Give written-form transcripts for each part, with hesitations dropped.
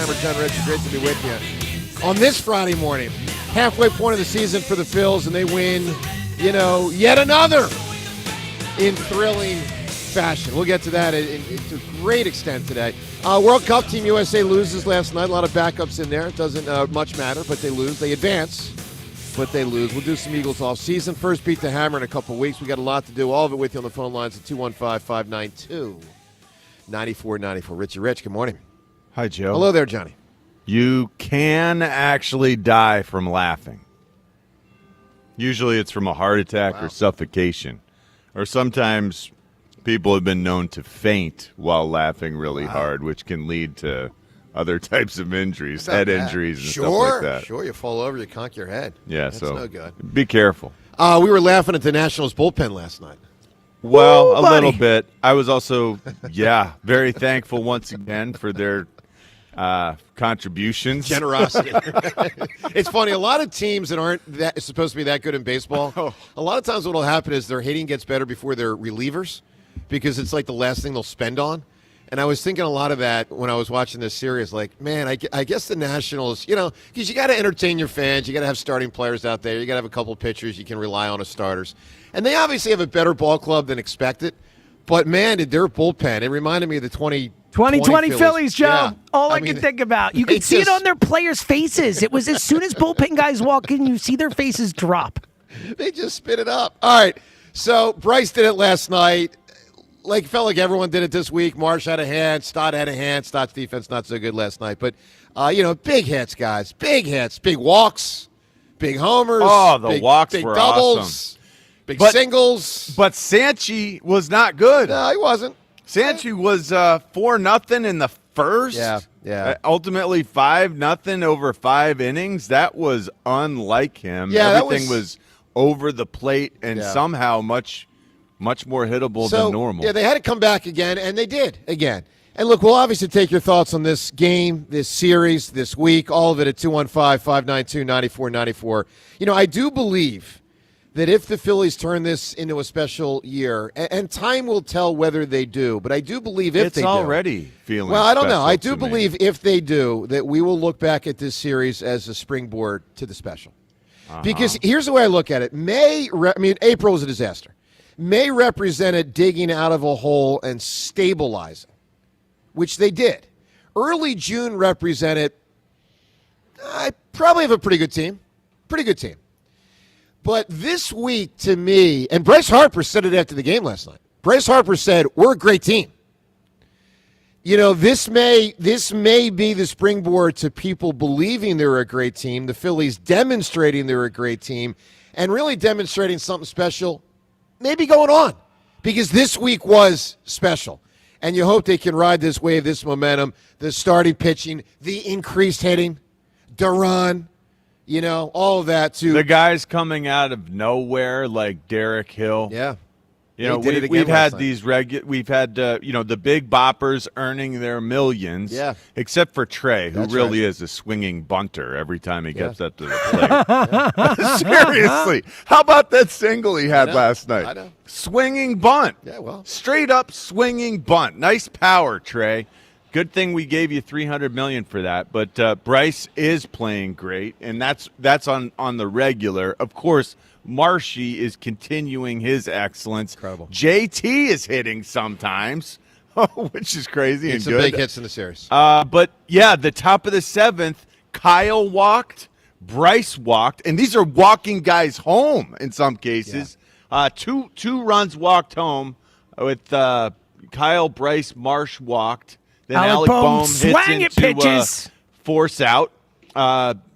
Hammer, John Richard. Great to be with you on this Friday morning. Halfway point of the season for the Phils, and they win, yet another in thrilling fashion. We'll get to that to a great extent today. World Cup, Team USA loses last night. A lot of backups in there. It doesn't much matter, but they lose. They advance, but they lose. We'll do some Eagles off-season. First beat the Hammer in a couple weeks. We got a lot to do. All of it with you on the phone lines at 215-592-9494. Richie Rich, good morning. Hi, Joe. Hello there, Johnny. You can actually die from laughing. Usually it's from a heart attack or suffocation. Or sometimes people have been known to faint while laughing really hard, which can lead to other types of injuries, head injuries and stuff like that. Sure, you fall over, you conk your head. Yeah, That's so no good. Be careful. We were laughing at the Nationals bullpen last night. Well, a little bit. I was also, very thankful once again for their contributions. Generosity. It's funny. A lot of teams that aren't supposed to be that good in baseball, a lot of times what will happen is their hitting gets better before their relievers because it's like the last thing they'll spend on. And I was thinking a lot of that when I was watching this series. Like, man, I guess the Nationals, because you got to entertain your fans. You got to have starting players out there. You got to have a couple of pitchers you can rely on as starters. And they obviously have a better ball club than expected. But, man, did their bullpen, it reminded me of the 2020 Phillies, Joe. Yeah. All I can think about. You could see it on their players' faces. It was as soon as bullpen guys walk in, you see their faces drop. They just spit it up. All right. So Bryce did it last night. Felt like everyone did it this week. Marsh had a hand. Stott had a hand. Stott's defense not so good last night. But, big hits, guys. Big hits. Big walks. Big homers. Oh, the walks big were doubles. Awesome. Big singles. But Sanchi was not good. No, he wasn't. Sanchi was 4-0 in the first. Yeah. Ultimately 5-0 over 5 innings. That was unlike him. Yeah, everything was over the plate and somehow much more hittable than normal. Yeah, they had to come back again, and they did again. And look, we'll obviously take your thoughts on this game, this series, this week, all of it at 215-592-9494. I do believe that if the Phillies turn this into a special year, and time will tell whether they do, but I do believe if they do. It's already feeling Well, I don't know. I do special to believe me. if they do, that we will look back at this series as a springboard to the special. Because here's the way I look at it. April was a disaster. May represented digging out of a hole and stabilizing, which they did. Early June represented, I probably have a pretty good team. But this week, to me, and Bryce Harper said it after the game last night. Bryce Harper said, we're a great team. This may be the springboard to people believing they're a great team, the Phillies demonstrating they're a great team, and really demonstrating something special maybe going on, because this week was special. And you hope they can ride this wave, this momentum, the starting pitching, the increased hitting, Duran, all of that too. The guys coming out of nowhere like Derek Hill. Yeah. We've had these we've had the big boppers earning their millions. Yeah. Except for Trey, who That's really right. is a swinging bunter every time he gets up to the plate. Seriously, how about that single he had last night? I know. Swinging bunt. Yeah, well. Straight up swinging bunt. Nice power, Trey. Good thing we gave you $300 million for that. But Bryce is playing great, and that's on the regular. Of course, Marshy is continuing his excellence. Incredible. JT is hitting sometimes, which is crazy and some good. big hits in the series. But the top of the 7th, Kyle walked, Bryce walked, and these are walking guys home in some cases. Yeah. Two runs walked home with Kyle, Bryce, Marsh walked. Then Alec Boehm hits into pitches. Force out,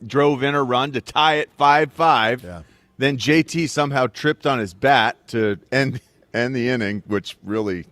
drove in a run to tie it 5-5. Yeah. Then JT somehow tripped on his bat to end the inning, which really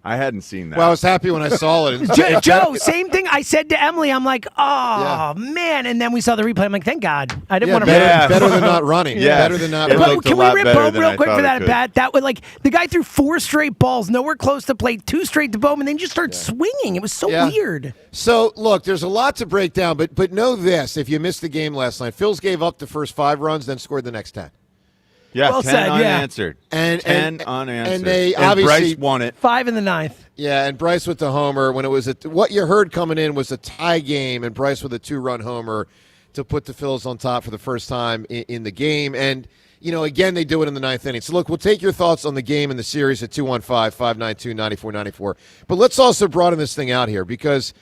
I hadn't seen that. Well, I was happy when I saw it. Joe, same thing I said to Emily. I'm like, man. And then we saw the replay. I'm like, thank God. I didn't want to better than not running. Yeah. Better than not It running. looked Can a we lot rip better Boehm than real I quick thought for it that could. at bat? That would the guy threw 4 straight balls, nowhere close to plate, 2 straight to Boehm, and then just started swinging. It was so weird. So, look, there's a lot to break down, but know this. If you missed the game last night, Phils gave up the first 5 runs, then scored the next 10. Yeah, Well 10 said, yeah. unanswered. And 10 unanswered. and they And obviously Bryce won it. 5 in the ninth. Yeah, and Bryce with the homer when it was what you heard coming in was a tie game, and Bryce with a 2-run homer to put the Phils on top for the first time in the game. And again, they do it in the ninth inning. So look, we'll take your thoughts on the game and the series at 215-592-9494. But let's also broaden this thing out here because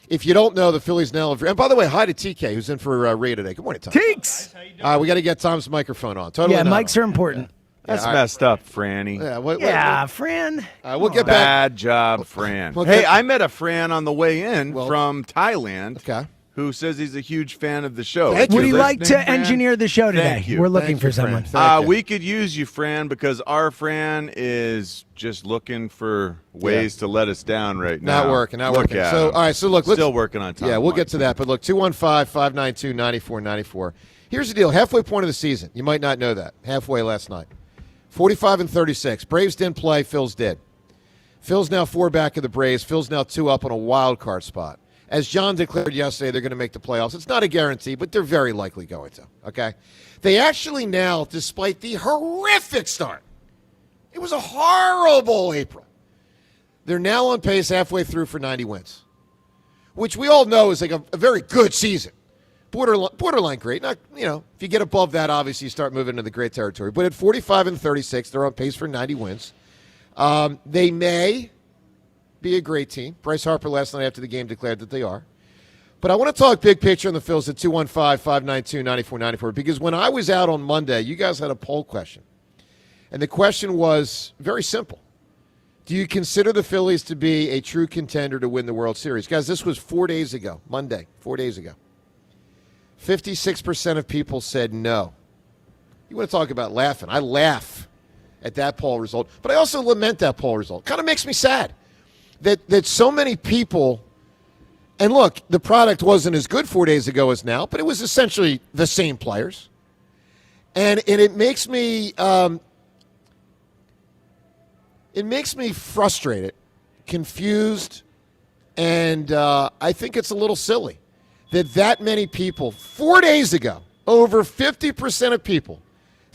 if you don't know, the Phillies now have. And by the way, hi to TK who's in for Ray today. Good morning, Tom. Teeks. We got to get Tom's microphone on. Totally. Yeah, not mics are important. That's messed up, Franny. Yeah, Fran. we'll get back. Bad job, Fran. Hey, I met a Fran on the way in from Thailand. Okay. Who says he's a huge fan of the show. Would you like to engineer the show today? Thank you. We're looking for Fran. someone. We could use you, Fran, because our Fran is just looking for ways to let us down right now. Not working. Look at So, him. all right, so look. Still working on time. Yeah, we'll get to that. But look, 215-592-9494. Here's the deal. Halfway point of the season. You might not know that. Halfway last night. 45-36. Braves didn't play. Phils did. Phils now 4 back of the Braves. Phils now 2 up on a wild card spot. As John declared yesterday, they're going to make the playoffs. It's not a guarantee, but they're very likely going to, okay? They actually now, despite the horrific start, it was a horrible April, they're now on pace halfway through for 90 wins, which we all know is like a very good season. Borderline great. Not, if you get above that, obviously you start moving into the great territory. But at 45-36, they're on pace for 90 wins. They may be a great team. Bryce Harper last night after the game declared that they are. But I want to talk big picture on the Phils at 215-592-9494 because when I was out on Monday, you guys had a poll question. And the question was very simple. Do you consider the Phillies to be a true contender to win the World Series? Guys, this was 4 days ago, Monday, 4 days ago. 56% of people said no. You want to talk about laughing. I laugh at that poll result, but I also lament that poll result. Kind of makes me sad. That so many people, and look, the product wasn't as good 4 days ago as now, but it was essentially the same players. And it makes me frustrated, confused, and I think it's a little silly that many people, 4 days ago, over 50% of people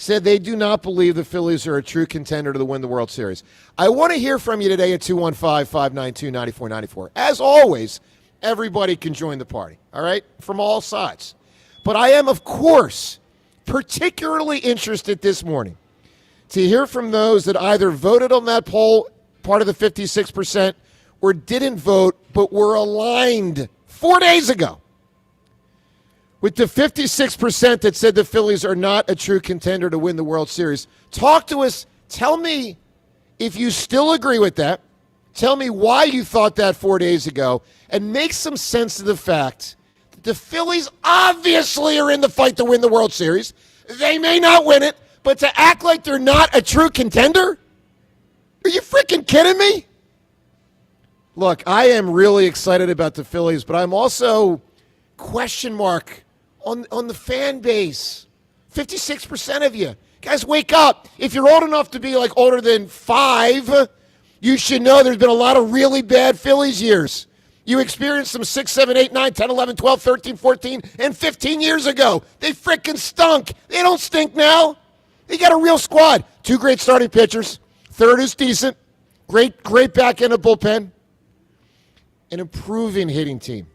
said they do not believe the Phillies are a true contender to win the World Series. I want to hear from you today at 215-592-9494. As always, everybody can join the party, all right, from all sides. But I am, of course, particularly interested this morning to hear from those that either voted on that poll, part of the 56%, or didn't vote but were aligned 4 days ago with the 56% that said the Phillies are not a true contender to win the World Series. Talk to us. Tell me if you still agree with that. Tell me why you thought that 4 days ago, and make some sense of the fact that the Phillies obviously are in the fight to win the World Series. They may not win it, but to act like they're not a true contender? Are you freaking kidding me? Look, I am really excited about the Phillies, but I'm also question mark on the fan base. 56% of you. Guys, wake up. If you're old enough to be like older than 5, you should know there's been a lot of really bad Phillies years. You experienced some 6, 7, 8, 9, 10, 11, 12, 13, 14, and 15 years ago. They freaking stunk. They don't stink now. They got a real squad. 2 great starting pitchers. Third is decent. Great back end of bullpen. An improving hitting team.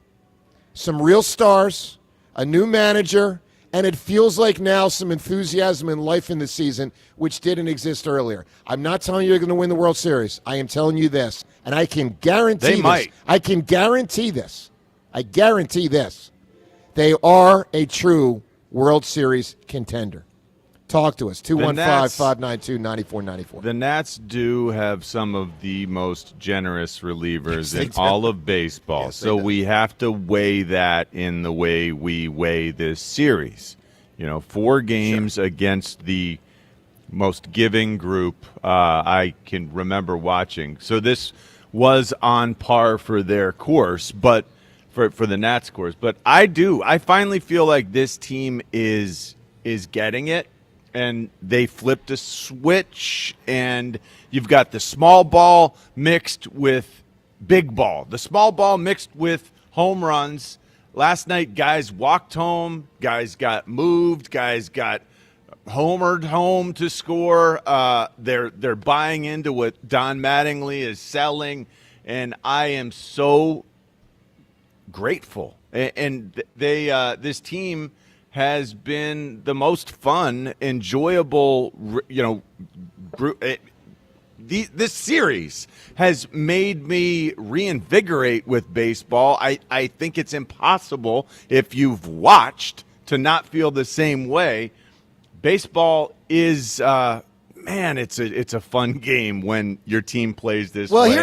Some real stars, a new manager, and it feels like now some enthusiasm and life in the season, which didn't exist earlier. I'm not telling you they're going to win the World Series. I am telling you this, and I can guarantee They this. might. I can guarantee this. I guarantee this. They are a true World Series contender. Talk to us, 215-592-9494. The Nats do have some of the most generous relievers in Yes, they do. all of baseball, Yes, they so do. we have to weigh that in the way we weigh this series. 4 games against the most giving group I can remember watching. So this was on par for their course, but for the Nats course. But I finally feel like this team is getting it. And they flipped a switch, and you've got the small ball mixed with big ball. The small ball mixed with home runs. Last night, guys walked home. Guys got moved. Guys got homered home to score. They're buying into what Don Mattingly is selling, and I am so grateful. And this team has been the most fun, enjoyable, group. This series has made me reinvigorate with baseball. I think it's impossible, if you've watched, to not feel the same way. Baseball is, it's a fun game when your team plays this way.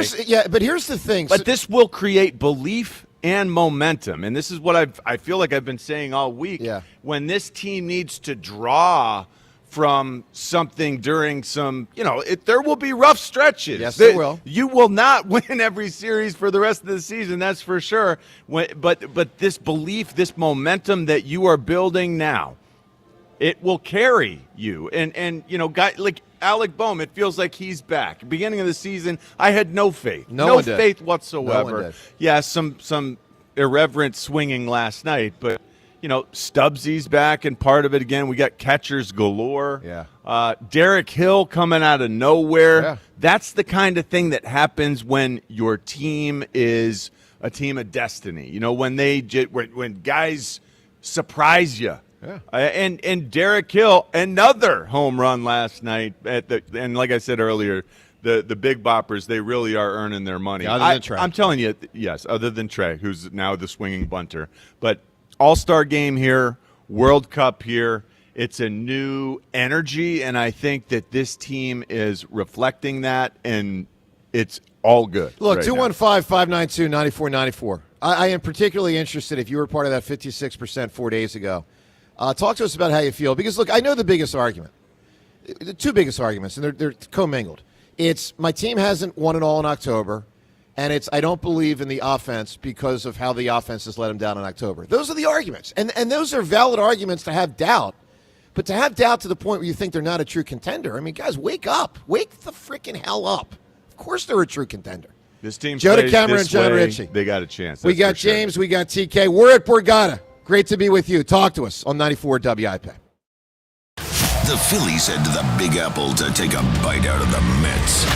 But here's the thing. But this will create belief and momentum, and this is what I feel like I've been saying all week. Yeah. When this team needs to draw from something during some, there will be rough stretches. Yes, there will. You will not win every series for the rest of the season, that's for sure. But this belief, this momentum that you are building now, it will carry you. And guy like Alec Boehm, it feels like he's back. Beginning of the season, I had no faith. No faith whatsoever. No one did. Yeah, some irreverent swinging last night, but Stubbsy's back and part of it again. We got catchers galore. Yeah. Derek Hill coming out of nowhere. Yeah. That's the kind of thing that happens when your team is a team of destiny. When guys surprise you. Yeah. And Derek Hill, another home run last night and like I said earlier, the big boppers, they really are earning their money. Yeah, other than Trey. I'm telling you, yes, other than Trey, who's now the swinging bunter. But All-Star game here, World Cup here. It's a new energy, and I think that this team is reflecting that, and it's all good. Look, right 215-592-9494. I am particularly interested, if you were part of that 56% 4 days ago. Talk to us about how you feel. Because, look, I know the biggest argument. The two biggest arguments, and they're commingled. It's my team hasn't won it all in October. And it's I don't believe in the offense because of how the offense has let him down in October. Those are the arguments. And those are valid arguments to have doubt. But to have doubt to the point where you think they're not a true contender, I mean, guys, wake up. Wake the freaking hell up. Of course they're a true contender. This team Joe plays DeCamera this and John way, Ritchie. they got a chance. We got James. We got TK. We're at Borgata. Great to be with you. Talk to us on 94 WIP. The Phillies head to the Big Apple to take a bite out of the Mets.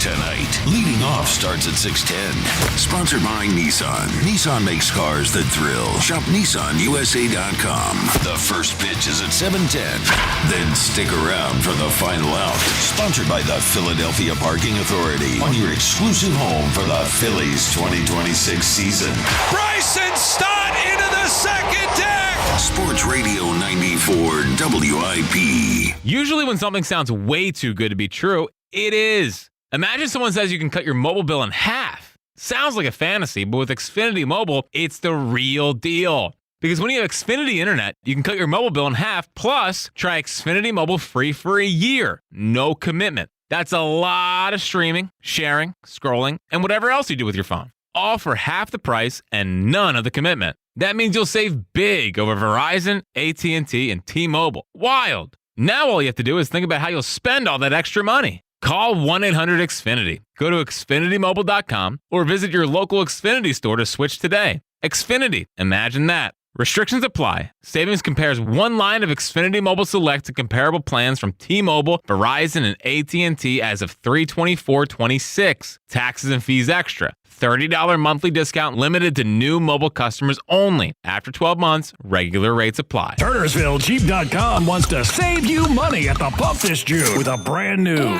Tonight, leading off starts at 6:10. Sponsored by Nissan. Nissan makes cars that thrill. Shop NissanUSA.com. The first pitch is at 7:10. Then stick around for the final out. Sponsored by the Philadelphia Parking Authority. On your exclusive home for the Phillies 2026 season. Bryson Stott into the second deck. Sports Radio 94 WIP. Usually when something sounds way too good to be true, it is. Imagine someone says you can cut your mobile bill in half. Sounds like a fantasy, but with Xfinity Mobile, it's the real deal. Because when you have Xfinity Internet, you can cut your mobile bill in half, plus try Xfinity Mobile free for a year. No commitment. That's a lot of streaming, sharing, scrolling, and whatever else you do with your phone. All for half the price and none of the commitment. That means you'll save big over Verizon, AT&T, and T-Mobile. Wild. Now all you have to do is think about how you'll spend all that extra money. Call 1-800-XFINITY. Go to XfinityMobile.com or visit your local Xfinity store to switch today. Xfinity. Imagine that. Restrictions apply. Savings compares one line of Xfinity Mobile Select to comparable plans from T-Mobile, Verizon, and AT&T as of 3/24/26. Taxes and fees extra. $30 monthly discount limited to new mobile customers only. After 12 months, regular rates apply. TurnersvilleJeep.com wants to save you money at the pump this June with a brand new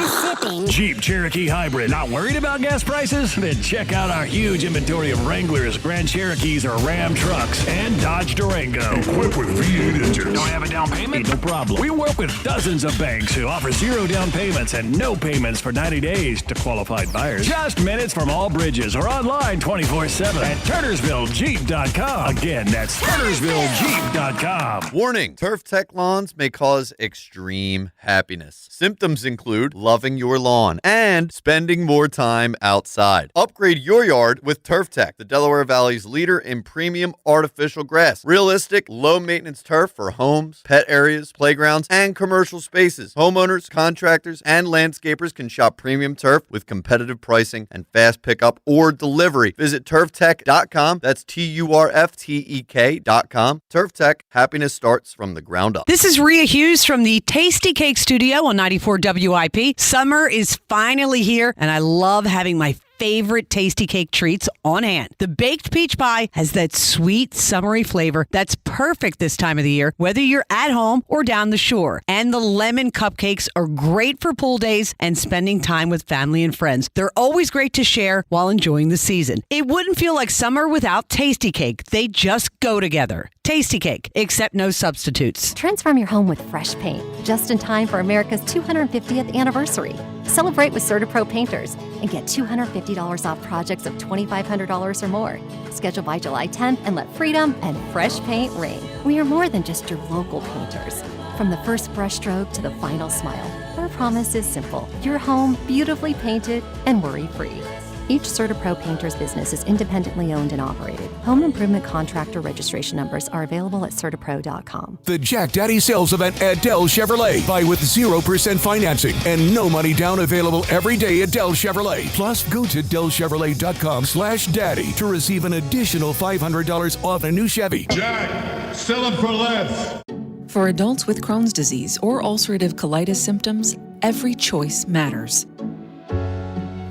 Jeep Cherokee Hybrid. Not worried about gas prices? Then check out our huge inventory of Wranglers, Grand Cherokees, or Ram trucks, and Dodge Durango. Equipped with V8 engines. Don't have a down payment? No problem. We work with dozens of banks who offer 0 down payments and no payments for 90 days to qualified buyers. Just minutes from all bridges or online 24/7 at TurnersvilleJeep.com. Again, that's TurnersvilleJeep.com. Warning, Turf Tech lawns may cause extreme happiness. Symptoms include loving your lawn and spending more time outside. Upgrade your yard with Turf Tech, the Delaware Valley's leader in premium artificial grass. Realistic, low-maintenance turf for homes, pet areas, playgrounds, and commercial spaces. Homeowners, contractors, and landscapers can shop premium turf with competitive pricing and fast pickup or delivery. Visit turftech.com. That's TURFTEK.com. Turf Tech, happiness starts from the ground up. This is Rhea Hughes from the Tasty Cake Studio on 94 WIP. Summer is finally here, and I love having my favorite Tasty Cake treats on hand. The baked peach pie has that sweet, summery flavor that's perfect this time of the year, whether you're at home or down the shore. And the lemon cupcakes are great for pool days and spending time with family and friends. They're always great to share while enjoying the season. It wouldn't feel like summer without Tasty Cake. They just go together. Tasty Cake, except no substitutes. Transform your home with fresh paint, just in time for America's 250th anniversary. Celebrate with CertaPro painters and get $250 off projects of $2,500 or more. Schedule by July 10th and let freedom and fresh paint reign. We are more than just your local painters. From the first brushstroke to the final smile, our promise is simple. Your home beautifully painted and worry-free. Each CertaPro painter's business is independently owned and operated. Home improvement contractor registration numbers are available at CertaPro.com. The Jack Daddy sales event at Dell Chevrolet. Buy with 0% financing and no money down available every day at Dell Chevrolet. Plus, go to DellChevrolet.com/daddy to receive an additional $500 off a new Chevy. Jack, sell them for less. For adults with Crohn's disease or ulcerative colitis symptoms, every choice matters.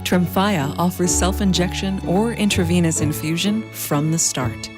Tremfya offers self-injection or intravenous infusion from the start.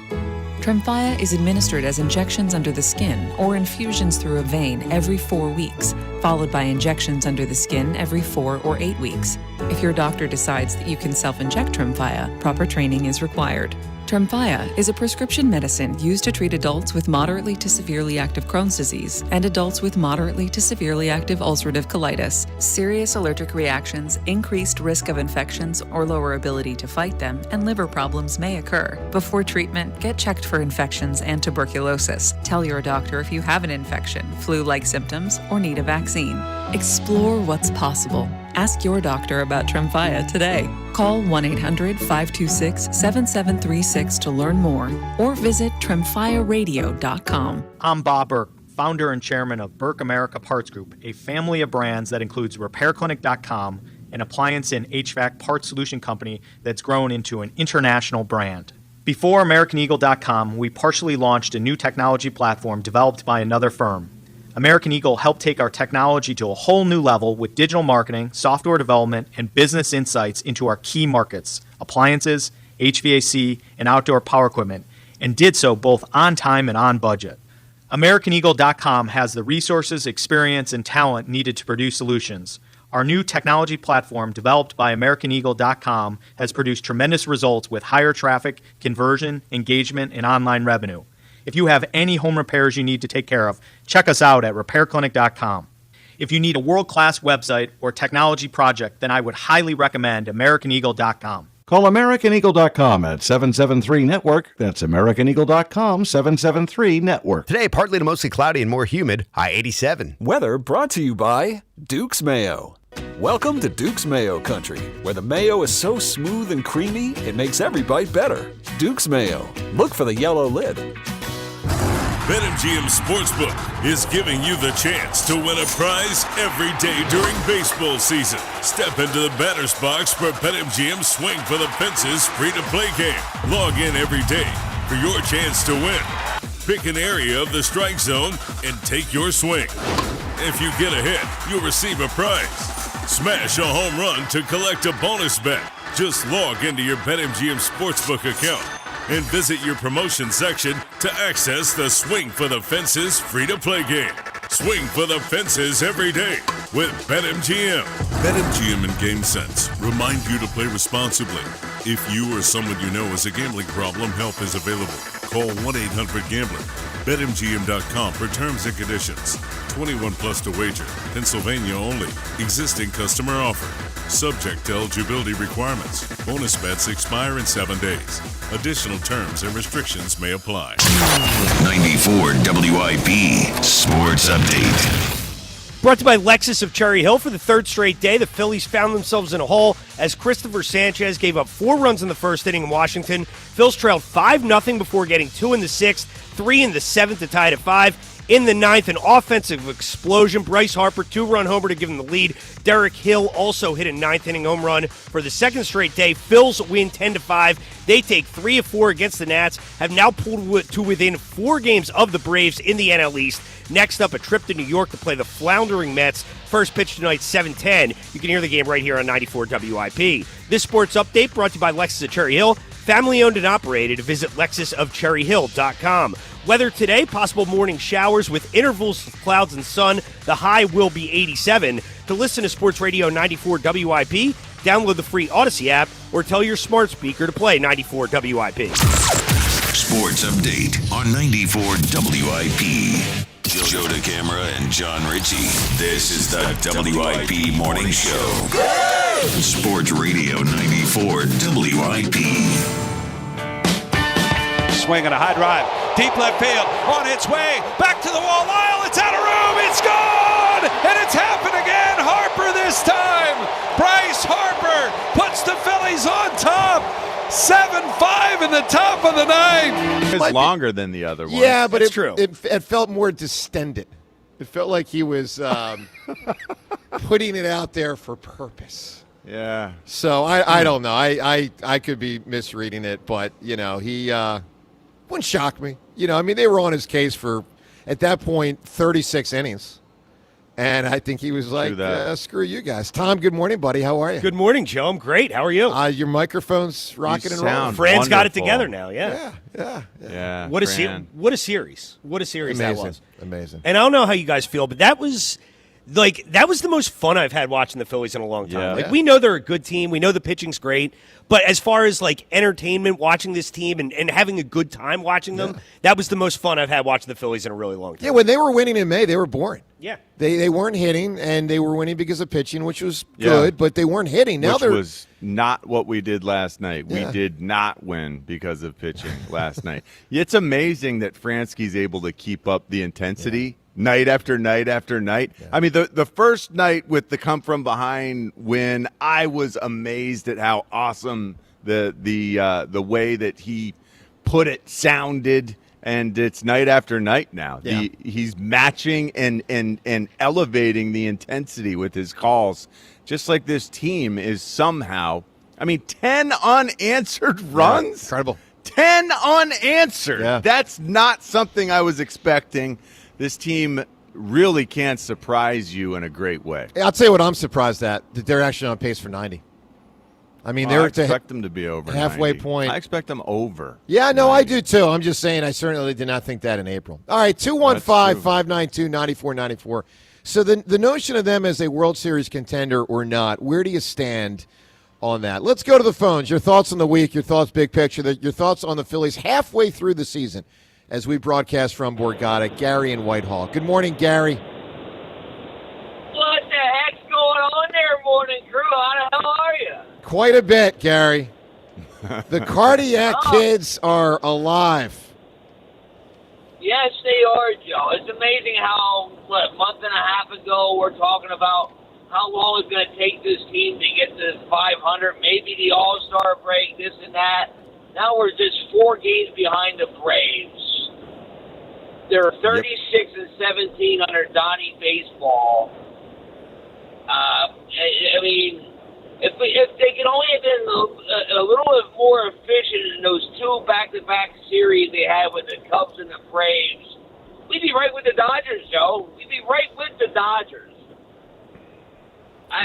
Tremfya is administered as injections under the skin or infusions through a vein every 4 weeks, followed by injections under the skin every 4 or 8 weeks. If your doctor decides that you can self-inject Tremfya, proper training is required. Tremfya is a prescription medicine used to treat adults with moderately to severely active Crohn's disease and adults with moderately to severely active ulcerative colitis. Serious allergic reactions, increased risk of infections or lower ability to fight them, and liver problems may occur. Before treatment, get checked for infections and tuberculosis. Tell your doctor if you have an infection, flu-like symptoms, or need a vaccine. Explore what's possible. Ask your doctor about Tremfya today. Call 1-800-526-7736 to learn more or visit TremfyaRadio.com. I'm Bob Burke, founder and chairman of Burke America Parts Group, a family of brands that includes RepairClinic.com, an appliance and HVAC parts solution company that's grown into an international brand. Before AmericanEagle.com, we partially launched a new technology platform developed by another firm. American Eagle helped take our technology to a whole new level with digital marketing, software development, and business insights into our key markets, appliances, HVAC, and outdoor power equipment, and did so both on time and on budget. AmericanEagle.com has the resources, experience, and talent needed to produce solutions. Our new technology platform, developed by AmericanEagle.com, has produced tremendous results with higher traffic, conversion, engagement, and online revenue. If you have any home repairs you need to take care of, check us out at RepairClinic.com. If you need a world-class website or technology project, then I would highly recommend AmericanEagle.com. Call AmericanEagle.com at 773-NETWORK. That's AmericanEagle.com, 773-NETWORK. Today, partly to mostly cloudy and more humid, high 87. Weather brought to you by Duke's Mayo. Welcome to Duke's Mayo Country, where the mayo is so smooth and creamy, it makes every bite better. Duke's Mayo. Look for the yellow lid. BetMGM Sportsbook is giving you the chance to win a prize every day during baseball season. Step into the batter's box for BetMGM Swing for the Fences free-to-play game. Log in every day for your chance to win. Pick an area of the strike zone and take your swing. If you get a hit, you'll receive a prize. Smash a home run to collect a bonus bet. Just log into your BetMGM Sportsbook account and visit your promotion section to access the Swing for the Fences free-to-play game. Swing for the Fences every day with BetMGM. BetMGM and GameSense remind you to play responsibly. If you or someone you know has a gambling problem, help is available. Call 1-800-GAMBLER. BetMGM.com for terms and conditions. 21 plus to wager. Pennsylvania only. Existing customer offer. Subject to eligibility requirements. Bonus bets expire in 7 days. Additional terms and restrictions may apply. 94 WIP Sports Update. Brought to you by Lexus of Cherry Hill. For the third straight day, the Phillies found themselves in a hole as Christopher Sanchez gave up 4 runs in the first inning in Washington. Phils trailed 5-0 before getting 2 in the 6th, 3 in the 7th to tie it at 5. In the ninth, an offensive explosion. Bryce Harper, 2-run homer to give them the lead. Derek Hill also hit a ninth-inning home run for the second straight day. Phils win 10-5. They take 3 of 4 against the Nats, have now pulled to within 4 games of the Braves in the NL East. Next up, a trip to New York to play the floundering Mets. First pitch tonight, 7:10. You can hear the game right here on 94 WIP. This sports update brought to you by Lexus of Cherry Hill. Family owned and operated. Visit LexusofCherryHill.com. Weather today, possible morning showers with intervals of clouds and sun. The high will be 87. To listen to Sports Radio 94 WIP, download the free Odyssey app or tell your smart speaker to play 94 WIP. Sports update on 94 WIP. Joe DeCamara and John Ritchie. This is the WIP Morning Show. Sports Radio 94 WIP. Swing and a high drive. Deep left field. On its way. Back to the wall. Lyle, it's out of room. It's gone. And it's happened again. Harper this time. Bryce Harper puts the Phillies on top. 7-5 in the top of the ninth. It's longer than the other one. Yeah, but true. It felt more distended. It felt like he was putting it out there for purpose. Yeah. So I don't know. I could be misreading it, but he wouldn't shock me. I mean, they were on his case for at that point 36 innings. And I think he was like, screw you guys. Tom, good morning, buddy. How are you? Good morning, Joe. I'm great. How are you? Your microphone's rocking and rolling. Fran's got it together now, yeah. What a series. What a series Amazing. that was. Amazing. And I don't know how you guys feel, but that was the most fun I've had watching the Phillies in a long time. Yeah. We know they're a good team. We know the pitching's great. But as far as entertainment, watching this team and having a good time watching them, that was the most fun I've had watching the Phillies in a really long time. Yeah, when they were winning in May, they were boring. Yeah. They weren't hitting, and they were winning because of pitching, which was good, but they weren't hitting. Now Which was not what we did last night. Yeah. We did not win because of pitching last night. It's amazing that Fransky's able to keep up the intensity night after night after night. Yeah. I mean, the first night with the come-from-behind win, I was amazed at how awesome the way that he put it sounded. And it's night after night now. Yeah. He's matching and elevating the intensity with his calls, just like this team is somehow. I mean, 10 unanswered runs? Incredible. 10 unanswered. Yeah. That's not something I was expecting. This team really can surprise you in a great way. I'll tell you what I'm surprised at, that they're actually on pace for 90. I mean, I expect them to be over halfway 90. point. I expect them over. Yeah, no, 90. I do too. I'm just saying I certainly did not think that in April. All right, 215-592-9494. So the notion of them as a World Series contender or not, where do you stand on that? Let's go to the phones. Your thoughts on the week, your thoughts big picture, your thoughts on the Phillies halfway through the season as we broadcast from Borgata. Gary in Whitehall. Good morning, Gary. What the heck's going on there, morning crew? How the hell are you? Quite a bit, Gary. The cardiac kids are alive. Yes, they are, Joe. It's amazing how, a month and a half ago, we're talking about how long it's going to take this team to get to 500, maybe the All-Star break, this and that. Now we're just 4 games behind the Braves. They're 36 and 17 under Donnie Baseball. I mean, if they could only have been a little bit more efficient in those 2 back-to-back series they had with the Cubs and the Braves, we'd be right with the Dodgers, Joe. We'd be right with the Dodgers.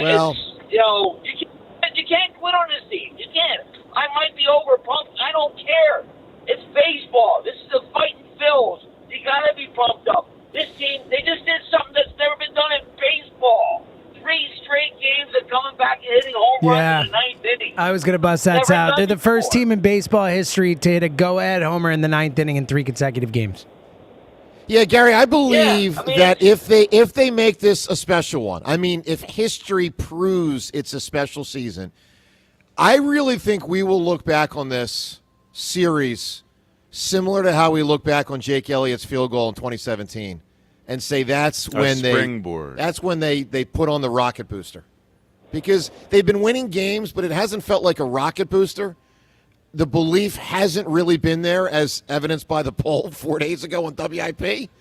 Well, you can't quit on this team. You can't. I might be over-pumped. I don't care. It's baseball. This is a fighting Phils. You got to be pumped up. This team, they just did something that's never been done in baseball. 3 straight games of coming back and hitting home runs in the 9th inning. I was going to bust that out. They're the first team in baseball history to hit a go-ahead homer in the 9th inning in 3 consecutive games. Yeah, Gary, I believe that if they make this a special one, I mean, if history proves it's a special season, I really think we will look back on this series similar to how we look back on Jake Elliott's field goal in 2017 and say that's when they put on the rocket booster. Because they've been winning games, but it hasn't felt like a rocket booster. The belief hasn't really been there, as evidenced by the poll 4 days ago on WIP.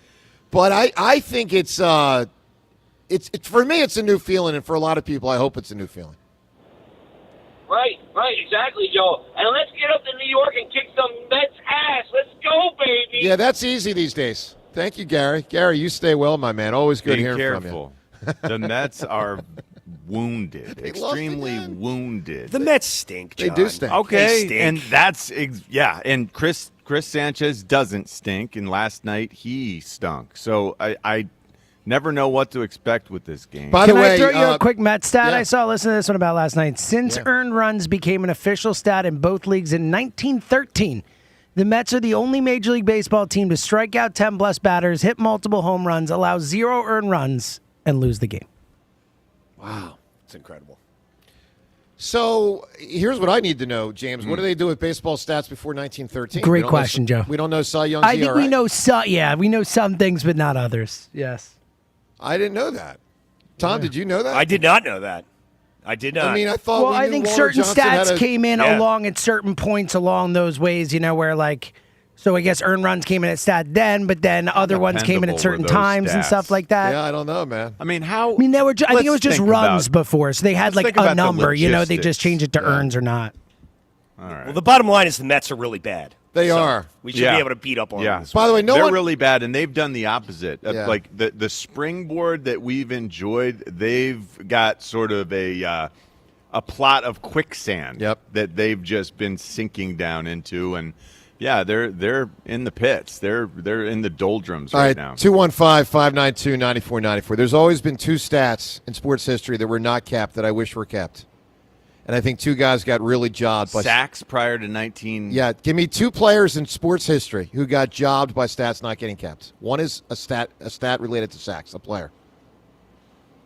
But I think it's for me, it's a new feeling, and for a lot of people, I hope it's a new feeling. Right, exactly, Joe. And let's get up to New York and kick some Mets ass. Let's go, baby. Yeah, that's easy these days. Thank you, Gary. Gary, you stay well, my man. Always good hearing from you. The Mets are wounded, extremely wounded. The Mets stink, John. They do stink. Okay, They stink. and that's and Chris Sanchez doesn't stink, and last night he stunk. So I never know what to expect with this game. By the way, Can I throw you a quick Met stat? yeah. I saw. Listen to this one about last night. Since earned runs became an official stat in both leagues in 1913, the Mets are the only Major League Baseball team to strike out 10-plus batters, hit multiple home runs, allow 0 earned runs, and lose the game. Wow, it's incredible. So here's what I need to know, James. What do they do with baseball stats before 1913? Great question, Joe. We don't know Cy Young's I think ERA. we know some. Yeah, we know some things, but not others. Yes. I didn't know that. Tom, did you know that? I did not know that. I did not. I mean, I thought. Well, we I knew think Walter certain Johnson had stats a- came in Yeah. along at certain points along those ways, where like, so I guess earned runs came in at stat then, but then other ones came in at dependable certain were those times and stats? stuff like that. Yeah, I don't know, man. I mean, how? I mean, they were. I think it was let's just think runs about- before, so they had let's like think a about the number. They just logistics. changed it to earns or not. All right. Well, the bottom line is the Mets are really bad. They So are. We should be able to beat up on them. By the way, no they're one. really bad, and they've done the opposite. Yeah. Like the springboard that we've enjoyed, they've got sort of a plot of quicksand that they've just been sinking down into, and yeah, they're in the pits. They're in the doldrums All right right, now. 215-592-9494. There's always been 2 stats in sports history that were not kept that I wish were kept. And I think 2 guys got really jobbed by Sacks prior to 19. Yeah, give me 2 players in sports history who got jobbed by stats not getting kept. One is a stat related to sacks, a player.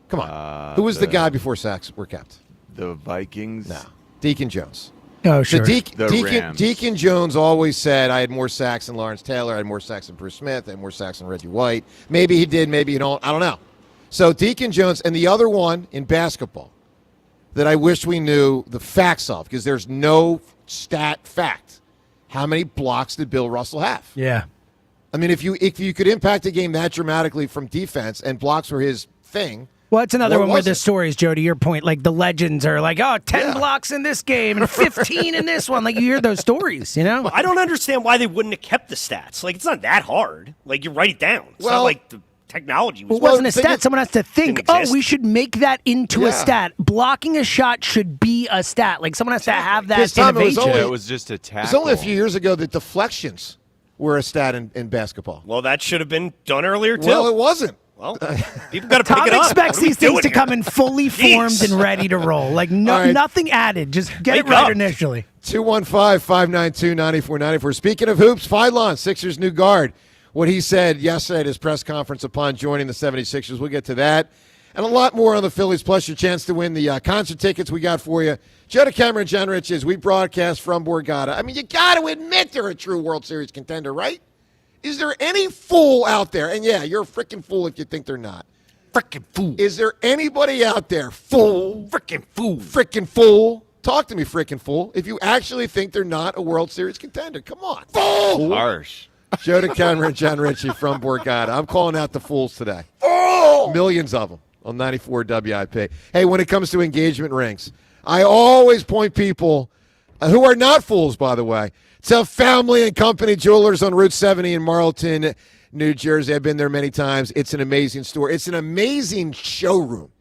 Come on. Who was the guy before sacks were kept? The Vikings. No. Deacon Jones. Oh, sure. The Rams. Deacon Jones always said, I had more sacks than Lawrence Taylor, I had more sacks than Bruce Smith, I had more sacks than Reggie White. Maybe he did, maybe he don't. I don't know. So Deacon Jones, and the other one in basketball that I wish we knew the facts of, because there's no stat fact. How many blocks did Bill Russell have? Yeah. I mean, if you could impact a game that dramatically from defense, and blocks were his thing. Well, it's another what one where was the it? stories, Joe, to your point, like the legends are like, 10 blocks in this game and 15 in this one. Like you hear those stories, I don't understand why they wouldn't have kept the stats. Like, it's not that hard. Like, you write it down. It's not like the technology was. Well, it wasn't a stat. Someone has to think, didn't exist. we should make that into a Yeah. stat. Blocking a shot should be a stat. Like someone has to have that Because, Tom, it was innovation. only- it was just a tackle. It's only a few years ago that deflections were a stat in basketball. Well, that should have been done earlier, too. Well, it wasn't. Well, people got to pick Tom it up. expects What are we these things doing to here? come in fully formed Jeez. and ready to roll. Like All right. nothing added. Just get it Wake right up. initially. 215-592-9494. Speaking of hoops, Philon, Sixers' new guard. What he said yesterday at his press conference upon joining the 76ers. We'll get to that. And a lot more on the Phillies, plus your chance to win the concert tickets we got for you. Joe DeCamera and John Rich as we broadcast from Borgata. I mean, you got to admit they're a true World Series contender, right? Is there any fool out there? And yeah, you're a freaking fool if you think they're not. Frickin' fool. Is there anybody out there, fool, Frickin' fool. freaking fool? Talk to me, freaking fool. If you actually think they're not a World Series contender, come on. Fool! Harsh. Joe DeCamera and John Ritchie from Borgata. I'm calling out the fools today. Oh! Millions of them on 94 WIP. Hey, when it comes to engagement rings, I always point people who are not fools, by the way, to Family and Company Jewelers on Route 70 in Marlton, New Jersey. I've been there many times. It's an amazing store. It's an amazing showroom,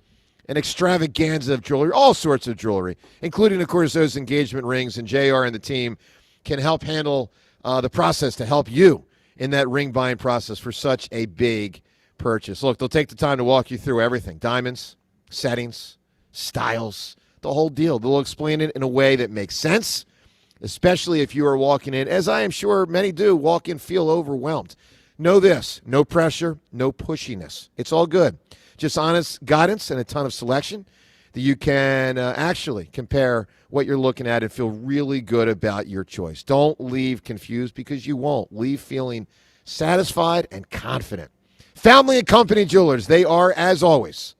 an extravaganza of jewelry, all sorts of jewelry, including, of course, those engagement rings. And JR and the team can help handle the process to help you in that ring buying process for such a big purchase. Look, they'll take the time to walk you through everything. Diamonds, settings, styles, the whole deal. They'll explain it in a way that makes sense, especially if you are walking in, as I am sure many do, walk in, feel overwhelmed. Know this, no pressure, no pushiness. It's all good. Just honest guidance and a ton of selection that you can actually compare what you're looking at and feel really good about your choice. Don't leave confused, because you won't. Leave feeling satisfied and confident. Family and Company Jewelers, they are, as always,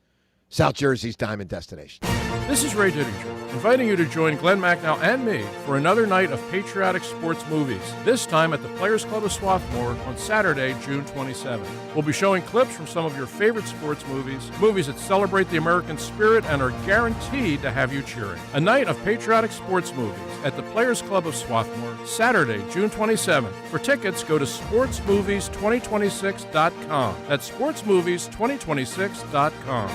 South Jersey's diamond destination. This is Ray Dittinger. inviting you to join Glenn Macnow and me for another night of patriotic sports movies, this time at the Players Club of Swarthmore on Saturday, June 27th. We'll be showing clips from some of your favorite sports movies that celebrate the American spirit and are guaranteed to have you cheering. A night of patriotic sports movies at the Players Club of Swarthmore, Saturday, June 27th. For tickets, go to sportsmovies2026.com. That's sportsmovies2026.com.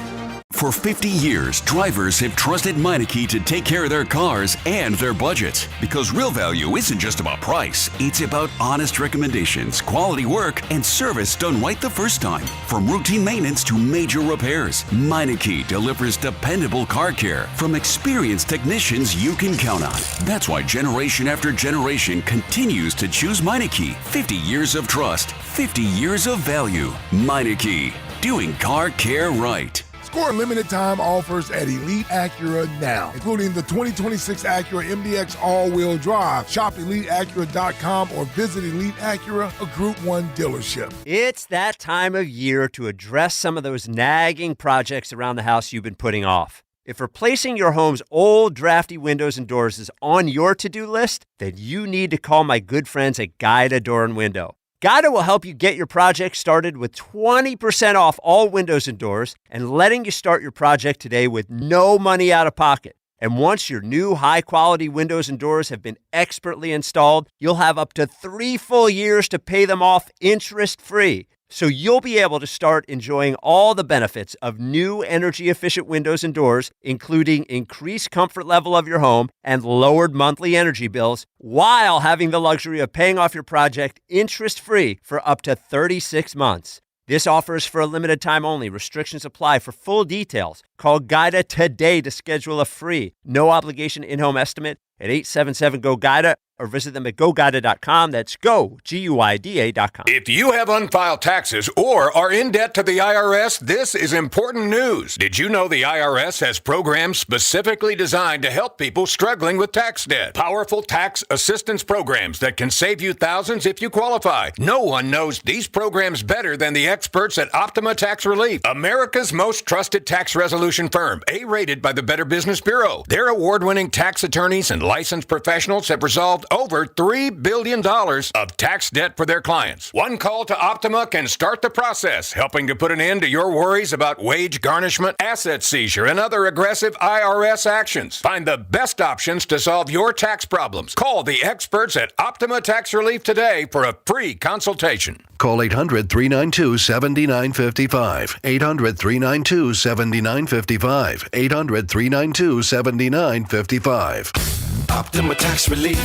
For 50 years, drivers have trusted Meineke to take care of their cars and their budgets. Because real value isn't just about price, it's about honest recommendations, quality work, and service done right the first time. From routine maintenance to major repairs, Meineke delivers dependable car care from experienced technicians you can count on. That's why generation after generation continues to choose Meineke. 50 years of trust, 50 years of value. Meineke, doing car care right. Score limited time offers at Elite Acura now, including the 2026 Acura MDX all-wheel drive. Shop EliteAcura.com or visit Elite Acura, a Group 1 dealership. It's that time of year to address some of those nagging projects around the house you've been putting off. If replacing your home's old, drafty windows and doors is on your to-do list, then you need to call my good friends at Guida Door and Window. Guida will help you get your project started with 20% off all windows and doors and letting you start your project today with no money out of pocket. And once your new high-quality windows and doors have been expertly installed, you'll have up to 3 full years to pay them off interest-free. So you'll be able to start enjoying all the benefits of new energy-efficient windows and doors, including increased comfort level of your home and lowered monthly energy bills, while having the luxury of paying off your project interest-free for up to 36 months. This offer is for a limited time only. Restrictions apply. For full details, call Guida today to schedule a free, no-obligation in-home estimate at 877-GO-GUIDA or visit them at GoGuida.com. That's GoGuida.com. If you have unfiled taxes or are in debt to the IRS, this is important news. Did you know the IRS has programs specifically designed to help people struggling with tax debt? Powerful tax assistance programs that can save you thousands if you qualify. No one knows these programs better than the experts at Optima Tax Relief, America's most trusted tax resolution firm, A-rated by the Better Business Bureau. Their award-winning tax attorneys and licensed professionals have resolved over $3 billion of tax debt for their clients. One call to Optima can start the process, helping to put an end to your worries about wage garnishment, asset seizure, and other aggressive IRS actions. Find the best options to solve your tax problems. Call the experts at Optima Tax Relief today for a free consultation. Call 800-392-7955. 800-392-7955. 800-392-7955. Optima Tax Relief.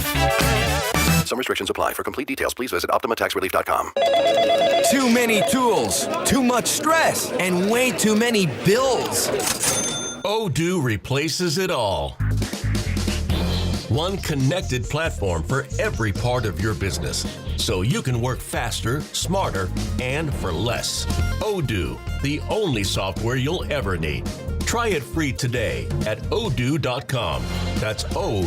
Some restrictions apply. For complete details, please visit OptimaTaxRelief.com. Too many tools, too much stress, and way too many bills. Odoo replaces it all. One connected platform for every part of your business, so you can work faster, smarter, and for less. Odoo, the only software you'll ever need. Try it free today at odoo.com. That's ODOO.com.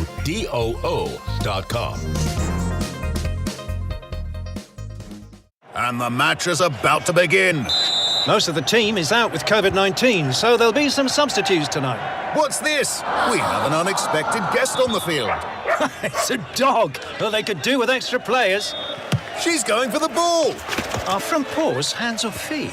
And the match is about to begin. Most of the team is out with COVID-19, so there'll be some substitutes tonight. What's this? We have an unexpected guest on the field. It's a dog. Well, they could do with extra players. She's going for the ball. Are front paws hands or feet?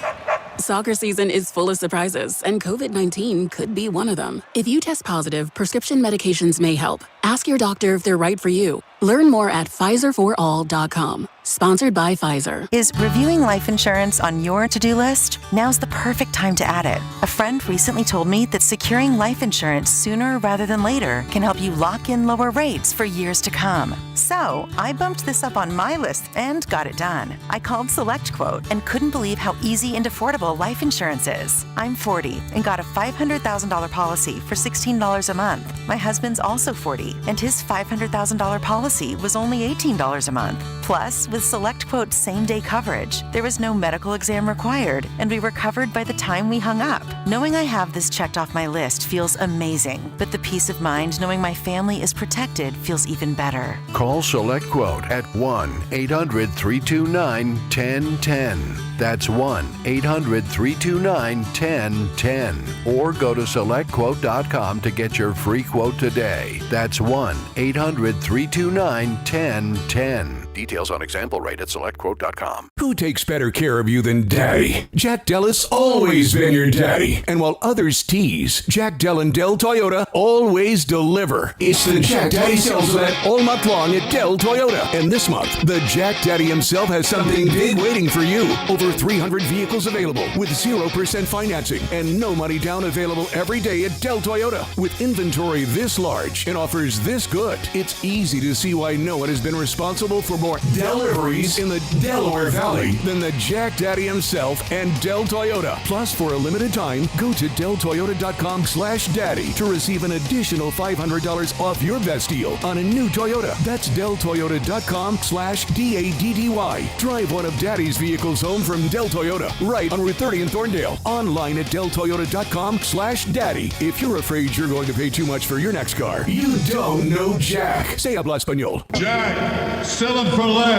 Soccer season is full of surprises, and COVID-19 could be one of them. If you test positive, prescription medications may help. Ask your doctor if they're right for you. Learn more at PfizerForAll.com. Sponsored by Pfizer. Is reviewing life insurance on your to-do list? Now's the perfect time to add it. A friend recently told me that securing life insurance sooner rather than later can help you lock in lower rates for years to come. So I bumped this up on my list and got it done. I called SelectQuote and couldn't believe how easy and affordable life insurance is. I'm 40 and got a $500,000 policy for $16 a month. My husband's also 40 and his $500,000 policy was only $18 a month. Plus, With SelectQuote's same-day coverage, there was no medical exam required, and we were covered by the time we hung up. Knowing I have this checked off my list feels amazing, but the peace of mind knowing my family is protected feels even better. Call SelectQuote at 1-800-329-1010. That's 1-800-329-1010. Or go to SelectQuote.com to get your free quote today. That's 1-800-329-1010. Details on example rate at SelectQuote.com. Who takes better care of you than Daddy? Jack Dell has always been your daddy. And while others tease, Jack Dell and Dell Toyota always deliver. It's the Jack Daddy sales event all month long at Dell Toyota. And this month, the Jack Daddy himself has something big waiting for you. Over 300 vehicles available with 0% financing and no money down available every day at Dell Toyota. With inventory this large and offers this good, it's easy to see why no one has been responsible for more deliveries in the Delaware Valley than the Jack Daddy himself and Dell Toyota. Plus, for a limited time, go to DellToyota.com/daddy to receive an additional $500 off your best deal on a new Toyota. That's DellToyota.com/DADDY. Drive one of Daddy's vehicles home from Dell Toyota, right on Route 30 in Thorndale. Online at DellToyota.com/daddy. If you're afraid you're going to pay too much for your next car, you don't know Jack. Say habla español. Jack, sell them for less.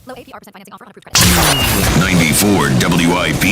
Low APR % financing offer on approved credit. 94 WIP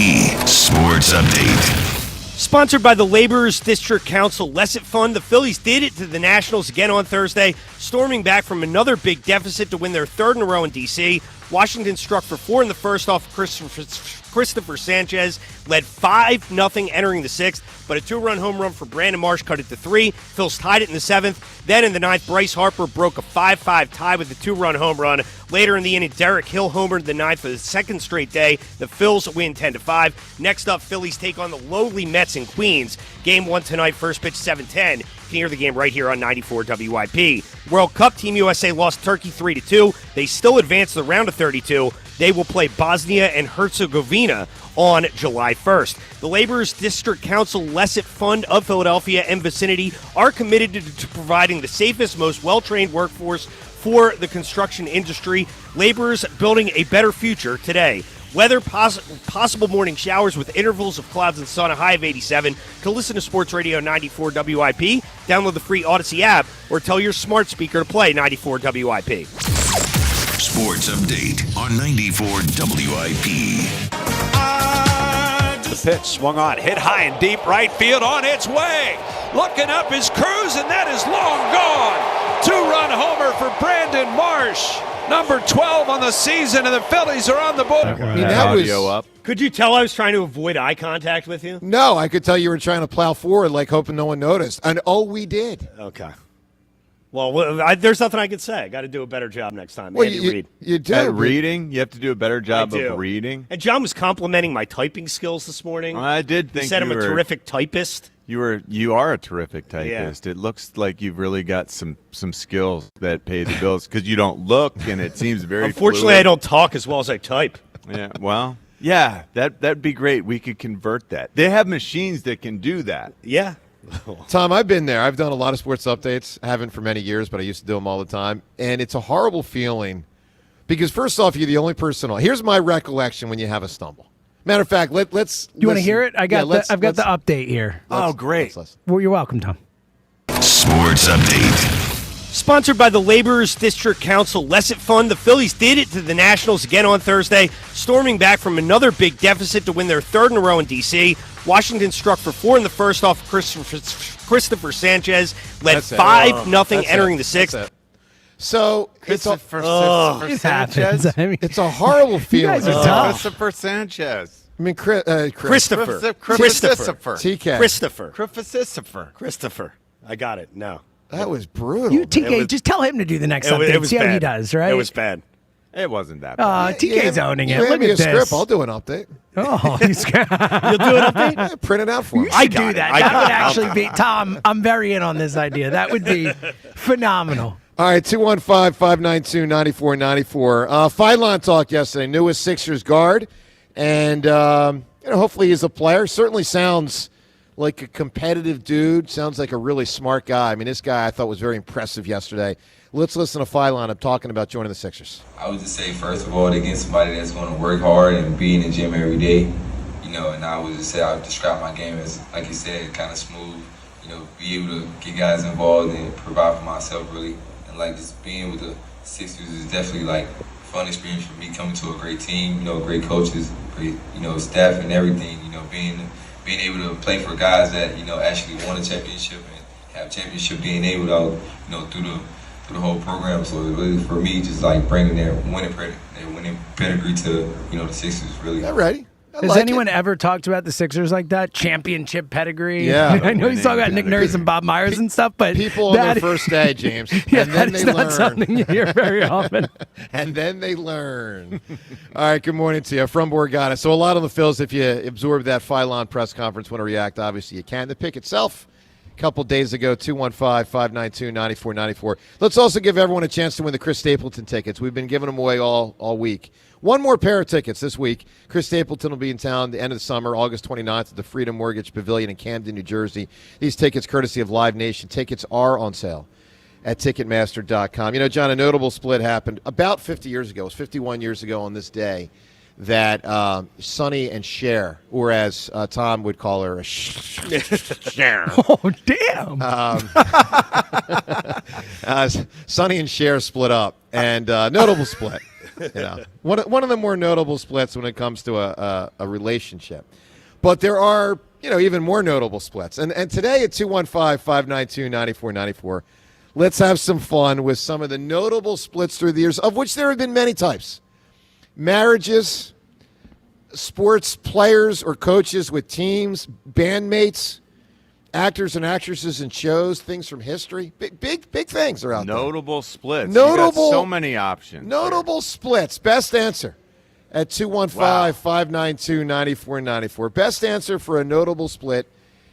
Sports Update. Sponsored by the Laborers District Council Lesset Fund, the Phillies did it to the Nationals again on Thursday, storming back from another big deficit to win their third in a row in D.C. Washington struck for 4 in the first off Christopher Sanchez, led 5-0 entering the 6th, but a 2-run home run for Brandon Marsh cut it to 3. Phils tied it in the 7th. Then in the 9th, Bryce Harper broke a 5-5 tie with a 2-run home run. Later in the inning, Derek Hill homered the 9th for the second straight day. The Phils win 10-5. Next up, Phillies take on the lowly Mets in Queens. Game 1 tonight, first pitch 7:10. You can hear the game right here on 94 WIP. World Cup, Team USA lost Turkey 3-2. They still advance to the round of 32. They will play Bosnia and Herzegovina on July 1st. The Laborers District Council Lesset Fund of Philadelphia and vicinity are committed to providing the safest, most well-trained workforce for the construction industry. Laborers building a better future today. Weather, possible morning showers with intervals of clouds and sun, a high of 87. To listen to Sports Radio 94 WIP, download the free Odyssey app or tell your smart speaker to play 94 WIP. Sports Update on 94 WIP. The pitch swung on, hit high and deep right field on its way. Looking up is Cruz, and that is long gone. 2-run homer for Brandon Marsh. Number 12 on the season, and the Phillies are on the board. I mean, that was up. Could you tell I was trying to avoid eye contact with you? No, I could tell you were trying to plow forward, like hoping no one noticed. And we did. Okay. Well, there's nothing I could say. I got to do a better job next time. Well, Andy Reid. You do. At reading? You have to do a better job of reading? And John was complimenting my typing skills this morning. I did think he said I'm a terrific typist. You are a terrific typist. Yeah. It looks like you've really got some skills that pay the bills because you don't look, and it seems very Unfortunately, fluid. I don't talk as well as I type. Yeah, well, yeah, that'd be great. We could convert that. They have machines that can do that. Yeah. Tom, I've been there. I've done a lot of sports updates. I haven't for many years, but I used to do them all the time. And it's a horrible feeling because, first off, you're the only person on. Here's my recollection when you have a stumble. Matter of fact, let's. You want to hear it? I've got the update here. Oh, great. Well, you're welcome, Tom. Sports Update. Sponsored by the Laborers District Council Lesset Fund, the Phillies did it to the Nationals again on Thursday, storming back from another big deficit to win their third in a row in D.C. Washington struck for 4 in the first off Christopher Sanchez, led 5-0 entering the 6th. So it's a Sanchez. I mean, it's a horrible feeling. You guys are tough. Christopher Sanchez. I mean, Christopher. TK. Christopher. I got it. No. That was brutal. You, TK, just tell him to do the next update. See how he does, right? It was bad. It wasn't that bad. TK's owning it. Look Look me at a this. script. I'll do an update. Oh, You'll do an update? Yeah, print it out for me. I do that. That would actually be Tom. I'm very in on this idea. That would be phenomenal. All right, 215-592-9494. Phylon talk yesterday. Newest Sixers guard, and hopefully he's a player. Certainly sounds like a competitive dude. Sounds like a really smart guy. I mean, this guy I thought was very impressive yesterday. Let's listen to Philon. I'm talking about joining the Sixers. I would just say, first of all, to get somebody that's going to work hard and be in the gym every day, and I would just say I would describe my game as, like you said, kind of smooth, be able to get guys involved and provide for myself, really. And, just being with the Sixers is definitely, a fun experience for me, coming to a great team, great coaches, great, staff and everything, being able to play for guys that, actually won a championship and have championship DNA without, through the whole program. So it really, for me, just bringing their winning pedigree to, the Sixers, really. That ready? Has anyone ever talked about the Sixers like that? Championship pedigree? Yeah. I know he's talking about Nick Nurse and Bob Myers and stuff, but people on their first day, James. Yeah, and then that's they not learn. something you hear very often. And then they learn. All right, good morning to you. From Borgata. So a lot on the Phils, if you absorb that Philon press conference, want to react, obviously you can. The pick itself, a couple days ago, 215-592-9494. Let's also give everyone a chance to win the Chris Stapleton tickets. We've been giving them away all week. One more pair of tickets this week. Chris Stapleton will be in town the end of the summer, August 29th, at the Freedom Mortgage Pavilion in Camden, New Jersey. These tickets, courtesy of Live Nation. Tickets are on sale at Ticketmaster.com. John, a notable split happened about 50 years ago. It was 51 years ago on this day that Sonny and Cher, or as Tom would call her, Cher. Oh, damn. Sonny and Cher split up, and notable split. One of the more notable splits when it comes to a relationship. But there are, even more notable splits. And today at 215-592-9494, let's have some fun with some of the notable splits through the years, of which there have been many types. Marriages, sports players or coaches with teams, bandmates, actors and actresses in shows, things from history. Big things are out there. Notable splits. You got so many options. Notable splits. Best answer at 215-592-9494. Best answer for a notable split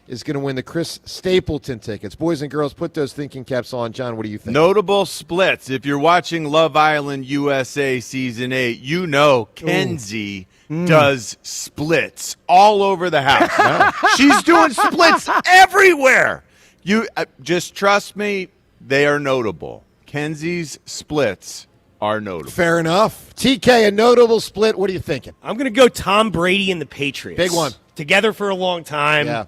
is going to win the Chris Stapleton tickets. Boys and girls, put those thinking caps on. John, what do you think? Notable splits. If you're watching Love Island USA Season 8, you know Kenzie does splits all over the house. She's doing splits everywhere. You just trust me, they are notable. Kenzie's splits are notable. Fair enough. TK, a notable split. What are you thinking? I'm going to go Tom Brady and the Patriots. Big one. Together for a long time. Yeah.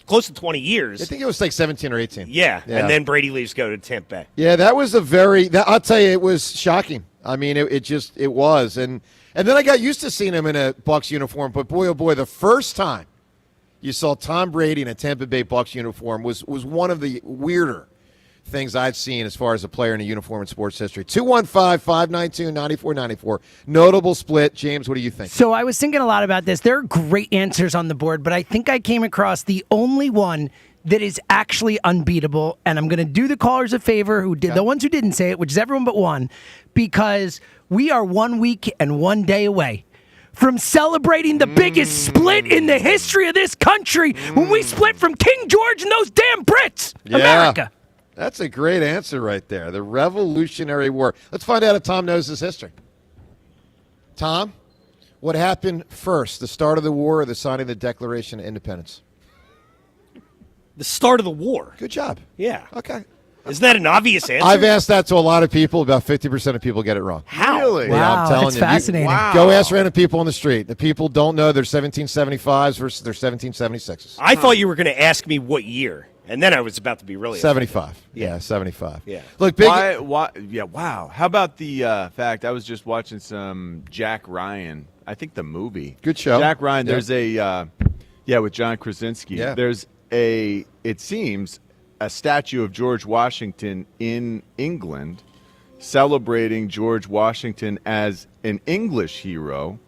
Close to 20 years. I think it was 17 or 18. Yeah, and then Brady leaves, go to Tampa Bay. Yeah, that was I'll tell you, it was shocking. I mean, it was. And then I got used to seeing him in a Bucs uniform, but boy, oh boy, the first time you saw Tom Brady in a Tampa Bay Bucs uniform was one of the weirder things I've seen as far as a player in a uniform in sports history. 215-592-9494. Notable split. James, what do you think? So I was thinking a lot about this. There are great answers on the board, but I think I came across the only one that is actually unbeatable, and I'm going to do the callers a favor, the ones who didn't say it, which is everyone but one, because we are 1 week and 1 day away from celebrating the biggest split in the history of this country when we split from King George and those damn Brits. Yeah. America. That's a great answer right there. The Revolutionary War. Let's find out if Tom knows his history. Tom, what happened first, the start of the war or the signing of the Declaration of Independence? The start of the war. Good job. Yeah. Okay. Isn't that an obvious answer? I've asked that to a lot of people. About 50% of people get it wrong. How? Really? Yeah, Wow, I'm telling that's you. fascinating. Wow. Go ask random people on the street. The people don't know their 1775s versus their 1776s. I thought you were going to ask me what year, and then I was about to be really 75. Yeah, 75. Yeah. Look, big. Why? Yeah, wow. How about the fact I was just watching some Jack Ryan, I think the movie. Good show. Jack Ryan, Yeah. there's with John Krasinski. Yeah. There's it seems, a statue of George Washington in England celebrating George Washington as an English hero.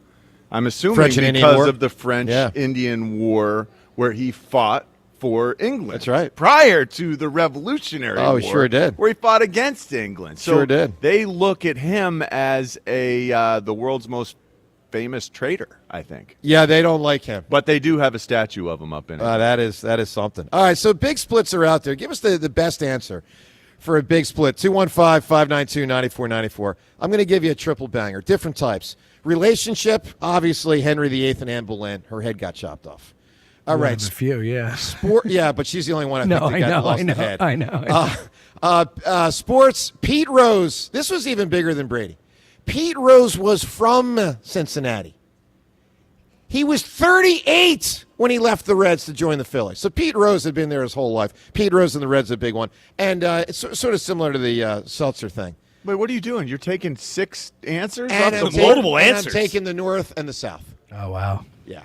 I'm assuming French and Indian because War? of the French-Indian War where he fought for England. That's right. Prior to the Revolutionary War. He sure did. Where he fought against England. So Sure did. They look at him as the world's most famous traitor, I think. Yeah, they don't like him. But they do have a statue of him up in it. That is something. All right, so big splits are out there. Give us the best answer for a big split. 215-592-9494. I'm going to give you a triple banger. Different types. Relationship, obviously Henry VIII and Anne Boleyn. Her head got chopped off. All right. A few, yeah. Sport, yeah, but she's the only one I think that got lost in the head. I know. Sports, Pete Rose. This was even bigger than Brady. Pete Rose was from Cincinnati. He was 38 when he left the Reds to join the Phillies. So Pete Rose had been there his whole life. Pete Rose and the Reds are a big one. And it's sort of similar to the Seltzer thing. Wait, what are you doing? You're taking 6 answers? And multiple answers. I'm taking the North and the South. Oh, wow. Yeah.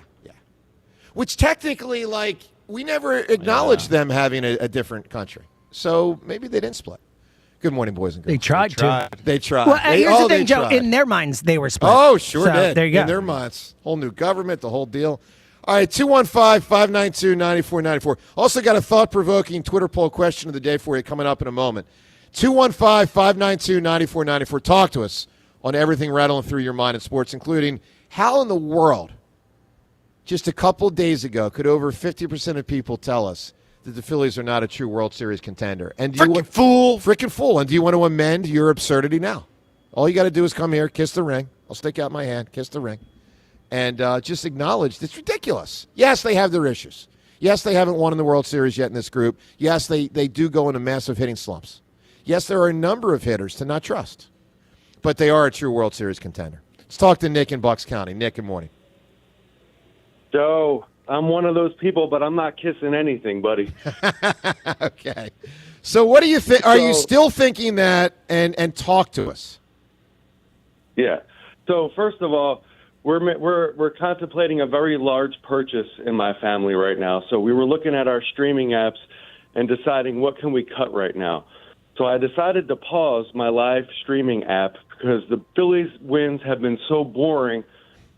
Which technically, like, we never acknowledged them having a different country. So maybe they didn't split. Good morning, boys and girls. They tried to. They tried. Well, here's the thing, Joe. Tried. In their minds, they were split. Oh, sure so, did. There you go. In their minds. Whole new government, the whole deal. All right, 215-592-9494. Also got a thought-provoking Twitter poll question of the day for you coming up in a moment. 215-592-9494. Talk to us on everything rattling through your mind in sports, including how in the world, just a couple days ago, could over 50% of people tell us that the Phillies are not a true World Series contender? And Freaking fool. And do you want to amend your absurdity now? All you got to do is come here, kiss the ring. I'll stick out my hand, kiss the ring. And just acknowledge it's ridiculous. Yes, they have their issues. Yes, they haven't won in the World Series yet in this group. Yes, they do go into massive hitting slumps. Yes, there are a number of hitters to not trust. But they are a true World Series contender. Let's talk to Nick in Bucks County. Nick, good morning. Joe, I'm one of those people, but I'm not kissing anything, buddy. Okay. So what do you think? Are you still thinking that? And talk to us. Yeah. So first of all, we're contemplating a very large purchase in my family right now. So we were looking at our streaming apps and deciding what can we cut right now. So I decided to pause my live streaming app because the Phillies wins have been so boring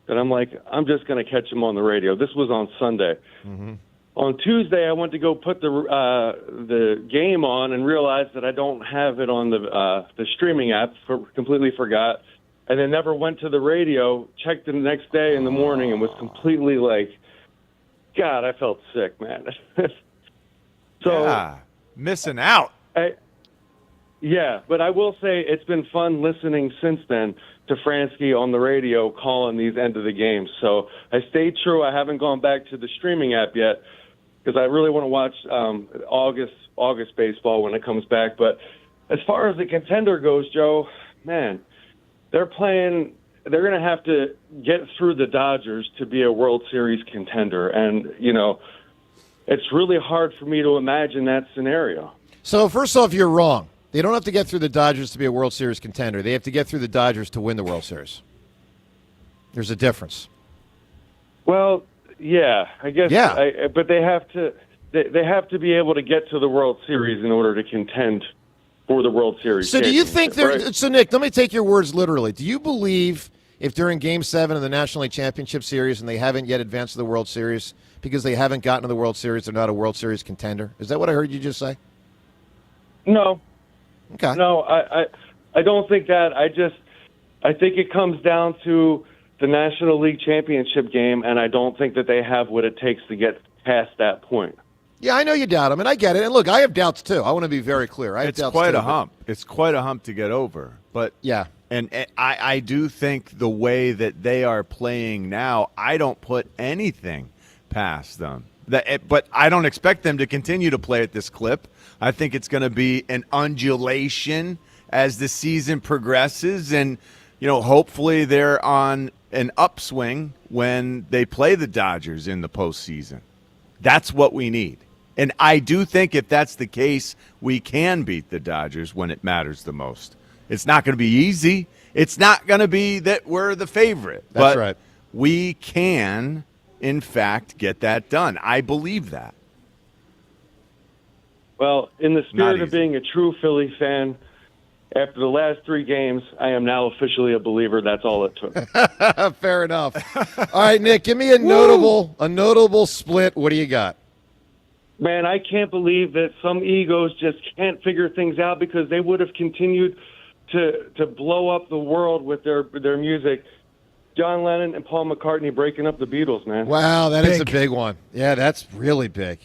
that I'm like, I'm just going to catch them on the radio. This was on Sunday. Mm-hmm. On Tuesday, I went to go put the game on and realized that I don't have it on the streaming app. Completely forgot, and then never went to the radio. Checked the next day in the morning and was completely like, God, I felt sick, man. So missing out. Yeah, but I will say it's been fun listening since then to Fransky on the radio calling these end of the games. So I stayed true. I haven't gone back to the streaming app yet because I really want to watch August baseball when it comes back. But as far as the contender goes, Joe, man, they're going to have to get through the Dodgers to be a World Series contender. And, it's really hard for me to imagine that scenario. So first off, you're wrong. They don't have to get through the Dodgers to be a World Series contender. They have to get through the Dodgers to win the World Series. There's a difference. Well, yeah, I guess. Yeah. But they have to. They have to be able to get to the World Series in order to contend for the World Series. So do you think they're? Right? So Nick, let me take your words literally. Do you believe if during Game 7 of the National League Championship Series and they haven't yet advanced to the World Series because they haven't gotten to the World Series, they're not a World Series contender? Is that what I heard you just say? No. Okay. No, I don't think that. I think it comes down to the National League Championship game, and I don't think that they have what it takes to get past that point. Yeah, I know you doubt them, and I get it. And look, I have doubts too. I want to be very clear. It's quite a hump. It's quite a hump to get over. But yeah, and I do think the way that they are playing now, I don't put anything past them. But I don't expect them to continue to play at this clip. I think it's going to be an undulation as the season progresses, and hopefully they're on an upswing when they play the Dodgers in the postseason. That's what we need. And I do think if that's the case, we can beat the Dodgers when it matters the most. It's not going to be easy. It's not going to be that we're the favorite. That's right. We can, in fact, get that done. I believe that. Well, in the spirit of being a true Philly fan, after the last 3 games, I am now officially a believer. That's all it took. Fair enough. All right, Nick, give me a notable split. What do you got? Man, I can't believe that some egos just can't figure things out because they would have continued to blow up the world with their music. John Lennon and Paul McCartney breaking up the Beatles, man. Wow, that is a big one. Yeah, that's really big.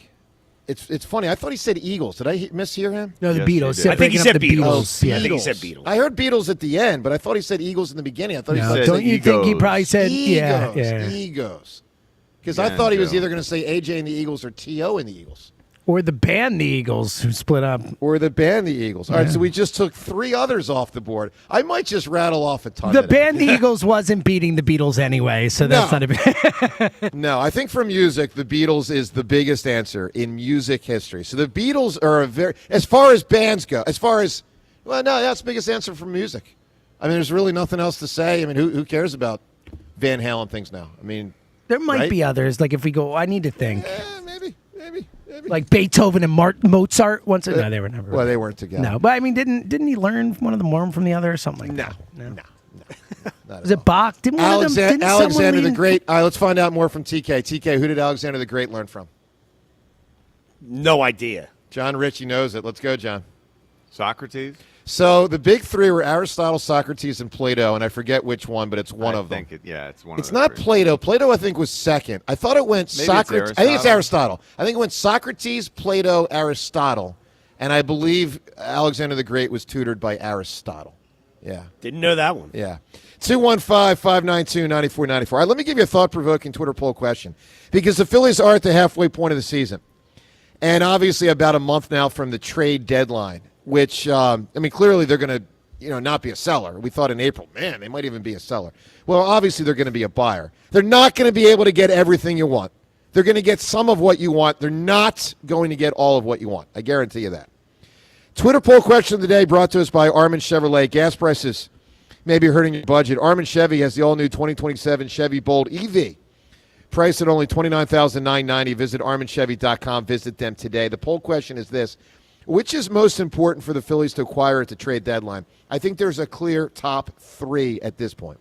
It's funny. I thought he said Eagles. Did I mishear him? No, the Beatles. I think he said Beatles. Yeah, I think he said Beatles. I heard Beatles at the end, but I thought he said Eagles in the beginning. I thought he said don't you think he probably said Egos? Because I thought he was either going to say AJ and the Eagles or T.O. and the Eagles. Or the band, the Eagles, who split up. Or the band, the Eagles. All right, so we just took 3 others off the board. I might just rattle off a ton. The band, the Eagles, wasn't beating the Beatles anyway, so that's not a big. No, I think for music, the Beatles is the biggest answer in music history. So the Beatles are as far as bands go, that's the biggest answer for music. I mean, there's really nothing else to say. I mean, who cares about Van Halen things now? I mean, there might be others. Like if we go, I need to think. Maybe. Like Beethoven and Mozart. No, they were never. Well, they weren't together. No, but I mean, didn't he learn one of them more from the other or something like that? No. Was it Bach? Didn't one of them? Didn't Alexander the Great. All right, let's find out more from TK. TK, who did Alexander the Great learn from? No idea. John Ritchie knows it. Let's go, John. Socrates? So the big 3 were Aristotle, Socrates, and Plato, and I forget which one, but it's one of them. It's one. It's not Plato. Plato, I think, was second. I thought it went Socrates. I think it's Aristotle. I think it went Socrates, Plato, Aristotle, and I believe Alexander the Great was tutored by Aristotle. Yeah. Didn't know that one. Yeah. 215-592-9494. All right, let me give you a thought-provoking Twitter poll question, because the Phillies are at the halfway point of the season, and obviously about a month now from the trade deadline. Which, clearly they're going to, not be a seller. We thought in April, man, they might even be a seller. Well, obviously they're going to be a buyer. They're not going to be able to get everything you want. They're going to get some of what you want. They're not going to get all of what you want. I guarantee you that. Twitter poll question of the day brought to us by Armin Chevrolet. Gas prices may be hurting your budget. Armin Chevy has the all-new 2027 Chevy Bolt EV. Priced at only $29,990. Visit arminchevy.com. Visit them today. The poll question is this. Which is most important for the Phillies to acquire at the trade deadline? I think there's a clear top 3 at this point.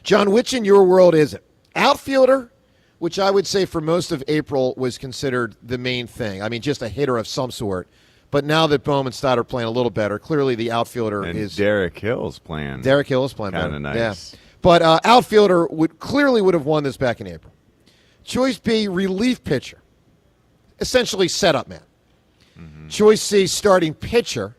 John, which in your world is it? Outfielder, which I would say for most of April was considered the main thing. I mean, just a hitter of some sort. But now that Bohm and Stott are playing a little better, clearly the outfielder is... Derek Hill's playing. Derek Hill is playing better. Kind of nice. Yeah. But outfielder would have won this back in April. Choice B, relief pitcher. Essentially setup man. Choice C, starting pitcher,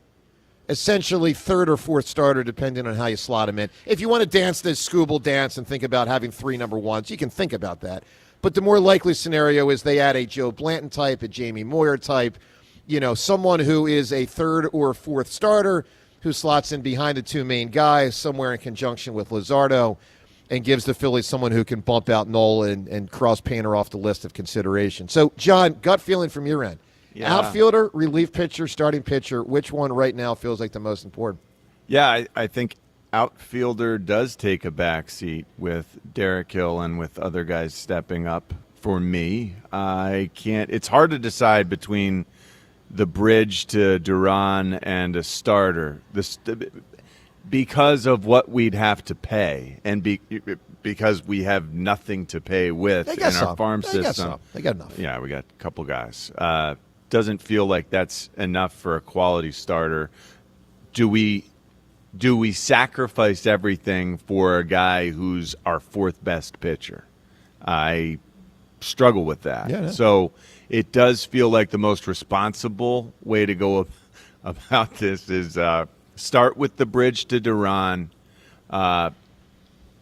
essentially third or fourth starter, depending on how you slot him in. If you want to dance this Scooble dance and think about having 3 number ones, you can think about that. But the more likely scenario is they add a Joe Blanton type, a Jamie Moyer type, someone who is a third or fourth starter who slots in behind the 2 main guys somewhere in conjunction with Luzardo and gives the Phillies someone who can bump out Nola and cross Painter off the list of consideration. So, John, gut feeling from your end. Yeah. Outfielder, relief pitcher, starting pitcher, which one right now feels like the most important? Yeah, I think outfielder does take a back seat with Derek Hill and with other guys stepping up for me. It's hard to decide between the bridge to Duran and a starter because of what we'd have to pay and because we have nothing to pay with in our farm system. They got enough. Yeah, we got a couple guys. Doesn't feel like that's enough for a quality starter. Do we sacrifice everything for a guy who's our 4th best pitcher? I struggle with that. Yeah. So it does feel like the most responsible way to go about this is start with the bridge to Duran.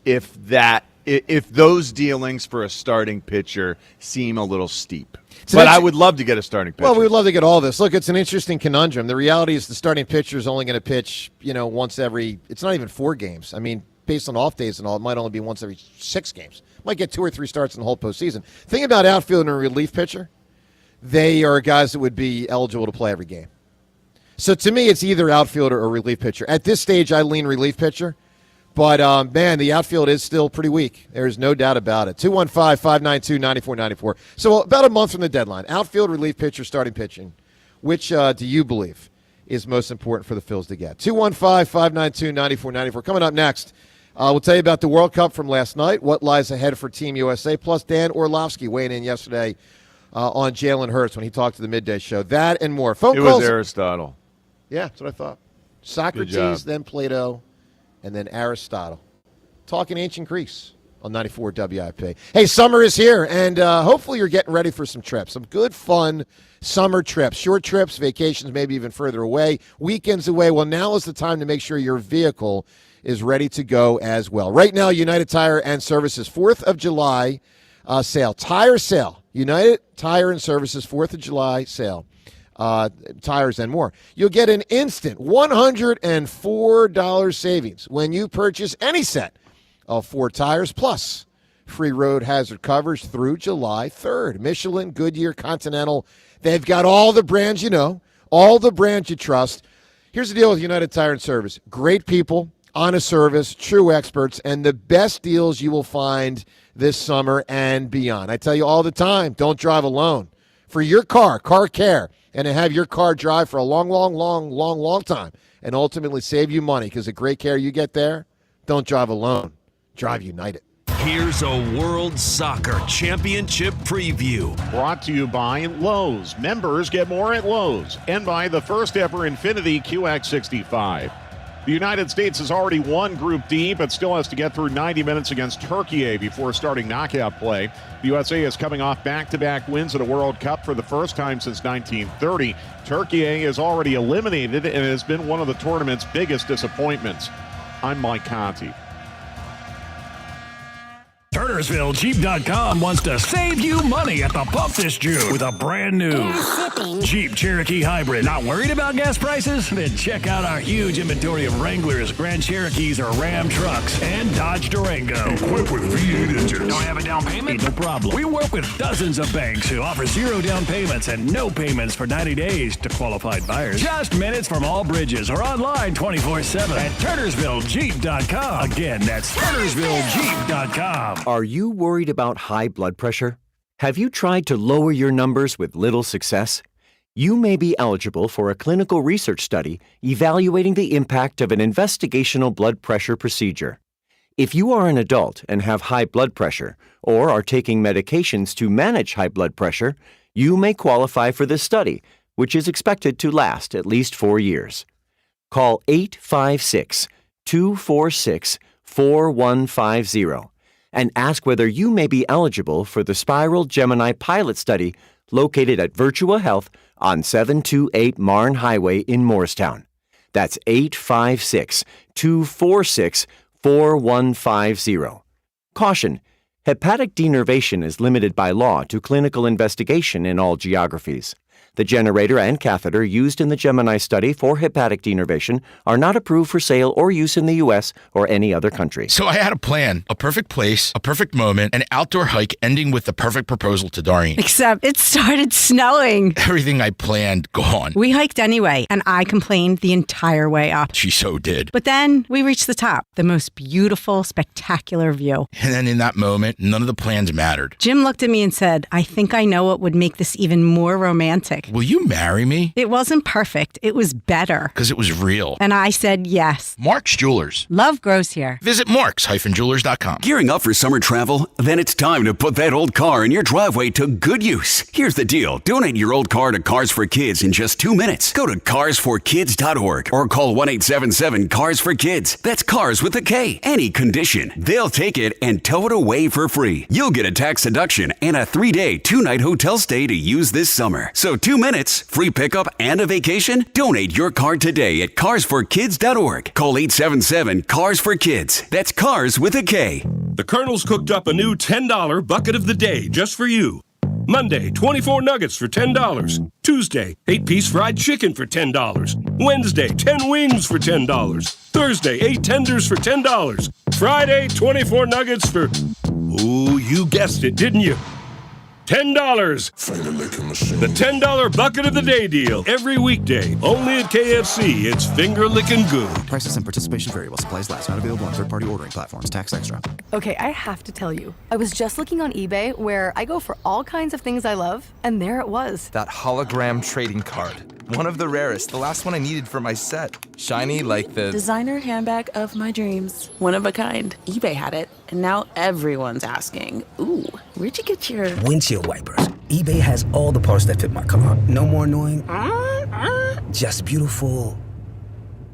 If those dealings for a starting pitcher seem a little steep. But I would love to get a starting pitcher. Well, we would love to get all this. Look, it's an interesting conundrum. The reality is the starting pitcher is only going to pitch, once every – it's not even 4 games. I mean, based on off days and all, it might only be once every 6 games. Might get 2 or 3 starts in the whole postseason. Thing about outfield and a relief pitcher, they are guys that would be eligible to play every game. So to me, it's either outfielder or relief pitcher. At this stage, I lean relief pitcher. But, man, the outfield is still pretty weak. There's no doubt about it. 215-592-9494. So about a month from the deadline. Outfield, relief pitcher, starting pitching. Which do you believe is most important for the Phils to get? 215-592-9494. Coming up next, we'll tell you about the World Cup from last night, what lies ahead for Team USA, plus Dan Orlovsky weighing in yesterday on Jalen Hurts when he talked to the Midday Show. That and more. Phone calls. Was Aristotle. Yeah, that's what I thought. Socrates, then Plato, and then Aristotle. Talking ancient Greece on 94 WIP. Hey, summer is here, and hopefully you're getting ready for some trips. Some good, fun summer trips. Short trips, vacations, maybe even further away, weekends away. Well, now is the time to make sure your vehicle is ready to go as well. Right now, United Tire and Services 4th of July sale. Tire sale. United Tire and Services 4th of July sale. Tires and more. You'll get an instant $104 savings when you purchase any set of 4 tires plus free road hazard coverage through July 3rd. Michelin, Goodyear, Continental. They've got all the brands you know, all the brands you trust. Here's the deal with United Tire and Service. Great people, honest service, true experts, and the best deals you will find this summer and beyond. I tell you all the time, don't drive alone. For your car care, and to have your car drive for a long time and ultimately save you money because the great care you get there, don't drive alone. Drive United. Here's a World Soccer Championship preview. Brought to you by Lowe's. Members get more at Lowe's. And by the first ever Infinity QX65. The United States has already won Group D, but still has to get through 90 minutes against Turkey before starting knockout play. The USA is coming off back-to-back wins at a World Cup for the first time since 1930. Turkey is already eliminated and has been one of the tournament's biggest disappointments. I'm Mike Conti. TurnersvilleJeep.com wants to save you money at the pump this June with a brand new Jeep Cherokee Hybrid. Not worried about gas prices? Then check out our huge inventory of Wranglers, Grand Cherokees, or Ram trucks, and Dodge Durango. Equipped with V8 engines. Don't have a down payment? No problem. We work with dozens of banks who offer 0 down payments and no payments for 90 days to qualified buyers. Just minutes from all bridges or online 24/7 at TurnersvilleJeep.com. Again, that's TurnersvilleJeep.com. Are you worried about high blood pressure? Have you tried to lower your numbers with little success? You may be eligible for a clinical research study evaluating the impact of an investigational blood pressure procedure. If you are an adult and have high blood pressure or are taking medications to manage high blood pressure, you may qualify for this study, which is expected to last at least 4 years. Call 856-246-4150. and ask whether you may be eligible for the Spiral Gemini pilot study located at Virtua Health on 728 Marne Highway in Morristown. That's 856-246-4150. Caution: hepatic denervation is limited by law to clinical investigation in all geographies. The generator and catheter used in the Gemini study for hepatic denervation are not approved for sale or use in the U.S. or any other country. So I had a plan, a perfect place, a perfect moment, an outdoor hike ending with the perfect proposal to Doreen. Except it started snowing. Everything I planned, gone. We hiked anyway, and I complained the entire way up. She so did. But then we reached the top, the most beautiful, spectacular view. And then in that moment, none of the plans mattered. Jim looked at me and said, I think I know what would make this even more romantic. Will you marry me? It wasn't perfect. It was better. Because it was real. And I said yes. Mark's Jewelers. Love grows here. Visit marks-jewelers.com. Gearing up for summer travel? Then it's time to put that old car in your driveway to good use. Here's the deal. Donate your old car to Cars for Kids in just 2 minutes. Go to carsforkids.org or call 1-877-CARS-FOR-KIDS. That's cars with a K. Any condition. They'll take it and tow it away for free. You'll get a tax deduction and a 3-day, 2-night hotel stay to use this summer. So 2 minutes, free pickup, and a vacation? Donate your car today at carsforkids.org. Call 877-CARS-FOR-KIDS. That's cars with a K. The Colonel's cooked up a new $10 bucket of the day just for you. Monday, 24 nuggets for $10. Tuesday, 8-piece fried chicken for $10. Wednesday, 10 wings for $10. Thursday, 8 tenders for $10. Friday, 24 nuggets for... Ooh, you guessed it, didn't you? $10. The $10 bucket of the day deal. Every weekday. Only at KFC. It's finger licking good. Prices and participation vary while supplies last. Not available on third-party ordering platforms. Tax extra. Okay, I have to tell you. I was just looking on eBay where I go for all kinds of things I love, and there it was. That hologram trading card. One of the rarest. The last one I needed for my set. Shiny like the... designer handbag of my dreams. One of a kind. eBay had it, and now everyone's asking, ooh, where'd you get your... windshield wipers. eBay has all the parts that fit my car. No more annoying. Just beautiful.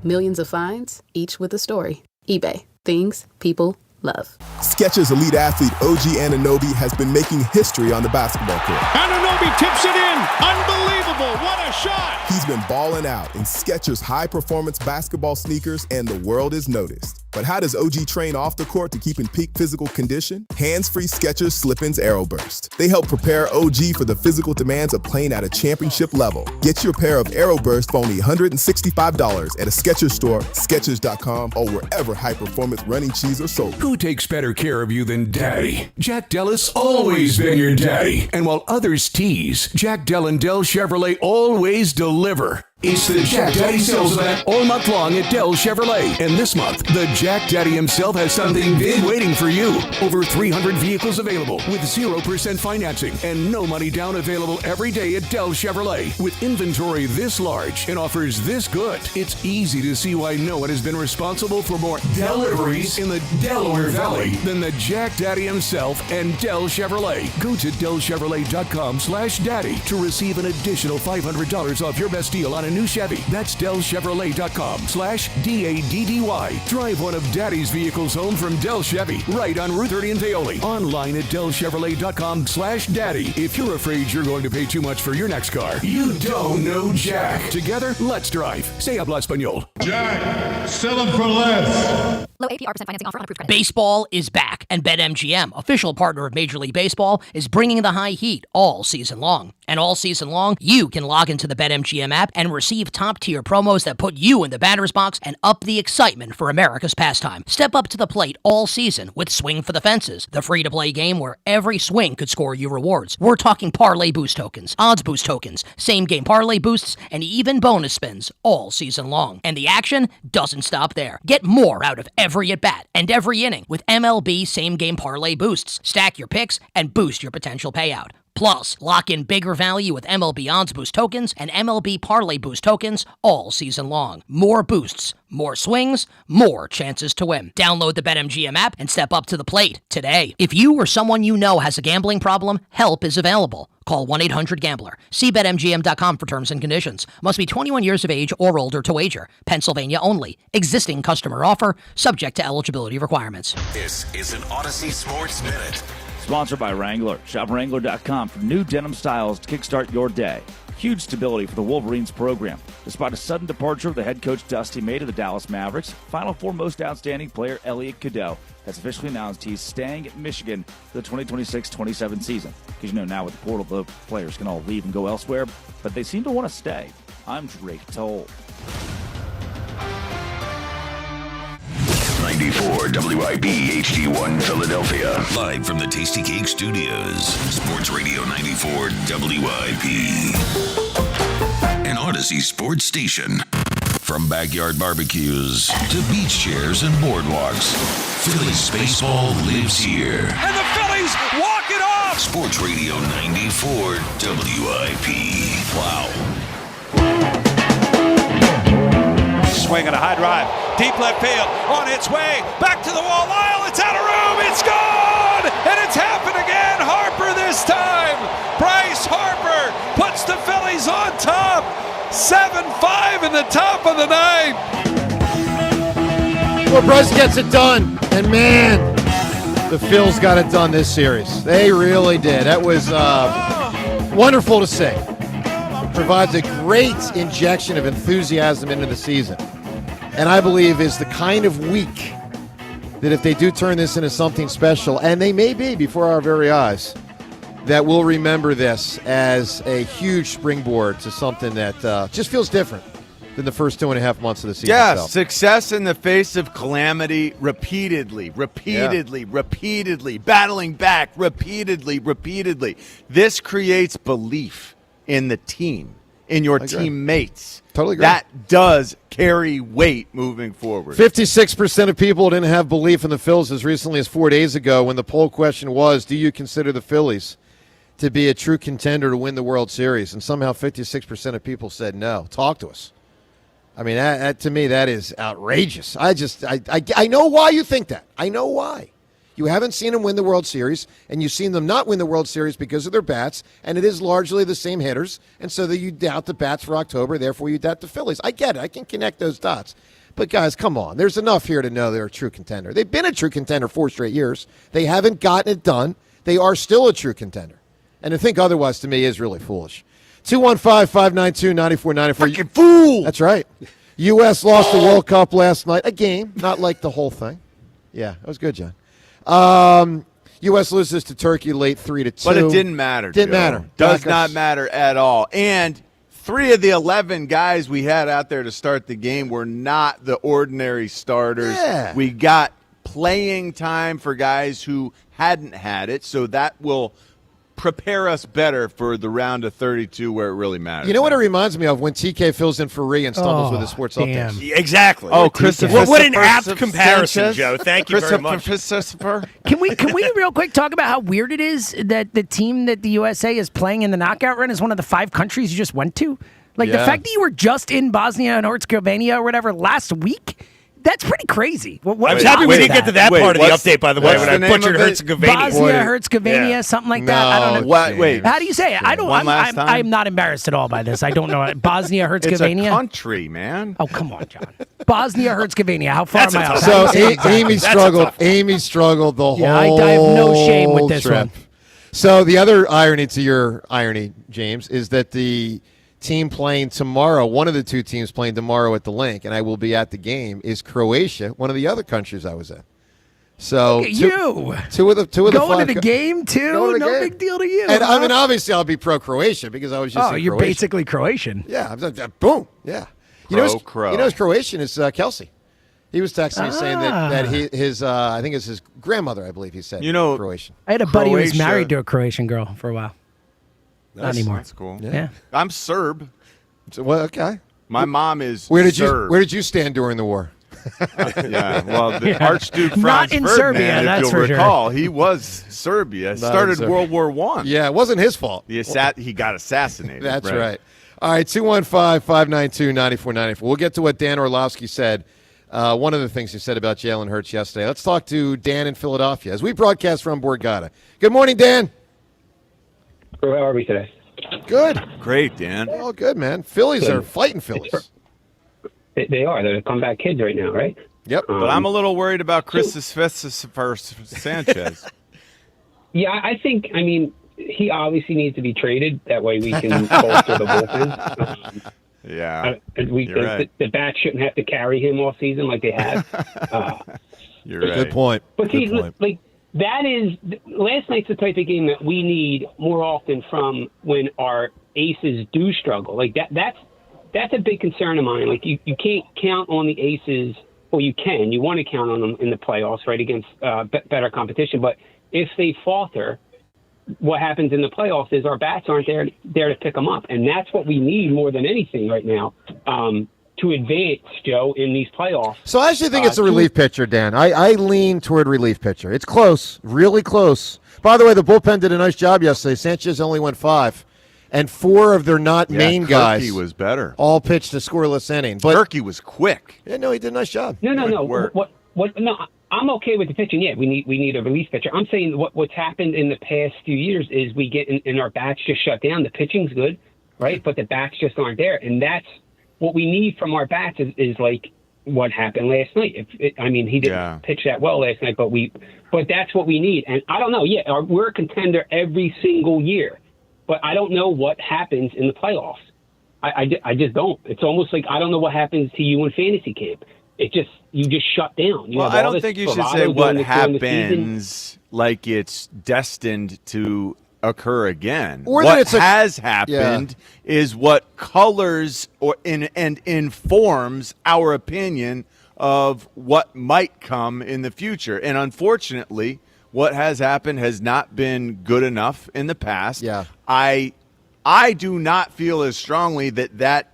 Millions of finds, each with a story. eBay. Things people love. Skechers elite athlete OG Anunoby has been making history on the basketball court. Anunoby tips it in. Unbelievable. What a shot. He's been balling out in Skechers high-performance basketball sneakers, and the world is noticed. But how does OG train off the court to keep in peak physical condition? Hands-free Skechers Slip-ins Aeroburst. They help prepare OG for the physical demands of playing at a championship level. Get your pair of Aeroburst for only $165 at a Skechers store, Skechers.com, or wherever high-performance running shoes are sold. Who takes better care of you than Daddy? Jack Dellis always been your daddy. And while others tease, Jack Dell and Dell Chevrolet always deliver. It's the Jack Daddy sales event all month long at Dell Chevrolet. And this month, the Jack Daddy himself has something big waiting for you. Over 300 vehicles available with 0% financing and no money down available every day at Dell Chevrolet. With inventory this large and offers this good, it's easy to see why no one has been responsible for more deliveries in the Delaware Valley than the Jack Daddy himself and Dell Chevrolet. Go to DellChevrolet.com/daddy to receive an additional $500 off your best deal on a new Chevy. That's DellChevrolet.com/DADDY. Drive one of Daddy's vehicles home from Dell Chevy, right on Route 30 in Paoli. Online at DellChevrolet.com/daddy. If you're afraid you're going to pay too much for your next car, you don't know Jack. Together, let's drive. Say habla español. Jack, sell them for less. Low APR % financing offer on approved credit. Baseball is back, and BetMGM, official partner of Major League Baseball, is bringing the high heat all season long. And all season long, you can log into the BetMGM app and receive top-tier promos that put you in the batter's box and up the excitement for America's pastime. Step up to the plate all season with Swing for the Fences, the free-to-play game where every swing could score you rewards. We're talking parlay boost tokens, odds boost tokens, same-game parlay boosts, and even bonus spins all season long. And the action doesn't stop there. Get more out of every at-bat and every inning with MLB same-game parlay boosts. Stack your picks and boost your potential payout. Plus, lock in bigger value with MLB Odds Boost tokens and MLB Parlay Boost tokens all season long. More boosts, more swings, more chances to win. Download the BetMGM app and step up to the plate today. If you or someone you know has a gambling problem, help is available. Call 1-800-GAMBLER. See BetMGM.com for terms and conditions. Must be 21 years of age or older to wager. Pennsylvania only. Existing customer offer. Subject to eligibility requirements. This is an Odyssey Sports Minute. Sponsored by Wrangler. Shop Wrangler.com for new denim styles to kickstart your day. Huge stability for the Wolverines program. Despite a sudden departure of the head coach Dusty May to the Dallas Mavericks, Final Four most outstanding player Elliot Cadeau has officially announced he's staying at Michigan for the 2026-27 season. Because now with the portal, the players can all leave and go elsewhere, but they seem to want to stay. I'm Drake Toll. 94 WIP HD1 Philadelphia. Live from the Tasty Cake Studios. Sports Radio 94 WIP. An Odyssey sports station. From backyard barbecues to beach chairs and boardwalks, Phillies baseball lives here. And the Phillies walk it off! Sports Radio 94 WIP. Wow. Swing and a high drive. Deep left field. On its way. Back to the wall. Lyle, it's out of room. It's gone! And it's happened again. Harper this time. Bryce Harper puts the Phillies on top. 7-5 in the top of the ninth. Well, Bryce gets it done. And, man, the Phils got it done this series. They really did. That was wonderful to see. Provides a great injection of enthusiasm into the season. And I believe is the kind of week that if they do turn this into something special, and they may be before our very eyes, that we'll remember this as a huge springboard to something that just feels different than the first 2.5 months of the season. Yeah, itself. Success in the face of calamity repeatedly, battling back repeatedly. This creates belief in the team, in your teammates. Totally agree. That does carry weight moving forward. 56% of people didn't have belief in the Phils as recently as 4 days ago when the poll question was, do you consider the Phillies to be a true contender to win the World Series? And somehow 56% of people said no. Talk to us. I mean, that to me, that is outrageous. I know why you think that. I know why. You haven't seen them win the World Series, and you've seen them not win the World Series because of their bats, and it is largely the same hitters, and so that you doubt the bats for October, therefore you doubt the Phillies. I get it. I can connect those dots. But, guys, come on. There's enough here to know they're a true contender. They've been a true contender 4 straight years. They haven't gotten it done. They are still a true contender. And to think otherwise, to me, is really foolish. 215-592-9494. Freaking fool! That's right. U.S. lost the World Cup last night. A game, not like the whole thing. Yeah, that was good, John. U.S. loses to Turkey late 3-2. But it didn't matter. Didn't Joe. matter. Does not matter at all. And 3 of the 11 guys we had out there to start the game were not the ordinary starters. Yeah. We got playing time for guys who hadn't had it, so that will prepare us better for the round of 32 where it really matters. You know what it reminds me of? When TK fills in for Ree and stumbles with his sports updates. Exactly. Oh, Christopher. What an apt comparison, Joe. Thank you very much. Can we real quick talk about how weird it is that the team that the USA is playing in the knockout run is one of the 5 countries you just went to? Like the fact that you were just in Bosnia and Herzegovina or whatever last week. That's pretty crazy. I was happy we didn't get to that part of the update, by the way, when I butchered Herzegovina. Bosnia, Herzegovina, something like that. I don't know. Wait. How do you say it? I don't. I'm not embarrassed at all by this. I don't know. Bosnia, Herzegovina. It's a country, man. Oh, come on, John. Bosnia, Herzegovina. How far am I off? So Amy struggled. Amy struggled the whole I have no shame with this trip. one. So the other irony to your irony, James, is that the team playing tomorrow, one of the 2 teams playing tomorrow at the link, and I will be at the game, is Croatia, one of the other countries I was in. So Look at you. Two of the Going 5 to the game too. Going to the No game. big deal to you. And huh? I mean, obviously, I'll be pro-Croatian because I was just. Oh, in you're Croatia. basically Croatian. Yeah. Boom. Yeah. You know who's Croatian is Kelsey. He was texting me saying that his I think it's his grandmother, I believe he said. Croatian. I had a buddy who was married to a Croatian girl for a while. Not anymore. That's cool. Yeah. I'm Serb. So, well, okay. My mom is Where did you stand during the war? Yeah, well, the Archduke Franz Not in Ferdinand, Serbia, if that's you'll for sure. recall, he was Serbia. Started World War I. Yeah, it wasn't his fault. He got assassinated. That's right. All right, 215-592-9494. We'll get to what Dan Orlovsky said. One of the things he said about Jalen Hurts yesterday. Let's talk to Dan in Philadelphia as we broadcast from Borgata. Good morning, Dan. How are we today? Good. Great, Dan. All good, man. Phillies are fighting Phillies. They are. They're the comeback kids right now, right? Yep. But I'm a little worried about Christopher Sanchez. Yeah, I think, he obviously needs to be traded. That way we can bolster the bullpen. Yeah. You're right. The bats shouldn't have to carry him all season like they have. You're right. Good point. But see, that is, last night's the type of game that we need more often from when our aces do struggle. That's a big concern of mine. Like, you can't count on the aces, or you can. You want to count on them in the playoffs, right, against better competition. But if they falter, what happens in the playoffs is our bats aren't there to pick them up. And that's what we need more than anything right now to advance, Joe, in these playoffs. So I actually think it's a relief pitcher, Dan. I lean toward relief pitcher. It's close, really close. By the way, the bullpen did a nice job yesterday. Sanchez only went 5. And 4 of their main guys. Turkey was better. All pitched a scoreless inning. But Turkey was quick. Yeah, no, he did a nice job. No. No, I'm okay with the pitching. Yeah, we need a relief pitcher. I'm saying what's happened in the past few years is we get in our bats just shut down. The pitching's good, right? But the bats just aren't there. And that's what we need from our bats is like what happened last night. He didn't pitch that well last night, but that's what we need. And I don't know. Yeah, we're a contender every single year. But I don't know what happens in the playoffs. I just don't. It's almost like I don't know what happens to you in fantasy camp. You just shut down. I don't think you should say what happens like it's destined to occur again. Or what that has happened is what colors and informs our opinion of what might come in the future. And unfortunately, what has happened has not been good enough in the past. Yeah. I do not feel as strongly that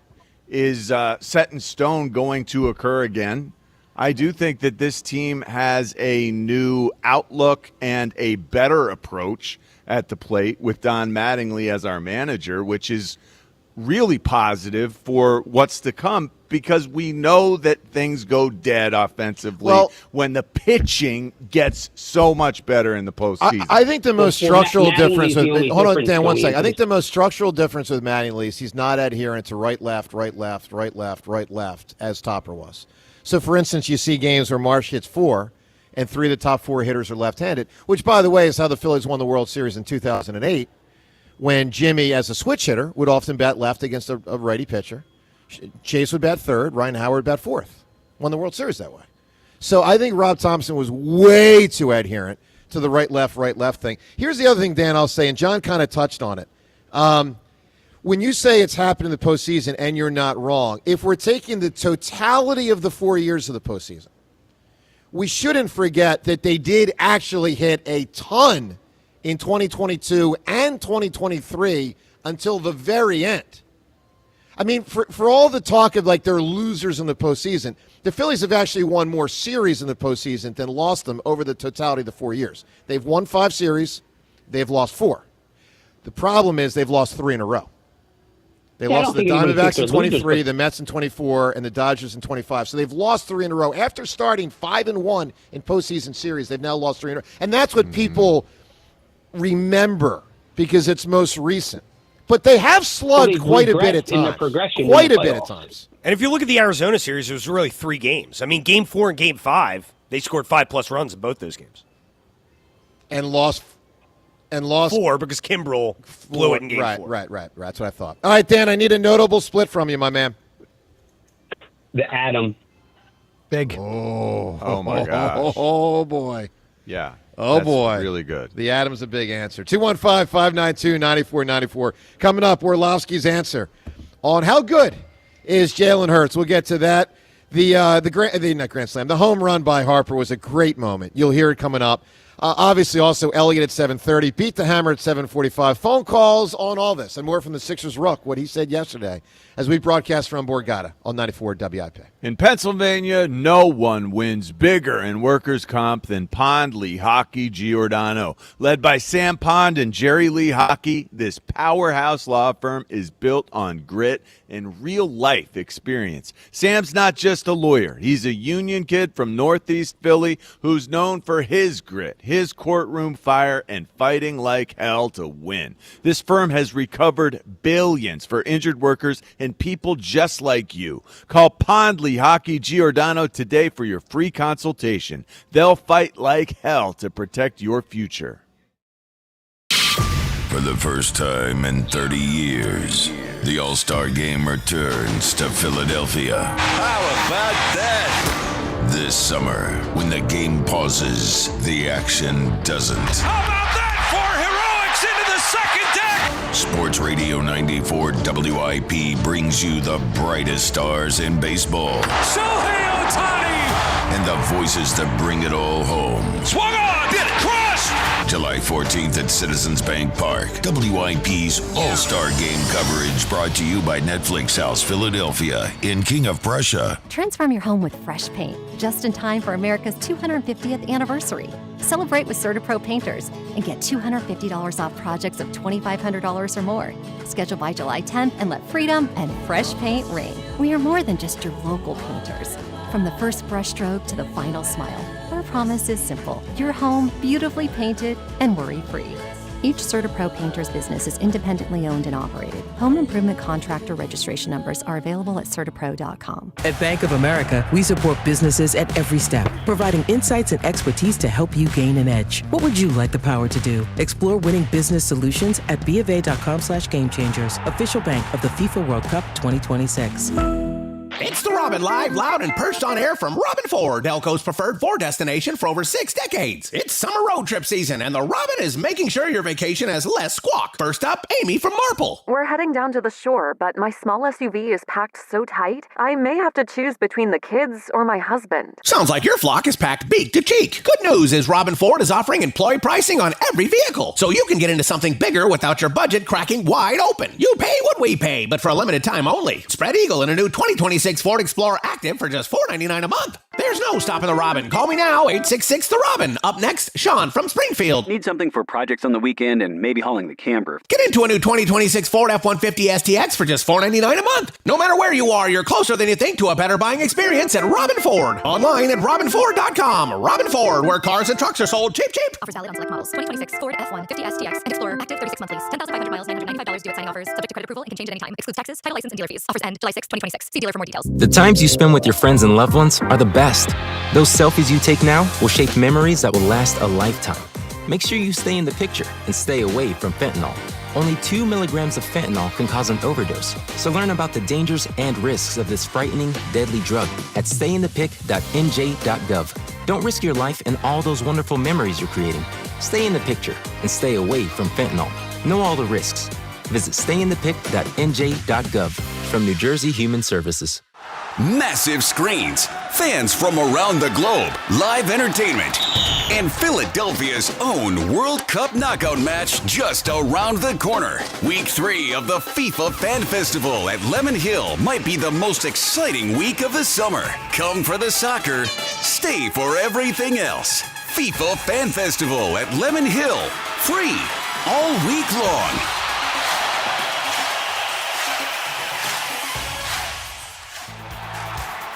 is set in stone going to occur again. I do think that this team has a new outlook and a better approach at the plate with Don Mattingly as our manager, which is really positive for what's to come because we know that things go dead offensively when the pitching gets so much better in the postseason. I think the most structural difference with hold on, Dan, 1 second. I think the most structural difference with Mattingly is he's not adherent to right, left as Topper was. So, for instance, you see games where Marsh hits 4 and 3 of the top 4 hitters are left-handed, which, by the way, is how the Phillies won the World Series in 2008 when Jimmy, as a switch hitter, would often bat left against a righty pitcher. Chase would bat third, Ryan Howard would bat fourth. Won the World Series that way. So I think Rob Thompson was way too adherent to the right, left thing. Here's the other thing, Dan, I'll say, and John kind of touched on it. When you say it's happened in the postseason, and you're not wrong, if we're taking the totality of the 4 years of the postseason, we shouldn't forget that they did actually hit a ton in 2022 and 2023 until the very end. I mean, for all the talk of like they're losers in the postseason, the Phillies have actually won more series in the postseason than lost them over the totality of the 4 years. They've won 5 series. They've lost 4. The problem is they've lost 3 in a row. They lost to the Diamondbacks in 23, the Mets in 24, and the Dodgers in 25. So they've lost 3 in a row. After starting 5-1 in postseason series, they've now lost 3 in a row. And that's what people remember because it's most recent. But they have slugged quite a bit at times. Quite a bit at times. And if you look at the Arizona series, it was really 3 games. I mean, Game 4 and Game 5, they scored 5+ runs in both those games. And lost 4 because Kimbrel blew it in Game 4. Right. That's what I thought. All right, Dan, I need a notable split from you, my man. The Atom. Big. Oh my gosh. Oh, boy. Yeah. Oh, that's boy. Really good. The Adam's a big answer. 215-592-9494. Coming up, Orlovsky's answer on how good is Jalen Hurts. We'll get to that. The Grand Slam. The home run by Harper was a great moment. You'll hear it coming up. Obviously, also Elliott at 7:30. Beat the Hammer at 7:45. Phone calls on all this and more from the Sixers Rook, what he said yesterday, as we broadcast from Borgata on 94 WIP. In Pennsylvania, no one wins bigger in workers' comp than Pond Lee Hockey Giordano. Led by Sam Pond and Jerry Lee Hockey, this powerhouse law firm is built on grit and real-life experience. Sam's not just a lawyer. He's a union kid from Northeast Philly who's known for his grit, his courtroom fire, and fighting like hell to win. This firm has recovered billions for injured workers and people just like you. Call Pond Lee Hockey Giordano today for your free consultation. They'll fight like hell to protect your future. For the first time in 30 years, the All-Star Game returns to Philadelphia. How about that? This summer, when the game pauses, the action doesn't. How about that for heroics into the second deck? Sports Radio 94 WIP brings you the brightest stars in baseball. Shohei Ohtani! And the voices that bring it all home. Swung on! Did it! Crushed! July 14th at Citizens Bank Park. WIP's All-Star Game coverage brought to you by Netflix House Philadelphia in King of Prussia. Transform your home with fresh paint, just in time for America's 250th anniversary. Celebrate with CertaPro painters and get $250 off projects of $2,500 or more. Schedule by July 10th and let freedom and fresh paint reign. We are more than just your local painters. From the first brushstroke to the final smile, our promise is simple. Your home beautifully painted and worry-free. Each CertaPro painter's business is independently owned and operated. Home improvement contractor registration numbers are available at CertaPro.com. At Bank of America, we support businesses at every step, providing insights and expertise to help you gain an edge. What would you like the power to do? Explore winning business solutions at BofA.com/gamechangers, official bank of the FIFA World Cup 2026. It's the Robin live, loud, and perched on air from Robin Ford, Elko's preferred Ford destination for over 6 decades. It's summer road trip season, and the Robin is making sure your vacation has less squawk. First up, Amy from Marple. We're heading down to the shore, but my small SUV is packed so tight, I may have to choose between the kids or my husband. Sounds like your flock is packed beak to cheek. Good news is Robin Ford is offering employee pricing on every vehicle, so you can get into something bigger without your budget cracking wide open. You pay what we pay, but for a limited time only. Spread Eagle in a new 2026 Ford Explorer Active for just $499 a month. There's no stopping the Robin. Call me now, 866-THE-ROBIN. Up next, Sean from Springfield. Need something for projects on the weekend and maybe hauling the camper. Get into a new 2026 Ford F-150 STX for just $499 a month. No matter where you are, you're closer than you think to a better buying experience at Robin Ford. Online at robinford.com. Robin Ford, where cars and trucks are sold cheap. Offers valid on select models. 2026 Ford F-150 STX and Explorer. Active 36 month lease. 10,500 miles, $995 due at signing offers. Subject to credit approval and can change at any time. Excludes taxes, title license, and dealer fees. Offers end July 6, 2026. See dealer for more details. The times you spend with your friends and loved ones are the best. Those selfies you take now will shape memories that will last a lifetime. Make sure you stay in the picture and stay away from fentanyl. Only 2 milligrams of fentanyl can cause an overdose. So learn about the dangers and risks of this frightening, deadly drug at stayinthepic.nj.gov. Don't risk your life and all those wonderful memories you're creating. Stay in the picture and stay away from fentanyl. Know all the risks. Visit stayinthepic.nj.gov from New Jersey Human Services. Massive screens, fans from around the globe, live entertainment, and Philadelphia's own World Cup knockout match just around the corner. Week 3 of the FIFA Fan Festival at Lemon Hill might be the most exciting week of the summer. Come for the soccer, stay for everything else. FIFA Fan Festival at Lemon Hill, free all week long.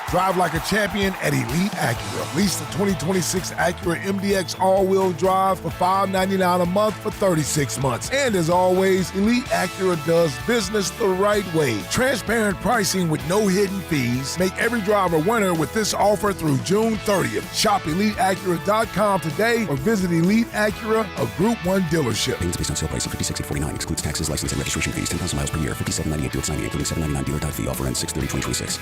Drive like a champion at Elite Acura. Lease the 2026 Acura MDX all-wheel drive for $599 a month for 36 months. And as always, Elite Acura does business the right way. Transparent pricing with no hidden fees. Make every drive a winner with this offer through June 30th. Shop EliteAcura.com today or visit Elite Acura, a Group 1 dealership. Payments based on sale price of $56,849. Excludes taxes, license, and registration fees. 10,000 miles per year. $57.98 through its 98, including $7.99 dealer fee. Offer ends 6/30/2026.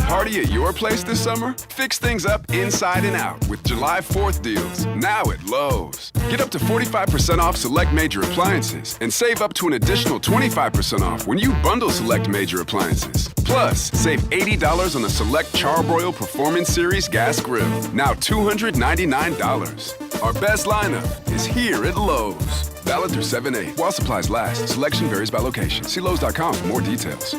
Party at your place this summer? Fix things up inside and out with July 4th deals, now at Lowe's. Get up to 45% off select major appliances and save up to an additional 25% off when you bundle select major appliances. Plus, save $80 on the select Charbroil Performance Series gas grill, now $299. Our best lineup is here at Lowe's. Valid through 7/8 while supplies last. Selection varies by location. See Lowe's.com for more details.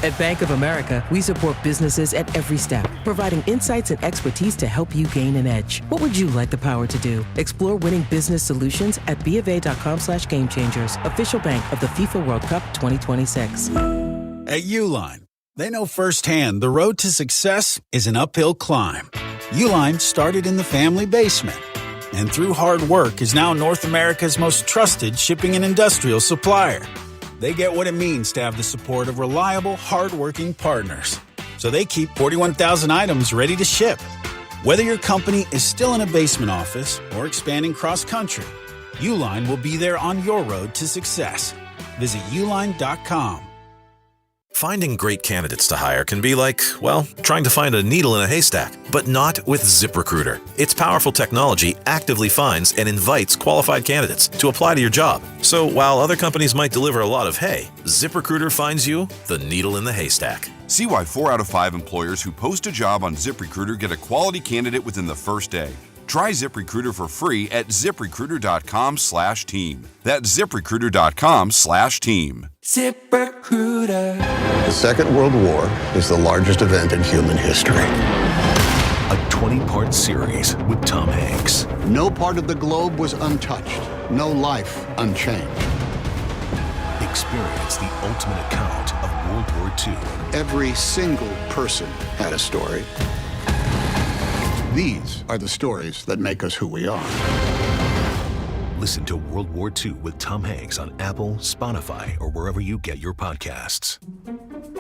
At Bank of America, we support businesses at every step, providing insights and expertise to help you gain an edge. What would you like the power to do? Explore winning business solutions at BofA.com/gamechangers, official bank of the FIFA World Cup 2026. At Uline, they know firsthand the road to success is an uphill climb. Uline started in the family basement, and through hard work is now North America's most trusted shipping and industrial supplier. They get what it means to have the support of reliable, hardworking partners. So they keep 41,000 items ready to ship. Whether your company is still in a basement office or expanding cross-country, Uline will be there on your road to success. Visit uline.com. Finding great candidates to hire can be like, well, trying to find a needle in a haystack, but not with ZipRecruiter. Its powerful technology actively finds and invites qualified candidates to apply to your job. So while other companies might deliver a lot of hay, ZipRecruiter finds you the needle in the haystack. See why 4 out of 5 employers who post a job on ZipRecruiter get a quality candidate within the first day. Try ZipRecruiter for free at ZipRecruiter.com/team. That's ZipRecruiter.com/team. ZipRecruiter. The Second World War is the largest event in human history. A 20-part series with Tom Hanks. No part of the globe was untouched. No life unchanged. Experience the ultimate account of World War II. Every single person had a story. These are the stories that make us who we are. Listen to World War II with Tom Hanks on Apple, Spotify, or wherever you get your podcasts.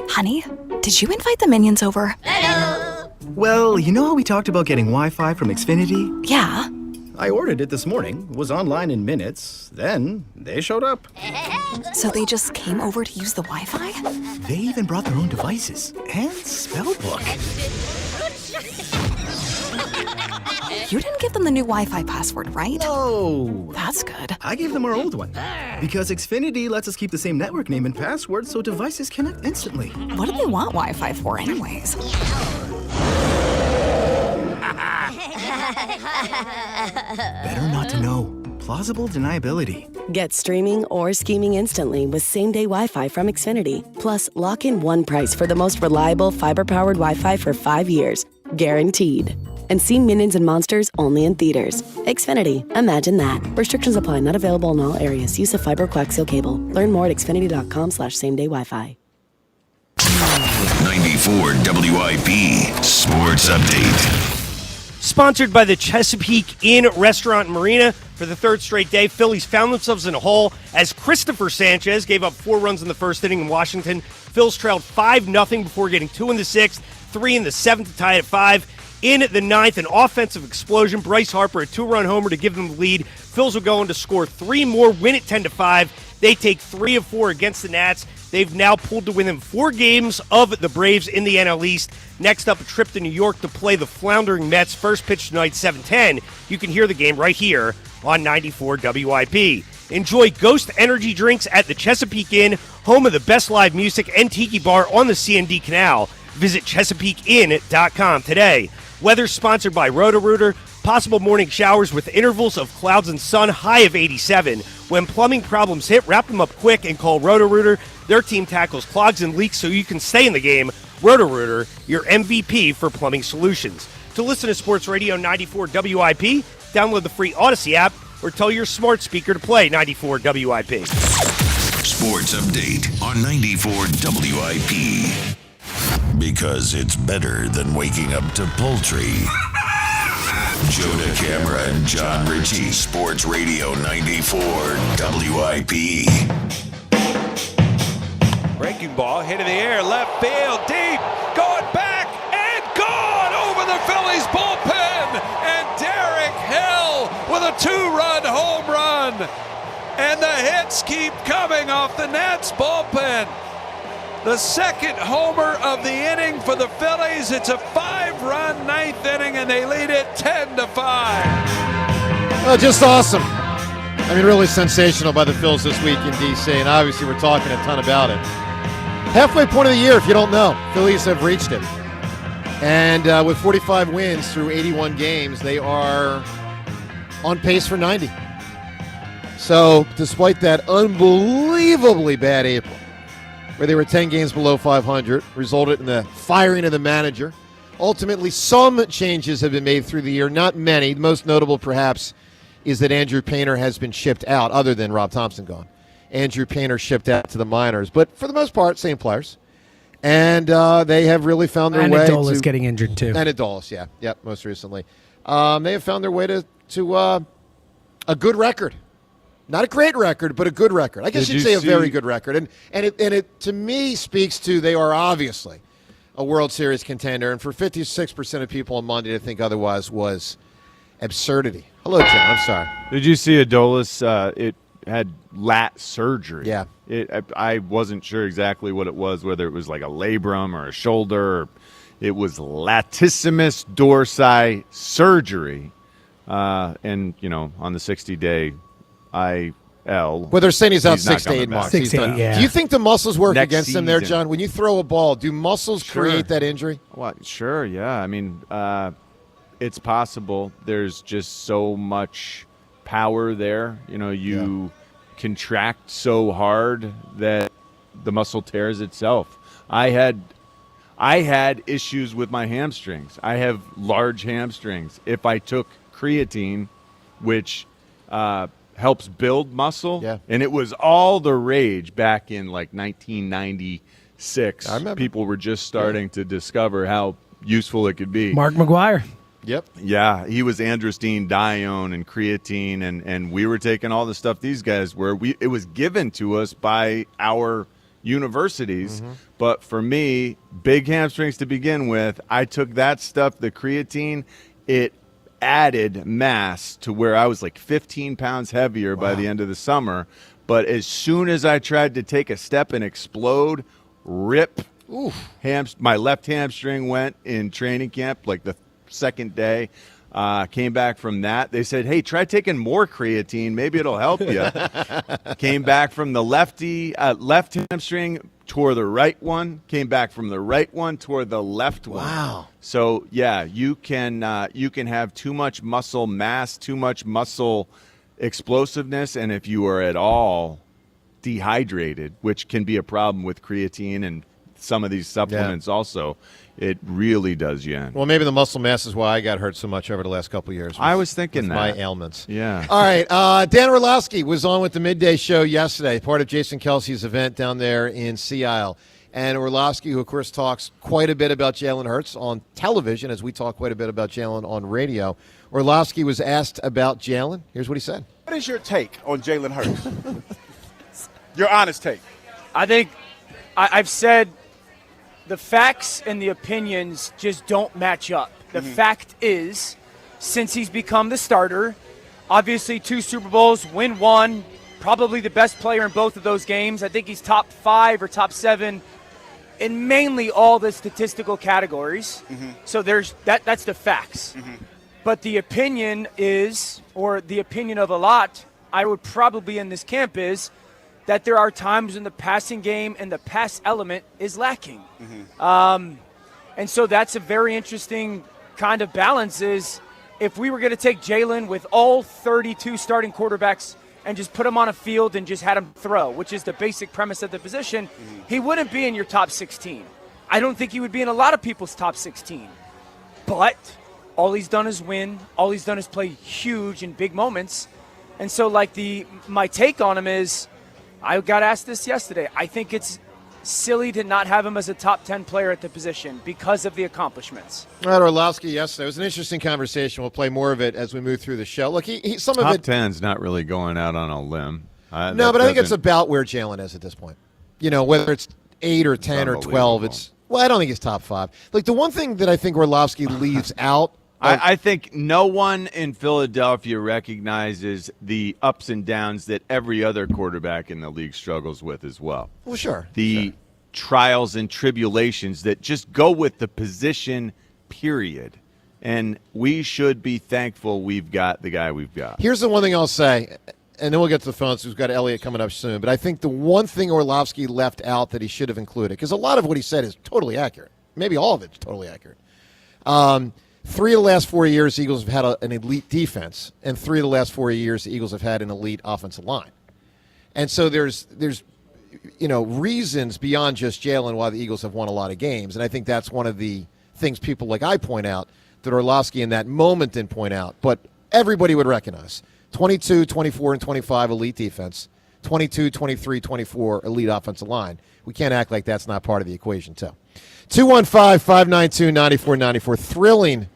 Honey, did you invite the minions over? Hello! Well, you know how we talked about getting Wi-Fi from Xfinity? Yeah. I ordered it this morning, was online in minutes, then they showed up. So they just came over to use the Wi-Fi? They even brought their own devices and spellbook. You didn't give them the new Wi-Fi password, right? No. That's good. I gave them our old one. Because Xfinity lets us keep the same network name and password so devices connect instantly. What do they want Wi-Fi for anyways? Better not to know. Plausible deniability. Get streaming or scheming instantly with same-day Wi-Fi from Xfinity. Plus, lock in one price for the most reliable fiber-powered Wi-Fi for 5 years. Guaranteed. And see Minions and Monsters only in theaters. Xfinity. Imagine that. Restrictions apply. Not available in all areas. Use of fiber coaxial cable. Learn more at xfinity.com/same-day Wi-Fi. 94 WIP Sports Update. Sponsored by the Chesapeake Inn Restaurant and Marina. For the third straight day, Phillies found themselves in a hole as Christopher Sanchez gave up 4 runs in the first inning in Washington. Phils trailed 5-0 before getting 2 in the 6th, 3 in the 7th to tie it at 5. In the ninth, an offensive explosion. Bryce Harper, a 2-run homer to give them the lead. Phils will go on to score 3 more, win it 10-5. They take 3 of 4 against the Nats. They've now pulled to within 4 games of the Braves in the NL East. Next up, a trip to New York to play the floundering Mets. First pitch tonight, 7:10. You can hear the game right here on 94 WIP. Enjoy Ghost Energy drinks at the Chesapeake Inn, home of the best live music and tiki bar on the CND Canal. Visit ChesapeakeInn.com today. Weather sponsored by Roto-Rooter. Possible morning showers with intervals of clouds and sun, high of 87. When plumbing problems hit, wrap them up quick and call Roto-Rooter. Their team tackles clogs and leaks so you can stay in the game. Roto-Rooter, your MVP for plumbing solutions. To listen to Sports Radio 94 WIP, download the free Odyssey app or tell your smart speaker to play 94 WIP. Sports Update on 94 WIP. Because it's better than waking up to poultry. Jonah Camera and John Ritchie, Sports Radio 94 WIP. Breaking ball, hit in the air, left field, deep, going back, and gone over the Phillies bullpen. And Derek Hill with a 2-run home run. And the hits keep coming off the Nats bullpen. The second homer of the inning for the Phillies. It's a 5-run ninth inning, and they lead it 10-5. Oh, just awesome. I mean, really sensational by the Phils this week in D.C., and obviously we're talking a ton about it. Halfway point of the year, if you don't know, Phillies have reached it. And with 45 wins through 81 games, they are on pace for 90. So, despite that unbelievably bad April, where they were 10 games below 500, resulted in the firing of the manager. Ultimately, some changes have been made through the year, not many. The most notable, perhaps, is that Andrew Painter has been shipped out, other than Rob Thompson gone. Andrew Painter shipped out to the minors. But for the most part, same players. And they have really found their way to... And Adolis getting injured, too. And Adolis, yeah. Yep, most recently. They have found their way to a good record. Not a great record, but a good record. I guess you'd say a very good record. And it to me speaks to they are obviously a World Series contender. And for 56% of people on Monday to think otherwise was absurdity. Hello, Jim. I'm sorry. Did you see Adolis? It had lat surgery. Yeah. I wasn't sure exactly what it was, whether it was like a labrum or a shoulder. It was latissimus dorsi surgery. And, on the 60-day IL. Well, they're saying he's out 6 to 8 months. 6 to 8, yeah. Do you think the muscles work against him there, season. John? When you throw a ball, do muscles create that injury? Well, sure, yeah. I mean, it's possible. There's just so much power there. You contract so hard that the muscle tears itself. I had issues with my hamstrings. I have large hamstrings. If I took creatine, which helps build muscle, and it was all the rage back in like 1996. I remember. People were just starting to discover how useful it could be. Mark McGuire. Yep. Yeah, he was androstenedione and creatine, and we were taking all the stuff these guys were. It was given to us by our universities, but for me, big hamstrings to begin with, I took that stuff, the creatine, it added mass to where I was like 15 pounds heavier by the end of the summer. But as soon as I tried to take a step and explode, rip, my left hamstring went in training camp like the second day. Came back from that. They said, hey, try taking more creatine. Maybe it'll help you. Came back from the left hamstring, tore the right one. Came back from the right one, tore the left one. Wow. So, yeah, you can have too much muscle mass, too much muscle explosiveness, and if you are at all dehydrated, which can be a problem with creatine and some of these supplements also, it really does you in. Well, maybe the muscle mass is why I got hurt so much over the last couple of years. I was thinking with that. my ailments. Yeah. All right. Dan Orlowski was on with the Midday Show yesterday, part of Jason Kelsey's event down there in Sea Isle. And Orlowski, who, of course, talks quite a bit about Jalen Hurts on television, as we talk quite a bit about Jalen on radio. Orlowski was asked about Jalen. Here's what he said. What is your take on Jalen Hurts? Your honest take. I think I've said the facts and the opinions just don't match up. The fact is, since he's become the starter, obviously 2 Super Bowls, win 1, probably the best player in both of those games. I think he's top 5 or top 7 in mainly all the statistical categories. So that's the facts. But the opinion is, or the opinion of a lot, I would probably in this camp is, that there are times when the passing game and the pass element is lacking. And so that's a very interesting kind of balance is if we were going to take Jalen with all 32 starting quarterbacks and just put him on a field and just had him throw, which is the basic premise of the position, he wouldn't be in your top 16. I don't think he would be in a lot of people's top 16. But all he's done is win. All he's done is play huge in big moments. And so my take on him is, I got asked this yesterday. I think it's silly to not have him as a top 10 player at the position because of the accomplishments. All right, Orlovsky yesterday. It was an interesting conversation. We'll play more of it as we move through the show. Look, some of it. Top 10's not really going out on a limb. No, but I think it's about where Jalen is at this point. Whether it's 8 or 10 or 12, I don't think it's top 5. The one thing that I think Orlovsky leaves out. I think no one in Philadelphia recognizes the ups and downs that every other quarterback in the league struggles with as well. Well, sure. The trials and tribulations that just go with the position, period. And we should be thankful we've got the guy we've got. Here's the one thing I'll say, and then we'll get to the phones. We've got Elliot coming up soon. But I think the one thing Orlovsky left out that he should have included, because a lot of what he said is totally accurate. Maybe all of it's totally accurate. 3 of the last 4 years, the Eagles have had an elite defense, and 3 of the last 4 years, the Eagles have had an elite offensive line. And so there's reasons beyond just Jalen why the Eagles have won a lot of games, and I think that's one of the things people like I point out that Orlovsky in that moment didn't point out, but everybody would recognize. 22, 24, and 25 elite defense, 22, 23, 24 elite offensive line. We can't act like that's not part of the equation, too. 215-592-9494. Thrilling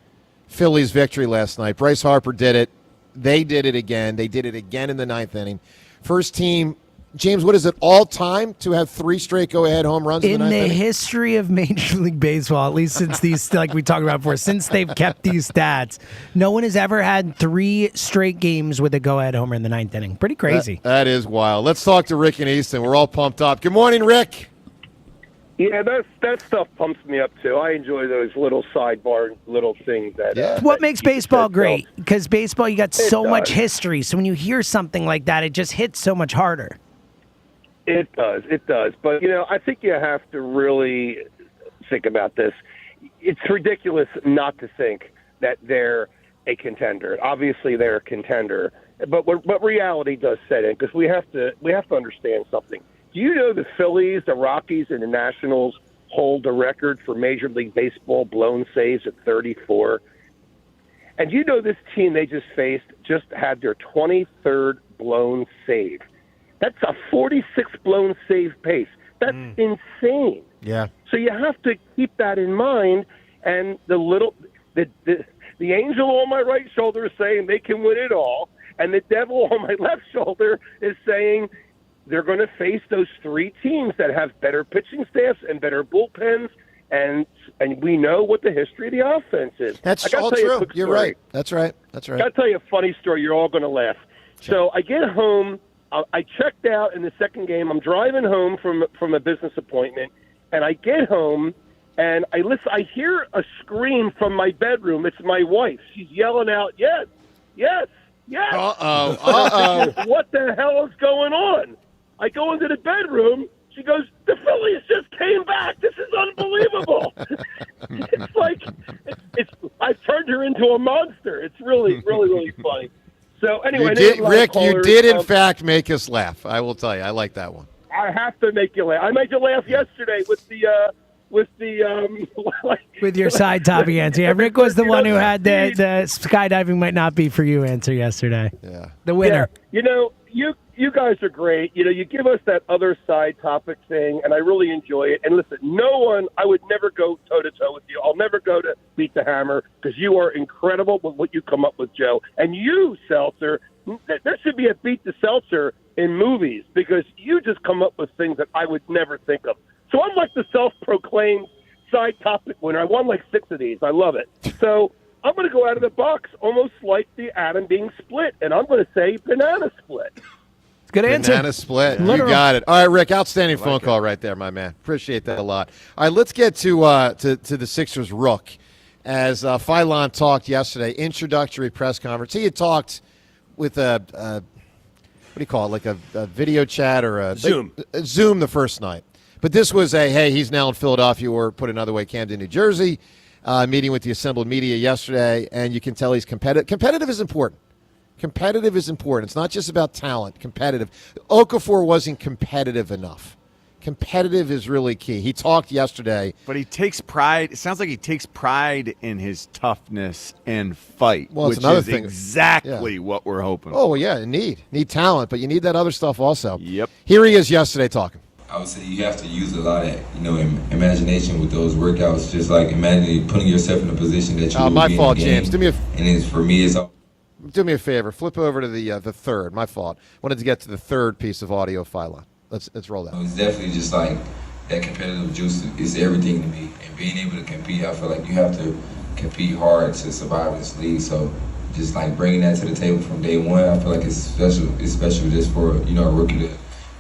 Phillies victory last night. Bryce Harper did it. They did it again. They did it again in the 9th inning. First team, James, what is it, all time to have 3 straight go-ahead home runs in the 9th inning? In the history of Major League Baseball, at least since these, like we talked about before, since they've kept these stats, no one has ever had 3 straight games with a go-ahead homer in the 9th inning. Pretty crazy. That is wild. Let's talk to Rick and Easton. We're all pumped up. Good morning, Rick. Yeah, that stuff pumps me up, too. I enjoy those little sidebar little things. What makes baseball great? Because baseball, you got so much history. So when you hear something like that, it just hits so much harder. It does. But, I think you have to really think about this. It's ridiculous not to think that they're a contender. Obviously, they're a contender. But reality does set in, because we have to understand something. Do you know the Phillies, the Rockies, and the Nationals hold the record for Major League Baseball blown saves at 34? And do you know this team they just faced just had their 23rd blown save? That's a 46 blown save pace. That's insane. Yeah. So you have to keep that in mind. And the angel on my right shoulder is saying they can win it all, and the devil on my left shoulder is saying they're going to face those 3 teams that have better pitching staffs and better bullpens, and we know what the history of the offense is. That's all true. You're right. That's right. I got to tell you a funny story. You're all going to laugh. Sure. So I get home. I checked out in the second game. I'm driving home from a business appointment, and I get home, and I listen. I hear a scream from my bedroom. It's my wife. She's yelling out, "Yes, yes, yes!" What the hell is going on? I go into the bedroom. She goes, "The Phillies just came back. This is unbelievable." It's like I've turned her into a monster. It's really, really, really funny. So anyway, Rick, you did in fact make us laugh. I will tell you, I like that one. I have to make you laugh. I made you laugh yesterday with your side topping answer. Yeah, Rick was the one who had the skydiving might not be for you answer yesterday. Yeah, the winner. Yeah. You guys are great. You give us that other side topic thing, and I really enjoy it. And listen, I would never go toe-to-toe with you. I'll never go to Beat the Hammer, because you are incredible with what you come up with, Joe. And you, Seltzer, there should be a Beat the Seltzer in movies, because you just come up with things that I would never think of. So I'm like the self-proclaimed side topic winner. I won like 6 of these. I love it. So I'm going to go out of the box, almost like the atom being split, and I'm going to say banana split. Good answer. Banana split. Literal. You got it. All right, Rick, outstanding phone call right there, my man. Appreciate that a lot. All right, let's get to the Sixers rook. As Philon talked yesterday, introductory press conference. He had talked with a what do you call it, like a video chat or a Zoom. Zoom the first night. But this was hey, he's now in Philadelphia, or put another way, Camden, New Jersey, meeting with the assembled media yesterday, and you can tell he's competitive. Competitive is important. Competitive is important. It's not just about talent. Competitive. Okafor wasn't competitive enough. Competitive is really key. He talked yesterday. But he takes pride. It sounds like he takes pride in his toughness and fight, Well, it's which another is thing. exactly Yeah. what we're hoping. Oh, well, yeah, need talent, but you need that other stuff also. Yep. Here he is yesterday talking. I would say you have to use a lot of, imagination with those workouts. Just like imagining putting yourself in a position that you will My be fault, in the game. James. For me, it's Do me a favor. Flip over to the third. My fault. Wanted to get to the third piece of audio file. Let's roll that. It's definitely just like that competitive juice is everything to me. And being able to compete, I feel like you have to compete hard to survive in this league. So just like bringing that to the table from day one, I feel like it's special. It's special just for a rookie to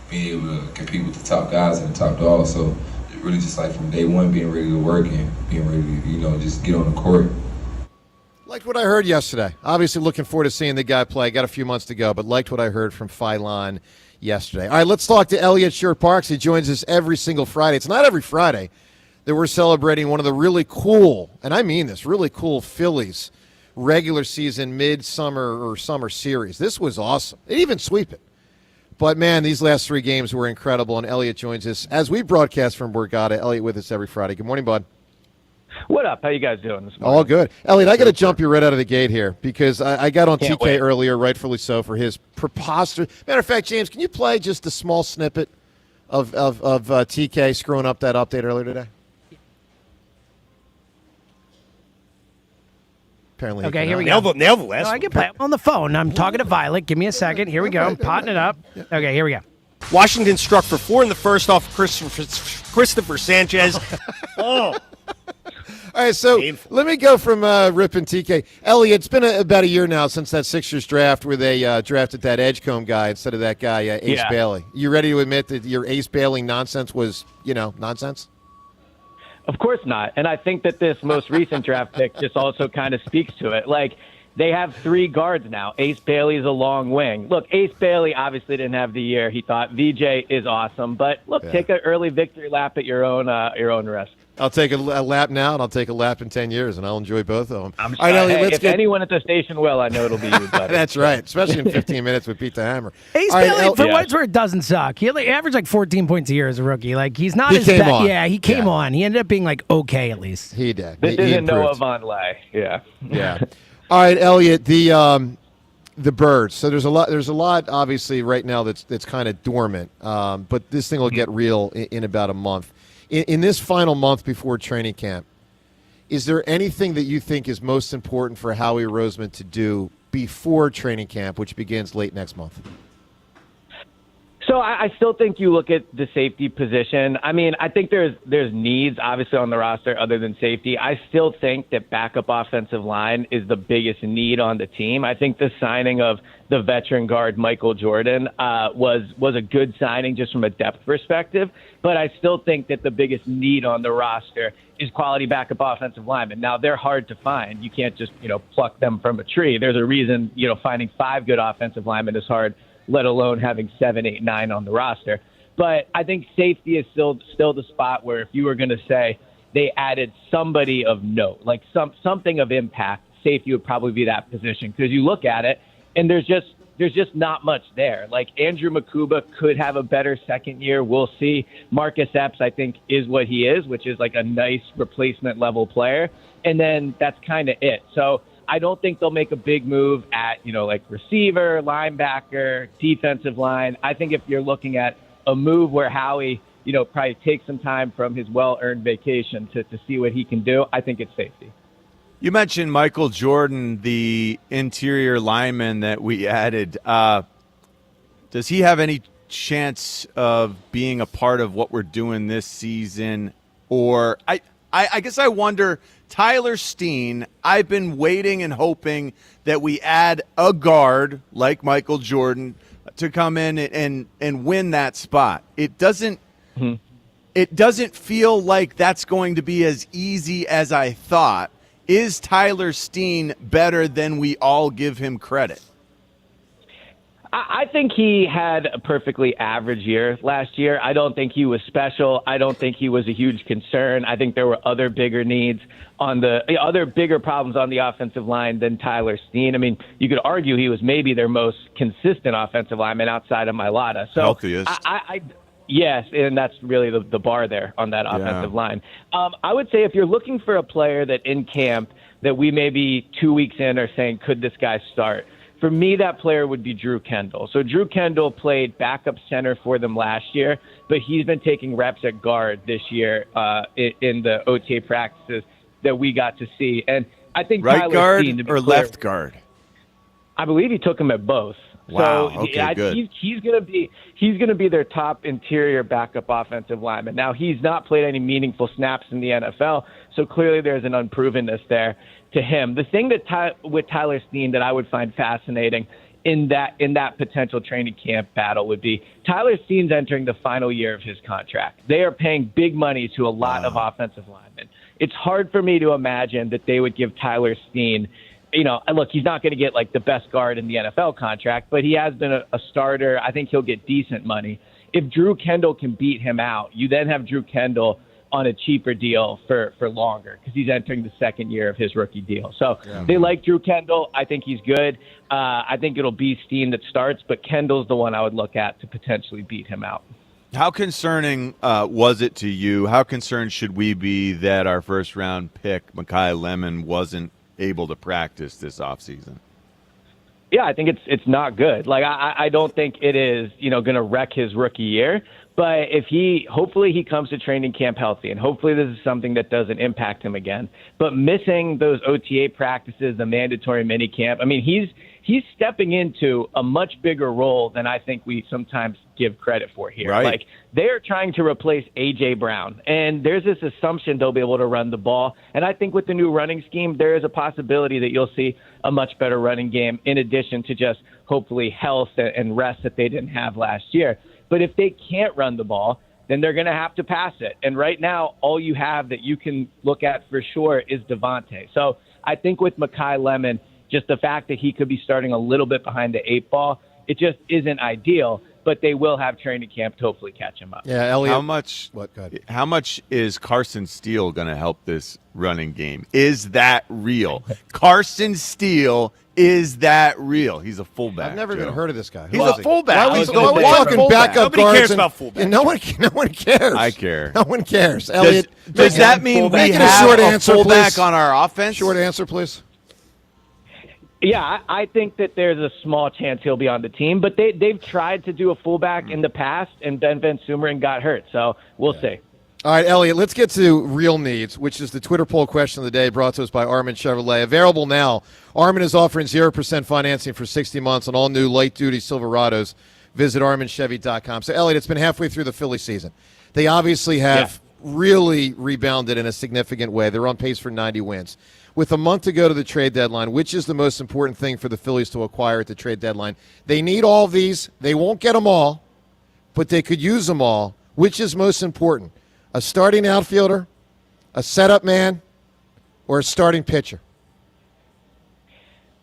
be able to compete with the top guys and the top dogs. So really just like from day one, being ready to work and being ready to just get on the court. Liked what I heard yesterday. Obviously looking forward to seeing the guy play. Got a few months to go, but liked what I heard from Philon yesterday. All right, let's talk to Elliot Short-Parks. He joins us every single Friday. It's not every Friday that we're celebrating one of the really cool, and I mean this, really cool Phillies regular season, midsummer or summer series. This was awesome. They didn't even sweep it. But, man, these last 3 games were incredible, and Elliot joins us as we broadcast from Borgata. Elliot with us every Friday. Good morning, bud. What up? How you guys doing this morning? All good. Elliot, I got to jump you right out of the gate here because I got on Can't TK wait. earlier, rightfully so, for his preposterous. Matter of fact, James, can you play just a small snippet of TK screwing up that update earlier today? Apparently, Okay, here we go. Nail the last I can play it on the phone. I'm talking to Violet. Give me a second. Here we go. I'm potting it up. Okay, here we go. Washington struck for 4 in the first off Christopher Sanchez. All right, so let me go from Rip and TK. Elliot, it's been about a year now since that Sixers draft where they drafted that Edgecombe guy instead of that guy, Ace Bailey. You ready to admit that your Ace Bailey nonsense was, nonsense? Of course not. And I think that this most recent draft pick just also kind of speaks to it. Like, they have 3 guards now. Ace Bailey's a long wing. Look, Ace Bailey obviously didn't have the year. He thought VJ is awesome. But, look, take an early victory lap at your own risk. I'll take a lap now, and I'll take a lap in 10 years, and I'll enjoy both of them. I'm All right, Elliot, if anyone at the station will, I know it'll be you, buddy. That's right, especially in 15 minutes with Pete the Hammer. Ace All right, Bailey, for what it's worth, doesn't suck. He averaged like 14 points a year as a rookie. Like, he's not as bad. on. Yeah, he came on. He ended up being, like, okay at least. He did. This He isn't Noah improved. Von Lay. Yeah. Yeah. All right, Elliot, the birds. So there's a lot obviously right now that's kind of dormant. But this thing will get real in about a month. In this final month before training camp, is there anything that you think is most important for Howie Roseman to do before training camp, which begins late next month? So I still think you look at the safety position. I mean, I think there's needs, obviously, on the roster other than safety. I still think that backup offensive line is the biggest need on the team. I think the signing of the veteran guard Michael Jordan was a good signing just from a depth perspective. But I still think that the biggest need on the roster is quality backup offensive linemen. Now, they're hard to find. You can't just, pluck them from a tree. There's a reason, finding 5 good offensive linemen is hard, let alone having 7, 8, 9 on the roster. But I think safety is still the spot where if you were going to say they added somebody of note, like something of impact, safety would probably be that position. Because you look at it, and there's just not much there. Like Andrew Makuba could have a better second year. We'll see. Marcus Epps, I think, is what he is, which is like a nice replacement level player. And then that's kind of it. So I don't think they'll make a big move at, like receiver, linebacker, defensive line. I think if you're looking at a move where Howie, probably takes some time from his well-earned vacation to see what he can do, I think it's safety. You mentioned Michael Jordan, the interior lineman that we added. Does he have any chance of being a part of what we're doing this season? Or I guess I wonder, Tyler Steen, I've been waiting and hoping that we add a guard like Michael Jordan to come in and win that spot. It doesn't feel like that's going to be as easy as I thought. Is Tyler Steen better than we all give him credit? I think he had a perfectly average year last year. I don't think he was special. I don't think he was a huge concern. I think there were other bigger needs on the other bigger problems on the offensive line than Tyler Steen. I mean, you could argue he was maybe their most consistent offensive lineman outside of Mailata. So healthiest. Yes, and that's really the bar there on that offensive line. I would say if you're looking for a player that in camp that we maybe 2 weeks in are saying, could this guy start? For me, that player would be Drew Kendall. So Drew Kendall played backup center for them last year, but he's been taking reps at guard this year in the OTA practices that we got to see. And I think right Tyler guard Steen, or left guard? I believe he took him at both. Wow. So okay, good. He's gonna be their top interior backup offensive lineman. Now he's not played any meaningful snaps in the NFL, so clearly there's an unprovenness there to him. The thing that with Tyler Steen that I would find fascinating in that potential training camp battle would be Tyler Steen's entering the final year of his contract. They are paying big money to a lot of offensive linemen. It's hard for me to imagine that they would give Tyler Steen, look, he's not going to get like the best guard in the NFL contract, but he has been a starter. I think he'll get decent money. If Drew Kendall can beat him out, you then have Drew Kendall on a cheaper deal for longer because he's entering the second year of his rookie deal. So they like Drew Kendall. I think he's good. I think it'll be Steen that starts, but Kendall's the one I would look at to potentially beat him out. How concerning was it to you? How concerned should we be that our first-round pick, Mekhi Lemon, wasn't able to practice this offseason? Yeah, I think it's not good. Like I don't think it is, going to wreck his rookie year. But hopefully he comes to training camp healthy, and hopefully this is something that doesn't impact him again. But missing those OTA practices, the mandatory mini camp, I mean, he's stepping into a much bigger role than I think we sometimes give credit for here. Right. Like they're trying to replace A.J. Brown, and there's this assumption they'll be able to run the ball. And I think with the new running scheme, there is a possibility that you'll see a much better running game in addition to just hopefully health and rest that they didn't have last year. But if they can't run the ball, then they're going to have to pass it. And right now, all you have that you can look at for sure is Devontae. So I think with Mekhi Lemon, just the fact that he could be starting a little bit behind the eight ball, it just isn't ideal. But they will have training camp to hopefully catch him up. Yeah, Elliot. How much is Carson Steele going to help this running game? Is that real? Carson Steele, is that real? He's a fullback. I've never even heard of this guy. He's a fullback. Why are we talking backup Nobody guards? cares about fullbacks. And no one cares. I care. No one cares. Elliot, does that mean we make it have a short a answer, fullback please. on our offense? Short answer, please. Yeah, I think that there's a small chance he'll be on the team, but they've tried to do a fullback in the past, and Ben Van Sumeren got hurt, so we'll see. All right, Elliot, let's get to real needs, which is the Twitter poll question of the day brought to us by Armin Chevrolet. Available now, Armin is offering 0% financing for 60 months on all new light-duty Silverados. Visit ArminChevy.com. So, Elliot, it's been halfway through the Philly season. They obviously have really rebounded in a significant way. They're on pace for 90 wins. With a month to go to the trade deadline, which is the most important thing for the Phillies to acquire at the trade deadline? They need all of these. They won't get them all, but they could use them all. Which is most important? A starting outfielder, a setup man, or a starting pitcher?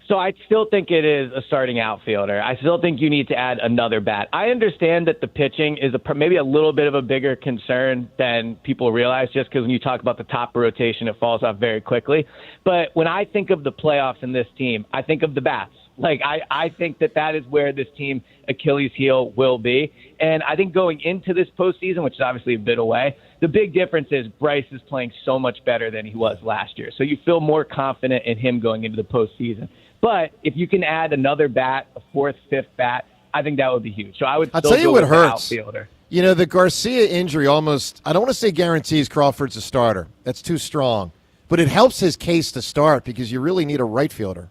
So I still think it is a starting outfielder. I still think you need to add another bat. I understand that the pitching is maybe a little bit of a bigger concern than people realize, just because when you talk about the top rotation, it falls off very quickly. But when I think of the playoffs in this team, I think of the bats. Like, I think that is where this team Achilles heel will be. And I think going into this postseason, which is obviously a bit away, the big difference is Bryce is playing so much better than he was last year. So you feel more confident in him going into the postseason. But if you can add another bat, a fourth, fifth bat, I think that would be huge. So I would still I'll tell you go what with the hurts. outfielder. You know, the Garcia injury almost, I don't want to say guarantees Crawford's a starter. That's too strong. But it helps his case to start because you really need a right fielder.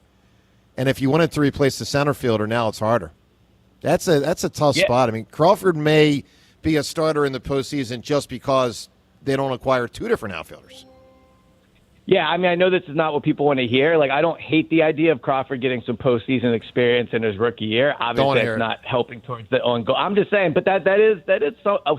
And if you wanted to replace the center fielder, now it's harder. That's a tough spot. I mean, Crawford may be a starter in the postseason just because they don't acquire two different outfielders. Yeah, I mean, I know this is not what people want to hear. Like, I don't hate the idea of Crawford getting some postseason experience in his rookie year. Obviously, it's not helping towards the own goal. I'm just saying, but that is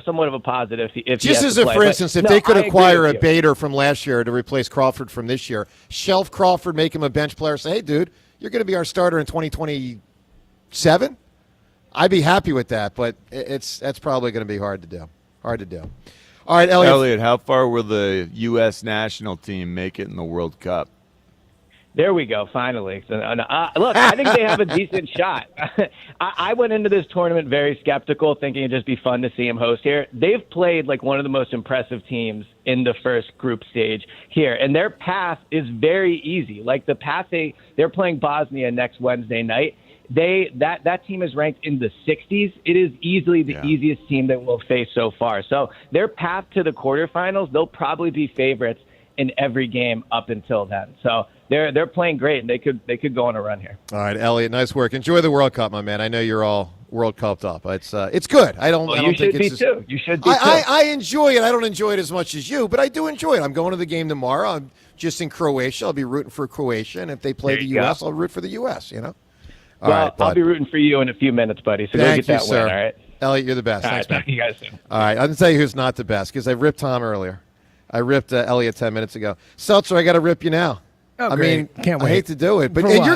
somewhat of a positive. If just as for instance, if they could acquire a Bader from last year to replace Crawford from this year, shelf Crawford, make him a bench player, say, hey, dude, you're going to be our starter in 2027. I'd be happy with that, but that's probably going to be hard to do. All right, Elliot. How far will the U.S. national team make it in the World Cup? There we go, finally. Look, I think they have a decent shot. I went into this tournament very skeptical, thinking it'd just be fun to see them host here. They've played like one of the most impressive teams in the first group stage here, and their path is very easy. Like the path they're playing Bosnia next Wednesday night. That team is ranked in the 60s. It is easily the easiest team that we'll face so far. So their path to the quarterfinals, they'll probably be favorites in every game up until then. So they're playing great, and they could go on a run here. All right, Elliot, nice work. Enjoy the World Cup, my man. I know you're all World Cup'd up. It's good. I don't think it's too. You should be too. I enjoy it. I don't enjoy it as much as you, but I do enjoy it. I'm going to the game tomorrow. I'm just in Croatia. I'll be rooting for Croatia, and if they play the U.S., I'll root for the U.S., you know? Well, I'll be rooting for you in a few minutes, buddy. So go get that win, all right? Elliot, you're the best. All Thanks, right, man. talk to you guys soon. All right, I'm going to tell you who's not the best because I ripped Tom earlier. I ripped Elliot 10 minutes ago. Seltzer, I got to rip you now. Oh, I mean, can't wait. I hate to do it, but For and what?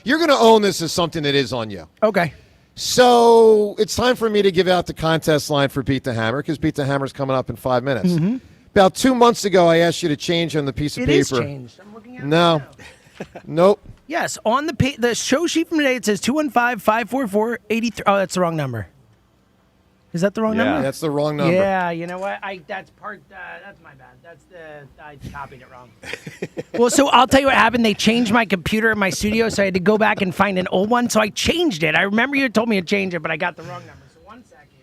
you're gonna own this as something that is on you. Okay. So it's time for me to give out the contest line for Beat the Hammer because Beat the Hammer's coming up in 5 minutes. Mm-hmm. About 2 months ago, I asked you to change on the piece of It paper. is changed. I'm looking at it No. Nope. Yes, on the show sheet from today, it says 215-544-83. Oh, that's the wrong number. Is that the wrong number? That's the wrong number. Yeah, you know what? That's my bad. I copied it wrong. Well, so I'll tell you what happened. They changed my computer in my studio, so I had to go back and find an old one. So I changed it. I remember you told me to change it, but I got the wrong number. So 1 sec here.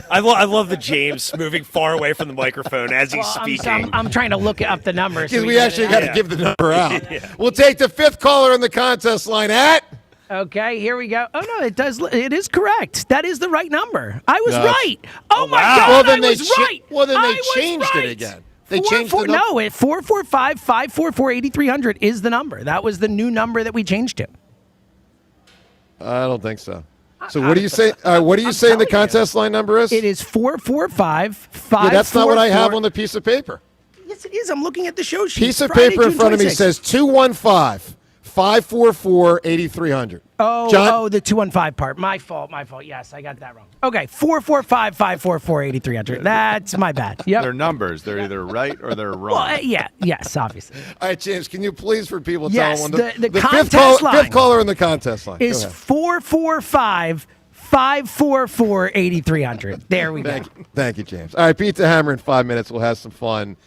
I love the James moving far away from the microphone as he's speaking. I'm trying to look up the number. Because we actually got to give the number out. We'll take the fifth caller in the contest line at... Okay, here we go. Oh, no, it does. It is correct. That is the right number. I was right. Oh, my God, well, then I was right. Well, then they I changed was it right. again. They changed the number. No, 445-544-8300 is the number. That was the new number that we changed to. I don't think so. So what do you say? What do you say the contest line number is? It is 445-544. Yeah, that's not what I have on the piece of paper. Yes, it is. I'm looking at the show sheet. Piece of Friday, paper in June front of me 26th. says 215-544-8300. Oh, the 215 part. My fault. Yes, I got that wrong. Okay, 445-544-8300. That's my bad. Yep. They're numbers. They're either right or they're wrong. Well, yes, obviously. All right, James, can you please, for people, Yes, tell them the fifth contest line fifth caller in the contest line is 445-544-8300. There we go. Thank you, James. All right, Beat the Hammer in 5 minutes. We'll have some fun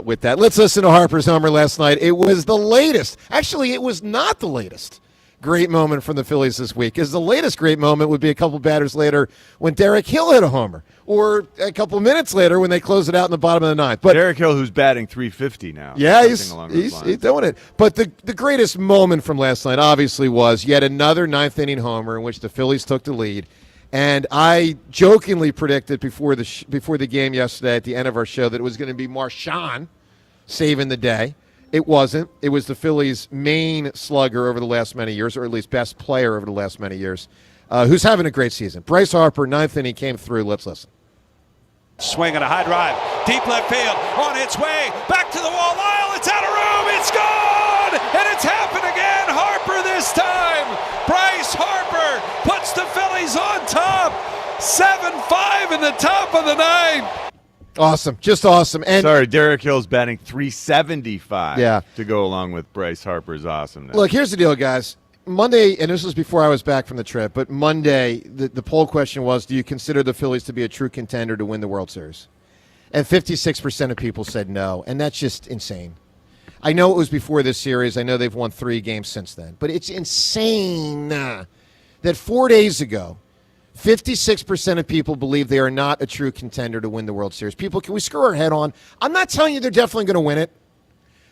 with that. Let's listen to Harper's Homer last night. It was the latest. Actually, it was not the latest great moment from the Phillies this week. Because the latest great moment would be a couple batters later when Derek Hill hit a homer, or a couple minutes later when they close it out in the bottom of the ninth. But Derek Hill, who's batting .350 now. Yeah, he's doing it. But the greatest moment from last night, obviously, was yet another ninth-inning homer in which the Phillies took the lead. And I jokingly predicted before the game yesterday at the end of our show that it was going to be Marchand saving the day. It wasn't. It was the Phillies' main slugger over the last many years, or at least best player over the last many years, who's having a great season. Bryce Harper, ninth inning, came through. Let's listen. Swing and a high drive, deep left field, on its way, back to the wall, Lyle, it's out of room, it's gone, and it's happened again, Harper this time. Bryce Harper puts the Phillies on top, 7-5 in the top of the ninth. Awesome, just awesome. And sorry, Derek Hill's batting .375. Yeah. To go along with Bryce Harper's awesomeness. Look, here's the deal, guys. Monday, and this was before I was back from the trip, but Monday, the poll question was, do you consider the Phillies to be a true contender to win the World Series? And 56% of people said no, and that's just insane. I know it was before this series. I know they've won 3 games since then, but it's insane that 4 days ago, 56% of people believe they are not a true contender to win the World Series. People, can we screw our head on? I'm not telling you they're definitely going to win it,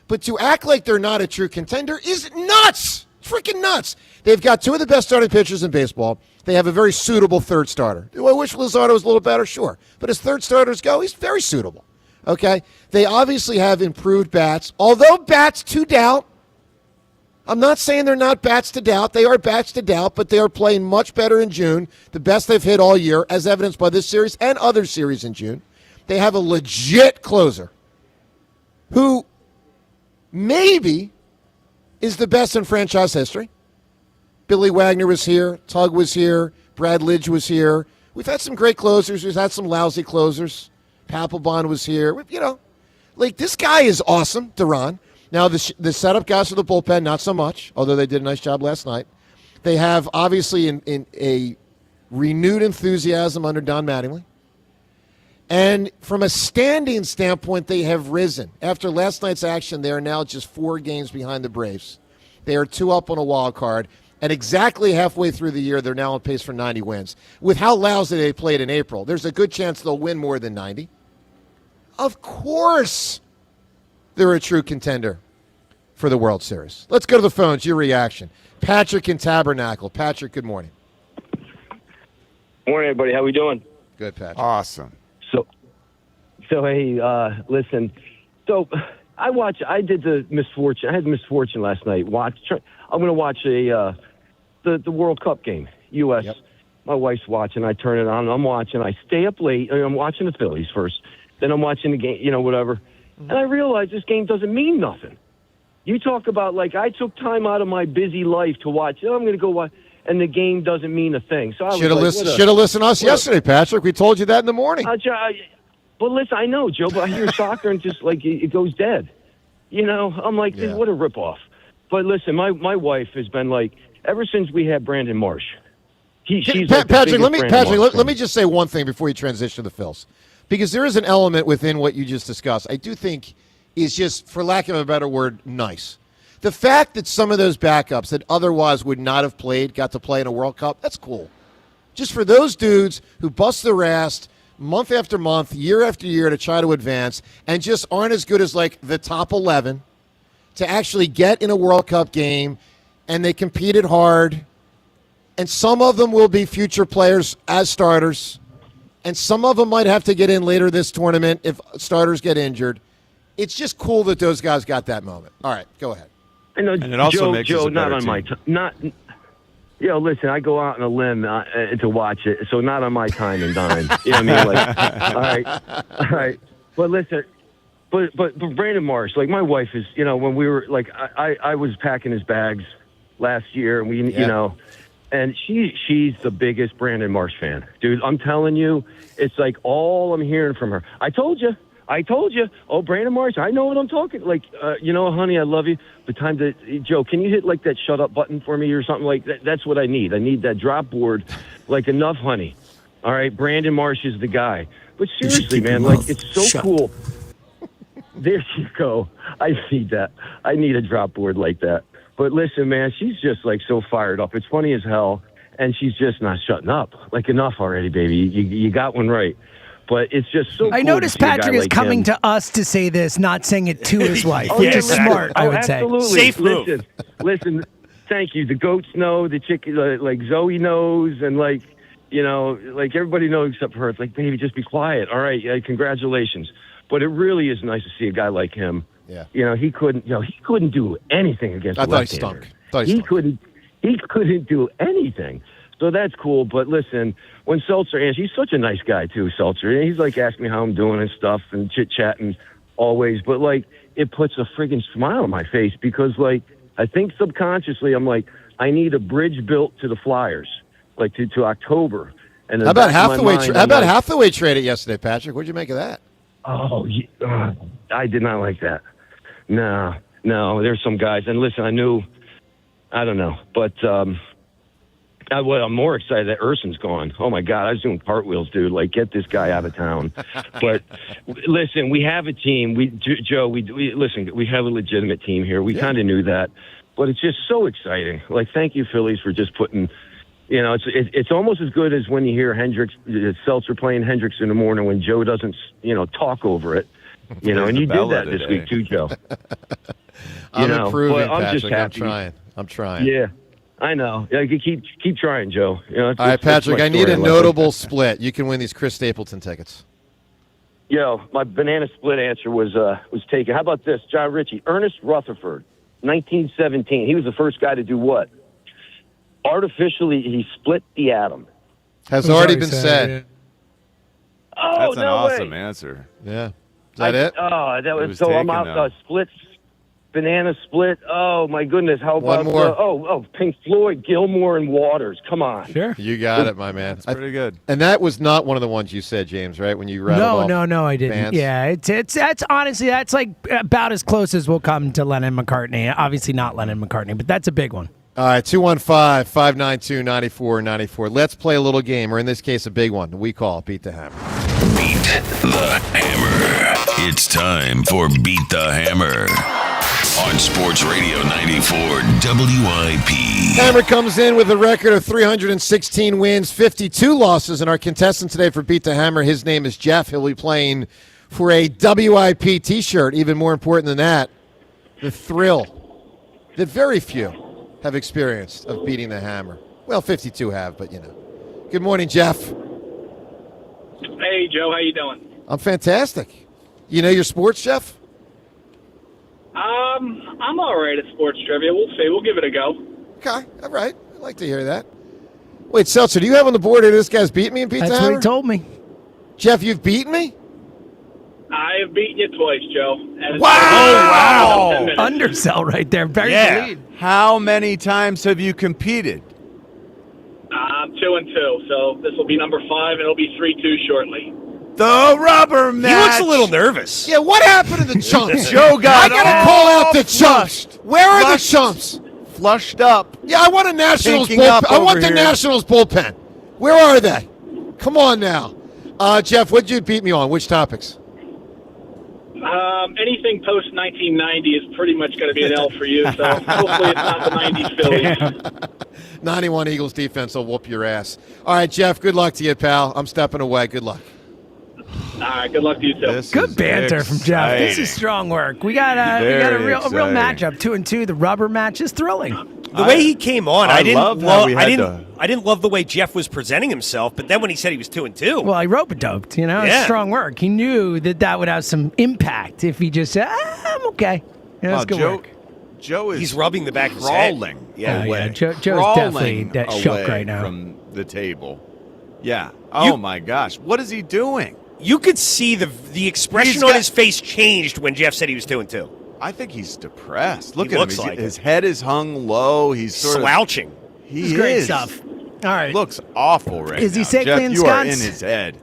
but to act like they're not a true contender is nuts. Freaking nuts. They've got 2 of the best starting pitchers in baseball. They have a very suitable third starter. Do I wish Luzardo was a little better? Sure. But as third starters go, he's very suitable. Okay? They obviously have improved bats. Although bats to doubt, I'm not saying they're not bats to doubt. They are bats to doubt, but they are playing much better in June, the best they've hit all year, as evidenced by this series and other series in June. They have a legit closer who maybe is the best in franchise history. Billy Wagner was here. Tug was here. Brad Lidge was here. We've had some great closers. We've had some lousy closers. Papelbon was here. This guy is awesome, Duran. Now, the setup guys for the bullpen, not so much, although they did a nice job last night. They have, obviously, in a renewed enthusiasm under Don Mattingly. And from a standing standpoint, they have risen. After last night's action, they are now just 4 games behind the Braves. They are 2 up on a wild card. And exactly halfway through the year, they're now on pace for 90 wins. With how lousy they played in April, there's a good chance they'll win more than 90. Of course, they're a true contender for the World Series. Let's go to the phones. Your reaction. Patrick in Tabernacle. Patrick, good morning. Morning, everybody. How we doing? Good, Patrick. Awesome. So hey, listen. So I had the misfortune last night. I'm going to watch the World Cup game, U.S. Yep. My wife's watching. I turn it on. I'm watching. I stay up late. I'm watching the Phillies first. Then I'm watching the game, whatever. Mm-hmm. And I realize this game doesn't mean nothing. You talk about, I took time out of my busy life to watch. I'm going to go watch, and the game doesn't mean a thing. So I should have listened to us yesterday, Patrick. We told you that in the morning. But listen, I know, Joe, but I hear soccer and just, it goes dead. I'm like, what a ripoff. But listen, my wife has been ever since we had Brandon Marsh. Patrick, let me just say one thing before you transition to the Phils. Because there is an element within what you just discussed I do think is just, for lack of a better word, nice. The fact that some of those backups that otherwise would not have played got to play in a World Cup, that's cool. Just for those dudes who bust their ass month after month, year after year to try to advance and just aren't as good as the top 11 to actually get in a World Cup game, and they competed hard, and some of them will be future players as starters, and some of them might have to get in later this tournament if starters get injured. It's just cool that those guys got that moment. All right, go ahead. I know, and it also makes us a not better on team. my time. Listen, I go out on a limb to watch it, so not on my time and dime. You know what I mean? All right. But listen, but Brandon Marsh, my wife is, when we were I was packing his bags last year, and we, and she's the biggest Brandon Marsh fan, dude. I'm telling you, it's all I'm hearing from her. I told you. Oh, Brandon Marsh, I know what I'm talking. Honey, I love you. But Joe, can you hit that shut up button for me or something like that? That's what I need. I need that drop board, enough, honey. All right, Brandon Marsh is the guy. But seriously, man, it's so cool. There you go. I need that. I need a drop board like that. But listen, man, she's just so fired up. It's funny as hell, and she's just not shutting up. Enough already, baby. You got one right. But it's just so cool. I noticed Patrick is coming to us to say this, not saying it to his wife, which is smart, I would say. Safe move. Listen, thank you. The goats know, the chicken, Zoe knows, and everybody knows except for her. It's baby, just be quiet. All right, congratulations. But it really is nice to see a guy like him. Yeah. He couldn't do anything against the left-hander. He couldn't do anything. So that's cool. But listen, when Seltzer answers, he's such a nice guy too, Seltzer. He's asking me how I'm doing and stuff and chit-chatting always. But it puts a friggin' smile on my face because I think subconsciously I'm I need a bridge built to the Flyers, to October. And how about Hathaway traded yesterday, Patrick? What'd you make of that? Oh, I did not like that. No, there's some guys. And listen, I don't know, but I'm more excited that Urson's gone. Oh, my God, I was doing cartwheels, dude. Get this guy out of town. But listen, we have a team. Joe, listen, we have a legitimate team here. We kind of knew that. But it's just so exciting. Thank you, Phillies, for just putting it's almost as good as when you hear Seltzer playing Hendricks in the morning when Joe doesn't, talk over it. And you did that this week too, Joe. I'm improving, I'm Patrick. just happy. I'm trying. Yeah, I know. Yeah, keep trying, Joe. All right, Patrick, I need a notable split. You can win these Chris Stapleton tickets. my banana split answer was taken. How about this, John Ritchie? Ernest Rutherford, 1917. He was the first guy to do what? Artificially, he split the atom. Has already been said. Yeah. Oh, That's an awesome way. answer. Yeah. Is that it? Oh, that was so. taken, I'm out. though. Split, banana split. Oh my goodness. How One about more. Pink Floyd, Gilmore and Waters. Come on. Sure. You got it, my man. That's pretty good. And that was not one of the ones you said, James, right? When you rattled off No, I didn't. bands? Yeah, that's honestly that's like about as close as we'll come to Lennon McCartney. Obviously not Lennon McCartney, but that's a big one. All right, 215-592-9494. Let's play a little game, or in this case, a big one. We call Beat the Hammer. Beat the Hammer. It's time for Beat the Hammer on Sports Radio 94 WIP. Hammer comes in with a record of 316 wins, 52 losses, and our contestant today for Beat the Hammer, his name is Jeff. He'll be playing for a WIP T-shirt. Even more important than that, the thrill that very few have experienced of beating the Hammer. Well, 52 have, but Good morning, Jeff. Hey, Joe. How you doing? I'm fantastic. You know your sports, Jeff? I'm all right at sports trivia. We'll see. We'll give it a go. Okay, all right. I'd like to hear that. Wait, Seltzer, do you have on the board here this guy's beaten me and beat the That's Hammer? what he told me. Jeff, you've beaten me? I have beaten you twice, Joe. And Wow! Undersell right there. Bury the lead. How many times have you competed? I'm 2-2, so this will be number 5, and it'll be 3-2 shortly. The rubber match. He looks a little nervous. Yeah, what happened to the chumps? Joe got I gotta call out the chumps. Where are the chumps? Flushed up. Yeah, I want a Nationals Pinking up bullpen. I want over the here. Nationals bullpen. Where are they? Come on now. Jeff, what'd you beat me on? Which topics? Anything post 1990 is pretty much going to be an L for you, so hopefully it's not the 90s Phillies. 91 Eagles defense will whoop your ass. All right, Jeff, good luck to you, pal. I'm stepping away. Good luck. All right, good luck to you, too. Good banter from Jeff. This is strong work. We got a real matchup, 2-2. The rubber match is thrilling. The way he came on, I didn't love the way Jeff was presenting himself, but then when he said he was 2-2. Well, he rope-a-doped, It's strong work. He knew that would have some impact if he just said, I'm okay. It's good work. Joe is He's rubbing the back of his crawling. head. Yeah, Joe's Crawling definitely shook right now. from the table. Yeah. Oh, my gosh. What is he doing? You could see the expression on his face changed when Jeff said he was 2-2. I think he's depressed. Look He at looks him. like His head is hung low. He's sort slouching. He This is great stuff. All right. Looks awful right now. Is he safely Jeff, you are ensconced? in his head.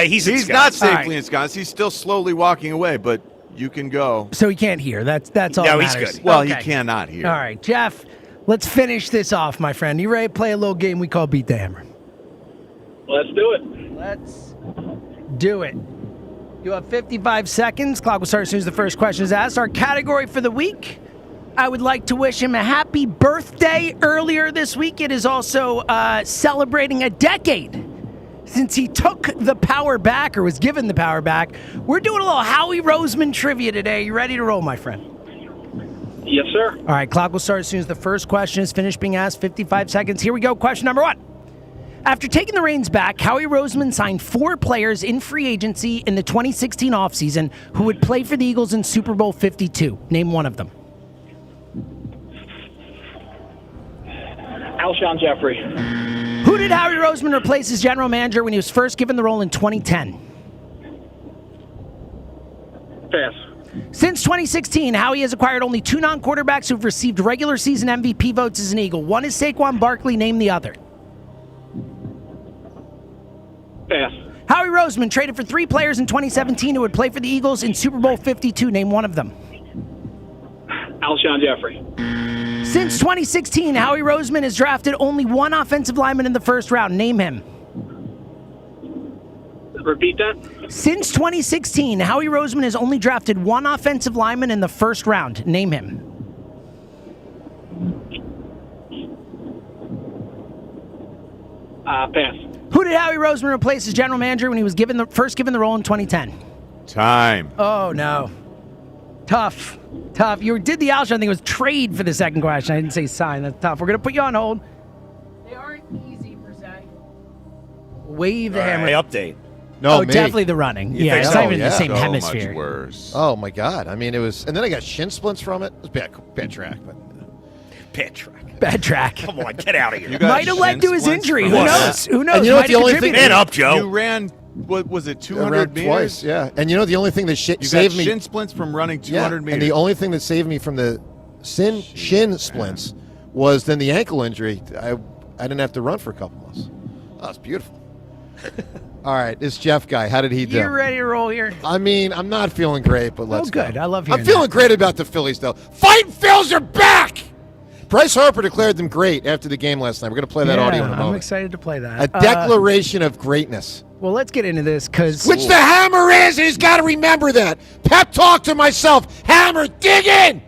He's not ensconced. safely ensconced. He's still slowly walking away, but you can go. So he can't hear. That's all No, that he's matters. good. Well, Okay. he cannot hear. All right, Jeff, let's finish this off, my friend. You ready to play a little game we call Beat the Hammer? Let's do it. Let's do it. You have 55 seconds. Clock will start as soon as the first question is asked. Our category for the week, I would like to wish him a happy birthday earlier this week. It is also celebrating a decade since he took the power back or was given the power back. We're doing a little Howie Roseman trivia today. You ready to roll, my friend? Yes, sir. All right, clock will start as soon as the first question is finished being asked. 55 seconds. Here we go. Question number 1. After taking the reins back, Howie Roseman signed 4 players in free agency in the 2016 offseason who would play for the Eagles in Super Bowl 52. Name one of them. Alshon Jeffrey. Who did Howie Roseman replace as general manager when he was first given the role in 2010? Pass. Since 2016, Howie has acquired only 2 non-quarterbacks who've received regular season MVP votes as an Eagle. One is Saquon Barkley. Name the other. Pass. Howie Roseman traded for 3 players in 2017 who would play for the Eagles in Super Bowl 52. Name one of them. Alshon Jeffrey. Since 2016, Howie Roseman has drafted only 1 offensive lineman in the first round. Name him. Repeat that. Since 2016, Howie Roseman has only drafted 1 offensive lineman in the first round. Name him. Pass. Who did Howie Roseman replace as general manager when he was first given the role in 2010? Time. Oh, no. Tough. You did the Alshon thing. It was trade for the second question. I didn't say sign. That's tough. We're going to put you on hold. They aren't easy, per se. Wave the hammer. Update. No, Oh, definitely the running. You Yeah, think it's so? not even in the Yeah. same So hemisphere. much worse. Oh my God! I mean, it was, and then I got shin splints from it. It was bad track, but Pit track. Bad track. Come on, get out of here. You got Might have led to his shin splints injury. from Who that. knows? Who knows? And you know what Might the have only thing- contributed. Man up, Joe. You ran, what was it, 200 I ran meters? twice. Yeah, and you know the only thing that You saved got me. shin splints from running 200 Yeah, meters. and the only thing that saved me from the shin splints was then the ankle injury. I didn't have to run for a couple months. Oh, that's beautiful. All right, this Jeff guy, how did he do? You ready to roll here? I mean, I'm not feeling great, but let's good. go. I love hearing I'm feeling great about the Phillies, though. Fighting Phils are back! Bryce Harper declared them great after the game last night. We're going to play that audio in a I'm moment. excited to play that. A declaration of greatness. Well, let's get into this because Which the hammer is, and he's got to remember that. Pep talk to myself. Hammer, dig in!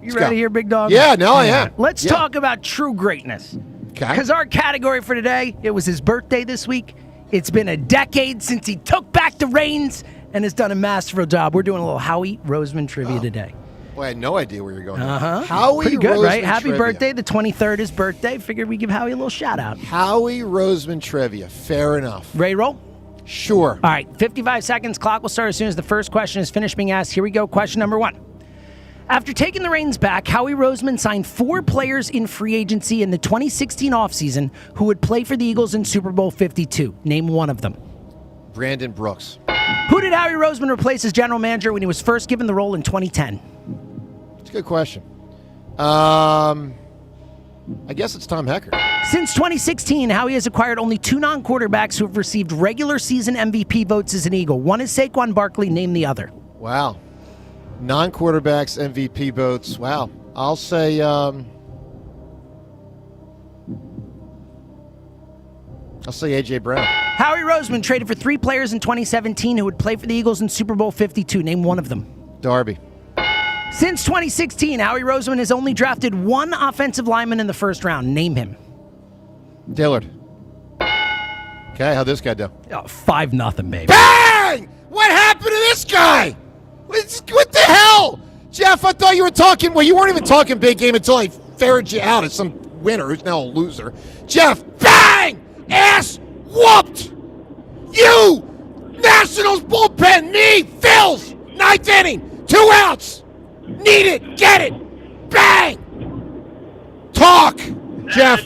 You Let's ready go. here, big dog? Yeah, no, I am. Let's Yeah. talk about true greatness. Okay. Because our category for today, it was his birthday this week. It's been a decade since he took back the reins and has done a masterful job. We're doing a little Howie Roseman trivia today. Well, I had no idea where you're going. Howie Pretty good, right? Roseman Happy trivia. birthday. The 23rd is birthday. Figured we'd give Howie a little shout out. Howie Roseman trivia. Fair enough. Ready to roll? Sure. All right, 55 seconds. Clock will start as soon as the first question is finished being asked. Here we go. Question number 1. After taking the reins back, Howie Roseman signed 4 players in free agency in the 2016 offseason who would play for the Eagles in Super Bowl 52. Name one of them. Brandon Brooks. Who did Howie Roseman replace as general manager when he was first given the role in 2010? It's a good question. I guess it's Tom Heckert. Since 2016, Howie has acquired only 2 non-quarterbacks who have received regular season MVP votes as an Eagle. One is Saquon Barkley. Name the other. Wow. Non-quarterbacks MVP votes. Wow. I'll say A.J. Brown. Howie Roseman traded for 3 players in 2017 who would play for the Eagles in Super Bowl 52. Name one of them. Darby. Since 2016, Howie Roseman has only drafted 1 offensive lineman in the first round. Name him. Dillard. Okay, how'd this guy do? Oh, 5-0, baby. Bang! What happened to this guy? What the hell? Jeff, I thought you were talking, well, you weren't even talking big game until I ferreted you out as some winner who's now a loser. Jeff, bang! Ass whooped! You! Nationals bullpen, me, Phils! 9th inning, 2 outs! Need it, get it! Bang! Talk! Jeff.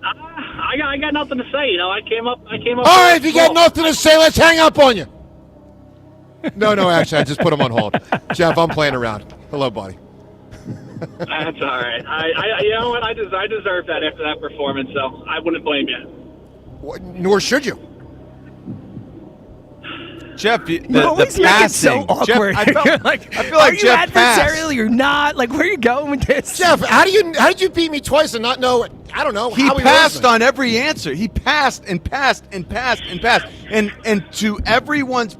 I got nothing to say. You know, I came up. All right, if you got nothing to say, let's hang up on you. No, actually, I just put him on hold. Jeff, I'm playing around. Hello, buddy. That's all right. I you know what? I deserve that after that performance, so I wouldn't blame you. Nor should you. Jeff, the always make it passing. so awkward. Jeff, I feel like Are you Jeff adversarial? You're not. Like, where are you going with this? Jeff, how did you beat me twice and not know it? I don't know. He passed on every answer. He passed and passed and passed and passed. And to everyone's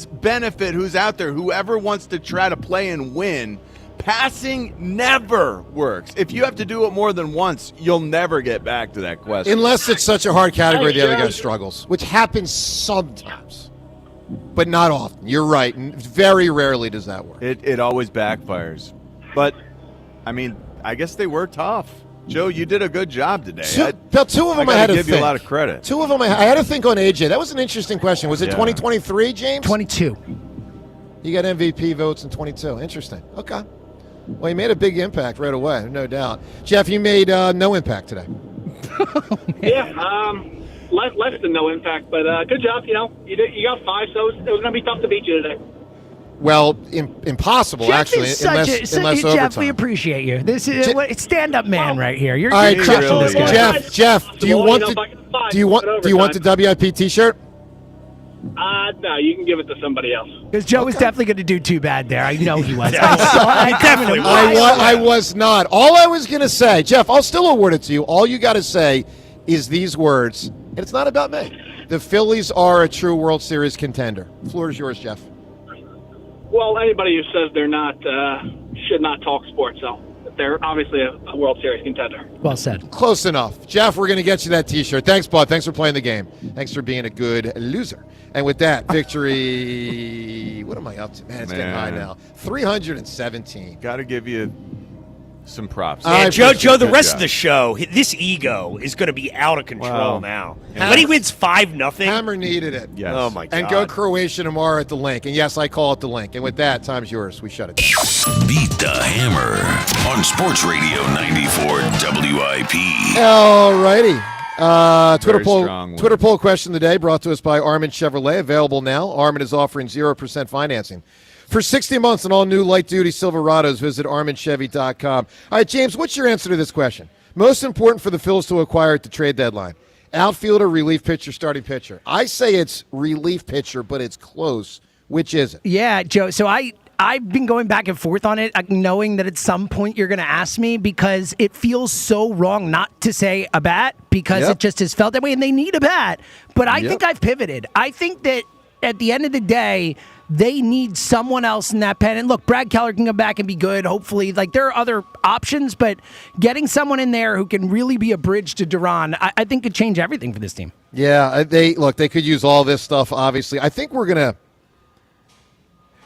benefit who's out there, whoever wants to try to play and win, passing never works. If you have to do it more than once, you'll never get back to that question. Unless it's such a hard category the other guy struggles, which happens sometimes, but not often. You're right. And very rarely does that work. It always backfires. But, I mean, I guess they were tough. Joe, you did a good job today. Two of them I had to give think. you a lot of credit. 2 of them I had to think on AJ. That was an interesting question. Was it 2023, James? 22. You got MVP votes in 22. Interesting. Okay. Well, you made a big impact right away, no doubt. Jeff, you made no impact today. Yeah, less than no impact, but good job. You know, you got 5, so it was going to be tough to beat you today. Well, impossible, Jeff actually, is unless overtime. Jeff, we appreciate you. This is it's stand-up man right here. You're All right, crushing this guy. Jeff, do you want the WIP T-shirt? No, you can give it to somebody else. Because Joe was definitely going to do too bad there. I know he was. I was not. All I was going to say, Jeff, I'll still award it to you. All you got to say is these words, and it's not about me. The Phillies are a true World Series contender. The floor is yours, Jeff. Well, anybody who says they're not should not talk sports, though. They're obviously a World Series contender. Well said. Close enough. Jeff, we're going to get you that T-shirt. Thanks, bud. Thanks for playing the game. Thanks for being a good loser. And with that, victory, what am I up to? Man, it's getting high now. 317. Got to give you some props. Yeah, Joe, the rest job. of the show, this ego is going to be out of control Well, now. Hammer- When he wins 5-0. Hammer needed it. Yes. Oh, my God. And go Croatia tomorrow at the link. And yes, I call it the link. And with that, time's yours. We shut it down. Beat the Hammer on Sports Radio 94 WIP. All righty. Very strong one. Twitter poll question of the day brought to us by Armin Chevrolet. Available now. Armin is offering 0% financing for 60 months on all new light-duty Silverados. Visit ArminChevy.com. All right, James, what's your answer to this question? Most important for the Phils to acquire at the trade deadline? Outfielder, relief pitcher, starting pitcher. I say it's relief pitcher, but it's close. Which is it? Yeah, Joe. So I've been going back and forth on it, knowing that at some point you're going to ask me, because it feels so wrong not to say a bat, because it just has felt that way, and they need a bat. But I think I've pivoted. I think that at the end of the day, they need someone else in that pen. And look, Brad Keller can come back and be good, hopefully. Like, there are other options, but getting someone in there who can really be a bridge to Duran, I think could change everything for this team. Yeah, they could use all this stuff, obviously. I think we're going to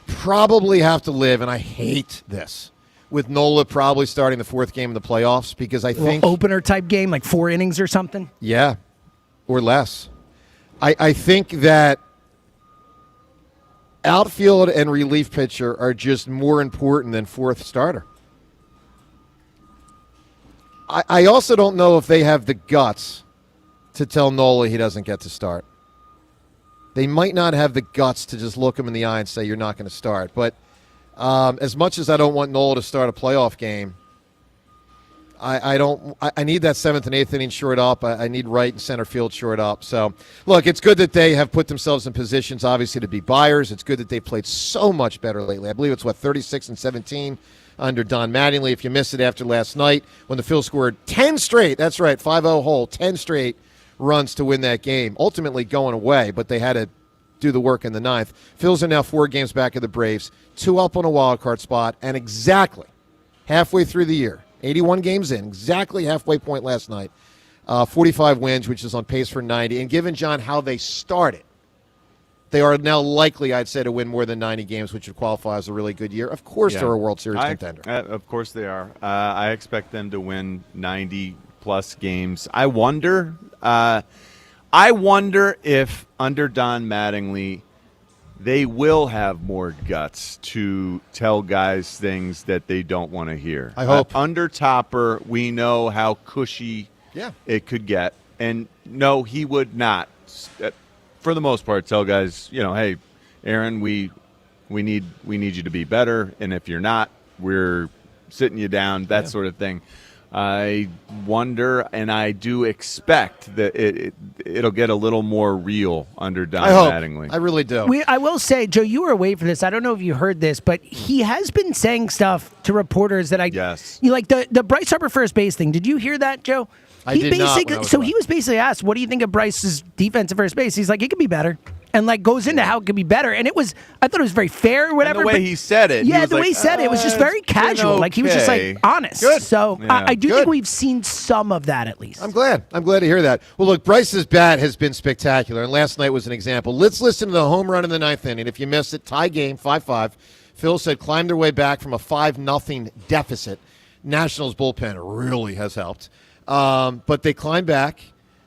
probably have to live, and I hate this, with Nola probably starting the fourth game in the playoffs, because I think opener type game, like 4 innings or something. Yeah, or less. I think that outfield and relief pitcher are just more important than fourth starter. I also don't know if they have the guts to tell Nola he doesn't get to start. They might not have the guts to just look him in the eye and say, you're not going to start. But as much as I don't want Nola to start a playoff game, I need that 7th and 8th inning shored up. I need right and center field shored up. So, look, it's good that they have put themselves in positions, obviously, to be buyers. It's good that they've played so much better lately. I believe it's, 36-17 under Don Mattingly. If you missed it after last night, when the Phils scored 10 straight, that's right, 5-0 hole, 10 straight runs to win that game, ultimately going away, but they had to do the work in the 9th. Phils are now 4 games back of the Braves, 2 up on a wild card spot, and exactly halfway through the year, 81 games in, exactly halfway point last night, 45 wins, which is on pace for 90. And given, John, how they started, they are now likely, I'd say, to win more than 90 games, which would qualify as a really good year. Of course they're a World Series contender. Of course they are. I expect them to win 90-plus games. I wonder if under Don Mattingly they will have more guts to tell guys things that they don't want to hear. I hope. Under Topper, we know how cushy it could get. And no, he would not, for the most part, tell guys, hey, Aaron, we need you to be better, and if you're not, we're sitting you down, that sort of thing. I wonder, and I do expect that it'll get a little more real under Don Mattingly. I really do. I will say, Joe, you were away for this. I don't know if you heard this, but he has been saying stuff to reporters that you like the Bryce Harper first base thing. Did you hear that, Joe? I did not when I was away. He was basically asked, "What do you think of Bryce's defense at first base?" He's like, "It could be better." And goes into how it could be better, and I thought it was very fair, or whatever. And the way he said it, the way he said it was just very casual. Like he was just honest. Good. So I do think we've seen some of that at least. I'm glad to hear that. Well, look, Bryce's bat has been spectacular, and last night was an example. Let's listen to the home run in the 9th inning. If you missed it, tie game, 5-5. Phil said climbed their way back from a 5-0 deficit. Nationals bullpen really has helped, but they climbed back.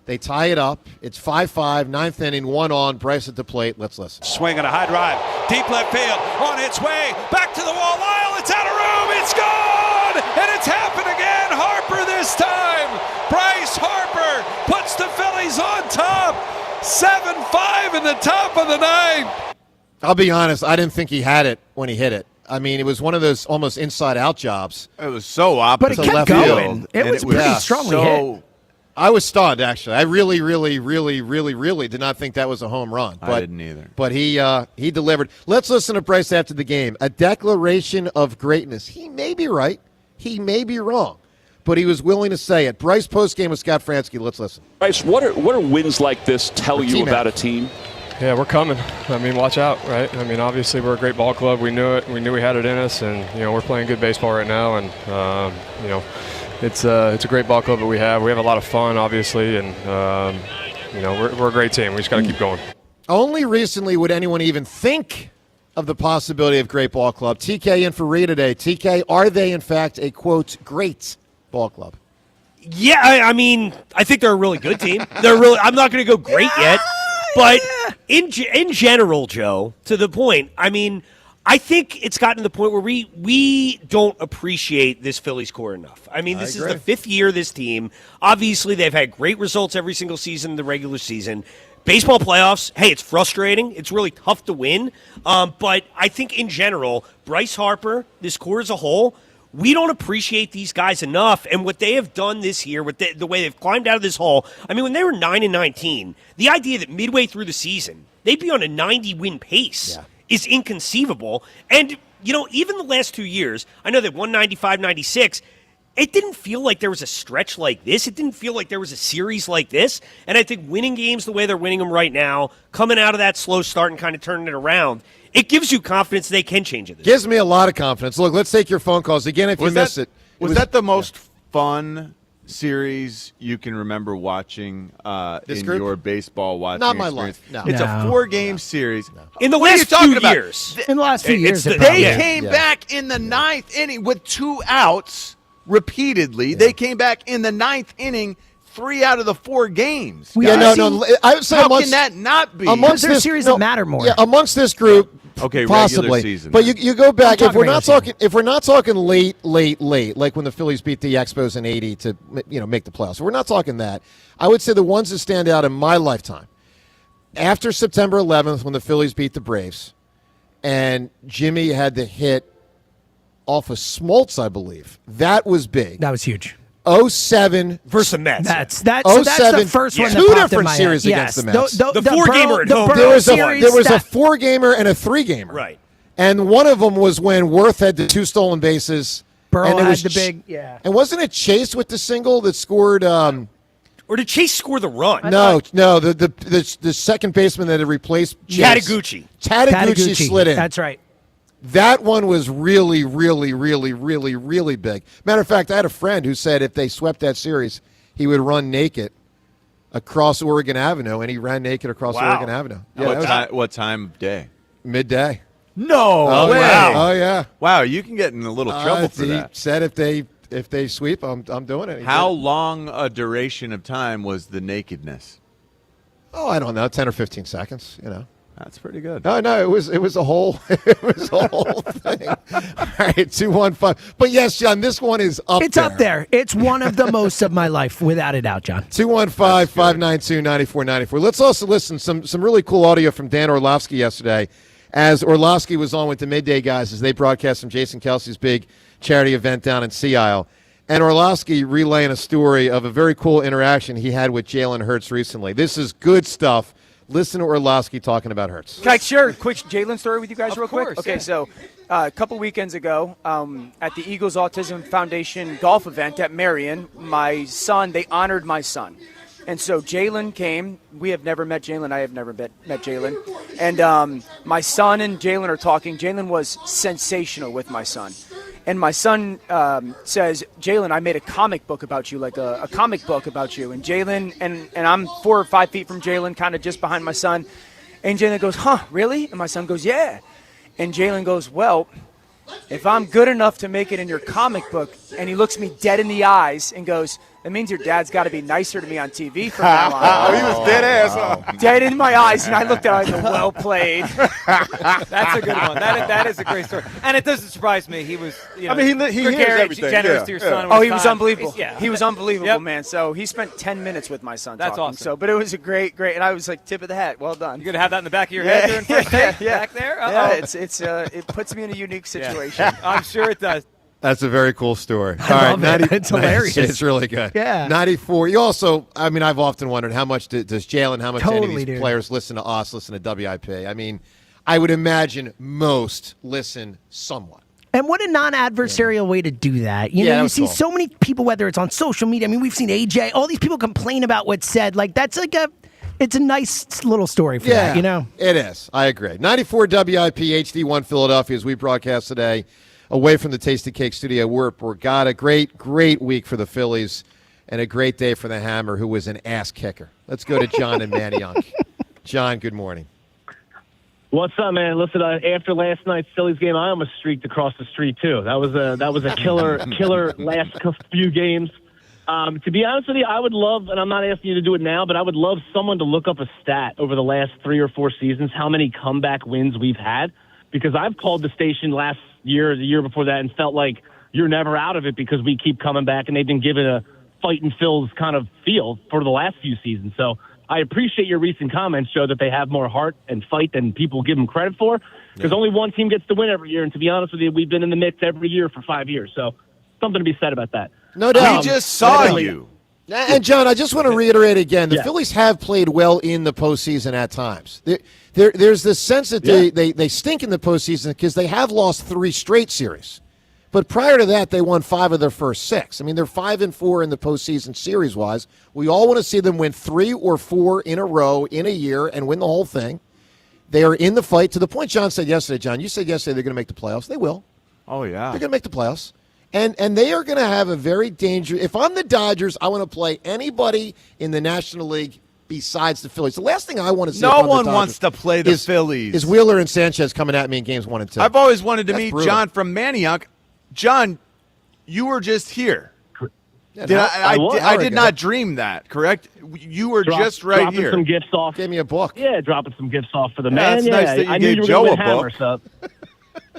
They tie it up. It's 5-5, 9th inning, 1 on. Bryce at the plate. Let's listen. Swing and a high drive. Deep left field. On its way. Back to the wall. Lyle, it's out of room. It's gone. And it's happened again. Harper this time. Bryce Harper puts the Phillies on top. 7-5 in the top of the 9th. I'll be honest. I didn't think he had it when he hit it. I mean, it was one of those almost inside-out jobs. It was so opposite. But it kept going. It was pretty strongly hit. I was stunned, actually. I really, really, really, really, really did not think that was a home run. But, I didn't either. But he delivered. Let's listen to Bryce after the game. A declaration of greatness. He may be right. He may be wrong. But he was willing to say it. Bryce postgame with Scott Fransky. Let's listen. Bryce, what are wins like this tell you about a team? Yeah, we're coming. I mean, watch out, right? I mean, obviously we're a great ball club. We knew it. We knew we had it in us, and we're playing good baseball right now, and it's a great ball club that we have. We have a lot of fun, obviously, and we're a great team. We just got to keep going. Only recently would anyone even think of the possibility of great ball club. TK in for Rhea today. TK, are they, in fact, a, quote, great ball club? Yeah, I mean, I think they're a really good team. I'm not going to go great yet, but in general, Joe, to the point, I mean, I think it's gotten to the point where we don't appreciate this Phillies core enough. I mean, this is the 5th year of this team. Obviously, they've had great results every single season in the regular season. Baseball playoffs, hey, it's frustrating. It's really tough to win. But I think in general, Bryce Harper, this core as a whole, we don't appreciate these guys enough. And what they have done this year with the way they've climbed out of this hole, I mean, when they were 9-19, the idea that midway through the season, they'd be on a 90-win pace is inconceivable. And, you know, even the last 2 years, I know that 195-96, it didn't feel like there was a stretch like this. It didn't feel like there was a series like this. And I think winning games the way they're winning them right now, coming out of that slow start and kind of turning it around, it gives you confidence they can change it. Gives me a lot of confidence. Look, let's take your phone calls. Again, if you missed it. Was that the most fun series you can remember watching in group? your baseball watching Not my experience? life. No. It's a 4-game series. In the What are you last talking few about? years. In the last few years, They came back in the 9th inning with 2 outs repeatedly. They came back in the 9th inning 3 out of the 4 games. I would say how can that not be? Amongst There's this series that matter more. Yeah, amongst this group, Okay, possibly. regular season. But you go back if we're not regular talking late, like when the Phillies beat the Expos in '80 to make the playoffs. If we're not talking that. I would say the ones that stand out in my lifetime after September 11th when the Phillies beat the Braves, and Jimmy had the hit off of Smoltz, I believe. That was big. That was huge. 07 versus the Mets. That's the first one. That Two popped in different my series head. against Yes. the Mets. The 4-gamer at home. There was a 4-gamer and a 3-gamer. Right. And one of them was when Worth had the 2 stolen bases. Burrow and it had was the big, yeah. And wasn't it Chase with the single that scored? Or did Chase score the run? No. The second baseman that had replaced Chase. Tateguchi slid in. That's right. That one was really, really, really, really, really big. Matter of fact, I had a friend who said if they swept that series, he would run naked across Oregon Avenue, and he ran naked across Oregon Avenue. Yeah, what time of day? Midday. No way. Yeah. Oh yeah. Wow, you can get in a little trouble for he that. Said if they sweep, I'm doing it. How long a duration of time was the nakedness? Oh, I don't know, 10 or 15 seconds. That's pretty good. No, it was a whole thing. All right, 215. But yes, John, this one is up. It's up there. It's one of the most of my life, without a doubt, John. 215-592-9494. Let's also listen some really cool audio from Dan Orlovsky yesterday, as Orlovsky was on with the Midday guys as they broadcast from Jason Kelsey's big charity event down in Sea Isle. And Orlovsky relaying a story of a very cool interaction he had with Jalen Hurts recently. This is good stuff. Listen to Orlovsky talking about Hurts. Can I share a quick Jalen story with you guys real quick? Course, Okay, yeah. so a couple weekends ago at the Eagles Autism Foundation golf event at Marion, they honored my son. And so Jalen came. We have never met Jalen. I have never met Jalen. And my son and Jalen are talking. Jalen was sensational with my son. And my son says, Jalen, I made a comic book about you, like a comic book about you. And Jalen, and I'm 4 or 5 feet from Jalen, kind of just behind my son. And Jalen goes, huh, really? And my son goes, yeah. And Jalen goes, well, if I'm good enough to make it in your comic book, and he looks me dead in the eyes and goes, that means your dad's got to be nicer to me on TV from now on. He was dead ass. Huh? Dead in my eyes, and I looked at him and I go, well played. That's a good one. That is a great story. And it doesn't surprise me. He was, he hears everything. generous to your son. Oh, he was unbelievable. Yeah. He was unbelievable, man. So he spent 10 minutes with my son. That's talking. awesome. So, but it was a great, and I was like, tip of the hat. Well done. You're going to have that in the back of your head during first take? Back there? Uh-oh. Yeah, it puts me in a unique situation. I'm sure it does. That's a very cool story. I love it. It's hilarious. It's really good. Yeah. 94. You also, I've often wondered how much does Jalen, how much any of these Totally, players listen to us, listen to WIP? I mean, I would imagine most listen somewhat. And what a non-adversarial way to do that. You know, you see so many people, whether it's on social media. I mean, we've seen AJ, all these people complain about what's said. Like, that's it's a nice little story for that, you know? It is. I agree. 94 WIP HD1 Philadelphia as we broadcast today away from the Tasty Cake Studio. We're got a great week for the Phillies and a great day for the Hammer, who was an ass kicker. Let's go to John and Manayunk. John, good morning. What's up, man? Listen, after last night's Phillies game, I almost streaked across the street too. That was a killer last few games. To be honest with you, I would love, and I'm not asking you to do it now, but I would love someone to look up a stat over the last 3 or 4 seasons, how many comeback wins we've had, because I've called the station last year, the year before that, and felt like you're never out of it because we keep coming back, and they've been given a fighting Phils kind of feel for the last few seasons. So I appreciate your recent comments, Joe, that they have more heart and fight than people give them credit for, because only one team gets to win every year, and to be honest with you, we've been in the mix every year for 5 years, so something to be said about that. No doubt. We just saw you. And, John, I just want to reiterate again, the Phillies have played well in the postseason at times. There's this sense that they stink in the postseason because they have lost 3 straight series. But prior to that, they won 5 of their first 6. I mean, they're 5-4 in the postseason series-wise. We all want to see them win 3 or 4 in a row in a year and win the whole thing. They are in the fight. To the point John said yesterday, John, you said yesterday they're going to make the playoffs. They will. Oh, yeah. They're going to make the playoffs. And they are going to have a very dangerous – if I'm the Dodgers, I want to play anybody in the National League besides the Phillies. The last thing I want to see no one wants to play the Phillies. Is Wheeler and Sanchez coming at me in games 1 and 2. I've always wanted to meet brutal. John from Manioc. John, you were just here. Yeah, I did not dream that, correct? You were just right dropping here. Some gifts off. Gave me a book. Yeah, dropping some gifts off for the man. It's nice that you I knew gave you Joe were a gonna book. hammer, so.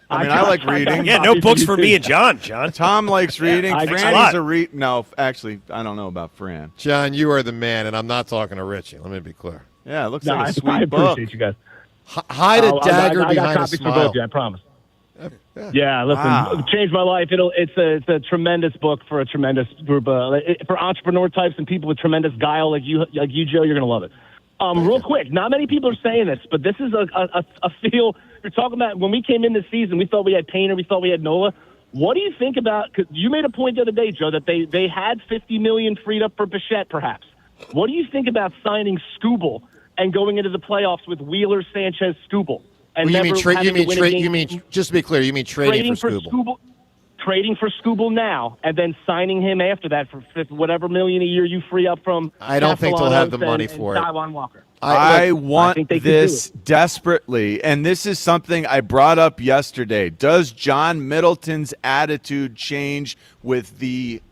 I mean, I like reading. Yeah, no books for me and John. Tom likes reading. I- Franny's a read. No, actually, I don't know about Fran. John, you are the man, and I'm not talking to Richie. Let me be clear. Yeah, it looks No, like a I sweet book. appreciate you guys. Hide a dagger I got behind a copies for smile. both of you, I promise. Yeah, listen, it changed my life. It's a tremendous book for a tremendous group for entrepreneur types and people with tremendous guile like you, Joe. You're gonna love it. Real quick, not many people are saying this, but this is a feel. You're talking about when we came in this season, we thought we had Painter, we thought we had Nola. What do you think about? Cause you made a point the other day, Joe, that they had $50 million freed up for Bichette, perhaps. What do you think about signing Skubal and going into the playoffs with Wheeler, Sanchez, Skubal? And Well, you you mean just to be clear, you mean trading for Skubal. Trading for Skubal now, and then signing him after that for whatever million a year you free up from. I don't think they'll have the money and for it. Taiwan Walker. I want think they could this do desperately, and this is something I brought up yesterday. Does John Middleton's attitude change with the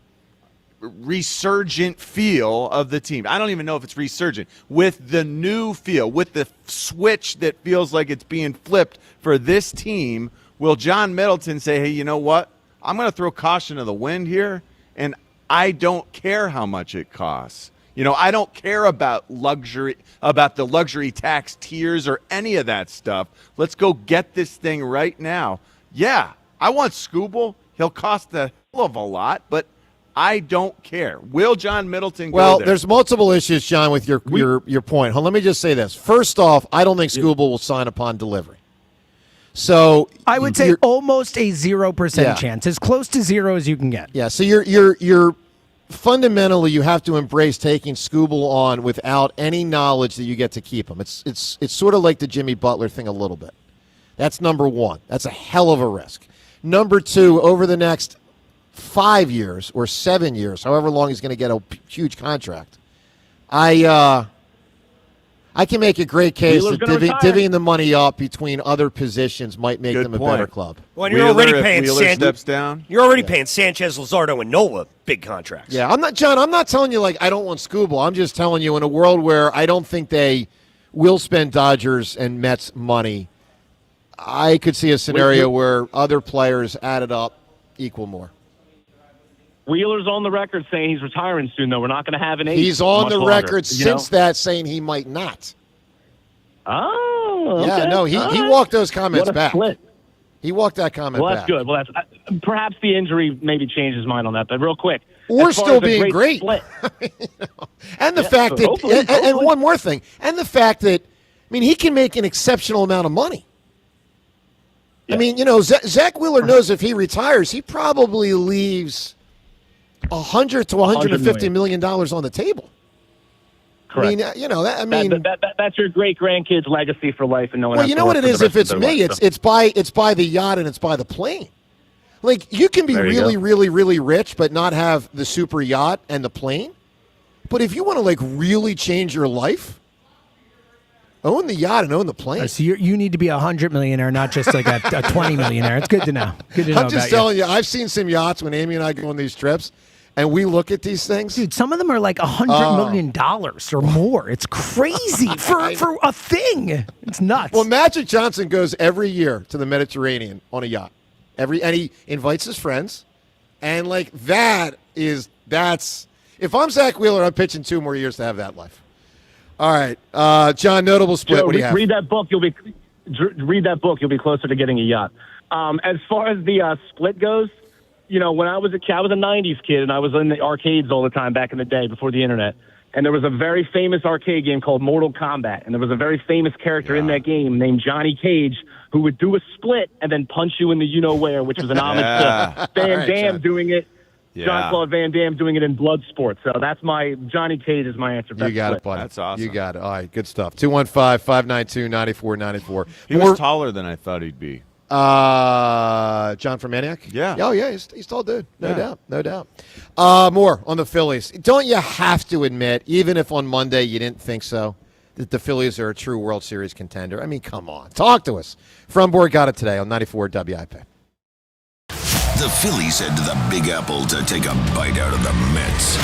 resurgent feel of the team? I don't even know if it's resurgent. With the new feel, with the switch that feels like it's being flipped for this team, will John Middleton say, hey, you know what? I'm going to throw caution to the wind here, and I don't care how much it costs. You know, I don't care about the luxury tax tiers or any of that stuff. Let's go get this thing right now. Yeah, I want Skubal. He'll cost a hell of a lot, but I don't care. Will John Middleton go Well, there? there's multiple issues, John, with your point. Let me just say this. First off, I don't think Skubal will sign upon delivery. So I would say almost a 0% chance, as close to 0 as you can get. Yeah, so you're fundamentally you have to embrace taking Skubal on without any knowledge that you get to keep him. It's sort of like the Jimmy Butler thing a little bit. That's number one. That's a hell of a risk. Number two, over the next 5 years or 7 years, however long he's going to get a huge contract, I can make a great case that divvying the money up between other positions might make them a better club. Well, you're already paying steps down. You're already paying Sanchez, Luzardo, and Nola big contracts. Yeah, I'm not telling you like I don't want Skubal. I'm just telling you in a world where I don't think they will spend Dodgers and Mets money, I could see a scenario where other players added up equal more. Wheeler's on the record saying he's retiring soon, though. We're not going to have an ace. He's on much the longer, record since that saying he might not. Oh, yeah, okay. no, he All walked those comments What a back. split. He walked that comment Well, back. that's good. Well, that's perhaps the injury maybe changed his mind on that. But real quick, Or as far still as a being great. split, And the Yeah, fact so that, hopefully- and one more thing, and the fact that, I mean, he can make an exceptional amount of money. I mean, you know, Zach Wheeler knows if he retires, he probably leaves $100 to $150 million on the table. Correct. I mean, you know, that's your great grandkids' legacy for life, and no one. well, has you to know work what it for the is. rest If it's of their me, life, it's by the yacht and it's by the plane. Like you can be There you really, go. really, really rich, but not have the super yacht and the plane. But if you want to like really change your life, Own the yacht and own the plane. So you need to be $100 millionaire, not just like a 20 millionaire. It's good to know. Good to know. I'm just telling you, I've seen some yachts when Amy and I go on these trips, and we look at these things. Dude, some of them are like $100 million or more. It's crazy for a thing. It's nuts. Well, Magic Johnson goes every year to the Mediterranean on a yacht. And he invites his friends. And like that's if I'm Zach Wheeler, I'm pitching 2 more years to have that life. All right, John, notable split. Joe, what do you have? Read that book. You'll be closer to getting a yacht. As far as the split goes, when I was a kid, I was a '90s kid, and I was in the arcades all the time back in the day before the internet. And there was a very famous arcade game called Mortal Kombat, and there was a very famous character in that game named Johnny Cage who would do a split and then punch you in the you-know-where, which was an homage to Van Damme doing it. Jean-Claude Van Damme doing it in Bloodsport. So that's Johnny Cage is my answer. You got it, buddy. That's awesome. You got it. All right, good stuff. 215-592-9494. He was taller than I thought he'd be. John from Maniac? Yeah. Oh, yeah, he's tall dude. No doubt. More on the Phillies. Don't you have to admit, even if on Monday you didn't think so, that the Phillies are a true World Series contender? I mean, come on. Talk to us. Fromborg got it today on 94 WIP. The Phillies head to the Big Apple to take a bite out of the Mets.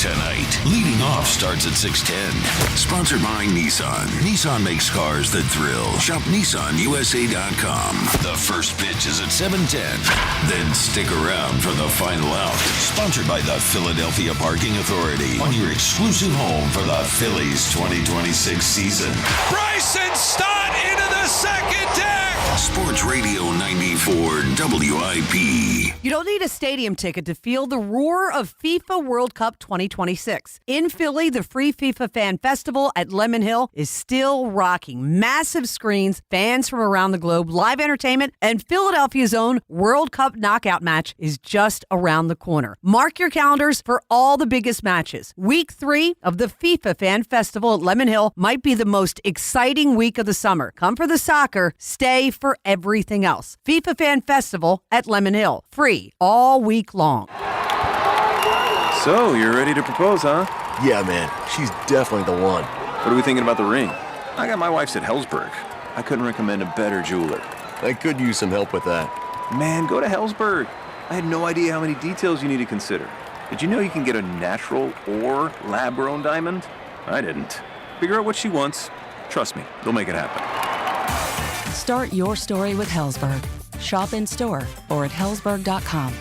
Tonight, leading off starts at 6:10. Sponsored by Nissan. Nissan makes cars that thrill. Shop NissanUSA.com. The first pitch is at 7:10. Then stick around for the final out. Sponsored by the Philadelphia Parking Authority. On your exclusive home for the Phillies 2026 season. Bryson Stott into the second deck. Sports Radio 94 WIP. You don't need a stadium ticket to feel the roar of FIFA World Cup 2026. In Philly, the free FIFA Fan Festival at Lemon Hill is still rocking. Massive screens, fans from around the globe, live entertainment, and Philadelphia's own World Cup knockout match is just around the corner. Mark your calendars for all the biggest matches. Week 3 of the FIFA Fan Festival at Lemon Hill might be the most exciting week of the summer. Come for the soccer, stay for everything else. FIFA Fan Festival at Lemon Hill. Free all week long. So, you're ready to propose, huh? Yeah, man. She's definitely the one. What are we thinking about the ring? I got my wife's at Hellsberg. I couldn't recommend a better jeweler. I could use some help with that. Man, go to Hellsberg. I had no idea how many details you need to consider. Did you know you can get a natural or lab-grown diamond? I didn't. Figure out what she wants. Trust me, they'll make it happen. Start your story with Hellsberg. Shop in store or at hellsberg.com.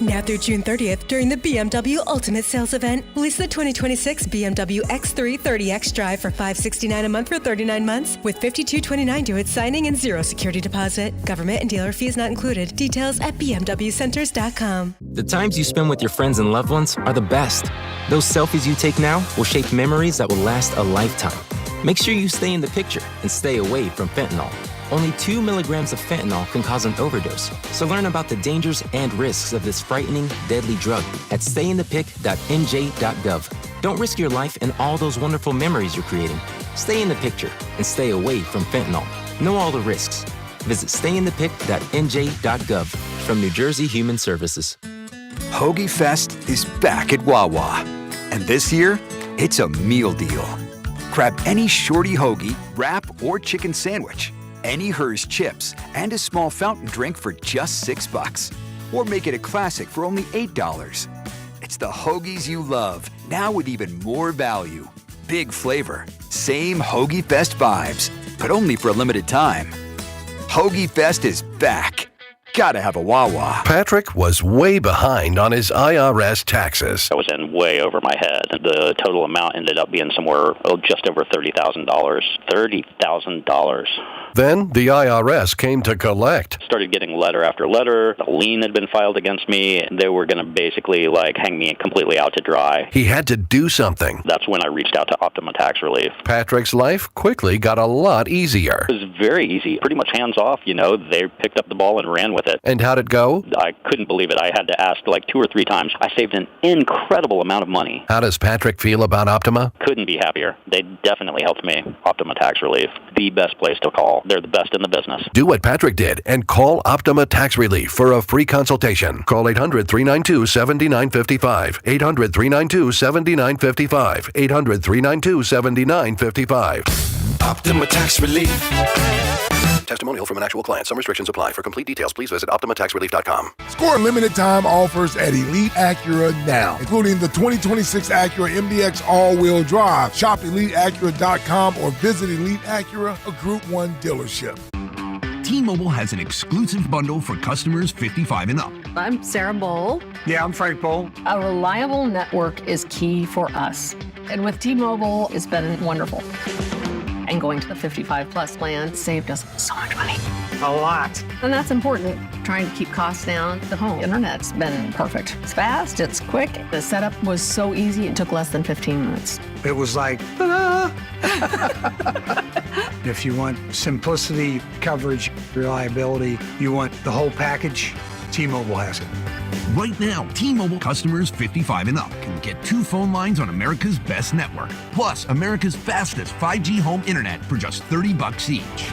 Now through June 30th, during the BMW Ultimate Sales Event, lease the 2026 BMW X3 30X Drive for $569 a month for 39 months with $52.29 due at signing and 0 security deposit. Government and dealer fees not included. Details at bmwcenters.com. The times you spend with your friends and loved ones are the best. Those selfies you take now will shape memories that will last a lifetime. Make sure you stay in the picture and stay away from fentanyl. Only 2 milligrams of fentanyl can cause an overdose. So learn about the dangers and risks of this frightening, deadly drug at stayinthepic.nj.gov. Don't risk your life and all those wonderful memories you're creating. Stay in the picture and stay away from fentanyl. Know all the risks. Visit stayinthepic.nj.gov from New Jersey Human Services. Hoagie Fest is back at Wawa. And this year, it's a meal deal. Grab any shorty hoagie, wrap, or chicken sandwich, any Hers chips, and a small fountain drink for just $6. Or make it a classic for only $8. It's the hoagies you love, now with even more value. Big flavor, same Hoagie Fest vibes, but only for a limited time. Hoagie Fest is back. Gotta have a Wawa. Patrick was way behind on his IRS taxes. I was in way over my head. The total amount ended up being somewhere just over $30,000. $30,000. Then the IRS came to collect. Started getting letter after letter. A lien had been filed against me. They were going to basically hang me completely out to dry. He had to do something. That's when I reached out to Optima Tax Relief. Patrick's life quickly got a lot easier. It was very easy. Pretty much hands off, They picked up the ball and ran with it. And how'd it go? I couldn't believe it. I had to ask 2 or 3 times. I saved an incredible amount of money. How does Patrick feel about Optima? Couldn't be happier. They definitely helped me. Optima Tax Relief. The best place to call. They're the best in the business. Do what Patrick did and call Optima Tax Relief for a free consultation. Call 800-392-7955. 800-392-7955. 800-392-7955. Optima Tax Relief. Testimonial from an actual client. Some restrictions apply. For complete details, please visit OptimaTaxRelief.com. Score limited time offers at Elite Acura now, including the 2026 Acura MDX all-wheel drive. Shop EliteAcura.com or visit Elite Acura, a Group 1 dealership. T-Mobile has an exclusive bundle for customers 55 and up. I'm Sarah Bowl. Yeah, I'm Frank Bowl. A reliable network is key for us. And with T-Mobile, it's been wonderful. And going to the 55-plus plan saved us so much money. A lot. And that's important. Trying to keep costs down. The home internet's been perfect. It's fast, it's quick. The setup was so easy, it took less than 15 minutes. It was like, ta-da! If you want simplicity, coverage, reliability, you want the whole package, T-Mobile has it. Right now, T-Mobile customers 55 and up can get 2 phone lines on America's best network, plus America's fastest 5G home internet for just $30 each.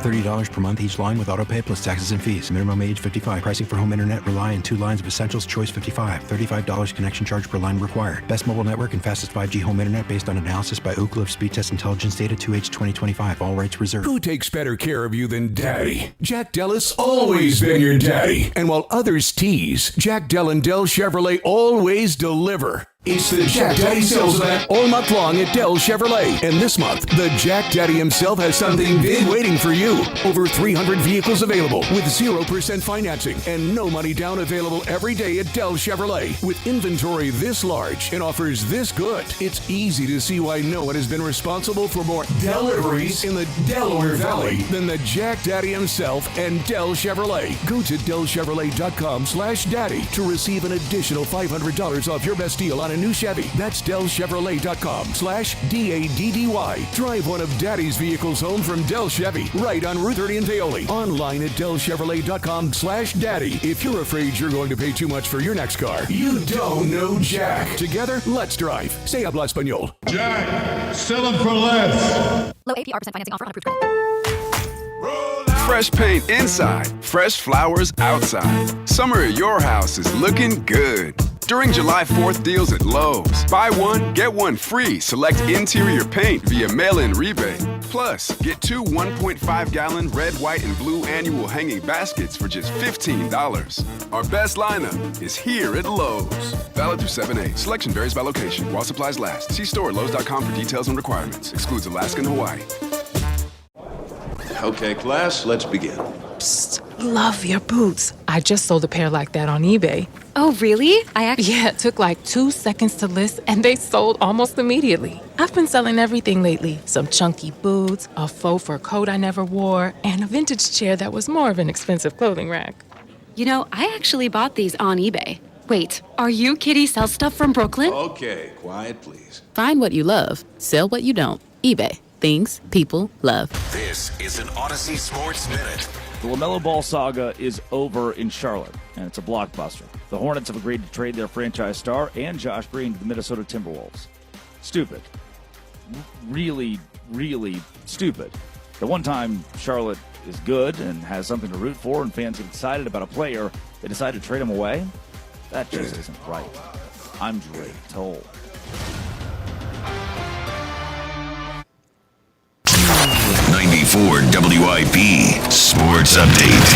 $30 per month each line with autopay plus taxes and fees. Minimum age 55. Pricing for home internet rely on 2 lines of Essentials Choice 55. $35 connection charge per line required. Best mobile network and fastest 5G home internet based on analysis by Ookla of Speed Test Intelligence data 2H 2025. All rights reserved. Who takes better care of you than Daddy? Jack Dell has always been your daddy. And while others tease, Jack Dell and Dell Chevrolet always deliver. It's the Jack Daddy sales event all month long at Dell Chevrolet. And this month, the Jack Daddy himself has something big waiting for you. Over 300 vehicles available with 0% financing and no money down available every day at Dell Chevrolet. With inventory this large and offers this good, it's easy to see why no one has been responsible for more deliveries in the Delaware Valley than the Jack Daddy himself and Dell Chevrolet. Go to DellChevrolet.com/daddy to receive an additional $500 off your best deal on a new Chevy. That's DellChevrolet.com/DADDY. Drive one of Daddy's vehicles home from Dell Chevy right on Route 30 in Paoli. Online at DellChevrolet.com/daddy. If you're afraid you're going to pay too much for your next car, you don't know Jack. Together, let's drive. Say habla español. Jack, sell them for less. Low APR % financing offer on approved credit. Fresh paint inside, fresh flowers outside. Summer at your house is looking good. During July 4th deals at Lowe's, buy one, get one free. Select interior paint via mail-in rebate. Plus, get 2 1.5-gallon red, white, and blue annual hanging baskets for just $15. Our best lineup is here at Lowe's. Valid through 7/8. Selection varies by location. While supplies last. See store at Lowe's.com for details and requirements. Excludes Alaska and Hawaii. Okay, class, let's begin. Psst, love your boots. I just sold a pair like that on eBay. Oh, really? Yeah, it took like 2 seconds to list, and they sold almost immediately. I've been selling everything lately. Some chunky boots, a faux fur coat I never wore, and a vintage chair that was more of an expensive clothing rack. You know, I actually bought these on eBay. Wait, are you Kitty Sell Stuff from Brooklyn? Okay, quiet, please. Find what you love, sell what you don't. eBay. Things people love. This is an Odyssey Sports Minute. The LaMelo Ball saga is over in Charlotte, and it's a blockbuster. The Hornets have agreed to trade their franchise star and Josh Green to the Minnesota Timberwolves. Stupid. Really, really stupid. The one time Charlotte is good and has something to root for and fans get excited about a player, they decide to trade him away? That just isn't right. I'm Drake Toll. 94 WIP Sports Update.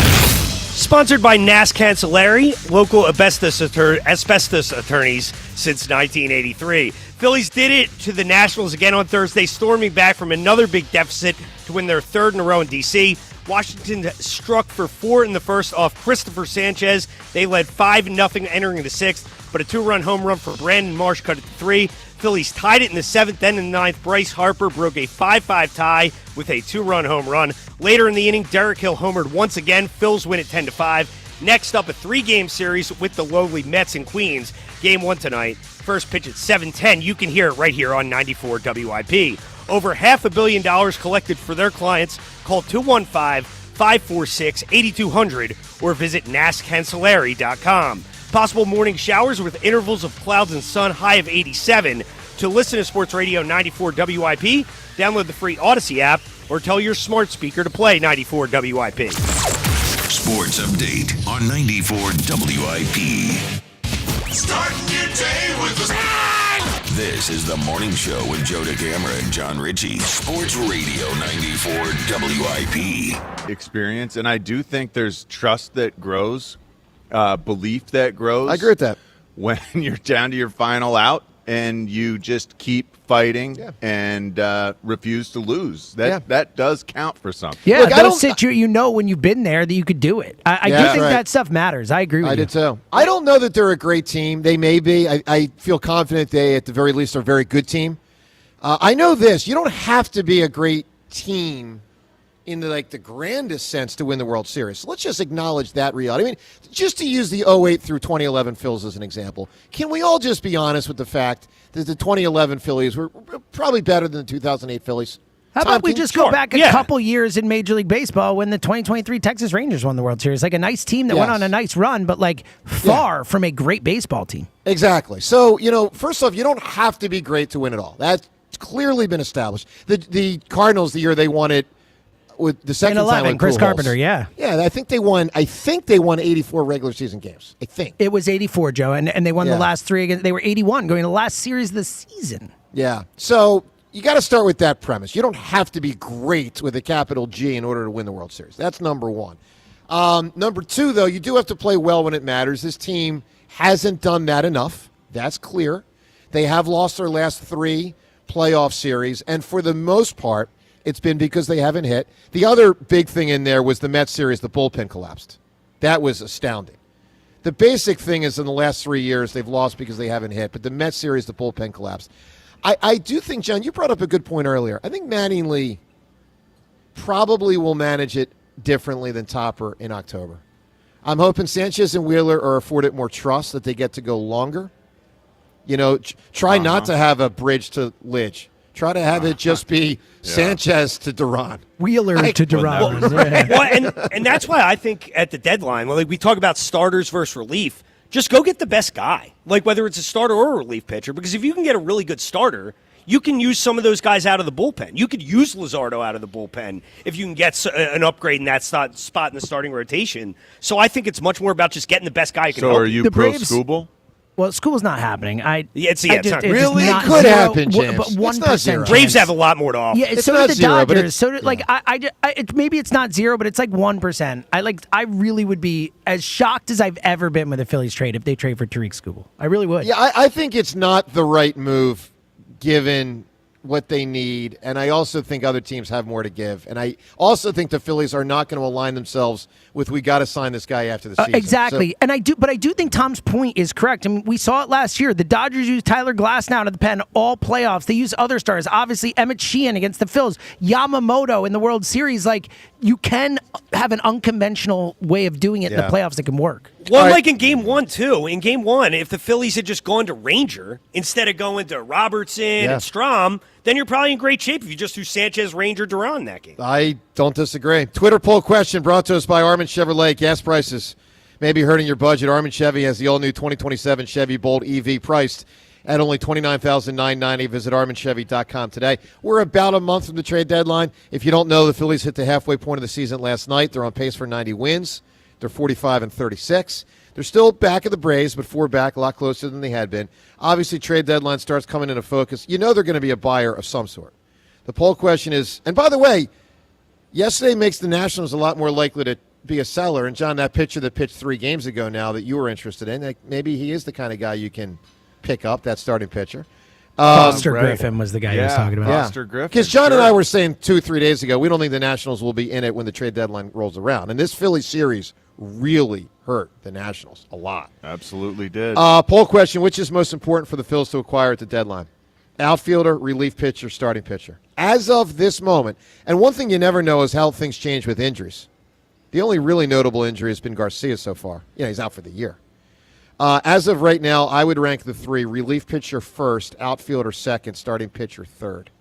Sponsored by NAS Cancellari, local asbestos attorneys since 1983. Phillies did it to the Nationals again on Thursday, storming back from another big deficit to win their third in a row in D.C. Washington struck for 4 in the first off Christopher Sanchez. They led 5-0 entering the sixth, but a 2-run home run for Brandon Marsh cut it to 3. Phillies tied it in the 7th, then in the 9th, Bryce Harper broke a 5-5 tie with a 2-run home run. Later in the inning, Derek Hill homered once again. Phils win at 10-5. Next up, a 3-game series with the lowly Mets and Queens. Game 1 tonight. First pitch at 7:10. You can hear it right here on 94 WIP. Over $500 million collected for their clients. Call 215-546-8200 or visit nascancellari.com. Possible morning showers with intervals of clouds and sun, high of 87. To listen to Sports Radio 94 WIP, download the free Odyssey app or tell your smart speaker to play 94 WIP. Sports Update on 94 WIP. Starting your day with a This is the Morning Show with Joe DeCamera and John Ritchie. Sports Radio 94 WIP. Experience, and I do think there's trust that grows, belief that grows. I agree with that. When you're down to your final out and you just keep fighting and refuse to lose. That does count for something. Yeah, look, you know when you've been there that you could do it. I do think that stuff matters. I agree with you. I did too. I don't know that they're a great team. They may be. I feel confident they, at the very least, are a very good team. I know this. You don't have to be a great team in the grandest sense to win the World Series. So let's just acknowledge that reality. I mean, just to use the 08 through 2011 Phils as an example, can we all just be honest with the fact that the 2011 Phillies were probably better than the 2008 Phillies? How about we just go back a couple years in Major League Baseball when the 2023 Texas Rangers won the World Series? Like a nice team that went on a nice run, but far from a great baseball team. Exactly. So, first off, you don't have to be great to win it all. That's clearly been established. The Cardinals, the year they won it, with the second in 11, time Chris Carpenter, yeah, I think they won 84 regular season games. I think it was 84, Joe, and they won the last three again. They were 81 going to the last series of the season. Yeah, so you got to start with that premise. You don't have to be great with a capital G in order to win the World Series. That's number one. Number two, though, you do have to play well when it matters. This team hasn't done that enough. That's clear. They have lost their last three playoff series, and for the most part, it's been because they haven't hit. The other big thing in there was the Mets series, the bullpen collapsed. That was astounding. The basic thing is in the last 3 years, they've lost because they haven't hit. But the Mets series, the bullpen collapsed. I do think, John, you brought up a good point earlier. I think Mattingly probably will manage it differently than Topper in October. I'm hoping Sanchez and Wheeler are afforded more trust, that they get to go longer. Try not to have a bridge to Lidge. Try to have it just be Sanchez to Duran. Wheeler to Duran. And that's why I think at the deadline, we talk about starters versus relief, just go get the best guy, whether it's a starter or a relief pitcher, because if you can get a really good starter, you can use some of those guys out of the bullpen. You could use Luzardo out of the bullpen if you can get an upgrade in that spot in the starting rotation. So I think it's much more about just getting the best guy you can help. So are you pro Skubal? Well, school's not happening. It's not really. It could happen, James. But 1%. Braves have a lot more to offer. Yeah, it's so not do the zero, but Dodgers. So maybe it's not zero, but it's 1%. I really would be as shocked as I've ever been with a Phillies trade if they trade for Tariq Skubal. I really would. Yeah, I think it's not the right move given what they need, and I also think other teams have more to give, and I also think the Phillies are not going to align themselves with we got to sign this guy after the season. Exactly, and I do think Tom's point is correct. I mean, we saw it last year. The Dodgers used Tyler Glass now to the pen all playoffs. They use other stars. Obviously, Emmett Sheehan against the Phils, Yamamoto in the World Series. You can have an unconventional way of doing it in the playoffs that can work. Well, in Game 1, too. In Game 1, if the Phillies had just gone to Ranger instead of going to Robertson and Strahm, then you're probably in great shape if you just do Sanchez, Ranger, Duran in that game. I don't disagree. Twitter poll question brought to us by Armin Chevrolet. Gas prices may be hurting your budget. Armin Chevy has the all-new 2027 Chevy Bolt EV priced at only $29,990. Visit ArminChevy.com today. We're about a month from the trade deadline. If you don't know, the Phillies hit the halfway point of the season last night. They're on pace for 90 wins. They're 45-36. They're still back of the Braves, but 4 back, a lot closer than they had been. Obviously, trade deadline starts coming into focus. You know they're going to be a buyer of some sort. The poll question is, and by the way, yesterday makes the Nationals a lot more likely to be a seller. And, John, that pitcher that pitched 3 games ago now that you were interested in, maybe he is the kind of guy you can pick up, that starting pitcher. Foster Griffin was the guy he was talking about. Foster Griffin. Because John and I were saying 2-3 days ago, we don't think the Nationals will be in it when the trade deadline rolls around. And this Philly series really hurt the Nationals a lot. Absolutely did. Poll question, which is most important for the Phils to acquire at the deadline? Outfielder, relief pitcher, starting pitcher. As of this moment, and one thing you never know is how things change with injuries. The only really notable injury has been Garcia so far. He's out for the year. As of right now, I would rank the 3: relief pitcher first, outfielder second, starting pitcher third.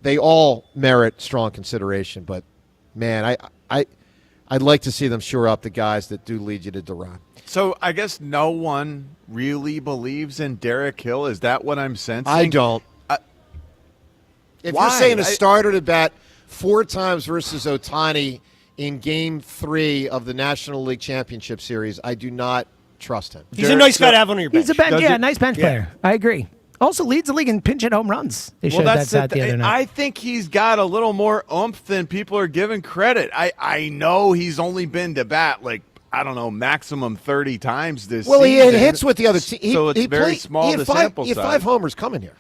They all merit strong consideration, but, man, I'd like to see them shore up the guys that do lead you to Duran. So I guess no one really believes in Derek Hill. Is that what I'm sensing? I don't. If why? You're saying a starter to bat 4 times versus Ohtani in Game 3 of the National League Championship Series, I do not trust him. He's a nice guy to have on your bench. He's a nice bench player. I agree. Also leads the league in pinch hit home runs. They showed that stat the other night. I think he's got a little more oomph than people are giving credit. I know he's only been to bat maximum 30 times this season. Well, he had hits with the other team. So it's very small to sample size. He had 5 homers coming here.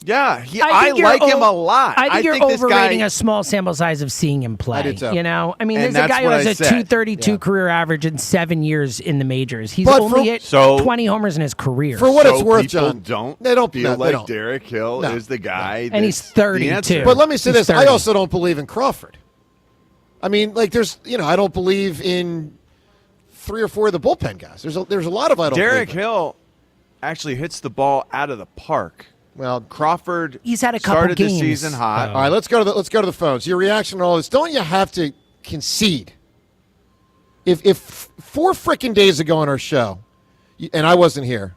Yeah, I like him a lot. I think you're this overrating guy, a small sample size of seeing him play. I did too. You know, I mean, And there's a guy who has a 232 career average in 7 years in the majors. He's only hit 20 homers in his career. For what it's worth, people John, don't feel like Derek Hill is the guy. And he's 32. But let me say He's this: 30. I also don't believe in Crawford. I mean, like, I don't believe in 3 or 4 of the bullpen guys. There's a lot of I don't. Derek believe in. Hill actually hits the ball out of the park. Well, Crawford. He's had a couple started games. the season hot. All right, let's go to the phones. Your reaction to all this? Don't you have to concede? If 4 frickin' days ago on our show, and I wasn't here,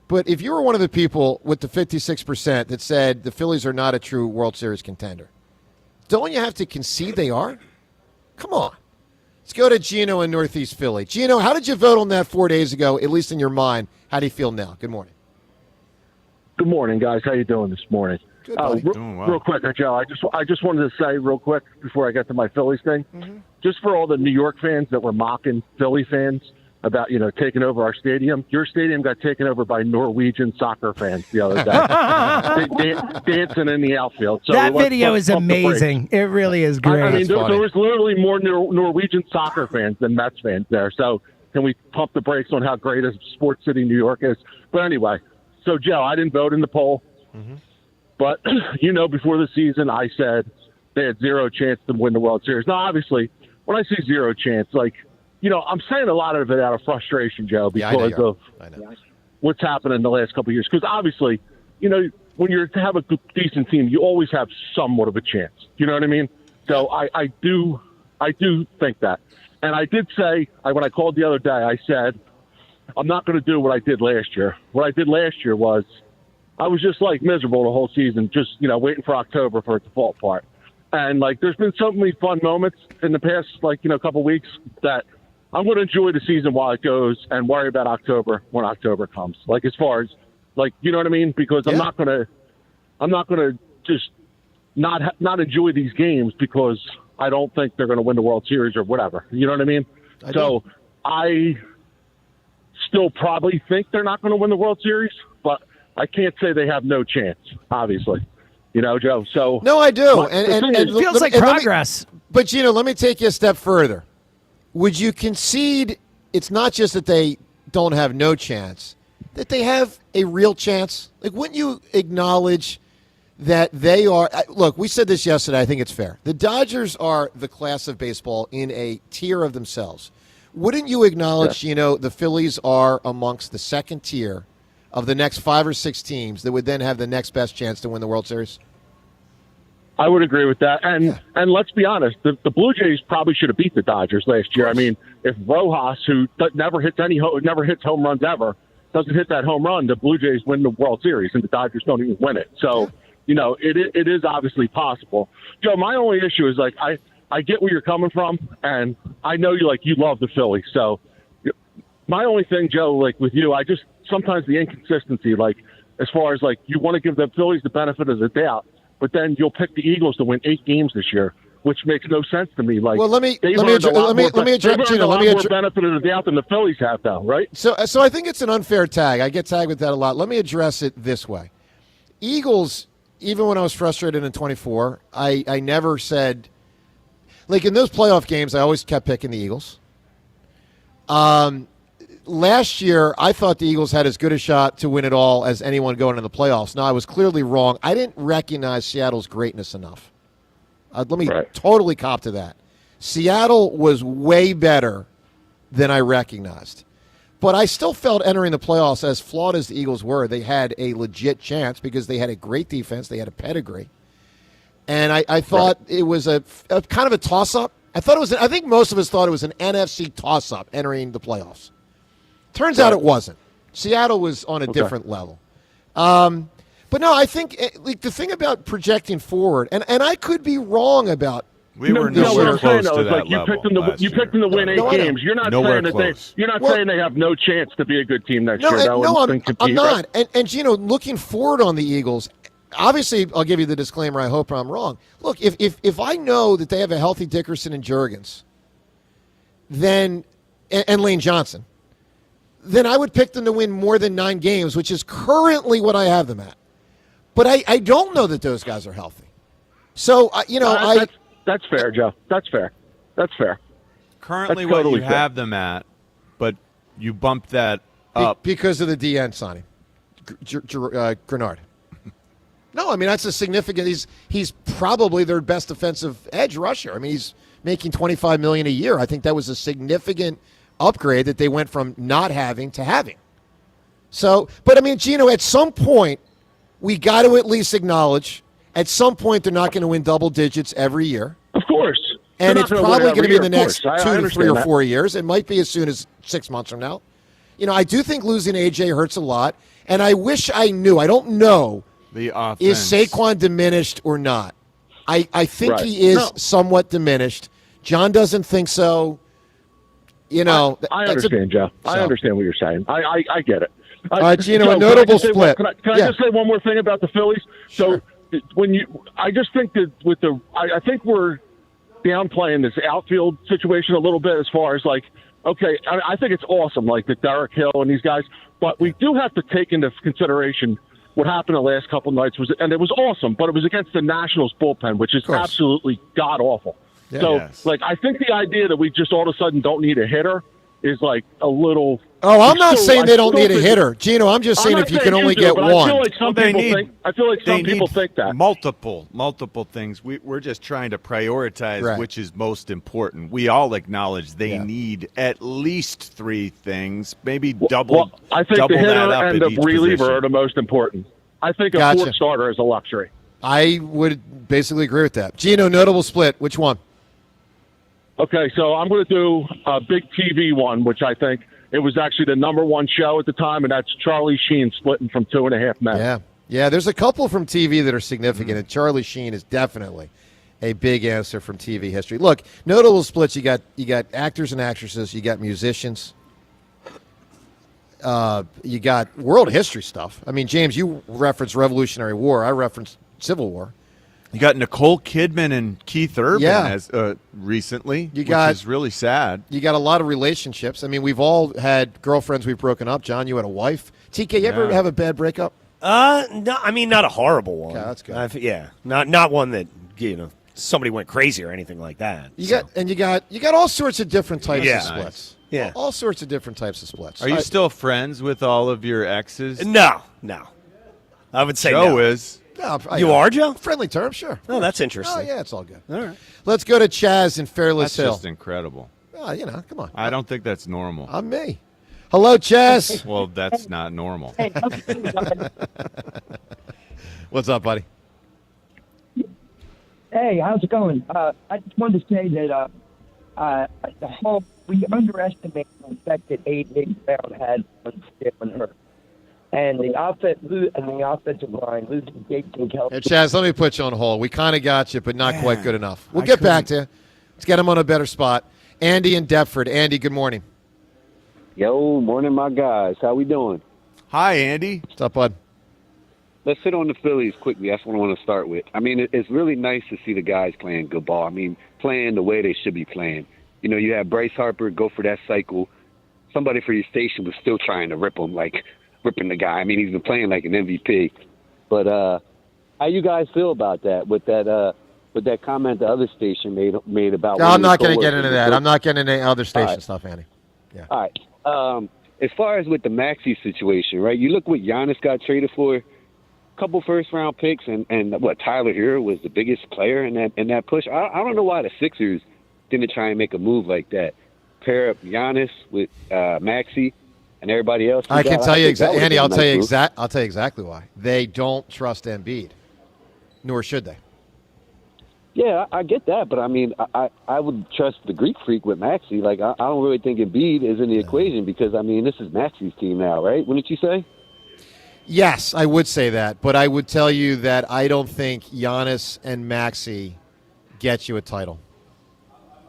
but if you were one of the people with the 56% that said the Phillies are not a true World Series contender, don't you have to concede they are? Come on. Let's go to Gino in Northeast Philly. Gino, how did you vote on that 4 days ago, at least in your mind? How do you feel now? Good morning. Good morning, guys. How you doing this morning? Good, buddy. Doing well. Real quick, Joe. I just wanted to say real quick before I get to my Phillies thing, just for all the New York fans that were mocking Philly fans about taking over our stadium. Your stadium got taken over by Norwegian soccer fans the other day, dancing in the outfield. So that video is amazing. It really is great. I mean, there was literally more Norwegian soccer fans than Mets fans there. So can we pump the brakes on how great a sports city New York is? But anyway. So, Joe, I didn't vote in the poll, but, before the season, I said they had 0 chance to win the World Series. Now, obviously, when I say 0 chance, I'm saying a lot of it out of frustration, Joe, because of what's happened in the last couple of years. Because, obviously, when you have a decent team, you always have somewhat of a chance. You know what I mean? So I do think that. And I did say, when I called the other day, I said, I'm not going to do what I did last year. What I did last year was I was just miserable the whole season, just, waiting for October for it to fall apart. And there's been so many fun moments in the past, couple weeks that I'm going to enjoy the season while it goes and worry about October when October comes. As far as you know what I mean? Because I'm not going to just not enjoy these games because I don't think they're going to win the World Series or whatever. You know what I mean? I still probably think they're not going to win the World Series, but I can't say they have no chance, obviously. Joe. So no, I do. And it feels like progress. But, Gino, let me take you a step further. Would you concede it's not just that they don't have no chance, that they have a real chance? Wouldn't you acknowledge that they are – look, we said this yesterday. I think it's fair. The Dodgers are the class of baseball in a tier of themselves. Wouldn't you acknowledge, the Phillies are amongst the second tier of the next 5 or 6 teams that would then have the next best chance to win the World Series? I would agree with that. And let's be honest, the Blue Jays probably should have beat the Dodgers last year. I mean, if Rojas, who never hits home runs ever, doesn't hit that home run, the Blue Jays win the World Series and the Dodgers don't even win it. So, it is obviously possible. Joe, my only issue is I get where you're coming from, and I know you love the Phillies. So my only thing, Joe, with you, I just sometimes the inconsistency, as far as you want to give the Phillies the benefit of the doubt, but then you'll pick the Eagles to win 8 games this year, which makes no sense to me. Well, let me address benefit of the doubt than the Phillies have, though, right? So I think it's an unfair tag. I get tagged with that a lot. Let me address it this way: Eagles. Even when I was frustrated in 24, I never said. In those playoff games, I always kept picking the Eagles. Last year, I thought the Eagles had as good a shot to win it all as anyone going into the playoffs. Now, I was clearly wrong. I didn't recognize Seattle's greatness enough. Let me totally cop to that. Seattle was way better than I recognized. But I still felt entering the playoffs, as flawed as the Eagles were, they had a legit chance because they had a great defense. They had a pedigree. And I thought it was a kind of a toss-up. I think most of us thought it was an NFC toss-up entering the playoffs. Turns out it wasn't. Seattle was on a different level. But no, I think the thing about projecting forward, and I could be wrong about We were nowhere close to that you level. You picked them to win 8 games. You're not Nowhere saying that close. you're not saying they have no chance to be a good team next year. I'm not. And Gino, looking forward on the Eagles, obviously, I'll give you the disclaimer. I hope I'm wrong. Look, if I know that they have a healthy Dickerson and Juergens, then and Lane Johnson, then I would pick them to win more than 9 games, which is currently what I have them at. But I don't know that those guys are healthy. So that's fair, Joe. That's fair. Currently, That's totally what you have them at, but you bumped that up because of the DN signing, Grenard. No, I mean that's a significant. He's probably their best defensive edge rusher. I mean he's making $25 million a year. I think that was a significant upgrade that they went from not having to having. So, but I mean, Gino, at some point we got to at least acknowledge. At some point, they're not going to win double digits every year. Of course. And it's probably going to be in the next 2 to 3 or 4 years. It might be as soon as 6 months from now. I do think losing AJ hurts a lot. And I wish I knew. I don't know. The offense. Is Saquon diminished or not? I think he is somewhat diminished. John doesn't think so. I understand, Joe. I understand what you're saying. I get it. Gino, Joe, a notable split. Can I just say one more thing about the Phillies? Sure. So I just think that I think we're downplaying this outfield situation a little bit as far as okay, I think it's awesome, the Derek Hill and these guys, but we do have to take into consideration what happened the last couple nights and it was awesome, but it was against the Nationals bullpen, which is absolutely god awful. Yeah. So, I think the idea that we just all of a sudden don't need a hitter is a little. Oh, I'm not saying they don't need a hitter, Gino. I'm just saying if you can only get one. I feel like some people think that multiple things. We're just trying to prioritize which is most important. We all acknowledge they need at least 3 things, maybe double. I think double the hitter that up and at the each reliever position. are the most important. I think a fourth starter is a luxury. I would basically agree with that. Gino, notable split. Which one? Okay, so I'm going to do a big TV one, which I think it was actually the #1 show at the time, and that's Charlie Sheen splitting from 2.5 Men. Yeah. There's a couple from TV that are significant, and Charlie Sheen is definitely a big answer from TV history. Look, notable splits. You got actors and actresses. You got musicians. You got world history stuff. I mean, James, you referenced Revolutionary War. I referenced Civil War. You got Nicole Kidman and Keith Urban as recently, which is really sad. You got a lot of relationships. I mean, we've all had girlfriends we've broken up. John, you had a wife. TK, you ever have a bad breakup? No, I mean, not a horrible one. Okay, that's good. Not one that somebody went crazy or anything like that. You got all sorts of different types of splits. Yeah, all sorts of different types of splits. Are you still friends with all of your exes? No. I would say Joe no. is. No, you are, Joe? Friendly terms, sure. Oh, that's interesting. Oh, yeah, it's all good. All right. Let's go to Chaz in Fairless Hill. That's just incredible. Oh, come on. I don't think that's normal. I'm me. Hello, Chaz. Well, that's not normal. Hey, what's up, buddy? Hey, how's it going? I just wanted to say that we underestimated the effect that A.J. Brown had on Jalen Hurts. And the offensive line losing Jason Kelce. Hey, Chaz, let me put you on hold. We kind of got you, but not quite good enough. We'll get back to you. Let's get him on a better spot. Andy in Deptford. Andy, good morning. Yo, morning, my guys. How we doing? Hi, Andy. What's up, bud? Let's hit on the Phillies quickly. That's what I want to start with. I mean, it's really nice to see the guys playing good ball. I mean, playing the way they should be playing. You have Bryce Harper go for that cycle. Somebody for your station was still trying to rip him, ripping the guy. I mean, he's been playing like an MVP. But how you guys feel about that? With that comment the other station made about. No, I'm not going to get into that. I'm not getting into other station stuff, Andy. Yeah. All right. As far as with the Maxey situation, right? You look what Giannis got traded for. A couple first-round picks, and what Tyler Hero was the biggest player in that push. I don't know why the Sixers didn't try and make a move like that. Pair up Giannis with Maxey. And everybody else. I can tell you exactly, Andy. I'll tell you exactly why. They don't trust Embiid, nor should they. Yeah, I get that, but I mean, I would trust the Greek freak with Maxey. I don't really think Embiid is in the equation because I mean, this is Maxey's team now, right? Wouldn't you say? Yes, I would say that, but I would tell you that I don't think Giannis and Maxey get you a title.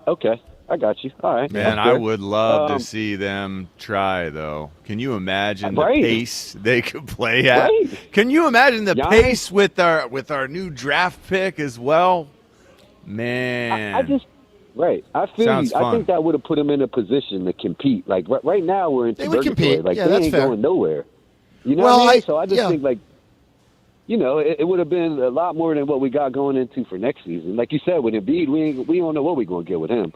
Okay, I got you. All right. Man, I would love to see them try, though. Can you imagine the pace they could play at? Right. Can you imagine the pace with our new draft pick as well? Man. I just I feel Sounds you. I fun. think that would have put them in a position to compete. Like right now, we're in They would purgatory. compete. Like Yeah, they that's ain't fair. going nowhere. You know Well, what I mean? So I just yeah. think like, it would have been a lot more than what we got going into for next season. Like you said, with Embiid, we don't know what we're going to get with him.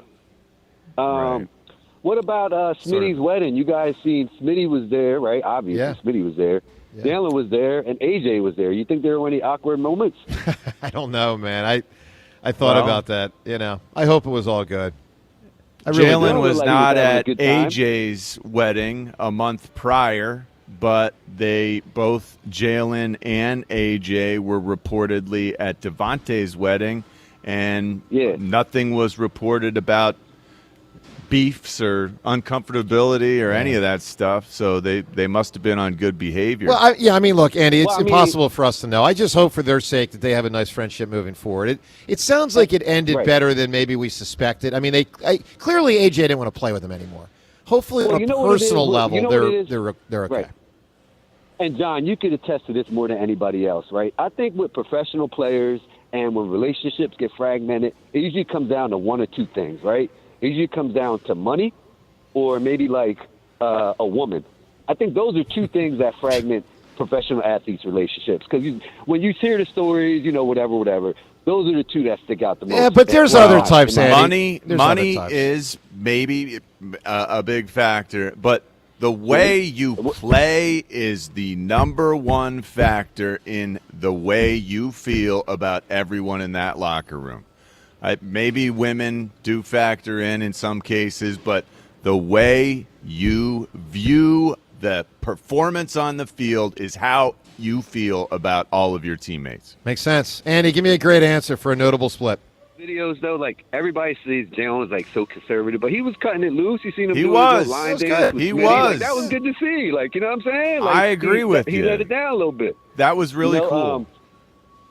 What about Smitty's wedding? You guys seen Smitty was there, right? Obviously, Smitty was there. Yeah. Jalen was there, and AJ was there. You think there were any awkward moments? I don't know, man. I thought about that. I hope it was all good. Jalen was not at good time. AJ's wedding a month prior, but both Jalen and AJ were reportedly at Devontae's wedding, and nothing was reported about beefs or uncomfortability or any of that stuff. So they must have been on good behavior. Well, look, Andy, it's impossible for us to know. I just hope for their sake that they have a nice friendship moving forward. It sounds like it ended better than maybe we suspected. I mean, clearly AJ didn't want to play with them anymore. Hopefully, on a personal level, they're okay. Right. And John, you could attest to this more than anybody else, right? I think with professional players and when relationships get fragmented, it usually comes down to one or two things, right? It usually comes down to money or maybe like a woman. I think those are two things that fragment professional athletes' relationships. Because when you hear the stories, whatever, those are the two that stick out the most. Yeah, but there's other types, Andy. Money is maybe a big factor, but the way you play is the number one factor in the way you feel about everyone in that locker room. Maybe women do factor in some cases, but the way you view the performance on the field is how you feel about all of your teammates. Makes sense. Andy, give me a great answer for a notable split. Videos, though, like everybody sees Jalen was like so conservative, but he was cutting it loose. You seen him He do was. his line That was dance good. with He Smitty. was. Like, that was good to see. Like, you know what I'm saying? Like, I agree with he you. let it down a little bit. That was really cool.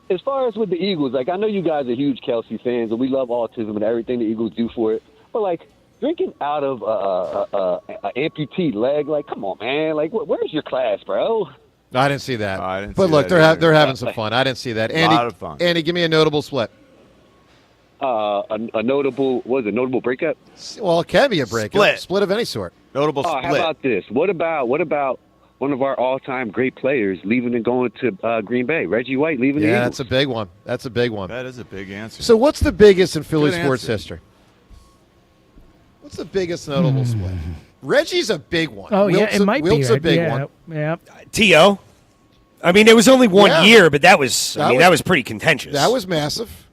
As far as with the Eagles, like I know you guys are huge Kelsey fans, and we love autism and everything the Eagles do for it. But like drinking out of an amputee leg, like come on, man, like where's your class, bro? I didn't see that. I didn't but see look, that they're having some fun. I didn't see that. Andy, lot of fun. Andy, give me a notable split. A notable breakup? Well, it can be a breakup. Split of any sort. Notable split. How about this? What about one of our all-time great players leaving and going to Green Bay? Reggie White leaving the Eagles. Yeah, that's a big one. That's a big one. That is a big answer. So what's the biggest in Philly Good sports answer. history? What's the biggest notable split? Reggie's a big one. Oh, yeah, Wilt's it might Wilt's be. a big yeah, one. Yeah. T.O.? I mean, it was only one year, but that was pretty contentious. That was massive.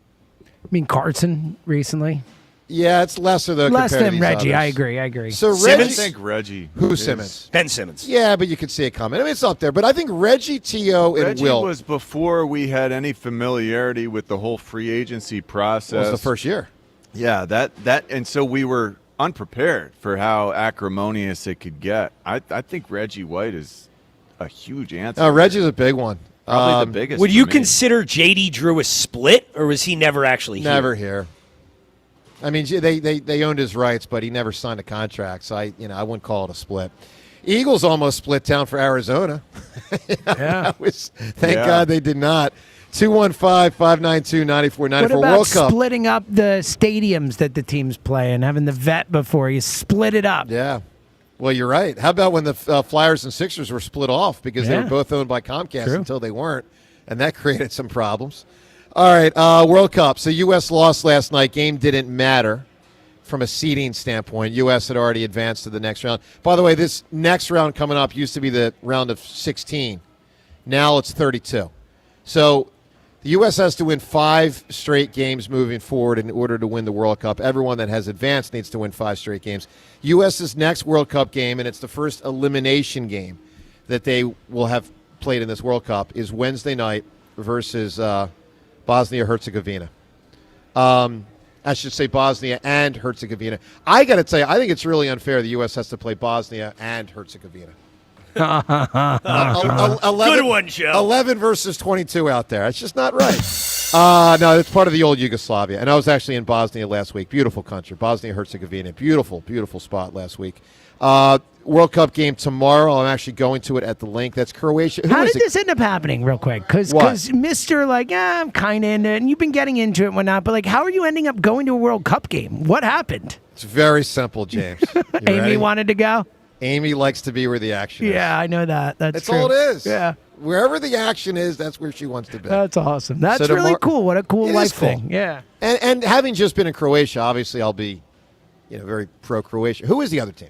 I mean, Carson recently. Yeah, it's lesser though. Less compared to than these Reggie. others. I agree. So I Reggie, think Reggie. Who's is- Simmons? Ben Simmons. Yeah, but you could see it coming. I mean, it's up there. But I think Reggie, T.O., and Reggie Wilt was before we had any familiarity with the whole free agency process. was the first year. Yeah, and so we were unprepared for how acrimonious it could get. I think Reggie White is a huge answer. Reggie's a big one. Probably the biggest. Would for you me. consider J.D. Drew a split, or was he never actually here? Never here. I mean, they owned his rights, but he never signed a contract, so I wouldn't call it a split. Eagles almost split town for Arizona. Yeah. Thank God they did not. 215-592-9494 What about World Cup. splitting up the stadiums that the teams play and having the vet before you split it up? Yeah. Well, you're right. How about when the Flyers and Sixers were split off because they were both owned by Comcast until they weren't, and that created some problems. All right, World Cup. So U.S. lost last night. Game didn't matter from a seeding standpoint. U.S. had already advanced to the next round. By the way, this next round coming up used to be the round of 16. Now it's 32. So the U.S. has to win 5 straight games moving forward in order to win the World Cup. Everyone that has advanced needs to win 5 straight games. U.S.'s next World Cup game, and it's the first elimination game that they will have played in this World Cup, is Wednesday night versus Bosnia-Herzegovina. I should say Bosnia and Herzegovina. I got to tell you, I think it's really unfair the U.S. has to play Bosnia and Herzegovina. 11, Good one, Joe. 11 versus 22 out there. It's just not right. No, it's part of the old Yugoslavia. And I was actually in Bosnia last week. Beautiful country. Bosnia-Herzegovina. Beautiful, beautiful spot last week. World Cup game tomorrow. I'm actually going to it at the link. That's Croatia. How did this end up happening, real quick? Because Mr. I'm kind of into it, and you've been getting into it and whatnot, but how are you ending up going to a World Cup game? What happened? It's very simple, James. Amy ready? wanted to go? Amy likes to be where the action is. Yeah, I know that. That's true. all it is. Yeah. Wherever the action is, that's where she wants to be. That's awesome. That's really cool. What a cool life thing. Yeah. And having just been in Croatia, obviously I'll be very pro-Croatia. Who is the other team?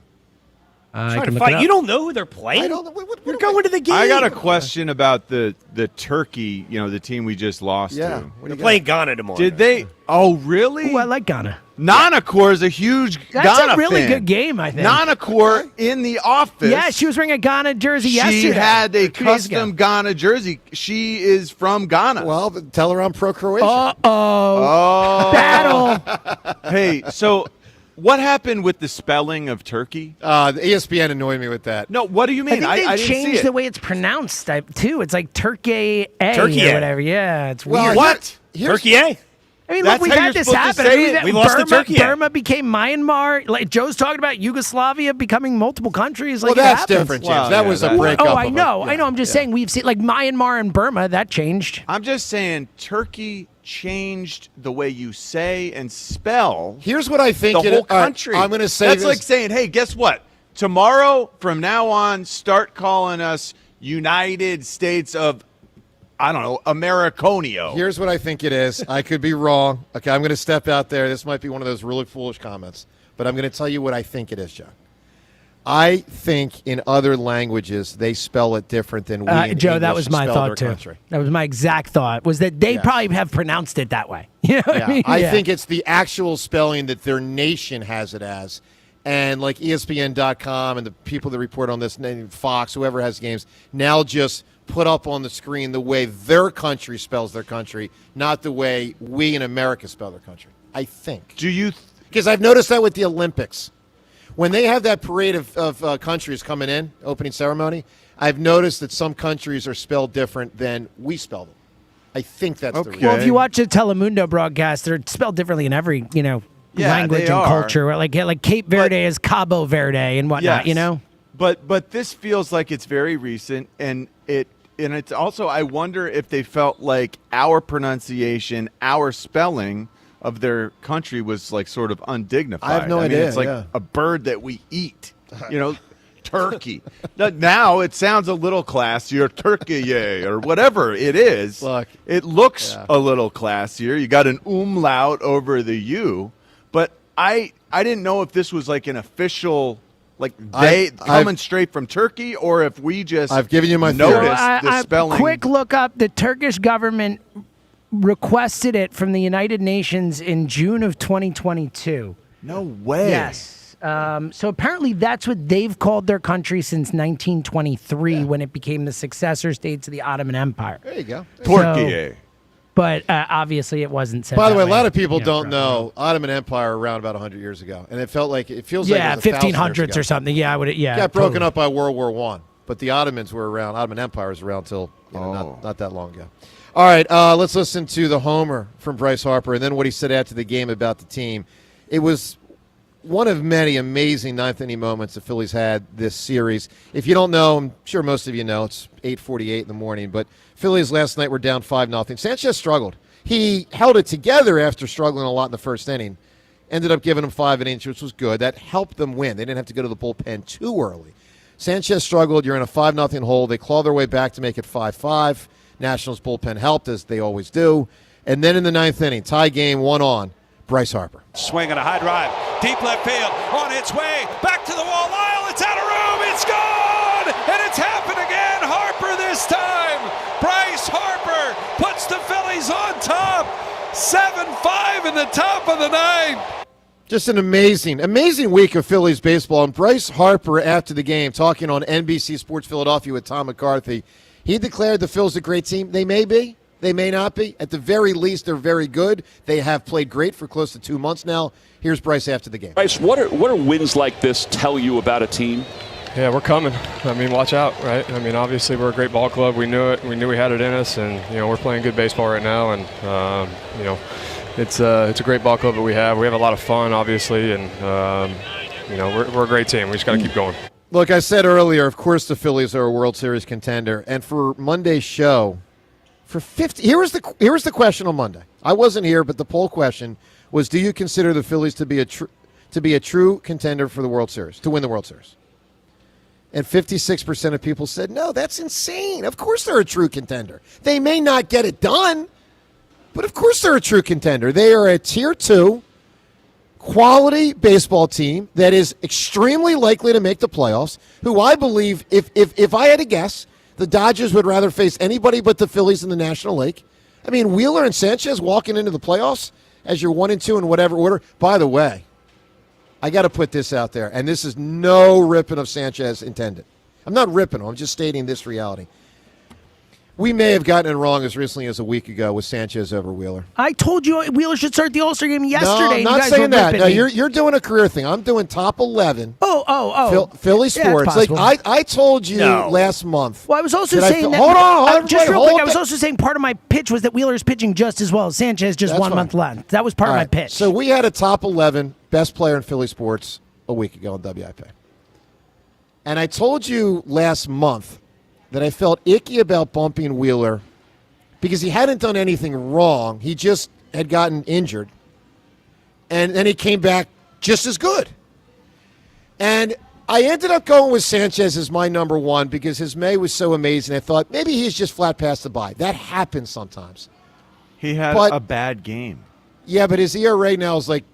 You don't know who they're playing? I don't know. You're going to the game. I got a question about the Turkey, the team we just lost to. They're playing Ghana tomorrow. Did they? Oh, really? Ooh, I like Ghana. Nanakor is a huge Ghana That's a really fan. good game, I think. Nanakor in the office. Yeah, she was wearing a Ghana jersey yesterday. She had a 2 days ago. custom Ghana jersey. She is from Ghana. Well, tell her I'm pro-Croatia. Uh-oh. Battle. Hey, so what happened with the spelling of Turkey? The ESPN annoyed me with that. No, what do you mean? I think they didn't see changed it. the way it's pronounced, too. It's like Turkey A Turkey or A. whatever. Yeah, it's Well, weird. What? Turkey A? I mean, That's look, we've how had you're this supposed to happen. say it. We lost to Turkey. Burma became Myanmar. Like Joe's talking about Yugoslavia becoming multiple countries. Well, Like, it that's happens. different, James. Well, that yeah, was a that- breakup. Oh, I know. I'm just saying we've seen Myanmar and Burma. That changed. I'm just saying Turkey changed the way you say and spell Here's what I think. the whole country. I'm going to say that's this. like saying, hey, guess what? Tomorrow, from now on, start calling us United States of, I don't know, Americonio. Here's what I think it is. I could be wrong. Okay, I'm going to step out there. This might be one of those really foolish comments, but I'm going to tell you what I think it is, John. I think in other languages they spell it different than we in Joe, that English was my spell thought their too. country. That was my exact thought. Was that they probably have pronounced it that way? You know what I mean? I Yeah. think it's the actual spelling that their nation has it as. And like ESPN.com and the people that report on this, Fox, whoever has games, now just put up on the screen the way their country spells their country, not the way we in America spell their country. I think. Do you? Because I've noticed that with the Olympics. When they have that parade of countries coming in, opening ceremony, I've noticed that some countries are spelled different than we spell them. I think that's the reason. Well, if you watch a Telemundo broadcast, they're spelled differently in every language they and are. culture. Like Cape Verde is Cabo Verde and whatnot. Yes. But this feels like it's very recent, and it's also, I wonder if they felt like our pronunciation, our spelling of their country was like sort of undignified. I have no idea. It's like a bird that we eat, turkey. Now it sounds a little classier, turkey or whatever it is. Look, it looks a little classier. You got an umlaut over the U, but I didn't know if this was like an official, like coming straight from Turkey, or if we just I've given you my noticed the spelling. Quick look up. The Turkish government requested it from the United Nations in June of 2022. No way. Yes. So apparently that's what they've called their country since 1923 when it became the successor state to the Ottoman Empire. There you go. Turkey. But obviously it wasn't said By the that way, a way, lot of people don't from- know Ottoman Empire around about 100 years ago, and it feels like it was 1500s 1,000 or something. Yeah, I would. Yeah, got broken totally. up by World War I, but the Ottomans were around. Ottoman Empire was around till not that long ago. All right, let's listen to the homer from Bryce Harper, and then what he said after the game about the team. It was one of many amazing ninth-inning moments the Phillies had this series. If you don't know, I'm sure most of you know, it's 8:48 in the morning, but Phillies last night were down 5-0. Sanchez struggled. He held it together after struggling a lot in the first inning. Ended up giving them 5 innings, which was good. That helped them win. They didn't have to go to the bullpen too early. Sanchez struggled. You're in a 5-0 hole. They claw their way back to make it 5-5. Nationals bullpen helped, as they always do. And then in the ninth inning, tie game, 1-on, Bryce Harper. Swing and a high drive. Deep left field. On its way. Back to the wall. Lyle, it's out of room. It's gone. And it's happened again. Harper this time. Bryce Harper puts the Phillies on top. 7-5 in the top of the ninth. Just an amazing week of Phillies baseball. And Bryce Harper, after the game, talking on NBC Sports Philadelphia with Tom McCarthy, he declared the Phils a great team. They may be. They may not be. At the very least, they're very good. They have played great for close to 2 months now. Here's Bryce after the game. Bryce, what are wins like this tell you about a team? Yeah, we're coming. I mean, watch out, right? I mean, obviously we're a great ball club. We knew it. We knew we had it in us, and we're playing good baseball right now. And it's a great ball club that we have. We have a lot of fun, obviously, and we're a great team. We just got to keep going. Look, I said earlier, of course, the Phillies are a World Series contender, and for Monday's show, here was the question on Monday. I wasn't here, but the poll question was: do you consider the Phillies to be a true contender for the World Series, to win the World Series? And 56% of people said, no, that's insane. Of course they're a true contender. They may not get it done, but of course they're a true contender. They are a Tier 2 quality baseball team that is extremely likely to make the playoffs, who I believe, if I had to guess, the Dodgers would rather face anybody but the Phillies in the National League. I mean, Wheeler and Sanchez walking into the playoffs as your 1 and 2 in whatever order. By the way, I got to put this out there, and this is no ripping of Sanchez intended. I'm not ripping him. I'm just stating this reality. We may have gotten it wrong as recently as a week ago with Sanchez over Wheeler. I told you Wheeler should start the All-Star game yesterday. No, I'm not saying that. No, you're doing a career thing. I'm doing top 11. Philly sports. I told you last month. Well, I was also saying that. Hold on. Just real quick, I was also saying part of my pitch was that Wheeler is pitching just as well as Sanchez, just That's 1 month left. That was part of my pitch. So we had a top 11 best player in Philly sports a week ago on WIP. And I told you last month that I felt icky about bumping Wheeler because he hadn't done anything wrong. He just had gotten injured. And then he came back just as good. And I ended up going with Sanchez as my number one because his May was so amazing. I thought maybe he's just flat past the bye. That happens sometimes. He had a bad game. Yeah, but his ERA now is like,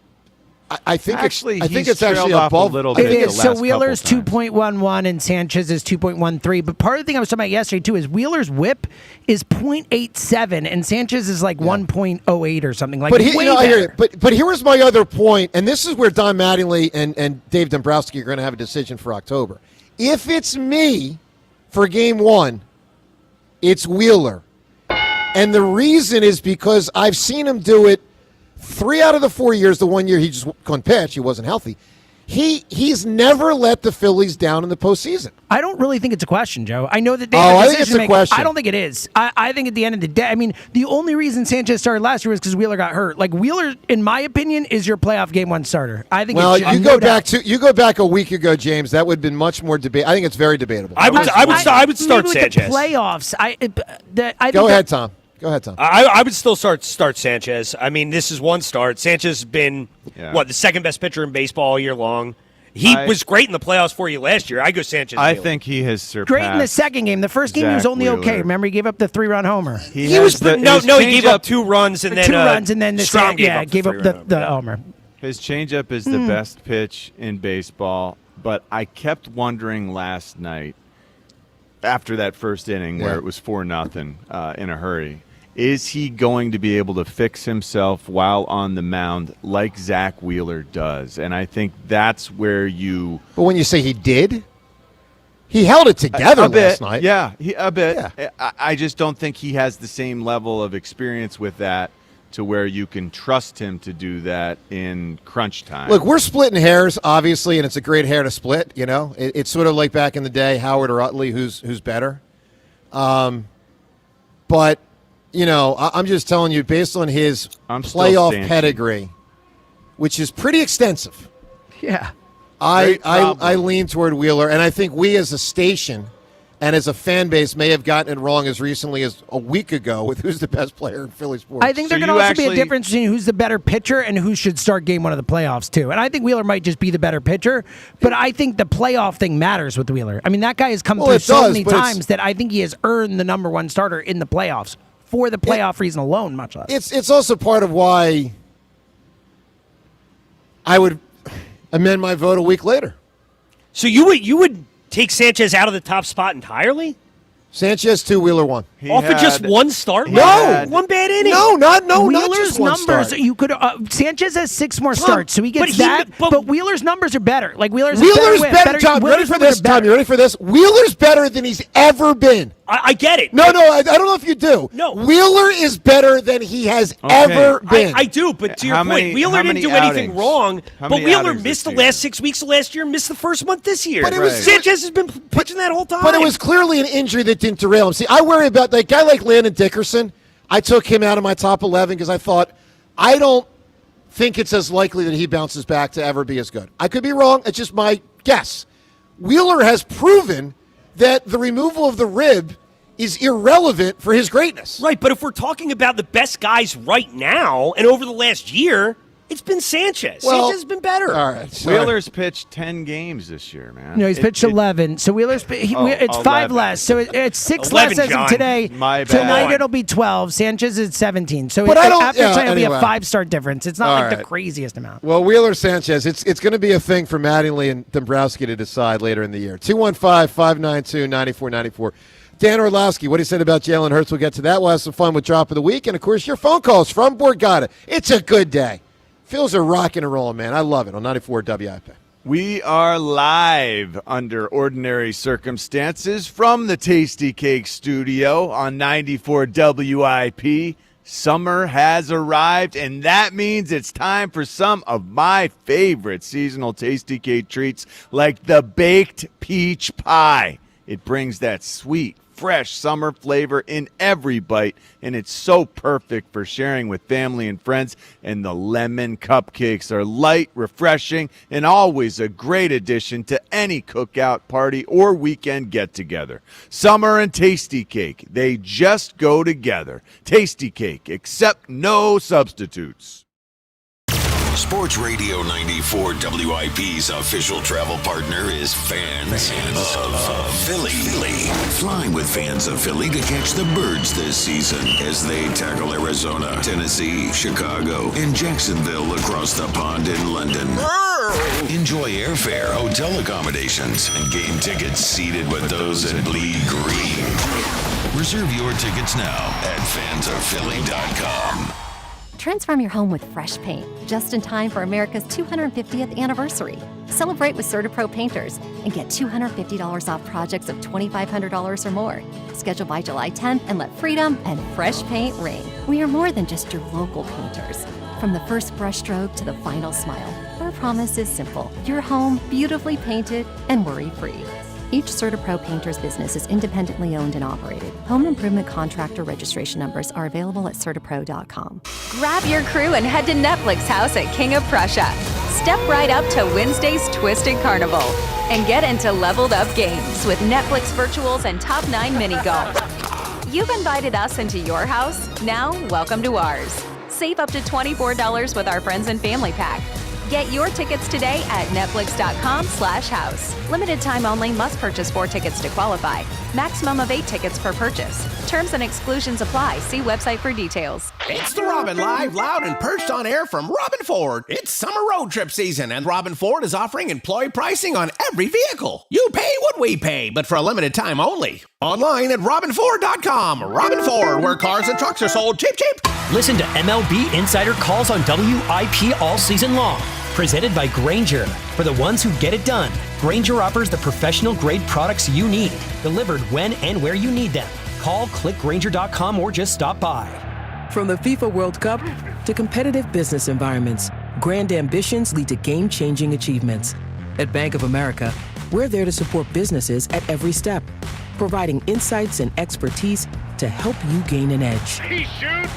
I think it's actually above a little bit. So Wheeler's 2.11 and Sanchez is 2.13. But part of the thing I was talking about yesterday too is Wheeler's WHIP is 0.87 and Sanchez is like 1.08 or something. Like, but I hear you. But here was my other point, and this is where Don Mattingly and Dave Dombrowski are going to have a decision for October. If it's me for Game 1, it's Wheeler, and the reason is because I've seen him do it. 3 out of the 4 years, the 1 year he just couldn't pitch, he wasn't healthy. He's never let the Phillies down in the postseason. I don't really think it's a question, Joe. I know that they I think it's a question. I don't think it is. I think at the end of the day, I mean, the only reason Sanchez started last year was because Wheeler got hurt. Like Wheeler, in my opinion, is your playoff Game 1 starter. I think. Well, you go back a week ago, James. That would have been much more debate. I think it's very debatable. I would start Sanchez. The playoffs. Go ahead, Tom. Go ahead, Tom. I would still start Sanchez. I mean, this is one start. Sanchez has been, the second best pitcher in baseball all year long. He was great in the playoffs for you last year. I go Sanchez. I think he has surpassed. Great in the second game. The first game he was only okay. Remember, he gave up the 3-run homer. He gave up 2 runs and then 2 runs and then Strom gave up the homer. His changeup is the best pitch in baseball, but I kept wondering last night after that first inning where it was 4-0 in a hurry. Is he going to be able to fix himself while on the mound like Zach Wheeler does? And I think that's where you... But when you say he did, he held it together last night. Yeah, a bit. Yeah. I just don't think he has the same level of experience with that to where you can trust him to do that in crunch time. Look, we're splitting hairs, obviously, and it's a great hair to split. You know, it's sort of like back in the day, Howard or Utley, who's better. But... I'm just telling you, based on his playoff pedigree, which is pretty extensive. Yeah. I lean toward Wheeler, and I think we as a station and as a fan base may have gotten it wrong as recently as a week ago with who's the best player in Philly sports. I think there can also be a difference between who's the better pitcher and who should start Game 1 of the playoffs, too. And I think Wheeler might just be the better pitcher, but I think the playoff thing matters with Wheeler. I mean, that guy has come through so many times that I think he has earned the number 1 starter in the playoffs. For the playoff reason alone, much less. It's also part of why I would amend my vote a week later. So you would take Sanchez out of the top spot entirely? Sanchez 2, Wheeler 1. Off of just 1 start? One bad inning. Not Wheeler's just one numbers. Start. You could. Sanchez has 6 more starts, so he gets that. But Wheeler's numbers are better. Like Wheeler's better. Tom, ready for this? Tom, you ready for this? Wheeler's better than he's ever been. I get it. No, I don't know if you do. No. Wheeler is better than he has ever been. I do, but to your point, Wheeler didn't do anything wrong. But Wheeler missed the last 6 weeks of last year and missed the first month this year. But it was Sanchez has been pitching that whole time. But it was clearly an injury that didn't derail him. See, I worry about that guy like Landon Dickerson. I took him out of my top 11 because I thought, I don't think it's as likely that he bounces back to ever be as good. I could be wrong. It's just my guess. Wheeler has proven that the removal of the rib is irrelevant for his greatness. Right, but if we're talking about the best guys right now and over the last year, it's been Sanchez. Well, Sanchez has been better. All right. Sorry. Wheeler's pitched 10 games this year, man. No, he's pitched 11. So Wheeler's it's 5 less. So it's 6 11, less as John. of today. My bad. Tonight it'll be 12. Sanchez is 17. So But I don't- after yeah, tonight it'll be a anyway. 5-start difference. It's not All like the right. craziest amount. Well, Wheeler Sanchez, it's going to be a thing for Mattingly and Dombrowski to decide later in the year. 215-592-9494. Dan Orlowski, what he said about Jalen Hurts, we'll get to that. We'll have some fun with Drop of the Week. And, of course, your phone calls from Borgata. It's a good day. Feels are rocking and rolling, man. I love it on 94 WIP. We are live under ordinary circumstances from the Tasty Cake Studio on 94 WIP. Summer has arrived, and that means it's time for some of my favorite seasonal Tasty Cake treats, like the baked peach pie. It brings that sweet, fresh summer flavor in every bite, and it's so perfect for sharing with family and friends. And the lemon cupcakes are light, refreshing, and always a great addition to any cookout party or weekend get-together. Summer and Tasty Cake, they just go together. Tasty Cake, accept no substitutes. Sports Radio 94 WIP's official travel partner is Fans of Philly. Flying with Fans of Philly to catch the birds this season as they tackle Arizona, Tennessee, Chicago, and Jacksonville across the pond in London. Enjoy airfare, hotel accommodations, and game tickets seated with those in bleed green. Reserve your tickets now at fansofphilly.com. Transform your home with fresh paint, just in time for America's 250th anniversary. Celebrate with CertaPro Painters and get $250 off projects of $2,500 or more. Schedule by July 10th and let freedom and fresh paint ring. We are more than just your local painters. From the first brushstroke to the final smile, our promise is simple. Your home beautifully painted and worry-free. Each CertaPro Painters business is independently owned and operated. Home improvement contractor registration numbers are available at CertaPro.com. Grab your crew and head to Netflix House at King of Prussia. Step right up to Wednesday's Twisted Carnival and get into leveled up games with Netflix virtuals and top 9 mini golf. You've invited us into your house. Now, welcome to ours. Save up to $24 with our friends and family pack. Get your tickets today at netflix.com/house. Limited time only. Must purchase 4 tickets to qualify. Maximum of 8 tickets per purchase. Terms and exclusions apply. See website for details. It's the Robin Live, loud and perched on air from Robin Ford. It's summer road trip season, and Robin Ford is offering employee pricing on every vehicle. You pay what we pay, but for a limited time only. Online at robinford.com. Robin Ford, where cars and trucks are sold cheap. Listen to MLB Insider Calls on WIP all season long. Presented by Grainger. For the ones who get it done, Grainger offers the professional-grade products you need, delivered when and where you need them. Call, click Grainger.com, or just stop by. From the FIFA World Cup to competitive business environments, grand ambitions lead to game-changing achievements. At Bank of America, we're there to support businesses at every step, providing insights and expertise to help you gain an edge. He shoots,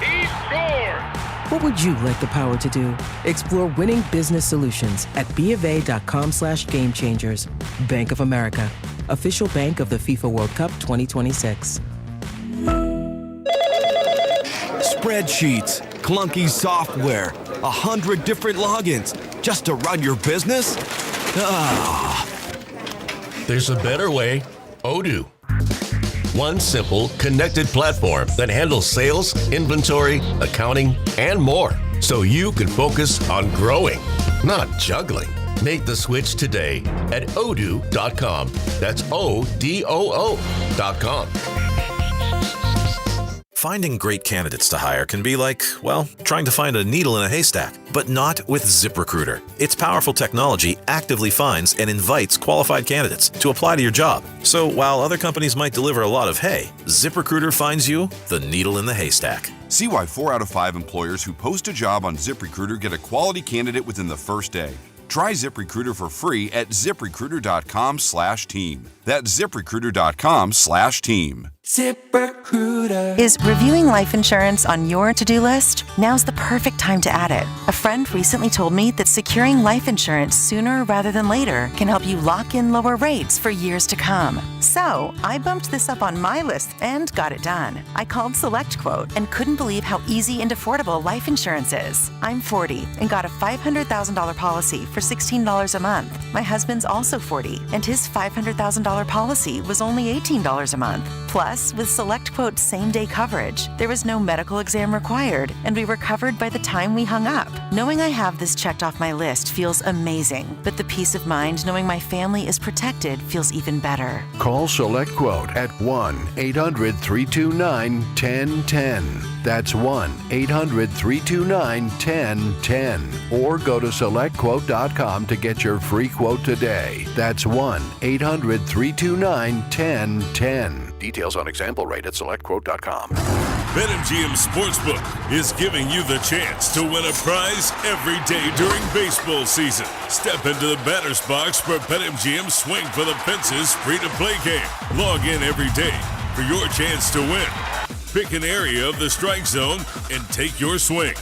he scores! What would you like the power to do? Explore winning business solutions at BofA.com/gamechangers. Bank of America, official bank of the FIFA World Cup 2026. Spreadsheets, clunky software, 100 different logins just to run your business? Ah. There's a better way. Odoo. One simple, connected platform that handles sales, inventory, accounting, and more, so you can focus on growing, not juggling. Make the switch today at odoo.com. That's ODOO.com. Finding great candidates to hire can be like, well, trying to find a needle in a haystack, but not with ZipRecruiter. Its powerful technology actively finds and invites qualified candidates to apply to your job. So while other companies might deliver a lot of hay, ZipRecruiter finds you the needle in the haystack. See why 4 out of 5 employers who post a job on ZipRecruiter get a quality candidate within the first day. Try ZipRecruiter for free at ZipRecruiter.com/team. That's ZipRecruiter.com/team. ZipRecruiter. Is reviewing life insurance on your to-do list? Now's the perfect time to add it. A friend recently told me that securing life insurance sooner rather than later can help you lock in lower rates for years to come. So I bumped this up on my list and got it done. I called SelectQuote and couldn't believe how easy and affordable life insurance is. I'm 40 and got a $500,000 policy for $16 a month. My husband's also 40 and his $500,000 policy was only $18 a month. Plus, with SelectQuote's same-day coverage, there was no medical exam required, and we were covered by the time we hung up. Knowing I have this checked off my list feels amazing, but the peace of mind knowing my family is protected feels even better. Call SelectQuote at 1-800-329-1010. That's 1-800-329-1010. Or go to SelectQuote.com to get your free quote today. That's 1-800-329-1010. Details on example rate at SelectQuote.com. BetMGM Sportsbook is giving you the chance to win a prize every day during baseball season. Step into the batter's box for BetMGM Swing for the Fences free-to-play game. Log in every day for your chance to win. Pick an area of the strike zone and take your swing.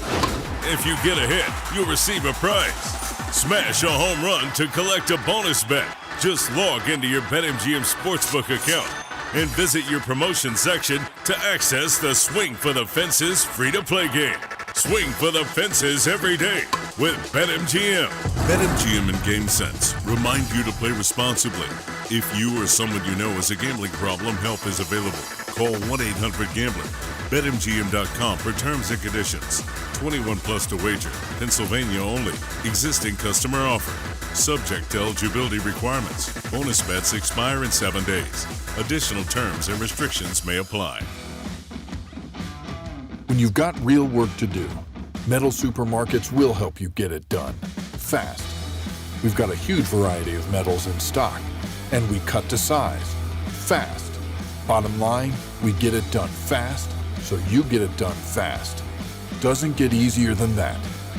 If you get a hit, you'll receive a prize. Smash a home run to collect a bonus bet. Just log into your BetMGM Sportsbook account and visit your promotion section to access the Swing for the Fences free-to-play game. Swing for the Fences every day with BetMGM. BetMGM and GameSense remind you to play responsibly. If you or someone you know has a gambling problem, help is available. Call 1-800-GAMBLER. BetMGM.com for terms and conditions. 21 plus to wager. Pennsylvania only. Existing customer offer. Subject to eligibility requirements. Bonus bets expire in 7 days. Additional terms and restrictions may apply. When you've got real work to do, Metal Supermarkets will help you get it done fast. We've got a huge variety of metals in stock, and we cut to size fast. Bottom line, we get it done fast, so you get it done fast. Doesn't get easier than that.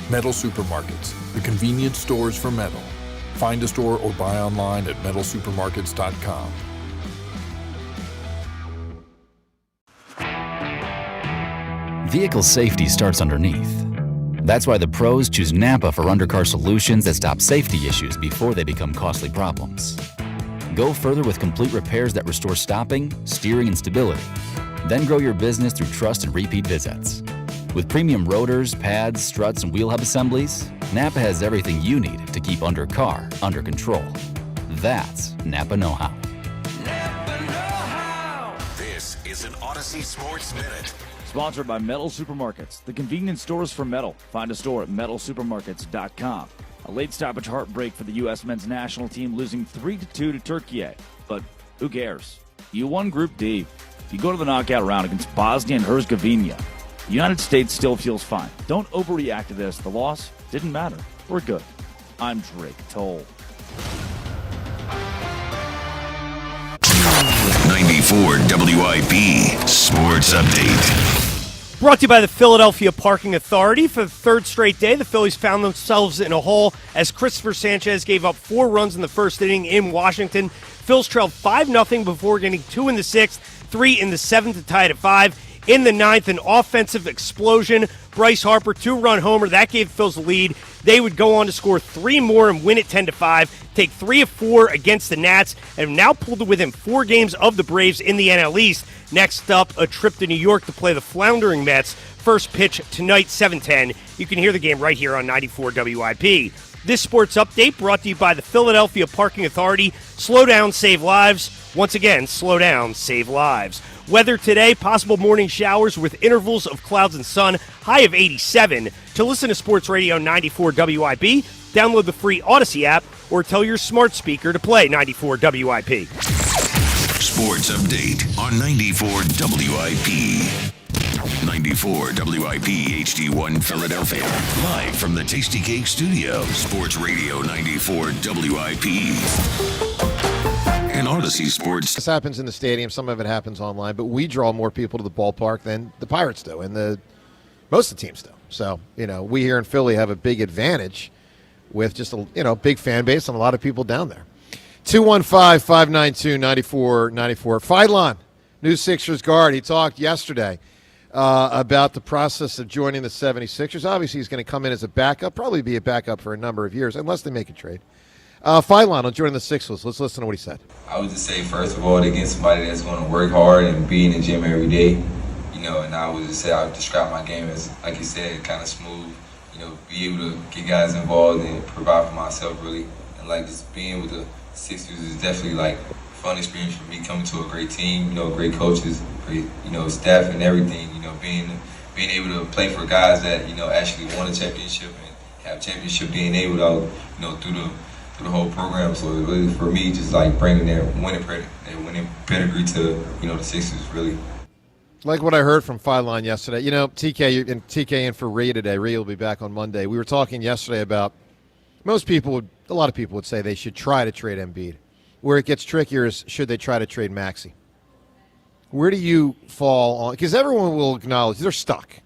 Metal Supermarkets, the convenience stores for metal. Find a store or buy online at metalsupermarkets.com. Vehicle safety starts underneath. That's why the pros choose Napa for undercar solutions that stop safety issues before they become costly problems. Go further with complete repairs that restore stopping, steering, and stability. Then grow your business through trust and repeat visits. With premium rotors, pads, struts, and wheel hub assemblies, Napa has everything you need to keep undercar under control. That's Napa know-how. This is an Odyssey Sports Minute. Sponsored by Metal Supermarkets, the convenience stores for metal. Find a store at metalsupermarkets.com. A late stoppage heartbreak for the U.S. men's national team, losing 3-2 to Turkey. But who cares? You won Group D. You go to the knockout round against Bosnia and Herzegovina. The United States still feels fine. Don't overreact to this. The loss didn't matter. We're good. I'm Drake Toll. 94 WIP Sports Update. Brought to you by the Philadelphia Parking Authority. For the third straight day, the Phillies found themselves in a hole as Christopher Sanchez gave up 4 runs in the first inning in Washington. Phils trailed 5-0 before getting 2 in the 6th, 3 in the 7th to tie it at 5. In the 9th, an offensive explosion. Bryce Harper, 2-run homer. That gave Phils the lead. They would go on to score 3 more and win it 10-5. Take 3 of 4 against the Nats, and have now pulled to within 4 games of the Braves in the NL East. Next up, a trip to New York to play the floundering Mets. First pitch tonight, 7:10. You can hear the game right here on 94 WIP. This sports update brought to you by the Philadelphia Parking Authority. Slow down, save lives. Once again, slow down, save lives. Weather today, possible morning showers with intervals of clouds and sun, high of 87. To listen to Sports Radio 94 WIP, download the free Odyssey app or tell your smart speaker to play 94 WIP. Sports Update on 94 WIP. 94 WIP HD1 Philadelphia. Live from the Tasty Cake Studio. Sports Radio 94 WIP. And Odyssey Sports. This happens in the stadium. Some of it happens online, but we draw more people to the ballpark than the Pirates do, and most of the teams do. So, we here in Philly have a big advantage with just a big fan base and a lot of people down there. 215-592-9494. Philon, new Sixers guard. He talked yesterday about the process of joining the 76ers. Obviously, he's going to come in as a backup, probably be a backup for a number of years, unless they make a trade. Philon on joining the Sixers. Let's listen to what he said. I would just say, first of all, to get somebody that's going to work hard and be in the gym every day, and I would just say I would describe my game as, like you said, kind of smooth, be able to get guys involved and provide for myself, really. And, just being with the Sixers is definitely, a fun experience for me, coming to a great team, great coaches, great, staff and everything, being able to play for guys that, actually won a championship and have championship being able to, through the whole program. So it really, for me, just bringing their winning pedigree to, the Sixers, really. Like what I heard from Philon yesterday. TK in for Rhea today. Rhea will be back on Monday. We were talking yesterday about a lot of people would say they should try to trade Embiid. Where it gets trickier is should they try to trade Maxey? Where do you fall on? Because everyone will acknowledge they're stuck.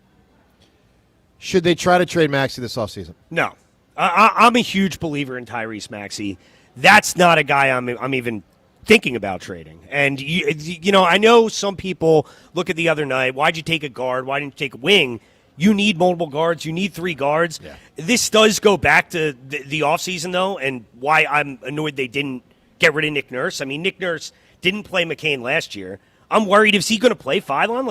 Should they try to trade Maxey this offseason? No. I'm a huge believer in Tyrese Maxey. That's not a guy I'm even thinking about trading. And, I know some people look at the other night, why'd you take a guard? Why didn't you take a wing? You need multiple guards. You need 3 guards. Yeah. This does go back to the offseason, though, and why I'm annoyed they didn't get rid of Nick Nurse. I mean, Nick Nurse didn't play McCain last year. I'm worried, is he going to play Philon?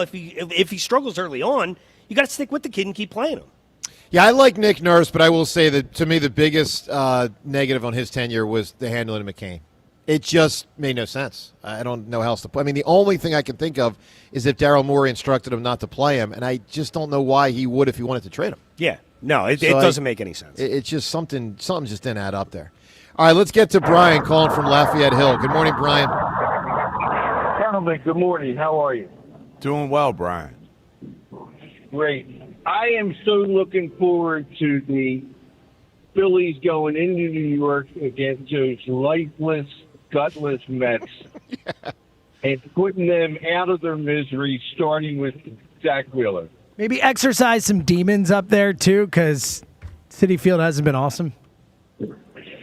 If he struggles early on, you got to stick with the kid and keep playing him. Yeah, I like Nick Nurse, but I will say that, to me, the biggest negative on his tenure was the handling of McCain. It just made no sense. I don't know how else to play. I mean, the only thing I can think of is if Daryl Morey instructed him not to play him, and I just don't know why he would if he wanted to trade him. Yeah, no, it doesn't make any sense. It's just something just didn't add up there. All right, let's get to Brian calling from Lafayette Hill. Good morning, Brian. Gentlemen, good morning. How are you? Doing well, Brian. Great. I am so looking forward to the Phillies going into New York against those lifeless, gutless Mets and putting them out of their misery, starting with Zach Wheeler. Maybe exercise some demons up there, too, because Citi Field hasn't been awesome.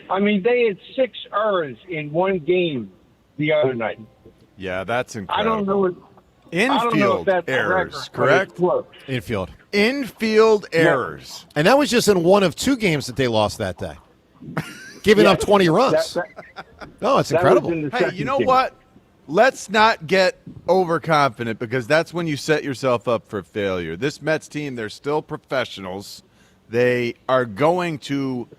I mean, they had 6 errors in one game the other night. Yeah, that's incredible. I don't know if that's errors, correct? Infield errors. And that was just in one of 2 games that they lost that day. Giving up 20 runs. No, it's incredible. Hey, you know what? Let's not get overconfident because that's when you set yourself up for failure. This Mets team, they're still professionals. They are going to –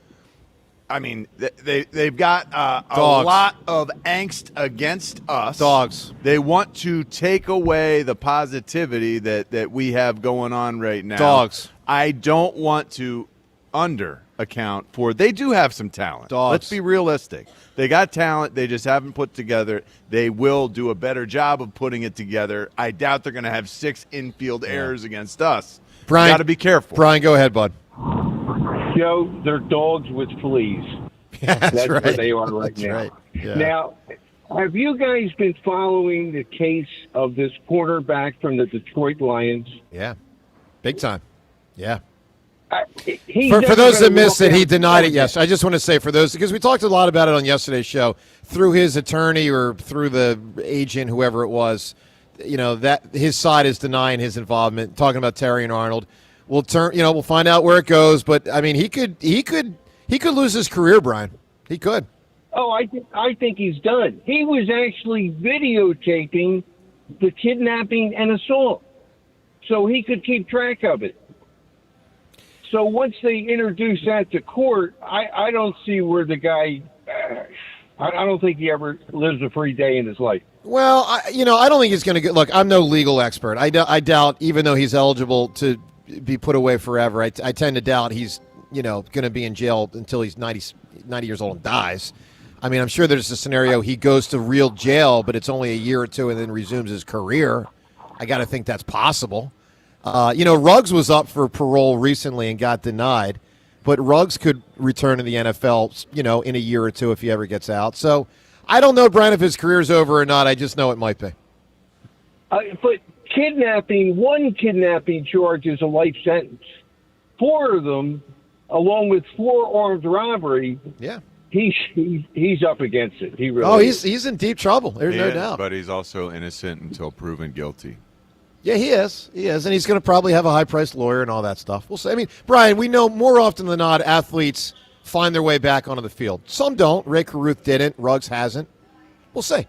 I mean, they've got a lot of angst against us. Dogs. They want to take away the positivity that we have going on right now. Dogs. I don't want to under-account for – they do have some talent. Dogs. Let's be realistic. They got talent. They just haven't put together. They will do a better job of putting it together. I doubt they're going to have 6 infield errors against us. Brian, got to be careful. Brian, go ahead, bud. Joe, they're dogs with fleas. That's right. Where they are right That's now. right. Yeah. Now, have you guys been following the case of this quarterback from the Detroit Lions? Yeah, big time. Yeah. For those that missed it, he denied it yesterday. I just want to say for those, because we talked a lot about it on yesterday's show, through his attorney or through the agent, whoever it was, that his side is denying his involvement, talking about Terry and Arnold. We'll find out where it goes, but I mean, he could lose his career, Brian. He could. Oh, I think he's done. He was actually videotaping the kidnapping and assault, so he could keep track of it. So once they introduce that to court, I don't see where the guy. I don't think he ever lives a free day in his life. Well, I don't think he's going to get. Look, I'm no legal expert. I doubt, even though he's eligible to be put away forever, I tend to doubt he's going to be in jail until he's 90 years old and dies. I mean, I'm sure there's a scenario he goes to real jail, but it's only a year or 2 and then resumes his career. I got to think that's possible. Ruggs was up for parole recently and got denied, but Ruggs could return to the NFL, in a year or two if he ever gets out. So I don't know, Brian, if his career's over or not. I just know it might be. But one kidnapping charge is a life sentence. 4 of them, along with 4 armed robbery. Yeah. He's up against it. He really is. He's in deep trouble. There's no doubt. But he's also innocent until proven guilty. Yeah, he is. And he's going to probably have a high-priced lawyer and all that stuff. We'll see. I mean, Brian, we know more often than not athletes find their way back onto the field. Some don't. Ray Caruth didn't. Ruggs hasn't. We'll see.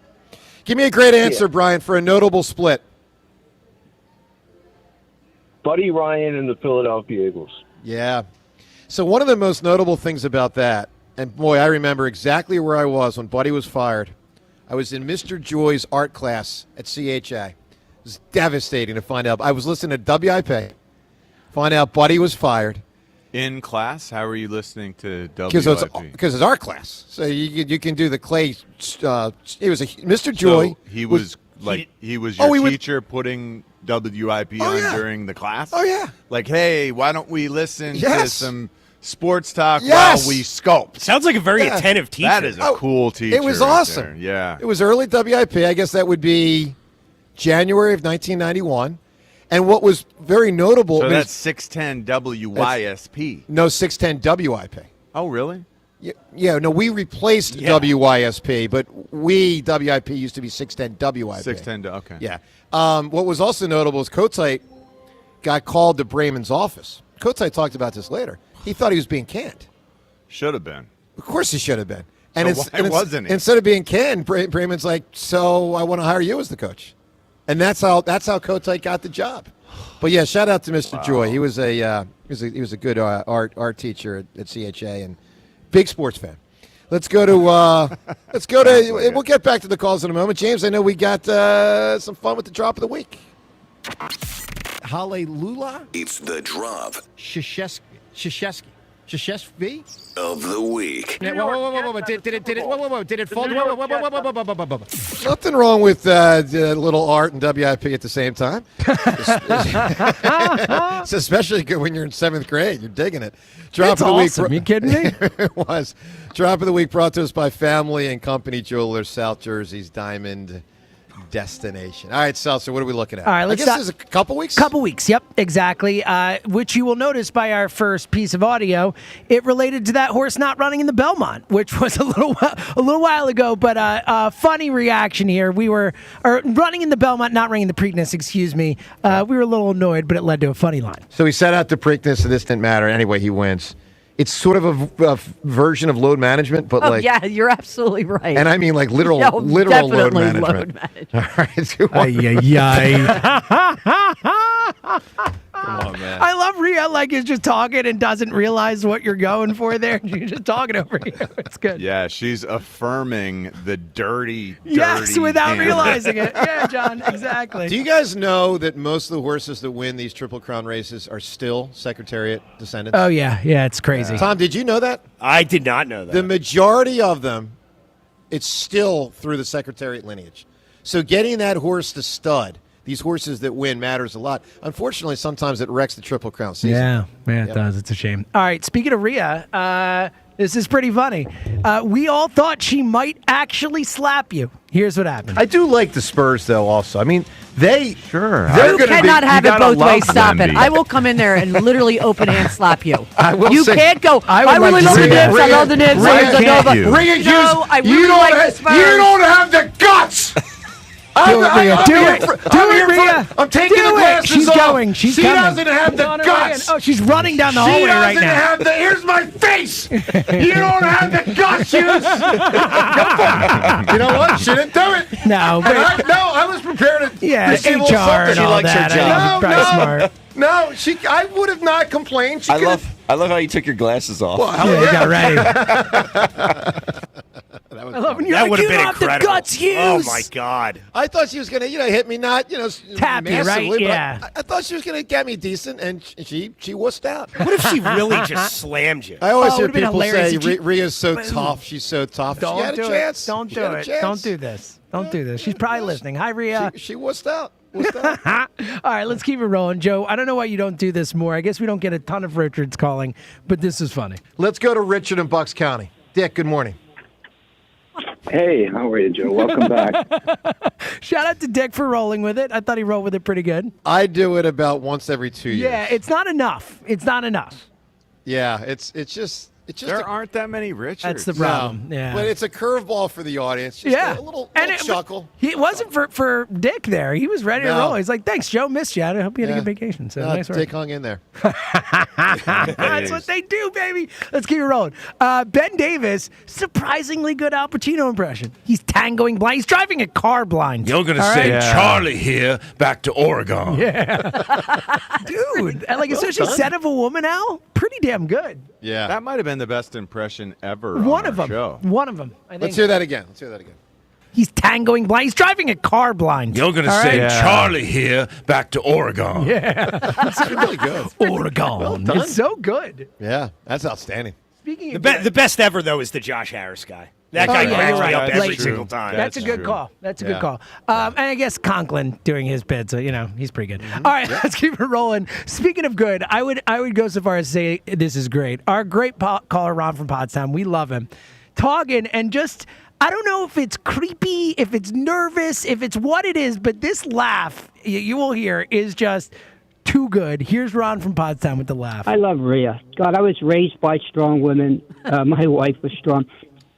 Give me a great answer, Brian, for a notable split. Buddy Ryan and the Philadelphia Eagles. Yeah. So one of the most notable things about that, and boy, I remember exactly where I was when Buddy was fired. I was in Mr. Joy's art class at CHA. It was devastating to find out. I was listening to WIP, find out Buddy was fired. In class? How are you listening to WIP? Because it's art class. So you can do the clay. It was Mr. Joy. So he was your teacher putting WIP on during the class? Oh, yeah. Like, hey, why don't we listen to some sports talk while we sculpt? Sounds like a very attentive teacher. That is a cool teacher. It was right awesome. there. Yeah. It was early WIP. I guess that would be January of 1991. And what was very notable. So that's 610 WYSP. No, 610 WIP. Oh, really? Yeah, no, we replaced WYSP, but WIP used to be 610 WIP. 610, okay. Yeah. What was also notable is Kotite got called to Bremen's office. Kotite talked about this later. He thought he was being canned. Should have been. Of course he should have been. So why wasn't he? Instead of being canned, Bremen's like, so I want to hire you as the coach. And that's how Kotite got the job. But yeah, shout out to Mr. Joy. He was a good art teacher at CHA and big sports fan. We'll get back to the calls in a moment. James, I know we got some fun with the drop of the week. Hallelujah. It's the drop Shashesky of the week. Whoa. Did it fall? Whoa. Nothing wrong with little art and WIP at the same time. It's especially good when you're in 7th grade. You're digging it. Drop of the week. Are you kidding me? It was. Drop of the week brought to us by Family and Company Jewelers, South Jersey's Diamond Destination. All right, Seltzer, what are we looking at? All right, I guess it's a couple weeks? Couple weeks, yep, exactly. Which you will notice by our first piece of audio, it related to that horse not running in the Belmont, which was a little while ago, but a funny reaction here. We were running in the Belmont, not running the Preakness, excuse me. We were a little annoyed, but it led to a funny line. So he set out to Preakness, and this didn't matter. Anyway, he wins. It's sort of a version of load management, but yeah, you're absolutely right. And I mean like literal load management. All right. Come on, man. I love Rhea is just talking and doesn't realize what you're going for there. You're just talking over you. It's good. Yeah, she's affirming the dirty yes, without hand. realizing it. Yeah, John, exactly. Do you guys know that most of the horses that win these Triple Crown races are still Secretariat descendants? Oh, yeah, it's crazy. Tom, did you know that? I did not know that. The majority of them, it's still through the Secretariat lineage. So getting that horse to stud, these horses that win, matters a lot. Unfortunately, sometimes it wrecks the Triple Crown season. Yeah, it does. It's a shame. All right, speaking of Rhea, this is pretty funny. We all thought she might actually slap you. Here's what happened. I do like the Spurs, though, also. I mean, they're You cannot have it both ways. Stop it. I will come in there and literally open hand slap you. You can't go, I really love the Nibs. I love the Nibs. You don't have the guts. Do it, Rhea. I'm taking the glasses She's off. going. She's she coming. doesn't have the guts. Oh, she's running down the hallway right now. Here's my face. You don't have the guts. You know what? She didn't do it. No, I was prepared to. Yeah, receive HR and she all likes that. Her job. Smart. No, I would have not complained. I love how you took your glasses off. Well, you got ready. I love when that would have been incredible. Guts, Hughes. Oh my God! I thought she was gonna, hit me, not tap you, right? But Yeah. I thought she was gonna get me decent, and she wussed out. What if she really just slammed you? I always hear it would've been people say hilarious Rhea's so tough. She's so tough. Don't she had do a chance. it. Don't do it. Don't do this. Don't do this. She's probably listening. Hi, Rhea. She wussed out. What's that? All right, let's keep it rolling. Joe, I don't know why you don't do this more. I guess we don't get a ton of Richards calling, but this is funny. Let's go to Richard in Bucks County. Dick, good morning. Hey, how are you, Joe? Welcome back. Shout out to Dick for rolling with it. I thought he rolled with it pretty good. I do it about once every 2 years. Yeah, it's not enough. It's not enough. Yeah, it's just there aren't that many Richards. That's the problem. No, Yeah. but it's a curveball for the audience. Just Yeah. a little And chuckle. It wasn't for Dick there. He was ready to No. roll. He's like, thanks, Joe. Missed you. I hope you had a Yeah. good vacation. So No, nice work. Dick hung in there. That's what they do, baby. Let's keep it rolling. Ben Davis, surprisingly good Al Pacino impression. He's tangoing blind. He's driving a car blind. You're going to All say right? Charlie here back to Oregon. Yeah. Dude, and like, especially done. Son of a Woman, Al, pretty damn good. Yeah. That might have been the best impression ever. One on of our them. Show. One of them. I think. Let's hear that again. He's tangoing blind. He's driving a car blind. You're going to All say right? Charlie here back to Oregon. Yeah. It's really good. Oregon. Well done. It's so good. Yeah, that's outstanding. Speaking of The best ever, though, is the Josh Harris guy. That Oh, guy yeah, cracks you're me right. up every Like, single time. That's a good call. That's a good call. And I guess Conklin doing his bid, so he's pretty good. All right, let's keep it rolling. Speaking of good, I would go so far as to say this is great. Our great caller Ron from Pottstown, we love him. Talking and just I don't know if it's creepy, if it's nervous, if it's what it is, but this laugh you will hear is just too good. Here's Ron from Pottstown with the laugh. I love Rhea. God, I was raised by strong women. My wife was strong.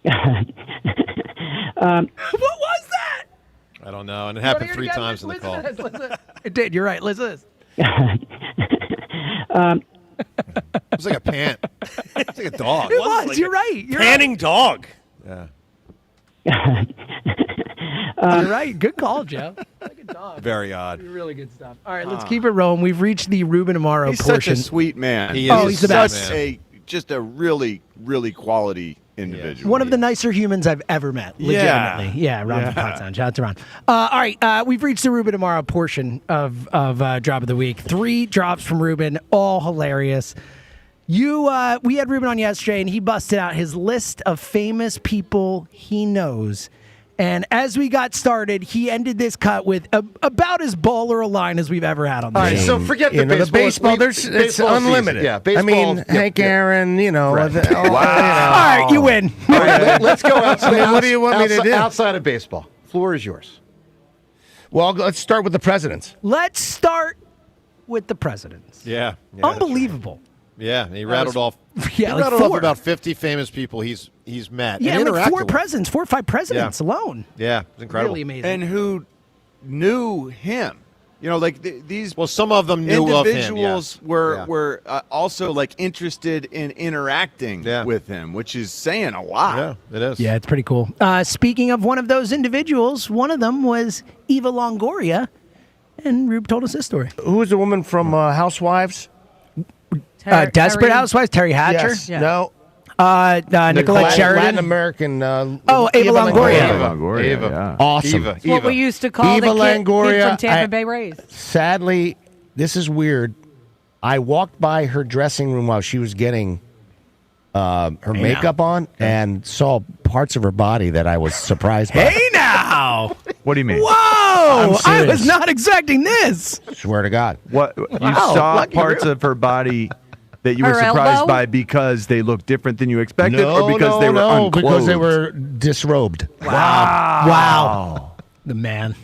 What was that? I don't know, and it happened 3 times in the call. It did. You're right. Listen to this. It was like a pant. It's like a dog. It was. You're right. You're Panning dog. Yeah. You're right. Good call, Joe. Like a dog. Very odd. Really good stuff. All right, let's keep it rolling. We've reached the Ruben Amaro He's portion. such a sweet man. He is. He's the best. Just a really, really quality individual. One of the nicer humans I've ever met. Legitimately. Yeah, Ron from Pottstown. Shout out to Ron. All right, we've reached the Ruben Amaro portion of Drop of the Week. 3 drops from Ruben, all hilarious. We had Ruben on yesterday, and he busted out his list of famous people he knows. And as we got started, he ended this cut with about as baller a line as we've ever had on the All right, show. so forget the baseball. baseball, it's Baseball unlimited. season. Yeah, I baseball. mean, Yep, Hank yep. Aaron, All right, you win. All right, let's go outside. What do you want me to do? Outside of baseball. Floor is yours. Well, let's start with the presidents. Let's start with the presidents. Yeah. Unbelievable. Yeah, he rattled off. Yeah, he like rattled off 4. about 50 famous people he's met. Yeah, and like interacted 4 with. presidents, 4 or 5 presidents alone. Yeah, it's incredible. Really amazing. And who knew him? You know, like these. Well, some of them knew of him. Individuals were also like interested in interacting with him, which is saying a lot. Yeah, it is. Yeah, it's pretty cool. Speaking of one of those individuals, one of them was Eva Longoria, and Rube told us this story. Who was the woman from Housewives? Desperate Housewives, Terry Hatcher. Yes. No. Nicolette Sheridan. Latin American. Eva Longoria. Eva Longoria. Eva. Yeah. Awesome. Eva. It's what we used to call Eva the kid Longoria, from Tampa I- Bay Rays. Sadly, this is weird. I walked by her dressing room while she was getting her makeup on and saw parts of her body that I was surprised by. Hey now! What do you mean? Whoa! I serious. was not expecting this. Swear to God. What you Wow, saw lucky parts Rube. of her body that you were Her surprised elbow? by because they looked different than you expected, No, or because they were no, unclothed? because they were disrobed. Wow. The man.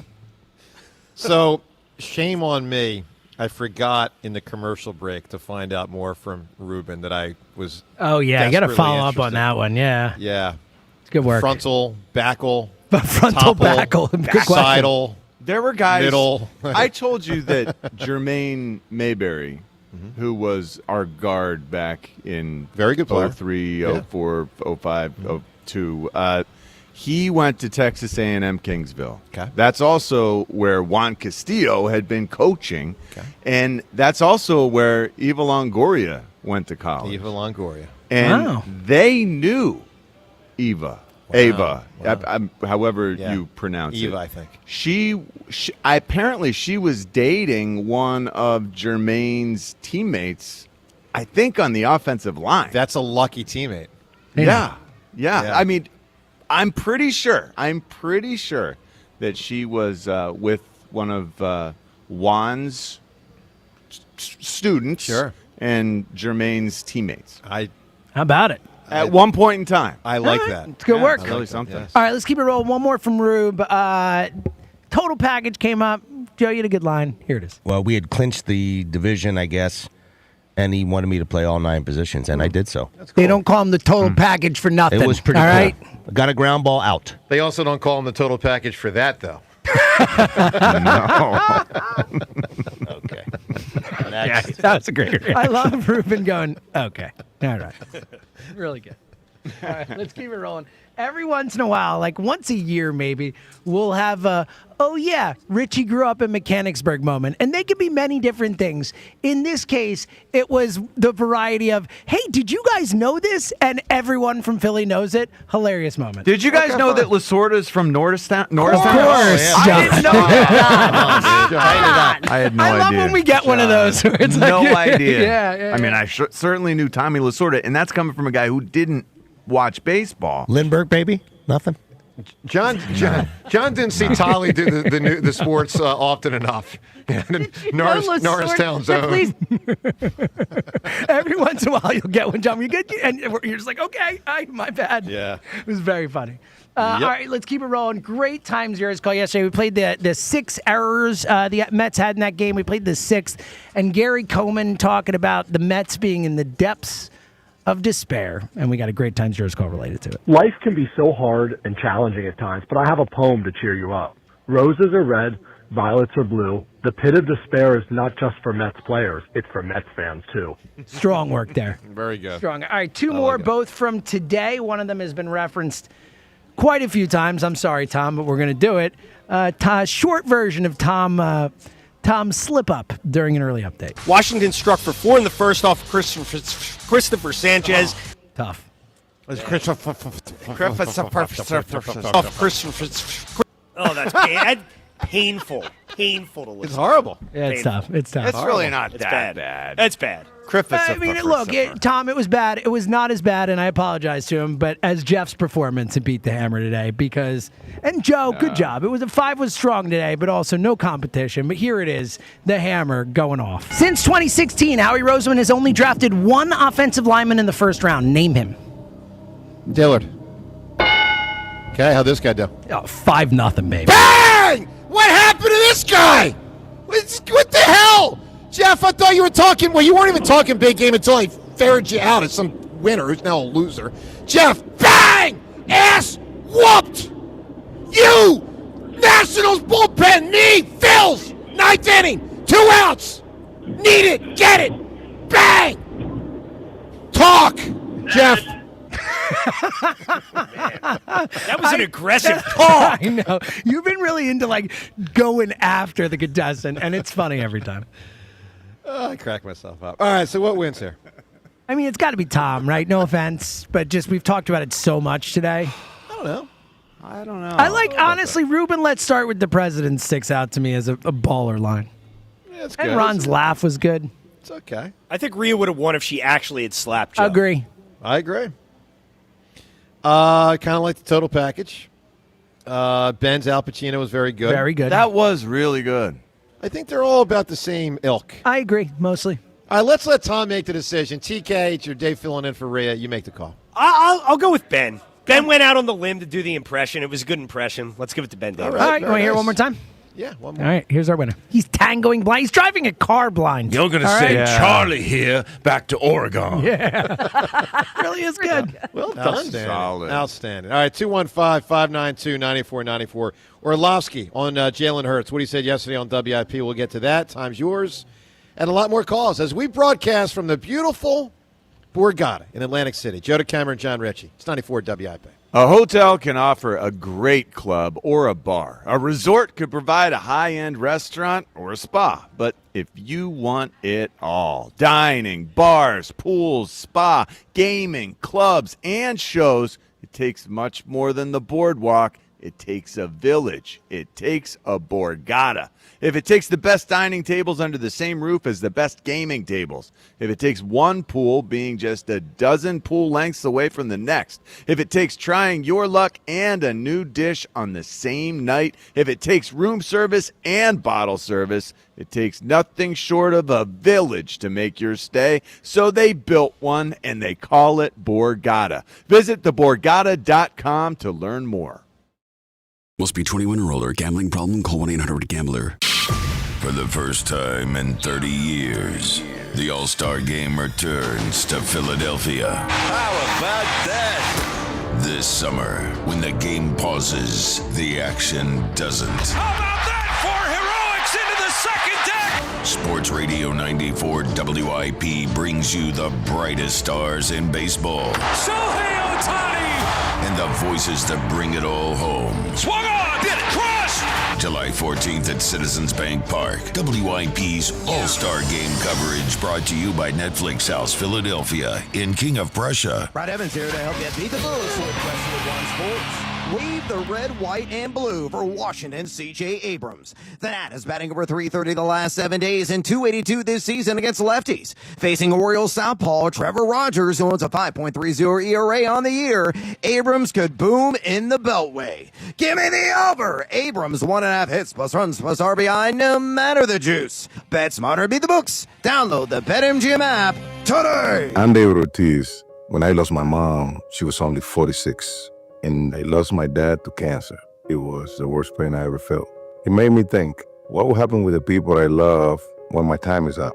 So, shame on me. I forgot in the commercial break to find out more from Ruben that I was. Oh, yeah. I got to desperately follow up on interested. that one. Yeah. Yeah. It's good work. Frontal, backle, Frontal, topple, backle. Good question. sidle. There were guys. Middle. I told you that Jermaine Mayberry, who was our guard back in Very good player. 03, 04, 05, 02, he went to Texas A&M Kingsville. Okay. That's also where Juan Castillo had been coaching, and that's also where Eva Longoria went to college. Eva Longoria. And Wow. they knew Eva. Ava, Wow. however Yeah. you pronounce it. Eva, I think. She apparently she was dating one of Jermaine's teammates, I think on the offensive line. That's a lucky teammate. Yeah. Yeah. I mean, I'm pretty sure that she was with one of Juan's students and Jermaine's teammates. How about it? At one point in time. I like that. It's good work. It's really something. All right, let's keep it rolling. One more from Rube. Total package came up. Joe, you had a good line. Here it is. Well, we had clinched the division, I guess, and he wanted me to play all 9 positions, and I did so. They don't call him the total package for nothing. It was pretty all cool. right? I got a ground ball out. They also don't call him the total package for that, though. Okay. Yeah, that was a great reaction. I love Ruben going, okay. All right. Really good. All right, let's keep it rolling. Every once in a while, like once a year maybe, we'll have a, oh yeah, Richie grew up in Mechanicsburg moment. And they could be many different things. In this case, it was the variety of, hey, did you guys know this? And everyone from Philly knows it. Hilarious moment. Did you guys know that Lasorda's from Norristown? Of course, I didn't know that. I had no idea. I love when we get one of those. Where it's No like, idea. Yeah. I mean, I certainly knew Tommy Lasorda, and that's coming from a guy who didn't watch baseball. Lindbergh, baby? Nothing? John didn't see Tolly do the sports often enough. Norristown's own. Every once in a while, you'll get one, John. And you're just like, okay, my bad. Yeah. It was very funny. All right, let's keep it rolling. Great time zeros call yesterday. We played the 6 errors the Mets had in that game. We played the 6th. And Gary Coleman talking about the Mets being in the depths of despair, and we got a great time zeros call related to it. Life can be so hard and challenging at times, but I have a poem to cheer you up. Roses are red, violets are blue. The pit of despair is not just for Mets players, it's for Mets fans too. Strong work there. Very good. Strong. All right, 2 more, both from today. One of them has been referenced quite a few times. I'm sorry, Tom, but we're going to do it. Short version of Tom's slip-up during an early update. Washington struck for 4 in the first off Christopher Sanchez. Tough. Oh, that's painful. Painful to listen. It's horrible. Yeah, it's tough. It's tough. It's really not that bad. It's bad. I mean, look, Tom, it was bad. It was not as bad, and I apologize to him, but as Jeff's performance, it beat the hammer today because, and Joe, good job. It was 5 was strong today, but also no competition. But here it is, the hammer going off. Since 2016, Howie Roseman has only drafted 1 offensive lineman in the first round. Name him. Dillard. Okay, how'd this guy do? Oh, 5-0, baby. Bang! What happened to this guy? What the hell? Jeff, I thought you were talking, well, you weren't even talking big game until I ferreted you out as some winner who's now a loser. Jeff, bang! Ass whooped! You! Nationals bullpen, knee, Phils! 9th inning, 2 outs! Need it, get it! Bang! Talk! Jeff. That was an aggressive talk. I know. You've been really into, like, going after the contestant, and it's funny every time. I crack myself up. All right, so what wins here? I mean, it's got to be Tom, right? No offense, but just we've talked about it so much today. I don't know. I like, honestly, Ruben, let's start with the president sticks out to me as a baller line. Yeah, it's And good. Ron's laugh was good. It's okay. I think Rhea would have won if she actually had slapped Joe. Agree. I agree. Kind of like the total package. Ben's Al Pacino was very good. Very good. That was really good. I think they're all about the same ilk. I agree, mostly. All right, let's let Tom make the decision. TK, it's your day filling in for Rhea. You make the call. I'll go with Ben. Ben went out on the limb to do the impression. It was a good impression. Let's give it to Ben Davis. All right, you want to hear it one more time? Yeah, one more. All right, here's our winner. He's tangoing blind. He's driving a car blind. You're going to All say right? Charlie here back to Oregon. Yeah. Really is good. Well done, Dan. Solid. Outstanding. All right, 215-592-9494. Orlovsky on Jalen Hurts. What he said yesterday on WIP. We'll get to that. Time's yours. And a lot more calls as we broadcast from the beautiful Borgata in Atlantic City. Joe DeCamera and John Ritchie. It's 94 WIP. A hotel can offer a great club or a bar. A resort could provide a high-end restaurant or a spa. But if you want it all, dining, bars, pools, spa, gaming, clubs, and shows, it takes much more than the Boardwalk. It takes a village. It takes a Borgata. If it takes the best dining tables under the same roof as the best gaming tables. If it takes one pool being just a dozen pool lengths away from the next. If it takes trying your luck and a new dish on the same night. If it takes room service and bottle service. It takes nothing short of a village to make your stay. So they built one, and they call it Borgata. Visit theborgata.com to learn more. Must be 21 or older. Gambling problem? Call 1-800-GAMBLER. For the first time in 30 years, the All-Star Game returns to Philadelphia. How about that? This summer, when the game pauses, the action doesn't. How about that for heroics into the second deck? Sports Radio 94 WIP brings you the brightest stars in baseball. Shohei Ohtani! And the voices that bring it all home. Swung on! Get it! Crushed! July 14th at Citizens Bank Park. WIP's All-Star Game coverage brought to you by Netflix House Philadelphia in King of Prussia. Brad Evans here to help you beat the Bulls for the rest of the One Sports. Leave the red, white, and blue for Washington's C.J. Abrams. The Nat is batting over .330 the last 7 days and .282 this season against lefties. Facing Orioles southpaw Trevor Rogers, who owns a 5.30 ERA on the year, Abrams could boom in the Beltway. Give me the over! Abrams 1.5 hits plus runs plus RBI, no matter the juice. Bet smarter, beat the books. Download the BetMGM app today. I'm David Ortiz. When I lost my mom, she was only 46. And I lost my dad to cancer. It was the worst pain I ever felt. It made me think, what will happen with the people I love when my time is up?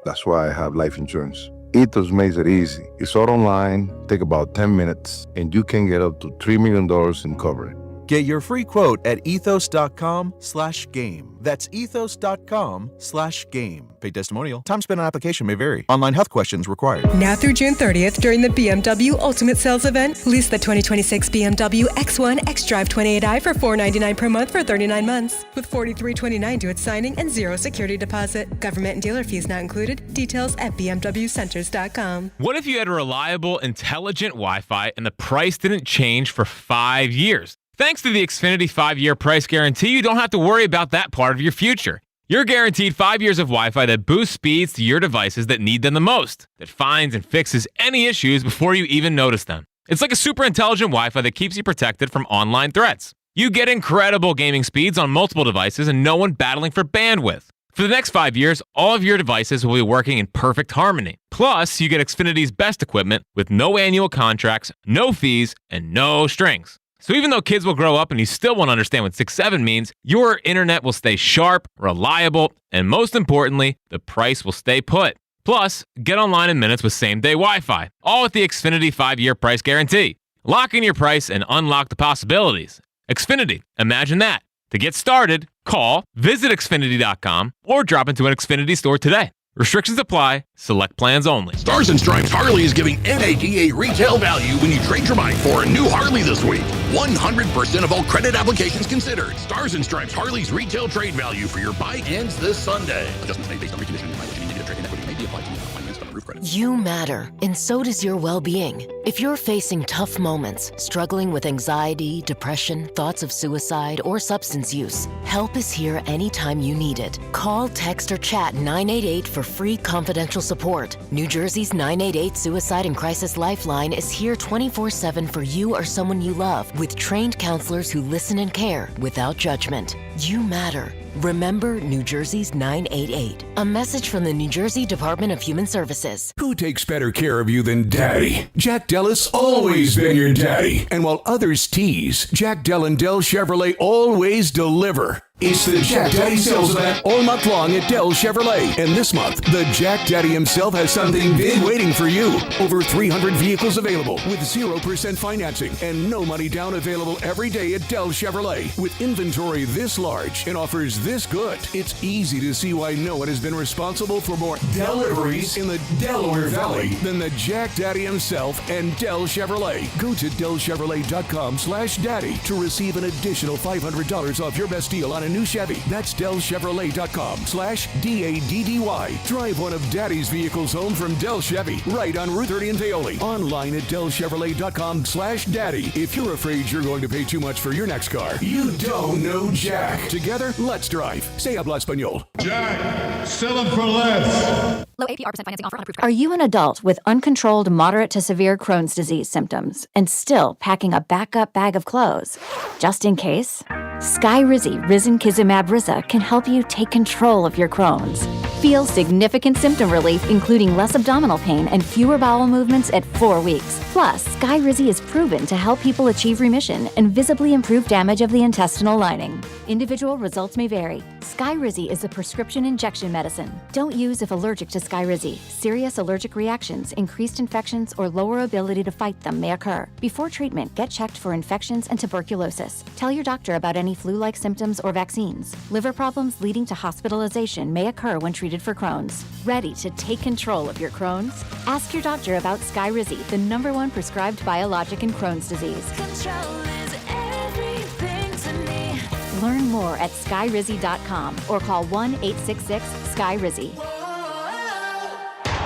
That's why I have life insurance. Ethos makes it easy. It's all online, take about 10 minutes, and you can get up to $3 million in coverage. Get your free quote at ethos.com/game. That's ethos.com/game. Paid testimonial. Time spent on application may vary. Online health questions required. Now through June 30th, during the BMW Ultimate Sales Event, lease the 2026 BMW X1 xDrive 28i for $499 per month for 39 months, with $43.29 due at signing and zero security deposit. Government and dealer fees not included. Details at bmwcenters.com. What if you had reliable, intelligent Wi-Fi and the price didn't change for 5 years? Thanks to the Xfinity 5-year price guarantee, you don't have to worry about that part of your future. You're guaranteed 5 years of Wi-Fi that boosts speeds to your devices that need them the most, that finds and fixes any issues before you even notice them. It's like a super intelligent Wi-Fi that keeps you protected from online threats. You get incredible gaming speeds on multiple devices and no one battling for bandwidth. For the next 5 years, all of your devices will be working in perfect harmony. Plus, you get Xfinity's best equipment with no annual contracts, no fees, and no strings. So even though kids will grow up and you still won't understand what 6-7 means, your internet will stay sharp, reliable, and most importantly, the price will stay put. Plus, get online in minutes with same-day Wi-Fi, all with the Xfinity 5-year price guarantee. Lock in your price and unlock the possibilities. Xfinity, imagine that. To get started, call, visit Xfinity.com, or drop into an Xfinity store today. Restrictions apply. Select plans only. Stars and Stripes Harley is giving NADA retail value when you trade your bike for a new Harley this week. 100% of all credit applications considered. Stars and Stripes Harley's retail trade value for your bike ends this Sunday. Adjustments made based on reconditioning and mileage. Any negative trade-in equity may be applied to new financed on roof credits. You matter, and so does your well-being. If you're facing tough moments, struggling with anxiety, depression, thoughts of suicide, or substance use, help is here anytime you need it. Call, text, or chat 988 for free confidential support. New Jersey's 988 Suicide and Crisis Lifeline is here 24/7 for you or someone you love, with trained counselors who listen and care without judgment. You matter. Remember New Jersey's 988. A message from the New Jersey Department of Human Services. Who takes better care of you than Daddy? Jack Dell has always been your daddy. And while others tease, Jack Dell and Dell Chevrolet always deliver. It's the Jack Daddy sales event all month long at Dell Chevrolet. And this month, the Jack Daddy himself has something big waiting for you. Over 300 vehicles available with 0% financing and no money down available every day at Dell Chevrolet. With inventory this large and offers this good, it's easy to see why no one has been responsible for more deliveries in the Delaware Valley than the Jack Daddy himself and Dell Chevrolet. Go to DellChevrolet.com/daddy to receive an additional $500 off your best deal on a new Chevy. That's DellChevrolet.com/DADDY. Drive one of Daddy's vehicles home from Dell Chevy, right on Route 30 in Paoli. Online at DellChevrolet.com/daddy. If you're afraid you're going to pay too much for your next car, you don't know Jack. Together, let's drive. Say habla español. Jack, sell them for less. Low APR % financing offer on approved credit. Are you an adult with uncontrolled moderate to severe Crohn's disease symptoms and still packing a backup bag of clothes? Just in case? Skyrizi Risankizumab Riza can help you take control of your Crohn's. Feel significant symptom relief, including less abdominal pain and fewer bowel movements at 4 weeks. Plus, Skyrizi is proven to help people achieve remission and visibly improve damage of the intestinal lining. Individual results may vary. Skyrizi is a prescription injection medicine. Don't use if allergic to Skyrizi. Serious allergic reactions, increased infections, or lower ability to fight them may occur. Before treatment, get checked for infections and tuberculosis. Tell your doctor about any flu-like symptoms or vaccines. Liver problems leading to hospitalization may occur when treated for Crohn's. Ready to take control of your Crohn's? Ask your doctor about Skyrizi, the #1 prescribed biologic in Crohn's disease. Control is everything to me. Learn more at skyrizi.com or call 1-866-SKYRIZI.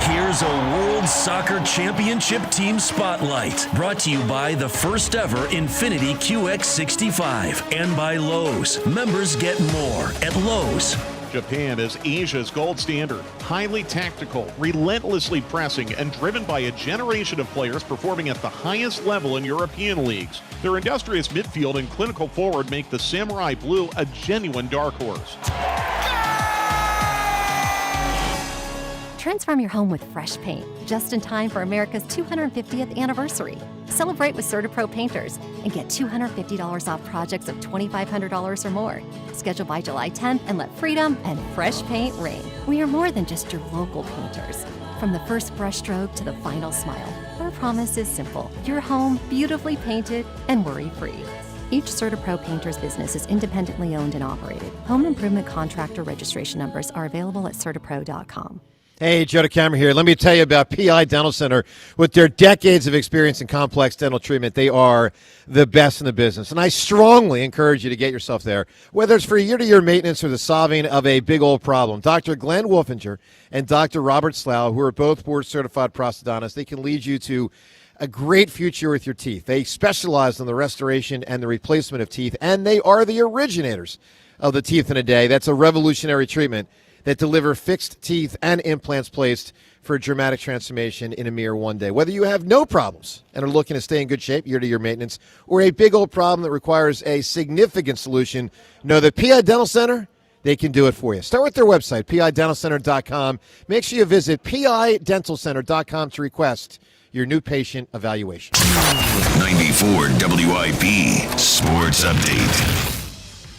Here's a World Soccer Championship Team Spotlight, brought to you by the first ever Infiniti QX65 and by Lowe's. Members get more at Lowe's. Japan is Asia's gold standard. Highly tactical, relentlessly pressing, and driven by a generation of players performing at the highest level in European leagues. Their industrious midfield and clinical forward make the Samurai Blue a genuine dark horse. Transform your home with fresh paint, just in time for America's 250th anniversary. Celebrate with CertaPro Painters and get $250 off projects of $2,500 or more. Schedule by July 10th and let freedom and fresh paint reign. We are more than just your local painters. From the first brushstroke to the final smile, our promise is simple. Your home beautifully painted and worry-free. Each CertaPro Painters business is independently owned and operated. Home improvement contractor registration numbers are available at CertaPro.com. Hey, Joe DeCamera here. Let me tell you about PI Dental Center. With their decades of experience in complex dental treatment, they are the best in the business. And I strongly encourage you to get yourself there, whether it's for year-to-year maintenance or the solving of a big old problem. Dr. Glenn Wolfinger and Dr. Robert Slough, who are both board-certified prosthodontists, they can lead you to a great future with your teeth. They specialize in the restoration and the replacement of teeth, and they are the originators of the Teeth in a Day. That's a revolutionary treatment that deliver fixed teeth and implants placed for a dramatic transformation in a mere one day. Whether you have no problems and are looking to stay in good shape year-to-year maintenance, or a big old problem that requires a significant solution, know that PI Dental Center, they can do it for you. Start with their website, pidentalcenter.com. Make sure you visit pidentalcenter.com to request your new patient evaluation. 94 WIP Sports Update.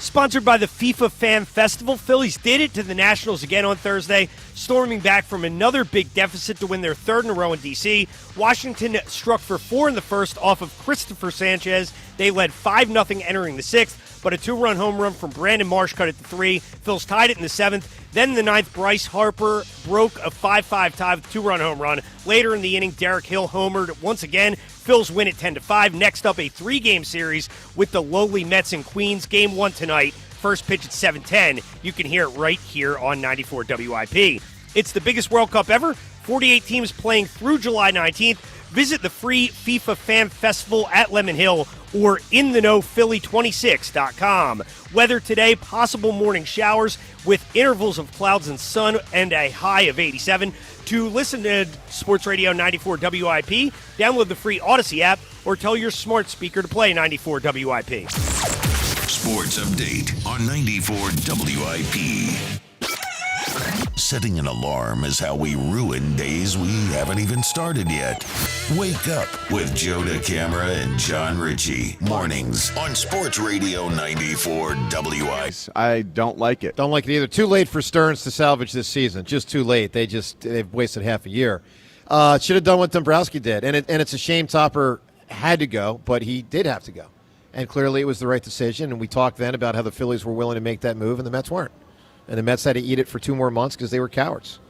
Sponsored by the FIFA Fan Festival, Phillies did it to the Nationals again on Thursday, storming back from another big deficit to win their third in a row in D.C. Washington struck for 4 in the first off of Christopher Sanchez. They led 5-0 entering the 6th, but a 2-run home run from Brandon Marsh cut it to 3. Phils tied it in the 7th. Then in the 9th, Bryce Harper broke a 5-5 tie with a 2-run home run. Later in the inning, Derek Hill homered once again. Phils win it 10-5. Next up, a 3-game series with the lowly Mets and Queens. Game 1 tonight. First pitch at 7:10. You can hear it right here on 94 WIP. It's the biggest World Cup ever. 48 teams playing through July 19th. Visit the free FIFA Fan Festival at Lemon Hill or InTheKnowPhilly26.com. Weather today, possible morning showers with intervals of clouds and sun and a high of 87. To listen to Sports Radio 94 WIP, download the free Odyssey app or tell your smart speaker to play 94 WIP. Sports Update on 94 WIP. Setting an alarm is how we ruin days we haven't even started yet. Wake up with Joe DeCamera and John Ritchie. Mornings on Sports Radio 94 WIP. I don't like it. Don't like it either. Too late for Stearns to salvage this season. Just too late. They've wasted half a year. Should have done what Dombrowski did. And it's a shame Topper had to go, but he did have to go. And clearly it was the right decision. And we talked then about how the Phillies were willing to make that move and the Mets weren't. And the Mets had to eat it for 2 more months because they were cowards.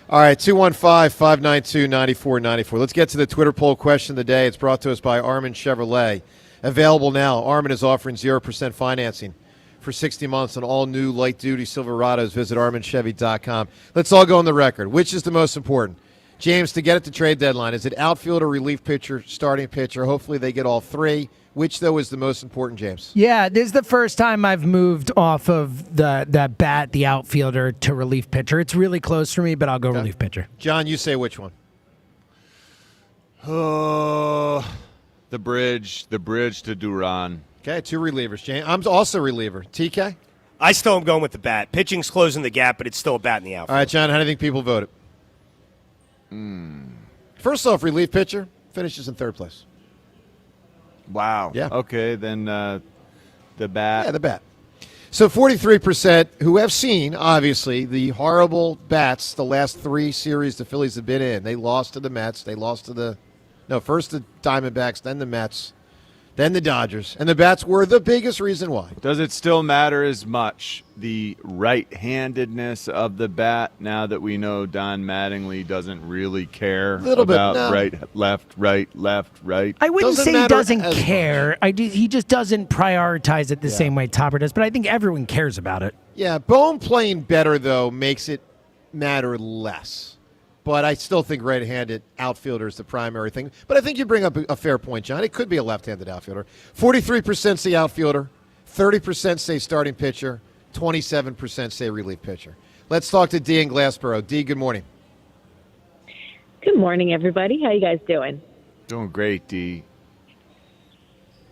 All right, 215-592-9494. Let's get to the Twitter poll question of the day. It's brought to us by Armin Chevrolet. Available now. Armin is offering 0% financing for 60 months on all new light-duty Silverados. Visit ArmandChevy.com. Let's all go on the record. Which is the most important? James, to get at the trade deadline, is it outfielder, relief pitcher, starting pitcher? Hopefully they get all three. Which, though, is the most important, James? Yeah, this is the first time I've moved off of the bat, the outfielder, to relief pitcher. It's really close for me, but I'll go relief pitcher. John, you say which one? Oh, the bridge to Duran. Okay, 2 relievers. James, I'm also reliever. TK? I still am going with the bat. Pitching's closing the gap, but it's still a bat in the outfield. All right, John, how do you think people voted? First off, relief pitcher finishes in 3rd place. Wow. Yeah. Okay, then the bat. Yeah, the bat. So 43% who have seen, obviously, the horrible bats the last 3 series the Phillies have been in. They lost to the Mets. They lost to first the Diamondbacks, then the Mets, then the Dodgers. And the bats were the biggest reason why. Does it still matter as much, the right-handedness of the bat, now that we know Don Mattingly doesn't really care about right, left, right? I wouldn't say he doesn't care. He just doesn't prioritize it the same way Topper does, but I think everyone cares about it. Yeah, Bone playing better, though, makes it matter less. But I still think right-handed outfielder is the primary thing. But I think you bring up a fair point, John. It could be a left-handed outfielder. 43% say outfielder, 30% say starting pitcher, 27% say relief pitcher. Let's talk to Dee in Glassboro. Dee, good morning. Good morning, everybody. How you guys doing? Doing great, Dee.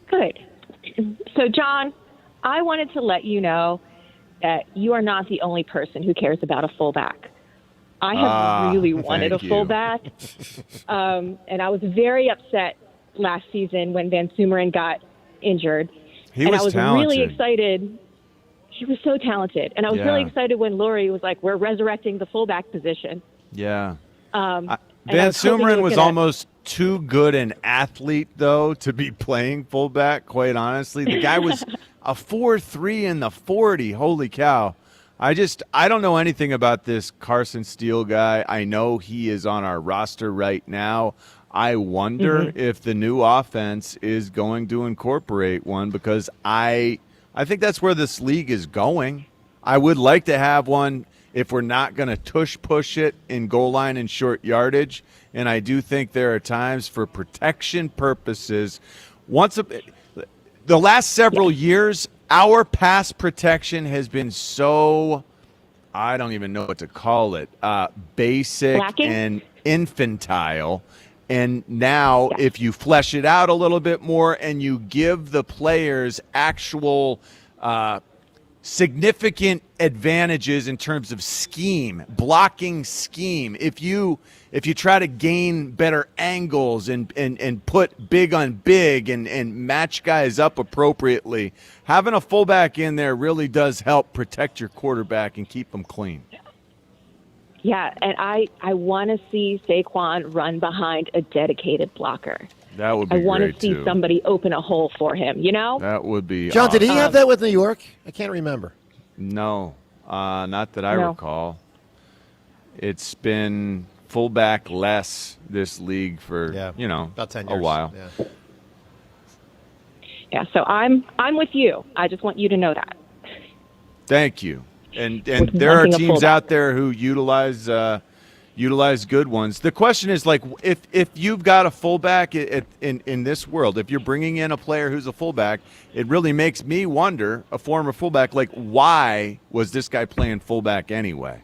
Good. So, John, I wanted to let you know that you are not the only person who cares about a fullback. I have really wanted a fullback, and I was very upset last season when Van Sumeren got injured. I was talented. Really excited. He was so talented, and I was really excited when Laurie was like, "We're resurrecting the fullback position." Yeah. Van Van Sumeren was almost too good an athlete, though, to be playing fullback, quite honestly. The guy was a 4.3 in the 40. Holy cow. I don't know anything about this Carson Steele guy. I know he is on our roster right now. I wonder if the new offense is going to incorporate one, because I think that's where this league is going. I would like to have one if we're not going to push it in goal line and short yardage. And I do think there are times for protection purposes. The last several years, our pass protection has been so, I don't even know what to call it, basic and infantile. And now if you flesh it out a little bit more and you give the players actual significant advantages in terms of scheme, blocking scheme, if you try to gain better angles and put big on big and match guys up appropriately, having a fullback in there really does help protect your quarterback and keep them clean. Yeah, and I want to see Saquon run behind a dedicated blocker. That would be great, I want to see too. Somebody open a hole for him, you know? That would be John, awesome. did he have that with New York? I can't remember. No, not that I recall. It's been fullback less this league for, about 10 years. a while. Yeah, so I'm with you. I just want you to know that. Thank you. And there are teams out there who utilize good ones. The question is, like, if you've got a fullback in this world, if you're bringing in a player who's a fullback, it really makes me wonder, a former fullback, like, why was this guy playing fullback anyway?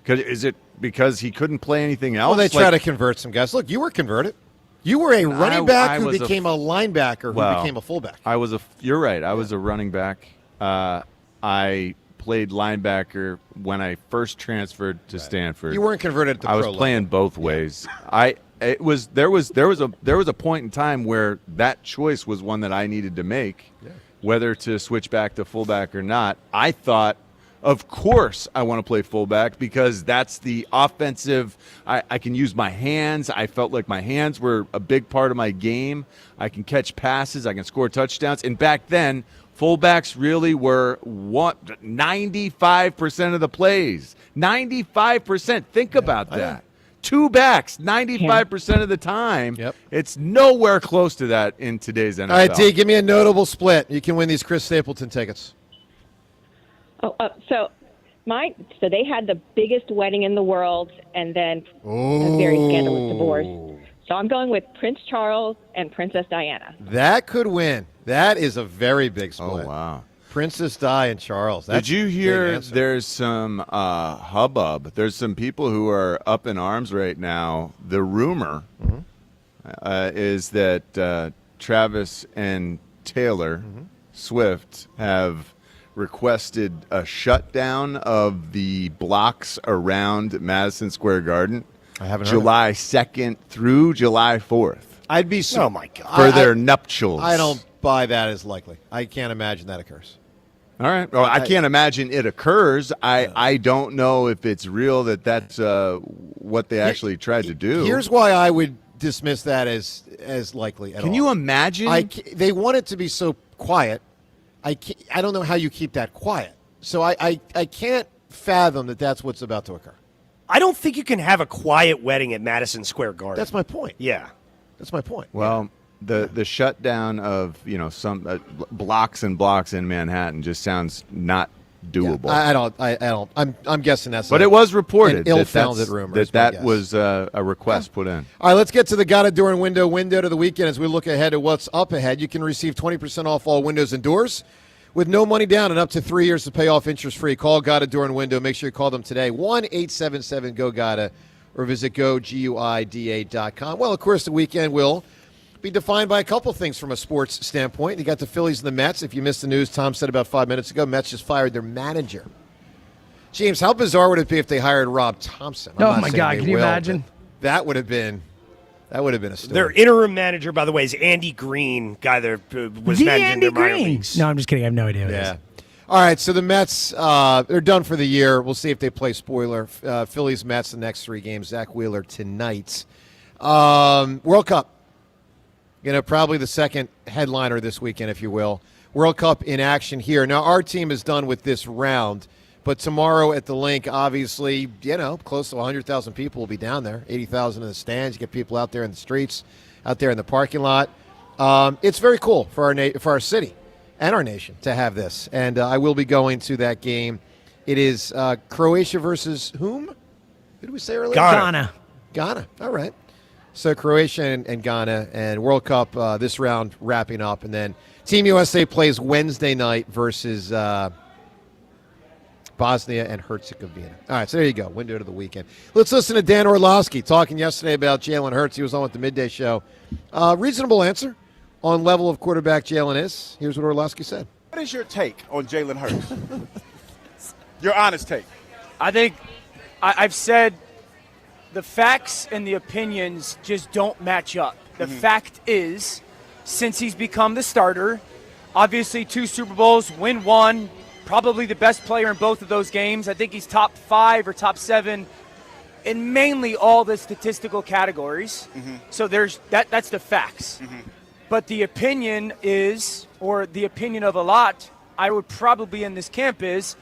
Is it because he couldn't play anything else? Well, they try to convert some guys. Look, you were converted. You were a running back who became a linebacker who became a fullback. You're right. I was a running back. I played linebacker when I first transferred to Stanford. You weren't converted at the pro level. I was playing both ways. There was a point in time where that choice was one that I needed to make, whether to switch back to fullback or not. I thought, of course, I want to play fullback because that's the offensive. I can use my hands. I felt like my hands were a big part of my game. I can catch passes. I can score touchdowns. And back then, fullbacks really were 95% of the plays. 95%. Think about that. Two backs, 95% of the time. Yep. It's nowhere close to that in today's NFL. All right, D, give me a notable split. You can win these Chris Stapleton tickets. So they had the biggest wedding in the world, and then a very scandalous divorce. So I'm going with Prince Charles and Princess Diana. That could win. That is a very big split. Oh, wow. Princess Di and Charles. That's Did you hear a big answer. there's some hubbub? There's some people who are up in arms right now. The rumor is that Travis and Taylor Swift have requested a shutdown of the blocks around Madison Square Garden. I haven't heard July 2nd through July 4th. I'd be Oh, my God. For their nuptials. I don't buy that as likely. I can't imagine that occurs. All right. Well, I can't imagine it occurs. I don't know if it's real that's what they actually tried to do. Here's why I would dismiss that as likely at all. Can you imagine? They want it to be so quiet. I don't know how you keep that quiet. So I can't fathom that that's what's about to occur. I don't think you can have a quiet wedding at Madison Square Garden. That's my point. Yeah. That's my point. Well, the shutdown of some blocks and blocks in Manhattan just sounds not doable. Yeah, I'm guessing that's. But it was reported an ill-founded rumor. that was a request put in. All right, let's get to the Got It Door window to the weekend as we look ahead at what's up ahead. You can receive 20% off all windows and doors with no money down and up to 3 years to pay off interest-free. Call Got It Door Window. Make sure you call them today, 1-877-GO-GOTTA, or visit GoGuida.com. Well, of course, the weekend will be defined by a couple things from a sports standpoint. You got the Phillies and the Mets. If you missed the news, Tom said about 5 minutes ago, Mets just fired their manager. James, how bizarre would it be if they hired Rob Thompson? Oh, my God, can you imagine? That would have been a story. Their interim manager, by the way, is Andy Green, guy that was managing their minor leagues. No, I'm just kidding. I have no idea who it is. All right, so the Mets, they're done for the year. We'll see if they play spoiler. Phillies, Mets, the next 3 games. Zach Wheeler tonight. World Cup. Probably the second headliner this weekend, if you will. World Cup in action here. Now, our team is done with this round, but tomorrow at the link, obviously, close to 100,000 people will be down there, 80,000 in the stands. You get people out there in the streets, out there in the parking lot. It's very cool for our city and our nation to have this, and I will be going to that game. It is Croatia versus whom? Who did we say earlier? Ghana. All right. So Croatia and Ghana, and World Cup this round wrapping up. And then Team USA plays Wednesday night versus Bosnia and Herzegovina. All right, so there you go, window to the weekend. Let's listen to Dan Orlovsky talking yesterday about Jalen Hurts. He was on with the Midday Show. Reasonable answer on level of quarterback Jalen is. Here's what Orlovsky said. What is your take on Jalen Hurts? Your honest take. I think I've said the facts and the opinions just don't match up. The fact is, since he's become the starter, obviously 2 Super Bowls, win 1, probably the best player in both of those games. I think he's top 5 or top 7 in mainly all the statistical categories. So that's the facts. But the opinion is, or the opinion of a lot, I would probably in this camp is,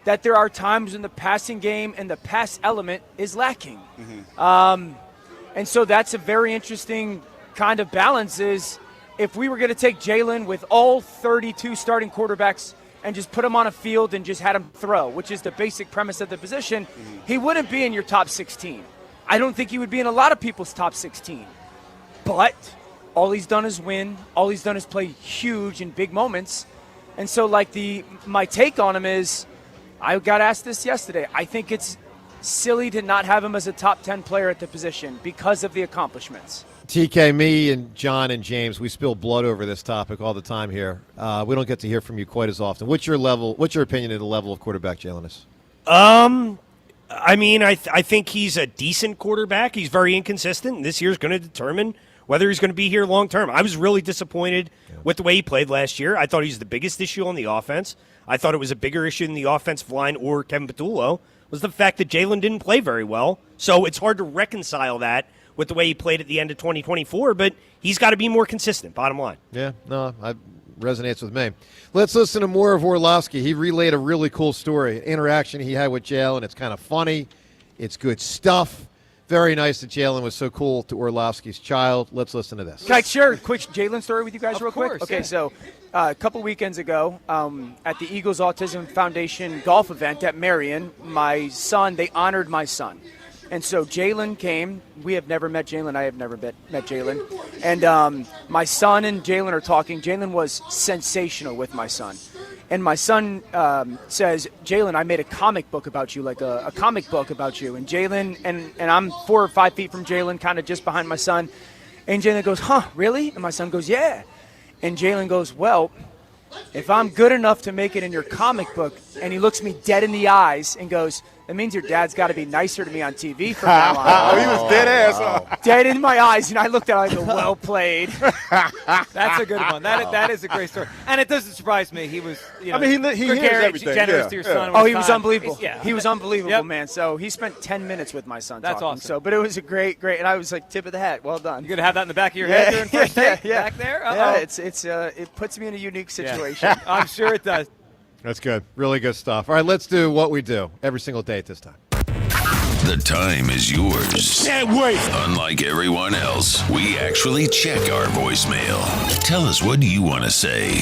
that there are times when the passing game and the pass element is lacking. And so that's a very interesting kind of balance is if we were going to take Jalen with all 32 starting quarterbacks and just put him on a field and just had him throw, which is the basic premise of the position, he wouldn't be in your top 16. I don't think he would be in a lot of people's top 16. But all he's done is win. All he's done is play huge in big moments. And so my take on him is, I got asked this yesterday. I think it's silly to not have him as a top 10 player at the position because of the accomplishments. TK, me and John and James, we spill blood over this topic all the time here. We don't get to hear from you quite as often. What's your opinion of the level of quarterback Jalen is? I mean, I think he's a decent quarterback. He's very inconsistent. This year's going to determine whether he's going to be here long term. I was really disappointed with the way he played last year. I thought he was the biggest issue on the offense. I thought it was a bigger issue in the offensive line or Kevin Patullo was the fact that Jalen didn't play very well. So it's hard to reconcile that with the way he played at the end of 2024, but he's got to be more consistent, bottom line. Yeah, no, it resonates with me. Let's listen to more of Orlovsky. He relayed a really cool story, an interaction he had with Jalen. It's kind of funny. It's good stuff. Very nice that Jalen was so cool to Orlovsky's child. Let's listen to this. Can I share a quick Jalen story with you guys real quick? course, Okay, yeah. so a couple weekends ago at the Eagles Autism Foundation golf event at Marion, my son, they honored my son. And so Jalen came. We have never met Jalen. I have never met Jalen. And my son and Jalen are talking. Jalen was sensational with my son. And my son says, Jalen, I made a comic book about you, like a comic book about you. And Jalen, and I'm 4 or 5 feet from Jalen, kind of just behind my son. And Jalen goes, huh, really? And my son goes, yeah. And Jalen goes, well, if I'm good enough to make it in your comic book, and he looks me dead in the eyes and goes, that means your dad's got to be nicer to me on TV from now on. Oh, he was dead ass. Huh? Dead in my eyes, and I looked at him like, well played. That's a good one. That is a great story. And it doesn't surprise me. He was, you know, I mean, he hears gregarious, everything. generous Yeah, to your yeah. son. Oh, he was unbelievable. Yeah. He was unbelievable, Yep. man. So he spent 10 minutes with my son. That's talking. awesome. So, but it was a great, and I was like, tip of the hat. Well done. You're gonna have that in the back of your head during first take back there. Yeah, it puts me in a unique situation. I'm sure it does. That's good. Really good stuff. All right, let's do what we do every single day at this time. The time is yours. Can't wait. Unlike everyone else, we actually check our voicemail. Tell us, what do you want to say?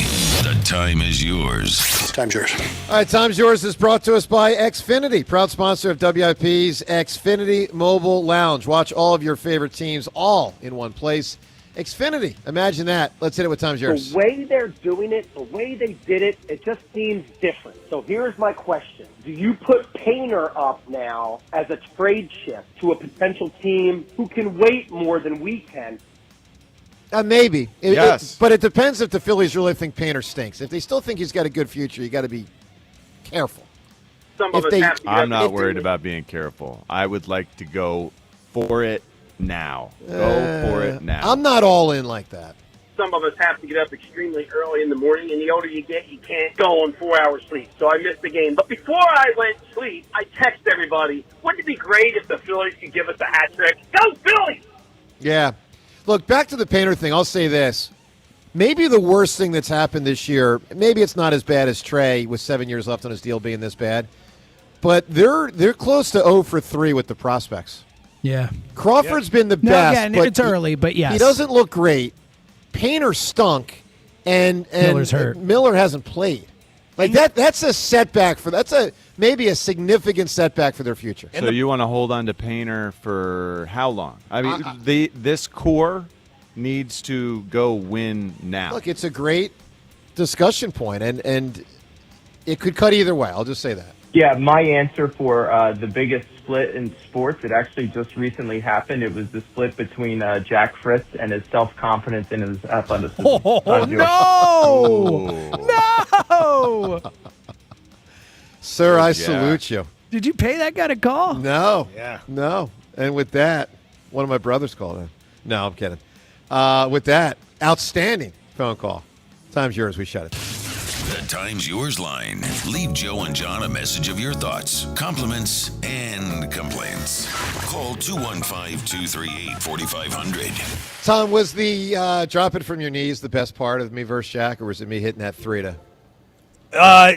The time is yours. Time's yours. All right, Time's Yours is brought to us by Xfinity, proud sponsor of WIP's Xfinity Mobile Lounge. Watch all of your favorite teams all in one place. Xfinity, imagine that. Let's hit it with Time's Yours. The way they're doing it, the way they did it, it just seems different. So here's my question. Do you put Painter up now as a trade chip to a potential team who can wait more than we can? Maybe. Yes. But it depends if the Phillies really think Painter stinks. If they still think he's got a good future, you got to be careful. Some of If us they- have to get I'm up not and worried do it. about being careful. I would like to go for it now. Go for it now. I'm not all in like that. Some of us have to get up extremely early in the morning, and the older you get, you can't go on 4 hours sleep. So I missed the game. But before I went to sleep, I text everybody, wouldn't it be great if the Phillies could give us a hat trick? Go Phillies! Yeah. Look, back to the Painter thing, I'll say this. Maybe the worst thing that's happened this year, maybe it's not as bad as Trey with 7 years left on his deal being this bad, but they're close to 0 for 3 with the prospects. Yeah. Crawford's been the No, best. again, but it's early, but yes. He doesn't look great. Painter stunk, and Miller's hurt. Miller hasn't played. Like that's a setback maybe a significant setback for their future. So you want to hold on to Painter for how long? I mean, this core needs to go win now. Look, it's a great discussion point, and it could cut either way. I'll just say that. Yeah, my answer for the biggest split in sports, it actually just recently happened. It was the split between Jack Fritz and his self-confidence and his athleticism. No! Sir, I Yeah. salute you. Did you pay that guy a call? No. Yeah. No. And with that, one of my brothers called in. No, I'm kidding. With that, outstanding phone call. Time's yours. We shut it. The Time's Yours line. Leave Joe and John a message of your thoughts, compliments, and complaints. Call 215-238-4500. Tom, was the drop it from your knees the best part of me versus Shaq, or was it me hitting that 3 to?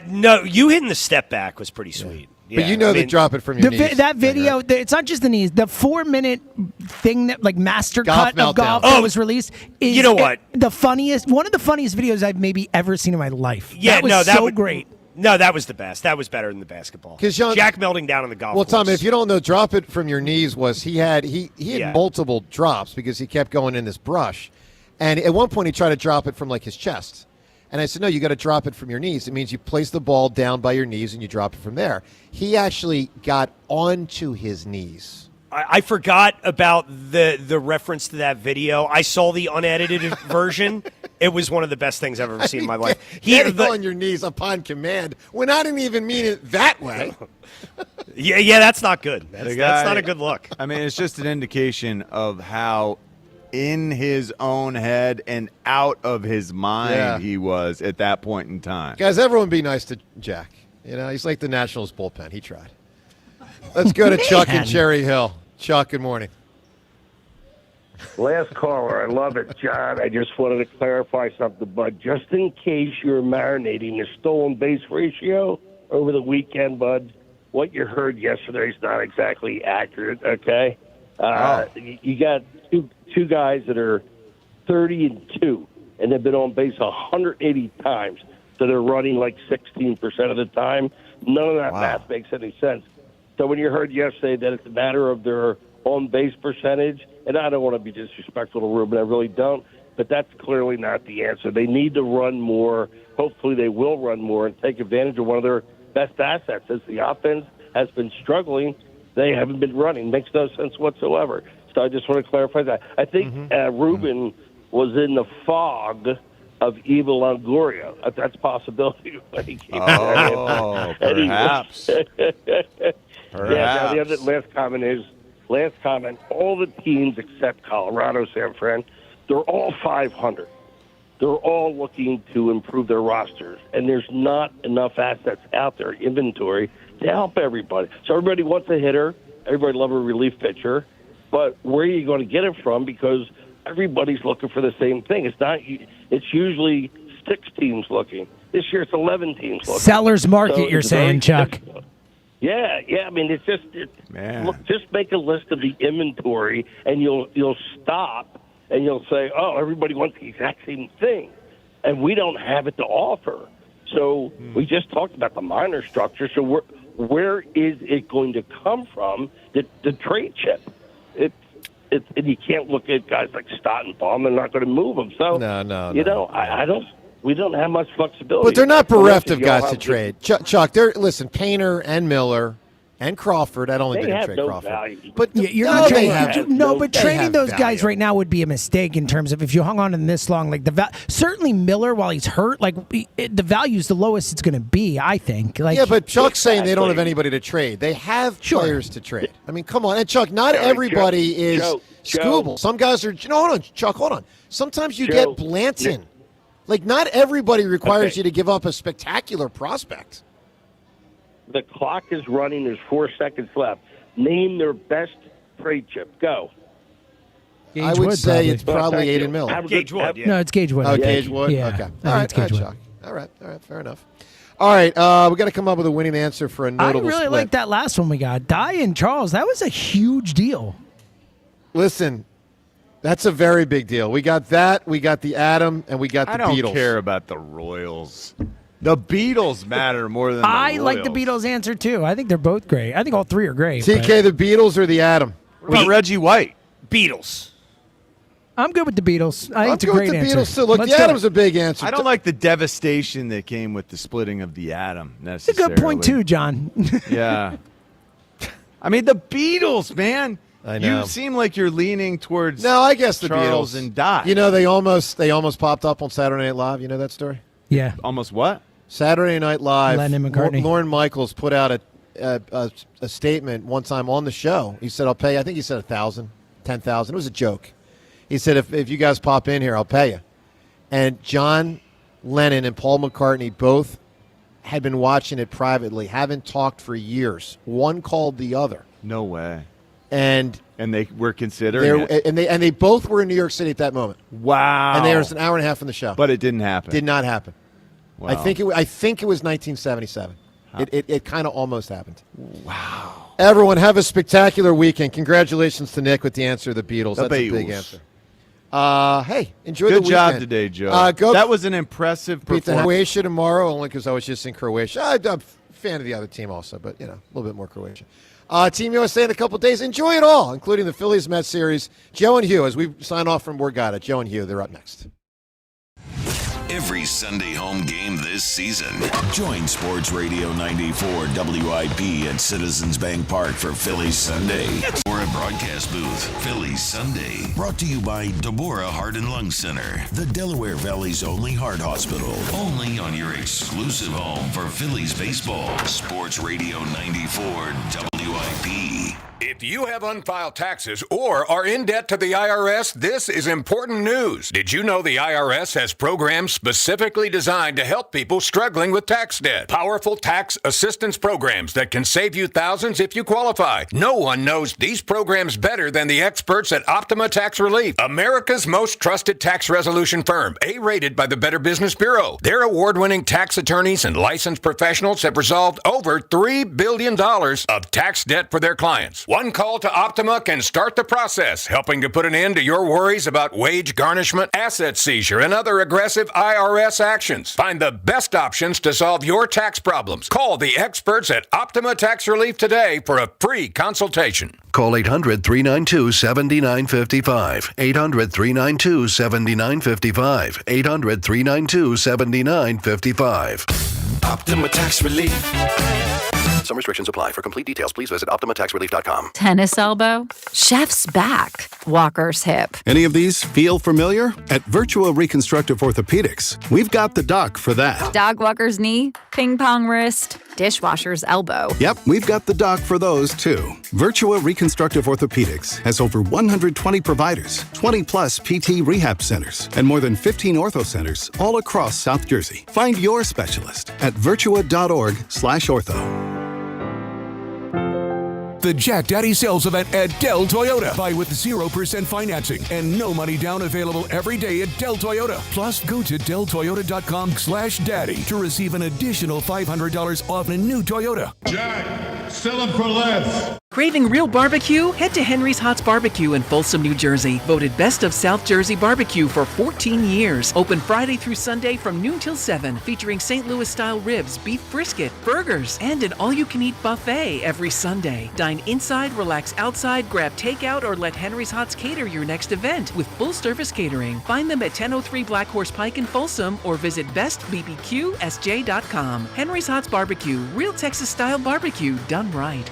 No, you hitting the step back was pretty sweet. But you know the drop it from your knees. That video, it's not just the knees. The 4-minute thing that master Golf cut of golf meltdown. that was released. Is You know what? One of the funniest videos I've maybe ever seen in my life. Yeah, that was so great. No, that was the best. That was better than the basketball. 'Cause John- Jack melting down on the golf Well, course. Tom, if you don't know, drop it from your knees was he had Yeah. multiple drops because he kept going in this brush, and at one point he tried to drop it from like his chest, and I said, no, you got to drop it from your knees. It means you place the ball down by your knees and you drop it from there. He actually got onto his knees. I forgot about the reference to that video. I saw the unedited version. It was one of the best things I've ever seen in my life. Getting on your knees upon command. When I didn't even mean it that way. Yeah, that's not good. That's not a good look. I mean, it's just an indication of how in his own head and out of his mind Yeah. he was at that point in time. Guys, everyone be nice to Jack. You know, he's like the Nationals bullpen. He tried. Let's go to Chuck in Cherry Hill. Chuck, good morning. Last caller, I love it, John. I just wanted to clarify something, bud. Just in case you're marinating the stolen base ratio over the weekend, bud, what you heard yesterday is not exactly accurate, okay? You got two guys that are 30-2, and they've been on base 180 times, so they're running like 16% of the time. None of that math makes any sense. So when you heard yesterday that it's a matter of their on-base percentage, and I don't want to be disrespectful to Ruben, I really don't, but that's clearly not the answer. They need to run more. Hopefully they will run more and take advantage of one of their best assets. As the offense has been struggling, they haven't been running. Makes no sense whatsoever. So I just want to clarify that. I think Ruben was in the fog of evil Longoria. That's a possibility when he came Oh, perhaps. Yeah, now the last comment, all the teams except Colorado, San Fran, they're all 500. They're all looking to improve their rosters, and there's not enough assets out there, inventory, to help everybody. So everybody wants a hitter. Everybody loves a relief pitcher. But where are you going to get it from? Because everybody's looking for the same thing. It's usually 6 teams looking. This year it's 11 teams looking. Seller's market, So you're it's saying, very Chuck. difficult. Yeah. I mean, look, just make a list of the inventory, and you'll stop and you'll say, "Oh, everybody wants the exact same thing, and we don't have it to offer." So we just talked about the minor structure. So where is it going to come from? The trade chip. And you can't look at guys like Stott and Baum. They're not going to move them. So I don't. We don't have much flexibility. But they're not bereft of guys to trade. Chuck, listen, Painter and Miller and Crawford. I'd only been in trade Crawford. Value. But you're no, not they trading. have- But they trading have those value. guys right now would be a mistake in terms of if you hung on to them this long. Like certainly Miller, while he's hurt, like the value's the lowest it's going to be. I think. Like, yeah, but Chuck's saying they don't have anybody to trade. They have players to trade. I mean, come on. And Chuck, not everybody is Scooble. Some guys are. No, hold on, Chuck. Hold on. Sometimes you get Blanton. Like, not everybody requires you to give up a spectacular prospect. The clock is running. There's 4 seconds left. Name their best trade chip. Go. I would say it's probably Aiden Miller. Gage Wood. No, it's Gage Wood. Oh, Gage Wood? Yeah. Okay. I think it's Gage Wood. Chuck. All right, fair enough. All right, we got to come up with a winning answer for a notable I really split. like that last one we got. Dye and Charles. That was a huge deal. Listen, that's a very big deal. We got that, we got the Atom, and we got the I don't Beatles. care about the Royals. The Beatles matter more than the I Royals. like the Beatles answer too. I think they're both great. I think all three are great. TK, the Beatles or the Atom? What about Reggie White? Beatles. I'm good with the Beatles. I think it's a good great with the answer. Beatles too. Look, Let's the go. Atom's a big answer. I don't like the devastation that came with the splitting of the Atom It's a necessarily. good point too, John. Yeah. I mean, the Beatles, man. I know. You seem like you're leaning towards No, I guess the Charles Beatles and Dye. You know, they almost popped up on Saturday Night Live. You know that story? Yeah. Almost what? Saturday Night Live. Lennon and McCartney. Lorne Michaels put out a statement one time on the show. He said, "I'll pay." I think he said 1,000, 10,000. It was a joke. He said, "If you guys pop in here, I'll pay you." And John Lennon and Paul McCartney both had been watching it privately, haven't talked for years. One called the other. No way. And they were considering it. and they both were in New York City at that moment. Wow. And there was an hour and a half from the show. But it didn't happen. Did not happen. Wow. I think it was 1977. It kind of almost happened. Wow. Everyone, have a spectacular weekend. Congratulations to Nick with the answer of the Beatles. The That's a big Beatles. answer. Hey, enjoy the Good weekend. job today, Joe. that was an impressive beat the performance. Croatia tomorrow, only because I was just in Croatia. I'm a fan of the other team also, but, a little bit more Croatia. Team USA in a couple days. Enjoy it all, including the Phillies-Mets series. Joe and Hugh, as we sign off from Borgata. Joe and Hugh, they're up next. Every Sunday home game this season. Join Sports Radio 94 WIP at Citizens Bank Park for Phillies Sunday. Or a broadcast booth. Phillies Sunday. Brought to you by Deborah Heart and Lung Center. The Delaware Valley's only heart hospital. Only on your exclusive home for Phillies baseball. Sports Radio 94 WIP. If you have unfiled taxes or are in debt to the IRS, this is important news. Did you know the IRS has programs specifically designed to help people struggling with tax debt? Powerful tax assistance programs that can save you thousands if you qualify. No one knows these programs better than the experts at Optima Tax Relief, America's most trusted tax resolution firm, A-rated by the Better Business Bureau. Their award-winning tax attorneys and licensed professionals have resolved over $3 billion of tax debt for their clients. One call to Optima can start the process, helping to put an end to your worries about wage garnishment, asset seizure, and other aggressive IRS actions. Find the best options to solve your tax problems. Call the experts at Optima Tax Relief today for a free consultation. Call 800-392-7955. 800-392-7955. 800-392-7955. Optima Tax Relief. Some restrictions apply. For complete details, please visit OptimaTaxRelief.com. Tennis elbow, chef's back, walker's hip. Any of these feel familiar? At Virtua Reconstructive Orthopedics, we've got the doc for that. Dog walker's knee, ping pong wrist, dishwasher's elbow. Yep, we've got the doc for those too. Virtua Reconstructive Orthopedics has over 120 providers, 20 plus PT rehab centers, and more than 15 ortho centers all across South Jersey. Find your specialist at virtua.org/ortho. The Jack Daddy sales event at Dell Toyota. Buy with 0% financing and no money down available every day at Dell Toyota. Plus, go to DellToyota.com/daddy to receive an additional $500 off a new Toyota. Jack, sell them for less. Craving real barbecue? Head to Henry's Hots Barbecue in Folsom, New Jersey. Voted Best of South Jersey Barbecue for 14 years. Open Friday through Sunday from noon till 7. Featuring St. Louis-style ribs, beef brisket, burgers, and an all-you-can-eat buffet every Sunday. Dine inside, relax outside, grab takeout, or let Henry's Hots cater your next event with full-service catering. Find them at 1003 Black Horse Pike in Folsom or visit bestbbqsj.com. Henry's Hots Barbecue. Real Texas-style barbecue done right.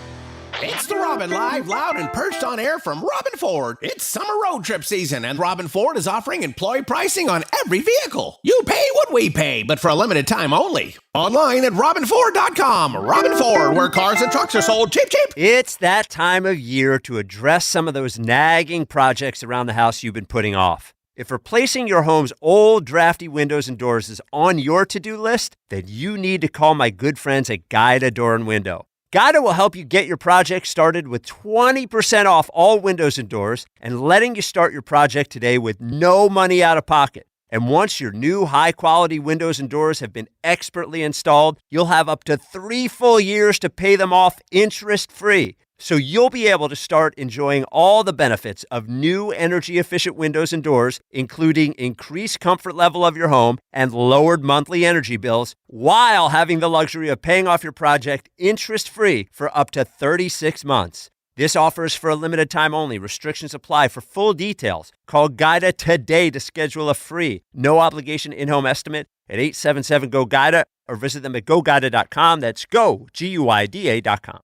It's the Robin Live, loud and perched on air from Robin Ford. It's summer road trip season, and Robin Ford is offering employee pricing on every vehicle. You pay what we pay, but for a limited time only. Online at robinford.com. Robin Ford, where cars and trucks are sold cheap, cheap. It's that time of year to address some of those nagging projects around the house you've been putting off. If replacing your home's old, drafty windows and doors is on your to-do list, then you need to call my good friends at Guida Door and Window. Guida will help you get your project started with 20% off all windows and doors and letting you start your project today with no money out of pocket. And once your new high-quality windows and doors have been expertly installed, you'll have up to 3 full years to pay them off interest-free. So you'll be able to start enjoying all the benefits of new energy-efficient windows and doors, including increased comfort level of your home and lowered monthly energy bills, while having the luxury of paying off your project interest-free for up to 36 months. This offer is for a limited time only. Restrictions apply. For full details, call Guida today to schedule a free, no-obligation in-home estimate at 877-GO-GUIDA or visit them at GoGuida.com. That's GoGuida.com.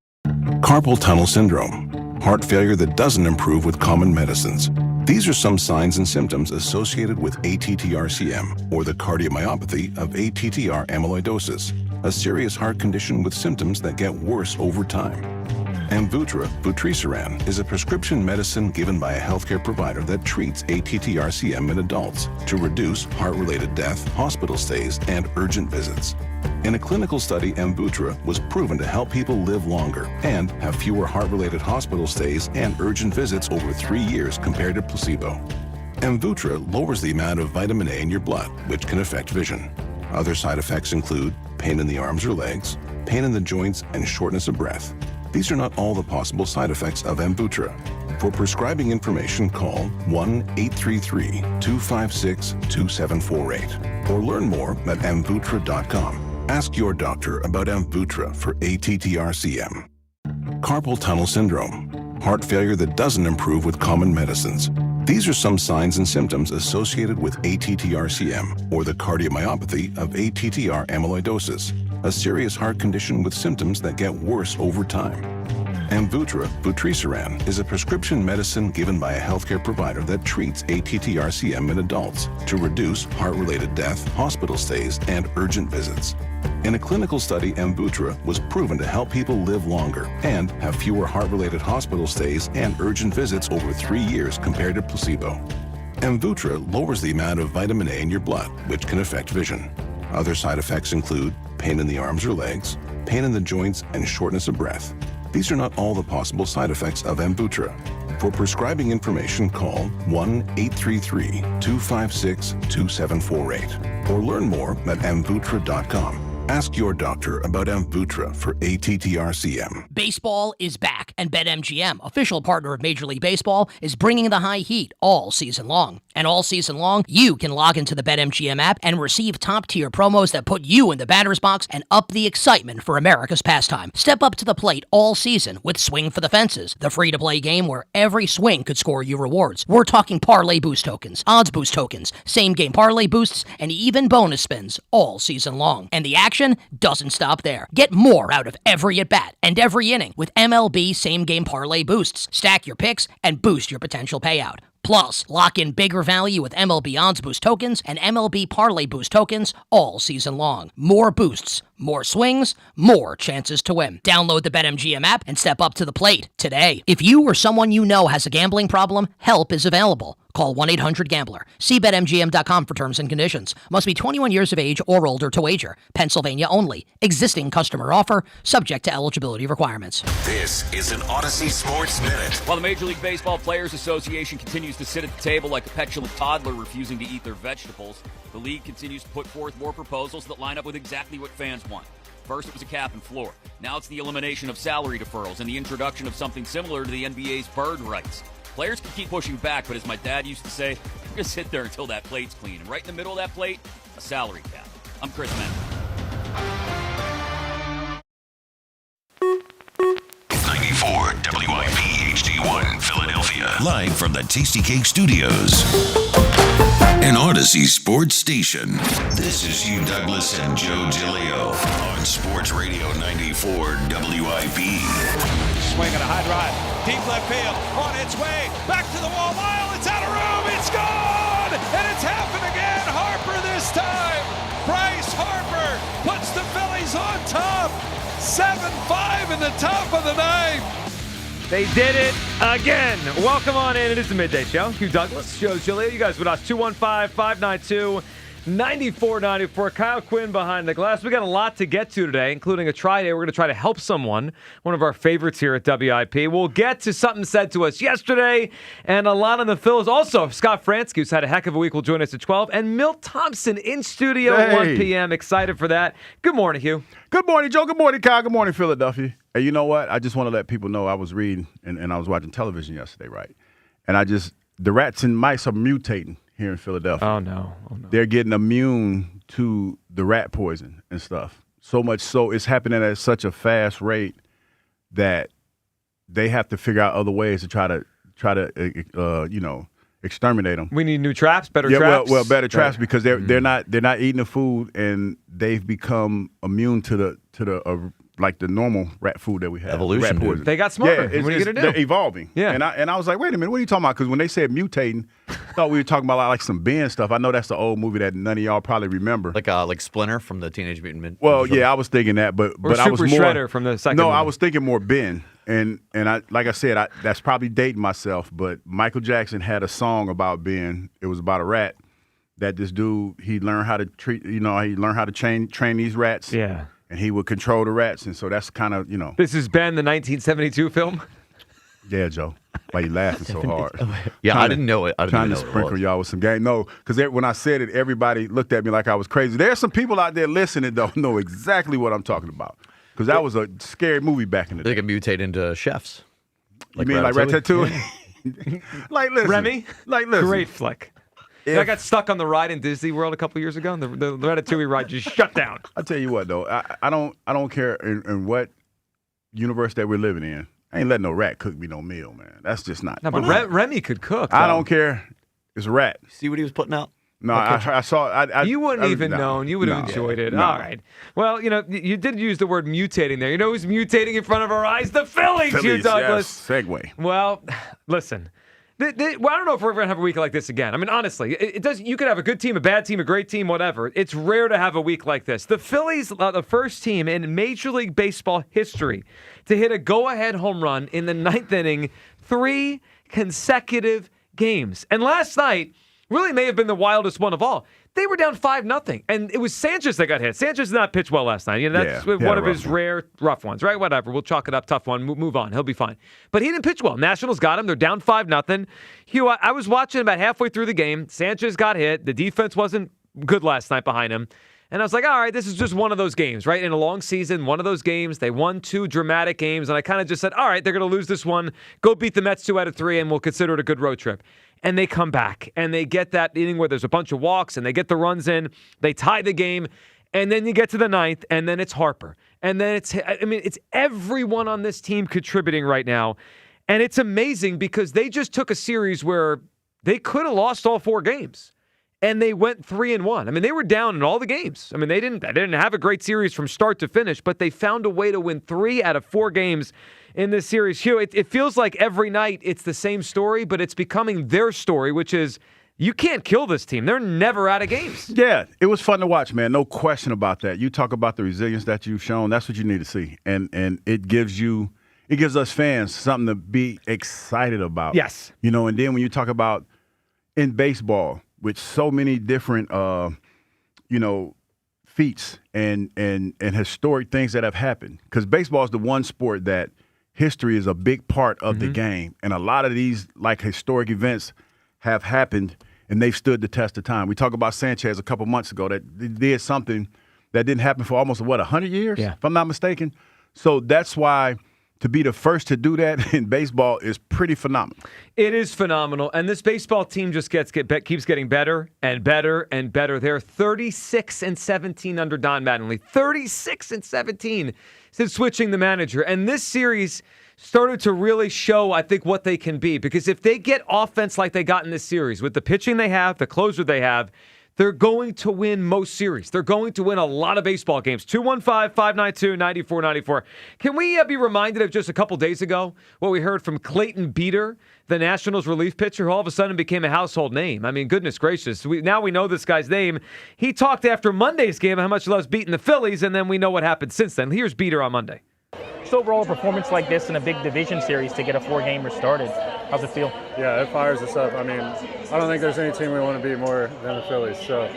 Carpal tunnel syndrome, heart failure that doesn't improve with common medicines. These are some signs and symptoms associated with ATTR-CM, or the cardiomyopathy of ATTR amyloidosis, a serious heart condition with symptoms that get worse over time. Amvuttra, vutrisiran, is a prescription medicine given by a healthcare provider that treats ATTR-CM in adults to reduce heart-related death, hospital stays, and urgent visits. In a clinical study, Amvuttra was proven to help people live longer and have fewer heart-related hospital stays and urgent visits over 3 years compared to placebo. Amvuttra lowers the amount of vitamin A in your blood, which can affect vision. Other side effects include pain in the arms or legs, pain in the joints, and shortness of breath. These are not all the possible side effects of Amvuttra. For prescribing information, call 1-833-256-2748 or learn more at amvuttra.com. Ask your doctor about Amvuttra for ATTR-CM. Carpal tunnel syndrome, heart failure that doesn't improve with common medicines. These are some signs and symptoms associated with ATTR-CM, or the cardiomyopathy of ATTR amyloidosis, a serious heart condition with symptoms that get worse over time. Amvuttra, vutrisiran, is a prescription medicine given by a healthcare provider that treats ATTR-CM in adults to reduce heart-related death, hospital stays, and urgent visits. In a clinical study, Amvuttra was proven to help people live longer and have fewer heart-related hospital stays and urgent visits over 3 years compared to placebo. Amvuttra lowers the amount of vitamin A in your blood, which can affect vision. Other side effects include pain in the arms or legs, pain in the joints, and shortness of breath. These are not all the possible side effects of Amvuttra. For prescribing information, call 1-833-256-2748 or learn more at amvuttra.com. Ask your doctor about Amvuttra for ATTR-CM. Baseball is back, and BetMGM, official partner of Major League Baseball, is bringing the high heat all season long. And all season long, you can log into the BetMGM app and receive top-tier promos that put you in the batter's box and up the excitement for America's pastime. Step up to the plate all season with Swing for the Fences, the free-to-play game where every swing could score you rewards. We're talking parlay boost tokens, odds boost tokens, same-game parlay boosts, and even bonus spins all season long. And the action doesn't stop there. Get more out of every at-bat and every inning with MLB same-game parlay boosts. Stack your picks and boost your potential payout. Plus, lock in bigger value with MLB Odds Boost tokens and MLB Parlay Boost tokens all season long. More boosts, more swings, more chances to win. Download the BetMGM app and step up to the plate today. If you or someone you know has a gambling problem, help is available. Call 1-800-GAMBLER. See BetMGM.com for terms and conditions. Must be 21 years of age or older to wager. Pennsylvania only. Existing customer offer. Subject to eligibility requirements. This is an Odyssey Sports Minute. While the Major League Baseball Players Association continues to sit at the table like a petulant toddler refusing to eat their vegetables, the league continues to put forth more proposals that line up with exactly what fans want. First, it was a cap and floor. Now it's the elimination of salary deferrals and the introduction of something similar to the NBA's bird rights. Players can keep pushing back, but as my dad used to say, we're going to sit there until that plate's clean. And right in the middle of that plate, a salary cap. I'm Chris Mann. 94 WIP HD1 Philadelphia. Live from the Tasty Cake Studios. An Odyssey sports station. This is Hugh Douglas and Joe Giglio on Sports Radio 94 WIP. Swing and a high drive. Deep left field. On its way. Back to the wall. Mile. It's out of room. It's gone. And it's happened again. Harper this time. Bryce Harper puts the Phillies on top. 7-5 in the top of the ninth. They did it again. Welcome on in. It is the Midday Show. Hugh Douglas, Joe Giglio. You guys with us. 215-592-9494. Kyle Quinn behind the glass. We got a lot to get to today, including a try day. We're going to try to help someone, one of our favorites here at WIP. We'll get to something said to us yesterday and a lot on the Phils. Also, Scott Fransky, who's had a heck of a week, will join us at 12. And Milt Thompson in studio at 1 p.m. Excited for that. Good morning, Hugh. Good morning, Joe. Good morning, Kyle. Good morning, Philadelphia. Hey, you know what? I just want to let people know I was reading and I was watching television yesterday, right? And the rats and mice are mutating here in Philadelphia. Oh, no. They're getting immune to the rat poison and stuff. So much so it's happening at such a fast rate that they have to figure out other ways to try to exterminate them. We need new traps, better traps. Well, better traps because they're not eating the food and they've become immune to the like the normal rat food that we have. Evolution. Rat poison. They got smarter. Yeah, what are you going to do? They're evolving. Yeah. And I was like, wait a minute, what are you talking about? Because when they said mutating, I thought we were talking about like some Ben stuff. I know that's the old movie that none of y'all probably remember. Like Splinter from the Teenage Mutant Ninja. Well, yeah, I was thinking that, but I was more Shredder from the second movie. I was thinking more Ben. And I like I said, that's probably dating myself, but Michael Jackson had a song about Ben. It was about a rat that this dude, he learned how to train these rats. Yeah. And he would control the rats. And so that's kind of, This is Ben, the 1972 film? Yeah, Joe. Why you laughing so hard? Yeah, I didn't know it. Trying to sprinkle y'all with some game. No, because when I said it, everybody looked at me like I was crazy. There's some people out there listening that don't know exactly what I'm talking about. Because that was a scary movie back in the day. They can mutate into chefs. You mean like Ratatouille? Like, listen. Remy? Like, listen. Great flick. I got stuck on the ride in Disney World a couple years ago, and the Ratatouille ride just shut down. I'll tell you what, though. I don't care in what universe that we're living in. I ain't letting no rat cook me no meal, man. That's just not. No, but Remy could cook. I don't care. It's a rat. See what he was putting out? No, I saw. You wouldn't even known. You would have enjoyed it. No. All right. Well, you did use the word mutating there. You know who's mutating in front of our eyes? The Phillies, Hugh Douglas. Yes. Segue. Well, listen. Well, I don't know if we're ever going to have a week like this again. I mean, honestly, it does. You could have a good team, a bad team, a great team, whatever. It's rare to have a week like this. The Phillies are the first team in Major League Baseball history to hit a go-ahead home run in the ninth inning 3 consecutive games. And last night really may have been the wildest one of all. They were down 5-0, and it was Sanchez that got hit. Sanchez did not pitch well last night. That's one of his rare rough ones, right? Whatever. We'll chalk it up. Tough one. Move on. He'll be fine. But he didn't pitch well. Nationals got him. They're down 5-0. Hugh, I was watching about halfway through the game. Sanchez got hit. The defense wasn't good last night behind him. And I was like, all right, this is just one of those games, right? In a long season, one of those games. They won 2 dramatic games, and I kind of just said, all right, they're going to lose this one. Go beat the Mets 2 out of 3, and we'll consider it a good road trip. And they come back, and they get that inning where there's a bunch of walks, and they get the runs in. They tie the game, and then you get to the 9th, and then it's Harper. And then it's everyone on this team contributing right now. And it's amazing because they just took a series where they could have lost all 4 games, and they went 3-1. I mean, they were down in all the games. I mean, they didn't have a great series from start to finish, but they found a way to win 3 out of 4 games in this series. Hugh, it feels like every night it's the same story, but it's becoming their story, which is you can't kill this team. They're never out of games. Yeah, it was fun to watch, man. No question about that. You talk about the resilience that you've shown. That's what you need to see, and it gives us fans something to be excited about. Yes. And then when you talk about in baseball with so many different, feats and historic things that have happened, because baseball is the one sport that history is a big part of the game. And a lot of these historic events have happened and they've stood the test of time. We talked about Sanchez a couple months ago that did something that didn't happen for almost, 100 years, if I'm not mistaken. So that's why to be the first to do that in baseball is pretty phenomenal. It is phenomenal, and this baseball team just keeps getting better and better and better. They're 36-17 under Don Mattingly, 36-17 since switching the manager. And this series started to really show, I think, what they can be. Because if they get offense like they got in this series, with the pitching they have, the closer they have, they're going to win most series. They're going to win a lot of baseball games. 215-592-9494. Can we be reminded of just a couple days ago what we heard from Clayton Beeter, the Nationals relief pitcher, who all of a sudden became a household name? I mean, goodness gracious. Now we know this guy's name. He talked after Monday's game how much he loves beating the Phillies, and then we know what happened since then. Here's Beeter on Monday. Just overall, a performance like this in a big division series to get a 4-gamer started, how's it feel? Yeah, it fires us up. I mean, I don't think there's any team we want to beat more than the Phillies. So,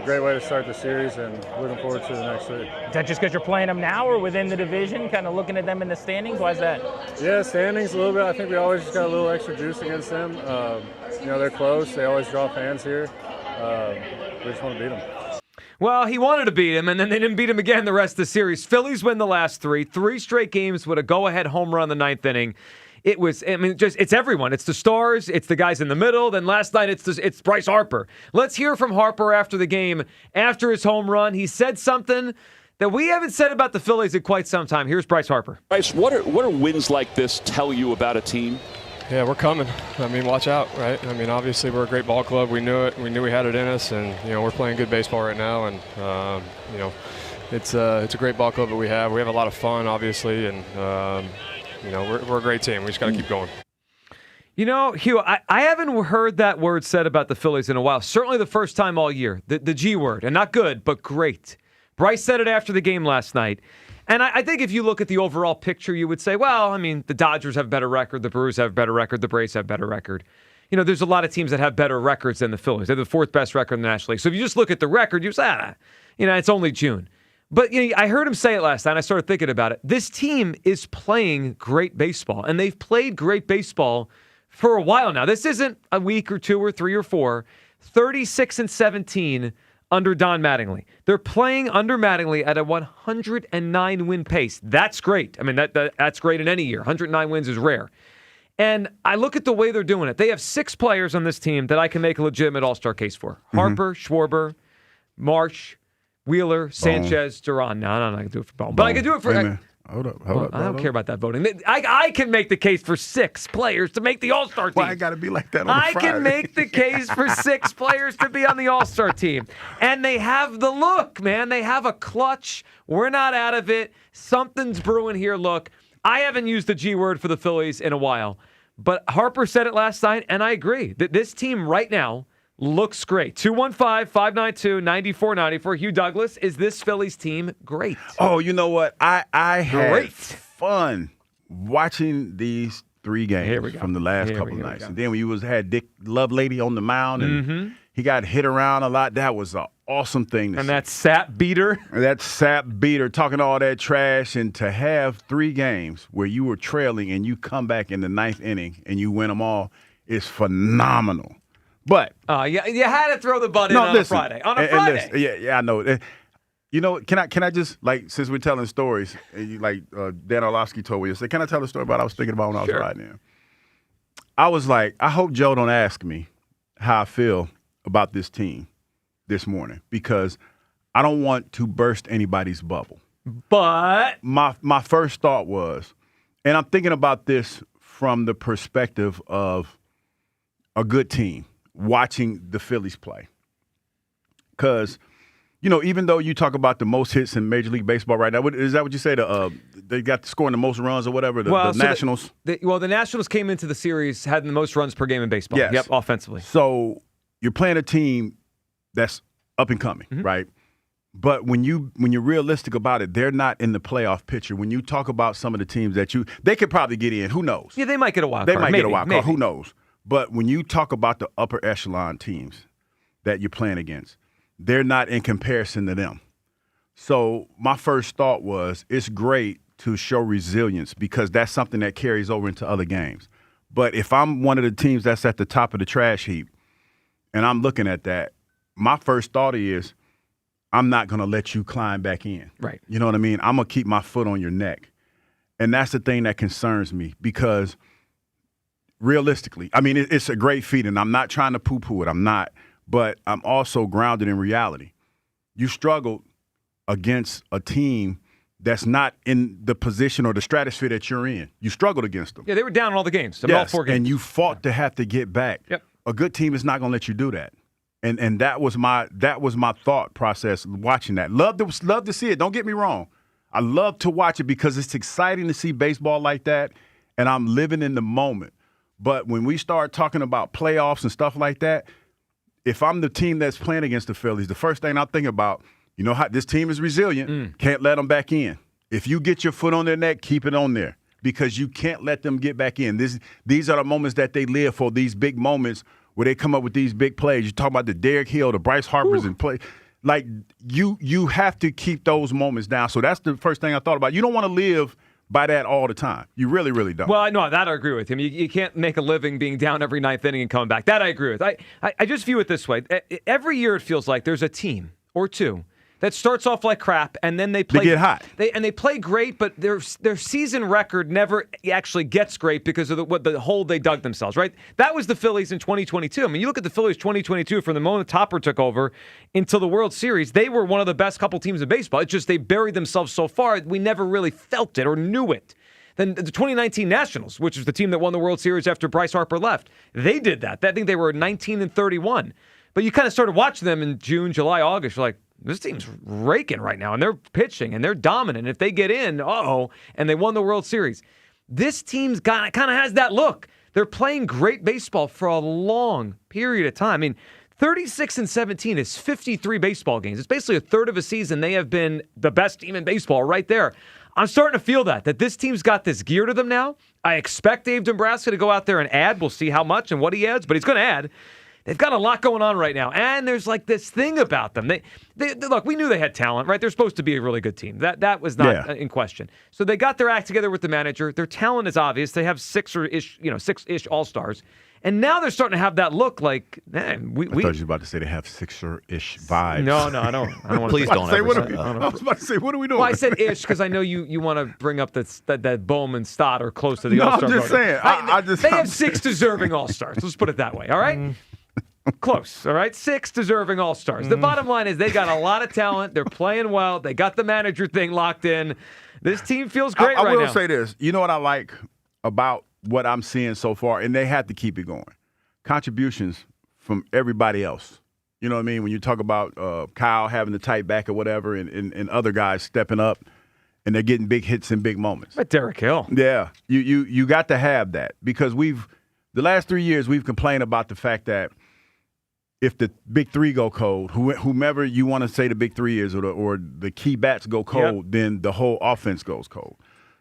great way to start the series, and looking forward to the next week. Is that just because you're playing them now, or within the division, kind of looking at them in the standings? Why is that? Yeah, standings a little bit. I think we always just got a little extra juice against them. They're close. They always draw fans here. We just want to beat them. Well, he wanted to beat him, and then they didn't beat him again the rest of the series. Phillies win the last 3 straight games with a go-ahead home run in the 9th inning. It's everyone. It's the stars. It's the guys in the middle. Then last night, it's Bryce Harper. Let's hear from Harper after the game, after his home run. He said something that we haven't said about the Phillies in quite some time. Here's Bryce Harper. Bryce, what are wins like this tell you about a team? Yeah, we're coming. I mean, watch out, right? I mean, obviously we're a great ball club. We knew it. We knew we had it in us, and we're playing good baseball right now. And it's a great ball club that we have. We have a lot of fun, obviously, and we're a great team. We just got to keep going. Hugh, I haven't heard that word said about the Phillies in a while. Certainly the first time all year. The G word, and not good, but great. Bryce said it after the game last night. And I think if you look at the overall picture, you would say, well, I mean, the Dodgers have a better record, the Brewers have a better record, the Braves have a better record. There's a lot of teams that have better records than the Phillies. They're the 4th best record in the National League. So if you just look at the record, you say, it's only June. But I heard him say it last night, and I started thinking about it. This team is playing great baseball, and they've played great baseball for a while now. This isn't a week or 2 or 3 or 4. 36-17 under Don Mattingly. They're playing under Mattingly at a 109 win pace. That's great. I mean, that's great in any year. 109 wins is rare. And I look at the way they're doing it. They have 6 players on this team that I can make a legitimate all-star case for. Harper, Schwarber, Marsh, Wheeler, Sanchez, Duran. No, I can do it for Bone. But I can do it for... Hold up. I don't care about that voting. I can make the case for 6 players to make the All-Star team. Why I got to be like that on I Friday? can make the case for 6 players to be on the All-Star team. And they have the look, man. They have a clutch. We're not out of it. Something's brewing here. Look, I haven't used the G word for the Phillies in a while. But Harper said it last night, and I agree. That this team right now looks great. 215-592-9494. Hugh Douglas, is this Phillies team great? Oh, you know what? I had fun watching these 3 games from the last couple of nights. And then when you had Dick Lovelady on the mound and he got hit around a lot, that was an awesome thing to see. That sap beater. That sap beater, talking all that trash, and to have 3 games where you were trailing and you come back in the 9th inning and you win them all is phenomenal. But you had to throw the butt in on a Friday. On a Friday. Yeah, I know. You know, can I just, like, since we're telling stories, and you, like Dan Orlovsky told me, can I tell a story about what I was thinking about when I was riding in? I was like, I hope Joe don't ask me how I feel about this team this morning, because I don't want to burst anybody's bubble. But my first thought was, and I'm thinking about this from the perspective of a good team watching the Phillies play. Because, you know, even though you talk about the most hits in Major League Baseball right now, is that what you say? They got scoring the most runs or whatever, the Nationals? The Nationals came into the series, had the most runs per game in baseball. Yes. Yep, offensively. So you're playing a team that's up and coming, right? But when you're realistic about it, they're not in the playoff picture. When you talk about some of the teams they could probably get in. Who knows? Yeah, they might get a wild card. They might get a wild card. Who knows? But when you talk about the upper echelon teams that you're playing against, they're not in comparison to them. So my first thought was, it's great to show resilience because that's something that carries over into other games. But if I'm one of the teams that's at the top of the trash heap and I'm looking at that, my first thought is, I'm not going to let you climb back in. Right. You know what I mean? I'm going to keep my foot on your neck. And that's the thing that concerns me because realistically, I mean, it's a great feat, and I'm not trying to poo-poo it. I'm not. But I'm also grounded in reality. You struggled against a team that's not in the position or the stratosphere that you're in. You struggled against them. Yeah, they were down in all the games. All 4 games. And you fought to have to get back. Yep. A good team is not going to let you do that. And that was my thought process watching that. Love to see it. Don't get me wrong. I love to watch it because it's exciting to see baseball like that, and I'm living in the moment. But when we start talking about playoffs and stuff like that, if I'm the team that's playing against the Phillies, the first thing I think about, you know how this team is resilient. Can't let them back in. If you get your foot on their neck, keep it on there because you can't let them get back in. These are the moments that they live for, these big moments where they come up with these big plays. You talk about the Derek Hill, the Bryce Harpers, and play. Like, you have to keep those moments down. So that's the first thing I thought about. You don't want to live by that all the time. You really, really don't. Well, no, that I agree with him. You can't make a living being down every ninth inning and coming back. That I agree with. I just view it this way. Every year it feels like there's a team or two that starts off like crap, and then they get hot. They play great, but their season record never actually gets great because of the hole they dug themselves, right? That was the Phillies in 2022. I mean, you look at the Phillies 2022 from the moment Topper took over until the World Series, they were one of the best couple teams in baseball. It's just they buried themselves so far, we never really felt it or knew it. Then the 2019 Nationals, which was the team that won the World Series after Bryce Harper left, they did that. I think they were 19-31. But you kind of started watching them in June, July, August. You're like, this team's raking right now, and they're pitching, and they're dominant. If they get in, and they won the World Series. This team's kind of has that look. They're playing great baseball for a long period of time. I mean, 36-17 is 53 baseball games. It's basically a third of a season. They have been the best team in baseball right there. I'm starting to feel that this team's got this gear to them now. I expect Dave Dombrowski to go out there and add. We'll see how much and what he adds, but he's going to add. They've got a lot going on right now, and there's like this thing about them. They look, we knew they had talent, right? They're supposed to be a really good team. That was not in question. So they got their act together with the manager. Their talent is obvious. They have six-ish all-stars. And now they're starting to have that look like, man, I thought you were about to say they have Sixer-ish vibes. No, I don't want to. Please don't ever say that. I was about to say, what are we doing? Well, I said ish because I know you want to bring up that Bowman Stott or close to the All-Star. I'm just saying. They have 6 deserving All-Stars. Let's put it that way, all right? Close, all right? 6 deserving All-Stars. The bottom line is they got a lot of talent. They're playing well. They got the manager thing locked in. This team feels great right now. I will say this. You know what I like about what I'm seeing so far, and they have to keep it going. Contributions from everybody else. You know what I mean? When you talk about Kyle having the tight back or whatever and other guys stepping up and they're getting big hits and big moments. But Derek Hill. Yeah. You got to have that because the last 3 years we've complained about the fact that if the big three go cold, whomever you want to say the big three is or the key bats go cold, then the whole offense goes cold.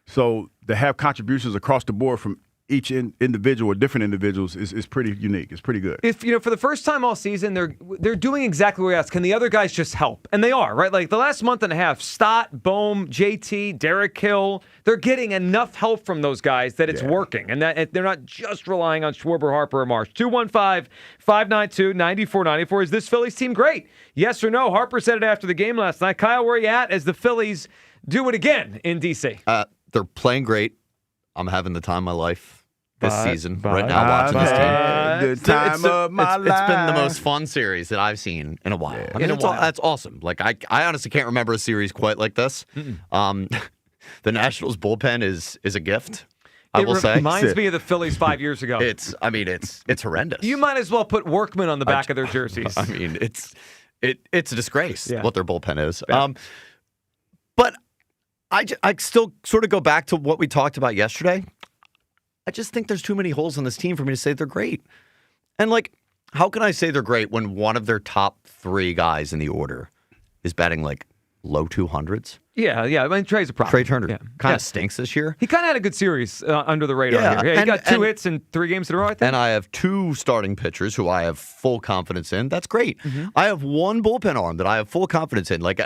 So to have contributions across the board from individual or different individuals is pretty unique. It's pretty good. If for the first time all season, they're doing exactly what we asked. Can the other guys just help? And they are, right? Like the last month and a half, Stott, Bohm, JT, Derek Hill, they're getting enough help from those guys that it's working, and that they're not just relying on Schwarber, Harper, or Marsh. 215-592-9494. Is this Phillies team great? Yes or no? Harper said it after the game last night. Kyle, where are you at as the Phillies do it again in D.C.? They're playing great. I'm having the time of my life this season right now watching this team. The time of my life. It's been the most fun series that I've seen in a while. Yeah. I mean, that's awesome. Like I honestly can't remember a series quite like this. The Nationals bullpen is a gift. I will say. It reminds me of the Phillies 5 years ago. It's horrendous. You might as well put Workman on the back of their jerseys. I mean, it's a disgrace what their bullpen is. Yeah. But I still sort of go back to what we talked about yesterday. I just think there's too many holes in this team for me to say they're great. And, like, how can I say they're great when one of their top 3 guys in the order is batting, like, low 200s? Yeah. I mean, Trey's a problem. Trey Turner kind of stinks this year. He kind of had a good series under the radar here. Yeah, he got 2 hits in 3 games in a row, I think. And I have 2 starting pitchers who I have full confidence in. That's great. Mm-hmm. I have 1 bullpen arm that I have full confidence in. Like,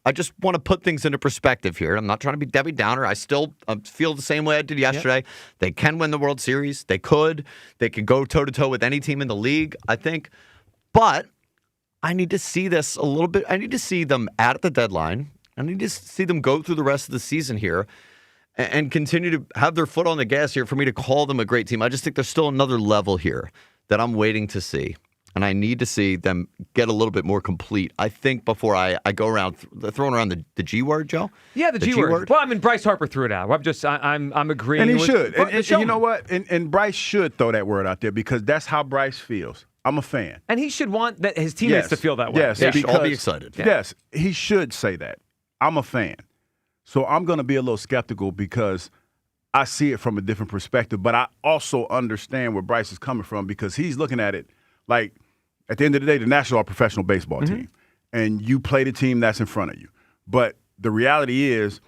I just want to put things into perspective here. I'm not trying to be Debbie Downer. I still feel the same way I did yesterday. Yep. They can win the World Series. They could. They could go toe-to-toe with any team in the league, I think. But I need to see this a little bit. I need to see them at the deadline. I need to see them go through the rest of the season here and continue to have their foot on the gas here for me to call them a great team. I just think there's still another level here that I'm waiting to see. And I need to see them get a little bit more complete, I think, before I go around throwing around the G word, Joe? Yeah, the G word. Well, I mean, Bryce Harper threw it out. I'm agreeing. And he with, should. And you know what? what? And Bryce should throw that word out there because that's how Bryce feels. I'm a fan. And he should want that his teammates to feel that way. Yes, they because, should all be excited. Yes, he should say that. I'm a fan. So I'm going to be a little skeptical because I see it from a different perspective, but I also understand where Bryce is coming from because he's looking at it like at the end of the day, the Nationals are a professional baseball team, and you play the team that's in front of you. But the reality is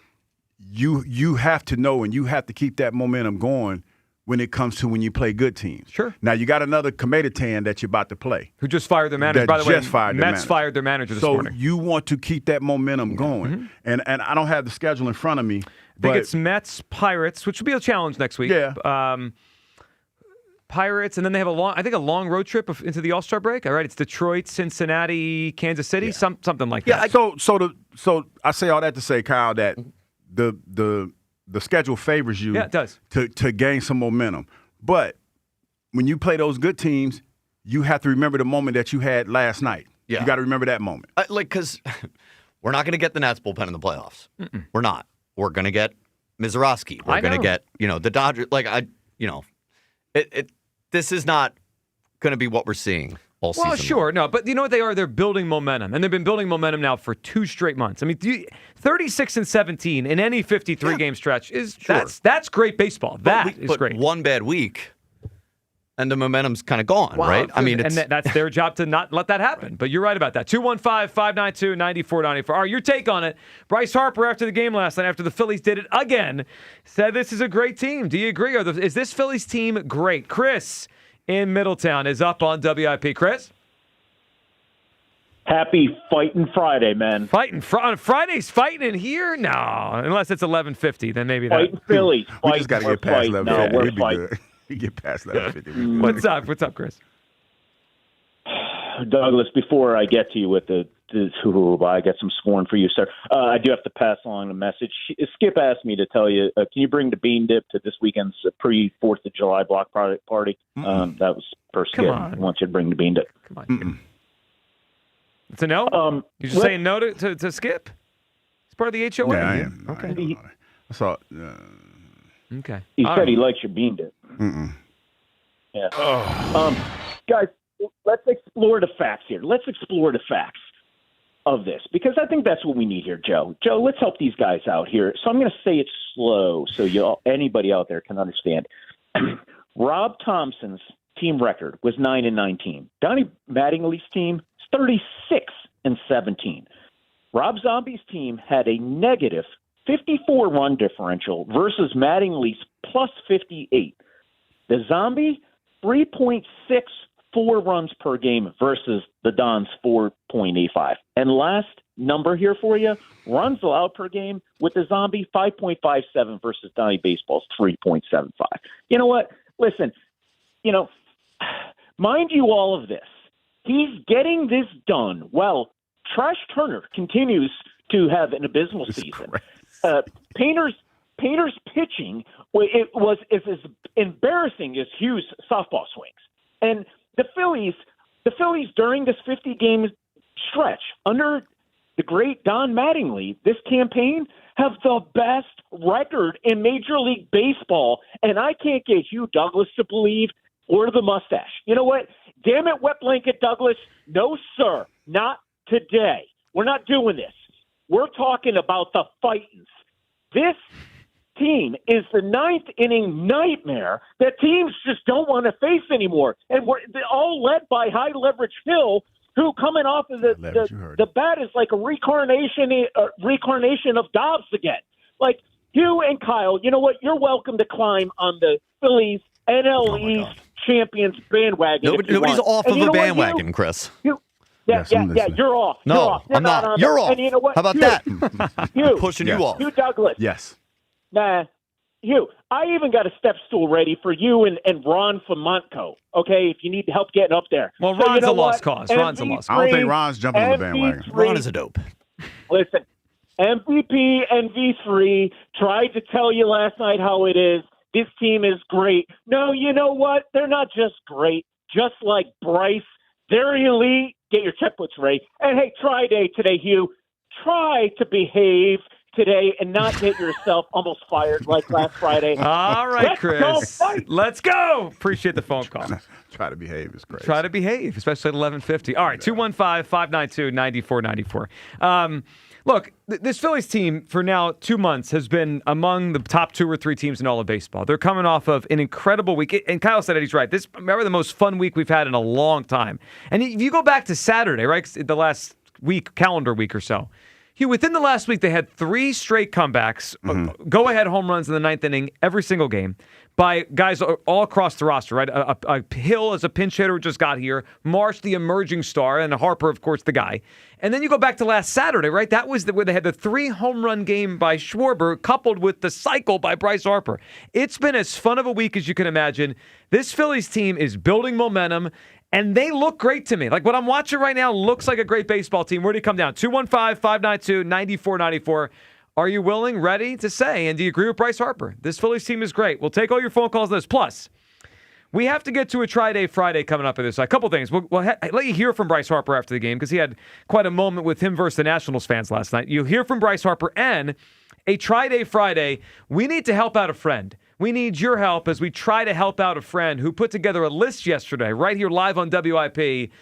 you have to know and you have to keep that momentum going when it comes to when you play good teams. Sure. Now, you got another Comeditan that you're about to play. Who just fired their manager. By the way, Mets fired their manager this morning. So you want to keep that momentum going. And I don't have the schedule in front of me. I think it's Mets, Pirates, which will be a challenge next week. Yeah. Pirates, and then they have a long road trip into the All-Star break. All right, it's Detroit, Cincinnati, Kansas City, something like that. Yeah. So I say all that to say, Kyle, that the schedule favors you. Yeah, it does. To gain some momentum, but when you play those good teams, you have to remember the moment that you had last night. Yeah. You got to remember that moment. Because we're not going to get the Nats bullpen in the playoffs. We're not. We're going to get Mizorowski. We're going to get the Dodgers. This is not going to be what we're seeing all season. Well, sure, no, but you know what they are? They're building momentum, and they've been building momentum now for 2 straight months. I mean, 36-17 in any 53-game stretch is that's great baseball. That is great. One bad week, and the momentum's kind of gone, right? I mean, that's their job to not let that happen. But you're right about that. 215-592-9494. All right, your take on it. Bryce Harper, after the game last night, after the Phillies did it again, said this is a great team. Do you agree? Is this Phillies team great? Chris in Middletown is up on WIP. Chris? Happy Fighting Friday, man. On Friday's fighting in here? No, unless it's 11:50, then maybe that. Fighting Phillies. We just got to get past 11:50. No, we're We'd be fighting. good. You get past 11:50. What's up, Chris? Douglas, before I get to you with I got some scorn for you, sir. I do have to pass along a message. Skip asked me to tell you, can you bring the bean dip to this weekend's pre-4th of July block party? That was first Skip. I want you to bring the bean dip. Come on. It's a no? You're just saying no to Skip? It's part of the HOA. Yeah, I am. Okay. I saw it. Okay. He said he likes your bean dip. Yeah. Guys, let's explore the facts here. Let's explore the facts of this because I think that's what we need here, Joe. Joe, let's help these guys out here. So I'm going to say it slow so anybody out there can understand. Rob Thompson's team record was 9-19. Donnie Mattingly's team is 36-17. Rob Zombie's team had a negative 54 run differential versus Mattingly's plus 58. The Zombie, 3.64 runs per game versus the Dons' 4.85. And last number here for you, runs allowed per game with the Zombie, 5.57 versus Donnie Baseball's 3.75. You know what? Listen, mind you all of this. He's getting this done. Well, Trash Turner continues to have an abysmal season. Painter's pitching is as embarrassing as Hughes' softball swings. And the Phillies during this 50-game stretch under the great Don Mattingly, this campaign have the best record in Major League Baseball, and I can't get Hugh Douglas to believe or the mustache. You know what? Damn it, Wet Blanket Douglas. No, sir, not today. We're not doing this. We're talking about the Fightins. This team is the ninth-inning nightmare that teams just don't want to face anymore. And they're all led by high-leverage Phil, who coming off of the bat is like a reincarnation of Dobbs again. Like, you and Kyle, you know what? You're welcome to climb on the Phillies NL East champions bandwagon. Nobody's off of a bandwagon, Chris. You're off. No, you're off. I'm not. You're off. And you know what? How about that? Hugh, pushing you off. Hugh Douglas. Yes. Nah. Hugh, I even got a step stool ready for you and Ron from Montco, okay, if you need help getting up there. Well, Ron's a lost cause. Ron's a lost cause. I don't think Ron's jumping on the bandwagon. Ron is a dope. Listen, MVP and V3 tried to tell you last night how it is. This team is great. No, you know what? They're not just great. Just like Bryce, they're elite. Get your checkbooks ready. And, hey, try day today, Hugh. Try to behave today and not get yourself almost fired like last Friday. All right, Chris. Let's go. Appreciate the phone call. Try to behave is great. Try to behave, especially at 11:50. All right, 215-592-9494. Look, this Phillies team for now 2 months has been among the top 2 or 3 teams in all of baseball. They're coming off of an incredible week. And Kyle said it, he's right. This remember the most fun week we've had in a long time. And if you go back to Saturday, right, the last week, calendar week or so, within the last week, they had 3 straight comebacks, go-ahead home runs in the 9th inning every single game by guys all across the roster, right? A Hill as a pinch hitter just got here, Marsh the emerging star, and Harper, of course, the guy. And then you go back to last Saturday, right? That was where they had the 3 home run game by Schwarber coupled with the cycle by Bryce Harper. It's been as fun of a week as you can imagine. This Phillies team is building momentum. And they look great to me. Like what I'm watching right now looks like a great baseball team. Where do you come down? 215-592-9494. Are you willing, ready to say, and do you agree with Bryce Harper? This Phillies team is great. We'll take all your phone calls on this. Plus, we have to get to a Try-Day Friday coming up in this. A couple things. We'll let you hear from Bryce Harper after the game because he had quite a moment with him versus the Nationals fans last night. You'll hear from Bryce Harper and a Try-Day Friday. We need to help out a friend. We need your help as we try to help out a friend who put together a list yesterday right here live on WIP,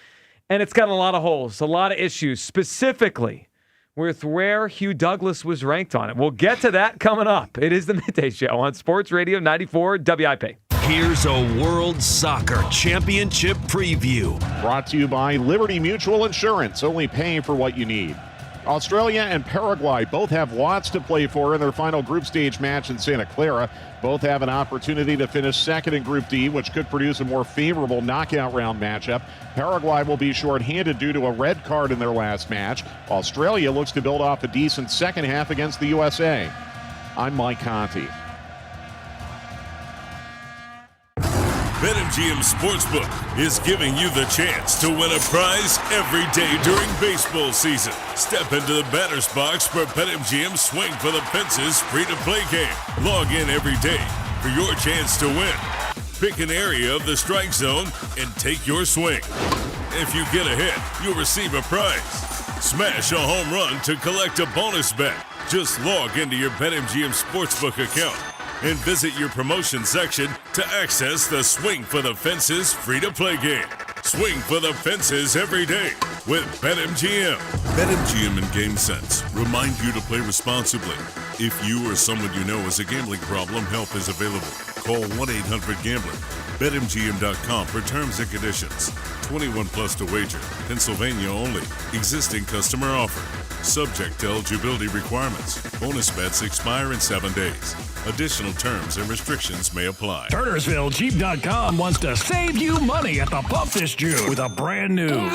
and it's got a lot of holes, a lot of issues, specifically with where Hugh Douglas was ranked on it. We'll get to that coming up. It is the Midday Show on Sports Radio 94 WIP. Here's a World Soccer Championship preview. Brought to you by Liberty Mutual Insurance, only paying for what you need. Australia and Paraguay both have lots to play for in their final group stage match in Santa Clara. Both have an opportunity to finish second in Group D, which could produce a more favorable knockout round matchup. Paraguay will be shorthanded due to a red card in their last match. Australia looks to build off a decent second half against the USA. I'm Mike Conti. BetMGM Sportsbook is giving you the chance to win a prize every day during baseball season. Step into the batter's box for BetMGM Swing for the Fences free-to-play game. Log in every day for your chance to win. Pick an area of the strike zone and take your swing. If you get a hit, you'll receive a prize. Smash a home run to collect a bonus bet. Just log into your BetMGM Sportsbook account and visit your promotion section to access the Swing for the Fences free-to-play game. Swing for the Fences every day with BetMGM. BetMGM and GameSense remind you to play responsibly. If you or someone you know has a gambling problem, help is available. Call 1-800-GAMBLER. BetMGM.com for terms and conditions. 21 plus to wager. Pennsylvania only. Existing customer offer. Subject to eligibility requirements. Bonus bets expire in 7 days. Additional terms and restrictions may apply. TurnersvilleJeep.com wants to save you money at the pump this June with a brand new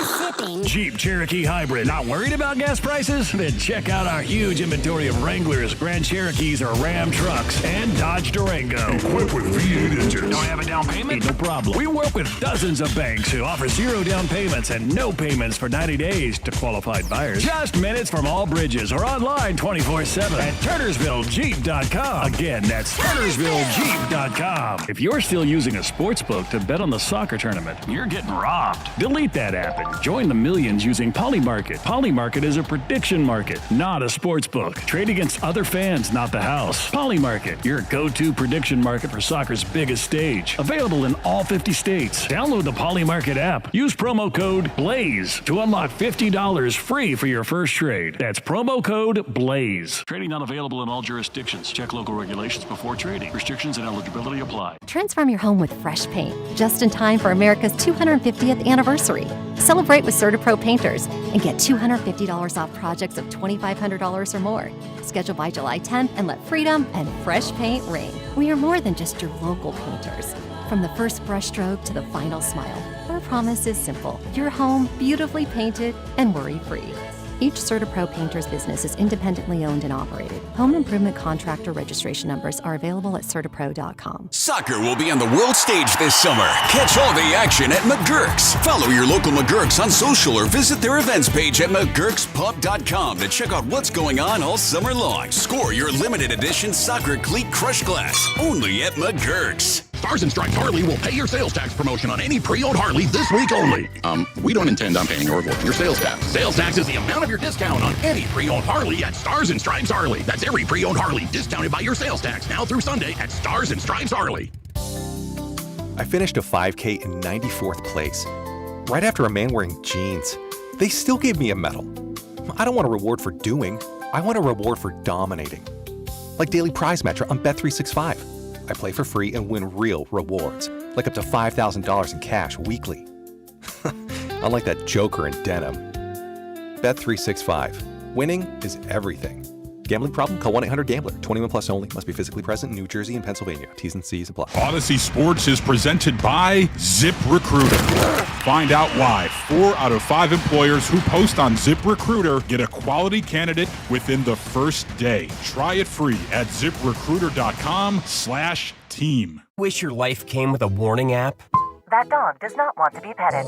Jeep Cherokee Hybrid. Not worried about gas prices? Then check out our huge inventory of Wranglers, Grand Cherokees, or Ram trucks, and Dodge Durango. Equipped with V8 engines. Don't have a down payment? No problem. We work with dozens of banks who offer 0 down payments and no payments for 90 days to qualified buyers. Just minutes from all bridges or online 24/7 at TurnersvilleJeep.com. Again, that's TurnersvilleJeep.com. If you're still using a sportsbook to bet on the soccer tournament, you're getting robbed. Delete that app and join the millions using Polymarket. Polymarket is a prediction market, not a sportsbook. Trade against other fans, not the house. Polymarket, your go-to prediction market for soccer's biggest stage. Available in all 50 states. Download the Polymarket app. Use promo code BLAZE to unlock $50 free for your first trade. That's promo code BLAZE. Trading not available in all jurisdictions. Check local regulations before trading. Restrictions and eligibility apply. Transform your home with fresh paint, just in time for America's 250th anniversary. Celebrate with CertaPro Painters and get $250 off projects of $2,500 or more. Schedule by July 10th and let freedom and fresh paint ring. We are more than just your local painters. From the first brushstroke to the final smile, our promise is simple. Your home beautifully painted and worry-free. Each CertaPro Painters business is independently owned and operated. Home improvement contractor registration numbers are available at CertaPro.com. Soccer will be on the world stage this summer. Catch all the action at McGurk's. Follow your local McGurk's on social or visit their events page at McGurk'sPub.com to check out what's going on all summer long. Score your limited edition soccer cleat crush glass only at McGurk's. Stars and Stripes Harley will pay your sales tax promotion on any pre-owned Harley this week only. We don't intend on paying or revoking your sales tax. Sales tax is the amount of your discount on any pre-owned Harley at Stars and Stripes Harley. That's every pre-owned Harley discounted by your sales tax now through Sunday at Stars and Stripes Harley. I finished a 5K in 94th place, right after a man wearing jeans. They still gave me a medal. I don't want a reward for doing. I want a reward for dominating. Like Daily Prize Match on Bet365. I play for free and win real rewards, like up to $5,000 in cash weekly. Unlike that joker in denim. Bet365. Winning is everything. Gambling problem? Call 1-800-GAMBLER. 21 plus only. Must be physically present in New Jersey and Pennsylvania. T's and C's apply. Odyssey Sports is presented by ZipRecruiter. Find out why 4 out of 5 employers who post on ZipRecruiter get a quality candidate within the first day. Try it free at ZipRecruiter.com/team. Wish your life came with a warning app? That dog does not want to be petted.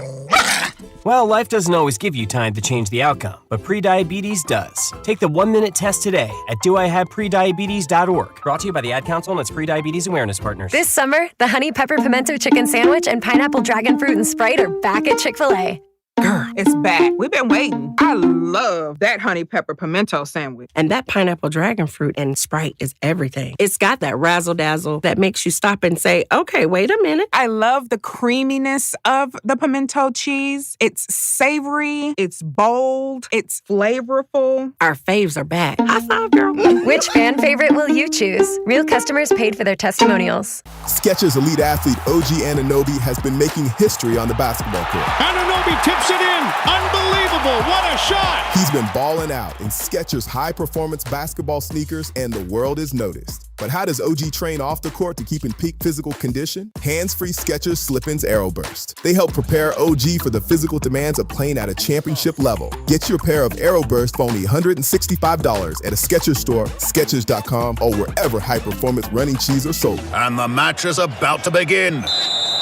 Well, life doesn't always give you time to change the outcome, but prediabetes does. Take the 1-minute test today at doihaveprediabetes.org. Brought to you by the Ad Council and its prediabetes awareness partners. This summer, the Honey Pepper Pimento Chicken Sandwich and Pineapple Dragon Fruit and Sprite are back at Chick-fil-A. Grr, it's back. We've been waiting. I love that honey pepper pimento sandwich. And that pineapple dragon fruit and Sprite is everything. It's got that razzle-dazzle that makes you stop and say, okay, wait a minute. I love the creaminess of the pimento cheese. It's savory. It's bold. It's flavorful. Our faves are back. High five, girl. Which fan favorite will you choose? Real customers paid for their testimonials. Skechers elite athlete OG Anunoby has been making history on the basketball court. Anunoby tips it in. Unbelievable. What a shot. He's been balling out in Skechers high-performance basketball sneakers, and the world is noticed. But how does OG train off the court to keep in peak physical condition? Hands-free Skechers Slip-ins AeroBurst. They help prepare OG for the physical demands of playing at a championship level. Get your pair of AeroBurst for only $165 at a Skechers store, Skechers.com, or wherever high-performance running shoes are sold. And the match is about to begin.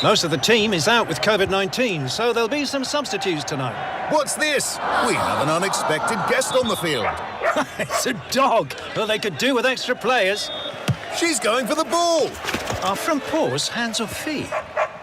Most of the team is out with COVID-19, so there'll be some substitutes tonight. What's this? We have an unexpected guest on the field. It's a dog. Well, they could do with extra players. She's going for the ball. Our front paws, hands or feet?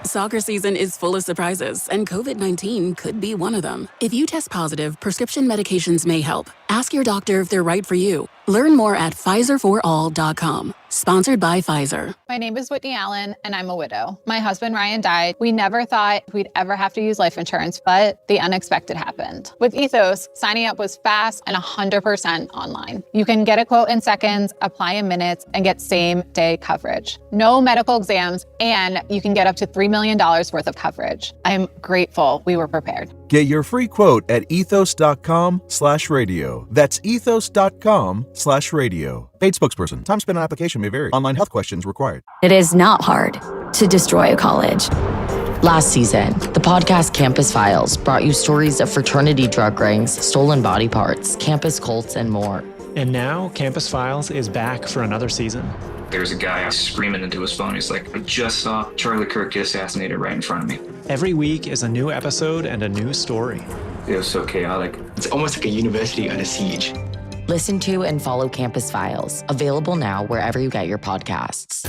Soccer season is full of surprises, and COVID-19 could be one of them. If you test positive, prescription medications may help. Ask your doctor if they're right for you. Learn more at PfizerForAll.com. Sponsored by Pfizer. My name is Whitney Allen, and I'm a widow. My husband, Ryan, died. We never thought we'd ever have to use life insurance, but the unexpected happened. With Ethos, signing up was fast and 100% online. You can get a quote in seconds, apply in minutes, and get same-day coverage. No medical exams, and you can get up to $3 million worth of coverage. I'm grateful we were prepared. Get your free quote at ethos.com/radio. That's ethos.com/radio. Paid spokesperson. Time spent on application may vary. Online health questions required. It is not hard to destroy a college. Last season, the podcast Campus Files brought you stories of fraternity drug rings, stolen body parts, campus cults, and more. And now, Campus Files is back for another season. There's a guy screaming into his phone. He's like, I just saw Charlie Kirk get assassinated right in front of me. Every week is a new episode and a new story. It was so chaotic. It's almost like a university under siege. Listen to and follow Campus Files. Available now wherever you get your podcasts.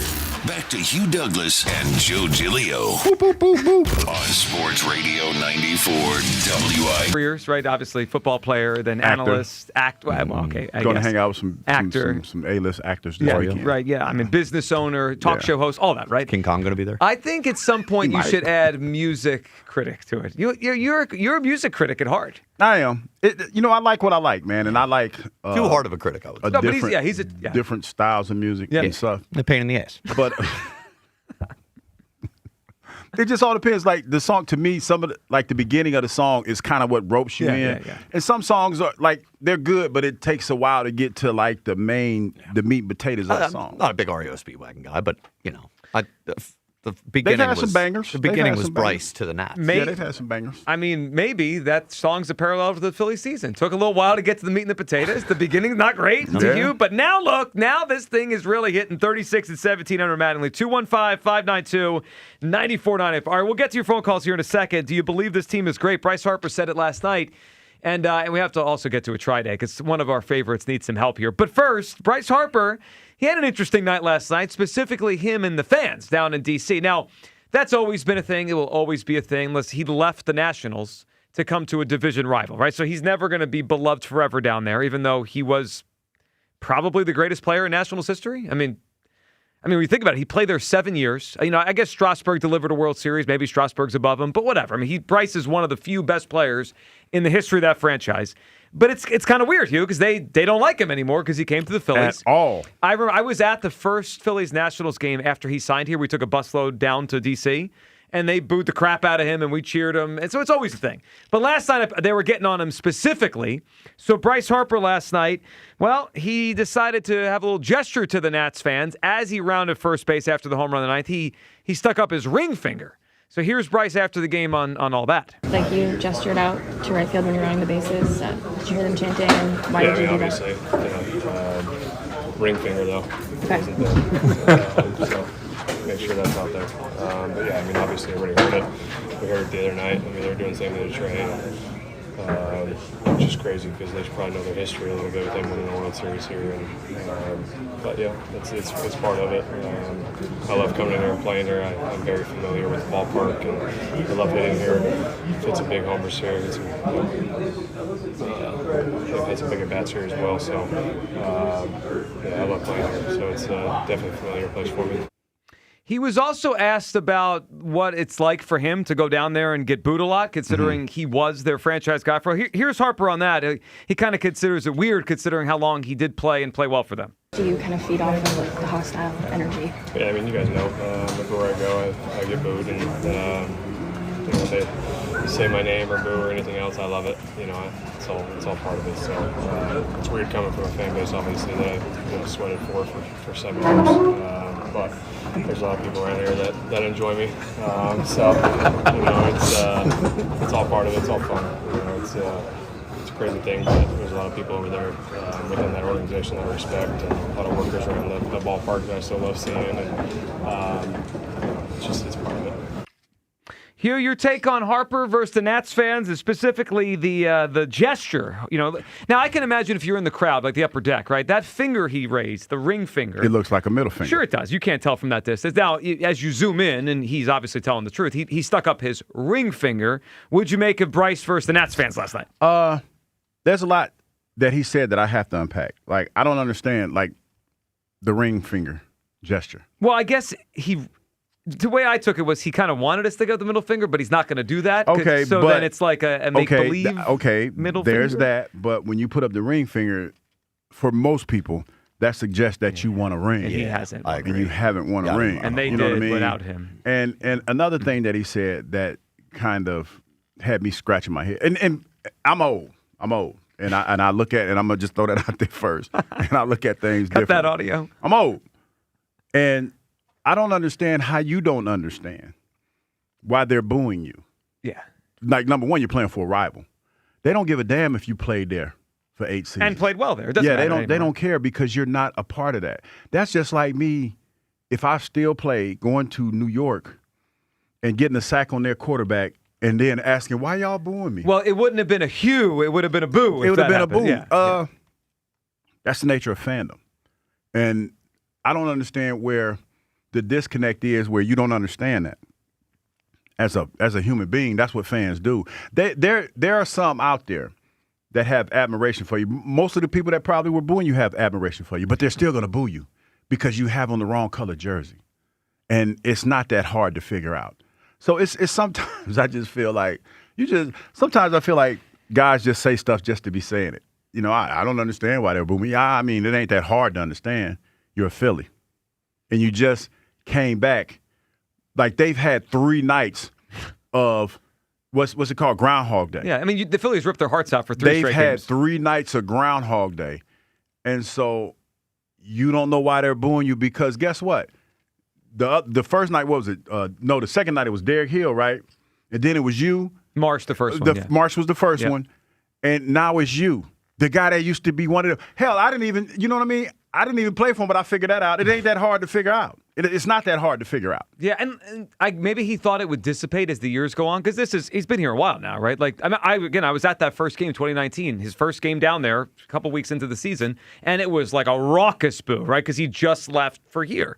Back to Hugh Douglas and Joe Giglio on Sports Radio 94 WI. Careers, right? Obviously, football player, then Actor. analyst, okay. Going to hang out with some actor, some A-list actors this weekend. Right? Yeah, I mean, business owner, talk show host, all that, right? King Kong going to be there? I think at some point you should add music critic to it. You're a music critic at heart. I am. I like what I like, man, and I like too hard of a critic, I would say. No, but he's different styles of music and stuff. A pain in the ass, but it just all depends. Like the song, to me, some of the beginning of the song is kind of what ropes you in, and some songs are they're good, but it takes a while to get to the meat and potatoes of the song. I'm not a big REO Speedwagon guy, but the beginning they've had was some bangers. The beginning was Bryce to the Nats. They've had some bangers. I mean, maybe that song's a parallel to the Philly season. Took a little while to get to the meat and the potatoes. The beginning, not great to you, but now look, now this thing is really hitting 36 and 17 under Mattingly. 215-592-9495. All right, we'll get to your phone calls here in a second. Do you believe this team is great? Bryce Harper said it last night. And we have to also get to a try day because one of our favorites needs some help here. But first, Bryce Harper, he had an interesting night last night, specifically him and the fans down in D.C. Now, that's always been a thing. It will always be a thing unless he left the Nationals to come to a division rival, right? So he's never going to be beloved forever down there, even though he was probably the greatest player in Nationals history. I mean, when you think about it, he played there 7 years. I guess Strasburg delivered a World Series. Maybe Strasburg's above him, but whatever. I mean, Bryce is one of the few best players in the history of that franchise. But it's kind of weird, Hugh, because they don't like him anymore because he came to the Phillies. At all. I remember I was at the first Phillies-Nationals game after he signed here. We took a busload down to D.C., and they booed the crap out of him, and we cheered him. And so it's always a thing. But last night, they were getting on him specifically. So Bryce Harper last night, well, he decided to have a little gesture to the Nats fans as he rounded first base after the home run of the ninth. He stuck up his ring finger. So here's Bryce after the game on all that. Like you gestured out to right field when you're running the bases. Did you hear them chanting? And why did you do obviously, that? Ring finger though. Okay. So make sure that's out there. But yeah, I mean, obviously everybody heard it. We heard it the other night. I mean, they were doing the same thing to Trey. Which is crazy because they should probably know their history a little bit with them winning the World Series here. But yeah, it's part of it. I love coming in here and playing here. I'm very familiar with the ballpark, and I love hitting here. It's a big homer series. They've had some big at-bats here as well, so I love playing here. So it's definitely a familiar place for me. He was also asked about what it's like for him to go down there and get booed a lot, considering he was their franchise guy. Here's Harper on that. He kind of considers it weird, considering how long he did play and play well for them. Do you kind of feed off of the hostile energy? Yeah, I mean, you guys know. Everywhere I go, I get booed, and if they say my name or boo or anything else, I love it. It's all part of it. So it's weird coming from a fan base, obviously, that I've sweated for 7 years. But there's a lot of people around here that enjoy me. It's all part of it. It's all fun. It's a crazy thing, but there's a lot of people over there within that organization that I respect, and a lot of workers around the ballpark that I still love seeing, and it's part of it. Hugh, your take on Harper versus the Nats fans is specifically the gesture. Now I can imagine if you're in the crowd, like the upper deck, right? That finger he raised, the ring finger. It looks like a middle finger. Sure it does. You can't tell from that distance. Now, as you zoom in, and he's obviously telling the truth, he stuck up his ring finger. What'd you make of Bryce versus the Nats fans last night? There's a lot that he said that I have to unpack. Like, I don't understand, like, the ring finger gesture. Well, I guess the way I took it was he kind of wanted us to go the middle finger, but he's not going to do that. Okay, so but, then it's like a make-believe middle finger. There's that, but when you put up the ring finger, for most people, that suggests that you want a ring. And he hasn't. I agree. And you haven't won a ring. And they you know did what I mean? without him. And another thing that he said that kind of had me scratching my head. And I'm old. And I look at, and I'm going to just throw that out there first. And I look at things differently. Cut that audio. I'm old. And I don't understand how you don't understand why they're booing you. Yeah. Like, number one, you're playing for a rival. They don't give a damn if you played there for 8 seasons. And played well there. It doesn't Yeah, matter they don't care because you're not a part of that. That's just like me, if I still played, going to New York and getting a sack on their quarterback and then asking, why y'all booing me? Well, it wouldn't have been a hue. It would have been a boo. It would have been happened. a boo. Yeah. That's the nature of fandom. And I don't understand where the disconnect is, where you don't understand that. As a human being, that's what fans do. There are some out there that have admiration for you. Most of the people that probably were booing you have admiration for you, but they're still going to boo you because you have on the wrong color jersey. And it's not that hard to figure out. So it's sometimes I just feel like sometimes I feel like guys just say stuff just to be saying it. You know, I don't understand why they're booing me. I mean, it ain't that hard to understand. You're a Philly. And you just came back. Like, they've had 3 nights of what's it called? Groundhog Day. Yeah, I mean, the Phillies ripped their hearts out for 3 straight games. They've had 3 nights of Groundhog Day. And so you don't know why they're booing you because guess what? The first night, what was it? The second night it was Derek Hill, right? And then it was you. Marsh, the first one. Marsh was the first one. And now it's you. The guy that used to be one of the – hell, I didn't even – you know what I mean? I didn't even play for him, but I figured that out. It ain't that hard to figure out. It's not that hard to figure out. Yeah, and maybe he thought it would dissipate as the years go on because he's been here a while now, right? Like, I was at that first game, 2019, his first game down there, a couple weeks into the season, and it was like a raucous boo, right? Because he just left for here.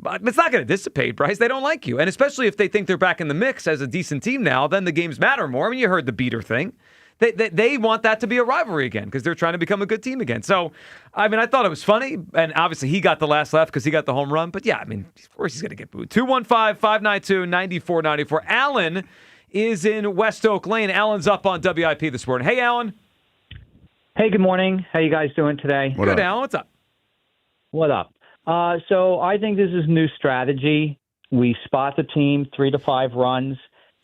But it's not going to dissipate, Bryce. They don't like you. And especially if they think they're back in the mix as a decent team now, then the games matter more. I mean, you heard the beater thing. They want that to be a rivalry again because they're trying to become a good team again. So, I mean, I thought it was funny. And obviously he got the last laugh because he got the home run. But, yeah, I mean, of course he's going to get booed. 215-592-9494. Alan is in West Oak Lane. Alan's up on WIP this morning. Hey, Alan. Hey, good morning. How you guys doing today? Good, Alan. What's up? What up? So I think this is new strategy. We spot the team 3 to 5 runs,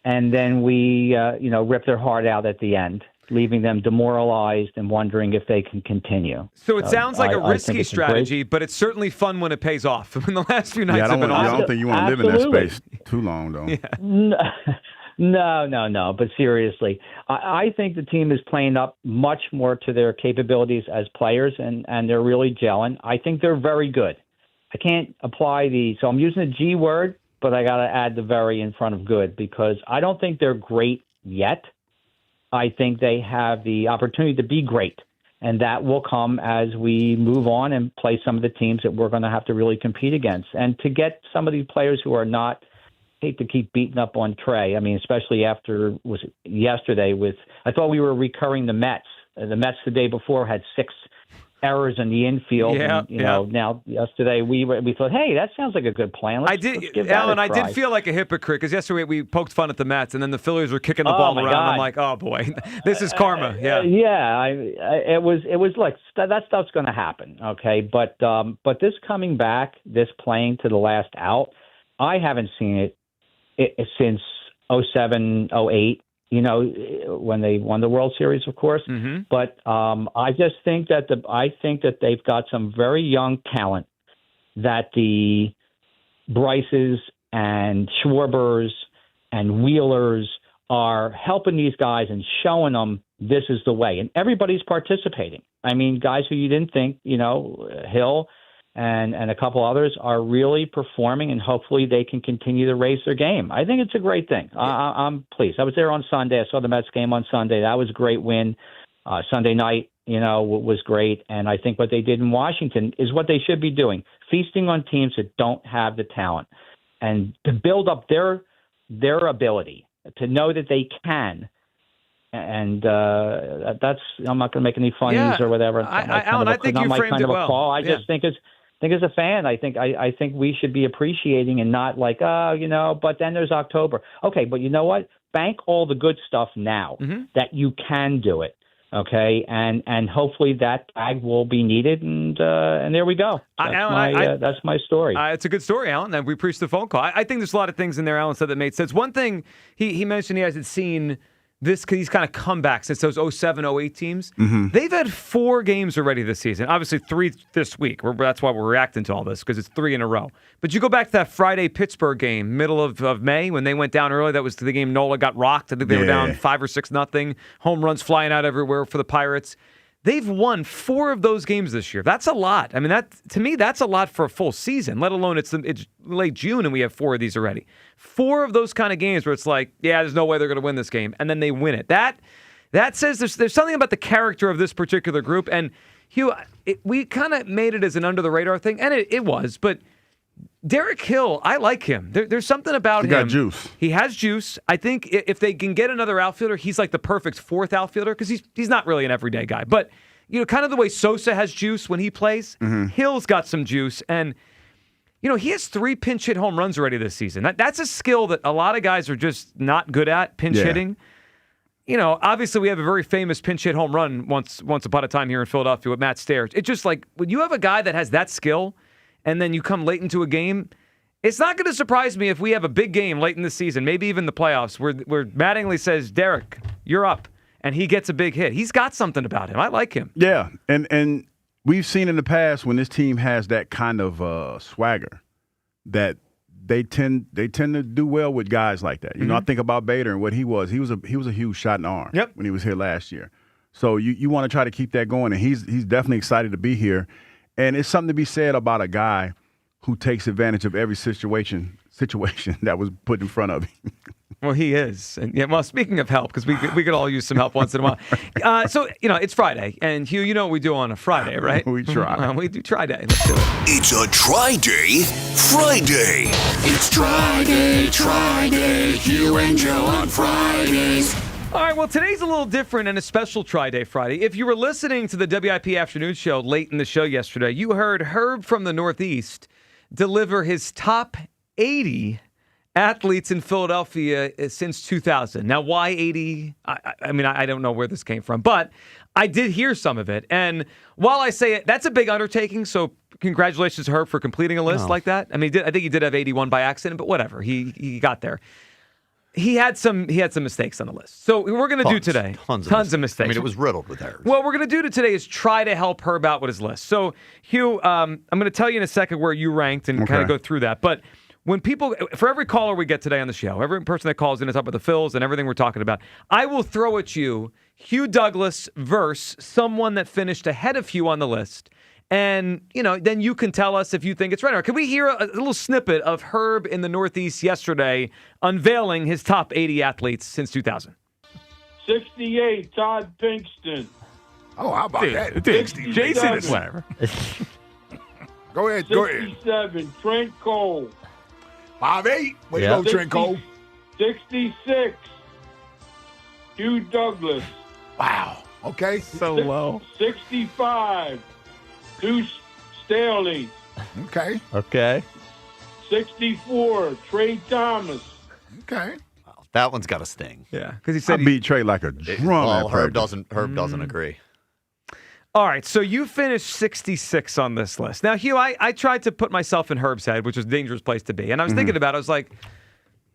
and then we, rip their heart out at the end, leaving them demoralized and wondering if they can continue. So it sounds like a risky strategy, but it's certainly fun when it pays off. In the last few nights have been awesome. I don't think you want to live in that space too long, though. Yeah. No. But seriously, I think the team is playing up much more to their capabilities as players, and they're really gelling. I think they're very good. I can't apply so I'm using the G word, but I got to add the very in front of good because I don't think they're great yet. I think they have the opportunity to be great, and that will come as we move on and play some of the teams that we're going to have to really compete against. And to get some of these players who are not, hate to keep beating up on Trey. I mean, especially after yesterday I thought we were recurring the Mets. The Mets the day before had 6 errors in the infield. Yeah, and, now yesterday we thought, hey, that sounds like a good plan. Let's give that Alan, a I try. did feel like a hypocrite because yesterday we poked fun at the Mets and then the Phillies were kicking the ball around. God. I'm like, oh boy, this is karma. Yeah. It was like that stuff's going to happen. Okay. But this coming back, this playing to the last out, I haven't seen it since 07, 08. When they won the World Series, of course. Mm-hmm. But I just think that they've got some very young talent that the Bryces and Schwarbers and Wheelers are helping these guys and showing them this is the way. And everybody's participating. I mean, guys who you didn't think, Hill and a couple others are really performing, and hopefully they can continue to raise their game. I think it's a great thing. I'm pleased. I was there on Sunday. I saw the Mets game on Sunday. That was a great win. Sunday night, was great. And I think what they did in Washington is what they should be doing, feasting on teams that don't have the talent and to build up their ability to know that they can And that's, I'm not going to make any funnies or whatever. Alan, I think you framed it well. Call. I just think as a fan, I think we should be appreciating and not like, but then there's October. Okay, but you know what? Bank all the good stuff now that you can do it. Okay, and hopefully that bag will be needed, and there we go. That's my story. It's a good story, Alan, and we appreciate the phone call. I think there's a lot of things in there Alan said that made sense. One thing he mentioned he hasn't seen this, because he's kind of come back since those 07, 08 teams. They've had 4 games already this season. Obviously 3 this week. That's why we're reacting to all this, because it's 3 in a row. But you go back to that Friday Pittsburgh game, middle of May, when they went down early. That was the game Nola got rocked. I think they were down 5 or 6-0. Home runs flying out everywhere for the Pirates. They've won 4 of those games this year. That's a lot. I mean, to me, that's a lot for a full season, let alone it's late June and we have 4 of these already. 4 of those kind of games where it's like, there's no way they're going to win this game, and then they win it. That says there's something about the character of this particular group. And Hugh, we kind of made it as an under-the-radar thing, and it was, but Derek Hill, I like him. There's something about him. He got juice. He has juice. I think if they can get another outfielder, he's like the perfect 4th outfielder, because he's not really an everyday guy. But, kind of the way Sosa has juice when he plays, Hill's got some juice. And, he has 3 pinch hit home runs already this season. That's a skill that a lot of guys are just not good at, pinch hitting. Obviously we have a very famous pinch hit home run once upon a time here in Philadelphia with Matt Stairs. It's just like, when you have a guy that has that skill, and then you come late into a game, it's not going to surprise me if we have a big game late in the season, maybe even the playoffs, where Mattingly says, Derek, you're up, and he gets a big hit. He's got something about him. I like him. Yeah, and we've seen in the past when this team has that kind of swagger, that they tend to do well with guys like that. I think about Bader and what he was. He was a huge shot in the arm when he was here last year. So you want to try to keep that going, and he's definitely excited to be here. And it's something to be said about a guy who takes advantage of every situation that was put in front of him. Well, he is. And speaking of help, because we could all use some help once in a while. So, it's Friday. And Hugh, you know what we do on a Friday, right? We try. We do Try Day. Let's do it. It's a Try Day Friday. It's Try Day, Hugh and Joe on Fridays. All right, well, today's a little different and a special Try Day Friday. If you were listening to the WIP afternoon show late in the show yesterday, you heard Herb from the Northeast deliver his top 80 athletes in Philadelphia since 2000. Now, why 80? I don't know where this came from, but I did hear some of it. And while I say it, that's a big undertaking, so congratulations to Herb for completing a list like that. I think he did have 81 by accident, but whatever. He got there. He had some mistakes on the list. So we're going to do today tons of mistakes. It was riddled with errors. What we're going to do today is try to help Herb out with his list. So, Hugh, I'm going to tell you in a second where you ranked and kind of go through that. But for every caller we get today on the show, every person that calls in to talk about the Phils and everything we're talking about, I will throw at you Hugh Douglas versus someone that finished ahead of Hugh on the list. And, then you can tell us if you think it's right. Or can we hear a little snippet of Herb in the Northeast yesterday unveiling his top 80 athletes since 2000? 68, Todd Pinkston. Oh, how about that? Jason is whatever. Go ahead. 67, Trent Cole. 5'8". Way to go, Trent Cole. 66, Hugh Douglas. Wow. Okay. So low. 65, Deuce Staley. Okay. 64, Trey Thomas. Okay. Well, that one's got a sting. Yeah, because he said I beat Trey like a drum. Well, Herb doesn't agree. All right, so you finished 66 on this list. Now, Hugh, I tried to put myself in Herb's head, which is a dangerous place to be. And I was thinking about it. I was like,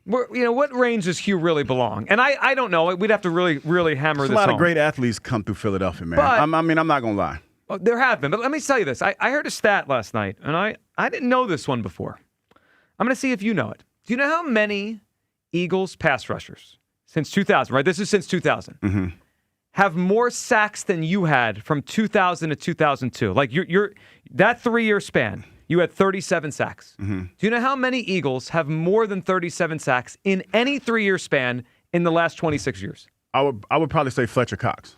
what range does Hugh really belong? And I don't know. We'd have to really, really hammer this home. A lot of great athletes come through Philadelphia, man. But, I'm not going to lie. Well, there have been. But let me tell you this. I heard a stat last night, and I didn't know this one before. I'm going to see if you know it. Do you know how many Eagles pass rushers since 2000, right? This is since 2000. Have more sacks than you had from 2000 to 2002. Like you're that 3-year span, you had 37 sacks. Do you know how many Eagles have more than 37 sacks in any 3-year span in the last 26 years? I would probably say Fletcher Cox.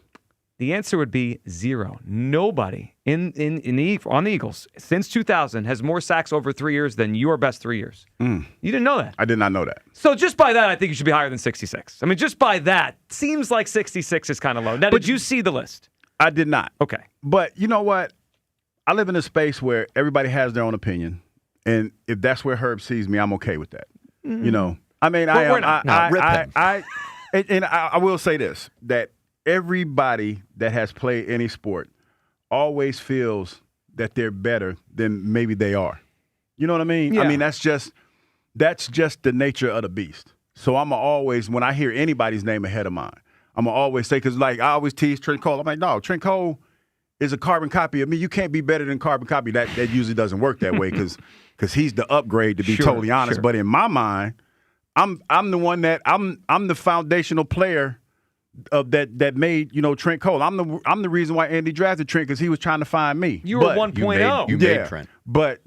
The answer would be 0. Nobody on the Eagles since 2000 has more sacks over 3 years than your best 3 years. You didn't know that. I did not know that. So just by that, I think you should be higher than 66. I mean, just by that, seems like 66 is kind of low. Now, did you see the list? I did not. Okay. But you know what? I live in a space where everybody has their own opinion. And if that's where Herb sees me, I'm okay with that. You know, I mean, I will say this, that everybody that has played any sport always feels that they're better than maybe they are. You know what I mean? Yeah. I mean, that's just the nature of the beast. So I'm always, when I hear anybody's name ahead of mine, I'm going to always say, because like I always tease Trent Cole. I'm like, no, Trent Cole is a carbon copy of me. You can't be better than carbon copy. That usually doesn't work that way because he's the upgrade, to be totally honest. Sure. But in my mind, I'm the one that I'm the foundational player of that made Trent Cole. I'm the reason why Andy drafted Trent, because he was trying to find me. You were 1.0. You made Trent. But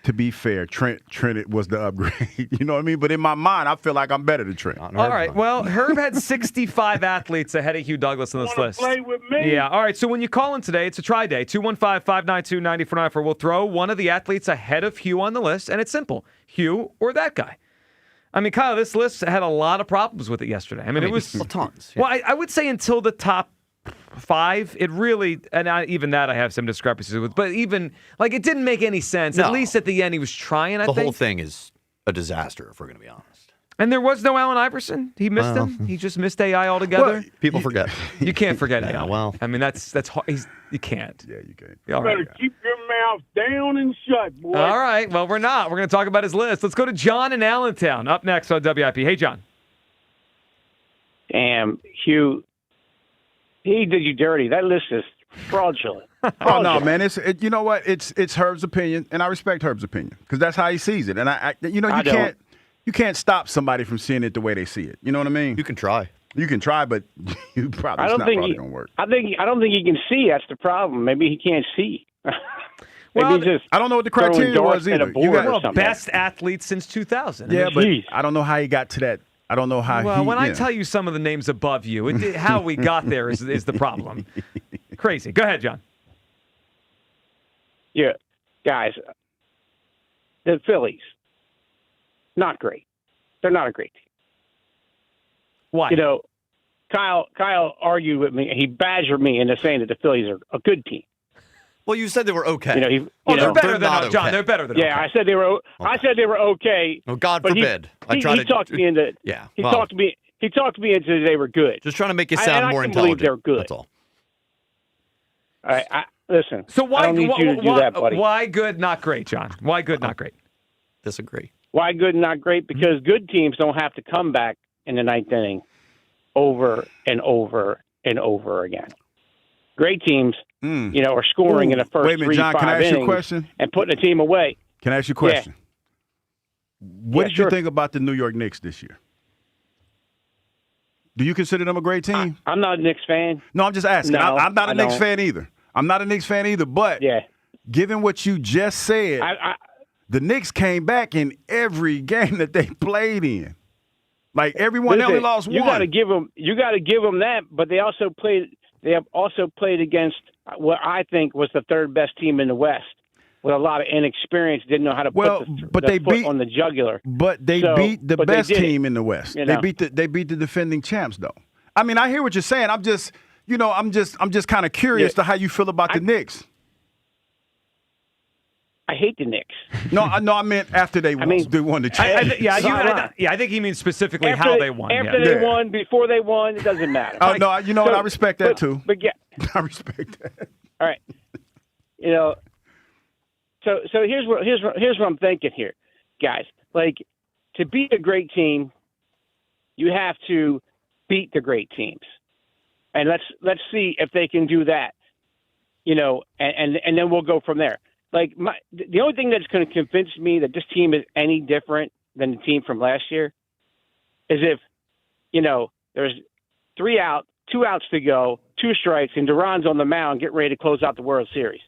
to be fair, Trent was the upgrade. You know what I mean? But in my mind, I feel like I'm better than Trent. All right. Well, Herb had 65 athletes ahead of Hugh Douglas on this list. Play with me? Yeah. All right. So when you call in today, it's a try day. 215-592-9494. We'll throw one of the athletes ahead of Hugh on the list, and it's simple: Hugh or that guy. I mean, Kyle, this list had a lot of problems with it yesterday. I mean it was tons. Yeah. Well, I would say until the top 5, it really, and even that I have some discrepancies with. But even it didn't make any sense. No. At least at the end, he was trying. The whole thing is a disaster, if we're going to be honest. And there was no Allen Iverson. He missed him. He just missed AI altogether. Well, people forget. You can't forget AI. Yeah, well, I mean that's hard. You can't. Yeah, you can't. All right. Better keep your mouth down and shut, boy. All right. Well, we're not. We're going to talk about his list. Let's go to John in Allentown. Up next on WIP. Hey, John. Damn, Hugh. He did you dirty. That list is fraudulent. Oh no, man! You know what? It's Herb's opinion, and I respect Herb's opinion because that's how he sees it. And you can't stop somebody from seeing it the way they see it. You know what I mean? You can try. You can try, but you probably it's not probably going to work. I don't think he can see. That's the problem. Maybe he can't see. Well, I don't know what the criteria was either. You got best athlete since 2000. Yeah, but I don't know how he got to that. I don't know how. Well, when I tell you some of the names above you, how we got there is the problem. Crazy. Go ahead, John. Yeah, guys, the Phillies, not great. They're not a great team. Why? You know, Kyle argued with me. He badgered me into saying that the Phillies are a good team. Well, you said they were okay. They're better than John. They're better than okay. I said they were. I said they were okay. Oh, God forbid. He talked me into. Yeah. He talked me into they were good. Just trying to make you sound more intelligent. Believe they're good. That's all. All right. Listen. So why? I don't need you to do that, buddy. Why good, not great, John? Why good, not great? Disagree. Why good, not great? Because good teams don't have to come back in the ninth inning over and over and over again. Great teams, are scoring in the first 3-5 John, can I ask innings you a question? and putting the team away. Can I ask you a question? Yeah. What did you think about the New York Knicks this year? Do you consider them a great team? I'm not a Knicks fan. No, I'm just asking. No, I'm not a Knicks fan either. I'm not a Knicks fan either. But given what you just said, the Knicks came back in every game that they played in. Like everyone, they only lost one. You got to give them that. But they also played. They have also played against what I think was the third best team in the West, with a lot of inexperience. Didn't know how to put the foot on the jugular. But they beat the best team in the West. You know? They beat the defending champs, though. I mean, I hear what you're saying. I'm just kind of curious to how you feel about the Knicks. I hate the Knicks. No, I meant after they won the championship. I think he means specifically how they won. After they won, before they won, it doesn't matter. Oh no, you know what? I respect that too. But yeah, I respect that. All right, So here's what I'm thinking here, guys. Like, to beat a great team, you have to beat the great teams, and let's see if they can do that. And then we'll go from there. Like, the only thing that's going to convince me that this team is any different than the team from last year is if, there's 2 outs to go, 2 strikes, and Duran's on the mound getting ready to close out the World Series.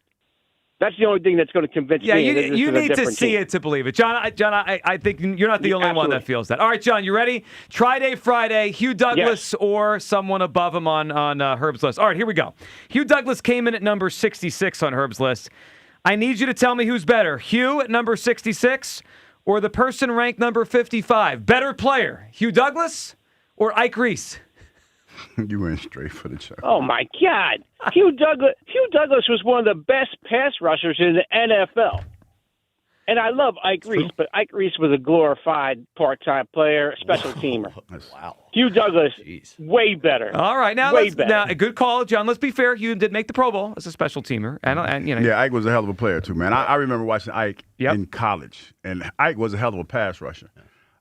That's the only thing that's going to convince me. Yeah, you need to see team. it to believe it. John, I think you're not the only one that feels that. All right, John, you ready? Tri-Day Friday, Hugh Douglas or someone above him on Herb's list. All right, here we go. Hugh Douglas came in at number 66 on Herb's list. I need you to tell me who's better, Hugh at number 66 or the person ranked number 55. Better player, Hugh Douglas or Ike Reese? You went straight for the chuck. Oh, my God. Hugh Douglas was one of the best pass rushers in the NFL. And I love Ike Reese, but Ike Reese was a glorified part-time player, special teamer. Wow. Hugh Douglas, way better. All right, now way better. Now a good call, John. Let's be fair. Hugh did make the Pro Bowl as a special teamer, and you know. Yeah, Ike was a hell of a player too, man. I remember watching Ike in college, and Ike was a hell of a pass rusher.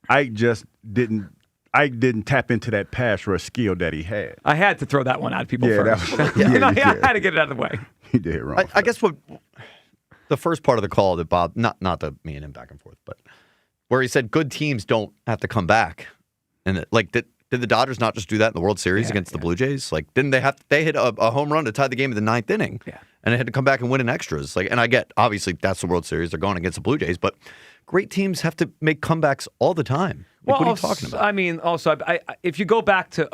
Ike just didn't. Ike didn't tap into that pass rush skill that he had. I had to throw that one out, people. First. I had to get it out of the way. He did it wrong. I guess what the first part of the call that Bob, not the me and him back and forth, but where he said good teams don't have to come back, and did the Dodgers not just do that in the World Series against the Blue Jays? Like, didn't they hit a home run to tie the game in the ninth inning? Yeah, and they had to come back and win in extras. Like, and I get obviously that's the World Series; they're going against the Blue Jays, but great teams have to make comebacks all the time. Like, what are you talking about? I mean, also, if you go back to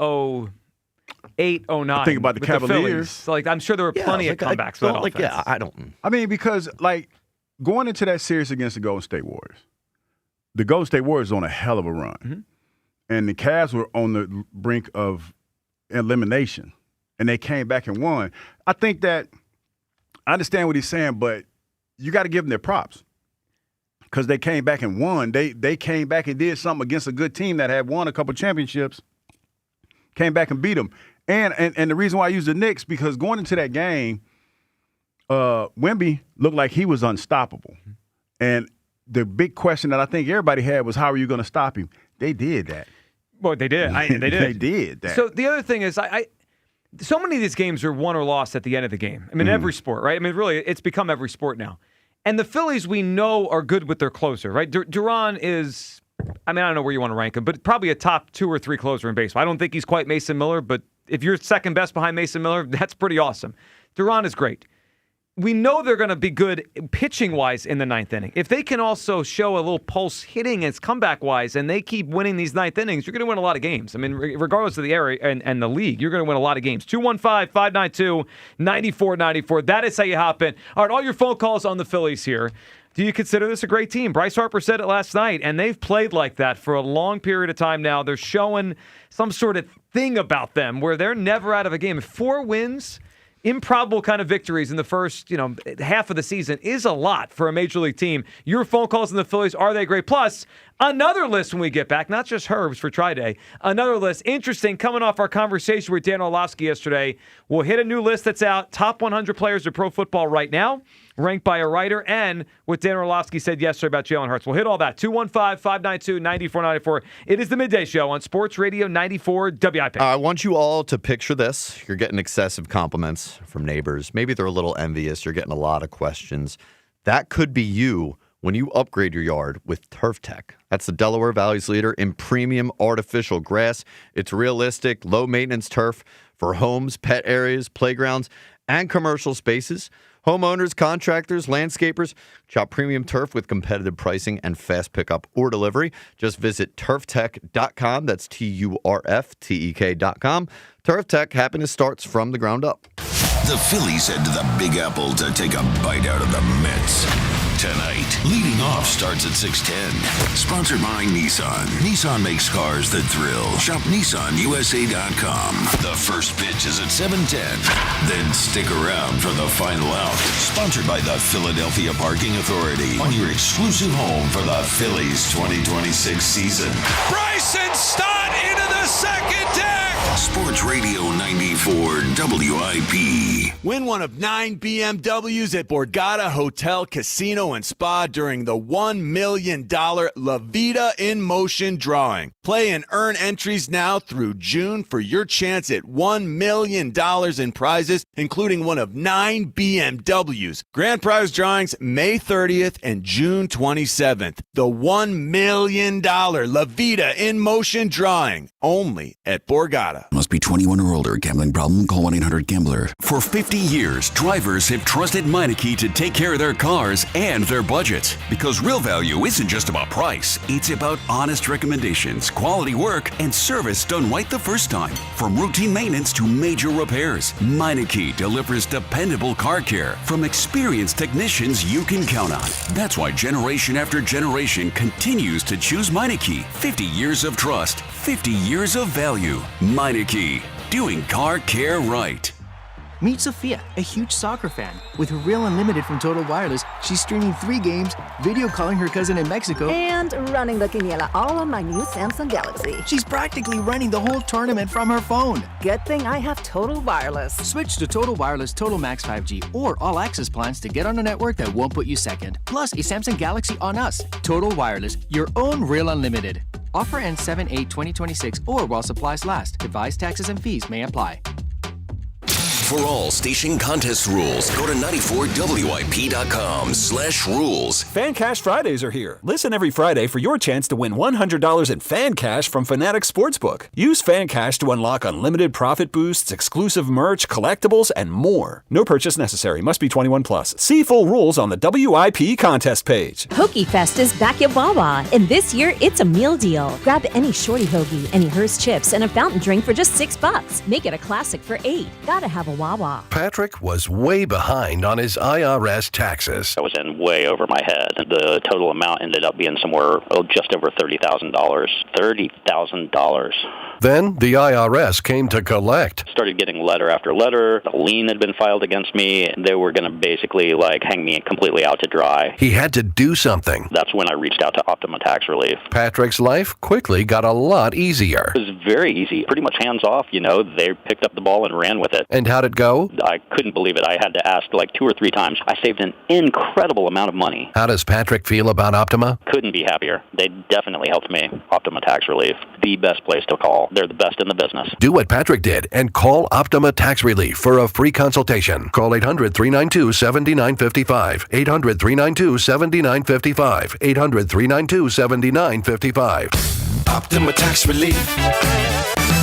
08, 09, think about the Cavaliers. Phillies, I'm sure there were plenty of comebacks for that offense. Yeah, I don't. I mean, because going into that series against the Golden State Warriors, the Golden State Warriors on a hell of a run, and the Cavs were on the brink of elimination, and they came back and won. I think that I understand what he's saying, but you got to give them their props. Because they came back and won. They came back and did something against a good team that had won a couple championships, came back and beat them. And the reason why I use the Knicks, because going into that game, Wemby looked like he was unstoppable. And the big question that I think everybody had was, how are you going to stop him? They did that. Well, they did. They did. They did that. So the other thing is, so many of these games are won or lost at the end of the game. I mean, every sport, right? I mean, really, it's become every sport now. And the Phillies, we know, are good with their closer, right? Duran is, I mean, I don't know where you want to rank him, but probably a top 2 or 3 closer in baseball. I don't think he's quite Mason Miller, but if you're second best behind Mason Miller, that's pretty awesome. Duran is great. We know they're going to be good pitching-wise in the ninth inning. If they can also show a little pulse hitting as comeback-wise, and they keep winning these ninth innings, you're going to win a lot of games. I mean, regardless of the area and the league, you're going to win a lot of games. 215-592-9494. That is how you hop in. All right, all your phone calls on the Phillies here. Do you consider this a great team? Bryce Harper said it last night, and they've played like that for a long period of time now. They're showing some sort of thing about them where they're never out of a game. 4 wins, improbable kind of victories in the first, half of the season is a lot for a major league team. Your phone calls in the Phillies, are they great? Plus, another list when we get back, not just Herb's for Tri-Day, another list, interesting, coming off our conversation with Dan Orlovsky yesterday. We'll hit a new list that's out, top 100 players of pro football right now, ranked by a writer, and what Dan Orlovsky said yesterday about Jalen Hurts. We'll hit all that. 215-592-9494. It is the Midday Show on Sports Radio 94 WIP. I want you all to picture this. You're getting excessive compliments from neighbors. Maybe they're a little envious. You're getting a lot of questions. That could be you when you upgrade your yard with Turf Tech. That's the Delaware Valley's leader in premium artificial grass. It's realistic, low-maintenance turf for homes, pet areas, playgrounds, and commercial spaces. Homeowners, contractors, landscapers, shop premium turf with competitive pricing and fast pickup or delivery. Just visit turftech.com. That's TURFTEK.com. Turf Tech, happiness starts from the ground up. The Phillies head to the Big Apple to take a bite out of the Mets. Tonight, leading off starts at 6:10. Sponsored by Nissan. Nissan makes cars that thrill. Shop NissanUSA.com. The first pitch is at 7:10. Then stick around for the final out. Sponsored by the Philadelphia Parking Authority. On your exclusive home for the Phillies 2026 season. Bryson Stott into the second deck. Sports Radio 94 WIP. Win one of 9 BMWs at Borgata Hotel, Casino, and Spa during the $1 million La Vida in Motion drawing. Play and earn entries now through June for your chance at $1 million in prizes, including one of 9 BMWs. Grand prize drawings May 30th and June 27th. The $1 million La Vida in Motion drawing, only at Borgata. Must be 21 or older. Gambling problem? Call 1-800-GAMBLER. For 50 years, drivers have trusted Meineke to take care of their cars and their budgets. Because real value isn't just about price. It's about honest recommendations, quality work, and service done right the first time. From routine maintenance to major repairs, Meineke delivers dependable car care from experienced technicians you can count on. That's why generation after generation continues to choose Meineke. 50 years of trust, 50 years of value. Meineke, doing car care right. Meet Sophia, a huge soccer fan. With her Real Unlimited from Total Wireless, she's streaming 3 games, video calling her cousin in Mexico, and running the quiniela all on my new Samsung Galaxy. She's practically running the whole tournament from her phone. Good thing I have Total Wireless. Switch to Total Wireless Total Max 5G or All Access plans to get on a network that won't put you second. Plus a Samsung Galaxy on us. Total Wireless, your own Real Unlimited. Offer ends 7/8/2026 or while supplies last. Device taxes and fees may apply. For all station contest rules, go to 94WIP.com/rules. Fan Cash Fridays are here. Listen every Friday for your chance to win $100 in fan cash from Fanatics Sportsbook. Use Fan Cash to unlock unlimited profit boosts, exclusive merch, collectibles, and more. No purchase necessary. Must be 21 plus. See full rules on the WIP contest page. Hoagie Fest is back at Wawa, and this year it's a meal deal. Grab any shorty hoagie, any Hearst chips, and a fountain drink for just $6. Make it a classic for $8. Gotta have a Wawa. Patrick was way behind on his IRS taxes. I was in way over my head. The total amount ended up being somewhere just over $30,000. $30,000. Then the IRS came to collect. Started getting letter after letter. A lien had been filed against me. They were going to basically hang me completely out to dry. He had to do something. That's when I reached out to Optima Tax Relief. Patrick's life quickly got a lot easier. It was very easy. Pretty much hands off, They picked up the ball and ran with it. And how'd it go? I couldn't believe it. I had to ask 2 or 3 times. I saved an incredible amount of money. How does Patrick feel about Optima? Couldn't be happier. They definitely helped me. Optima Tax Relief, the best place to call. They're the best in the business. Do what Patrick did and call Optima Tax Relief for a free consultation. Call 800-392-7955. 800-392-7955. 800-392-7955. Optima Tax Relief.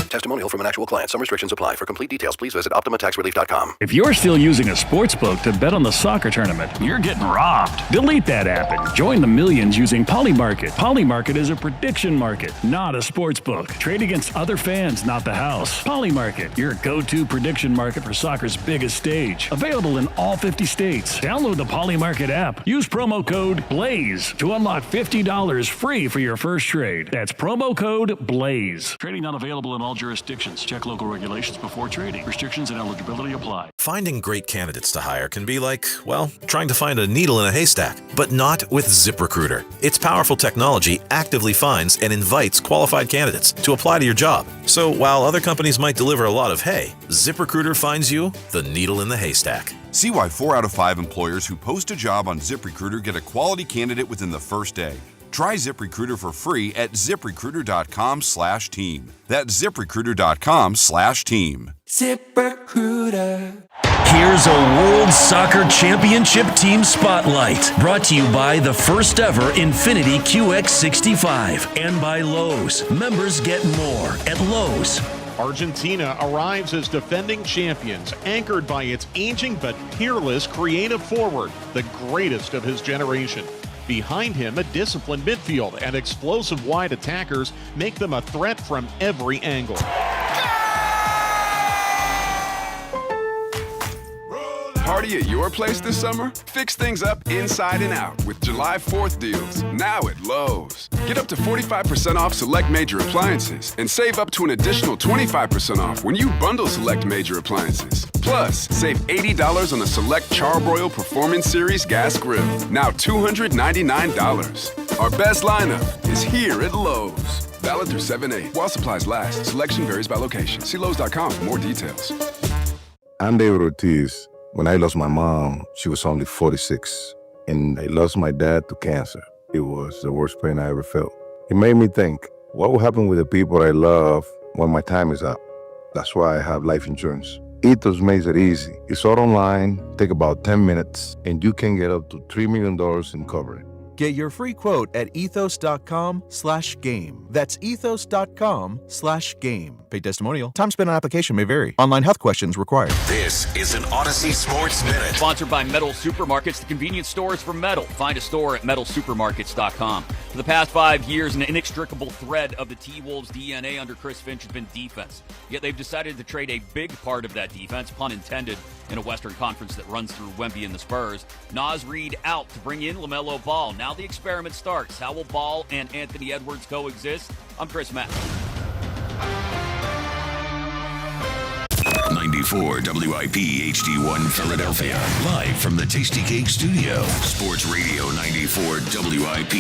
Testimonial from an actual client. Some restrictions apply. For complete details, please visit OptimaTaxRelief.com. If you're still using a sports book to bet on the soccer tournament, you're getting robbed. Delete that app and join the millions using Polymarket. Polymarket is a prediction market, not a sports book. Trade against other fans, not the house. Polymarket, your go-to prediction market for soccer's biggest stage. Available in all 50 states. Download the Polymarket app. Use promo code BLAZE to unlock $50 free for your first trade. That's promo code BLAZE. Trading not available in all jurisdictions. Check local regulations before trading. Restrictions and eligibility apply. Finding great candidates to hire can be like, trying to find a needle in a haystack, but not with ZipRecruiter. Its powerful technology actively finds and invites qualified candidates to apply to your job. So while other companies might deliver a lot of hay, ZipRecruiter finds you the needle in the haystack. See why 4 out of 5 employers who post a job on ZipRecruiter get a quality candidate within the first day. Try ZipRecruiter for free at ZipRecruiter.com/team. That's ZipRecruiter.com/team. ZipRecruiter. Here's a World Soccer Championship Team Spotlight, brought to you by the first ever Infiniti QX65 and by Lowe's. Members get more at Lowe's. Argentina arrives as defending champions, anchored by its aging but peerless creative forward, the greatest of his generation. Behind him, a disciplined midfield and explosive wide attackers make them a threat from every angle. Party at your place this summer? Fix things up inside and out with July 4th deals, now at Lowe's. Get up to 45% off select major appliances and save up to an additional 25% off when you bundle select major appliances. Plus, save $80 on a select Charbroil Performance Series gas grill, now $299. Our best lineup is here at Lowe's. Valid through 7/8 while supplies last. Selection varies by location. See Lowe's.com for more details. I'm David Ortiz. When I lost my mom, she was only 46, and I lost my dad to cancer. It was the worst pain I ever felt. It made me think, what will happen with the people I love when my time is up? That's why I have life insurance. Ethos makes it easy. It's all online, take about 10 minutes, and you can get up to $3 million in coverage. Get your free quote at ethos.com/game. That's ethos.com/game. Paid testimonial. Time spent on application may vary. Online health questions required. This is an Odyssey Sports Minute. Sponsored by Metal Supermarkets, the convenience stores for metal. Find a store at metalsupermarkets.com. For the past 5 years, an inextricable thread of the T-Wolves' DNA under Chris Finch has been defense. Yet they've decided to trade a big part of that defense, pun intended, in a Western Conference that runs through Wemby and the Spurs. Naz Reid out to bring in LaMelo Ball. Now the experiment starts. How will Ball and Anthony Edwards coexist? I'm Chris Mack. 94 WIP HD1 Philadelphia. Live from the Tasty Cake Studio. Sports Radio 94 WIP.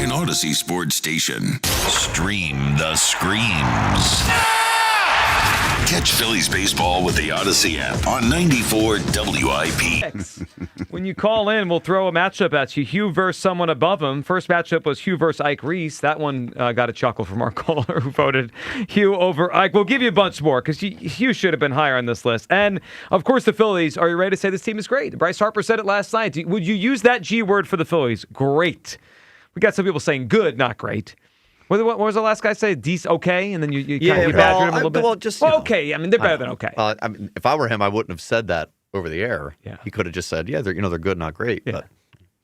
An Odyssey Sports Station. Stream the screams. Catch Phillies baseball with the Odyssey app on 94 WIP. When you call in, we'll throw a matchup at you. Hugh versus someone above him. First matchup was Hugh versus Ike Reese. That one got a chuckle from our caller who voted Hugh over Ike. We'll give you a bunch more because Hugh should have been higher on this list. And, of course, the Phillies. Are you ready to say this team is great? Bryce Harper said it last night. Would you use that G word for the Phillies? Great. We got some people saying good, not great. What was the last guy say? Okay, and then you kind of badger him a little bit. Well, just okay. I mean, they're better than okay. I mean, if I were him, I wouldn't have said that over the air. Yeah. He could have just said, they're good, not great. Yeah. But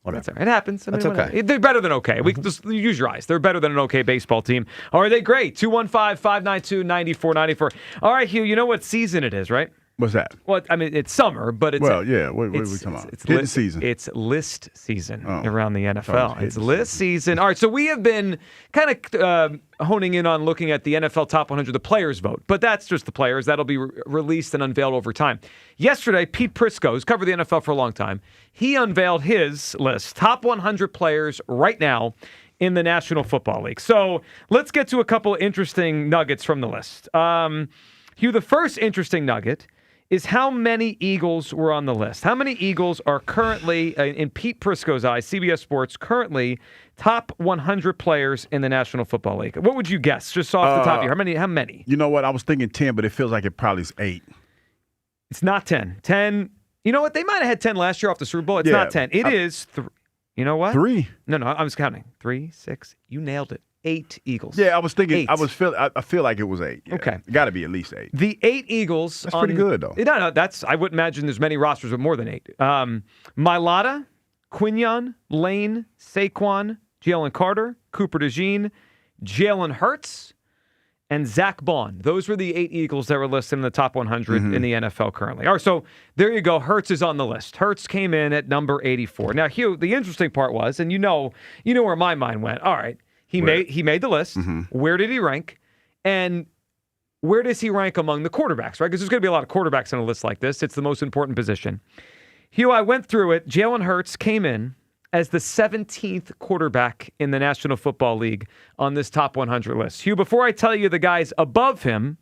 whatever. That's all right. It happens. That's okay. They're better than okay. We can just use your eyes. They're better than an okay baseball team. Are they great? 215-592-9494. All right, Hugh. You know what season it is, right? What's that? Well, I mean, it's summer, but it's... Well, yeah. What are we talking about? It's hitting season. It's list season around the NFL. It's list season. All right, so we have been kind of honing in on looking at the NFL Top 100, the players vote. But that's just the players. That'll be released and unveiled over time. Yesterday, Pete Prisco, who's covered the NFL for a long time, he unveiled his list. Top 100 players right now in the National Football League. So let's get to a couple interesting nuggets from the list. Hugh, the first interesting nugget is how many Eagles were on the list. How many Eagles are currently, in Pete Prisco's eyes, CBS Sports, currently top 100 players in the National Football League? What would you guess, just off the top of your head? How many? You know what? I was thinking 10, but it feels like it probably is 8. It's not 10. 10, you know what? They might have had 10 last year off the Super Bowl. It's not 10. It is 3. You know what? 3? No, I was counting. 3, 6. You nailed it. 8 Eagles. Yeah, I was thinking. 8. I feel like it was 8. Yeah. Okay, got to be at least 8. The 8 Eagles. That's pretty good, though. No, that's. I wouldn't imagine there's many rosters with more than 8. Mailata, Quinion, Lane, Saquon, Jalen Carter, Cooper DeJean, Jalen Hurts, and Zach Bond. Those were the 8 Eagles that were listed in the top 100 in the NFL currently. All right, so there you go. Hurts is on the list. Hurts came in at number 84. Now, Hugh, the interesting part was, and you know where my mind went. All right. He made the list. Where did he rank? And where does he rank among the quarterbacks, right? Because there's going to be a lot of quarterbacks on a list like this. It's the most important position. Hugh, I went through it. Jalen Hurts came in as the 17th quarterback in the National Football League on this top 100 list. Hugh, before I tell you the guys above him,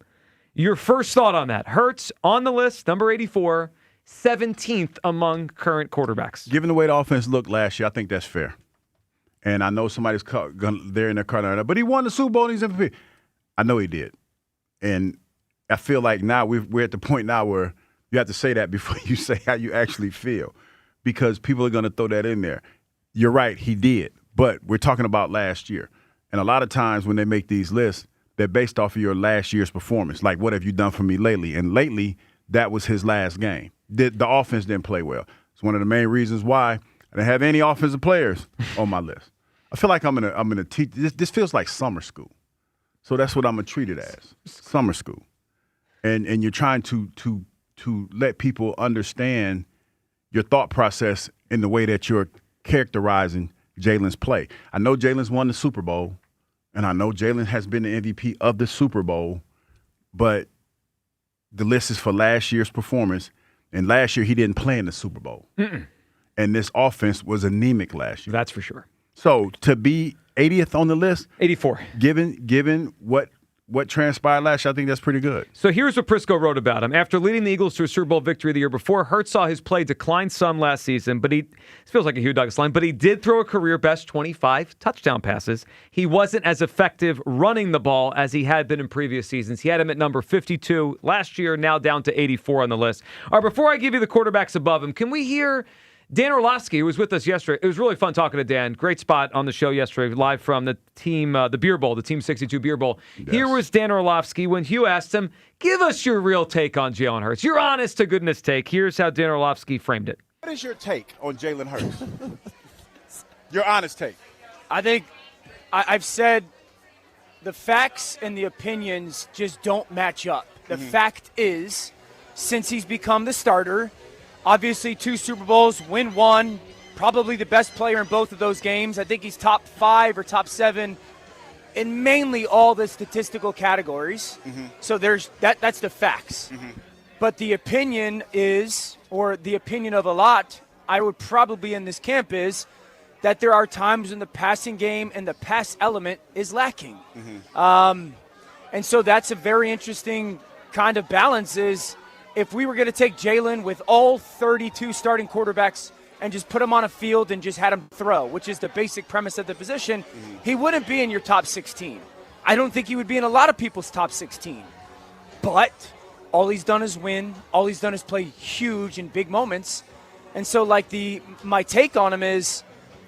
your first thought on that. Hurts on the list, number 84, 17th among current quarterbacks. Given the way the offense looked last year, I think that's fair. And I know somebody's there in their car now, but he won the Super Bowl and he's MVP. I know he did. And I feel like now we're at the point now where you have to say that before you say how you actually feel, because people are going to throw that in there. You're right, he did. But we're talking about last year. And a lot of times when they make these lists, they're based off of your last year's performance. Like, what have you done for me lately? And lately, that was his last game. The offense didn't play well. It's one of the main reasons why I didn't have any offensive players on my list. I feel like I'm gonna teach. This feels like summer school, so that's what I'm gonna treat it as, summer school, and you're trying to let people understand your thought process in the way that you're characterizing Jalen's play. I know Jalen's won the Super Bowl, and I know Jalen has been the MVP of the Super Bowl, but the list is for last year's performance, and last year he didn't play in the Super Bowl, and this offense was anemic last year. That's for sure. So to be 80th on the list, 84, given what transpired last year, I think that's pretty good. So here's what Prisco wrote about him. After leading the Eagles to a Super Bowl victory the year before, Hurts saw his play decline some last season, but it feels like a Hugh Douglas line, but he did throw a career-best 25 touchdown passes. He wasn't as effective running the ball as he had been in previous seasons. He had him at number 52 last year, now down to 84 on the list. All right, before I give you the quarterbacks above him, can we hear Dan Orlovsky was with us yesterday. It was really fun talking to Dan. Great spot on the show yesterday, live from the team, the Beer Bowl, the Team 62 Beer Bowl. Yes. Here was Dan Orlovsky when Hugh asked him, give us your real take on Jalen Hurts. Your honest to goodness take. Here's how Dan Orlovsky framed it. What is your take on Jalen Hurts? Your honest take. I think I've said the facts and the opinions just don't match up. The fact is, since he's become the starter, obviously 2 Super Bowls, win 1, probably the best player in both of those games. I think he's top 5 or top 7 in mainly all the statistical categories. So that's the facts. But the opinion is, or the opinion of a lot, I would probably in this camp is, that there are times when the passing game and the pass element is lacking. And so that's a very interesting kind of balance is, if we were going to take Jalen with all 32 starting quarterbacks and just put him on a field and just had him throw, which is the basic premise of the position, he wouldn't be in your top 16. I don't think he would be in a lot of people's top 16. But all he's done is win. All he's done is play huge in big moments. And so, my take on him is,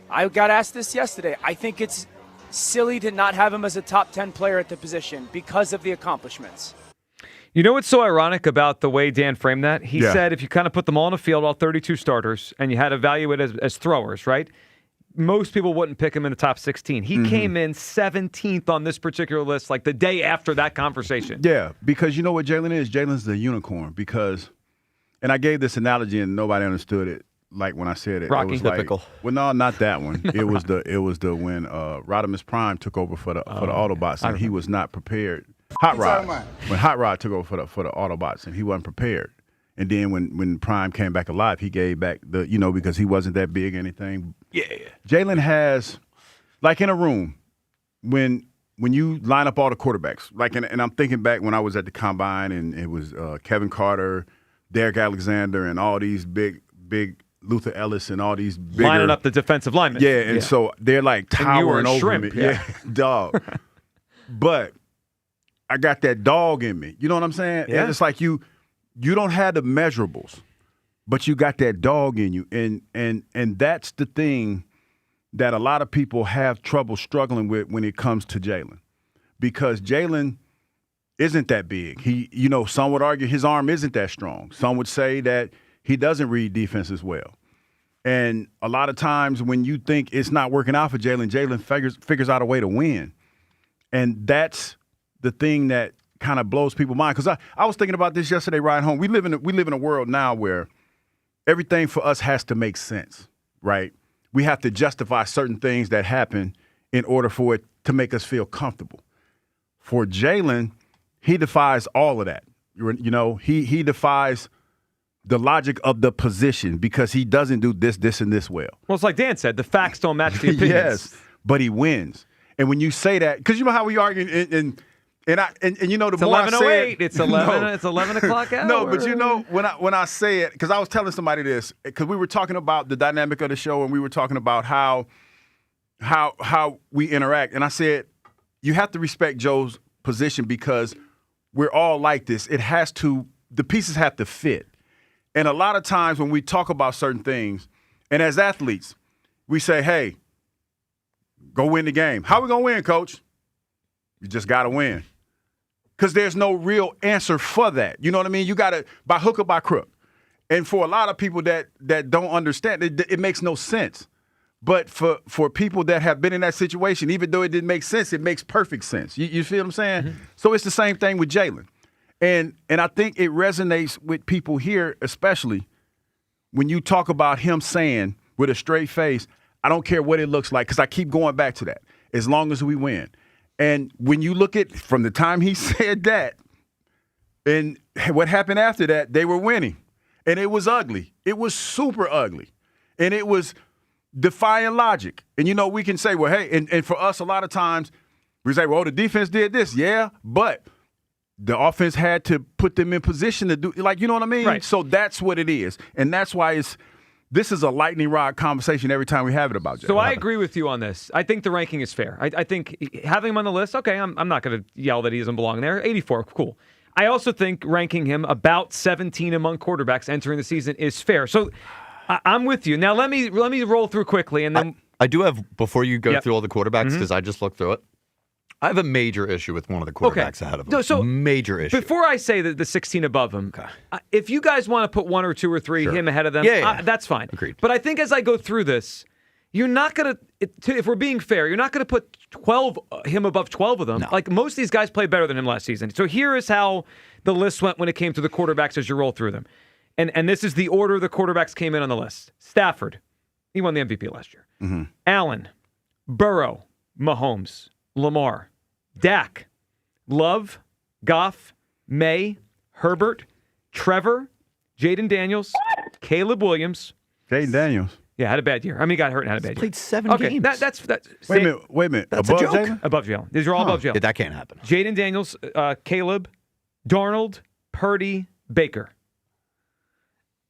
I got asked this yesterday. I think it's silly to not have him as a top 10 player at the position because of the accomplishments. You know what's so ironic about the way Dan framed that? He said if you kind of put them all on a field, all 32 starters, and you had to evaluate as throwers, right? Most people wouldn't pick him in the top 16. He came in 17th on this particular list, like the day after that conversation. Yeah, because you know what Jalen is? Jalen's the unicorn because, and I gave this analogy and nobody understood it. Like when I said it, Rocky. It was Typical. Well, no, not that one. It was the when Rodimus Prime took over for the Autobots and he was not prepared. Hot Rod. When Hot Rod took over for the Autobots and he wasn't prepared. And then when Prime came back alive, he gave back because he wasn't that big or anything. Yeah. Jalen has, like in a room, when you line up all the quarterbacks, and I'm thinking back when I was at the Combine and it was Kevin Carter, Derek Alexander, and all these big Luther Ellis and all these bigger. Lining up the defensive linemen. Yeah, and so they're like towering over shrimp, me. Yeah, dog. But I got that dog in me. You know what I'm saying? Yeah. And it's like you don't have the measurables, but you got that dog in you. And that's the thing that a lot of people have trouble struggling with when it comes to Jalen. Because Jalen isn't that big. Some would argue his arm isn't that strong. Some would say that he doesn't read defenses well. And a lot of times when you think it's not working out for Jalen figures out a way to win. And that's the thing that kind of blows people's mind. Because I was thinking about this yesterday riding home. We live in a world now where everything for us has to make sense, right? We have to justify certain things that happen in order for it to make us feel comfortable. For Jalen, he defies all of that. He defies the logic of the position because he doesn't do this, and this well. Well, it's like Dan said, the facts don't match the opinions. Yes, but he wins. And when you say that, because you know how we argue, and the it's more I say it, it's 11. It's 11 o'clock hour. No, but when I say it, because I was telling somebody this, because we were talking about the dynamic of the show, and we were talking about how we interact, and I said you have to respect Joe's position because we're all like this. The pieces have to fit. And a lot of times when we talk about certain things, and as athletes, we say, hey, go win the game. How we going to win, coach? You just got to win. Because there's no real answer for that. You know what I mean? You got to, by hook or by crook. And for a lot of people that don't understand, it makes no sense. But for people that have been in that situation, even though it didn't make sense, it makes perfect sense. You feel what I'm saying? Mm-hmm. So it's the same thing with Jalen. And I think it resonates with people here, especially when you talk about him saying with a straight face, I don't care what it looks like, because I keep going back to that, as long as we win. And when you look at from the time he said that and what happened after that, they were winning. And it was ugly. It was super ugly. And it was defying logic. And, we can say, well, hey, and for us, a lot of times we say, well, the defense did this. Yeah, but the offense had to put them in position to do, you know what I mean? Right. So that's what it is. And that's why this is a lightning rod conversation every time we have it about Jalen. So I agree with you on this. I think the ranking is fair. I think having him on the list, okay, I'm not going to yell that he doesn't belong there. 84, cool. I also think ranking him about 17 among quarterbacks entering the season is fair. So I'm with you. Now let me roll through quickly, and then I do have, before you go through all the quarterbacks, because I just looked through it, I have a major issue with one of the quarterbacks ahead of him. No, so major issue. Before I say the 16 above him, if you guys want to put 1 or 2 or 3 him ahead of them, that's fine. Agreed. But I think as I go through this, you're not going to, if we're being fair, you're not going to put him above 12 of them. No. Like most of these guys played better than him last season. So here is how the list went when it came to the quarterbacks as you roll through them. And this is the order the quarterbacks came in on the list. Stafford, he won the MVP last year. Mm-hmm. Allen, Burrow, Mahomes, Lamar, Dak, Love, Goff, May, Herbert, Trevor, Jaden Daniels, Caleb Williams. Jaden Daniels. Yeah, had a bad year. I mean, he got hurt and had a bad year. Played 7 games. That's Wait a minute. That's above a joke. Jalen? above Jalen. These are all above Jalen. Yeah, that can't happen. Jaden Daniels, Caleb, Darnold, Purdy, Baker.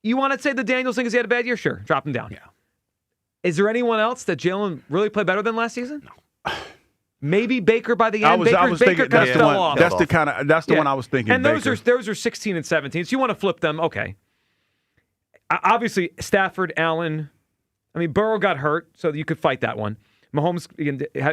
You want to say the Daniels thing because he had a bad year? Sure. Drop him down. Yeah. Is there anyone else that Jalen really played better than last season? No. Maybe Baker by the end. I was thinking kind of fell off. That's the one I was thinking. And those are 16 and 17. So you want to flip them? Okay. Obviously, Stafford, Allen. I mean, Burrow got hurt, so you could fight that one. Mahomes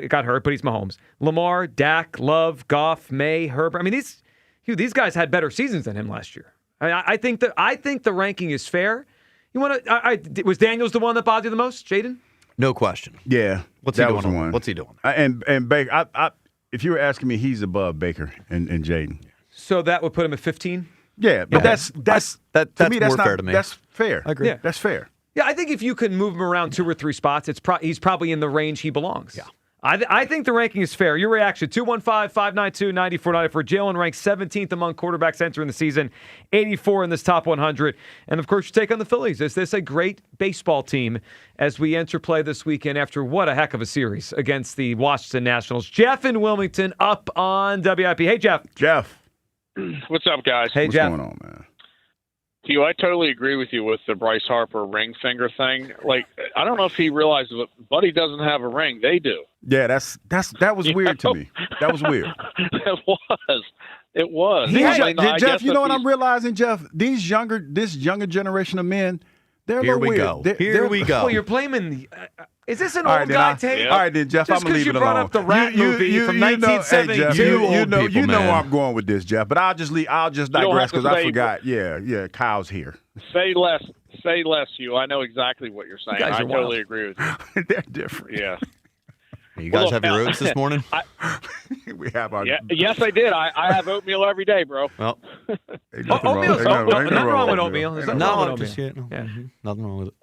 got hurt, but he's Mahomes. Lamar, Dak, Love, Goff, May, Herbert. I mean, these guys had better seasons than him last year. I think the ranking is fair. You want to? Was Daniels the one that bothered you the most, Jaden? No question. Yeah. What's he doing? What's he doing? And Baker, if you were asking me, he's above Baker and Jaden. So that would put him at 15? Yeah, but that's to me, that's more fair to me. That's fair. I agree. Yeah. That's fair. Yeah, I think if you can move him around 2 or 3 spots, he's probably in the range he belongs. Yeah. I think the ranking is fair. Your reaction, 215-592-9494. Jalen ranks 17th among quarterbacks entering the season, 84 in this top 100. And, of course, you take on the Phillies. Is this a great baseball team as we enter play this weekend after what a heck of a series against the Washington Nationals? Jeff in Wilmington up on WIP. Hey, Jeff. Jeff. What's up, guys? Hey, Jeff. What's going on, man? Q, I totally agree with you with the Bryce Harper ring finger thing. Like, I don't know if he realizes that Buddy doesn't have a ring. They do. Yeah, that was weird to me. That was weird. It was. Jeff, you know what I'm realizing, Jeff? This younger generation of men, they're a little weird. Here we go. Well, you're blaming. Is this an All old right, guy tape? Yeah. All right, then, Jeff, I'm going to leave it alone. Just because you brought up the Rat movie from 1972. You know where I'm going with this, Jeff, but I'll just digress because I forgot. Yeah, Kyle's here. Say less, Hugh. I know exactly what you're saying. I totally agree with you. They're different. Yeah. You guys have your oats this morning? We have our. Yeah, yes, I did. I have oatmeal every day, bro. Well, oatmeal's nothing wrong with oatmeal. There's nothing wrong with oatmeal. Yeah. Nothing wrong with it.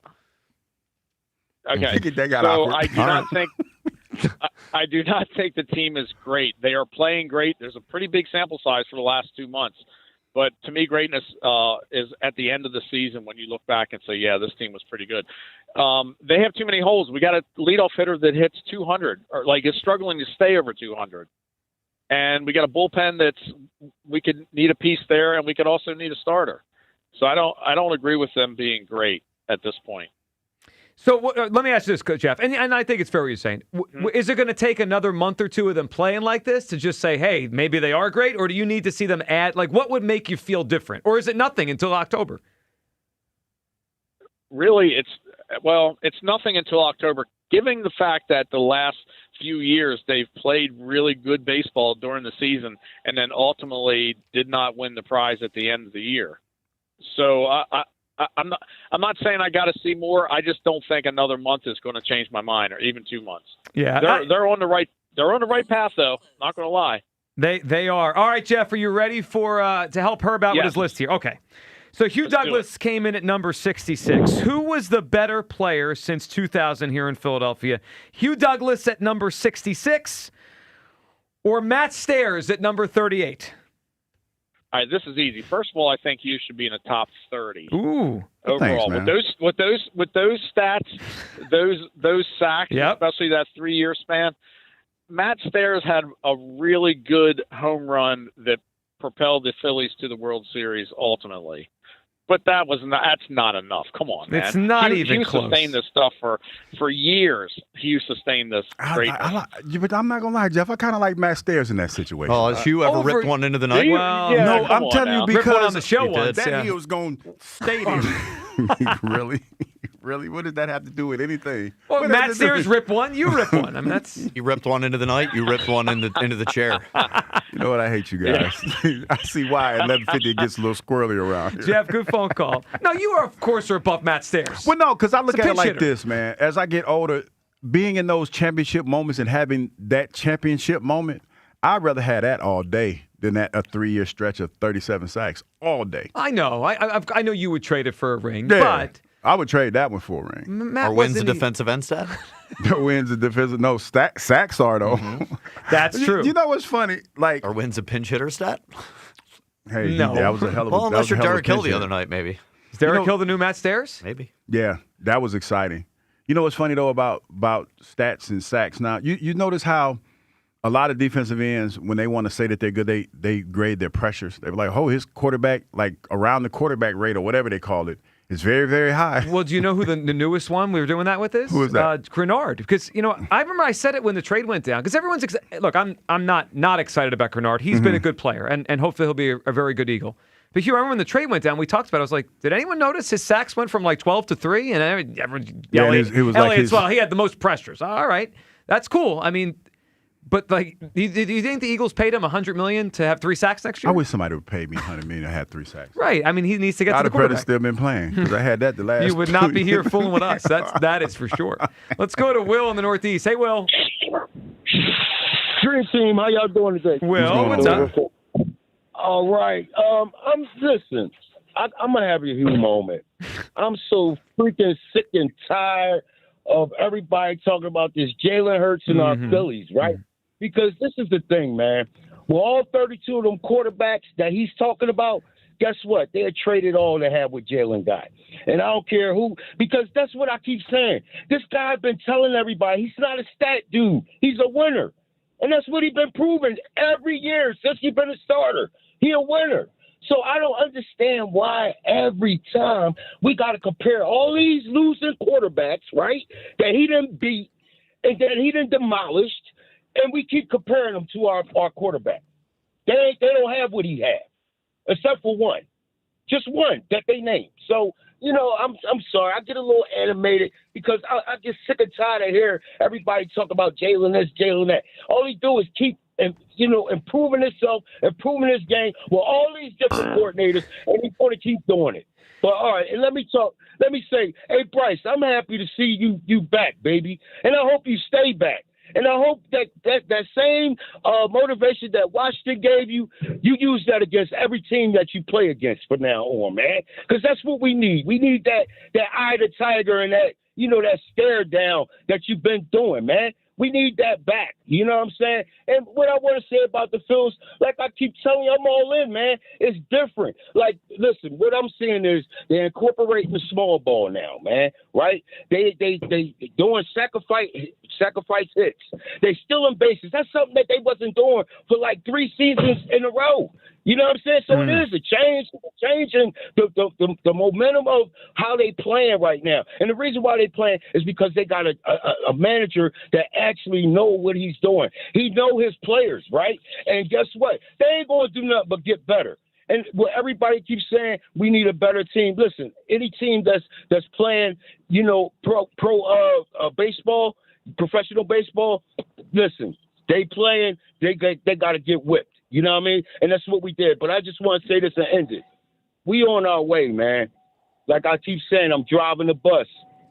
Okay, so I do not think the team is great. They are playing great. There's a pretty big sample size for the last 2 months. But to me, greatness is at the end of the season when you look back and say, yeah, this team was pretty good. They have too many holes. We got a leadoff hitter that hits 200 or is struggling to stay over 200. And we got a bullpen we could need a piece there, and we could also need a starter. So I don't agree with them being great at this point. So let me ask you this, Jeff, and I think it's fair what you're saying. Is it going to take another month or 2 of them playing like this to just say, hey, maybe they are great, or do you need to see them add? Like, what would make you feel different? Or is it nothing until October? Really, it's nothing until October, given the fact that the last few years they've played really good baseball during the season and then ultimately did not win the prize at the end of the year. So I'm not saying I got to see more. I just don't think another month is going to change my mind, or even 2 months. Yeah, they're on the right path, though. Not going to lie. They are. All right, Jeff, are you ready for to help Herb out with his list here? Okay. So Hugh Douglas came in at number 66. Who was the better player since 2000 here in Philadelphia? Hugh Douglas at number 66, or Matt Stairs at number 38? All right, this is easy. First of all, I think you should be in the top 30. Ooh, overall. Thanks, man. With those stats, those sacks, especially that 3-year span, Matt Stairs had a really good home run that propelled the Phillies to the World Series ultimately. But that's not enough. Come on, man. It's not even close. Hugh sustained this stuff for years. Hugh sustained this greatness. But I'm not going to lie, Jeff. I kind of like Matt Stairs in that situation. Oh, has Hugh ever ripped one into the night? Well, no, I'm telling you because ripped one on the show once. He was going to stay there. Really? really? What does that have to do with anything? Well, Matt Stairs ripped one. You ripped one. I mean, that's You ripped one into the night. You ripped one into the chair. You know what? I hate you guys. I see why at 11:50 it gets a little squirrely around here. Jeff. Good phone call. No, you are of course are above Matt Stairs. Well, no, because I look He's a at it pinch like hitter. this, man. As I get older, being in those championship moments and having that championship moment, I'd rather have that all day than that a 3-year stretch of 37 sacks all day. I know. I know you would trade it for a ring, Yeah, but I would trade that one for a ring. Matt Or wins the wasn't e- defensive end stat? Wins the defensive. No, sacks are, though. That's true. You know what's funny? Like, Or wins a pinch hitter stat? hey, No. that was a hell of a Well, unless that you're was a hell of a Derek Hill pinch the hitter. other night, maybe. Is Derek You know- Hill the new Matt Stairs? Maybe. Yeah, that was exciting. You know what's funny, though, about stats and sacks? Now, you notice how a lot of defensive ends, when they want to say that they're good, they grade their pressures. They're like, oh, his quarterback, like around the quarterback rate or whatever they call it, is very, very high. Well, do you know who the newest one we were doing that with is? Who is that? Grenard. Because, I remember I said it when the trade went down. Because everyone's look, I'm not excited about Grenard. He's been a good player, and hopefully he'll be a very good Eagle. But you remember when the trade went down, we talked about it. I was like, did anyone notice his sacks went from like 12 to 3? And everyone yelling, it was like well, he had the most pressures. All right. That's cool. I mean, but like, do you think the Eagles paid him $100 million to have 3 sacks next year? I wish somebody would pay me $100 million to have 3 sacks. Right. I mean, he needs to get to I'd the have probably quarterback. still been playing because I had that the last You would not 2 be here years. fooling with us. That is for sure. Let's go to Will in the Northeast. Hey, Will. Dream team, how y'all doing today? Will, what's up? All right. Listen, I'm gonna have a huge moment. I'm so freaking sick and tired of everybody talking about this Jalen Hurts and our Phillies, right? Because this is the thing, man. Well, all 32 of them quarterbacks that he's talking about, guess what? They had traded all they had with Jalen got. And I don't care who, because that's what I keep saying. This guy been telling everybody he's not a stat dude. He's a winner. And that's what he's been proving every year since he's been a starter. He a winner. So I don't understand why every time we got to compare all these losing quarterbacks, right, that he didn't beat and that he didn't demolished, and we keep comparing them to our quarterback. They don't have what he had, except for one. Just one that they named. So, I'm sorry. I get a little animated because I get sick and tired of hearing everybody talk about Jalen this, Jalen that. All he do is keep improving himself, improving his game with all these different coordinators, and he's going to keep doing it. But all right, and let me say, hey Bryce, I'm happy to see you back, baby, and I hope you stay back. And I hope that same motivation that Washington gave you, you use that against every team that you play against from now on, man. Because that's what we need. We need that eye of the tiger and that, that stare down that you've been doing, man. We need that back. You know what I'm saying? And what I want to say about the Phils, like I keep telling you, I'm all in, man. It's different. Like, listen, what I'm seeing is they're incorporating the small ball now, man. Right? They doing sacrifice hits. They stealing bases. That's something that they wasn't doing for like 3 seasons in a row. You know what I'm saying? So it is a change in the momentum of how they playing right now. And the reason why they playing is because they got a manager that actually know what he's doing. He know his players, right? And guess what? They ain't going to do nothing but get better. And what everybody keeps saying, we need a better team. Listen, any team that's playing, pro baseball, professional baseball, listen, they playing, they got to get whipped. You know what I mean? And that's what we did. But I just want to say this and end it. We on our way, man. Like I keep saying, I'm driving the bus.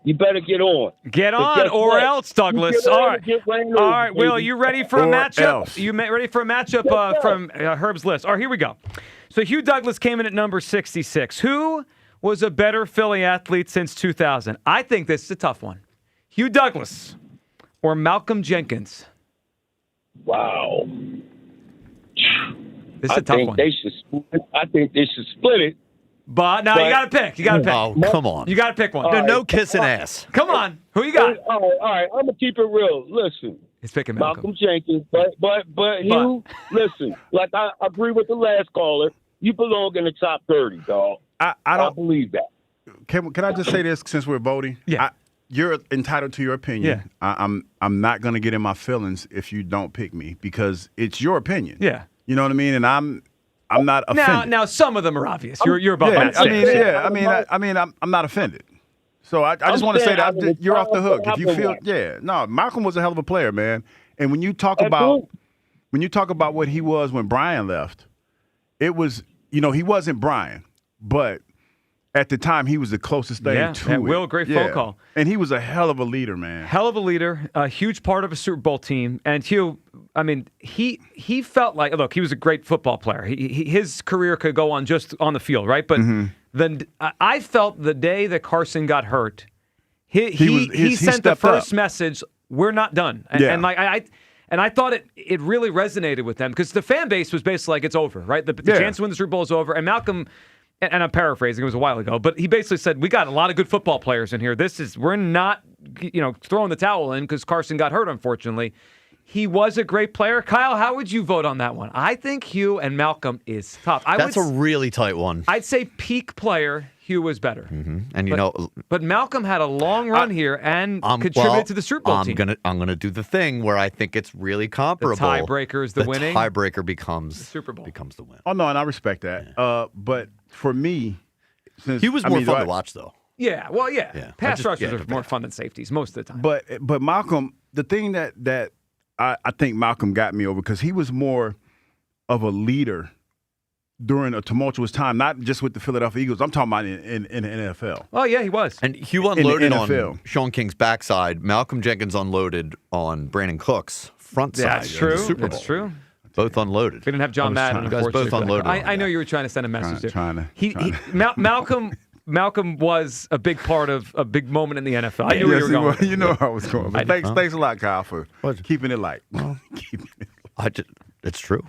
You better get on. Get on or else, Douglas. All right, Will, you ready for a matchup? You ready for a matchup from Herb's list? All right, here we go. So Hugh Douglas came in at number 66. Who was a better Philly athlete since 2000? I think this is a tough one. Hugh Douglas or Malcolm Jenkins? Wow. This is a tough one. I think they should split it. But now you got to pick. Oh, come on. You got to pick one. No kissing ass. Come on. Who you got? All right. I'm gonna keep it real. Listen. He's picking Malcolm Jenkins, but Hugh, listen. Like I agree with the last caller. You belong in the top 30, dog. I don't believe that. Can I just say this since we're voting? Yeah. You're entitled to your opinion. Yeah. I'm not going to get in my feelings if you don't pick me because it's your opinion. Yeah. You know what I mean? And I'm not offended. Now some of them are obvious. You're above that. I'm not offended. So I just want to say that saying you're off the hook. If you feel, Malcolm Malcolm was a hell of a player, man. And when you talk about what he was when Brian left, it was, he wasn't Brian, but at the time he was the closest thing to it. Will, great phone call. And he was a hell of a leader, man. Hell of a leader, a huge part of a Super Bowl team. And Hugh, I mean, he felt like, look, he was a great football player. His career could go on just on the field, right? But then I felt the day that Carson got hurt, he sent the first message, we're not done. And I thought it really resonated with them because the fan base was basically like, it's over, right? The chance to win the Super Bowl is over. And Malcolm, and I'm paraphrasing, it was a while ago, but he basically said, we got a lot of good football players in here. We're not, throwing the towel in because Carson got hurt, unfortunately. He was a great player. Kyle, how would you vote on that one? I think Hugh and Malcolm is tough. That's a really tight one. I'd say peak player, Hugh was better. And but Malcolm had a long run here and contributed to the Super Bowl team. I'm gonna do the thing where I think it's really comparable. The tiebreaker is the winning. Tiebreaker becomes the Super Bowl. becomes the win. Oh no, and I respect that. But for me, he was more fun to watch, though. Yeah, well, pass rushers are more fun than safeties most of the time. But Malcolm, the thing that I think Malcolm got me over because he was more of a leader during a tumultuous time, not just with the Philadelphia Eagles. I'm talking about in the NFL. Oh, yeah, he was. And Hugh unloaded on Sean King's backside. Malcolm Jenkins unloaded on Brandon Cook's front side. That's true. Super Bowl. That's true. Both unloaded. We didn't have John Madden. You guys both unloaded. I know you were trying to send a message there. Malcolm was a big part of a big moment in the NFL. I knew where you were going. You know where I was going. But thanks a lot, Kyle, for keeping it light. It's true.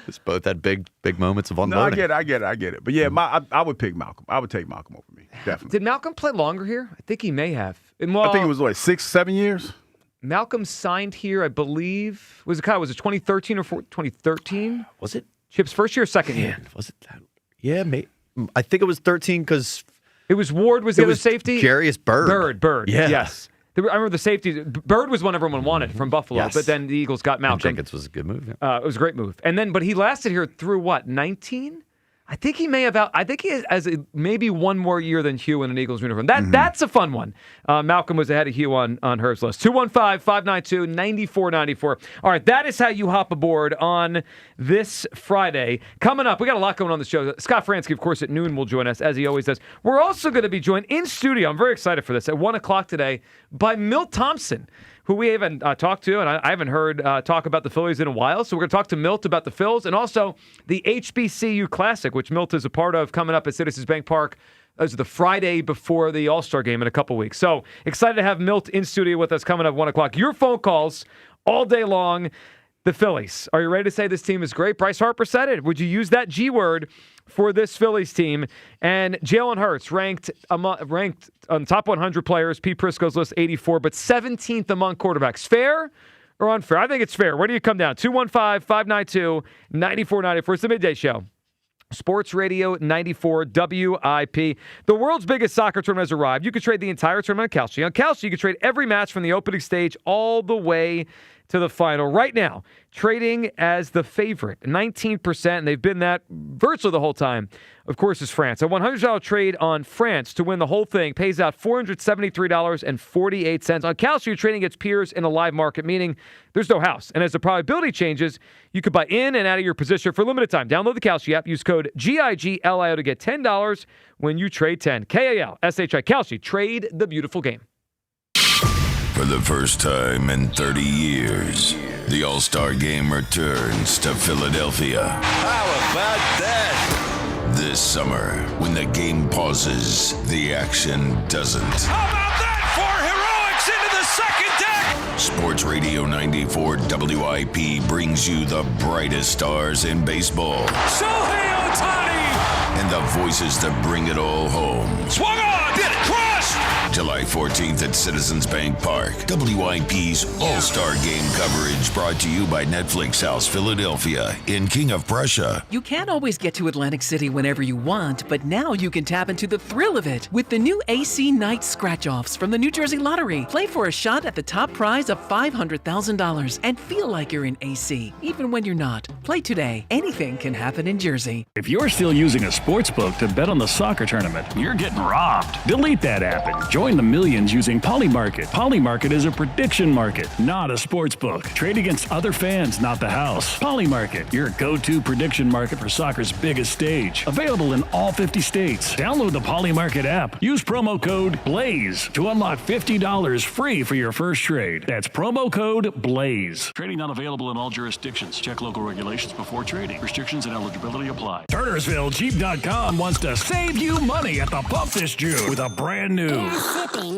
It's both had big moments of unloading. No, I get it. But yeah, I would pick Malcolm. I would take Malcolm over me, definitely. Did Malcolm play longer here? I think he may have. Well, I think it was 6-7 years. Malcolm signed here, I believe. Was it 2013 or 2013? Was it Chip's first year or second year? Was it that? Yeah, I think it was 13 because it was Ward was the other safety. Jarius Byrd. Bird. Yeah. Yes. I remember the safety. Bird was one everyone wanted from Buffalo, but then the Eagles got Malcolm. And Jenkins was a good move. It was a great move. And then, but he lasted here through what, 19? I think he may have I think he has maybe one more year than Hugh in an Eagles uniform. That's a fun one. Malcolm was ahead of Hugh on Herb's list. 215-592-9494. All right, that is how you hop aboard on this Friday. Coming up, we got a lot going on the show. Scott Fransky, of course, at noon will join us, as he always does. We're also going to be joined in studio. I'm very excited for this. At 1 o'clock today by Milt Thompson, who we haven't talked to, and I haven't heard talk about the Phillies in a while. So we're going to talk to Milt about the Phils and also the HBCU Classic, which Milt is a part of, coming up at Citizens Bank Park. That's the Friday before the All-Star game in a couple weeks. So excited to have Milt in studio with us coming up 1 o'clock. Your phone calls all day long. The Phillies. Are you ready to say this team is great? Bryce Harper said it. Would you use that G word for this Phillies team? And Jalen Hurts ranked on top 100 players. Pete Prisco's list 84, but 17th among quarterbacks. Fair or unfair? I think it's fair. Where do you come down? 215-592-9494. It's the Midday Show. Sports Radio 94 WIP. The world's biggest soccer tournament has arrived. You can trade the entire tournament on Kalshi. On Kalshi, you can trade every match from the opening stage all the way to the final. Right now, trading as the favorite, 19%, and they've been that virtually the whole time, of course, is France. A $100 trade on France to win the whole thing pays out $473.48. On Kalshi, you're trading against peers in a live market, meaning there's no house. And as the probability changes, you could buy in and out of your position for a limited time. Download the Kalshi app. Use code GIGLIO to get $10 when you trade 10. KALSHI. Kalshi. Trade the beautiful game. For the first time in 30 years, the All-Star Game returns to Philadelphia. How about that? This summer, when the game pauses, the action doesn't. How about that for heroics into the second deck? Sports Radio 94 WIP brings you the brightest stars in baseball. Shohei Ohtani! And the voices that bring it all home. Swung on! Did it! Crushed! July 14th at Citizens Bank Park. WIP's All-Star Game coverage brought to you by Netflix House Philadelphia in King of Prussia. You can't always get to Atlantic City whenever you want, but now you can tap into the thrill of it with the new AC Night Scratch-Offs from the New Jersey Lottery. Play for a shot at the top prize of $500,000 and feel like you're in AC, even when you're not. Play today. Anything can happen in Jersey. If you're still using a sports book to bet on the soccer tournament, you're getting robbed. Delete that app happen. Join the millions using Polymarket. Polymarket is a prediction market, not a sports book. Trade against other fans, not the house. Polymarket, your go-to prediction market for soccer's biggest stage. Available in all 50 states. Download the Polymarket app. Use promo code BLAZE to unlock $50 free for your first trade. That's promo code BLAZE. Trading not available in all jurisdictions. Check local regulations before trading. Restrictions and eligibility apply. TurnersvilleJeep.com wants to save you money at the pump this June with a brand new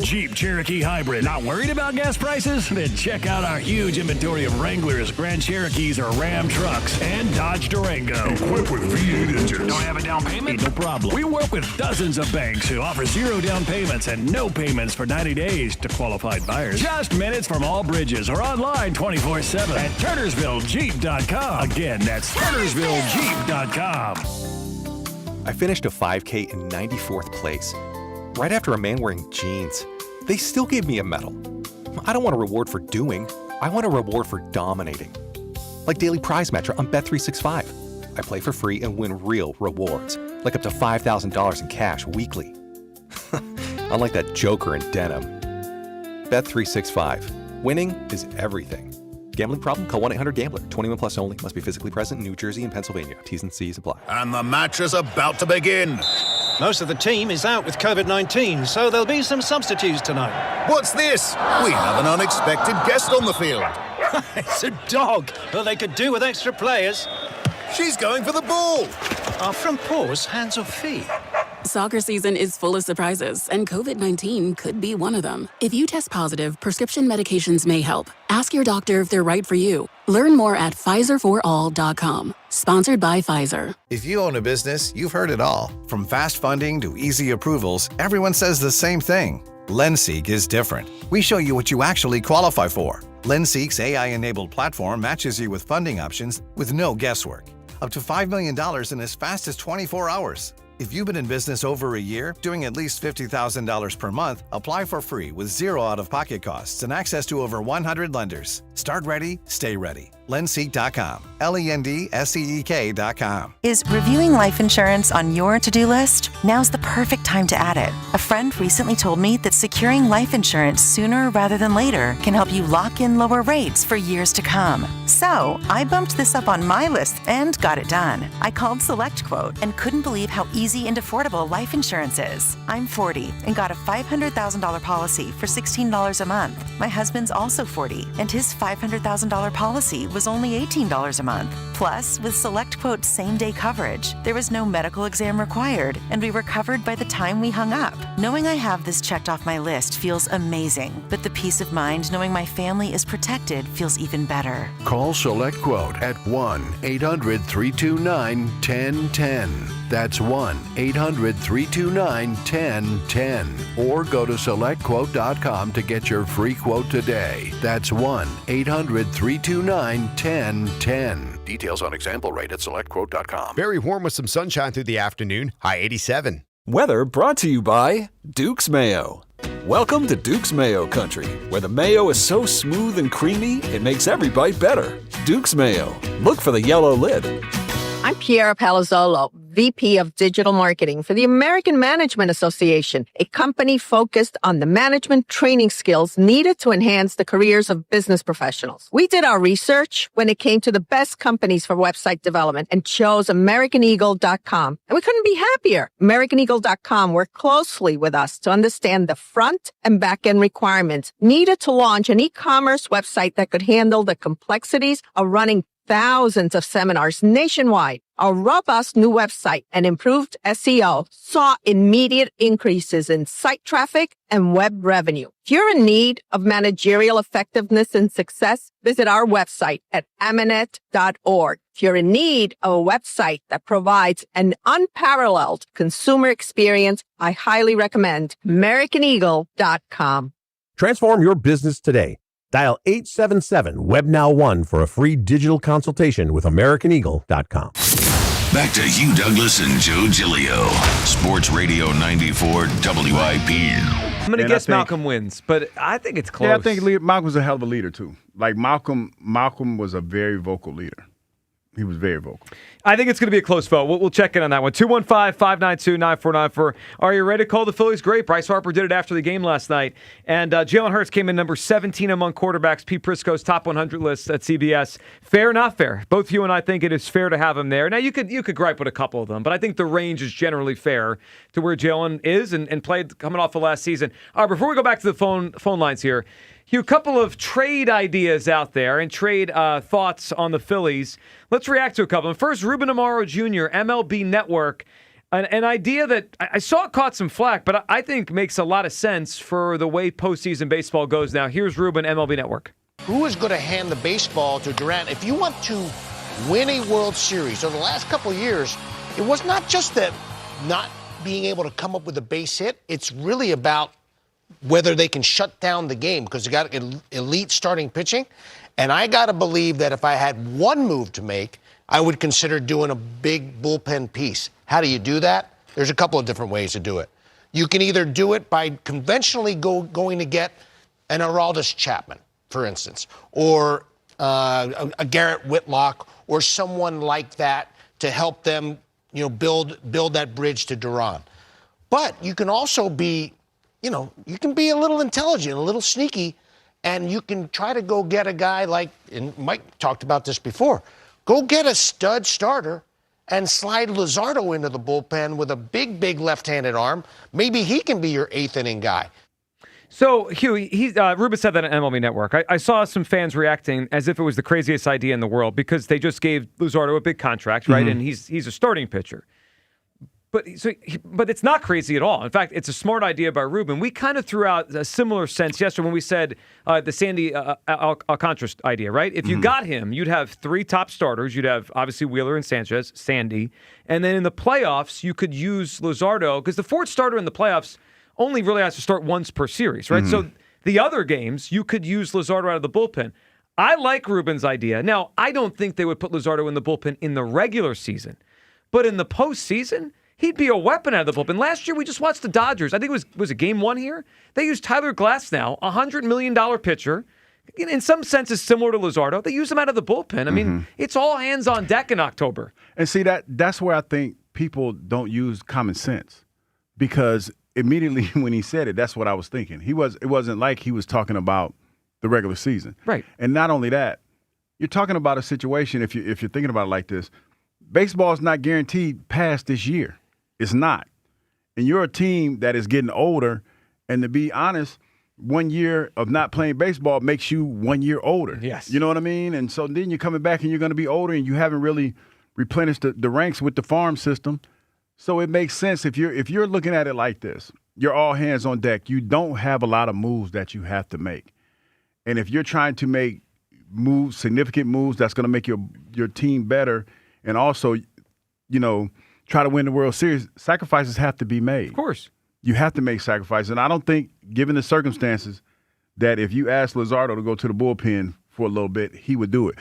Jeep Cherokee Hybrid. Not worried about gas prices? Then check out our huge inventory of Wranglers, Grand Cherokees, or Ram trucks, and Dodge Durango. Equipped with V8 engines. Don't have a down payment? No problem. We work with dozens of banks who offer 0 down payments and no payments for 90 days to qualified buyers. Just minutes from all bridges or online 24/7 at TurnersvilleJeep.com. Again, that's TurnersvilleJeep.com. I finished a 5K in 94th place, right after a man wearing jeans. They still gave me a medal. I don't want a reward for doing. I want a reward for dominating. Like Daily Prize Matcher on Bet365. I play for free and win real rewards, like up to $5,000 in cash weekly. Unlike that joker in denim. Bet365. Winning is everything. Gambling problem? Call 1-800-GAMBLER. 21 plus only. Must be physically present in New Jersey and Pennsylvania. T's and C's apply. And the match is about to begin. Most of the team is out with COVID-19, so there'll be some substitutes tonight. What's this? We have an unexpected guest on the field. It's a dog. Well, they could do with extra players. She's going for the ball. Are front paws hands or feet? Soccer season is full of surprises, and COVID-19 could be one of them. If you test positive, prescription medications may help. Ask your doctor if they're right for you. Learn more at PfizerForAll.com. Sponsored by Pfizer. If you own a business, you've heard it all. From fast funding to easy approvals, everyone says the same thing. LendSeek is different. We show you what you actually qualify for. LendSeek's AI-enabled platform matches you with funding options with no guesswork. Up to $5 million in as fast as 24 hours. If you've been in business over a year, doing at least $50,000 per month, apply for free with zero out-of-pocket costs and access to over 100 lenders. Start ready, stay ready. LendSeek.com. LendSeek.com. Is reviewing life insurance on your to-do list? Now's the perfect time to add it. A friend recently told me that securing life insurance sooner rather than later can help you lock in lower rates for years to come. So I bumped this up on my list and got it done. I called SelectQuote and couldn't believe how easy and affordable life insurance is. I'm 40 and got a $500,000 policy for $16 a month. My husband's also 40 and his $500,000 policy was only $18 a month. Plus, with SelectQuote's same-day coverage, there was no medical exam required, and we were covered by the time we hung up. Knowing I have this checked off my list feels amazing, but the peace of mind knowing my family is protected feels even better. Call SelectQuote at 1-800-329-1010. That's 1-800-329-1010. Or go to SelectQuote.com to get your free quote today. That's 1-800-329-1010. Details on example rate at SelectQuote.com. Very warm with some sunshine through the afternoon. High 87. Weather brought to you by Duke's Mayo. Welcome to Duke's Mayo Country, where the mayo is so smooth and creamy, it makes every bite better. Duke's Mayo. Look for the yellow lid. I'm Piera Palazzolo, VP of Digital Marketing for the American Management Association, a company focused on the management training skills needed to enhance the careers of business professionals. We did our research when it came to the best companies for website development and chose AmericanEagle.com. And we couldn't be happier. AmericanEagle.com worked closely with us to understand the front and back end requirements needed to launch an e-commerce website that could handle the complexities of running thousands of seminars nationwide. Our robust new website and improved SEO saw immediate increases in site traffic and web revenue. If you're in need of managerial effectiveness and success, visit our website at Amanet.org. If you're in need of a website that provides an unparalleled consumer experience, I highly recommend AmericanEagle.com. Transform your business today. Dial 877-WEB-NOW1 for a free digital consultation with AmericanEagle.com. Back to Hugh Douglas and Joe Giglio. Sports Radio 94 WIP. I'm going to guess Malcolm wins, but I think it's close. Yeah, I think Malcolm's a hell of a leader, too. Like, Malcolm was a very vocal leader. He was very vocal. I think it's going to be a close vote. We'll check in on that one. 215-592-9494. Are you ready to call the Phillies? Great. Bryce Harper did it after the game last night. And Jalen Hurts came in number 17 among quarterbacks, Pete Prisco's top 100 list at CBS. Fair, not fair? Both you and I think it is fair to have him there. Now, you could gripe with a couple of them, but I think the range is generally fair to where Jalen is and played coming off the last season. All right, before we go back to the phone lines here, Hugh, a couple of trade ideas out there and trade thoughts on the Phillies. Let's react to a couple. First, Ruben Amaro Jr., MLB Network, an idea that I saw it caught some flack, but I think makes a lot of sense for the way postseason baseball goes now. Here's Ruben, MLB Network. Who is going to hand the baseball to Durant? If you want to win a World Series, over the last couple of years, it was not just that not being able to come up with a base hit. It's really about whether they can shut down the game because they got elite starting pitching. And I got to believe that if I had one move to make, I would consider doing a big bullpen piece. How do you do that? There's a couple of different ways to do it. You can either do it by conventionally going to get an Aroldis Chapman, for instance, or a Garrett Whitlock or someone like that to help them, build that bridge to Duran. But you can also be you can be a little intelligent, a little sneaky, and you can try to go get a guy like, and Mike talked about this before, go get a stud starter and slide Luzardo into the bullpen with a big left-handed arm. Maybe he can be your eighth-inning guy. So, Hugh, Ruben said that on MLB Network. I saw some fans reacting as if it was the craziest idea in the world because they just gave Luzardo a big contract, right? And he's a starting pitcher. But it's not crazy at all. In fact, it's a smart idea by Ruben. We kind of threw out a similar sense yesterday when we said the Sandy Alcantara idea, right? If you got him, you'd have three top starters. You'd have, obviously, Wheeler and Sanchez, Sandy. And then in the playoffs, you could use Luzardo because the fourth starter in the playoffs only really has to start once per series, right? So the other games, you could use Luzardo out of the bullpen. I like Ruben's idea. Now, I don't think they would put Luzardo in the bullpen in the regular season. But in the postseason, he'd be a weapon out of the bullpen. Last year, we just watched the Dodgers. I think it was game one here? They used Tyler Glasnow, a $100 million pitcher. In some senses, similar to Luzardo. They use him out of the bullpen. I mean, it's all hands on deck in October. And see, that's where I think people don't use common sense. Because immediately when he said it, that's what I was thinking. It wasn't like he was talking about the regular season. Right. And not only that, you're talking about a situation, if you're thinking about it like this, baseball is not guaranteed past this year. It's not. And you're a team that is getting older, and to be honest, 1 year of not playing baseball makes you 1 year older. Yes. You know what I mean? And so then you're coming back and you're going to be older and you haven't really replenished the ranks with the farm system. So it makes sense if you're looking at it like this, you're all hands on deck. You don't have a lot of moves that you have to make. And if you're trying to make significant moves that's going to make your team better and also, try to win the World Series, sacrifices have to be made. Of course. You have to make sacrifices. And I don't think, given the circumstances, that if you asked Luzardo to go to the bullpen for a little bit, he would do it.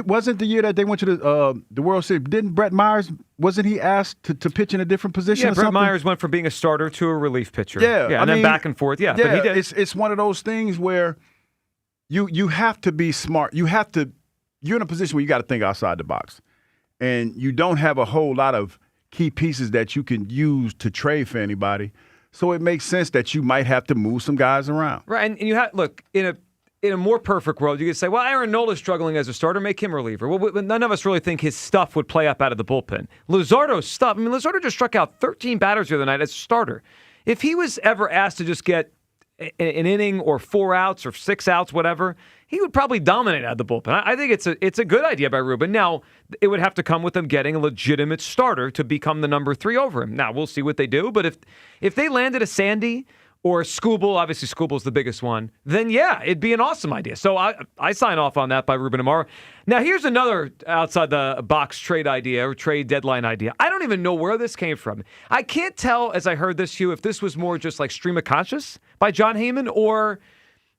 Wasn't the year that they went to the World Series, didn't Brett Myers, wasn't he asked to pitch in a different position? Yeah, Brett Myers went from being a starter to a relief pitcher. Yeah. And then back and forth. Yeah, but he did. It's one of those things where you have to be smart. You're in a position where you got to think outside the box. And you don't have a whole lot of key pieces that you can use to trade for anybody. So it makes sense that you might have to move some guys around. Right, and you have look in a more perfect world, you could say, well, Aaron Nola's struggling as a starter, make him a reliever. Well, none of us really think his stuff would play up out of the bullpen. Luzardo's stuff. I mean, Luzardo just struck out 13 batters the other night as a starter. If he was ever asked to just get an inning or 4 outs or 6 outs, whatever, he would probably dominate out of the bullpen. I think it's a good idea by Ruben. Now, it would have to come with them getting a legitimate starter to become the number 3 over him. Now, we'll see what they do, but if they landed a Sandy or a Skubal, obviously Skubal's the biggest one, then yeah, it'd be an awesome idea. So I sign off on that by Ruben Amaro. Now, here's another outside-the-box trade idea or trade deadline idea. I don't even know where this came from. I can't tell, as I heard this, Hugh, if this was more just like stream of conscious by John Heyman or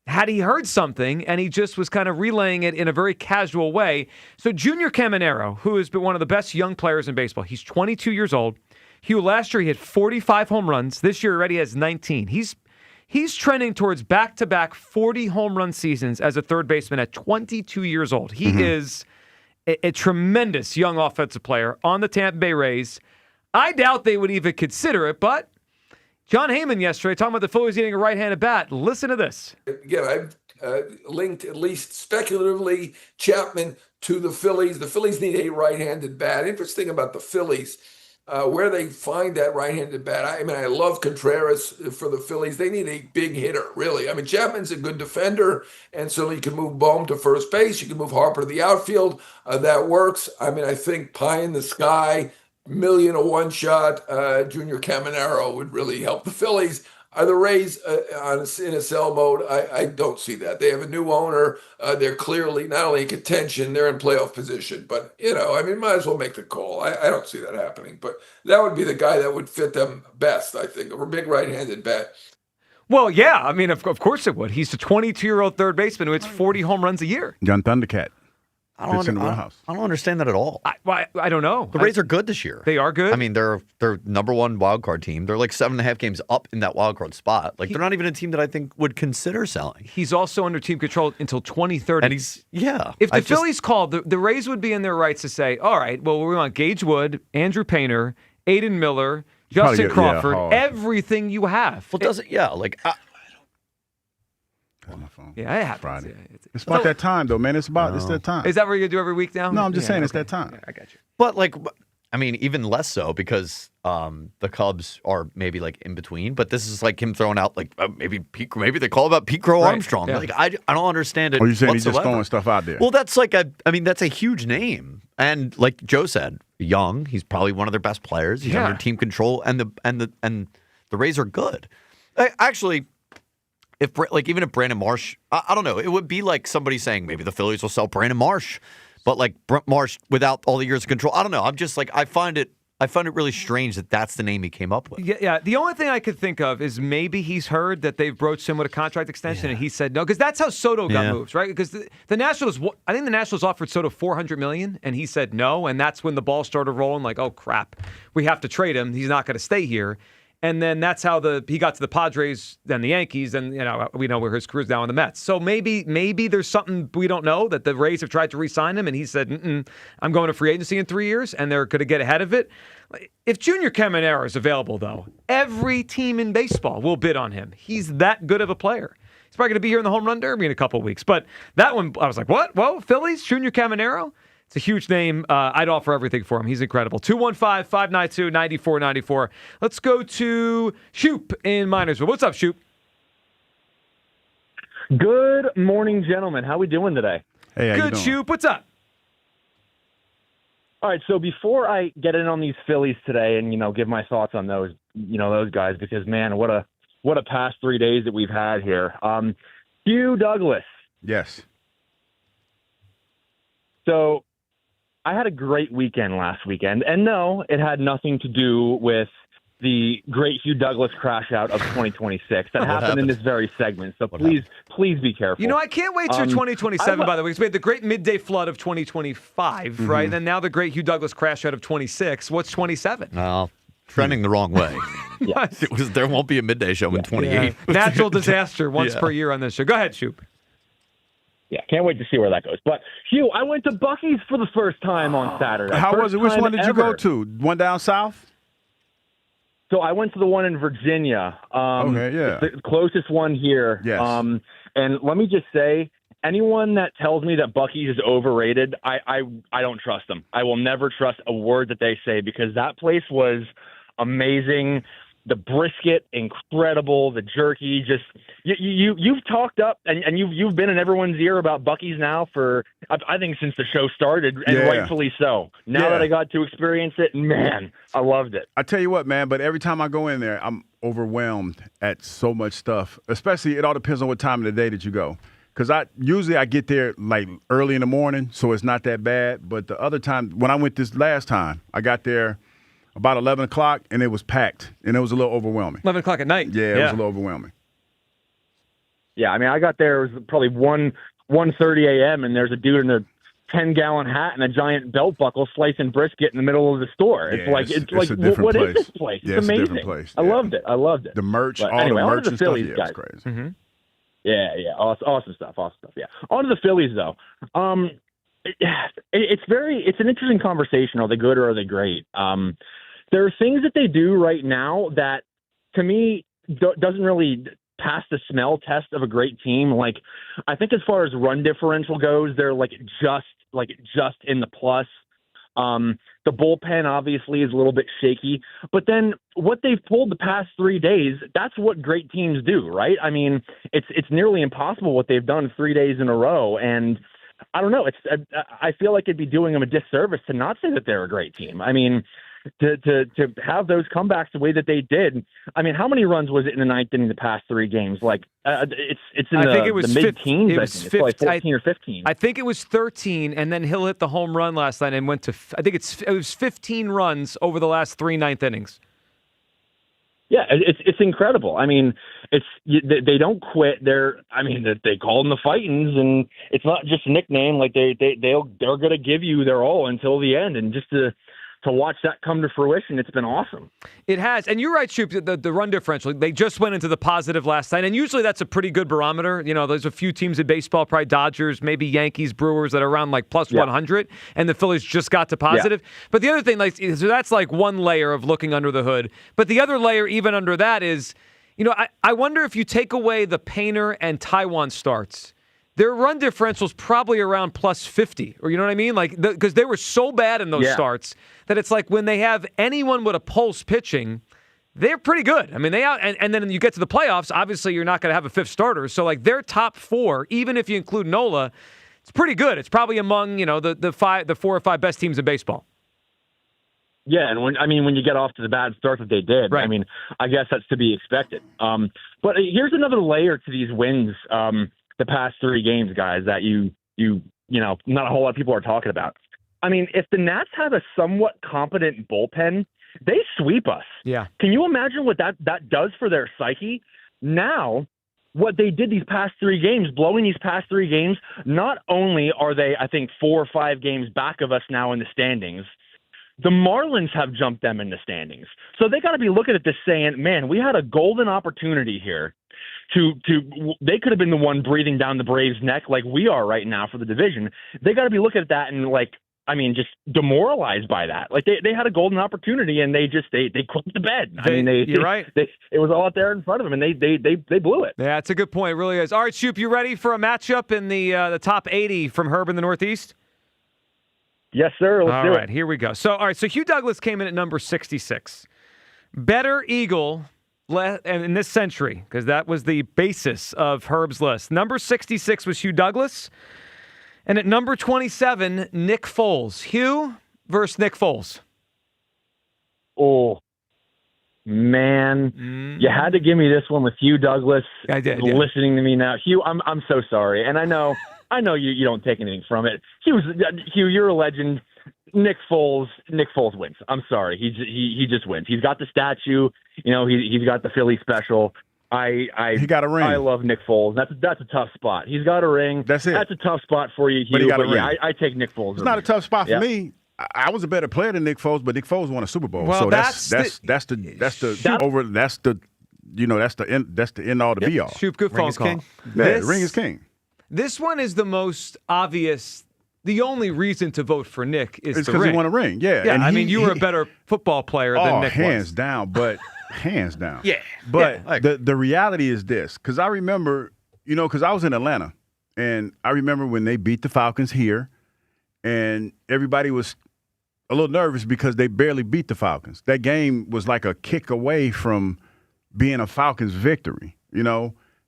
had he heard something and he just was kind of relaying it in a very casual way. So Junior Caminero, who has been one of the best young players in baseball, he's 22 years old. Hugh, last year he had 45 home runs. This year already has 19. He's trending towards back-to-back 40 home run seasons as a third baseman at 22 years old. He is a tremendous young offensive player on the Tampa Bay Rays. I doubt they would even consider it, but John Heyman yesterday talking about the Phillies getting a right-handed bat. Listen to this. Again, I've linked at least speculatively Chapman to the Phillies. The Phillies need a right-handed bat. Interesting about the Phillies, where they find that right-handed bat. I mean, I love Contreras for the Phillies. They need a big hitter, really. I mean, Chapman's a good defender, and so you can move Bohm to first base. You can move Harper to the outfield. That works. I mean, I think pie in the sky, million a one shot, Junior Caminero would really help the Phillies. Are the Rays in a sell mode? I don't see that. They have a new owner. They're clearly not only in contention, they're in playoff position. But, I mean, might as well make the call. I don't see that happening. But that would be the guy that would fit them best, I think. A big right-handed bat. Well, yeah. I mean, of course it would. He's a 22-year-old third baseman who hits 40 home runs a year. Young Thundercat. I don't understand that at all. I don't know. The Rays are good this year. They are good. I mean, they're number one wild card team. They're like 7.5 games up in that wild card spot. Like they're not even a team that I think would consider selling. He's also under team control until 2030. And If the Phillies called, the Rays would be in their rights to say, all right, well, we want Gage Wood, Andrew Painter, Aiden Miller, Justin Crawford, everything you have. Well, does it? Yeah, like. On my phone. Yeah, it happens. Friday. It's about that time, though, man. It's that time. Is that what you're going to do every week now? No, I'm just saying it's that time. Yeah, I got you. But, like, I mean, even less so because the Cubs are maybe, like, in between. But this is like him throwing out, like, maybe they call about Pete Crow Armstrong. Yeah. Like, I don't understand it. Or you're saying whatsoever. he's just throwing stuff out there? Well, that's like that's a huge name. And like Joe said, young. He's probably one of their best players. He's under team control, and the Rays are good. Actually. Even if Brandon Marsh, I don't know, it would be like somebody saying maybe the Phillies will sell Brandon Marsh, but like Marsh without all the years of control. I don't know. I'm just like I find it really strange that that's the name he came up with. Yeah. The only thing I could think of is maybe he's heard that they've broached him with a contract extension, and he said no, because that's how Soto got moved, right? Because the Nationals, I think the Nationals offered Soto $400 million, and he said no, and that's when the ball started rolling. Like, oh crap, we have to trade him. He's not going to stay here. And then that's how he got to the Padres, then the Yankees, and we know where his career's now in the Mets. So maybe there's something we don't know that the Rays have tried to re-sign him, and he said, I'm going to free agency in 3 years, and they're going to get ahead of it. If Junior Caminero is available, though, every team in baseball will bid on him. He's that good of a player. He's probably going to be here in the Home Run Derby in a couple of weeks. But that one, I was like, what? Whoa, Phillies, Junior Caminero? It's a huge name. I'd offer everything for him. He's incredible. 215-592-9494. Let's go to Shoop in Minersville. What's up, Shoop? Good morning, gentlemen. How we doing today? Hey, how you Good, doing? Shoop. What's up? All right, so before I get in on these Phillies today and, give my thoughts on those guys, because, man, what a past 3 days that we've had here. Hugh Douglas. Yes. So I had a great weekend last weekend, and no, it had nothing to do with the great Hugh Douglas crash out of 2026 that happened in this very segment. So please be careful. I can't wait till 2027, by the way. We had the great midday flood of 2025, right? And now the great Hugh Douglas crash out of 26. What's 27? Well, trending the wrong way. There won't be a midday show in 28. Yeah. Natural disaster once per year on this show. Go ahead, Shoop. Yeah, can't wait to see where that goes. But, Hugh, I went to Buc-ee's for the first time on Saturday. How was it? Which one did you go to? One down south? So I went to the one in Virginia. Okay, yeah. The closest one here. Yes. And let me just say, anyone that tells me that Buc-ee's is overrated, I don't trust them. I will never trust a word that they say because that place was amazing. The brisket, incredible. The jerky, just you've talked up and you've been in everyone's ear about Buc-ee's now for I think since the show started, and rightfully so. Now that I got to experience it, man, I loved it. I tell you what, man. But every time I go in there, I'm overwhelmed at so much stuff. Especially, it all depends on what time of the day that you go. Because I get there like early in the morning, so it's not that bad. But the other time, when I went this last time, I got there about 11 o'clock, and it was packed, and it was a little overwhelming. 11 o'clock at night? Yeah, it was a little overwhelming. Yeah, I mean, I got there, it was probably 1:30 a.m., and there's a dude in a 10-gallon hat and a giant belt buckle slicing brisket in the middle of the store. It's like a different what place. is this place? Yeah, it's amazing. a different place. I loved it. The merch, but all anyway, the on merch to and the Phillies, stuff, guys. it was crazy. Mm-hmm. Yeah, awesome stuff, yeah. On to the Phillies, though. It's an interesting conversation. Are they good or are they great? There are things that they do right now that, to me, doesn't really pass the smell test of a great team. Like, I think as far as run differential goes, they're just in the plus. The bullpen obviously is a little bit shaky, but then what they've pulled the past 3 days, that's what great teams do, right? I mean, it's nearly impossible what they've done 3 days in a row, and I don't know. I feel like it'd be doing them a disservice to not say that they're a great team. I mean, to have those comebacks the way that they did. I mean, how many runs was it in the ninth inning the past 3 games? Like, it's in the mid-teens. It was 15, like 14 or 15. I think it was 13, and then Hill hit the home run last night and went to. I think it was 15 runs over the last 3 ninth innings. Yeah, it's incredible. I mean, they don't quit. They call them the Fightins, and it's not just a nickname. Like they're going to give you their all until the end, and just to watch that come to fruition, it's been awesome. It has. And you're right, Shoop, the run differential, they just went into the positive last night, and usually that's a pretty good barometer. You know, there's a few teams in baseball, probably Dodgers, maybe Yankees, Brewers, that are around like plus 100, and the Phillies just got to positive. Yeah. But the other thing, so that's like one layer of looking under the hood. But the other layer, even under that, is, I wonder if you take away the Painter and Taiwan starts, their run differential's probably around plus 50, or you know what I mean? Like, because they were so bad in those starts that it's like when they have anyone with a pulse pitching, they're pretty good. I mean, and then you get to the playoffs, obviously you're not going to have a fifth starter. So, like, their top 4, even if you include Nola, it's pretty good. It's probably among, the 4 or 5 best teams in baseball. Yeah, and when you get off to the bad start that they did, right. I mean, I guess that's to be expected. But here's another layer to these wins. The past 3 games, guys, that you not a whole lot of people are talking about. I mean, if the Nats have a somewhat competent bullpen, they sweep us. Yeah. Can you imagine what that does for their psyche? Now, what they did these past 3 games, blowing these past 3 games, not only are they, I think, 4 or 5 games back of us now in the standings, the Marlins have jumped them in the standings. So they got to be looking at this saying, man, we had a golden opportunity here. They could have been the one breathing down the Braves' neck like we are right now for the division. They got to be looking at that and just demoralized by that. Like they had a golden opportunity and they quit the bed. You're right. It was all out there in front of them and they blew it. Yeah, it's a good point. It really is. All right, Shoop, you ready for a matchup in the top 80 from Herb in the Northeast? Yes, sir. Let's do it. All right, here we go. So Hugh Douglas came in at number 66. Better Eagle. And in this century, because that was the basis of Herb's list. Number 66 was Hugh Douglas. And at number 27, Nick Foles. Hugh versus Nick Foles. Oh, man. You had to give me this one with Hugh Douglas. I did. Listening to me now. Hugh, I'm so sorry. And I know you don't take anything from it. Hugh, you're a legend. Nick Foles wins. I'm sorry. He just wins. He's got the statue. He's got the Philly special. He got a ring. I love Nick Foles. That's a tough spot. He's got a ring. That's it. That's a tough spot for you, Hugh. But he got a ring. Yeah, I take Nick Foles. It's not a tough spot for me. I was a better player than Nick Foles, but Nick Foles won a Super Bowl. Well, so that's the end all to be all. Shoop, good phone call. Yeah, ring is king. This one is the most obvious. The only reason to vote for Nick is because he won a ring. Yeah. Yeah. And you were a better football player than Nick hands was. down. But hands down. Yeah. But the reality is this, because I remember, because I was in Atlanta, and I remember when they beat the Falcons here, and everybody was a little nervous because they barely beat the Falcons. That game was like a kick away from being a Falcons victory,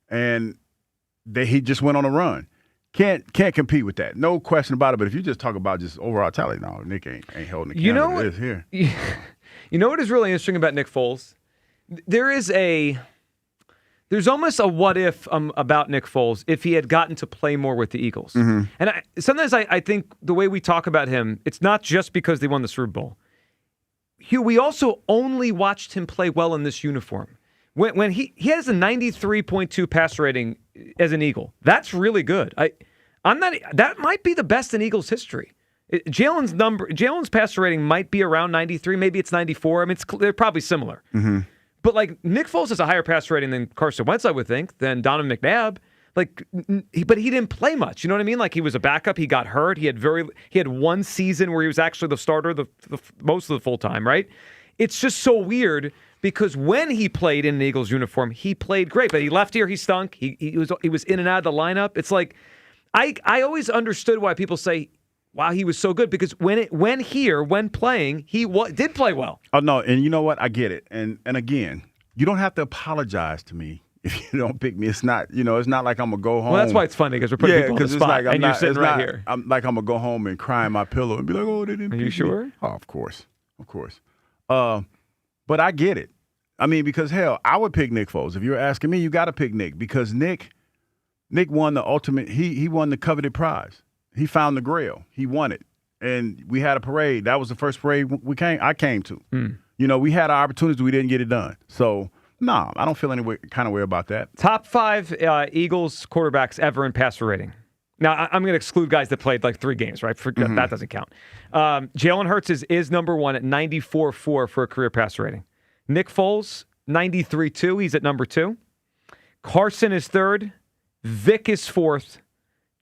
and he just went on a run. Can't compete with that. No question about it. But if you just talk about just overall talent, no, Nick ain't holding the camera. It is here. You know what is really interesting about Nick Foles? There's almost a what if about Nick Foles if he had gotten to play more with the Eagles. Mm-hmm. And sometimes I think the way we talk about him, it's not just because they won the Super Bowl. Hugh, we also only watched him play well in this uniform. When he has a 93.2 passer rating as an Eagle, that's really good. That might be the best in Eagles history. Jalen's passer rating might be around 93, maybe it's 94. I mean, they're probably similar. Mm-hmm. But Nick Foles has a higher passer rating than Carson Wentz, I would think, than Donovan McNabb. but he didn't play much. You know what I mean? Like he was a backup. He got hurt. He had one season where he was actually the starter the most of the full time, right? It's just so weird because when he played in an Eagles uniform, he played great. But he left here, he stunk. He was in and out of the lineup. It's like I always understood why people say, wow, he was so good, because when playing, he did play well. Oh, no, and you know what? I get it. And again, you don't have to apologize to me if you don't pick me. It's not, it's not like I'm going to go home. Well, that's why it's funny, because we're putting people on the spot, and you're sitting right here. I'm like I'm going to go home and cry in my pillow and be like, oh, they didn't pick me. Are you sure? Oh, of course. But I get it. I mean, because, hell, I would pick Nick Foles. If you're asking me, you got to pick Nick, because Nick won the ultimate – he won the coveted prize. He found the grail. He won it. And we had a parade. That was the first parade I came to. We had our opportunities. We didn't get it done. So, no, I don't feel any kind of way about that. Top 5 Eagles quarterbacks ever in passer rating. Now, I'm going to exclude guys that played like 3 games, right? That doesn't count. Jalen Hurts is number 1 at 94.4 for a career passer rating. Nick Foles, 93.2. He's at number 2. Carson is 3rd. Vic is 4th.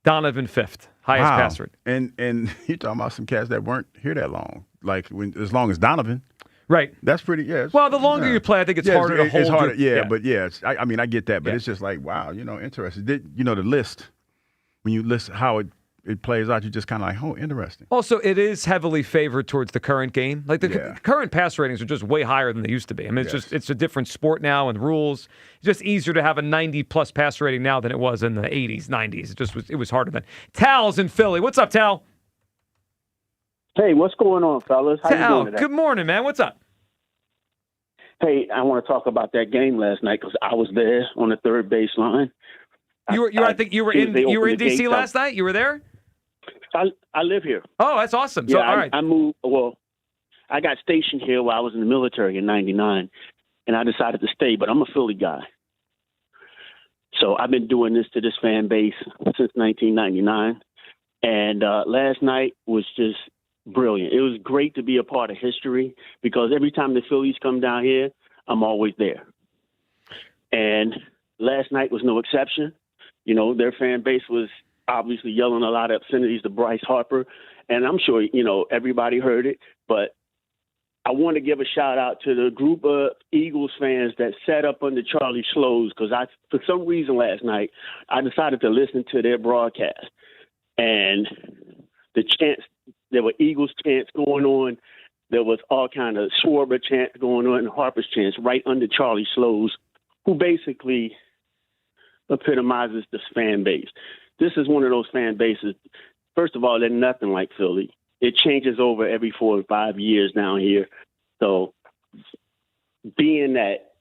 Donovan 5th. Highest passer rating. And you're talking about some cats that weren't here that long. Like as long as Donovan. Right. That's pretty, yeah. Well, the longer you play, I think it's harder to hold. It's harder, but I get that. But it's just like, wow, interesting. The list, when you list how it plays out, you just kind of like, oh, interesting. Also, it is heavily favored towards the current game. Like the current pass ratings are just way higher than they used to be. I mean, it's a different sport now and rules. It's just easier to have a 90-plus pass rating now than it was in the 80s, 90s. It was harder then. Tal's in Philly. What's up, Tal? Hey, what's going on, fellas? How you doing today? Good morning, man. What's up? Hey, I want to talk about that game last night because I was there on the third baseline. You were in DC last night? You were there? I live here. Oh, that's awesome. So, all right. I moved. Well, I got stationed here while I was in the military in '99, and I decided to stay. But I'm a Philly guy, so I've been doing this to this fan base since 1999. And last night was just brilliant. It was great to be a part of history because every time the Phillies come down here, I'm always there. And last night was no exception. Their fan base was obviously yelling a lot of obscenities to Bryce Harper, and I'm sure, everybody heard it, but I want to give a shout out to the group of Eagles fans that sat up under Charlie Slows because for some reason last night, I decided to listen to their broadcast, and the chants, there were Eagles chants going on, there was all kind of Schwarber chants going on and Harper's chants right under Charlie Slows, who basically epitomizes this fan base. This is one of those fan bases. First of all, they're nothing like Philly. It changes over every 4 or 5 years down here. So being that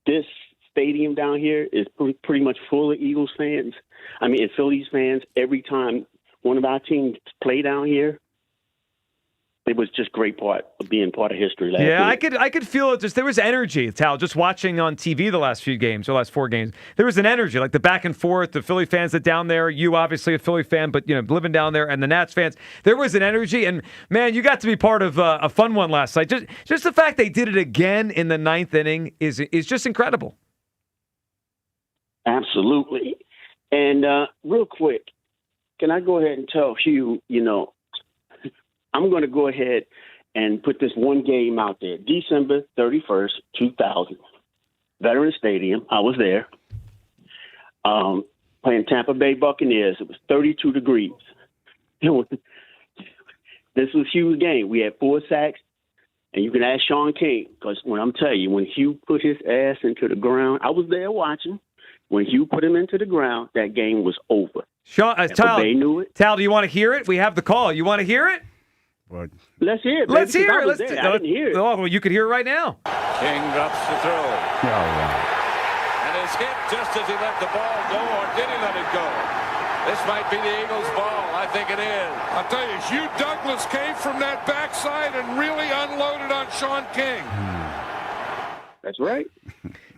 this stadium down here is pretty much full of Eagles fans, and Phillies fans, every time one of our teams play down here, it was just great part of being part of history last year. I could feel it. There was energy, Tal, just watching on TV the last 4 games. There was an energy, like the back and forth, the Philly fans that down there, you obviously a Philly fan, but living down there, and the Nats fans. There was an energy, and man, you got to be part of a fun one last night. Just the fact they did it again in the 9th inning is just incredible. Absolutely. And real quick, can I go ahead and tell Hugh, I'm going to go ahead and put this one game out there. December 31st, 2000. Veterans Stadium. I was there. Playing Tampa Bay Buccaneers. It was 32 degrees. This was Hugh's game. We had 4 sacks. And you can ask Sean King, because when I'm telling you, when Hugh put his ass into the ground, I was there watching. When Hugh put him into the ground, that game was over. Sean, Tal, they knew it. Tal, do you want to hear it? We have the call. You want to hear it? But let's hear it. Let's hear it. I didn't hear it. Oh, well, you could hear it right now. King drops the throw. Oh, wow. And it's hit just as he let the ball go, or did he let it go? This might be the Eagles' ball. I think it is. I'll tell you, Hugh Douglas came from that backside and really unloaded on Sean King. That's right.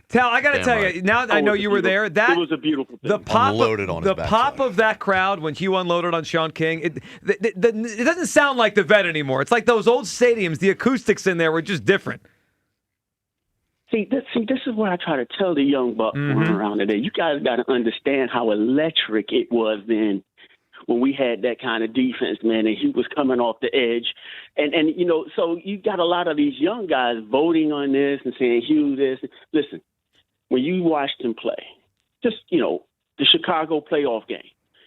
Tal, I got to tell you, now I know you were there. It was a beautiful thing. The pop of that crowd when Hugh unloaded on Sean King, it doesn't sound like the Vet anymore. It's like those old stadiums. The acoustics in there were just different. See, this is what I try to tell the young bucks running around today. You guys got to understand how electric it was then when we had that kind of defense, man, and he was coming off the edge. And so you got a lot of these young guys voting on this and saying, Hugh, this. Listen, when you watched him play, just, the Chicago playoff game,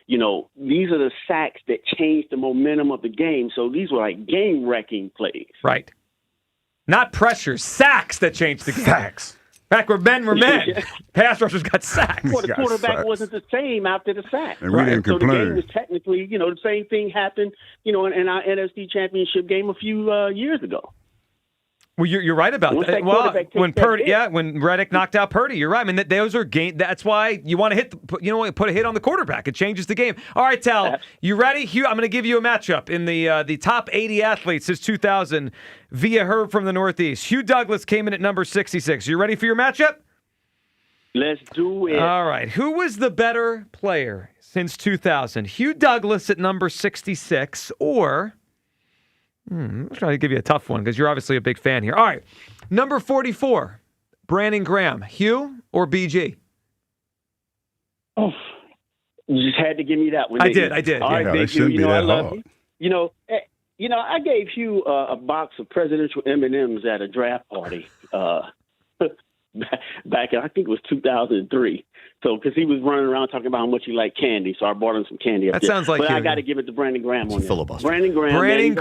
these are the sacks that changed the momentum of the game. So these were like game-wrecking plays. Right. Not pressure, sacks that changed the game. Sacks. Back where men were men. Pass rushers got sacks. Well, the quarterback wasn't the same after the sack. And we didn't so complain. the game was technically, the same thing happened, in our NFC Championship game a few years ago. Well, you're right about that. Well, when Reddick knocked out Purdy, you're right. I mean, those are game. That's why you want to put a hit on the quarterback. It changes the game. All right, Tal, you ready? Hugh, I'm going to give you a matchup in the top 80 athletes since 2000 via Herb from the Northeast. Hugh Douglas came in at number 66. You ready for your matchup? Let's do it. All right. Who was the better player since 2000? Hugh Douglas at number 66 or... I'm trying to give you a tough one because you're obviously a big fan here. All right. Number 44, Brandon Graham. Hugh or BG? Oh, you just had to give me that one. I did. All right, it shouldn't be that hard. I gave Hugh a box of presidential M&Ms at a draft party back in, I think it was 2003. So, because he was running around talking about how much he liked candy, so I bought him some candy. That sounds like But you. I got to give it to Brandon Graham on filibuster. Brandon Graham,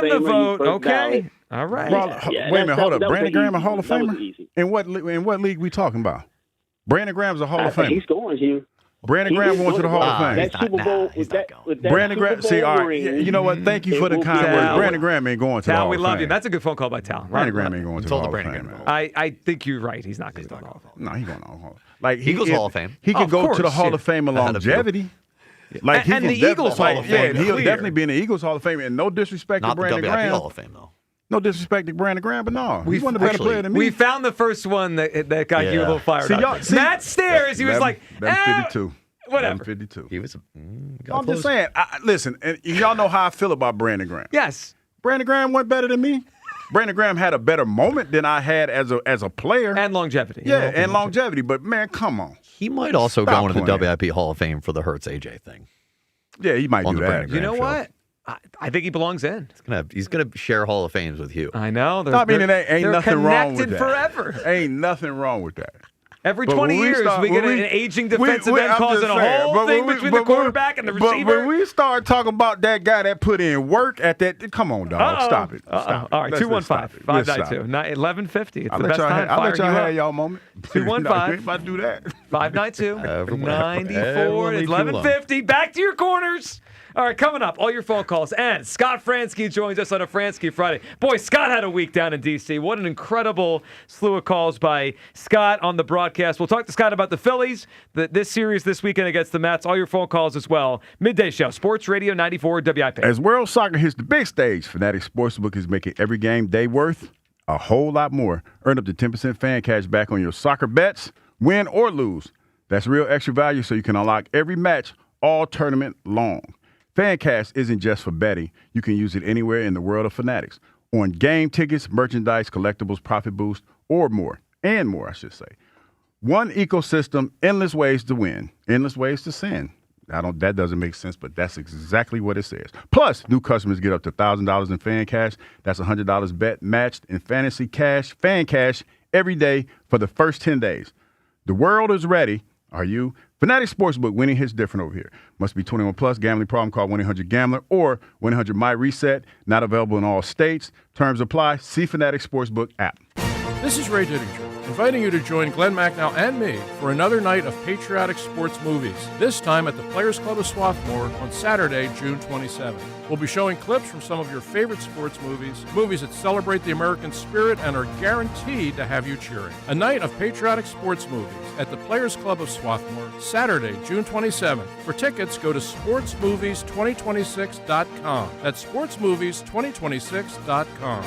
the vote. Okay. All right. Wait a minute, hold up. Brandon Graham a Hall of Famer? In what league we talking about? Brandon Graham's a Hall of Famer. He's going, Hugh. Brandon Graham going to the Hall of Fame. That Super Bowl with that Brandon Graham. See, all right. ring, You know what? Thank you for the kind words. Brandon Graham ain't going to the Hall Tal, we of love Fame. you. That's a good phone call by Tal. Brandon Graham ain't going to the Hall of Fame. I think you're right. He's not going to the Hall of Fame. No, he's going to the Hall of Fame. Like Eagles Hall of Fame. He could Of go course, to the Hall yeah. of Fame of longevity. Like And the Eagles Hall of Fame. Yeah, he'll Clear. definitely be in the Eagles Hall of Fame. And no disrespect to Not the Brandon WIP Graham. Hall of Fame, though. No disrespect to Brandon Graham, but no, he's one of the better players than me. We found the first one that got you a little fired up. Matt Stairs, he was like, 52. Whatever. 52. He was. I'm just saying. Listen, and y'all know how I feel about Brandon Graham. Yes. Brandon Graham went better than me. Brandon Graham had a better moment than I had as a player. And longevity. Yeah, and longevity. But, man, come on. He might also Stop go into the playing. WIP Hall of Fame for the Hurts AJ thing. Yeah, he might On do the that. Brandon You know Graham show. what? I think he belongs in. He's gonna share Hall of Fames with you. I know. I mean, it ain't nothing wrong with that. Forever. Ain't nothing wrong with that. Every But 20 when we years, start- we get when an we- aging defensive end I'm causing just a saying, whole but thing when we- between the but when- quarterback and the But receiver. when we start talking about that guy that put in work at that, come on, dog, stop it. Stop it. All right, Let's stop it. Let's stop 215-592. it. 1150. It's I'll the let best y'all time. have, I'll let Fire y'all you have up. y'all moment. 215. You ain't about to do that. 592. Everyone 94 leave you alone. 1150. Back to your corners. All right, coming up, all your phone calls. And Scott Fransky joins us on a Fransky Friday. Boy, Scott had a week down in D.C. What an incredible slew of calls by Scott on the broadcast. We'll talk to Scott about the Phillies, this series this weekend against the Mets. All your phone calls as well. Midday Show, Sports Radio 94 WIP. As World Soccer hits the big stage, Fanatics Sportsbook is making every game day worth a whole lot more. Earn up to 10% fan cash back on your soccer bets, win or lose. That's real extra value so you can unlock every match all tournament long. Fan cash isn't just for betting. You can use it anywhere in the world of Fanatics. On game tickets, merchandise, collectibles, profit boost, or more. And more, I should say. One ecosystem, endless ways to win, endless ways to sin. That doesn't make sense, but that's exactly what it says. Plus, new customers get up to $1,000 in fan cash. That's $100 bet matched in fantasy cash, fan cash, every day for the first 10 days. The world is ready. Are you? Fanatics Sportsbook, winning hits different over here. Must be 21 plus. Gambling problem, call 1-800-GAMBLER or 1-800-MY-RESET. Not available in all states. Terms apply. See Fanatics Sportsbook app. This is Ray Diddinger, inviting you to join Glenn Macnow and me for another night of patriotic sports movies, this time at the Players Club of Swarthmore on Saturday, June 27th. We'll be showing clips from some of your favorite sports movies that celebrate the American spirit and are guaranteed to have you cheering. A night of patriotic sports movies at the Players Club of Swarthmore, Saturday, June 27th. For tickets, go to sportsmovies2026.com. That's sportsmovies2026.com.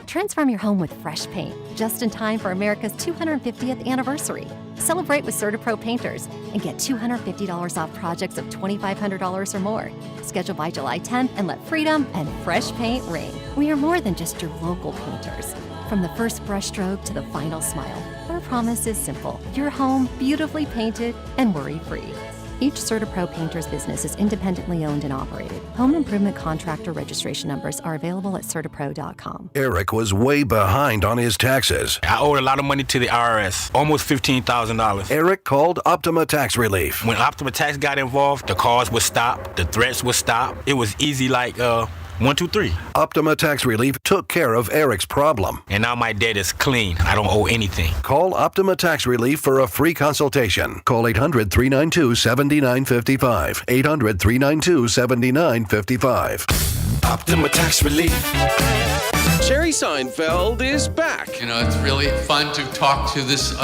Transform your home with fresh paint, just in time for America's 250th anniversary. Celebrate with CertaPro Painters and get $250 off projects of $2,500 or more. Schedule by July 10th and let freedom and fresh paint ring. We are more than just your local painters. From the first brushstroke to the final smile, we're promise is simple. Your home beautifully painted and worry-free. Each CertaPro painter's business is independently owned and operated. Home improvement contractor registration numbers are available at CertaPro.com. Eric was way behind on his taxes. I owed a lot of money to the IRS, almost $15,000. Eric called Optima Tax Relief. When Optima Tax got involved, the calls would stop, the threats would stop. It was easy like 1, 2, 3. Optima Tax Relief took care of Eric's problem. And now my debt is clean. I don't owe anything. Call Optima Tax Relief for a free consultation. Call 800-392-7955. 800-392-7955. Optima Tax Relief. Jerry Seinfeld is back. You know, it's really fun to talk to this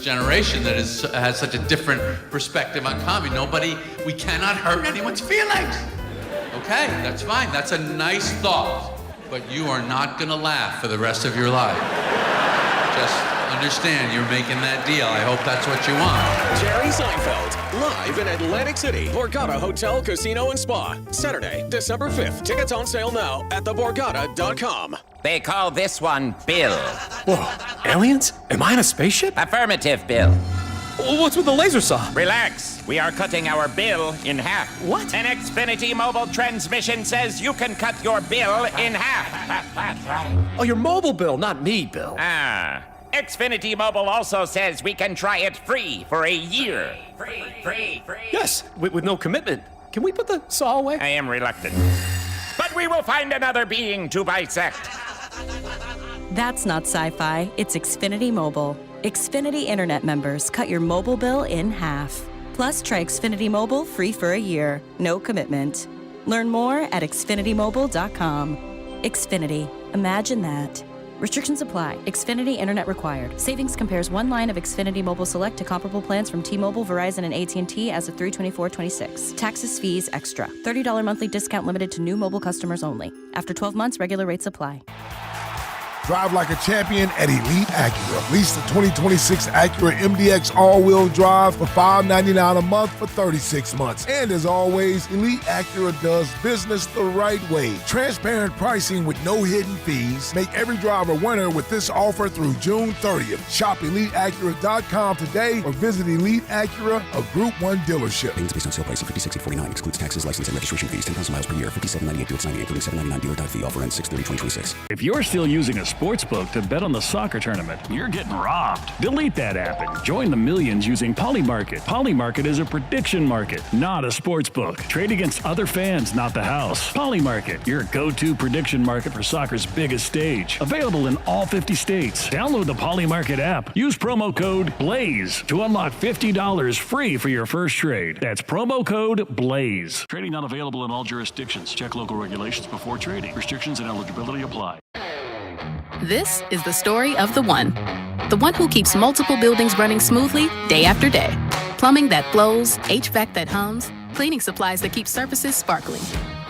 generation that has such a different perspective on comedy. We cannot hurt anyone's feelings. Okay, that's fine. That's a nice thought. But you are not going to laugh for the rest of your life. Just understand you're making that deal. I hope that's what you want. Jerry Seinfeld, live in Atlantic City, Borgata Hotel, Casino, and Spa. Saturday, December 5th. Tickets on sale now at theborgata.com. They call this one Bill. Whoa, aliens? Am I in a spaceship? Affirmative, Bill. What's with the laser saw? Relax. We are cutting our bill in half. What? An Xfinity mobile transmission says you can cut your bill in half. Oh, your mobile bill, not me, Bill. Xfinity Mobile also says we can try it free for a year. Free. Yes, with no commitment. Can we put the saw away? I am reluctant. But we will find another being to bisect. That's not sci-fi, it's Xfinity Mobile. Xfinity Internet members cut your mobile bill in half. Plus, try Xfinity Mobile free for a year. No commitment. Learn more at xfinitymobile.com. Xfinity. Imagine that. Restrictions apply. Xfinity Internet required. Savings compares one line of Xfinity Mobile Select to comparable plans from T-Mobile, Verizon, and AT&T as of 3/24/26. Taxes, fees, extra. $30 monthly discount limited to new mobile customers only. After 12 months, regular rates apply. Drive like a champion at Elite Acura. Lease the 2026 Acura MDX all-wheel drive for $599 a month for 36 months. And as always, Elite Acura does business the right way. Transparent pricing with no hidden fees. Make every drive a winner with this offer through June 30th. Shop EliteAcura.com today or visit Elite Acura, a Group 1 dealership. Payments based on sale price of $56,849. Excludes taxes, license, and registration fees. 10,000 miles per year. $57.98 through its 98, including $7.99 dealer fee. Offer ends 6/30/2026. If you're still using a sportsbook to bet on the soccer tournament, you're getting robbed. Delete that app and join the millions using Polymarket. Polymarket is a prediction market, not a sportsbook. Trade against other fans, not the house. Polymarket, your go-to prediction market for soccer's biggest stage. Available in all 50 states. Download the Polymarket app. Use promo code BLAZE to unlock $50 free for your first trade. That's promo code BLAZE. Trading not available in all jurisdictions. Check local regulations before trading. Restrictions and eligibility apply. This is the story of the one who keeps multiple buildings running smoothly day after day. Plumbing that flows, HVAC that hums, cleaning supplies that keep surfaces sparkling.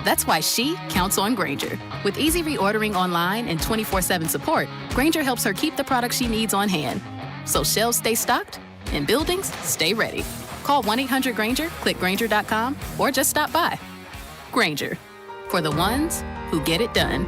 That's why she counts on Grainger. With easy reordering online and 24/7 support, Grainger helps her keep the products she needs on hand. So shelves stay stocked and buildings stay ready. Call 1-800-GRAINGER, click Grainger.com, or just stop by. Grainger, for the ones who get it done.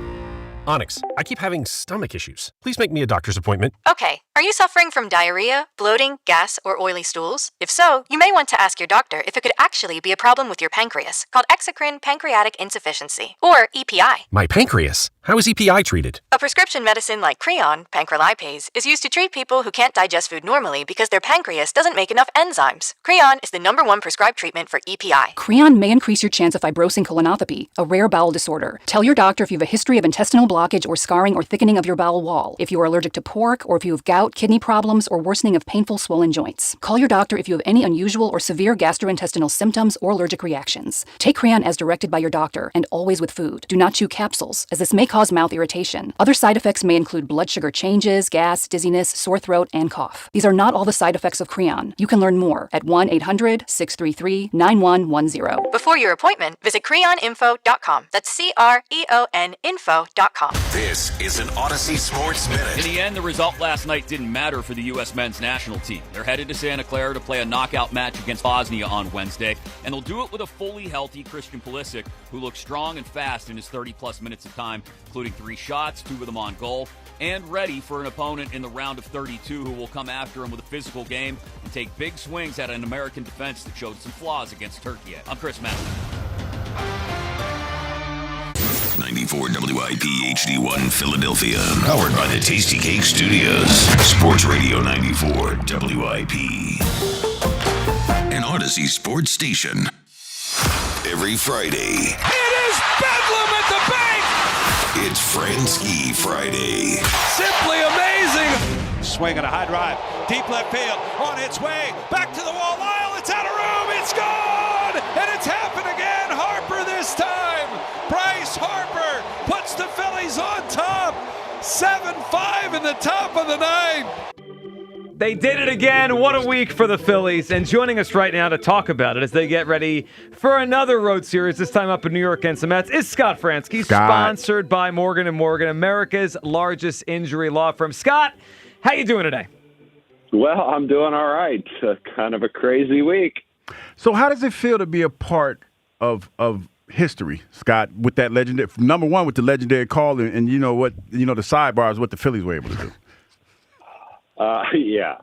Onyx, I keep having stomach issues. Please make me a doctor's appointment. Okay, are you suffering from diarrhea, bloating, gas, or oily stools? If so, you may want to ask your doctor if it could actually be a problem with your pancreas, called exocrine pancreatic insufficiency, or EPI. My pancreas? How is EPI treated? A prescription medicine like Creon, pancrelipase, is used to treat people who can't digest food normally because their pancreas doesn't make enough enzymes. Creon is the #1 prescribed treatment for EPI. Creon may increase your chance of fibrosing colonopathy, a rare bowel disorder. Tell your doctor if you have a history of intestinal blockage or scarring or thickening of your bowel wall, if you are allergic to pork, or if you have gout, kidney problems, or worsening of painful swollen joints. Call your doctor if you have any unusual or severe gastrointestinal symptoms or allergic reactions. Take Creon as directed by your doctor, and always with food. Do not chew capsules, as this may cause mouth irritation. Other side effects may include blood sugar changes, gas, dizziness, sore throat, and cough. These are not all the side effects of Creon. You can learn more at 1-800-633-9110. Before your appointment, visit creoninfo.com. That's CREON info.com. This is an Odyssey Sports Minute. In the end, the result last night didn't matter for the U.S. men's national team. They're headed to Santa Clara to play a knockout match against Bosnia on Wednesday, and they'll do it with a fully healthy Christian Pulisic, who looks strong and fast in his 30-plus minutes of time including 3 shots, 2 of them on goal, and ready for an opponent in the round of 32 who will come after him with a physical game and take big swings at an American defense that showed some flaws against Turkey. I'm Chris Matthews. 94 WIP HD1 Philadelphia. Powered by the Tasty Cake Studios. Sports Radio 94 WIP. An Odyssey sports station. Every Friday. It is bedlam at the bank! It's Fransky Friday. Simply amazing! Swing and a high drive. Deep left field. On its way. Back to the wall. Lyle, it's out of room. It's gone! And it's happened again. Harper this time. Bryce Harper puts the Phillies on top. 7-5 in the top of the 9th. They did it again. What a week for the Phillies. And joining us right now to talk about it as they get ready for another road series, this time up in New York against the Mets, is Scott Fransky, sponsored by Morgan & Morgan, America's largest injury law firm. Scott, how you doing today? Well, I'm doing all right. Kind of a crazy week. So how does it feel to be a part of history, Scott, with that legendary, number one, with the legendary call, and the sidebars, what the Phillies were able to do? Yeah.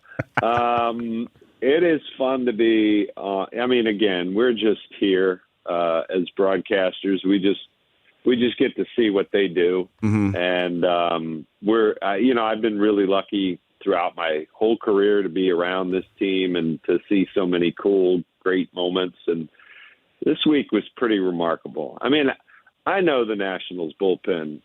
It is fun to be, again, we're just here as broadcasters. We just get to see what they do. Mm-hmm. And I've been really lucky throughout my whole career to be around this team and to see so many cool, great moments. And this week was pretty remarkable. I mean, I know the Nationals bullpen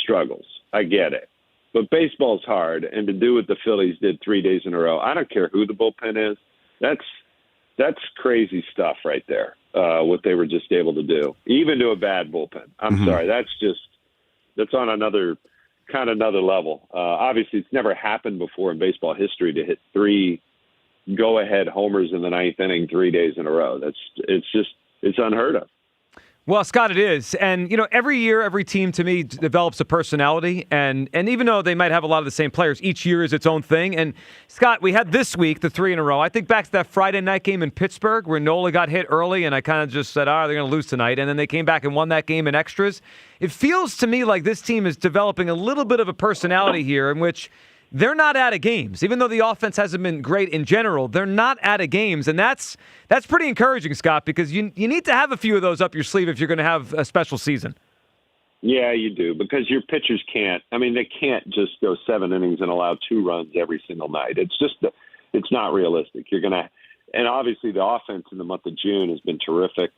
struggles. I get it. But baseball's hard, and to do what the Phillies did 3 days in a row, I don't care who the bullpen is. That's crazy stuff right there, what they were just able to do, even to a bad bullpen. I'm sorry. That's on another level. Obviously, it's never happened before in baseball history to hit 3 go-ahead homers in the 9th inning 3 days in a row. It's unheard of. Well, Scott, it is. And, every year, every team, to me, develops a personality. And even though they might have a lot of the same players, each year is its own thing. And, Scott, we had this week, the 3 in a row. I think back to that Friday night game in Pittsburgh where Nola got hit early, and I kind of just said, they're going to lose tonight. And then they came back and won that game in extras. It feels to me like this team is developing a little bit of a personality here in which they're not out of games. Even though the offense hasn't been great in general, they're not out of games. And that's pretty encouraging, Scott, because you need to have a few of those up your sleeve if you're going to have a special season. Yeah, you do, because your pitchers they can't just go 7 innings and allow 2 runs every single night. It's not realistic. And obviously the offense in the month of June has been terrific.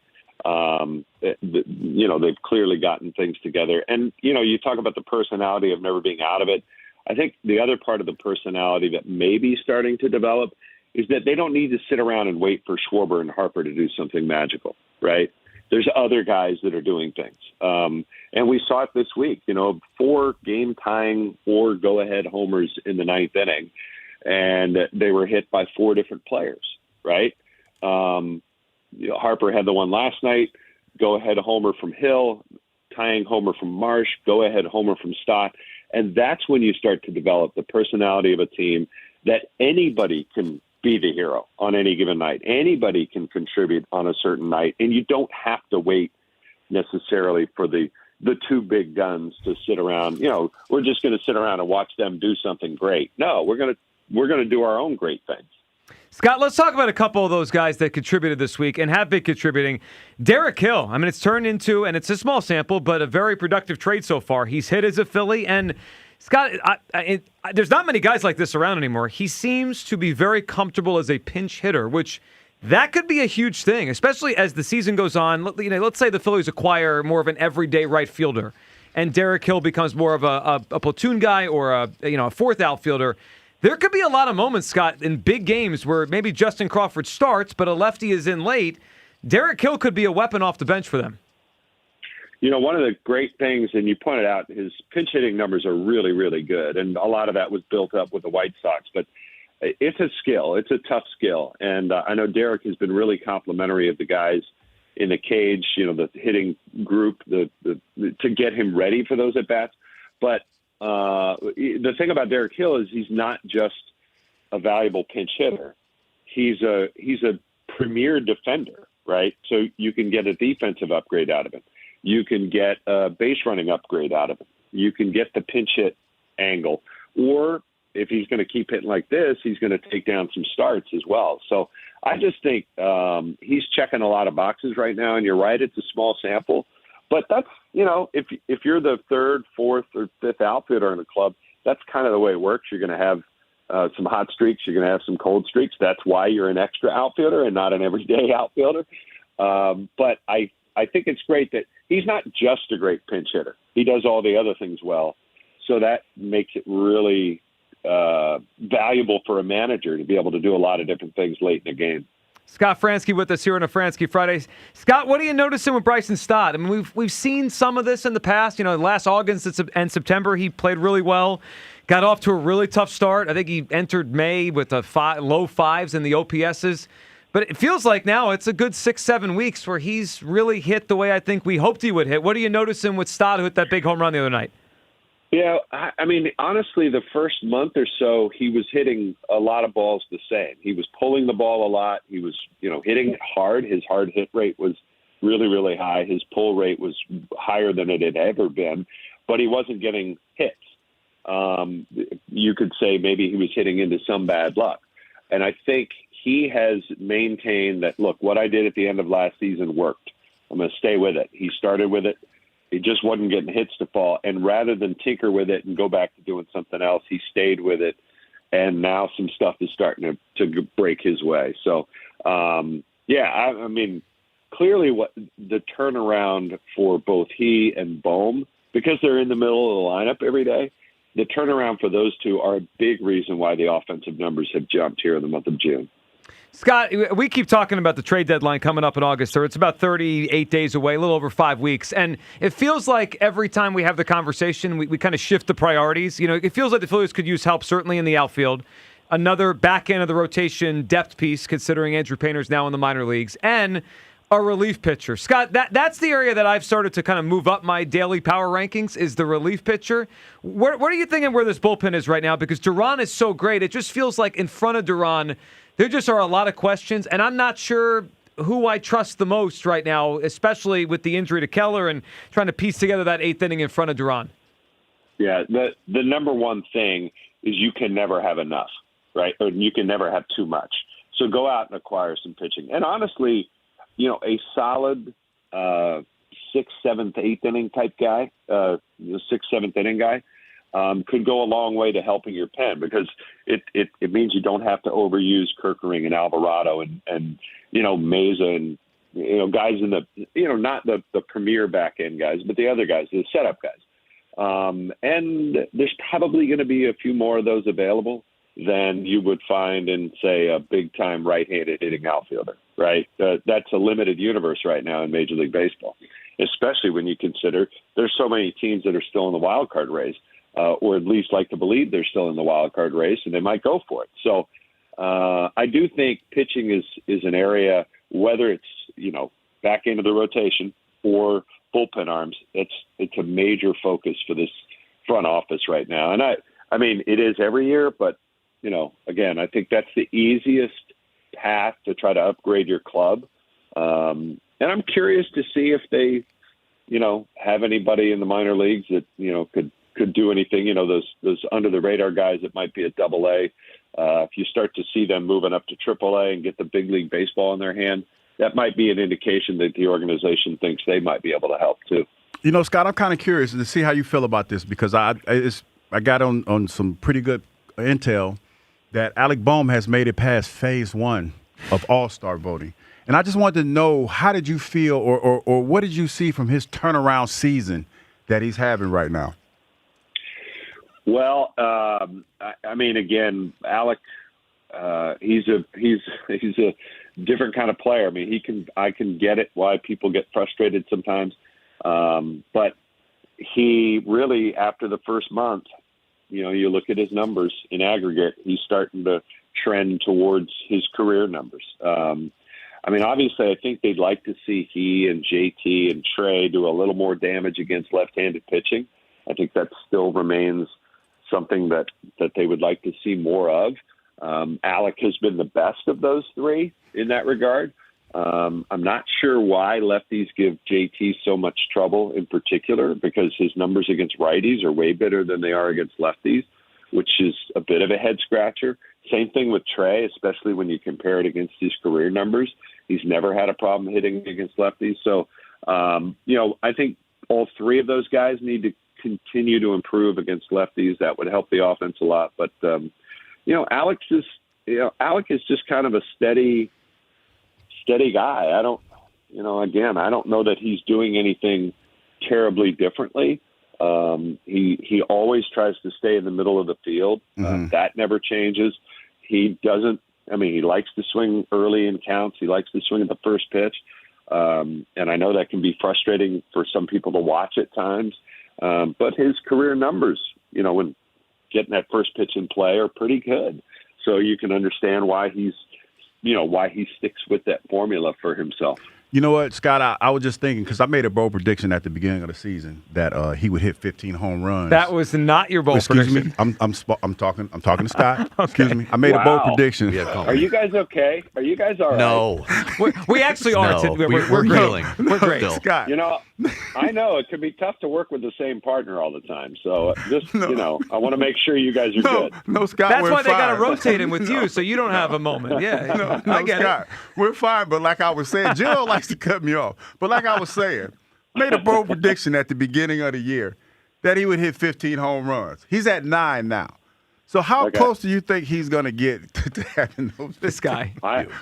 They've clearly gotten things together. And, you talk about the personality of never being out of it. I think the other part of the personality that may be starting to develop is that they don't need to sit around and wait for Schwarber and Harper to do something magical, right? There's other guys that are doing things. And we saw it this week, 4 game-tying, 4 go-ahead homers in the 9th inning, and they were hit by 4 different players, right? Harper had the one last night, go-ahead homer from Hill, tying homer from Marsh, go-ahead homer from Stott. And that's when you start to develop the personality of a team that anybody can be the hero on any given night. Anybody can contribute on a certain night, and you don't have to wait necessarily for the 2 big guns to sit around. We're just going to sit around and watch them do something great. No, we're going to do our own great things. Scott, let's talk about a couple of those guys that contributed this week and have been contributing. Derek Hill, it's turned into, and it's a small sample, but a very productive trade so far. He's hit as a Philly, and Scott, there's not many guys like this around anymore. He seems to be very comfortable as a pinch hitter, which that could be a huge thing, especially as the season goes on. Let's say the Phillies acquire more of an everyday right fielder, and Derek Hill becomes more of a platoon guy or a fourth outfielder. There could be a lot of moments, Scott, in big games where maybe Justin Crawford starts, but a lefty is in late. Derek Hill could be a weapon off the bench for them. One of the great things, and you pointed out, his pinch hitting numbers are really, really good, and a lot of that was built up with the White Sox. But it's a skill. It's a tough skill. And I know Derek has been really complimentary of the guys in the cage, the hitting group, to get him ready for those at-bats. But the thing about Derek Hill is he's not just a valuable pinch hitter. He's a premier defender, right? So you can get a defensive upgrade out of him. You can get a base running upgrade out of him. you can get the pinch hit angle. Or if he's going to keep hitting like this, he's going to take down some starts as well. So I just think he's checking a lot of boxes right now. And you're right, it's a small sample. But that's, if you're the third, fourth, or fifth outfielder in the club, that's kind of the way it works. You're going to have some hot streaks. You're going to have some cold streaks. That's why you're an extra outfielder and not an everyday outfielder. But I think it's great that he's not just a great pinch hitter. He does all the other things well. So that makes it really valuable for a manager to be able to do a lot of different things late in the game. Scott Fransky with us here on a Fransky Fridays. Scott, what are you noticing with Bryson Stott? I mean, we've seen some of this in the past. Last August and September, he played really well. Got off to a really tough start. I think he entered May with low fives in the OPSs. But it feels like now it's a good 6-7 weeks where he's really hit the way I think we hoped he would hit. What are you noticing with Stott, who hit that big home run the other night? Yeah, I mean, honestly, the first month or so, he was hitting a lot of balls the same. He was pulling the ball a lot. He was, hitting it hard. His hard hit rate was really, really high. His pull rate was higher than it had ever been, but he wasn't getting hits. You could say maybe he was hitting into some bad luck. And I think he has maintained that, look, what I did at the end of last season worked. I'm going to stay with it. He started with it. He just wasn't getting hits to fall. And rather than tinker with it and go back to doing something else, he stayed with it. And now some stuff is starting to break his way. So, I mean, clearly what the turnaround for both he and Bohm, because they're in the middle of the lineup every day, the turnaround for those two are a big reason why the offensive numbers have jumped here in the month of June. Scott, we keep talking about the trade deadline coming up in August 3rd. It's about 38 days away, a little over 5 weeks. And it feels like every time we have the conversation, we kind of shift the priorities. It feels like the Phillies could use help, certainly in the outfield. Another back end of the rotation depth piece, considering Andrew Painter's now in the minor leagues. And a relief pitcher. Scott, that's the area that I've started to kind of move up my daily power rankings is the relief pitcher. What are you thinking where this bullpen is right now? Because Duran is so great. It just feels like in front of Duran, there just are a lot of questions, and I'm not sure who I trust the most right now, especially with the injury to Keller and trying to piece together that eighth inning in front of Duran. Yeah, the number one thing is you can never have enough, right? Or you can never have too much. So go out and acquire some pitching. And honestly, a solid 6th, 7th, 8th inning type guy, 6th, 7th inning guy, could go a long way to helping your pen because it means you don't have to overuse Kerkering and Alvarado and Mesa and guys in the not the premier back end guys, but the other guys, the setup guys. And there's probably going to be a few more of those available than you would find in, say, a big-time right-handed hitting outfielder, right? That's a limited universe right now in Major League Baseball, especially when you consider there's so many teams that are still in the wild card race, or at least like to believe they're still in the wild card race, and they might go for it. So I do think pitching is an area, whether it's, back into the rotation or bullpen arms, it's a major focus for this front office right now. And I mean, it is every year, but again, I think that's the easiest path to try to upgrade your club. And I'm curious to see if they, have anybody in the minor leagues that, could do anything, those under the radar guys that might be at AA. If you start to see them moving up to AAA and get the big league baseball in their hand, that might be an indication that the organization thinks they might be able to help too. Scott, I'm kind of curious to see how you feel about this because I got on some pretty good intel that Alec Bohm has made it past phase 1 of All-Star voting. And I just wanted to know, how did you feel or what did you see from his turnaround season that he's having right now? Well, I mean, again, Alec, he's a different kind of player. I mean, I can get it why people get frustrated sometimes. But he really, after the first month, you look at his numbers in aggregate, he's starting to trend towards his career numbers. I mean, obviously, I think they'd like to see he and JT and Trey do a little more damage against left-handed pitching. I think that still remains something that they would like to see more of. Alec has been the best of those three in that regard. I'm not sure why lefties give JT so much trouble in particular, because his numbers against righties are way better than they are against lefties, which is a bit of a head scratcher. Same thing with Trey, especially when you compare it against his career numbers. He's never had a problem hitting against lefties. So, I think all three of those guys need to continue to improve against lefties. That would help the offense a lot. But, Alec is just kind of a steady guy. I don't know that he's doing anything terribly differently. He always tries to stay in the middle of the field. That never changes. He likes to swing early in counts. He likes to swing at the first pitch. And I know that can be frustrating for some people to watch at times. But his career numbers, when getting that first pitch in play, are pretty good. So you can understand why he sticks with that formula for himself. You know what, Scott? I was just thinking, because I made a bold prediction at the beginning of the season that he would hit 15 home runs. That was not your bold prediction. Excuse me. I'm talking to Scott. Okay. Excuse me. I made a bold prediction. Are you guys okay? Are you guys all right? No. We actually are. No, we're healing. We're great. Still. Scott. I know it can be tough to work with the same partner all the time. So just, I want to make sure you guys are good. No, Scott. That's why fine. they got to rotate him with you, so you don't have a moment. Yeah. No, I get Scott, it. we're fine. But like I was saying, Jill likes to cut me off. But like I was saying, made a bold prediction at the beginning of the year that he would hit 15 home runs. He's at 9 now. So how close do you think he's going to get to having those? This guy.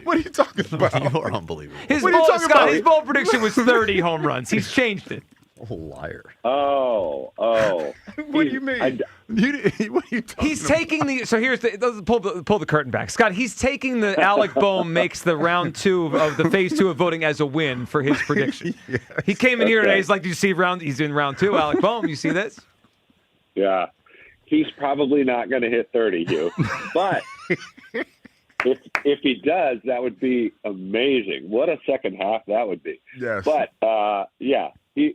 What are you talking about? You are unbelievable. His bold prediction was 30 home runs. He's changed it. Oh, liar. Oh. What do you mean? What are you talking He's taking the – so here's the – pull the curtain back. Scott, he's taking the Alec Boehm makes the round 2 of the phase 2 of voting as a win for his prediction. Yes. He came in here today. He's like, "Do you see he's in round 2, Alec Boehm. You see this?" Yeah. He's probably not going to hit 30, Hugh. But if he does, that would be amazing. What a second half that would be. Yes. But,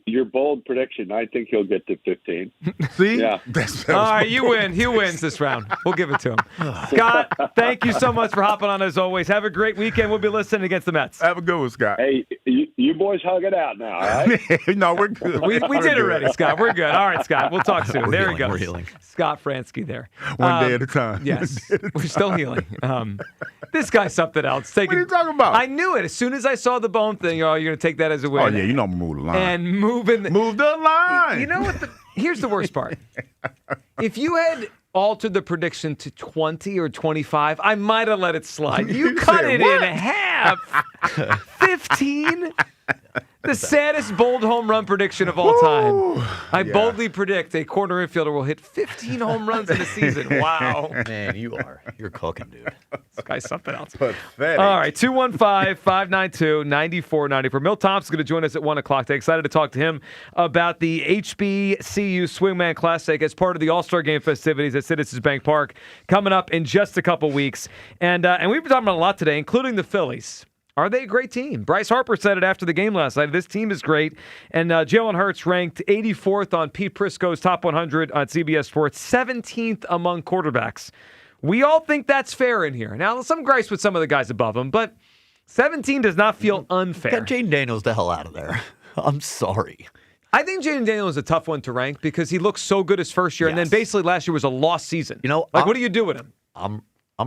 your bold prediction, I think he'll get to 15. See? Yeah. All right, you win. He wins this round. We'll give it to him. Scott, thank you so much for hopping on as always. Have a great weekend. We'll be listening against the Mets. Have a good one, Scott. Hey, you boys hug it out now, all right? No, we're good. We did it already, Scott. We're good. All right, Scott. We'll talk soon. There he goes. We're healing. Scott Fransky there. One day at a time. Yes. We're still healing. This guy's something else. What are you talking about? I knew it. As soon as I saw the Boehm thing, you're going to take that as a win. Oh, yeah, I'm move the line. And move the line. You know what? Here's the worst part. If you had altered the prediction to 20 or 25, I might have let it slide. You cut it in half. 15? The saddest bold home run prediction of all time. I boldly predict a corner infielder will hit 15 home runs in a season. Wow. Man, you're cooking, dude. This guy's something else. Pathetic. All right, 215-592-9494. Milt Thompson's going to join us at 1 o'clock today. Excited to talk to him about the HBCU Swingman Classic as part of the All-Star Game festivities at Citizens Bank Park coming up in just a couple weeks. And we've been talking about a lot today, including the Phillies. Are they a great team? Bryce Harper said it after the game last night. This team is great. And Jalen Hurts ranked 84th on Pete Prisco's Top 100 on CBS Sports, 17th among quarterbacks. We all think that's fair in here. Now, some grace with some of the guys above him, but 17 does not feel unfair. Get Jaden Daniels the hell out of there. I'm sorry. I think Jaden Daniels is a tough one to rank because he looked so good his first year, and then basically last year was a lost season. What do you do with him? I'm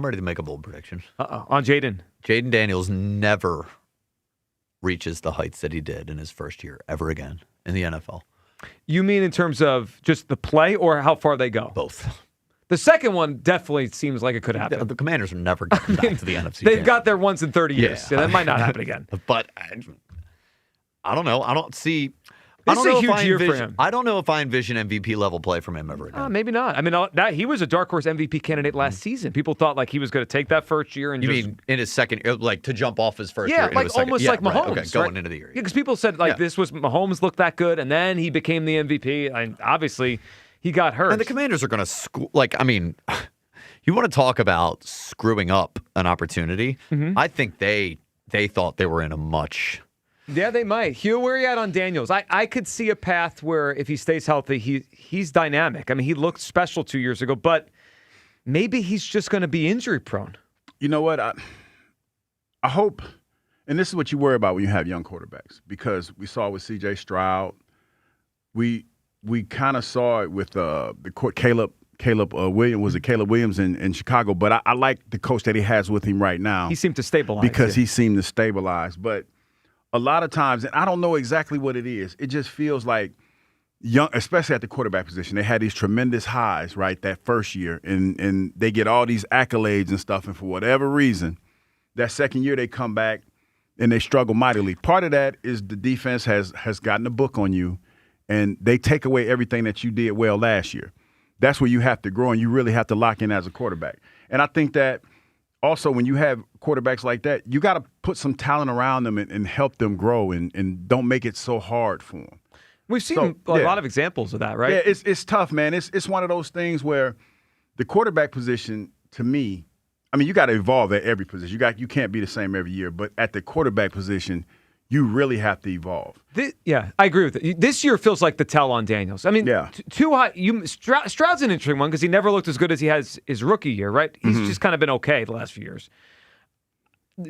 ready to make a bold prediction. On Jaden. Jaden Daniels never reaches the heights that he did in his first year ever again in the NFL. You mean in terms of just the play or how far they go? Both. The second one definitely seems like it could happen. The Commanders are never getting back to the NFC. They've got there once in 30 years. Yeah, that might not happen again. But I don't know. I don't see. This is a huge year for him. I don't know if I envision MVP level play from him ever again. Maybe not. I mean, he was a dark horse MVP candidate last season. People thought like he was going to take that first year and mean in his second, like to jump off his first year? Yeah, like almost like Mahomes. Right. Okay, going into the year. Yeah, because people said this was Mahomes looked that good, and then he became the MVP. And obviously, he got hurt. And the Commanders are going to you want to talk about screwing up an opportunity? Mm-hmm. I think they thought they were in a much. Yeah, they might. Hugh, where are you at on Daniels? I could see a path where if he stays healthy, he's dynamic. I mean, he looked special 2 years ago, but maybe he's just going to be injury prone. You know what? I hope and this is what you worry about when you have young quarterbacks, because we saw it with C.J. Stroud. We kind of saw it with Caleb Williams. Was it Caleb Williams in Chicago? But I like the coach that he has with him right now. He seemed to stabilize. Because he seemed to stabilize. But a lot of times, and I don't know exactly what it is, it just feels like young, especially at the quarterback position, they had these tremendous highs, right, that first year. And they get all these accolades and stuff. And for whatever reason, that second year they come back and they struggle mightily. Part of that is the defense has gotten a book on you, and they take away everything that you did well last year. That's where you have to grow, and you really have to lock in as a quarterback. And I think that also when you have quarterbacks like that, you got to put some talent around them and help them grow, and don't make it so hard for them. We've seen a lot of examples of that, right? Yeah, it's tough, man. It's one of those things where the quarterback position, to me, I mean, you got to evolve at every position. You can't be the same every year, but at the quarterback position, you really have to evolve. I agree with it. This year feels like the tell on Daniels. I mean, too high. Stroud's an interesting one because he never looked as good as he has his rookie year, right? He's just kind of been okay the last few years.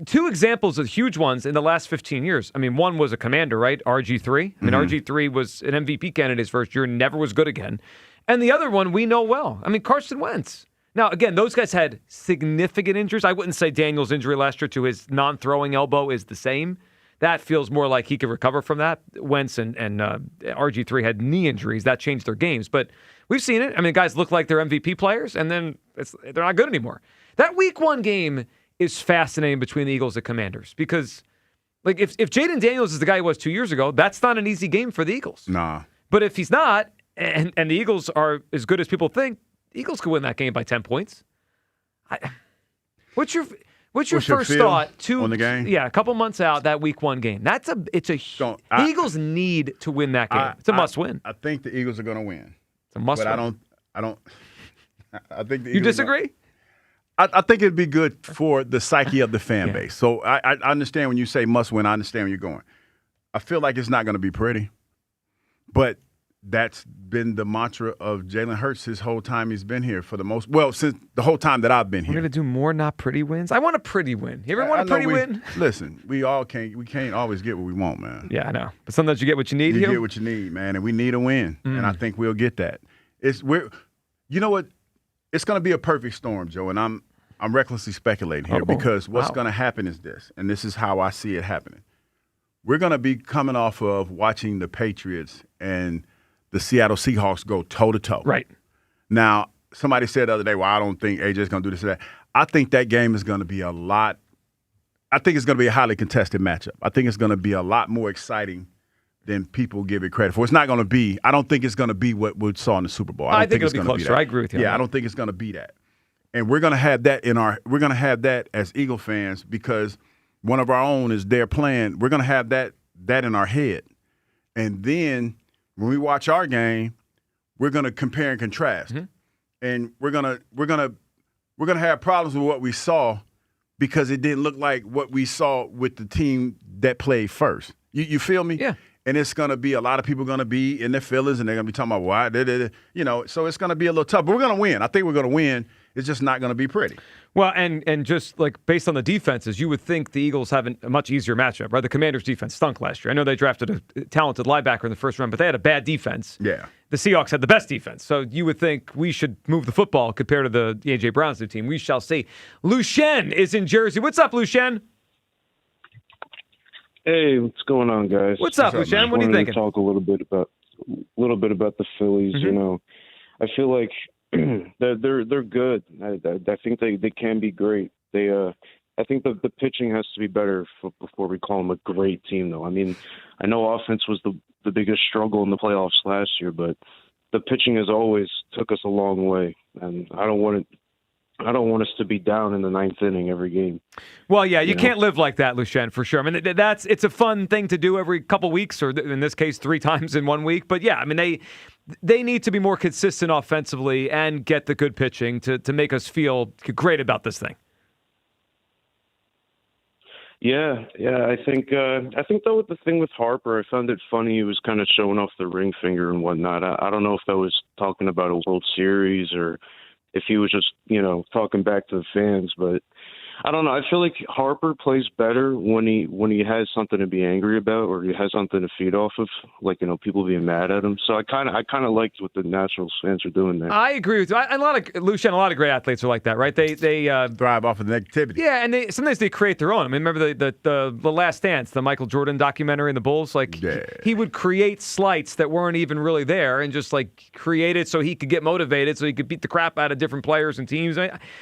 Two examples of huge ones in the last 15 years. I mean, one was a commander, right? RG3. I mean, RG3 was an MVP candidate his first year, never was good again. And the other one we know well. I mean, Carson Wentz. Now, again, those guys had significant injuries. I wouldn't say Daniel's injury last year to his non-throwing elbow is the same. That feels more like he could recover from that. Wentz and RG3 had knee injuries. That changed their games. But we've seen it. I mean, guys look like they're MVP players, and then they're not good anymore. That Week 1 game is fascinating between the Eagles and Commanders because, like, if Jaden Daniels is the guy he was 2 years ago, that's not an easy game for the Eagles. Nah. But if he's not, and the Eagles are as good as people think, the Eagles could win that game by 10 points. What's your first thought on the game? Yeah, a couple months out, that Week 1 game. The Eagles need to win that game. It's a must win. I think the Eagles are going to win. It's a must win. But I think the Eagles. You disagree? I think it'd be good for the psyche of the fan base. So I understand when you say must win. I understand where you're going. I feel like it's not going to be pretty, but that's been the mantra of Jalen Hurts his whole time he's been here since the whole time that I've been here. We're going to do more not pretty wins? I want a pretty win. You ever want a pretty win? Listen, we can't always get what we want, man. Yeah, I know. But sometimes you get what you need. You get what you need, man, and we need a win, and I think we'll get that. You know what? It's going to be a perfect storm, Joe, and I'm recklessly speculating here because what's going to happen is this, and this is how I see it happening. We're going to be coming off of watching the Patriots and the Seattle Seahawks go toe-to-toe. Right. Now, somebody said the other day, well, I don't think AJ's going to do this or that. I think that game is going to be I think it's going to be a highly contested matchup. I think it's going to be a lot more exciting than people give it credit for. It's not going to be – I don't think it's going to be what we saw in the Super Bowl. I think it'll be closer. I agree with you. Yeah, I don't think it's going to be that. And we're going to have that we're going to have that as Eagle fans because one of our own is there playing. We're going to have that in our head. And then – when we watch our game, we're going to compare and contrast, and we're gonna have problems with what we saw because it didn't look like what we saw with the team that played first. You feel me? Yeah. And it's going to be a lot of people going to be in their feelings, and they're going to be talking about why, So it's going to be a little tough, but we're going to win. I think we're going to win. It's just not going to be pretty. Well, and just like based on the defenses, you would think the Eagles have a much easier matchup, right? The Commanders' defense stunk last year. I know they drafted a talented linebacker in the first round, but they had a bad defense. Yeah. The Seahawks had the best defense. So you would think we should move the football compared to the A.J. Brown's new team. We shall see. Lucien is in Jersey. What's up, Lucien? Hey, what's going on, guys? What's up, Lucien? What are you thinking? Talk a little bit about the Phillies. You know, I feel like they're good. I think they can be great. I think the pitching has to be better before we call them a great team, though. I mean, I know offense was the biggest struggle in the playoffs last year, but the pitching has always took us a long way, and I don't want us to be down in the ninth inning every game. Well, yeah, you can't live like that, Lucien, for sure. I mean, it's a fun thing to do every couple weeks, or in this case, 3 times in 1 week. But yeah, I mean, they need to be more consistent offensively and get the good pitching to make us feel great about this thing. Yeah. I think though with the thing with Harper, I found it funny he was kind of showing off the ring finger and whatnot. I don't know if that was talking about a World Series or if he was just talking back to the fans, but I don't know. I feel like Harper plays better when he has something to be angry about or he has something to feed off of, like, people being mad at him. So I kind of liked what the Nationals fans are doing there. I agree with you. A lot of great athletes are like that, right? They thrive off of negativity. Yeah, and sometimes they create their own. I mean, remember the Last Dance, the Michael Jordan documentary in the Bulls? Like, he would create slights that weren't even really there and just, like, create it so he could get motivated, so he could beat the crap out of different players and teams.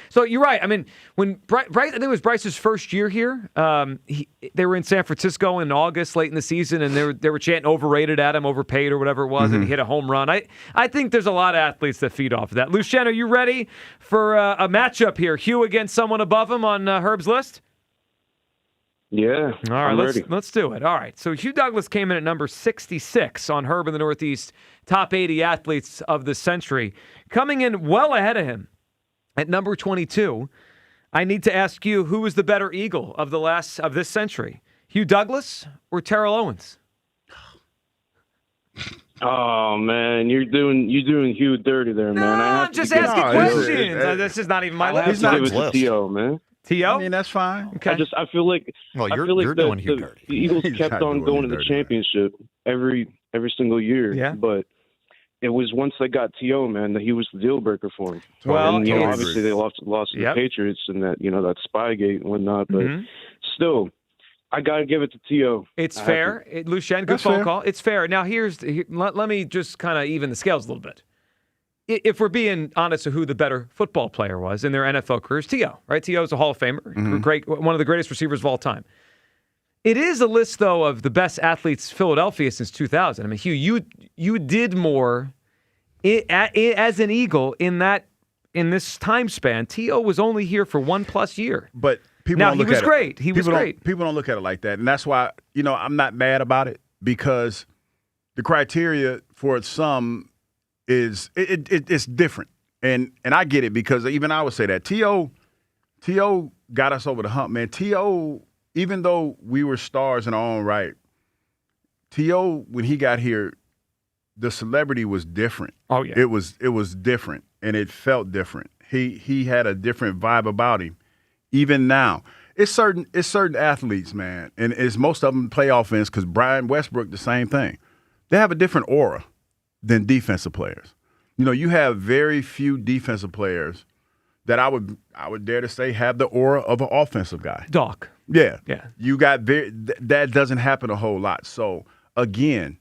So you're right. I mean, when Bryce, I think it was Bryce's first year here, they were in San Francisco in August, late in the season, and they were chanting overrated at him, overpaid or whatever it was, and he hit a home run. I think there's a lot of athletes that feed off of that. Lucien, are you ready for a matchup here? Hugh against someone above him on Herb's list? Yeah. All right, let's do it. All right. So Hugh Douglas came in at number 66 on Herb in the Northeast top 80 athletes of the century. Coming in well ahead of him at number 22, I need to ask you, who is the better Eagle of this century? Hugh Douglas or Terrell Owens? Oh man, you're doing Hugh dirty there, man. I'm just asking questions. This is not even my list. He's not give it to T.O., man. T.O.? I mean, that's fine. Okay. I feel like you're doing Hugh dirty. The Eagles kept on going to the championship every single year. Yeah. But it was once they got T.O., man, that he was the deal breaker for him. Well, and, obviously they lost to the Patriots and that, that Spygate and whatnot. But still, I got to give it to T.O. It's fair. Lucien, good phone call. It's fair. Now, let me just kind of even the scales a little bit. If we're being honest with who the better football player was in their NFL careers, T.O., right? T.O. is a Hall of Famer, great, one of the greatest receivers of all time. It is a list, though, of the best athletes Philadelphia since 2000. I mean, Hugh, you did more as an Eagle in this time span. T.O. was only here for 1+ year. But he was great. He was great. People don't look at it like that, and that's why I'm not mad about it, because the criteria for some is it's different, and I get it, because even I would say that T.O. got us over the hump, man. T.O., even though we were stars in our own right, T.O., when he got here, the celebrity was different. Oh yeah, it was different, and it felt different. He had a different vibe about him. Even now, it's certain athletes, man, and it's most of them play offense, because Brian Westbrook, the same thing. They have a different aura than defensive players. You have very few defensive players that I would dare to say have the aura of an offensive guy. Doc. Yeah. Yeah. You got that doesn't happen a whole lot. So again,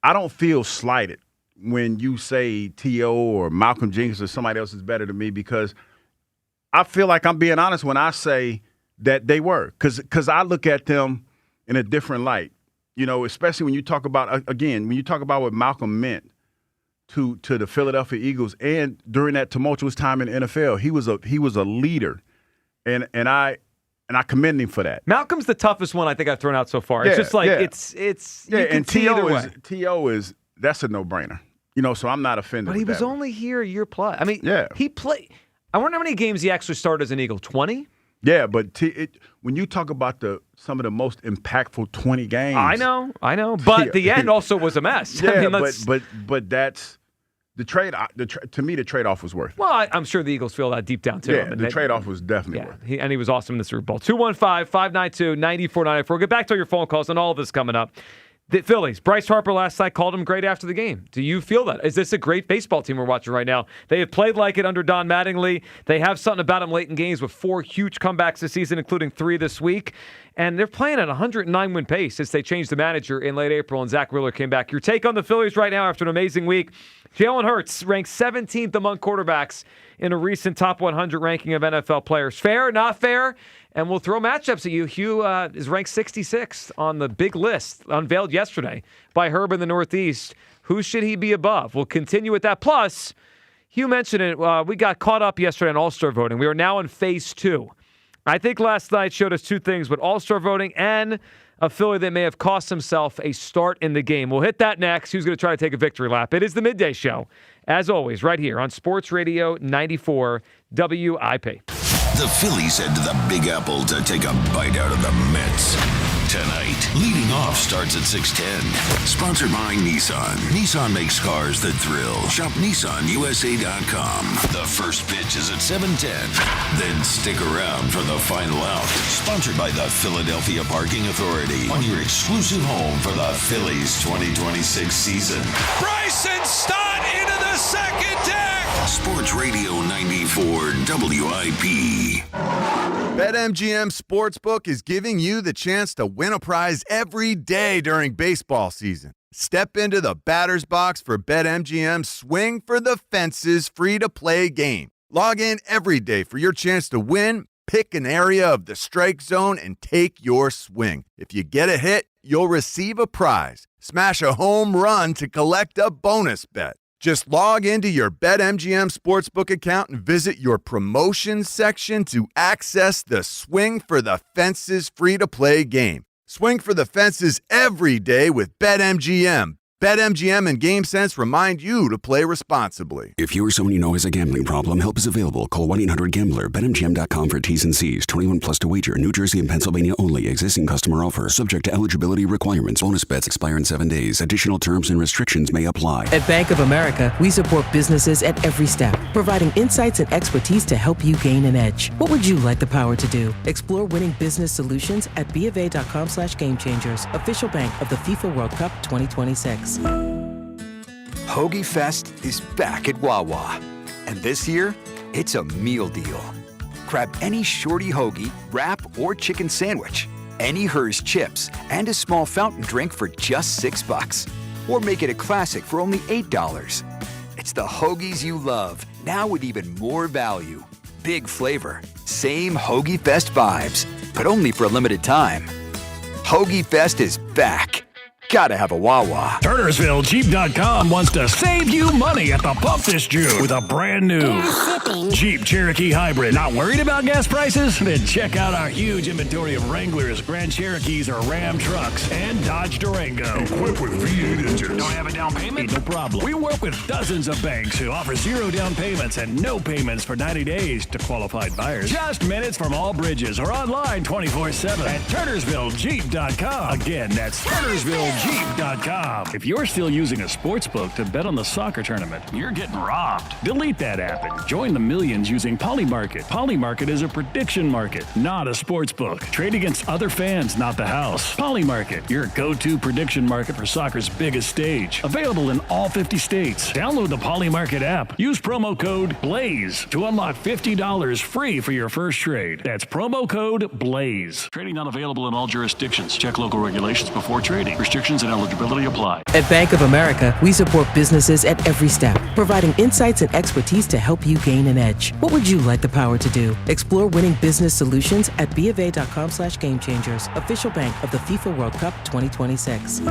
I don't feel slighted when you say T.O. or Malcolm Jenkins or somebody else is better than me, because I feel like I'm being honest when I say that they were, because I look at them in a different light. Especially when you talk about what Malcolm meant to the Philadelphia Eagles, and during that tumultuous time in the NFL, he was a leader, and I commend him for that. Malcolm's the toughest one I think I've thrown out so far. It's just like it's and T.O. is that's a no-brainer. So I'm not offended. But he was only here a year plus. I mean, he played. I wonder how many games he actually started as an Eagle. 20? Yeah, but when you talk about some of the most impactful 20 games, I know, but the end also was a mess. Yeah, I mean, but that's the trade. To me, the trade-off was worth it. Well, I'm sure the Eagles feel that deep down too. Yeah, the trade-off was definitely worth it. And he was awesome in the Super Bowl. 215-592-9494. We'll get back to your phone calls and all of this coming up. The Phillies, Bryce Harper last night called him great after the game. Do you feel that? Is this a great baseball team we're watching right now? They have played like it under Don Mattingly. They have something about them late in games with 4 huge comebacks this season, including 3 this week. And they're playing at a 109-win pace since they changed the manager in late April and Zach Wheeler came back. Your take on the Phillies right now after an amazing week. Jalen Hurts ranked 17th among quarterbacks in a recent top 100 ranking of NFL players. Fair, not fair? And we'll throw matchups at you. Hugh is ranked 66th on the big list unveiled yesterday by Herb in the Northeast. Who should he be above? We'll continue with that. Plus, Hugh mentioned it. We got caught up yesterday on All-Star voting. We are now in phase 2. I think last night showed us 2 things, with All-Star voting and a Philly that may have cost himself a start in the game. We'll hit that next. Who's going to try to take a victory lap? It is the Midday Show, as always, right here on Sports Radio 94 WIP. The Phillies head to the Big Apple to take a bite out of the Mets. Tonight, Leading off starts at 6:10. Sponsored by Nissan. Nissan makes cars that thrill. Shop NissanUSA.com. The first pitch is at 7:10. Then stick around for the final out. Sponsored by the Philadelphia Parking Authority. On your exclusive home for the Phillies 2026 season. Bryson Stott into the second deck. Sports Radio 94 WIP. BetMGM Sportsbook is giving you the chance to win a prize every day during baseball season. Step into the batter's box for BetMGM's Swing for the Fences free-to-play game. Log in every day for your chance to win, pick an area of the strike zone, and take your swing. If you get a hit, you'll receive a prize. Smash a home run to collect a bonus bet. Just log into your BetMGM Sportsbook account and visit your promotions section to access the Swing for the Fences free-to-play game. Swing for the Fences every day with BetMGM. BetMGM and GameSense remind you to play responsibly. If you or someone you know has a gambling problem, help is available. Call 1-800-GAMBLER. BetMGM.com for T's and C's. 21 plus to wager. New Jersey and Pennsylvania only. Existing customer offer. Subject to eligibility requirements. Bonus bets expire in 7 days. Additional terms and restrictions may apply. At Bank of America, we support businesses at every step, providing insights and expertise to help you gain an edge. What would you like the power to do? Explore winning business solutions at BofA.com/gamechangers. Official bank of the FIFA World Cup 2026. Hoagie Fest is back at Wawa. And this year, it's a meal deal. Grab any shorty hoagie, wrap, or chicken sandwich, any Hers chips, and a small fountain drink for just $6. Or make it a classic for only $8. It's the hoagies you love, now with even more value. Big flavor, same Hoagie Fest vibes, but only for a limited time. Hoagie Fest is back. Gotta have a Wawa. TurnersvilleJeep.com wants to save you money at the pump this June with a brand new Jeep Cherokee Hybrid. Not worried about gas prices? Then check out our huge inventory of Wranglers, Grand Cherokees, or Ram trucks, and Dodge Durango. Equipped with V8 engines. Don't have a down payment? No problem. We work with dozens of banks who offer 0 down payments and no payments for 90 days to qualified buyers. Just minutes from all bridges or online 24/7 at TurnersvilleJeep.com. Again, that's TurnersvilleJeep.com. If you're still using a sportsbook to bet on the soccer tournament, you're getting robbed. Delete that app and join the millions using Polymarket. Polymarket is a prediction market, not a sportsbook. Trade against other fans, not the house. Polymarket, your go-to prediction market for soccer's biggest stage. Available in all 50 states. Download the Polymarket app. Use promo code BLAZE to unlock $50 free for your first trade. That's promo code BLAZE. Trading not available in all jurisdictions. Check local regulations before trading. Restrictions and eligibility apply. At Bank of America, we support businesses at every step, providing insights and expertise to help you gain an edge. What would you like the power to do? Explore winning business solutions at BofA.com/gamechangers. Official bank of the FIFA World Cup 2026.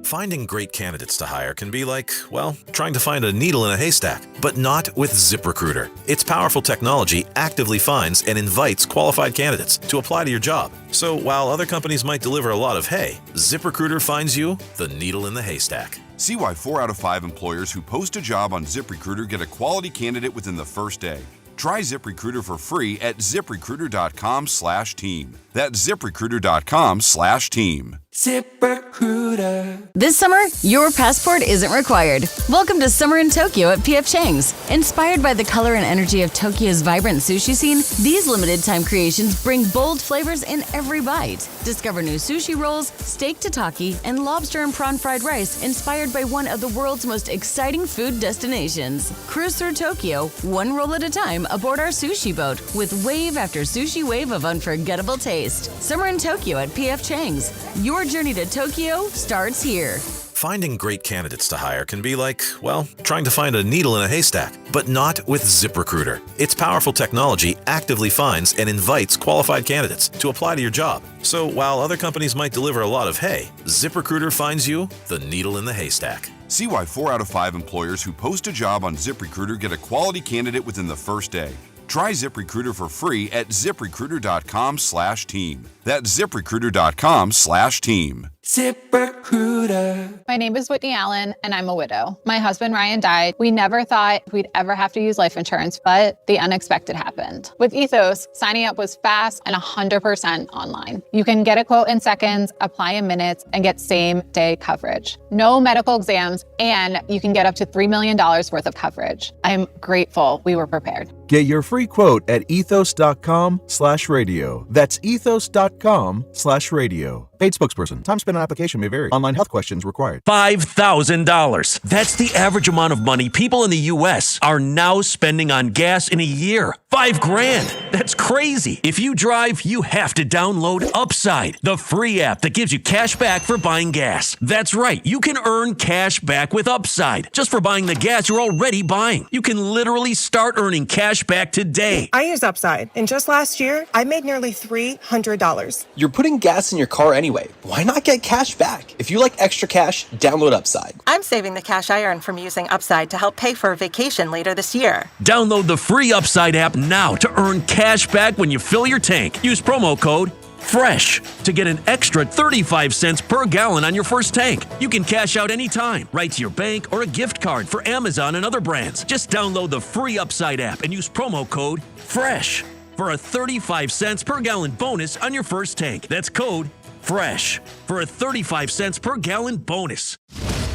Finding great candidates to hire can be like, well, trying to find a needle in a haystack, but not with ZipRecruiter. Its powerful technology actively finds and invites qualified candidates to apply to your job. So while other companies might deliver a lot of hay, ZipRecruiter finds you the needle in the haystack. See why 4 out of 5 employers who post a job on ZipRecruiter get a quality candidate within the first day. Try ZipRecruiter for free at ZipRecruiter.com/team. That's ZipRecruiter.com/team. ZipRecruiter. This summer, your passport isn't required. Welcome to Summer in Tokyo at P.F. Chang's. Inspired by the color and energy of Tokyo's vibrant sushi scene, these limited-time creations bring bold flavors in every bite. Discover new sushi rolls, steak tataki, and lobster and prawn fried rice inspired by one of the world's most exciting food destinations. Cruise through Tokyo, one roll at a time aboard our sushi boat with wave after sushi wave of unforgettable taste. Summer in Tokyo at P.F. Chang's. Your journey to Tokyo starts here. Finding great candidates to hire can be like, well, trying to find a needle in a haystack, but not with ZipRecruiter. Its powerful technology actively finds and invites qualified candidates to apply to your job. So while other companies might deliver a lot of hay, ZipRecruiter finds you the needle in the haystack. See why 4 out of 5 employers who post a job on ZipRecruiter get a quality candidate within the first day. Try ZipRecruiter for free at ZipRecruiter.com/team. That's ZipRecruiter.com/team. ZipRecruiter. My name is Whitney Allen, and I'm a widow. My husband, Ryan, died. We never thought we'd ever have to use life insurance, but the unexpected happened. With Ethos, signing up was fast and 100% online. You can get a quote in seconds, apply in minutes, and get same-day coverage. No medical exams, and you can get up to $3 million worth of coverage. I'm grateful we were prepared. Get your free quote at ethos.com/radio. That's ethos.com/radio. Paid spokesperson. Time spent on application may vary. Online health questions required. $5,000. That's the average amount of money people in the U.S. are now spending on gas in a year. $5,000. That's crazy. If you drive, you have to download Upside, the free app that gives you cash back for buying gas. That's right. You can earn cash back with Upside just for buying the gas you're already buying. You can literally start earning cash back today. I use Upside, and just last year, I made nearly $300. You're putting gas in your car anyway. Why not get cash back? If you like extra cash, download Upside. I'm saving the cash I earn from using Upside to help pay for a vacation later this year. Download the free Upside app now to earn cash back when you fill your tank. Use promo code FRESH to get an extra 35 cents per gallon on your first tank. You can cash out anytime, right to your bank or a gift card for Amazon and other brands. Just download the free Upside app and use promo code FRESH for a 35 cents per gallon bonus on your first tank. That's code FRESH for a 35 cents per gallon bonus.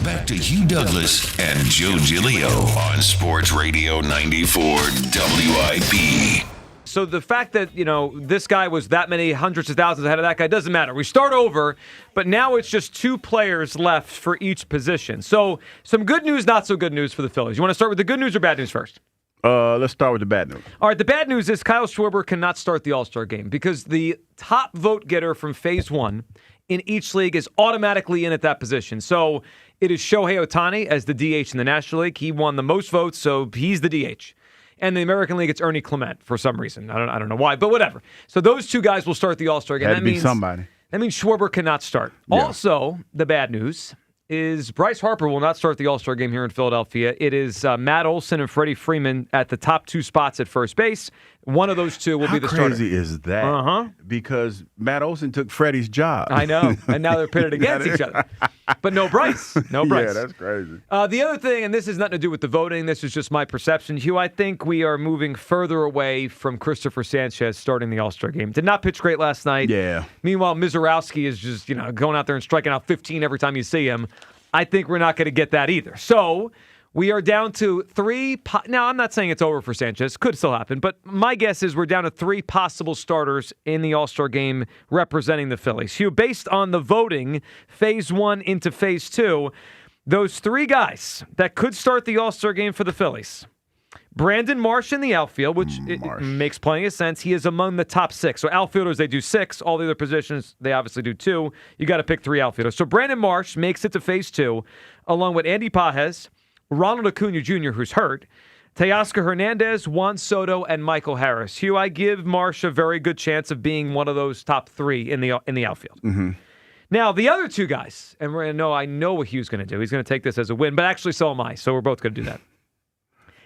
Back to Hugh Douglas and Joe Giglio on Sports Radio 94 WIP. So the fact that, this guy was that many hundreds of thousands ahead of that guy doesn't matter. We start over, but now it's just two players left for each position. So some good news, not so good news for the Phillies. You want to start with the good news or bad news first? Let's start with the bad news. All right, the bad news is Kyle Schwarber cannot start the All-Star game because the top vote getter from Phase 1 in each league is automatically in at that position. So it is Shohei Ohtani as the DH in the National League. He won the most votes, so he's the DH. And the American League, it's Ernie Clement for some reason. I don't know why, but whatever. So those two guys will start the All-Star game. Had to be somebody. That means Schwarber cannot start. Yeah. Also, the bad news is Bryce Harper will not start the All-Star game here in Philadelphia. It is Matt Olson and Freddie Freeman at the top two spots at first base. One of those two will be the starter. How crazy is that? Because Matt Olson took Freddie's job. I know, and now they're pitted against each other. But no Bryce. No Bryce. Yeah, that's crazy. The other thing, and this has nothing to do with the voting, this is just my perception, Hugh, I think we are moving further away from Christopher Sanchez starting the All-Star game. Did not pitch great last night. Yeah. Meanwhile, Mizorowski is just, going out there and striking out 15 every time you see him. I think we're not going to get that either. So we are down to three. Now, I'm not saying it's over for Sanchez. Could still happen. But my guess is we're down to three possible starters in the All-Star game representing the Phillies. Hugh, based on the voting, Phase 1 into Phase 2, those three guys that could start the All-Star game for the Phillies. Brandon Marsh in the outfield, which it makes plenty of sense. He is among the top six. So outfielders, they do six. All the other positions, they obviously do two. You got to pick three outfielders. So Brandon Marsh makes it to Phase 2, along with Andy Pages, Ronald Acuna Jr., who's hurt, Teoscar Hernandez, Juan Soto, and Michael Harris. Hugh, I give Marsh a very good chance of being one of those top three in the outfield. Mm-hmm. Now, the other two guys, and I know what Hugh's going to do. He's going to take this as a win, but actually so am I. So we're both going to do that.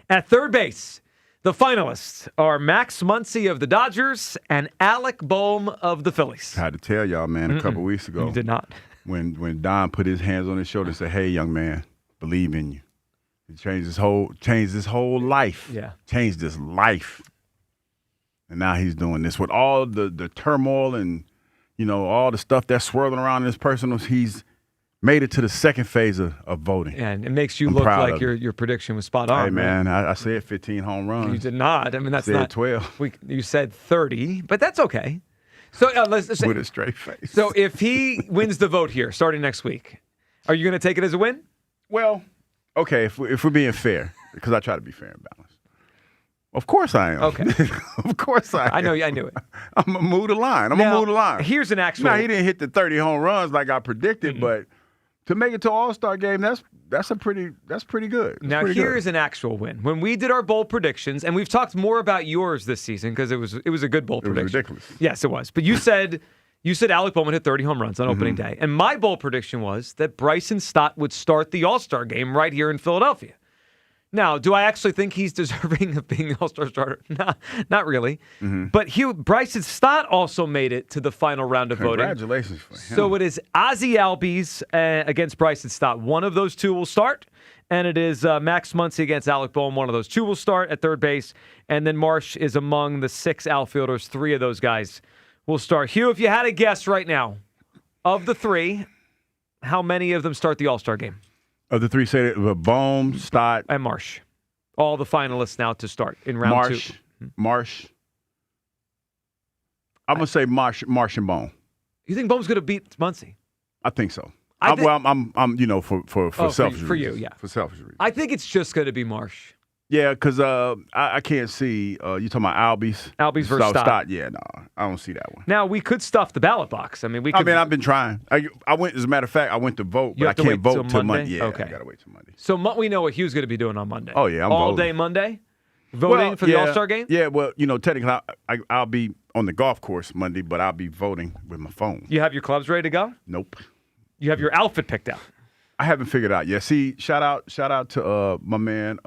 At third base, the finalists are Max Muncy of the Dodgers and Alec Boehm of the Phillies. I had to tell y'all, man, a couple weeks ago. You did not. When Don put his hands on his shoulder and said, "Hey, young man, believe in you." It changed his whole life. Yeah. Changed his life. And now he's doing this with all the turmoil and, all the stuff that's swirling around in his personal. He's made it to the second phase of voting. And it makes you look like your prediction was spot on. Hey, man, I said 15 home runs. You did not. I mean, that's I said not 12. You said 30, but that's okay. So let's say, with a straight face. So if he wins the vote here starting next week, are you going to take it as a win? Well, okay, if we're being fair, because I try to be fair and balanced. Of course I am. Okay. Of course I am. I knew it. I'm going to move the line. Here's an actual. Now, he didn't hit the 30 home runs like I predicted, but to make it to All-Star game, that's pretty good. Now, here's an actual win. When we did our bold predictions, and we've talked more about yours this season because it was a good bold prediction. It was ridiculous. Yes, it was. But you said Alec Bowman hit 30 home runs on opening day. And my bold prediction was that Bryson Stott would start the All-Star game right here in Philadelphia. Now, do I actually think he's deserving of being the All-Star starter? Not really. But Bryce Stott also made it to the final round of voting. Congratulations for him. So it is Ozzie Albies against Bryce Stott. One of those two will start. And it is Max Muncy against Alec Boehm. One of those two will start at third base. And then Marsh is among the 6 outfielders. 3 of those guys will start. Hugh, if you had a guess right now, of the 3, how many of them start the All-Star game? Of the 3, say Boehm, Stott, and Marsh. All the finalists now to start in round 2. Marsh. I'm going to say Marsh and Boehm. You think Boehm's going to beat Muncy? I think so. I'm for selfish reasons. For you, yeah. For selfish reasons. I think it's just going to be Marsh. Yeah, because I can't see. You talking about Albies? Albies versus Stott. Yeah, no, I don't see that one. Now we could stuff the ballot box. I mean, I've been trying. I went. As a matter of fact, I went to vote, but I can't vote till Monday. Yeah, okay. I gotta wait till Monday. So we know what Hugh's going to be doing on Monday. Oh yeah, I'm all voting. Day Monday, voting for the All-Star game. Yeah, well, technically, I'll be on the golf course Monday, but I'll be voting with my phone. You have your clubs ready to go? Nope. You have your outfit picked out? I haven't figured out yet. See, shout out to my man.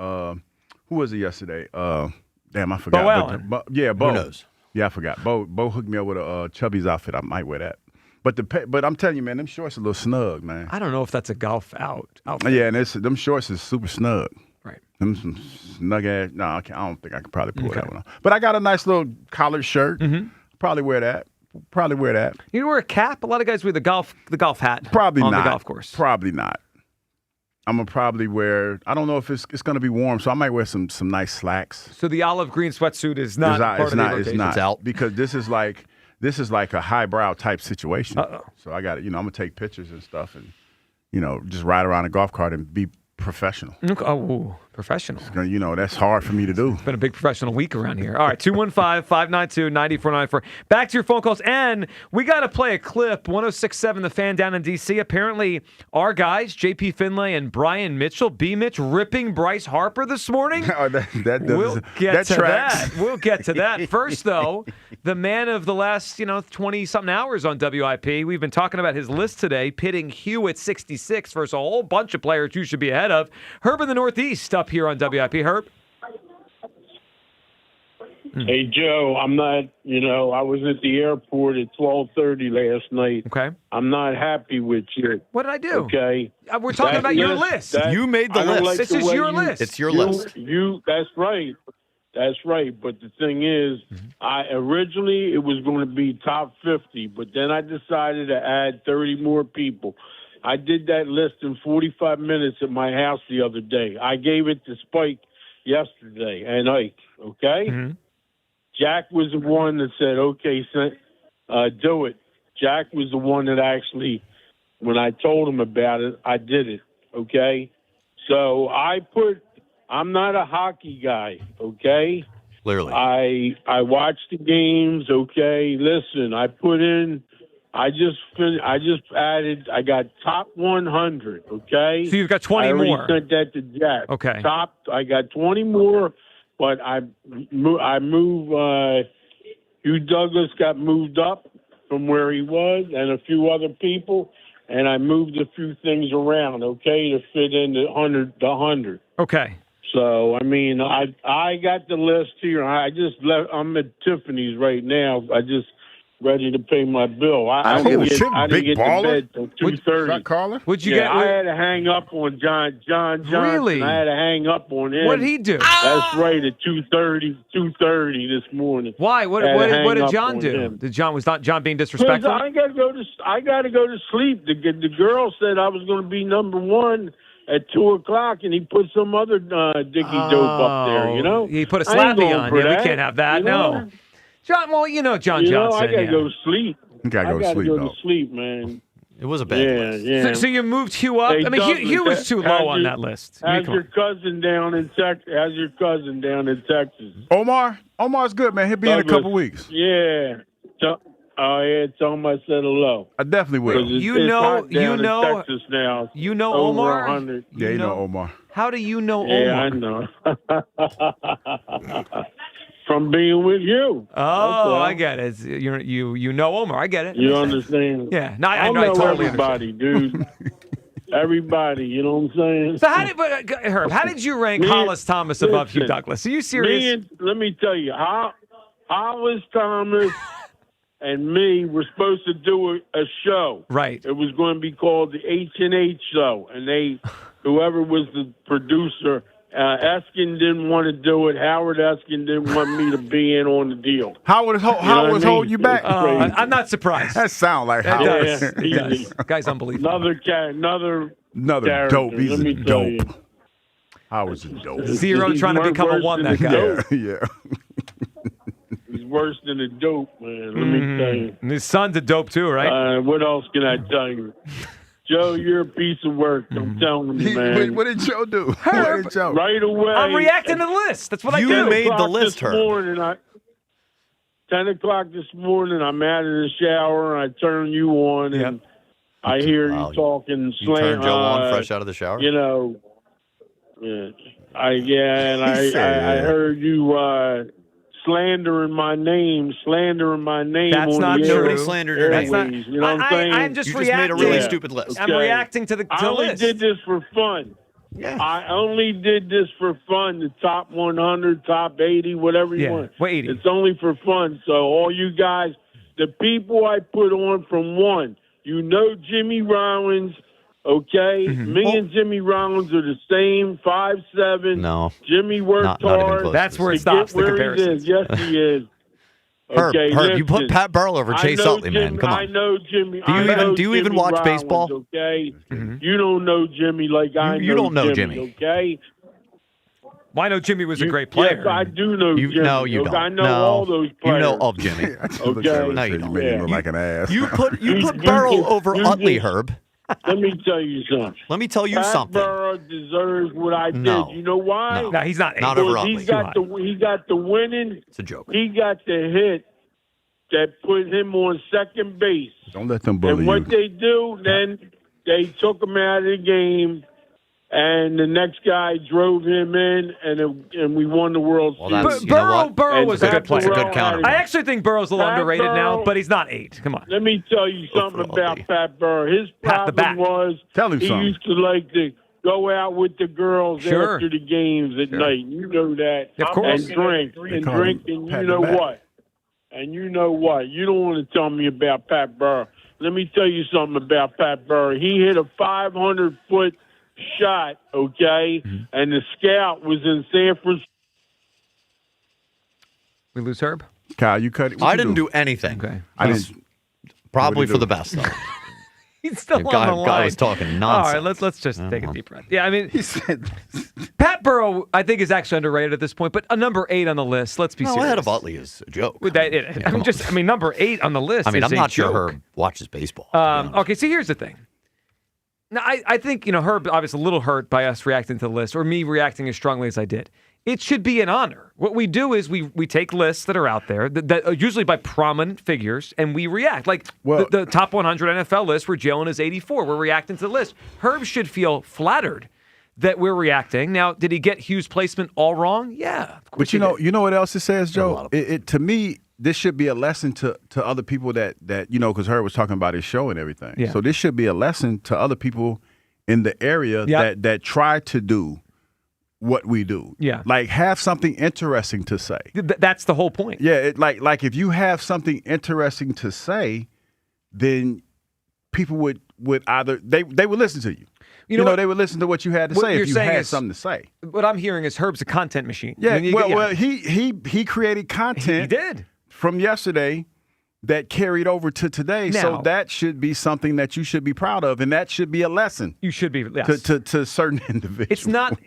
Who was it yesterday? Damn, I forgot. Bo Allen. Bo. Who knows? Yeah, I forgot. Bo hooked me up with a Chubby's outfit. I might wear that. But I'm telling you, man, them shorts are a little snug, man. I don't know if that's a golf outfit. Yeah, and them shorts is super snug. Right. Them some snug ass. No, I don't think I could probably pull that one off. But I got a nice little collared shirt. Probably wear that. You wear a cap? A lot of guys wear the golf hat. Probably on not. The golf course. Probably not. I'm gonna probably wear. I don't know if it's gonna be warm, so I might wear some nice slacks. So the olive green sweatsuit is not part of the rotation. It's not. It's out because this is like a highbrow type situation. Uh-oh. So I got I'm gonna take pictures and stuff, and just ride around a golf cart and be professional. Okay. Oh, professional. That's hard for me to do. It's been a big professional week around here. All right, 215-592-9494. Back to your phone calls, and we got to play a clip. 106.7 The Fan down in D.C. Apparently, our guys, J.P. Finlay and Brian Mitchell, B-Mitch, ripping Bryce Harper this morning. We'll get to that. We'll get to that. First, though, the man of the last 20-something hours on WIP. We've been talking about his list today, pitting Hugh at 66 versus a whole bunch of players you should be ahead of. Herb in the Northeast up here on WIP. Herb? Hey, Joe, I'm not, I was at the airport at 12:30 last night. Okay. I'm not happy with you. What did I do? Okay. We're talking about your list. You made the list. Like this is your list. It's your list. That's right. That's right. But the thing is, originally it was going to be top 50, but then I decided to add 30 more people. I did that list in 45 minutes at my house the other day. I gave it to Spike yesterday and Ike, okay? Mm-hmm. Jack was the one that said, okay, do it. Jack was the one that actually, when I told him about it, I did it, okay? So I'm not a hockey guy, okay? Clearly. I watch the games, okay? Listen, I just added. I got top 100. Okay. So you've got 20 more. I already sent that to Jack. Okay. I got 20 more, but I move. Hugh Douglas got moved up from where he was, and a few other people, and I moved a few things around. Okay, to fit in the 100. Okay. So I mean, I got the list here. I just left. I'm at Tiffany's right now. I just ready to pay my bill. I didn't get to bed till 2:30. What'd you get? I had to hang up on John Johnson. Really? I had to hang up on him. What did he do? That's right, at 2:30 this morning. Why? What did John do? Was not John being disrespectful? I got to go to sleep. The girl said I was going to be number one at 2:00, and he put some other dicky dope up there. He put a slappy on. Yeah, we can't have that. No. John, John Johnson. I got to go to sleep. You got to go to sleep, to sleep, man. It was a bad list. Yeah. So you moved Hugh up? Hey, I mean, Douglas, Hugh was too low on that list. How's your cousin down in Texas? Omar's good, man. He'll be in a couple weeks. Yeah. Tell him I said hello. I definitely will. It's hot down in Texas now. You know Over Omar? 100. Yeah, you know Omar. How do you know Omar? Yeah, I know. From being with you. Oh, I get it. You know Omar. I get it. You understand? Yeah. No, I know totally everybody, dude. everybody. You know what I'm saying? So Herb, how did you rank Hollis Thomas above Hugh Douglas? Are you serious? Let me tell you, Hollis Thomas and me were supposed to do a show. Right. It was going to be called the H&H Show, and whoever was the producer, Eskin didn't want to do it. Howard Eskin didn't want me to be in on the deal. Howard was holding you back. I'm not surprised. That sound like Howard. Yeah, does. Guy's unbelievable. Another dope. He's a dope. You. Howard's a dope. 0 trying to become a 1, that guy. Yeah. He's worse than a dope, man. Let me tell you. And his son's a dope too, right? What else can I tell you? Joe, you're a piece of work. I'm telling you, man. What did Joe do? Right away. I'm reacting to the list. That's what I do. You made the list, Herb. 10 o'clock this morning, I'm out of the shower, and I turn you on, and I hear you talking You turned Joe on fresh out of the shower? You know, I heard you slandering my name. That's on not the true. Nobody slandered your name. airways, you know what I'm saying? I'm just You reacting. just made a really stupid list. I'm reacting to the I only list. did this for fun. Yeah. I only did this for fun. The top 100, top 80, whatever you want. What 80? It's only for fun. So all you guys, the people I put on from one, you know Jimmy Rollins, okay? Me and Jimmy Rollins are the same, 5'7". No. Jimmy worked Not even hard. close. That's where it to stops, get the where comparison. he is. Yes, he is. Herb, Okay, you put listen. Pat Burrell over Chase I know Utley, man. Jimmy- Come I on. know Jimmy. Do you even watch Rollins, baseball? Okay, you don't know Jimmy like I know. You don't know Jimmy. Okay. Well, I know Jimmy was a great player. Yes, I do know Jimmy. No, you don't. I know No. all those players. You know of Jimmy. Okay. No, you don't. Made him look like an ass. You put Burrow over Utley, Herb. Let me tell you something. Let me tell you Pat something. Burrow deserves what I did. No. You know why? No. No, he's not. Not over Utley. He got the winning. It's a joke. He got the hit that put him on second base. Don't let them bully And you. what they do, then they took him out of the game, and the next guy drove him in, and we won the World Series. Burrow was a good player. It's a good counter. I actually think Burrow's a little Pat underrated now, Burrow- but he's not 8. Come on. Let me tell you something about Pat Burrow. His Pat the problem bat. was Tell him he something. used to like to go out with the girls Sure. after the games at night. You know that. Of course. And drink, and call drink, him and Pat you the know bat. what? And you know what? You don't want to tell me about Pat Burrow. Let me tell you something about Pat Burrow. He hit a 500-foot shot, okay? And the scout was in San Francisco. We lose Herb? Kyle, you cut it. I didn't do anything. Okay. I didn't. Probably What'd he for do? the best, though. He's still The on the line. guy was talking All nonsense. right, let's just take a deep breath. Yeah, I mean, Pat Burrow, I think, is actually underrated at this point, but a number 8 on the list. Let's be No, serious. ahead of Utley is a joke. Number 8 on the list. I mean, is I'm a not sure joke. Herb watches baseball. Okay, so here's the thing. Now, I think, Herb obviously a little hurt by us reacting to the list, or me reacting as strongly as I did. It should be an honor. What we do is we take lists that are out there, that are usually by prominent figures, and we react. Like the top 100 NFL list where Jalen is 84. We're reacting to the list. Herb should feel flattered that we're reacting. Now, did he get Hugh's placement all wrong? Yeah. Of course But you know what else it says, Joe? It to me, this should be a lesson to other people that because Herb was talking about his show and everything. Yeah. So this should be a lesson to other people in the area that try to do what we do. Yeah. Like have something interesting to say. That's the whole point. Yeah, like if you have something interesting to say, then people would either they would listen to you. You know what? They would listen to what you had to What say you're if you saying had is- something to say. What I'm hearing is Herb's a content machine. Yeah, And well, he created content. He did. From yesterday that carried over to today. So Now- that should be something that you should be proud of, and that should be a lesson. You should be, yes. to certain individuals. It's not.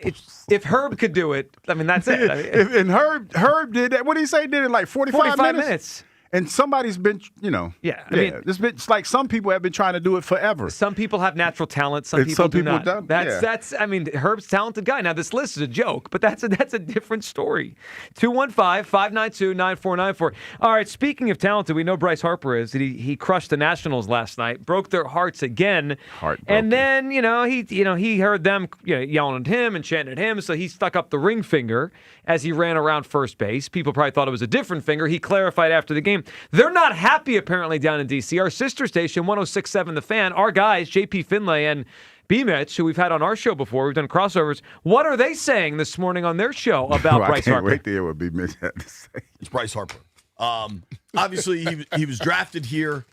If Herb could do it, I mean, that's it. I mean, and Herb did that. What did he say? Did it like 45 minutes? And somebody's been, Yeah, I mean, it's like some people have been trying to do it forever. Some people have natural talent. Some And people some do people not. don't, That's. I mean, Herb's a talented guy. Now this list is a joke, but that's a different story. 215-592-9494. All right. Speaking of talented, we know Bryce Harper is. He crushed the Nationals last night, broke their hearts again. And then he heard them yelling at him and chanting at him, so he stuck up the ring finger as he ran around first base. People probably thought it was a different finger. He clarified after the game. They're not happy apparently down in D.C. Our sister station, 106.7 The Fan, our guys, JP Finlay and B-Mitch, who we've had on our show before. We've done crossovers. What are they saying this morning on their show about Bryce Harper? I can't wait to hear what B-Mitch had to say. It's Bryce Harper. Obviously, he was drafted here,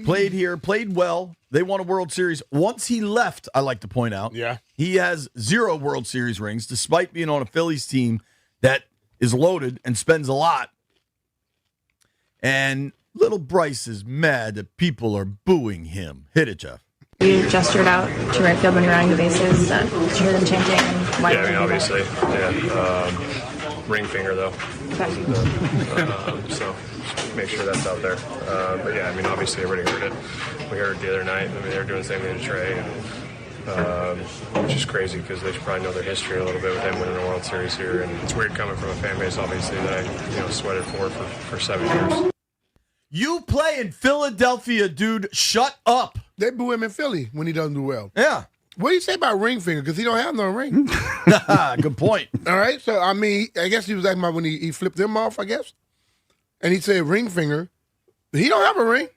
played well. They won a World Series. Once he left, I like to point out, he has 0 World Series rings, despite being on a Phillies team that is loaded and spends a lot. And little Bryce is mad that people are booing him. Hit it, Jeff. You gestured out to right field when you're running the bases. Did you hear them chanting? And why Obviously. Ring finger, though. So make sure that's out there. But obviously everybody heard it. We heard it the other night. They were doing the same thing to Trey. Which is crazy because they should probably know their history a little bit with him winning a World Series here. And it's weird coming from a fan base, obviously, that I sweated for 7 years. You play in Philadelphia, dude. Shut up. They boo him in Philly when he doesn't do well. Yeah. What do you say about ring finger? Because he don't have no ring. Good point. All right. So, I guess he was talking about when he flipped him off, I guess. And he said ring finger. He don't have a ring.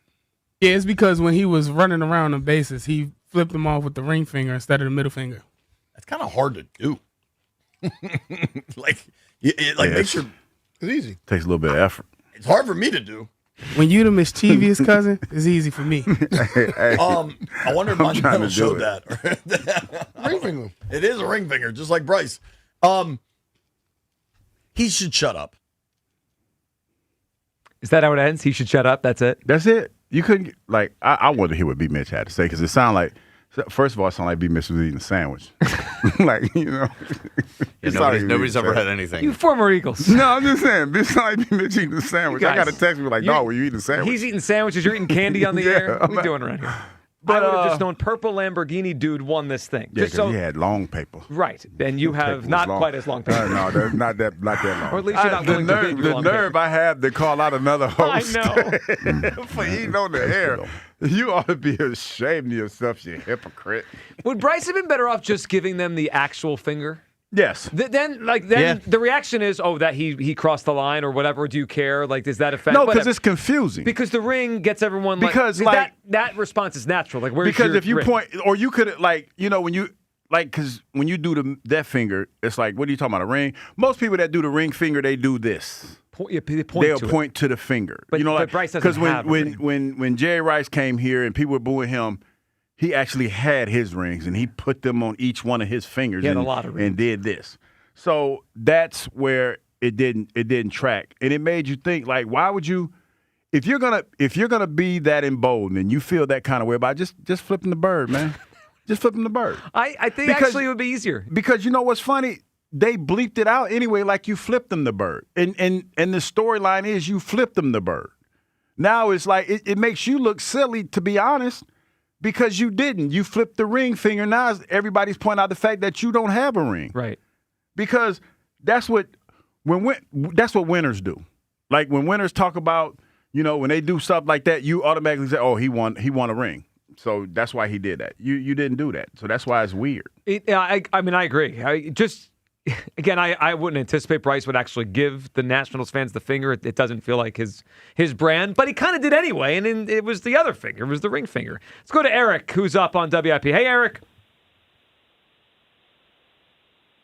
Yeah, it's because when he was running around the bases, he flipped him off with the ring finger instead of the middle finger. That's kind of hard to do. Make sure. It's easy. Takes a little bit of effort. It's hard for me to do. When you the mischievous cousin, it's easy for me. I wonder if my medal showed that. Ring finger. It is a ring finger, just like Bryce. He should shut up. Is that how it ends? He should shut up? That's it? That's it. You couldn't, I wanted to hear what B-Mitch had to say because it sounded like, first of all, it sounded like B-Mitch was eating a sandwich. Nobody's ever had anything. You former Eagles. No, I'm just saying. It sounded like B-Mitch eating a sandwich. I got a text me like, dog, were you eating a sandwich? He's eating sandwiches. You're eating candy on the air. What are we doing around here? But I would have just known purple Lamborghini dude won this thing. Yeah, because he had long paper. Right. And you have not quite as long paper. No, not that long. Or at least you're not willing to give the nerve I have to call out another host. I know. For eating on the air. You ought to be ashamed of yourself, you hypocrite. Would Bryce have been better off just giving them the actual finger? Yes. Then the reaction is, that he crossed the line or whatever. Do you care? Does that affect? No, because it's confusing. Because the ring gets everyone that response is natural. Where's because your if you ring? point, or you could when you because when you do that finger, it's like, what are you talking about? A ring? Most people that do the ring finger, they do this. They'll point to the finger. But Bryce doesn't have when Jerry Rice came here and people were booing him, he actually had his rings, and he put them on each one of his fingers. He had a lot of rings. And did this. So that's where it didn't track, and it made you think why would you, if you're gonna be that emboldened and you feel that kind of way about just flipping the bird, man, just flipping the bird. I think actually it would be easier because you know what's funny. They bleeped it out anyway, like you flipped them the bird, and the storyline is you flipped them the bird. Now it's like it makes you look silly, to be honest. Because you didn't. You flipped the ring finger. Now everybody's pointing out the fact that you don't have a ring. Right. Because that's what winners do. Like when winners talk about, when they do stuff like that, you automatically say, "Oh, he won a ring." So that's why he did that. You didn't do that. So that's why it's weird. I agree. I wouldn't anticipate Bryce would actually give the Nationals fans the finger. It doesn't feel like his brand, but he kind of did anyway, and it was the other finger. It was the ring finger. Let's go to Eric, who's up on WIP. Hey, Eric.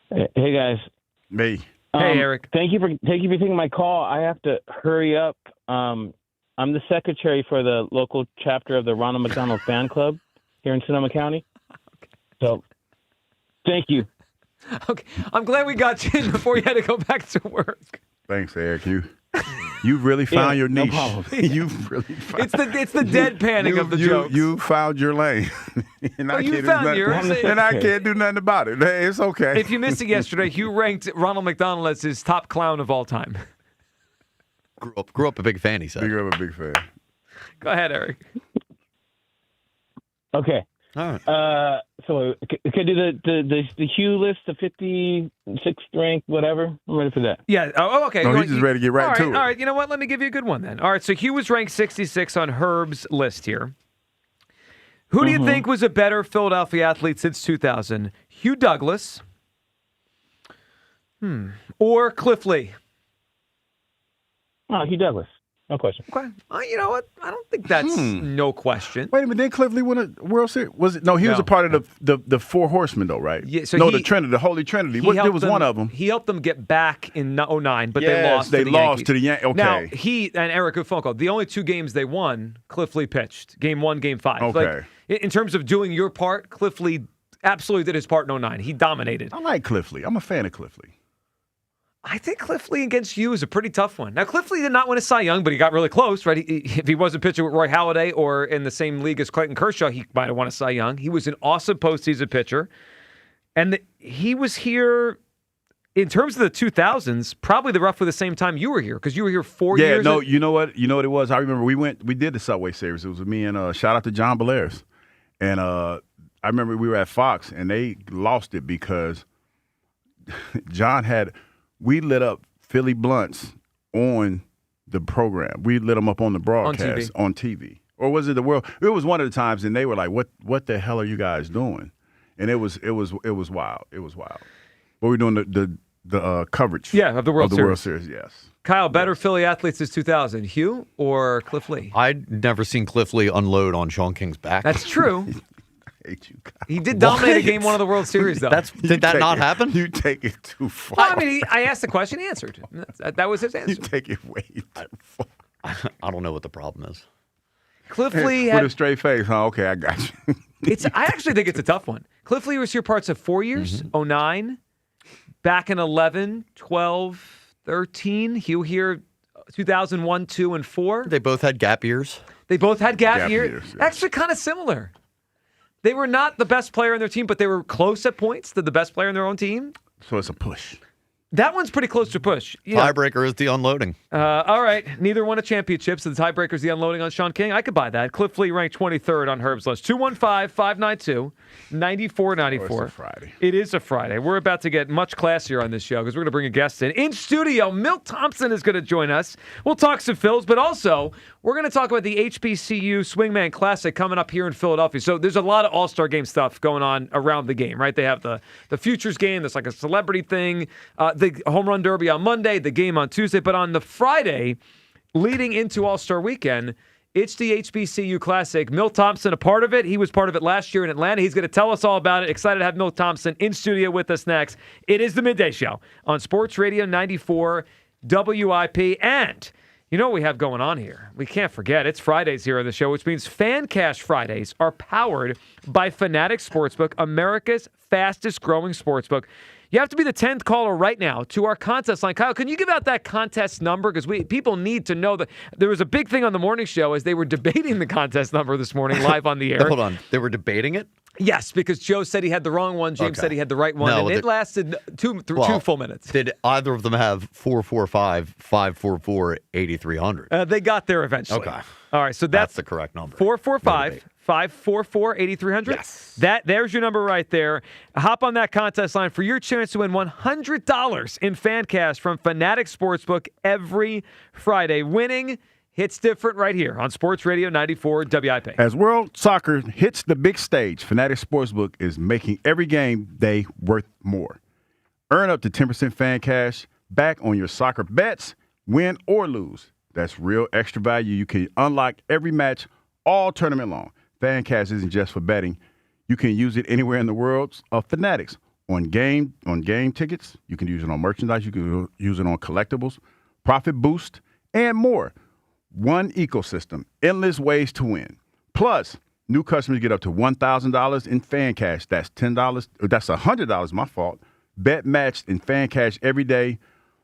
Hey, guys. Me. Hey, Eric. Thank you for taking my call. I have to hurry up. I'm the secretary for the local chapter of the Ronald McDonald Fan Club here in Sonoma County. So, thank you. Okay, I'm glad we got you in before you had to go back to work. Thanks, Eric. You really found your niche. No problem. You really found it's the deadpanning of the jokes. You found your lane. And you found yours. And I can't do nothing about it. Hey, it's okay. If you missed it yesterday, Hugh ranked Ronald McDonald as his top clown of all time. Grew up a big fan, he said. Grew up a big fan. Go ahead, Eric. Okay. All right. So can I do the Hugh list, the 56th ranked, whatever? I'm ready for that. Yeah. Oh, okay. No, he's just ready to get right to it. All right. You know what? Let me give you a good one then. All right. So Hugh was ranked 66 on Herb's list here. Who do you think was a better Philadelphia athlete since 2000? Hugh Douglas or Cliff Lee? Oh, Hugh Douglas. No question. Okay. You know what? I don't think that's no question. Wait a minute, did Cliff Lee win a World Series? Was it? No, he was a part of the Four Horsemen, though, right? Yeah, so the Trinity, the Holy Trinity. There was one of them. He helped them get back in 2009, but they lost. They to the lost Yankees. to the Yankees. Okay. Now he and Eric Ufonko, the only 2 games they won, Cliff Lee pitched. Game 1, Game 5. Okay. Like, in terms of doing your part, Cliff Lee absolutely did his part in 2009. He dominated. I like Cliff Lee. I'm a fan of Cliff Lee. I think Cliff Lee against you is a pretty tough one. Now, Cliff Lee did not win a Cy Young, but he got really close, right? If he wasn't pitching with Roy Halladay or in the same league as Clayton Kershaw, he might have won a Cy Young. He was an awesome postseason pitcher. And he was here, in terms of the 2000s, probably roughly the same time you were here, because you were here 4 years. Yeah, no, you know what it was? I remember we did the Subway Series. It was me and shout out to John Belair's. And I remember we were at Fox, and they lost it because we lit up Philly blunts on the program. We lit them up on the broadcast on TV. Or was it the World? It was one of the times, and they were like, "What the hell are you guys doing?" And it was wild. It was wild. But we're doing the coverage. Yeah, of the World Series. World Series, yes. Kyle, better Philly athletes since 2000, Hugh or Cliff Lee? I'd never seen Cliff Lee unload on Sean King's back. That's true. I hate you, Kyle. He did dominate a Game 1 of the World Series, though. Did that not happen? You take it too far. Well, I mean, I asked the question, he answered. That was his answer. You take it way too far. I don't know what the problem is. Cliff Lee with a straight face, huh? Okay, I got you. I actually think it's a tough one. Cliff Lee was here parts of 4 years, 2009, back in 11, 12, 13. Hugh here 2001, 2, and 4. They both had gap years. They both had gap years. Yes. Actually, kind of similar. They were not the best player on their team, but they were close at points to the best player on their own team. So it's a push. That one's pretty close to push. Tiebreaker is the unloading. All right. Neither won a championship, so the tiebreaker is the unloading on Sean King. I could buy that. Cliff Lee ranked 23rd on Herb's list. 215-592-9494. It's a Friday. It is a Friday. We're about to get much classier on this show because we're going to bring a guest in. In studio, Milt Thompson is going to join us. We'll talk some Phils, but also we're going to talk about the HBCU Swingman Classic coming up here in Philadelphia. So there's a lot of All-Star Game stuff going on around the game, right? They have the Futures Game. There's like a celebrity thing. The Home Run Derby on Monday, the game on Tuesday. But on the Friday, leading into All-Star Weekend, it's the HBCU Classic. Milt Thompson, a part of it. He was part of it last year in Atlanta. He's going to tell us all about it. Excited to have Milt Thompson in studio with us next. It is the Midday Show on Sports Radio 94 WIP. And you know what we have going on here? We can't forget, it's Fridays here on the show, which means Fan Cash Fridays are powered by Fanatics Sportsbook, America's fastest-growing sportsbook. You have to be the 10th caller right now to our contest line. Kyle, can you give out that contest number? Because people need to know that there was a big thing on the morning show as they were debating the contest number this morning live on the air. Hold on. They were debating it? Yes, because Joe said he had the wrong one. James said he had the right one. No, and it lasted two full minutes. Did either of them have 445-544-8300? They got there eventually. Okay. All right, so that's the correct number. 445-544-8300. Yes. There's your number right there. Hop on that contest line for your chance to win $100 in fan cash from Fanatics Sportsbook every Friday. Winning hits different right here on Sports Radio 94 WIP. As World Soccer hits the big stage, Fanatics Sportsbook is making every game day worth more. Earn up to 10% fan cash back on your soccer bets, win or lose. That's real extra value. You can unlock every match all tournament long. Fan cash isn't just for betting. You can use it anywhere in the world of Fanatics. On game tickets, you can use it on merchandise, you can use it on collectibles, profit boost, and more. One ecosystem, endless ways to win. Plus, new customers get up to $1,000 in fan cash. That's $10. That's $100, my fault. Bet matched in fan cash every day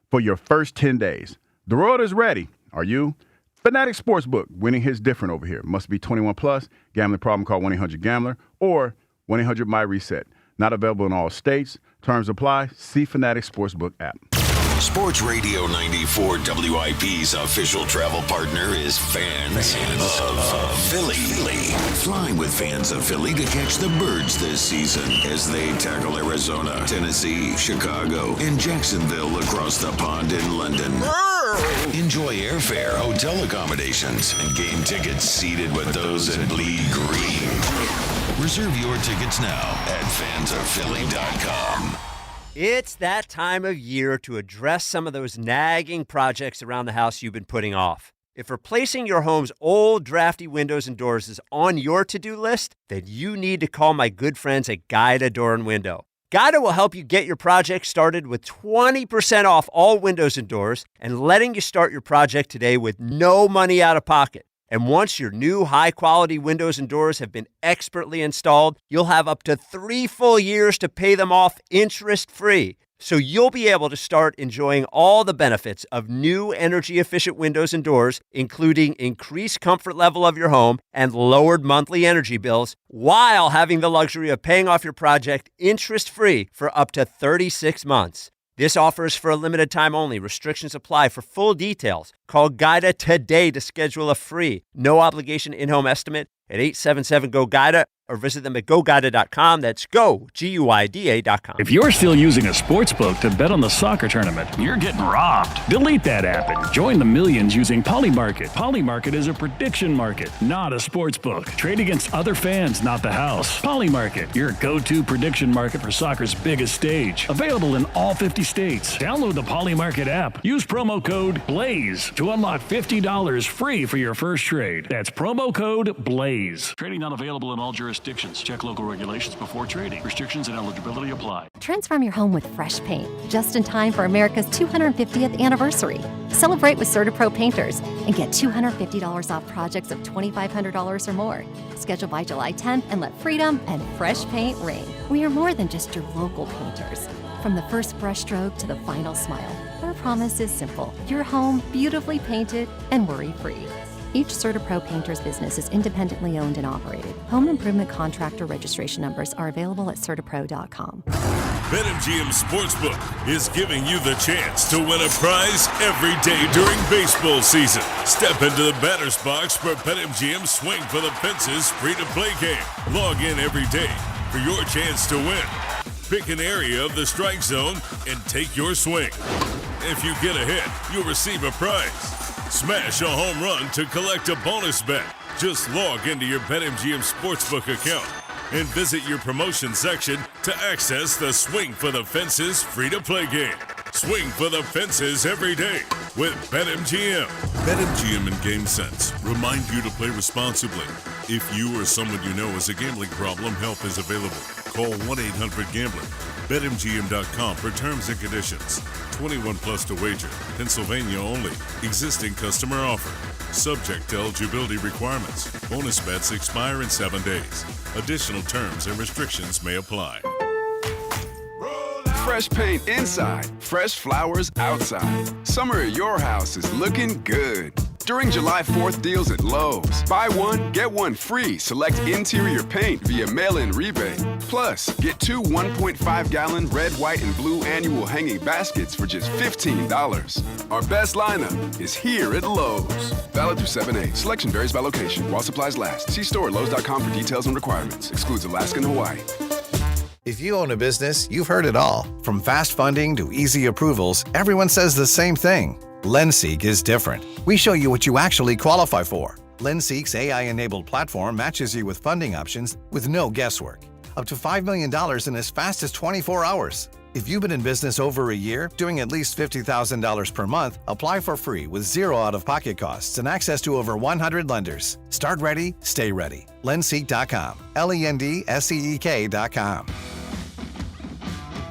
for your first 10 days. The world is ready. Are you? Fanatics Sportsbook. Winning hits different over here. Must be 21 plus. Gambling problem, call 1-800-GAMBLER or 1-800-MY-RESET. Not available in all states. Terms apply. See Fanatics Sportsbook app. Sports Radio 94 WIP's official travel partner is Fans of Philly. Fly with Fans of Philly to catch the birds this season as they tackle Arizona, Tennessee, Chicago, and Jacksonville across the pond in London. Enjoy airfare, hotel accommodations, and game tickets seated with those in bleed green. Reserve your tickets now at fansofphilly.com. It's that time of year to address some of those nagging projects around the house you've been putting off. If replacing your home's old, drafty windows and doors is on your to-do list, then you need to call my good friends at Guida Door and Window. Guida will help you get your project started with 20% off all windows and doors and letting you start your project today with no money out of pocket. And once your new high-quality windows and doors have been expertly installed, you'll have up to 3 full years to pay them off interest-free. So you'll be able to start enjoying all the benefits of new energy-efficient windows and doors, including increased comfort level of your home and lowered monthly energy bills, while having the luxury of paying off your project interest-free for up to 36 months. This offer is for a limited time only. Restrictions apply. For full details, call Guida today to schedule a free, no-obligation in-home estimate at 877-GO-GUIDA or visit them at GoGuida.com. That's GoGuida.com. If you're still using a sportsbook to bet on the soccer tournament, you're getting robbed. Delete that app and join the millions using Polymarket. Polymarket is a prediction market, not a sportsbook. Trade against other fans, not the house. Polymarket, your go-to prediction market for soccer's biggest stage. Available in all 50 states. Download the Polymarket app. Use promo code BLAZE to unlock $50 free for your first trade. That's promo code BLAZE. Trading not available in all jurisdictions. Check local regulations before trading. Restrictions and eligibility apply. Transform your home with fresh paint, just in time for America's 250th anniversary. Celebrate with CertaPro Painters and get $250 off projects of $2,500 or more. Schedule by July 10th and let freedom and fresh paint reign. We are more than just your local painters. From the first brushstroke to the final smile, our promise is simple. Your home beautifully painted and worry-free. Each CertaPro Painters business is independently owned and operated. Home improvement contractor registration numbers are available at CertaPro.com. BetMGM Sportsbook is giving you the chance to win a prize every day during baseball season. Step into the batter's box for BetMGM Swing for the Fences free-to-play game. Log in every day for your chance to win. Pick an area of the strike zone and take your swing. If you get a hit, you'll receive a prize. Smash a home run to collect a bonus bet. Just log into your BetMGM Sportsbook account and visit your promotion section to access the Swing for the Fences free-to-play game. Swing for the Fences every day with BetMGM. BetMGM and GameSense remind you to play responsibly. If you or someone you know has a gambling problem, help is available. Call 1-800-GAMBLER. BetMGM.com for terms and conditions. 21 plus to wager. Pennsylvania only. Existing customer offer. Subject to eligibility requirements. Bonus bets expire in 7 days. Additional terms and restrictions may apply. Fresh paint inside, fresh flowers outside. Summer at your house is looking good. During July 4th deals at Lowe's. Buy one, get one free. Select interior paint via mail-in rebate. Plus, get 2 1.5-gallon red, white, and blue annual hanging baskets for just $15. Our best lineup is here at Lowe's. Valid through 7/8. Selection varies by location. While supplies last. See store at Lowe's.com for details and requirements. Excludes Alaska and Hawaii. If you own a business, you've heard it all. From fast funding to easy approvals, everyone says the same thing. LendSeek is different. We show you what you actually qualify for. LendSeek's AI-enabled platform matches you with funding options with no guesswork. Up to $5 million in as fast as 24 hours. If you've been in business over a year, doing at least $50,000 per month, apply for free with zero out-of-pocket costs and access to over 100 lenders. Start ready, stay ready. LendSeek.com. LendSeek.com.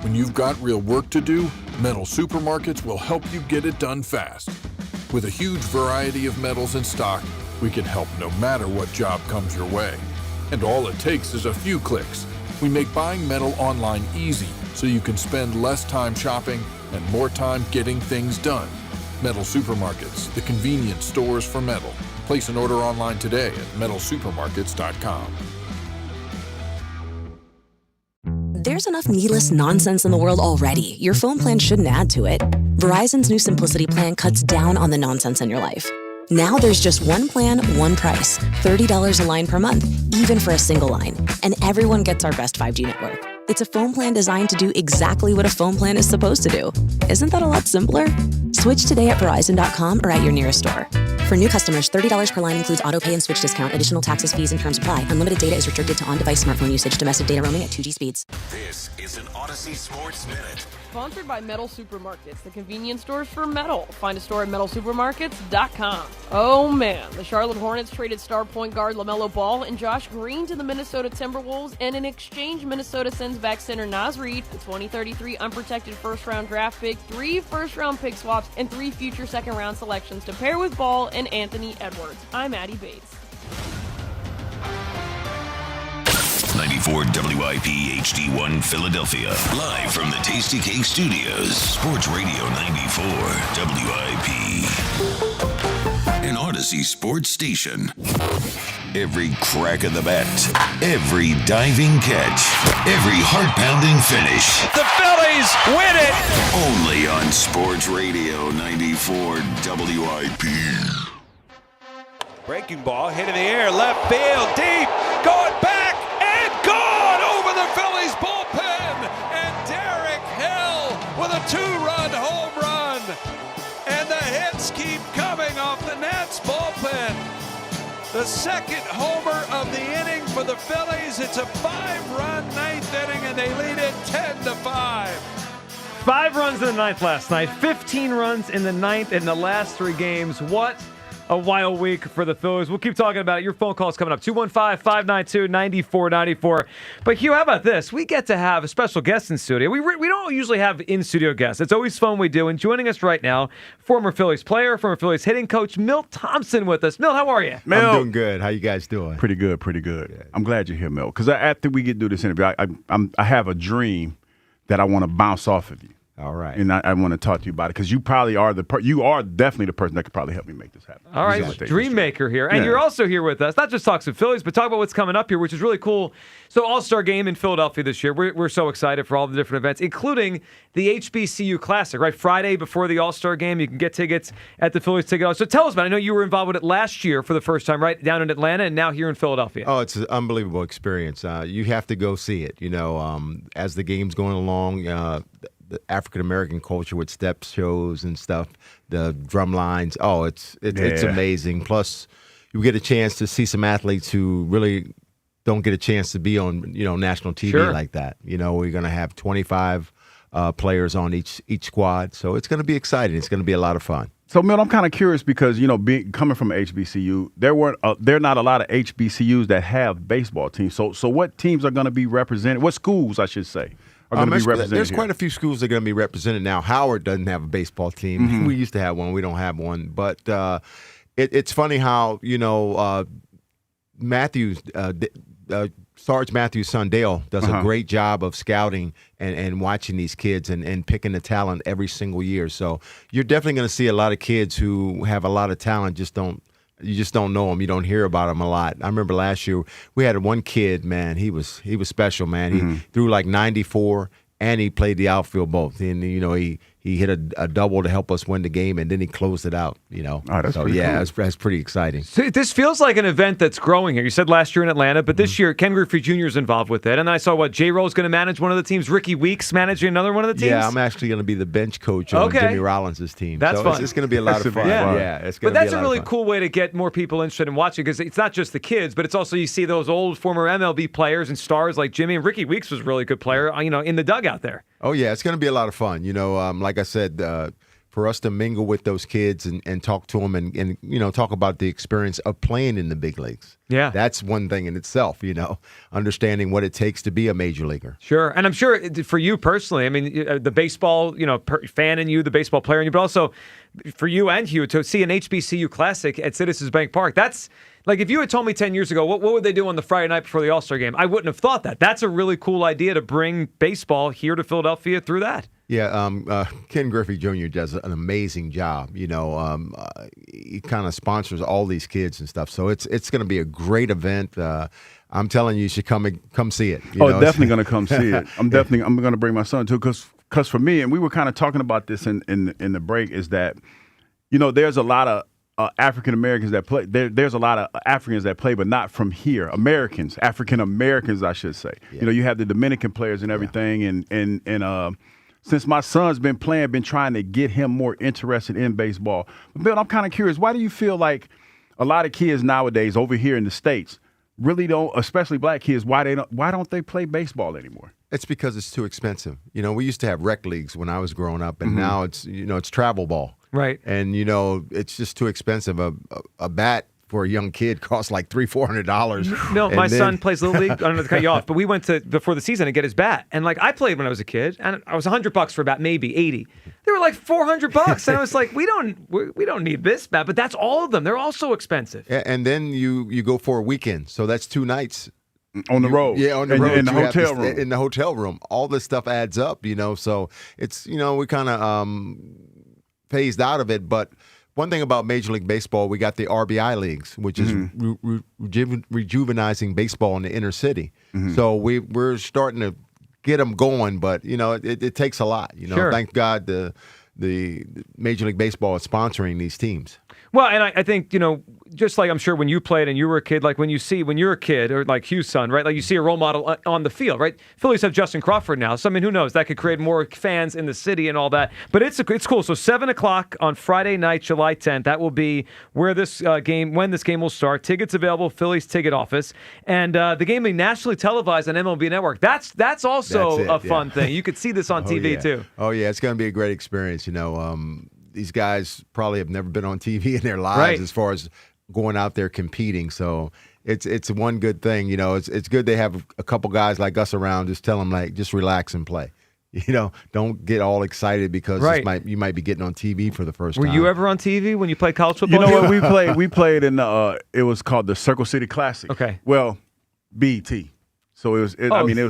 When you've got real work to do, Metal Supermarkets will help you get it done fast. With a huge variety of metals in stock, we can help no matter what job comes your way. And all it takes is a few clicks. We make buying metal online easy so you can spend less time shopping and more time getting things done. Metal Supermarkets, the convenience stores for metal. Place an order online today at metalsupermarkets.com. There's enough needless nonsense in the world already. Your phone plan shouldn't add to it. Verizon's new Simplicity plan cuts down on the nonsense in your life. Now there's just one plan, one price. $30 a line per month, even for a single line. And everyone gets our best 5G network. It's a phone plan designed to do exactly what a phone plan is supposed to do. Isn't that a lot simpler? Switch today at Verizon.com or at your nearest store. For new customers, $30 per line includes auto pay and switch discount. Additional taxes, fees, and terms apply. Unlimited data is restricted to on-device smartphone usage. Domestic data roaming at 2G speeds. This is an Odyssey Sports Minute. Sponsored by Metal Supermarkets, the convenience stores for metal. Find a store at metalsupermarkets.com. Oh man, the Charlotte Hornets traded star point guard LaMelo Ball and Josh Green to the Minnesota Timberwolves, and in exchange, Minnesota sends back center Naz Reid, the 2033 unprotected first-round draft pick, 3 first-round pick swaps, and 3 future second-round selections to pair with Ball and Anthony Edwards. I'm Addie Bates. 94 WIP HD1 Philadelphia. Live from the Tasty Cake Studios. Sports Radio 94 WIP. An Odyssey sports station. Every crack of the bat. Every diving catch. Every heart-pounding finish. The Phillies win it! Only on Sports Radio 94 WIP. Breaking ball, hit in the air, left field, deep, going back, and gone over the Phillies bullpen. And Derek Hill with a 2-run home run. And the hits keep coming off the Nats bullpen. The second homer of the inning for the Phillies. It's a 5-run ninth inning, and they lead it 10-5. 5 runs in the ninth last night, 15 runs in the ninth in the last 3 games. What a wild week for the Phillies. We'll keep talking about it. Your phone calls coming up, 215-592-9494. But Hugh, how about this? We get to have a special guest in studio. We don't usually have in-studio guests. It's always fun when we do. And joining us right now, former Phillies player, former Phillies hitting coach, Milt Thompson with us. Milt, how are you? Milt. I'm doing good. How you guys doing? Pretty good, pretty good. Yeah. I'm glad you're here, Milt. Because after we get through this interview, I have a dream that I want to bounce off of you. All right. And I want to talk to you about it because you probably are you are definitely the person that could probably help me make this happen. All right, dream maker here. And you're also here with us, not just talk some Phillies, but talk about what's coming up here, which is really cool. So All-Star Game in Philadelphia this year. We're so excited for all the different events, including the HBCU Classic, right? Friday before the All-Star Game, you can get tickets at the Phillies Ticket House. So tell us about it. I know you were involved with it last year for the first time, right? Down in Atlanta and now here in Philadelphia. Oh, it's an unbelievable experience. You have to go see it. You know, as the game's going along, the African-American culture with step shows and stuff, the drum lines. Oh, it's amazing. Plus, you get a chance to see some athletes who really don't get a chance to be on, national TV like that. We're going to have 25 players on each squad. So it's going to be exciting. It's going to be a lot of fun. So, Milt, I'm kind of curious because, coming from HBCU, there are not a lot of HBCUs that have baseball teams. So what teams are going to be represented? What schools, I should say, are going to be represented There's here? quite a few schools that are going to be represented now. Howard doesn't have a baseball team. Mm-hmm. We used to have one. We don't have one. But it's funny how, Matthews, Sarge Matthews' son Dale does a great job of scouting and watching these kids and picking the talent every single year. So you're definitely going to see a lot of kids who have a lot of talent, you just don't know them. You don't hear about them a lot. I remember last year we had one kid, man. He was special, man. He threw like 94, and he played the outfield both. And he hit a double to help us win the game, and then he closed it out. Oh, that's pretty cool. That's pretty exciting. So this feels like an event that's growing here. You said last year in Atlanta, but this year Ken Griffey Jr. is involved with it. And I saw J-Roll's going to manage one of the teams. Ricky Weeks managing another one of the teams. Yeah, I'm actually going to be the bench coach on Jimmy Rollins' team. That's fun. It's going to be a lot of fun. Yeah, it's going but to be that's a really cool way to get more people interested in watching because it's not just the kids, but it's also you see those old former MLB players and stars like Jimmy. And Ricky Weeks was a really good player, in the dugout there. Oh, yeah, it's going to be a lot of fun. Like I said, for us to mingle with those kids and talk to them and talk about the experience of playing in the big leagues. Yeah. That's one thing in itself, understanding what it takes to be a major leaguer. Sure. And I'm sure for you personally, I mean, the baseball, fan in you, the baseball player in you, but also for you and Hugh to see an HBCU Classic at Citizens Bank Park. That's like if you had told me 10 years ago, what would they do on the Friday night before the All-Star game? I wouldn't have thought that. That's a really cool idea to bring baseball here to Philadelphia through that. Yeah, Ken Griffey Jr. does an amazing job. He kind of sponsors all these kids and stuff. So it's going to be a great event. I'm telling you, you should come see it. Definitely going to come see it. I'm going to bring my son too because for me, and we were kind of talking about this in the break, is that there's a lot of African Americans that play. There's a lot of Africans that play, but not from here. African Americans, I should say. Yeah. You have the Dominican players and everything, and since my son's been trying to get him more interested in baseball. But Bill, I'm kind of curious. Why do you feel like a lot of kids nowadays over here in the States really don't, especially black kids, why don't they play baseball anymore? It's because it's too expensive. We used to have rec leagues when I was growing up, and now it's travel ball. Right. And it's just too expensive. A bat for a young kid costs like $300-$400. No, my son plays Little League. I don't know to cut you off, but we went to before the season to get his bat. And I played when I was a kid, and I was $100 for a bat, maybe 80. They were like $400, and I was like, we don't need this bat, but that's all of them. They're all so expensive. And then you go for a weekend, so that's 2 nights. On the road. Yeah, on the road. In the hotel room. In the hotel room. All this stuff adds up, so it's, we kind of phased out of it. But one thing about Major League Baseball, we got the RBI leagues, which is rejuvenizing baseball in the inner city. So we're starting to get them going, but, it takes a lot. Sure. Thank God the Major League Baseball is sponsoring these teams. Well, and I think, just like I'm sure when you played and you were a kid, like when you're a kid, or like Hugh's son, right? Like you see a role model on the field, right? Phillies have Justin Crawford now. So, who knows? That could create more fans in the city and all that. But it's cool. So 7 o'clock on Friday night, July 10th, that will be where when this game will start. Tickets available, Phillies ticket office. And the game will be nationally televised on MLB Network. That's also a fun thing. You could see this on TV too. Oh, yeah. It's going to be a great experience, These guys probably have never been on TV in their lives right. as far as going out there competing. So it's one good thing. It's good they have a couple guys like us around. Just tell them just relax and play. Don't get all excited because you might be getting on TV for the first time. Were you ever on TV when you played college football? You know what? We played in it was called the Circle City Classic. Okay. Well, BET. So it was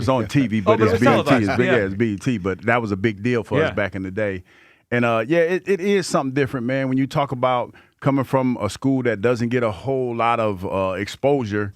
on TV, but it's BET. It's BET. But that was a big deal for us back in the day. And, it is something different, man, when you talk about coming from a school that doesn't get a whole lot of exposure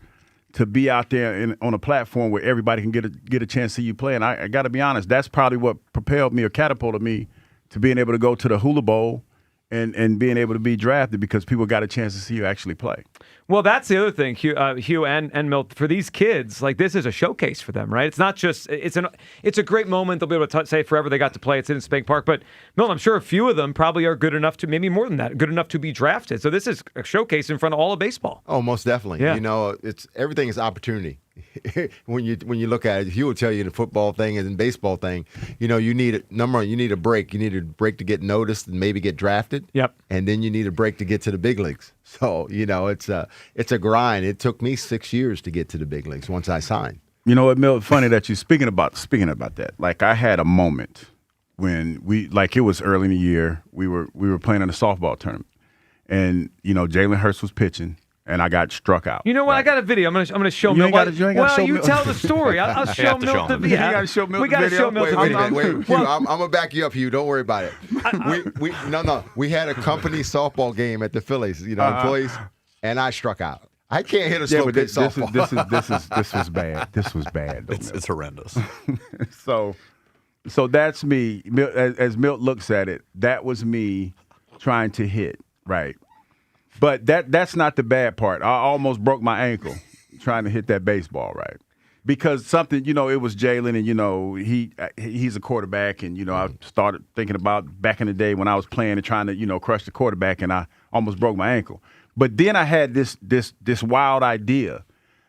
to be out there on a platform where everybody can get a chance to see you play. And I got to be honest, that's probably what propelled me or catapulted me to being able to go to the Hula Bowl and being able to be drafted because people got a chance to see you actually play. Well, that's the other thing, Hugh and Milt. For these kids, this is a showcase for them, right? It's not just it's a great moment. They'll be able to say forever they got to play. It's in Spank Park, but Milt, I'm sure a few of them probably are good enough to, maybe more than that, good enough to be drafted. So this is a showcase in front of all of baseball. Oh, most definitely. Yeah. Everything is opportunity. when you look at it, Hugh will tell you the football thing and the baseball thing. You need a break. You need a break to get noticed and maybe get drafted. Yep. And then you need a break to get to the big leagues. So it's a grind. It took me 6 years to get to the big leagues once I signed. You know what, Mill? Funny that you speaking about that. I had a moment when it was early in the year. We were playing in a softball tournament, and Jalen Hurts was pitching. And I got struck out. You know what? Right. I got a video. I'm gonna show Milt. You tell the story. I'll show Milt the video. You got to show Milt the video. We got to show Milt the video. Wait, Hugh, I'm gonna back you up, Hugh. Don't worry about it. We had a company softball game at the Phillies. Employees, and I struck out. I can't hit a slow pitch softball. This was bad. This was bad. It's horrendous. So that's me. As Milt looks at it, that was me trying to hit right. But that's not the bad part. I almost broke my ankle trying to hit that baseball, right? Because something, it was Jalen, and he's a quarterback, and I started thinking about back in the day when I was playing and trying to crush the quarterback, and I almost broke my ankle. But then I had this wild idea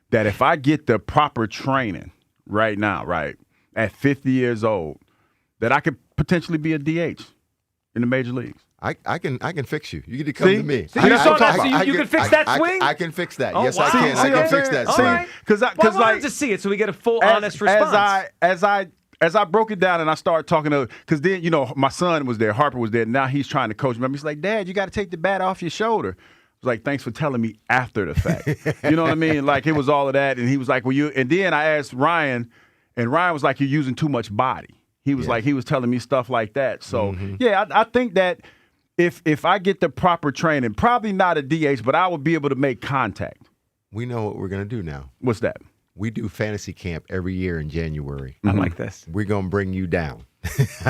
that if I get the proper training right now, right at 50 years old, that I could potentially be a DH in the major leagues. I can fix you. You get to come to me. So you saw that, so you can fix that swing? I can fix that. Oh, yes, wow. I can. I can fix that swing. Right. Because I wanted to see it so we get a full, honest response. As I broke it down and I started talking to, because then, my son was there, Harper was there, now he's trying to coach me. He's like, Dad, you got to take the bat off your shoulder. I was like, thanks for telling me after the fact. You know what I mean? It was all of that. And he was like, and then I asked Ryan, and Ryan was like, you're using too much body. He was he was telling me stuff like that. So, I think that if I get the proper training, probably not a DH, but I will be able to make contact. We know what we're going to do now. What's that? We do fantasy camp every year in January. I like this. We're going to bring you down.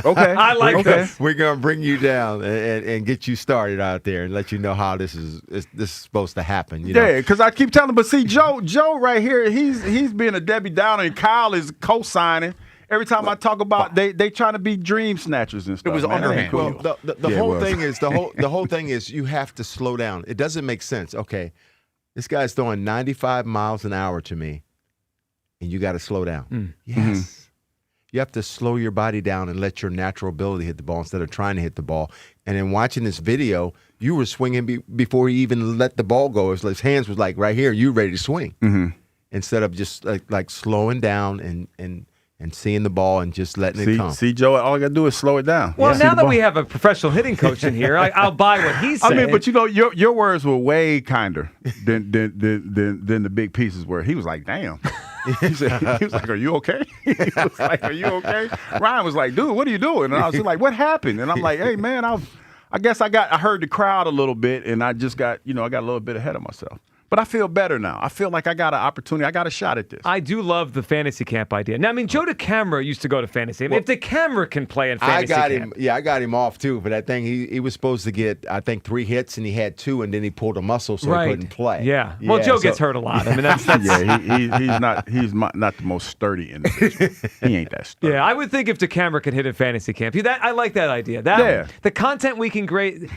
Okay. I like this. We're going to bring you down and get you started out there and let you know how this is supposed to happen. Yeah, because I keep telling him, but see, Joe right here, he's being a Debbie Downer, and Kyle is co-signing. Every time I talk about they trying to be dream snatchers and stuff. It was underhand. Cool. Well, the whole thing is you have to slow down. It doesn't make sense. Okay, this guy's throwing 95 miles an hour to me, and you got to slow down. Mm. Yes. You have to slow your body down and let your natural ability hit the ball instead of trying to hit the ball. And in watching this video, you were swinging before he even let the ball go. His hands was like right here. You ready to swing instead of just like slowing down and seeing the ball and just letting it come. See, Joe, all I got to do is slow it down. Well, now that we have a professional hitting coach in here, I'll buy what he's saying. I mean, but your words were way kinder than the big pieces were. He was like, damn. He was like, are you okay? He was like, are you okay? Ryan was like, dude, what are you doing? And I was like, what happened? And I'm like, hey, man, I guess I heard the crowd a little bit, and I just got, I got a little bit ahead of myself. But I feel better now. I feel like I got an opportunity. I got a shot at this. I do love the fantasy camp idea. Now, I mean, Joe DeCamara used to go to fantasy. I mean, if DeCamara can play in fantasy camp. I got him off, too, for that thing. He was supposed to get, I think, 3 hits, and he had 2, and then he pulled a muscle, so he couldn't play. Yeah. Well, Joe gets hurt a lot. I mean, that's he's not the most sturdy individual. He ain't that sturdy. Yeah, I would think if DeCamara could hit in fantasy camp. I like that idea. The content we can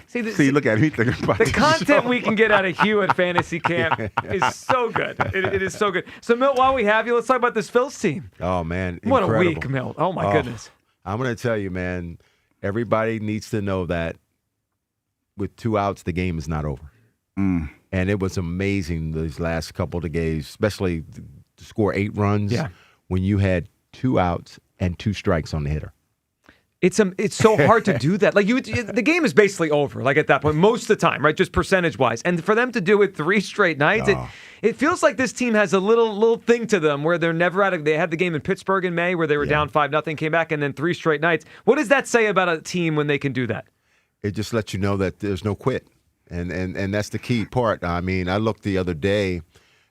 See, look at me thinking about the content we can get out of Hugh at fantasy camp is so good. It is so good. So, Milt, while we have you, let's talk about this Phils team. Oh, man. What incredible. a week, Milt. Oh, my goodness. I'm going to tell you, man, everybody needs to know that with 2 outs, the game is not over. And it was amazing these last couple of games, especially to score 8 runs when you had 2 outs and 2 strikes on the hitter. It's so hard to do that. Like the game is basically over. Like at that point, most of the time, right? Just percentage wise, and for them to do it 3 straight nights, it feels like this team has a little thing to them where they're never out of. They had the game in Pittsburgh in May where they were down 5-0, came back, and then 3 straight nights. What does that say about a team when they can do that? It just lets you know that there's no quit, and that's the key part. I mean, I looked the other day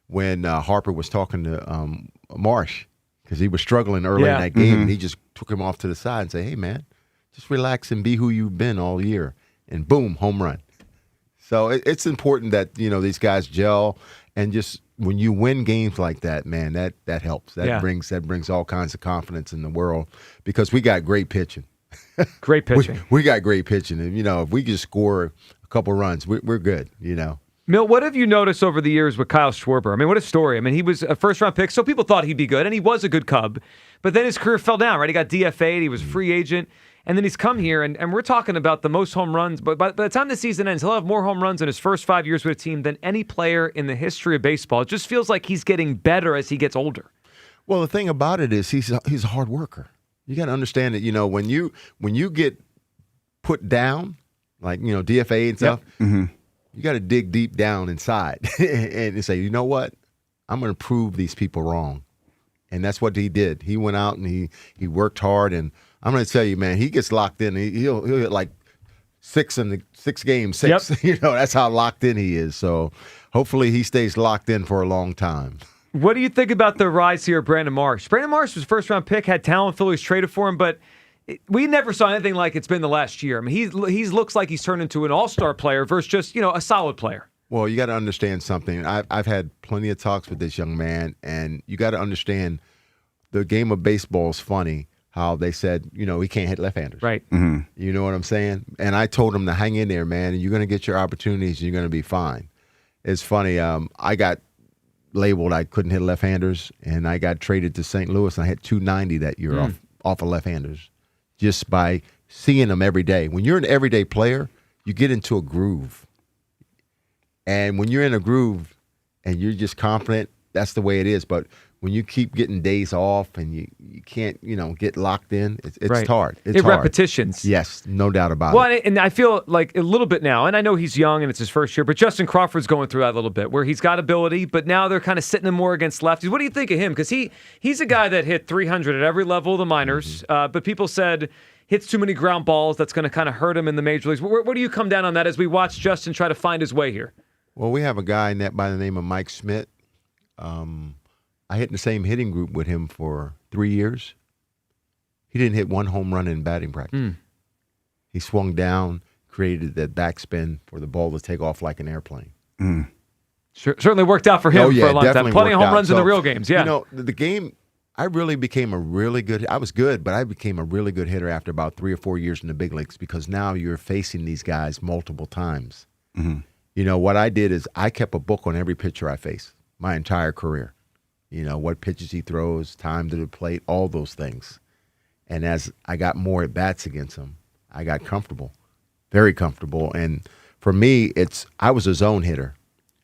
when Harper was talking to Marsh. Because he was struggling early in that game, and he just took him off to the side and said, hey, man, just relax and be who you've been all year. And boom, home run. So it's important that, these guys gel. And just when you win games like that, man, that helps. That brings all kinds of confidence in the world because we got great pitching. Great pitching. we got great pitching. And, if we just score a couple runs, we're good, Milt, what have you noticed over the years with Kyle Schwarber? I mean, what a story. I mean, he was a first-round pick, so people thought he'd be good, and he was a good Cub. But then his career fell down, right? He got DFA'd, he was a free agent, and then he's come here, and we're talking about the most home runs. But by the time the season ends, he'll have more home runs in his first 5 years with a team than any player in the history of baseball. It just feels like he's getting better as he gets older. Well, the thing about it is he's a hard worker. You got to understand that, when you get put down, like, DFA and stuff, you got to dig deep down inside and say, you know what? I'm going to prove these people wrong. And that's what he did. He went out and he worked hard. And I'm going to tell you, man, he gets locked in. He'll hit like 6 in the 6 games. 6. Yep. That's how locked in he is. So hopefully he stays locked in for a long time. What do you think about the rise here of Brandon Marsh? Brandon Marsh was a first-round pick, had talent. Phillies traded for him, but we never saw anything like it's been the last year. I mean, he looks like he's turned into an all-star player versus just, a solid player. Well, you got to understand something. I've had plenty of talks with this young man, and you got to understand the game of baseball is funny. How they said, he can't hit left-handers. Right. Mm-hmm. You know what I'm saying? And I told him to hang in there, man, and you're going to get your opportunities, and you're going to be fine. It's funny. I got labeled I couldn't hit left-handers, and I got traded to St. Louis, and I hit 290 that year off of left-handers. Just by seeing them every day. When you're an everyday player, you get into a groove. And when you're in a groove and you're just confident, that's the way it is. But when you keep getting days off and you can't, get locked in, it's hard. It's hard. Repetitions. Yes, no doubt about it. Well, and I feel like a little bit now, and I know he's young and it's his first year, but Justin Crawford's going through that a little bit where he's got ability, but now they're kind of sitting him more against lefties. What do you think of him? Because he's a guy that hit 300 at every level of the minors, but people said hits too many ground balls. That's going to kind of hurt him in the major leagues. Where do you come down on that as we watch Justin try to find his way here? Well, we have a guy in that by the name of Mike Smith. I hit in the same hitting group with him for 3 years. He didn't hit 1 home run in batting practice. He swung down, created that backspin for the ball to take off like an airplane. Certainly worked out for him for a long time. Plenty of home runs in the real games, the game, I really became I was good, but I became a really good hitter after about 3 or 4 years in the big leagues because now you're facing these guys multiple times. What I did is I kept a book on every pitcher I faced my entire career. What pitches he throws, time to the plate, all those things. And as I got more at bats against him, I got comfortable, very comfortable. And for me, I was a zone hitter.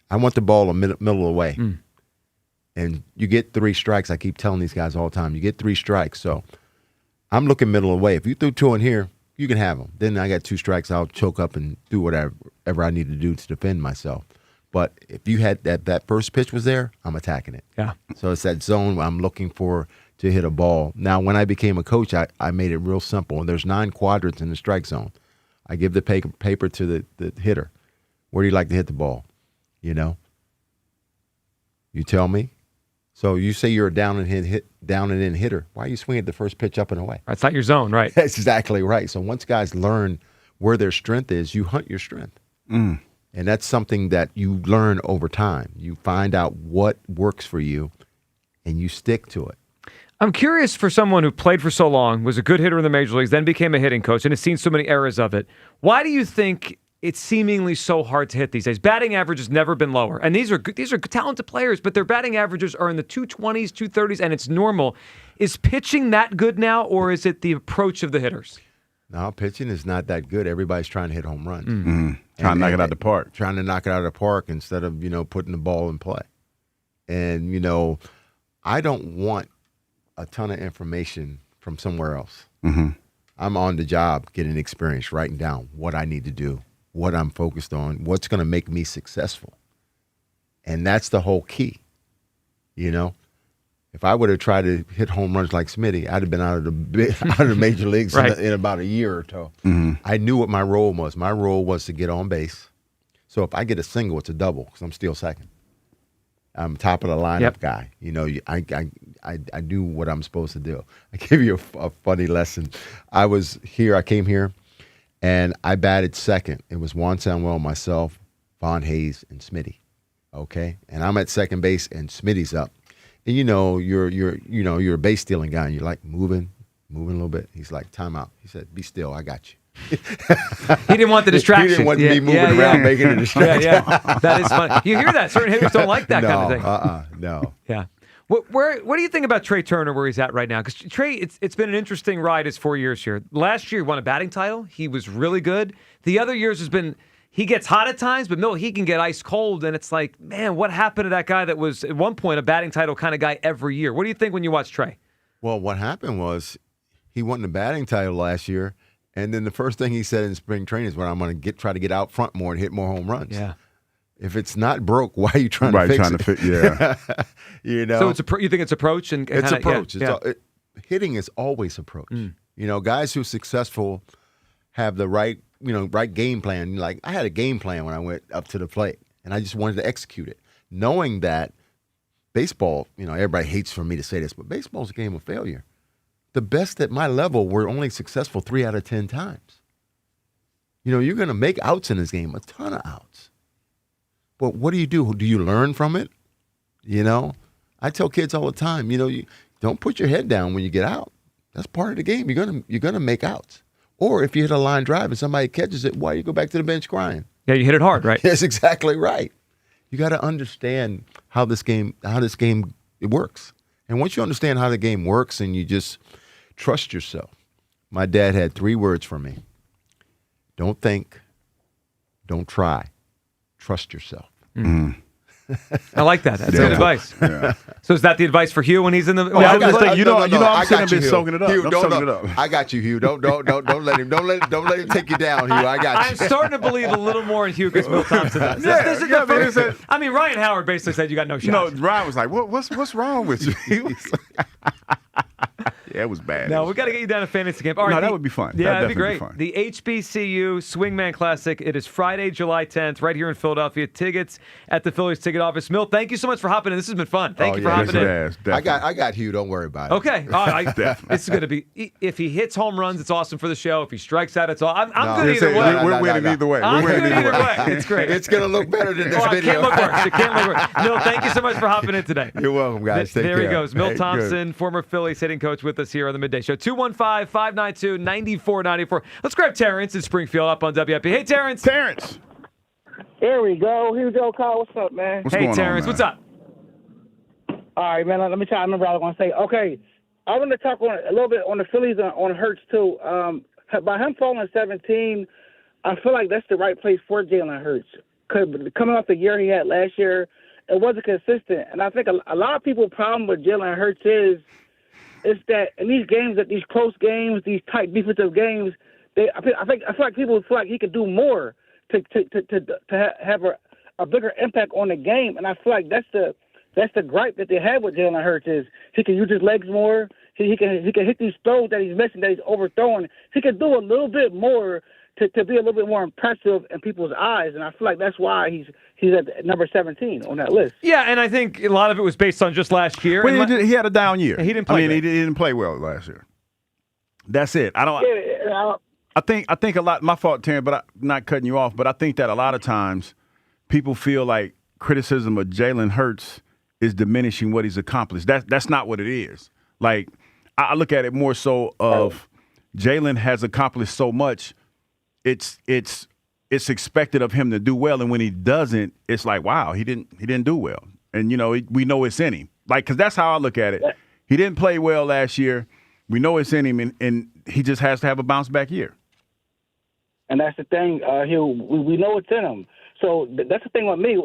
I want the ball a middle of the way. And you get 3 strikes. I keep telling these guys all the time, you get 3 strikes. So I'm looking middle of the way. If you threw 2 in here, you can have them. Then I got 2 strikes. I'll choke up and do whatever I need to do to defend myself. But if you had that first pitch was there, I'm attacking it. Yeah. So it's that zone where I'm looking for to hit a ball. Now, when I became a coach, I made it real simple. There's 9 quadrants in the strike zone. I give the paper to the hitter. Where do you like to hit the ball? You know? You tell me. So you say you're a down and in hitter. Why are you swinging at the first pitch up and away? That's not your zone, right? That's exactly right. So once guys learn where their strength is, you hunt your strength. And that's something that you learn over time. You find out what works for you, and you stick to it. I'm curious, for someone who played for so long, was a good hitter in the major leagues, then became a hitting coach, and has seen so many eras of it. Why do you think it's seemingly so hard to hit these days? Batting average has never been lower. And these are talented players, but their batting averages are in the 220s, 230s, and it's normal. Is pitching that good now, or is it the approach of the hitters? No, pitching is not that good. Everybody's trying to hit home runs. Trying to knock it out of the park. Trying to knock it out of the park instead of, putting the ball in play. And, I don't want a ton of information from somewhere else. I'm on the job getting experience, writing down what I need to do, what I'm focused on, what's going to make me successful. And that's the whole key, If I would have tried to hit home runs like Smitty, I'd have been out of the major leagues right. in about a year or so. I knew what my role was. My role was to get on base. So if I get a single, it's a double because I'm still second. I'm top of the lineup guy. I do what I'm supposed to do. I give you a funny lesson. I came here, and I batted second. It was Juan Samuel, myself, Von Hayes, and Smitty. Okay, and I'm at second base, and Smitty's up. And you're a base stealing guy, and you're like moving a little bit. He's like, time out. He said, be still, I got you. He didn't want the distraction. He didn't want me moving around making a distraction. That is funny. You hear that? Certain hitters don't like that kind of thing. No. Yeah. What do you think about Trey Turner, where he's at right now? Because Trey, it's been an interesting ride his 4 years here. Last year, he won a batting title. He was really good. The other years has been, he gets hot at times, but he can get ice cold. And it's like, man, what happened to that guy that was at one point a batting title kind of guy every year? What do you think when you watch Trey? Well, what happened was he won the batting title last year. And then the first thing he said in spring training is, "I'm going to try to get out front more and hit more home runs." Yeah. If it's not broke, why are you trying to fix it? Yeah. So you think it's approach and it's kinda, approach. Yeah. Hitting is always approach. Guys who are successful have the right game plan. Like I had a game plan when I went up to the plate, and I just wanted to execute it, knowing that baseball. Everybody hates for me to say this, but baseball's a game of failure. The best at my level were only successful 3 out of 10 times. You're going to make outs in this game, a ton of outs. But what do you do? Do you learn from it? I tell kids all the time, you don't put your head down when you get out. That's part of the game. You're gonna make outs. Or if you hit a line drive and somebody catches it, why you go back to the bench crying? Yeah, you hit it hard, right? That's exactly right. You got to understand how this game it works. And once you understand how the game works and you just trust yourself. My dad had 3 words for me. Don't think, don't try, trust yourself. I like that. That's good advice. Yeah. So is that the advice for Hugh when he's in the? I'm sitting there soaking it up. Hugh, I'm soaking it up. I got you, Hugh. Don't let him take you down, Hugh. I got you. I'm starting to believe a little more in Hugh because Will Thompson does. I mean, Ryan Howard basically said you got no shot. Ryan was like, "What's wrong with you?" Yeah, it was bad. No, we got to get you down to fantasy camp. All right, that would be fun. Yeah, that'd be great. Fun. The HBCU Swingman Classic. It is Friday, July 10th, right here in Philadelphia. Tickets at the Phillies ticket office. Milt, thank you so much for hopping in. This has been fun. Thank you for hopping in. I got Hugh. Don't worry about it. Okay. It's going to be. If he hits home runs, it's awesome for the show. If he strikes out, it's all. I'm good either way. We're winning either way. I'm good either way. It's great. It's going to look better than this video. It can't look worse. Milt, thank you so much for hopping in today. You're welcome, guys. Take there care. He goes. Milt Thompson, former Phillies hitting coach, with us here on the Midday Show. 215-592-9494. Let's grab Terrence in Springfield up on WIP. Hey, Terrence. Terrence. There we go. Here's Joe Call. What's up, man? Hey, Terrence. What's up? All right, man. Let me try to remember what I was going to say. Okay, I want to talk a little bit on the Phillies on Hurts too. By him falling 17, I feel like that's the right place for Jalen Hurts. Coming off the year he had last year, it wasn't consistent, and I think a lot of people's problem with Jalen Hurts is that in these games, that these close games, these tight defensive games, I feel like people feel like he could do more to have a bigger impact on the game, and I feel like that's the gripe that they have with Jalen Hurts is he can use his legs more. He can hit these throws that he's missing, that he's overthrowing. He can do a little bit more to be a little bit more impressive in people's eyes, and I feel like that's why he's at number 17 on that list. Yeah, and I think a lot of it was based on just last year. Well, he had a down year. He didn't play. he didn't play well last year. That's it. I think a lot. My fault, Terry, but I'm not cutting you off. But I think that a lot of times people feel like criticism of Jalen Hurts is diminishing what he's accomplished. That's not what it is. Like I look at it more so of Jalen has accomplished so much. It's expected of him to do well, and when he doesn't, it's like, wow, he didn't do well, and we know it's in him. Like, because that's how I look at it. He didn't play well last year. We know it's in him, and he just has to have a bounce back year. And that's the thing. We know it's in him. So that's the thing with me.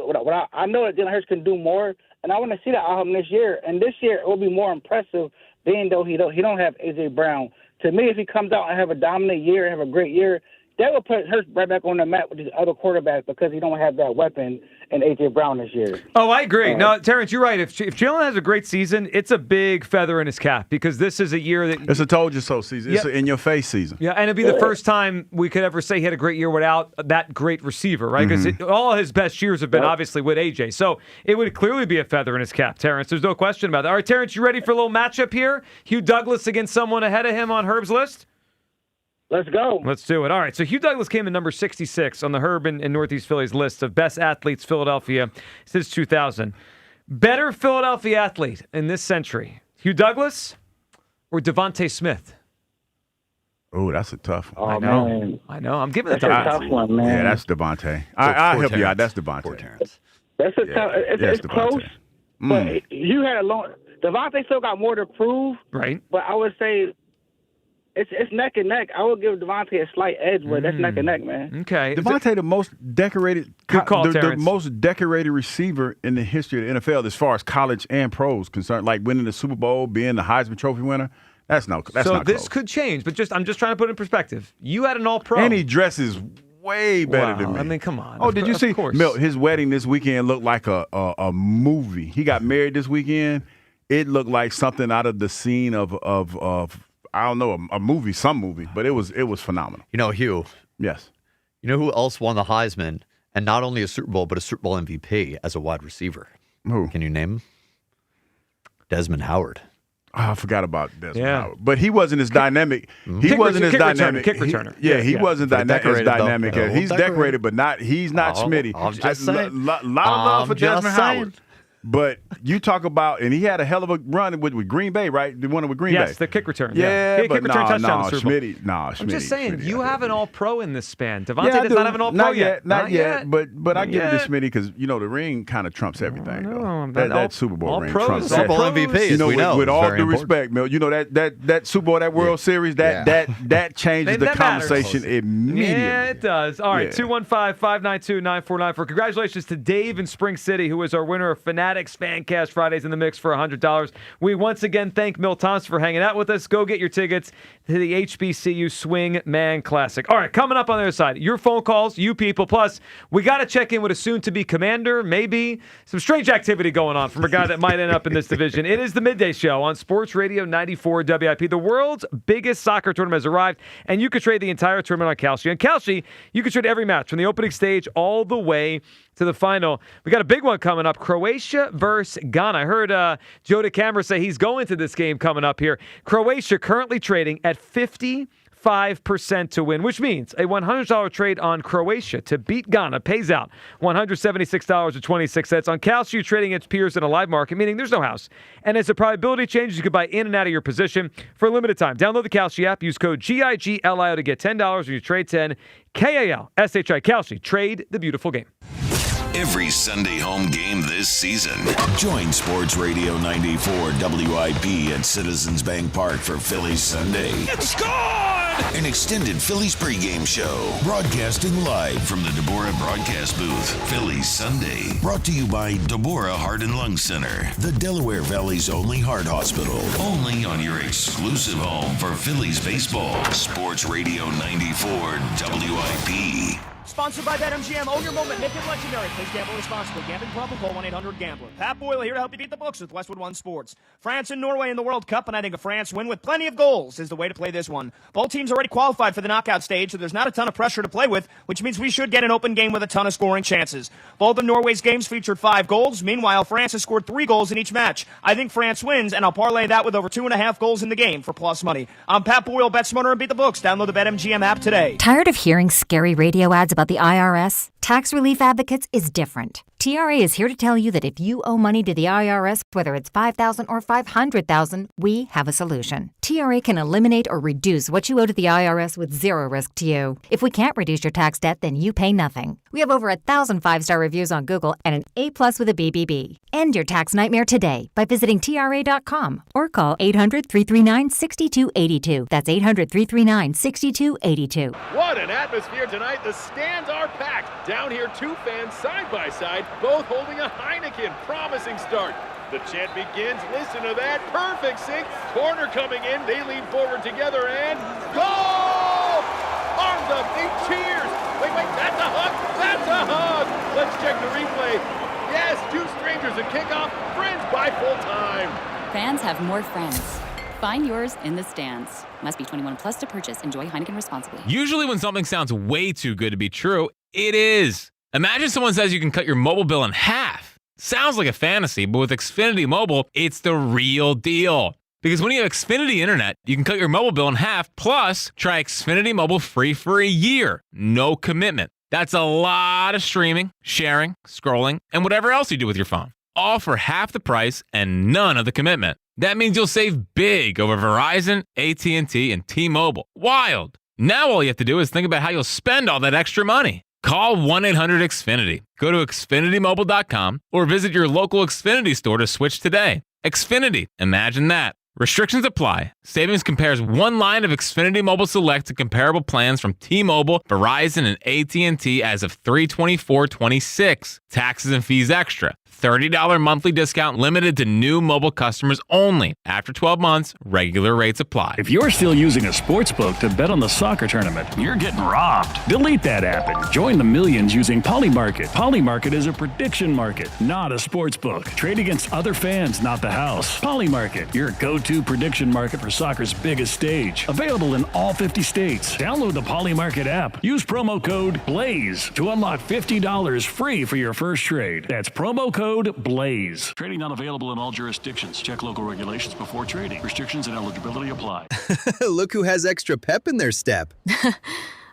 I know that Jalen Hurts can do more, and I want to see that out of him this year. And this year it will be more impressive, being though he don't have A.J. Brown. To me, if he comes out and have a dominant year, have a great year, that will put Hurts right back on the map with his other quarterbacks because he don't have that weapon in A.J. Brown this year. Oh, I agree. No, Terrence, you're right. If Jalen has a great season, it's a big feather in his cap because this is a year that... It's a told-you-so season. It's an in-your-face season. Yeah, and it'd be the first time we could ever say he had a great year without that great receiver, right? Because all his best years have been obviously with A.J. So it would clearly be a feather in his cap, Terrence. There's no question about that. All right, Terrence, you ready for a little matchup here? Hugh Douglas against someone ahead of him on Herb's list? Let's go. Let's do it. All right. So Hugh Douglas came in number 66 on the Herb and Northeast Phillies list of best athletes Philadelphia since 2000. Better Philadelphia athlete in this century, Hugh Douglas or Devontae Smith? Oh, that's a tough one. I know. Man. I know. I'm giving it a tough one, man. Yeah, that's Devontae. I'll help you out. That's Devontae. That's a tough. It's close, but you had a long. Devontae still got more to prove, right? But I would say. It's neck and neck. I would give Devontae a slight edge, but that's neck and neck, man. Okay. Devontae, the most decorated, the most decorated receiver in the history of the NFL as far as college and pros concerned. Like winning the Super Bowl, being the Heisman Trophy winner. That's not this close. Could change, but I'm just trying to put it in perspective. You had an All-Pro. And he dresses way better than me. I mean, come on. Oh, did you see? Course. Milt, his wedding this weekend looked like a movie. He got married this weekend. It looked like something out of the scene of I don't know, a movie, some movie, but it was phenomenal. Hugh. Yes. You know who else won the Heisman and not only a Super Bowl, but a Super Bowl MVP as a wide receiver? Who? Can you name him? Desmond Howard. Oh, I forgot about Desmond Howard. But he wasn't as dynamic. He wasn't as dynamic. Kick returner. He wasn't as dynamic. He's decorated. Decorated, but he's not Schmitty. I'm just saying. A lot of love for Desmond Howard. But you talk about, and he had a hell of a run with Green Bay, right? The one with Green Bay. Yes, the kick return. Yeah, kick return touchdown. Schmitty. I'm just saying, you have an All-Pro in this span. Devontae does not have an All-Pro yet. Not yet. But I give it to Schmitty because the ring kind of trumps everything. That Super Bowl ring trumps Super Bowl MVP. With all due respect, Mel, that Super Bowl, that World Series, that changes the conversation immediately. Yeah, it does. All right, 215-592-9494. Congratulations to Dave in Spring City, who is our winner of Fanatics Fancast Fridays in the Mix for $100. We once again thank Milt Thompson for hanging out with us. Go get your tickets to the HBCU Swing Man Classic. All right, coming up on the other side, your phone calls, you people. Plus, we got to check in with a soon-to-be commander, maybe some strange activity going on from a guy that might end up in this division. It is the Midday Show on Sports Radio 94 WIP. The world's biggest soccer tournament has arrived, and you could trade the entire tournament on Kalshi. On Kalshi, you can trade every match from the opening stage all the way to the final. We got a big one coming up, Croatia versus Ghana. I heard Joe DeCamera say he's going to this game coming up here. Croatia currently trading at 55% to win, which means a $100 trade on Croatia to beat Ghana pays out $176.26. On Kalshi, you're trading its peers in a live market, meaning there's no house. And as the probability changes, you can buy in and out of your position for a limited time. Download the Kalshi app. Use code GIGLIO to get $10 when you trade 10. KALSHI. Kalshi. Trade the beautiful game. every Sunday home game this season. Join Sports Radio 94 WIP at Citizens Bank Park for Phillies Sunday. It's gone! An extended Phillies pregame show, broadcasting live from the Deborah broadcast booth. Phillies Sunday, brought to you by Deborah Heart and Lung Center, the Delaware Valley's only heart hospital. Only on your exclusive home for Phillies baseball. Sports Radio 94 WIP. Sponsored by BetMGM. Own your moment. Make it legendary. Please gamble responsibly. Gambling problem? Call 1-800-GAMBLER. Pat Boyle here to help you beat the books with Westwood One Sports. France and Norway in the World Cup, and I think a France win with plenty of goals is the way to play this one. Both teams already qualified for the knockout stage, so there's not a ton of pressure to play with, which means we should get an open game with a ton of scoring chances. Both of Norway's games featured 5 goals. Meanwhile, France has scored 3 goals in each match. I think France wins, and I'll parlay that with over 2.5 goals in the game for plus money. I'm Pat Boyle. Bet smarter and beat the books. Download the BetMGM app today. Tired of hearing scary radio ads about the IRS? Tax Relief Advocates is different. TRA is here to tell you that if you owe money to the IRS, whether it's $5,000 or $500,000, we have a solution. TRA can eliminate or reduce what you owe to the IRS with zero risk to you. If we can't reduce your tax debt, then you pay nothing. We have over 1,000 5-star reviews on Google and an A+ with a BBB. End your tax nightmare today by visiting TRA.com or call 800-339-6282. That's 800-339-6282. What an atmosphere tonight. The stands are packed. Down here, 2 fans side by side, both holding a Heineken. Promising start. The chant begins. Listen to that. Perfect sync. Corner coming in. They lean forward together and goal! Arms up. They cheers. Wait. That's a hug. That's a hug. Let's check the replay. Yes, 2 strangers at kickoff. Friends by full time. Fans have more friends. Find yours in the stands. Must be 21 plus to purchase. Enjoy Heineken responsibly. Usually when something sounds way too good to be true, it is. Imagine someone says you can cut your mobile bill in half. Sounds like a fantasy, but with Xfinity Mobile, it's the real deal. Because when you have Xfinity Internet, you can cut your mobile bill in half, plus try Xfinity Mobile free for a year. No commitment. That's a lot of streaming, sharing, scrolling, and whatever else you do with your phone. All for half the price and none of the commitment. That means you'll save big over Verizon, AT&T, and T-Mobile. Wild. Now all you have to do is think about how you'll spend all that extra money. Call 1-800-XFINITY. Go to XfinityMobile.com or visit your local Xfinity store to switch today. Xfinity. Imagine that. Restrictions apply. Savings compares one line of Xfinity Mobile Select to comparable plans from T-Mobile, Verizon, and AT&T as of 3/24/26. Taxes and fees extra. $30 monthly discount limited to new mobile customers only. After 12 months, regular rates apply. If you're still using a sportsbook to bet on the soccer tournament, you're getting robbed. Delete that app and join the millions using Polymarket. Polymarket is a prediction market, not a sportsbook. Trade against other fans, not the house. Polymarket, your go-to prediction market for soccer's biggest stage. Available in all 50 states. Download the Polymarket app. Use promo code BLAZE to unlock $50 free for your first trade. That's promo code BLAZE. Trading not available in all jurisdictions. Check local regulations before trading. Restrictions and eligibility apply. Look who has extra pep in their step.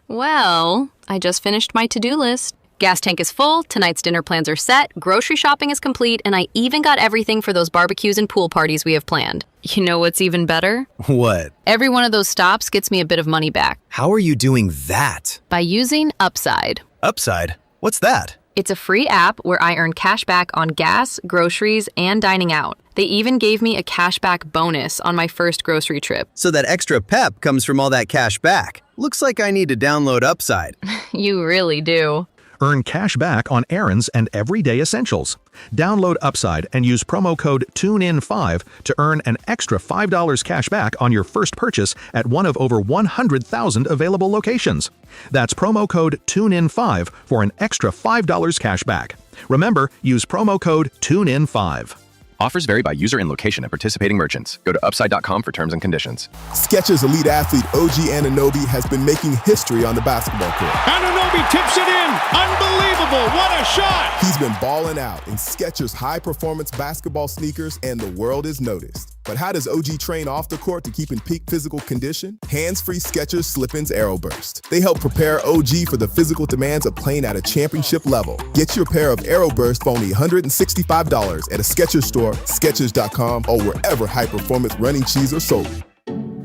Well, I just finished my to-do list. Gas tank is full, tonight's dinner plans are set, grocery shopping is complete, and I even got everything for those barbecues and pool parties we have planned. You know what's even better? What? Every one of those stops gets me a bit of money back. How are you doing that? By using Upside. Upside? What's that? It's a free app where I earn cash back on gas, groceries, and dining out. They even gave me a cashback bonus on my first grocery trip. So that extra pep comes from all that cash back. Looks like I need to download Upside. You really do. Earn cash back on errands and everyday essentials. Download Upside and use promo code TUNEIN5 to earn an extra $5 cash back on your first purchase at one of over 100,000 available locations. That's promo code TUNEIN5 for an extra $5 cash back. Remember, use promo code TUNEIN5. Offers vary by user and location at participating merchants. Go to Upside.com for terms and conditions. Skechers elite athlete OG Anunoby has been making history on the basketball court. Anunoby tips it in. Unbelievable. What a shot. He's been balling out in Skechers high-performance basketball sneakers, and the world is noticed. But how does OG train off the court to keep in peak physical condition? Hands-free Skechers Slip-ins AeroBurst. They help prepare OG for the physical demands of playing at a championship level. Get your pair of AeroBurst for only $165 at a Skechers store, Skechers.com, or wherever high-performance running shoes are sold.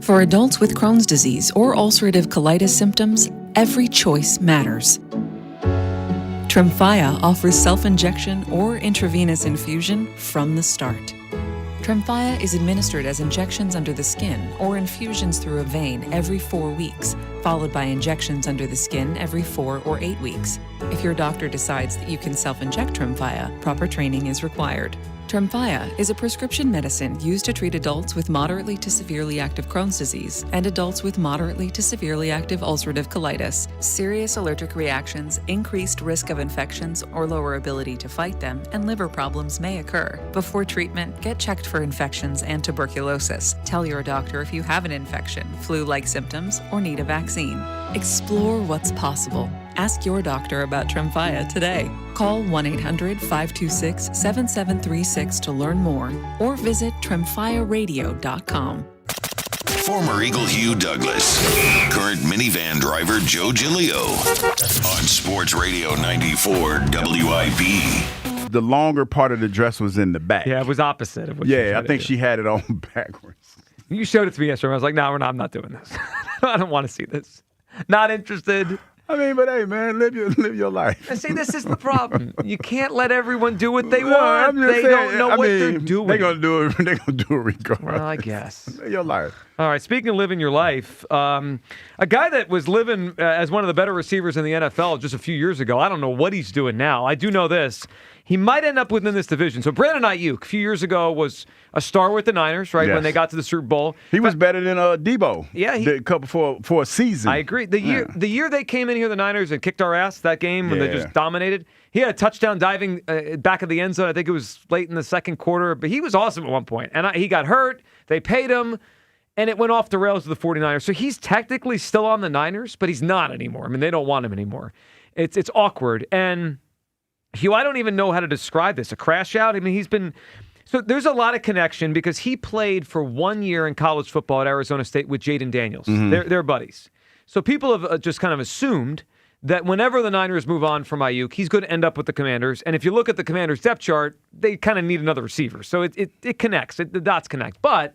For adults with Crohn's disease or ulcerative colitis symptoms, every choice matters. Tremfya offers self-injection or intravenous infusion from the start. Tremfya is administered as injections under the skin or infusions through a vein every 4 weeks, followed by injections under the skin every 4 or 8 weeks. If your doctor decides that you can self-inject Tremfya, proper training is required. Tremfya is a prescription medicine used to treat adults with moderately to severely active Crohn's disease and adults with moderately to severely active ulcerative colitis. Serious allergic reactions, increased risk of infections or lower ability to fight them, and liver problems may occur. Before treatment, get checked for infections and tuberculosis. Tell your doctor if you have an infection, flu-like symptoms, or need a vaccine. Explore what's possible. Ask your doctor about Tremfya today. Call 1-800-526-7736 to learn more or visit tremfyaradio.com. Former Eagle Hugh Douglas, current minivan driver Joe Giglio on Sports Radio 94 WIP. The longer part of the dress was in the back. Yeah, it was opposite of what I think she had it on backwards. You showed it to me yesterday. I was like, no, I'm not doing this. I don't want to see this. Not interested. I mean, but hey, man, live your life. And see, this is the problem. You can't let everyone do what they want. They don't know what they're doing. They're gonna do it. They're gonna do it regardless. Well, I guess. Live your life. All right. Speaking of living your life, a guy that was living as one of the better receivers in the NFL just a few years ago. I don't know what he's doing now. I do know this. He might end up within this division. So Brandon Ayuk, a few years ago, was a star with the Niners, right, when they got to the Super Bowl. He was better than Debo. Yeah. The couple for a season. I agree. The year they came in here, the Niners, and kicked our ass that game when they just dominated, he had a touchdown diving back of the end zone. I think it was late in the second quarter. But he was awesome at one point. And he got hurt. They paid him. And it went off the rails with the 49ers. So he's technically still on the Niners, but he's not anymore. I mean, they don't want him anymore. It's awkward. And Hugh, I don't even know how to describe this. A crash out? I mean, so there's a lot of connection because he played for 1 year in college football at Arizona State with Jaden Daniels. Mm-hmm. They're buddies. So people have just kind of assumed that whenever the Niners move on from Ayuk, he's going to end up with the Commanders. And if you look at the Commanders' depth chart, they kind of need another receiver. So it connects. The dots connect. But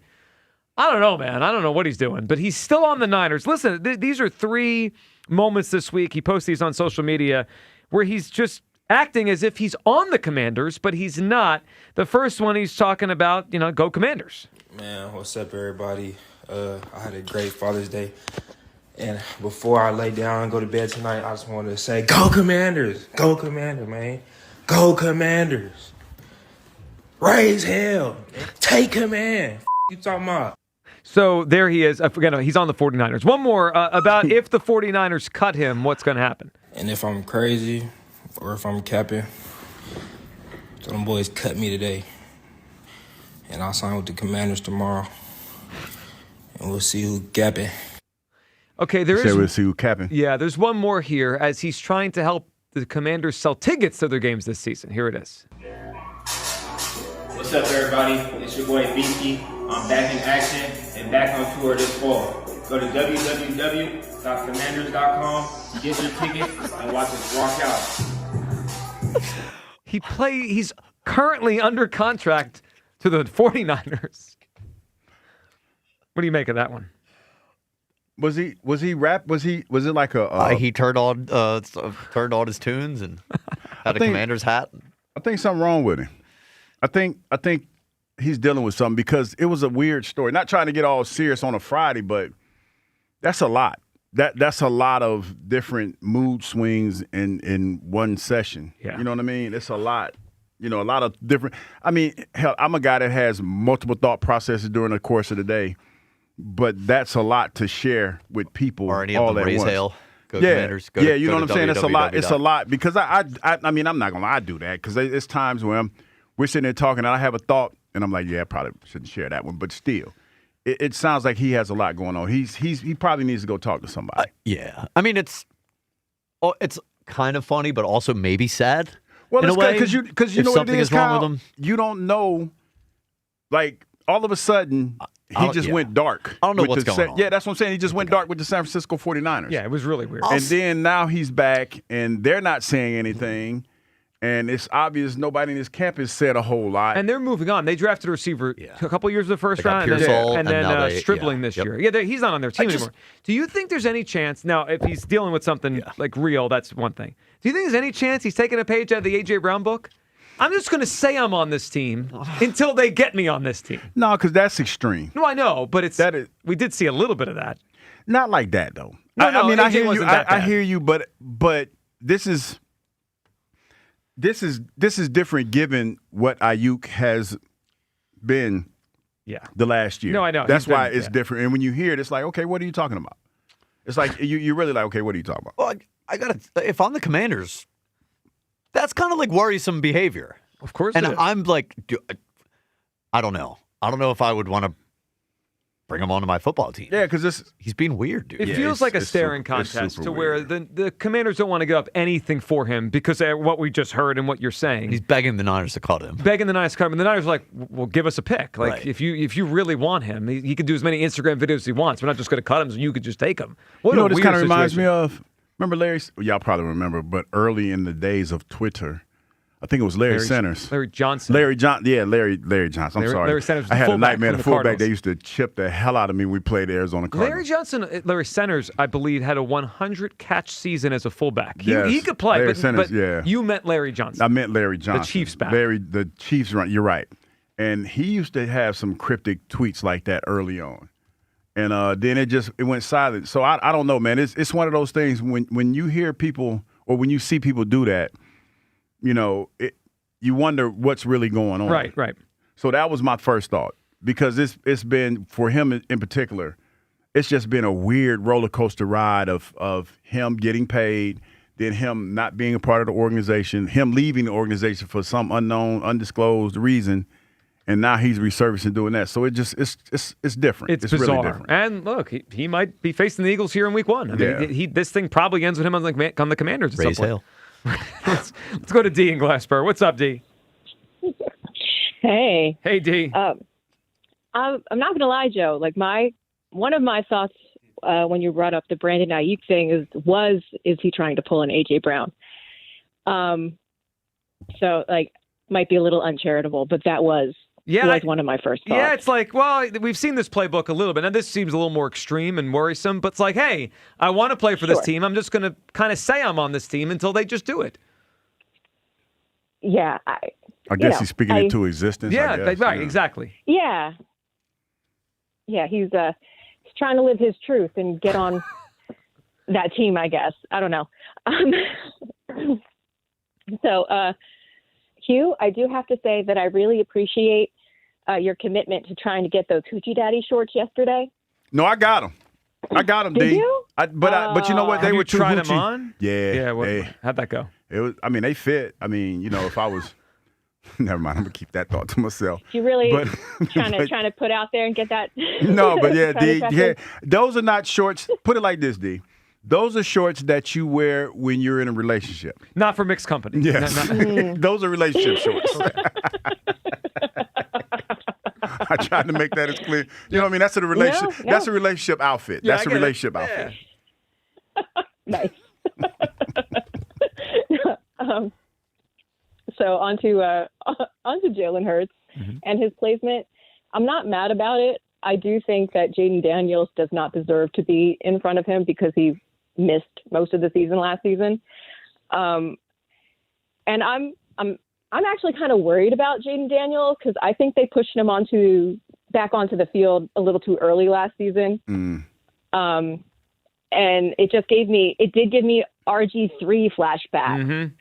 I don't know, man. I don't know what he's doing. But he's still on the Niners. Listen, these are 3 moments this week. He posts these on social media where he's just acting as if he's on the Commanders, but he's not. The first one, he's talking about, go Commanders. Man, what's up, everybody? I had a great Father's Day. And before I lay down and go to bed tonight, I just wanted to say, go Commanders! Go Commanders, man. Go Commanders. Raise hell. Take command. You talking about? So there he is. I forget, he's on the 49ers. One more about if the 49ers cut him, what's going to happen? And if I'm crazy or if I'm capping, so them boys cut me today. And I'll sign with the Commanders tomorrow. And we'll see who capping. Okay, we'll see who capping. Yeah, there's one more here as he's trying to help the Commanders sell tickets to their games this season. Here it is. What's up, everybody? It's your boy Binky. I'm back in action and back on tour this fall. Go to www.commanders.com, get your ticket, and watch us rock out. He's currently under contract to the 49ers. What do you make of that one? Was he rap? Was it like a he turned on his tunes and had a Commander's hat? I think something wrong with him. I think he's dealing with something because it was a weird story. Not trying to get all serious on a Friday, but that's a lot. That's a lot of different mood swings in one session. Yeah. You know what I mean? It's a lot. A lot of different. I mean, hell, I'm a guy that has multiple thought processes during the course of the day, but that's a lot to share with people. Or any all of them at raise once. hail. Go Yeah, Commanders. you know what I'm saying? It's a lot. It's a www. lot because I mean, I'm not gonna lie, I do that because it's times when we're sitting there talking and I have a thought and I'm like, yeah, I probably shouldn't share that one, but still. It sounds like he has a lot going on. He probably needs to go talk to somebody. Yeah, I mean it's kind of funny, but also maybe sad. Well, it's because you know what it is, wrong Kyle? with him. You don't know, like all of a sudden he just went dark. I don't know what's going on. Yeah, that's what I'm saying. He just went dark with the San Francisco 49ers. Yeah, it was really weird. And then now he's back, and they're not saying anything. And it's obvious nobody in this camp has said a whole lot. And they're moving on. They drafted a receiver a couple years of the first round, and then Stribling this year. Yeah, he's not on their team anymore. Do you think there's any chance now? If he's dealing with something like real, that's one thing. Do you think there's any chance he's taking a page out of the A.J. Brown book? I'm just going to say I'm on this team until they get me on this team. No, because that's extreme. No, I know, but we did see a little bit of that. Not like that though. No, I mean, I hear you. I hear you, but this is different given what Ayuk has been the last year. No, I know. That's why it's different. And when you hear it, it's like, okay, what are you talking about? It's like you're really like, okay, what are you talking about? Well, I got to, if I'm the Commanders, that's kind of like worrisome behavior. Of course. And I'm like, I don't know. I don't know if I would want to bring him onto my football team. Yeah, because he's being weird, dude. It feels like a staring contest to where the Commanders don't want to give up anything for him because of what we just heard and what you're saying. He's begging the Niners to cut him. Begging the Niners to cut him. And the Niners are like, well, give us a pick. Like, if you really want him, he can do as many Instagram videos as he wants. We're not just going to cut him so you could just take him. What this kind of reminds me of? Remember Larry? Well, y'all probably remember, but early in the days of Twitter, I think it was Larry Centers. Larry Johnson. Larry Johnson. I'm sorry. Larry Centers was I had the a nightmare. from The the fullback, Cardinals. they used to chip the hell out of me when we played the Arizona Cardinals. Larry Centers, I believe, had a 100 catch season as a fullback. Yes, He could play, Larry but Centers, you meant Larry Johnson. I meant Larry Johnson. The Chiefs back. The Chiefs run. You're right. And he used to have some cryptic tweets like that early on. And then it went silent. So I don't know, man. It's one of those things when you hear people or when you see people do that, you wonder what's really going on. Right. So that was my first thought because it's been, for him in particular, it's just been a weird roller coaster ride of him getting paid, then him not being a part of the organization, him leaving the organization for some unknown, undisclosed reason, and now he's resurfacing doing that. So it's different. It's bizarre. Really different. And look, he might be facing the Eagles here in Week 1. I mean, this thing probably ends with him on the Commanders at some point. Let's go to D in Glassboro. What's up, D? Hey. Hey, D. I'm not going to lie, Joe. Like one of my thoughts when you brought up the Brandon Ayuk thing is he trying to pull an A.J. Brown? So might be a little uncharitable, but that was one of my first thoughts. Yeah, it's like, well, we've seen this playbook a little bit. Now, this seems a little more extreme and worrisome, but it's like, hey, I want to play for this team. I'm just going to kind of say I'm on this team until they just do it. Yeah. I guess he's speaking into existence. Yeah, I guess, right, exactly. Yeah. Yeah, he's trying to live his truth and get on that team, I guess. I don't know. So, Hugh, I do have to say that I really appreciate your commitment to trying to get those Hoochie Daddy shorts yesterday. No, I got them. Did D. You? But you know what? They Have were you too tried Hoochie. them on? Yeah. How'd that go? It was. I mean, they fit. I mean, if I was, never mind. I'm gonna keep that thought to myself. You really trying to put out there and get that? No, but yeah, D. Yeah, those are not shorts. Put it like this, D. Those are shorts that you wear when you're in a relationship. Not for mixed company. Yes. Those are relationship shorts. I tried to make that as clear. You know what I mean? That's a relationship. No. That's a relationship outfit. Yeah, that's a relationship outfit. Nice. So onto Jalen Hurts and his placement. I'm not mad about it. I do think that Jaden Daniels does not deserve to be in front of him because he missed most of the season last season. And I'm actually kind of worried about Jaden Daniels because I think they pushed him back onto the field a little too early last season. And it did give me RG3 flashback.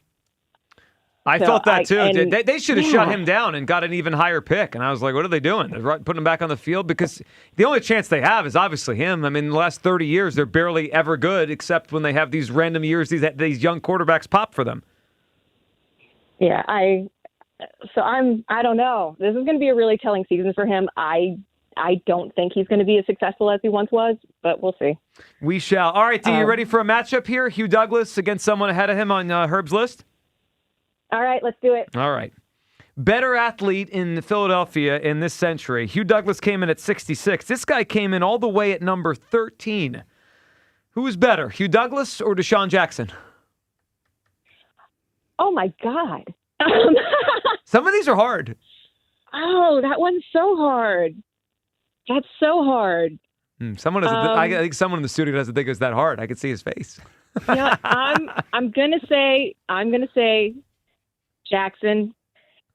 I So felt that too. They should have shut yeah. him down and got an even higher pick. And I was like, what are they doing? They're putting him back on the field because the only chance they have is obviously him. I mean, the last 30 years, they're barely ever good except when they have these random years these young quarterbacks pop for them. Yeah, I don't know. This is going to be a really telling season for him. I don't think he's going to be as successful as he once was, but we'll see. We shall. All right, D, you ready for a matchup here? Hugh Douglas against someone ahead of him on Herb's list? All right, let's do it. All right. Better athlete in Philadelphia in this century. Hugh Douglas came in at 66. This guy came in all the way at number 13. Who is better, Hugh Douglas or Deshaun Jackson? Oh, my God. Some of these are hard. Oh, that one's so hard. That's so hard. Someone doesn't. I think someone in the studio doesn't think it's that hard. I can see his face. Yeah, I'm gonna say Jackson.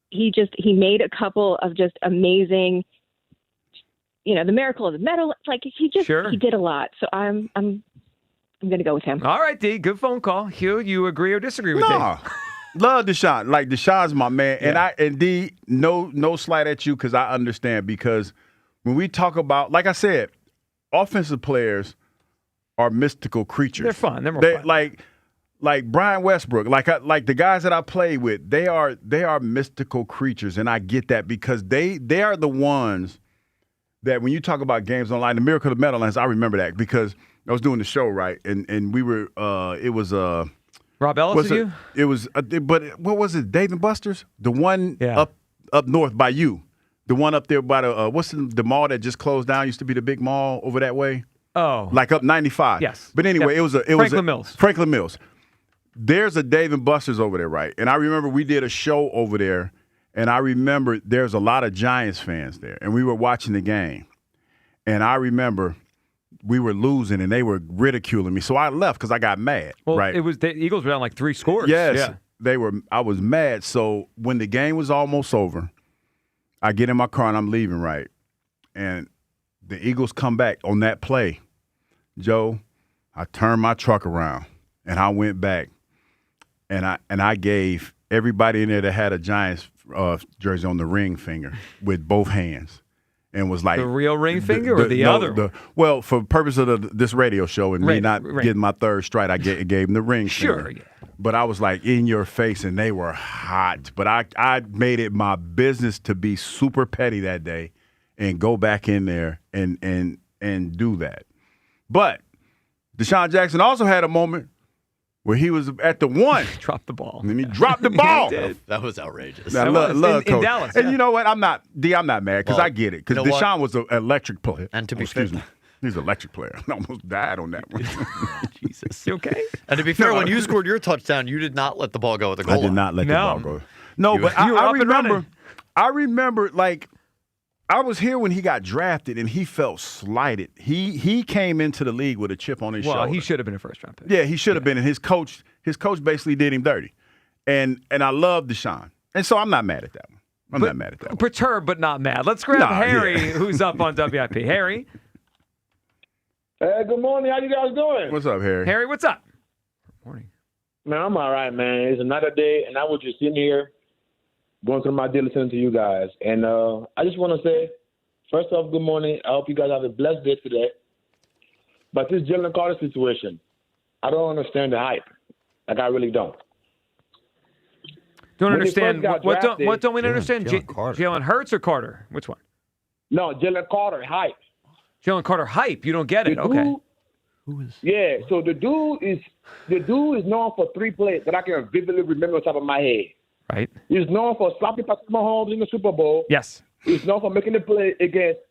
He made a couple of just amazing. The miracle of the medal. Like he did a lot. So I'm gonna go with him. All right, D. Good phone call. Hugh, you agree or disagree with D? Love Deshaun. Like Deshaun's my man, and D. No slight at you because I understand because when we talk about, like I said, offensive players are mystical creatures. They're fun. They're more fun. Like Brian Westbrook, like the guys that I play with, they are mystical creatures, and I get that because they are the ones that when you talk about games online, the Miracle of the Meadowlands, I remember that because I was doing the show, right, and we were it was Rob Ellis with you? It was but what was it? Dave and Buster's, the one up north by you, the one up there by the what's the mall that just closed down? Used to be the big mall over that way. Oh, like up 95. Yes, but anyway, it was Mills. Franklin Mills. There's a Dave and Buster's over there, right? And I remember we did a show over there, and I remember there's a lot of Giants fans there, and we were watching the game. And I remember we were losing, and they were ridiculing me. So I left because I got mad, right? It was the Eagles were down like 3 scores. Yes, they were. I was mad. So when the game was almost over, I get in my car, and I'm leaving, right? And the Eagles come back on that play. Joe, I turned my truck around, and I went back. And I gave everybody in there that had a Giants jersey on the ring finger with both hands, and was like the real ring finger or the other. Well, for purpose of this radio show and me not getting my third strike, I gave them the ring finger. Yeah. But I was like in your face, and they were hot. But I made it my business to be super petty that day, and go back in there and do that. But Deshaun Jackson also had a moment where he was at the one. Dropped the ball. And he dropped the ball. That was outrageous. I love in Dallas. And you know what? I'm not mad because I get it. Because Deshaun was an electric player. And to be excuse me. He's an electric player. I almost died on that one. Jesus. You okay? And to be fair, when you scored your touchdown, you did not let the ball go at the goal line. I did not let the ball go. No, but I remember like I was here when he got drafted, and he felt slighted. He came into the league with a chip on his shoulder. Well, he should have been a first-round pick. Yeah, he should have been, and his coach basically did him dirty. And I love Deshaun. And so I'm not mad at that one. I'm not mad at that one. Perturbed but not mad. Let's grab Harry, who's up on WIP. Harry? Hey, good morning. How you guys doing? What's up, Harry? Harry, what's up? Morning. Man, I'm all right, man. It's another day, and I was just sitting here going through my day listening to you guys. And I just want to say, first off, good morning. I hope you guys have a blessed day today. But this Jalen Carter situation, I don't understand the hype. Like, I really don't. Don't understand. What don't we understand? Jalen Hurts or Carter? Which one? No, Jalen Carter, hype. Jalen Carter, hype. You don't get it. Okay. Who is? Yeah, so the dude is known for 3 plays that I can vividly remember on top of my head. Right. He's known for sloppy Patrick Mahomes in the Super Bowl. Yes. He's known for making the play against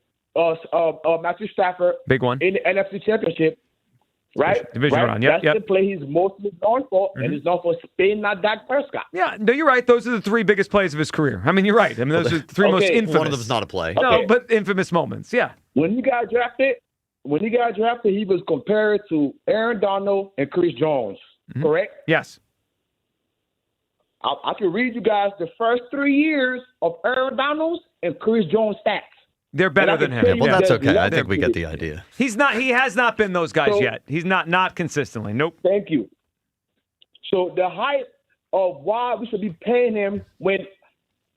Matthew Stafford. Big one. In the NFC Championship. Right? Division round. Yep. That's the play he's mostly known for, and he's known for spinning that Dak Prescott. Yeah, no, you're right. Those are the 3 biggest plays of his career. I mean, you're right. I mean, those are the 3 most infamous. One of them's not a play. No, but infamous moments. Yeah. When he got drafted, he was compared to Aaron Donald and Chris Jones. Correct? Yes. I can read you guys the first 3 years of Aaron Donald's and Chris Jones' stats. They're better than him. Yeah, well, that's okay. I think we get the idea. He has not been those guys yet. He's not consistently. Nope. Thank you. So the hype of why we should be paying him when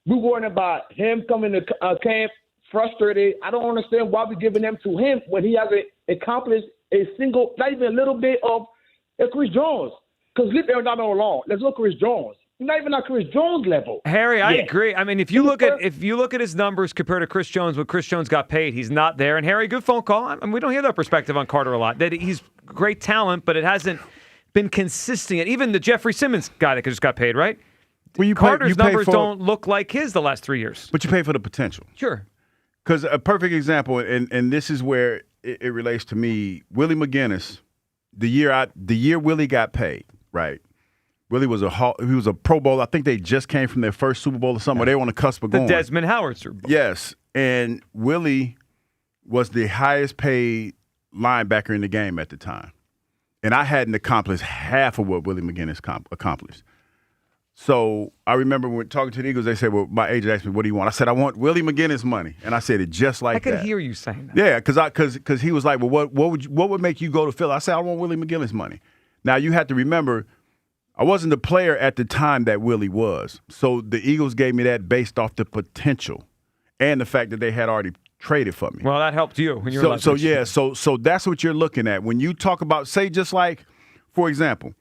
we're worrying about him coming to camp frustrated. I don't understand why we're giving them to him when he hasn't accomplished a single, not even a little bit of Chris Jones. Because leave Aaron Donald alone. Let's look at Chris Jones. Not even at Chris Jones level. Harry, I agree. I mean, if you look at his numbers compared to Chris Jones, when Chris Jones got paid, he's not there. And Harry, good phone call. I mean, we don't hear that perspective on Carter a lot. That he's great talent, but it hasn't been consistent. Even the Jeffrey Simmons guy that just got paid, right? Well, Carter's numbers don't look like his the last 3 years. But you pay for the potential. Sure. Because a perfect example, and this is where it relates to me, Willie McGinnis, the year Willie got paid, right? Willie was a Pro Bowl. I think they just came from their first Super Bowl or something. Or they were on the cusp of going. The Desmond Howard Super Bowl. Yes, and Willie was the highest paid linebacker in the game at the time. And I hadn't accomplished half of what Willie McGinnis accomplished. So I remember when talking to the Eagles, they said, well, my agent asked me, what do you want? I said, I want Willie McGinnis money. And I said it just like that. I could hear you saying that. Yeah, because he was like, well, what would make you go to Philly? I said, I want Willie McGinnis money. Now, you have to remember, I wasn't the player at the time that Willie was. So the Eagles gave me that based off the potential and the fact that they had already traded for me. Well, that helped you when you were So that's what you're looking at. When you talk about, say, just like, for example,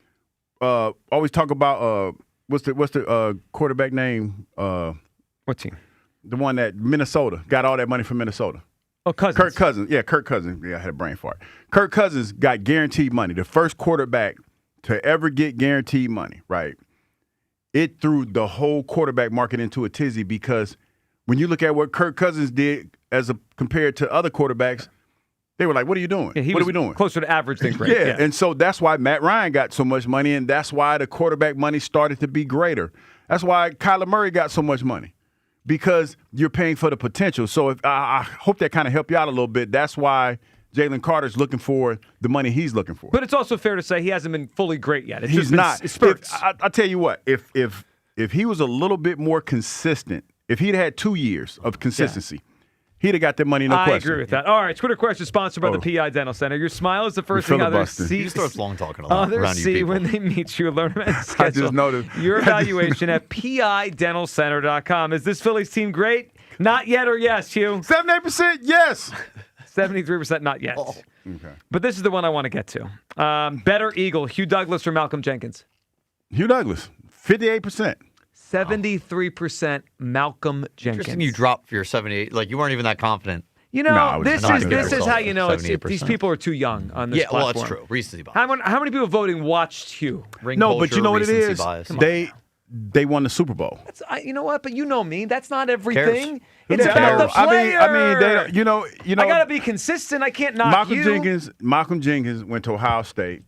always talk about what's the quarterback name? What team? The one that Minnesota got all that money from Minnesota. Oh, Cousins. Kirk Cousins. Yeah, Kirk Cousins. Yeah, I had a brain fart. Kirk Cousins got guaranteed money. The first quarterback to ever get guaranteed money, right? It threw the whole quarterback market into a tizzy because when you look at what Kirk Cousins did compared to other quarterbacks, they were like, what are you doing? Yeah, what are we doing? Closer to average than great. Yeah, and so that's why Matt Ryan got so much money, and that's why the quarterback money started to be greater. That's why Kyler Murray got so much money, because you're paying for the potential. So if I hope that kind of helped you out a little bit. That's why Jalen Carter's looking for the money he's looking for. But it's also fair to say he hasn't been fully great yet. It's He's just been not. spurts. I tell you what, if he was a little bit more consistent, if he'd had 2 years of consistency, he'd have got that money, no question. I agree with that. All right, Twitter question sponsored by the PI Dental Center. Your smile is the first thing others see. He starts long talking a lot Others around you see people. when they meet you. Learn about schedule. I just noticed. Your evaluation at PIDentalCenter.com. Is this Phillies team great? Not yet or yes, Hugh? 78% yes. 73% not yet. Oh. Okay. But this is the one I want to get to. Better Eagle, Hugh Douglas or Malcolm Jenkins? Hugh Douglas, 58%. 73% Malcolm Jenkins. Interesting you dropped for your 78. Like, you weren't even that confident. You know, this is how you know these people are too young on this platform. Well, that's true. Recency bias. How many people voting watched Hugh? But you know what it is? They won the Super Bowl. You know what? But you know me. That's not everything. It's about the player. I mean, you know. I got to be consistent. I can't knock Malcolm Jenkins went to Ohio State.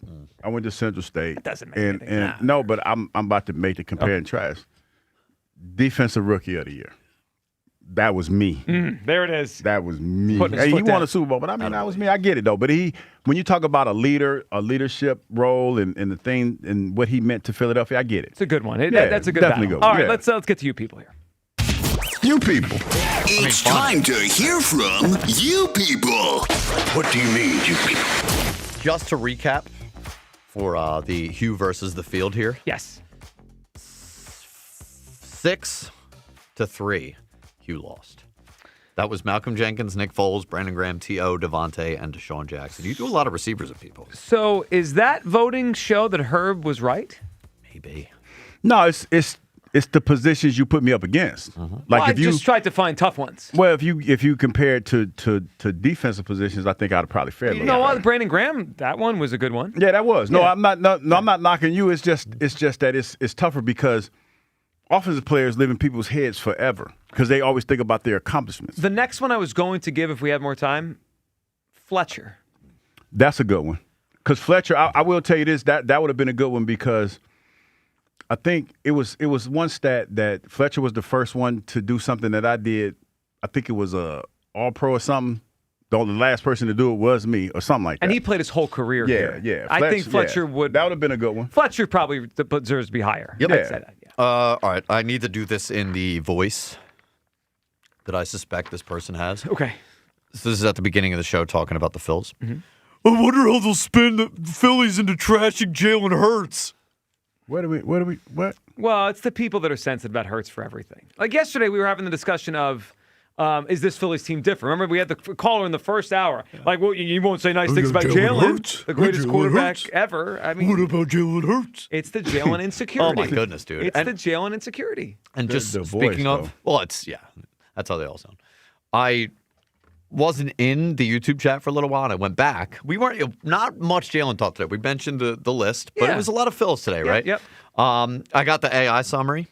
I went to Central State. That doesn't make anything. No, but I'm about to make the compare and contrast. Defensive Rookie of the Year. That was me. There it is. That was me. He won a Super Bowl, but I mean, that was me. I get it, though. But when you talk about a leadership role and the thing and what he meant to Philadelphia, I get it. It's a good one. That's a good battle. Good. All right, let's get to you people here. You people. It's time to hear from you people. What do you mean, you people? Just to recap for the Hugh versus the field here. Yes. 6-3. Hugh lost. That was Malcolm Jenkins, Nick Foles, Brandon Graham, T.O., Devontae, and Deshaun Jackson. You do a lot of receivers of people. So is that voting show that Herb was right? Maybe. No, it's the positions you put me up against. Like I just tried to find tough ones. Well, if you compare it to defensive positions, I think I'd probably fared. You know what, Brandon Graham, that one was a good one. Yeah, that was. No, I'm not. No, I'm not knocking you. It's just that it's tougher because offensive players live in people's heads forever because they always think about their accomplishments. The next one I was going to give, if we had more time, Fletcher. That's a good one. Because Fletcher, I will tell you this, that would have been a good one because I think it was one stat that Fletcher was the first one to do something that I did. I think it was a All-Pro or something. The last person to do it was me or something like that. And he played his whole career here. Yeah. I think Fletcher would. That would have been a good one. Fletcher probably deserves to be higher. Yep. I'd say that. All right, I need to do this in the voice that I suspect this person has. Okay. So this is at the beginning of the show talking about the Phils. Mm-hmm. I wonder how they'll spin the Phillies into trashing Jalen Hurts. What? Well, it's the people that are sensitive about Hurts for everything. Like yesterday, we were having the discussion of, is this Phillies team different? Remember, we had the caller in the first hour. Like, well, you won't say nice things about Jalen, the greatest quarterback ever. I mean, what about Jalen Hurts? It's the Jalen insecurity. Oh, my goodness, dude. It's the Jalen insecurity. And just the speaking voice, of, well, that's how they all sound. I wasn't in the YouTube chat for a little while, and I went back. We weren't, not much Jalen talk today. We mentioned the list, but it was a lot of Phils today, right? Yep. I got the AI summary.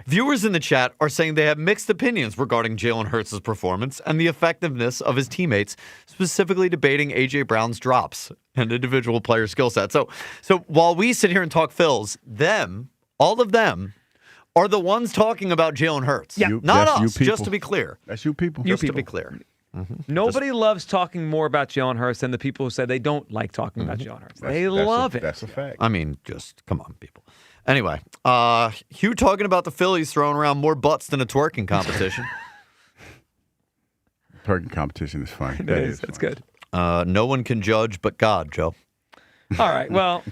Viewers in the chat are saying they have mixed opinions regarding Jalen Hurts' performance and the effectiveness of his teammates, specifically debating A.J. Brown's drops and individual player skill set. So while we sit here and talk Phils, all of them, are the ones talking about Jalen Hurts. Yeah. Not us, you people. just to be clear. That's you people. Just to be clear. Nobody loves talking more about Jalen Hurts than the people who say they don't like talking about Jalen Hurts. They love it. That's a fact. I mean, just come on, people. Anyway, Hugh talking about the Phillies throwing around more butts than a twerking competition. Twerking competition is funny. It is. That's good. No one can judge but God, Joe. All right. Well,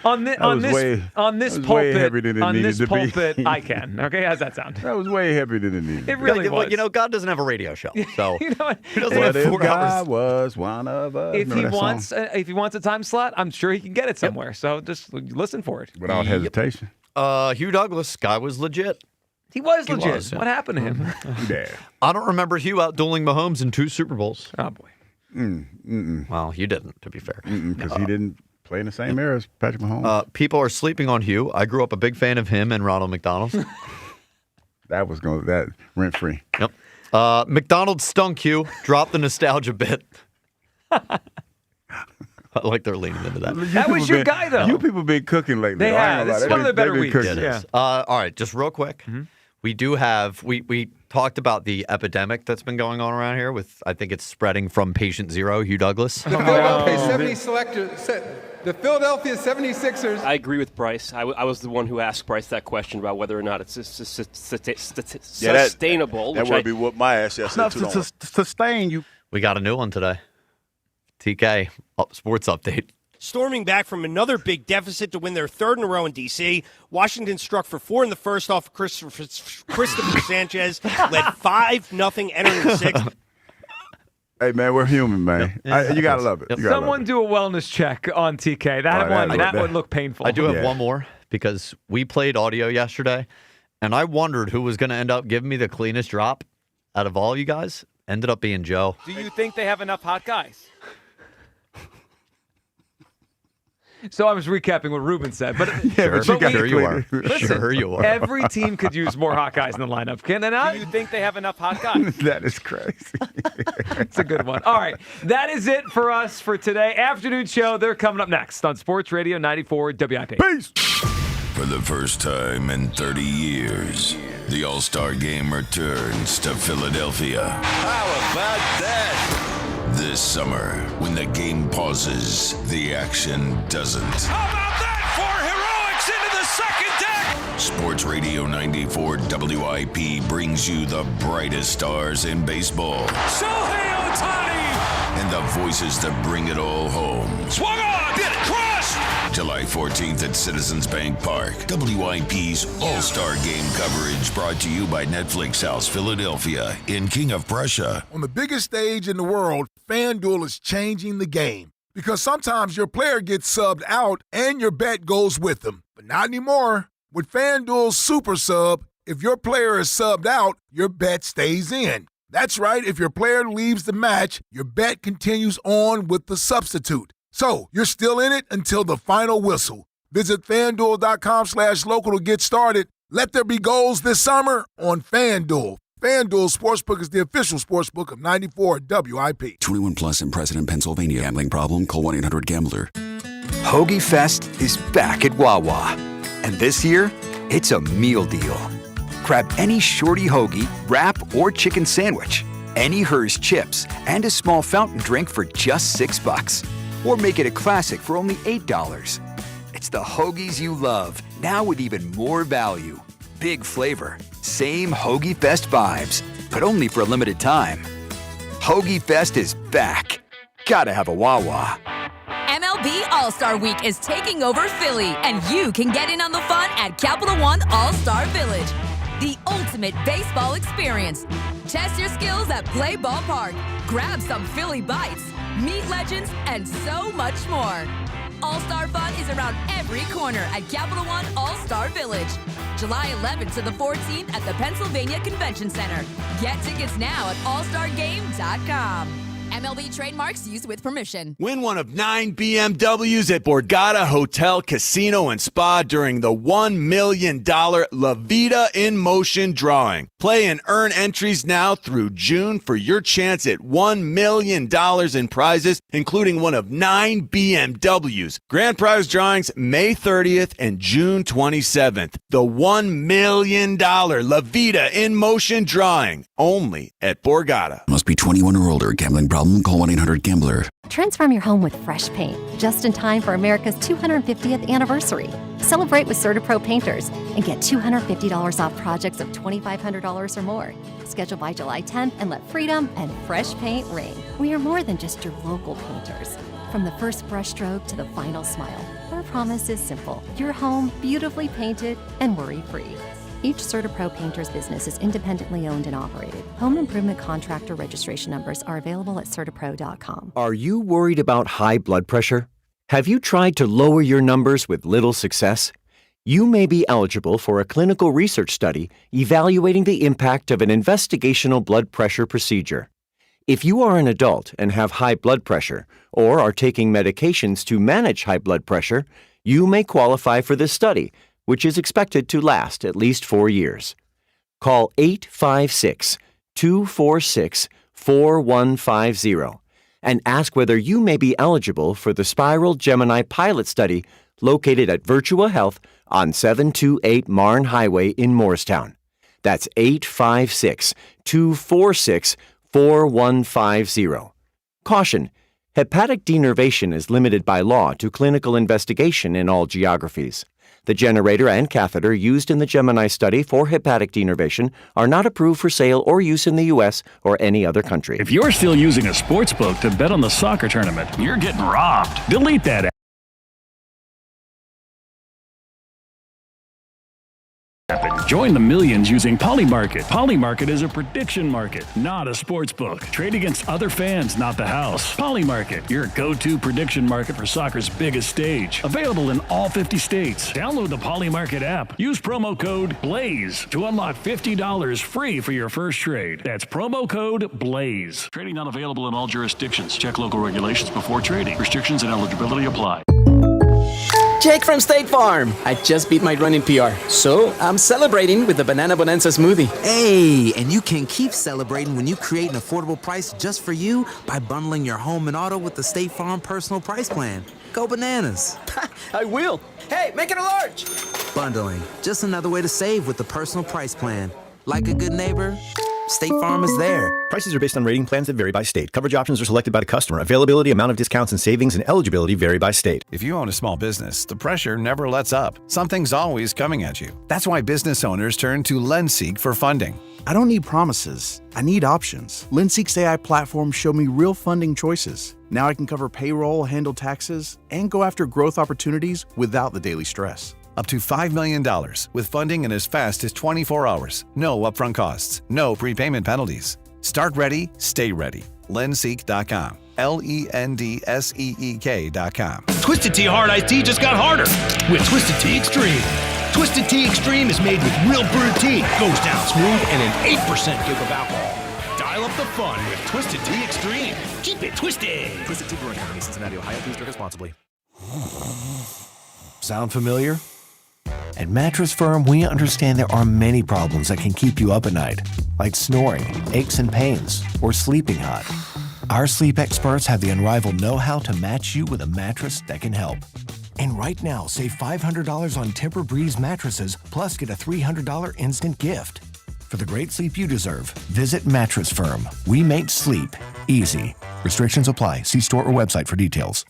on this pulpit, I can. Okay, how's that sound? That was way heavier than it needed. It really was. You know, God doesn't have a radio show, so you know what? he doesn't have 4 God hours. was one of us. If he wants a time slot, I'm sure he can get it somewhere. So just listen for it Without hesitation. Hugh Douglas, guy was legit. He was legit. was, yeah. What happened to him? Yeah. I don't remember Hugh outdueling Mahomes in 2 Super Bowls. Oh boy. Well, you didn't, to be fair. Because he didn't play in the same era as Patrick Mahomes. People are sleeping on Hugh. I grew up a big fan of him and Ronald McDonald. that rent free. Yep. McDonald's stunk Hugh. Drop the nostalgia bit. I like they're leaning into that. That was your guy, though. You people been cooking lately. They have. This is one of their better weeks. Yeah. All right, just real quick. We do have, we talked about the epidemic that's been going on around here with, I think it's spreading from patient 0, Hugh Douglas. The Philadelphia 76ers. I agree with Bryce. I was the one who asked Bryce that question about whether or not it's sustainable. That would be what my ass yesterday. Sustain you. We got a new one today. TK, sports update. Storming back from another big deficit to win their 3rd in a row in D.C., Washington struck for 4 in the first off Christopher Sanchez, led 5-0 entering the 6th. Hey, man, we're human, man. You got to love it. Someone do a wellness check on TK. That would look painful. I do have one more because we played audio yesterday, and I wondered who was going to end up giving me the cleanest drop out of all you guys. Ended up being Joe. Do you think they have enough hot guys? So I was recapping what Ruben said, but sure you are. Listen, sure you are. Every team could use more hot guys in the lineup, can they not? Do you think they have enough hot guys? That is crazy. It's a good one. All right, that is it for us for today. Afternoon show, they're coming up next on Sports Radio 94 WIP. Peace. For the first time in 30 years, the All-Star Game returns to Philadelphia. How about that? This summer, when the game pauses, the action doesn't. How about that for heroics into the second deck? Sports Radio 94 WIP brings you the brightest stars in baseball. Shohei Ohtani! And the voices that bring it all home. Swung on! Did it! Crushed! July 14th at Citizens Bank Park. WIP's All-Star Game coverage brought to you by Netflix House Philadelphia in King of Prussia. On the biggest stage in the world, FanDuel is changing the game. Because sometimes your player gets subbed out and your bet goes with them. But not anymore. With FanDuel's Super Sub, if your player is subbed out, your bet stays in. That's right. If your player leaves the match, your bet continues on with the substitute. So, you're still in it until the final whistle. Visit FanDuel.com/local to get started. Let there be goals this summer on FanDuel. FanDuel Sportsbook is the official sportsbook of 94 WIP. 21 plus in President, Pennsylvania. Gambling problem? Call 1-800-GAMBLER. Hoagie Fest is back at Wawa. And this year, it's a meal deal. Grab any shorty hoagie, wrap, or chicken sandwich, any Hers chips, and a small fountain drink for just $6. Or make it a classic for only $8. It's the hoagies you love, now with even more value. Big flavor, same Hoagie Fest vibes, but only for a limited time. Hoagie Fest is back. Gotta have a Wawa. MLB All-Star Week is taking over Philly, and you can get in on the fun at Capital One All-Star Village. The ultimate baseball experience. Test your skills at Play Ball Park. Grab some Philly bites. Meet legends, and so much more. All-Star fun is around every corner at Capital One All-Star Village. July 11th to the 14th at the Pennsylvania Convention Center. Get tickets now at allstargame.com. MLB trademarks used with permission. Win one of 9 BMWs at Borgata Hotel, Casino, and Spa during the $1 million La Vida in Motion drawing. Play and earn entries now through June for your chance at $1 million in prizes, including one of 9 BMWs. Grand prize drawings May 30th and June 27th. The $1 million La Vida in Motion drawing, only at Borgata. Must be 21 or older. Gambling problem? Call 1-800-GAMBLER. Transform your home with fresh paint, just in time for America's 250th anniversary. Celebrate with CertaPro Painters and get $250 off projects of $2,500 or more. Schedule by July 10th and let freedom and fresh paint reign. We are more than just your local painters. From the first brushstroke to the final smile, our promise is simple. Your home beautifully painted and worry-free. Each CertaPro Painters business is independently owned and operated. Home improvement contractor registration numbers are available at CertaPro.com. Are you worried about high blood pressure? Have you tried to lower your numbers with little success? You may be eligible for a clinical research study evaluating the impact of an investigational blood pressure procedure. If you are an adult and have high blood pressure, or are taking medications to manage high blood pressure, you may qualify for this study, which is expected to last at least 4 years. Call 856-246-4150 and ask whether you may be eligible for the Spiral Gemini pilot study located at Virtua Health on 728 Marne Highway in Morristown. That's 856-246-4150. Caution: hepatic denervation is limited by law to clinical investigation in all geographies. The generator and catheter used in the Gemini study for hepatic denervation are not approved for sale or use in the U.S. or any other country. If you're still using a sports book to bet on the soccer tournament, you're getting robbed. Delete that app. Join the millions using Polymarket. Polymarket is a prediction market, not a sports book. Trade against other fans, not the house. Polymarket, your go-to prediction market for soccer's biggest stage. Available in all 50 states. Download the Polymarket app. Use promo code BLAZE to unlock $50 free for your first trade. That's promo code BLAZE. Trading not available in all jurisdictions. Check local regulations before trading. Restrictions and eligibility apply. Jake from State Farm. I just beat my running PR, so I'm celebrating with the Banana Bonanza smoothie. Hey, and you can keep celebrating when you create an affordable price just for you by bundling your home and auto with the State Farm Personal Price Plan. Go bananas. I will. Hey, make it a large. Bundling, just another way to save with the Personal Price Plan. Like a good neighbor, State Farm is there. Prices are based on rating plans that vary by state. Coverage options are selected by the customer. Availability, amount of discounts and savings, and eligibility vary by state. If you own a small business, the pressure never lets up. Something's always coming at you. That's why business owners turn to LendSeek for funding. I don't need promises. I need options. LendSeek's AI platform showed me real funding choices. Now I can cover payroll, handle taxes, and go after growth opportunities without the daily stress. Up to $5 million with funding in as fast as 24 hours. No upfront costs. No prepayment penalties. Start ready, stay ready. LendSeek.com. LendSeek.com. Twisted Tea Hard Iced Tea just got harder with Twisted Tea Extreme. Twisted Tea Extreme is made with real brewed tea, goes down smooth, and an 8% give of alcohol. Dial up the fun with Twisted Tea Extreme. Keep it twisted. Twisted Tea Brewing Company, Cincinnati, Ohio. Please drink responsibly. Sound familiar? At Mattress Firm, we understand there are many problems that can keep you up at night, like snoring, aches and pains, or sleeping hot. Our sleep experts have the unrivaled know-how to match you with a mattress that can help. And right now, save $500 on Tempur-Breeze mattresses, plus get a $300 instant gift. For the great sleep you deserve, visit Mattress Firm. We make sleep easy. Restrictions apply. See store or website for details.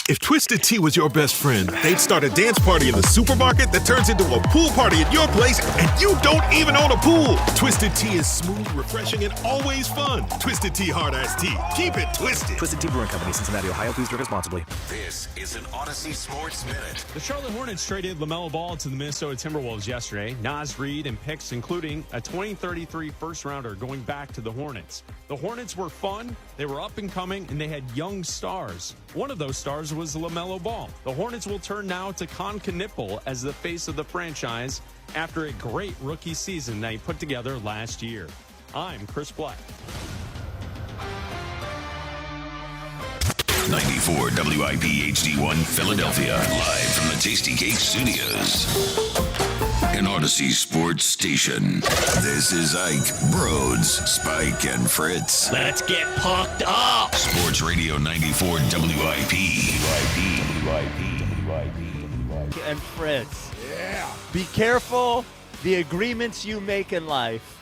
If Twisted Tea was your best friend, they'd start a dance party in the supermarket that turns into a pool party at your place, and you don't even own a pool. Twisted Tea is smooth, refreshing, and always fun. Twisted Tea Hard Iced Tea. Keep it twisted. Twisted Tea Brewing Company, Cincinnati, Ohio. Please drink responsibly. This is an Odyssey Sports Minute. The Charlotte Hornets traded LaMelo Ball to the Minnesota Timberwolves yesterday. Naz Reid and picks including a 2033 first-rounder going back to the Hornets. The Hornets were fun, they were up and coming, and they had young stars. One of those stars was LaMelo Ball. The Hornets will turn now to Konkanippel as the face of the franchise after a great rookie season they put together last year. I'm Chris Black. 94 WIP HD1 Philadelphia, live from the Tasty Cake Studios. An Odyssey Sports Station. This is Ike, Broads, Spike, and Fritz. Let's get pucked up. Sports Radio 94 WIP. And Fritz. Yeah. Be careful the agreements you make in life.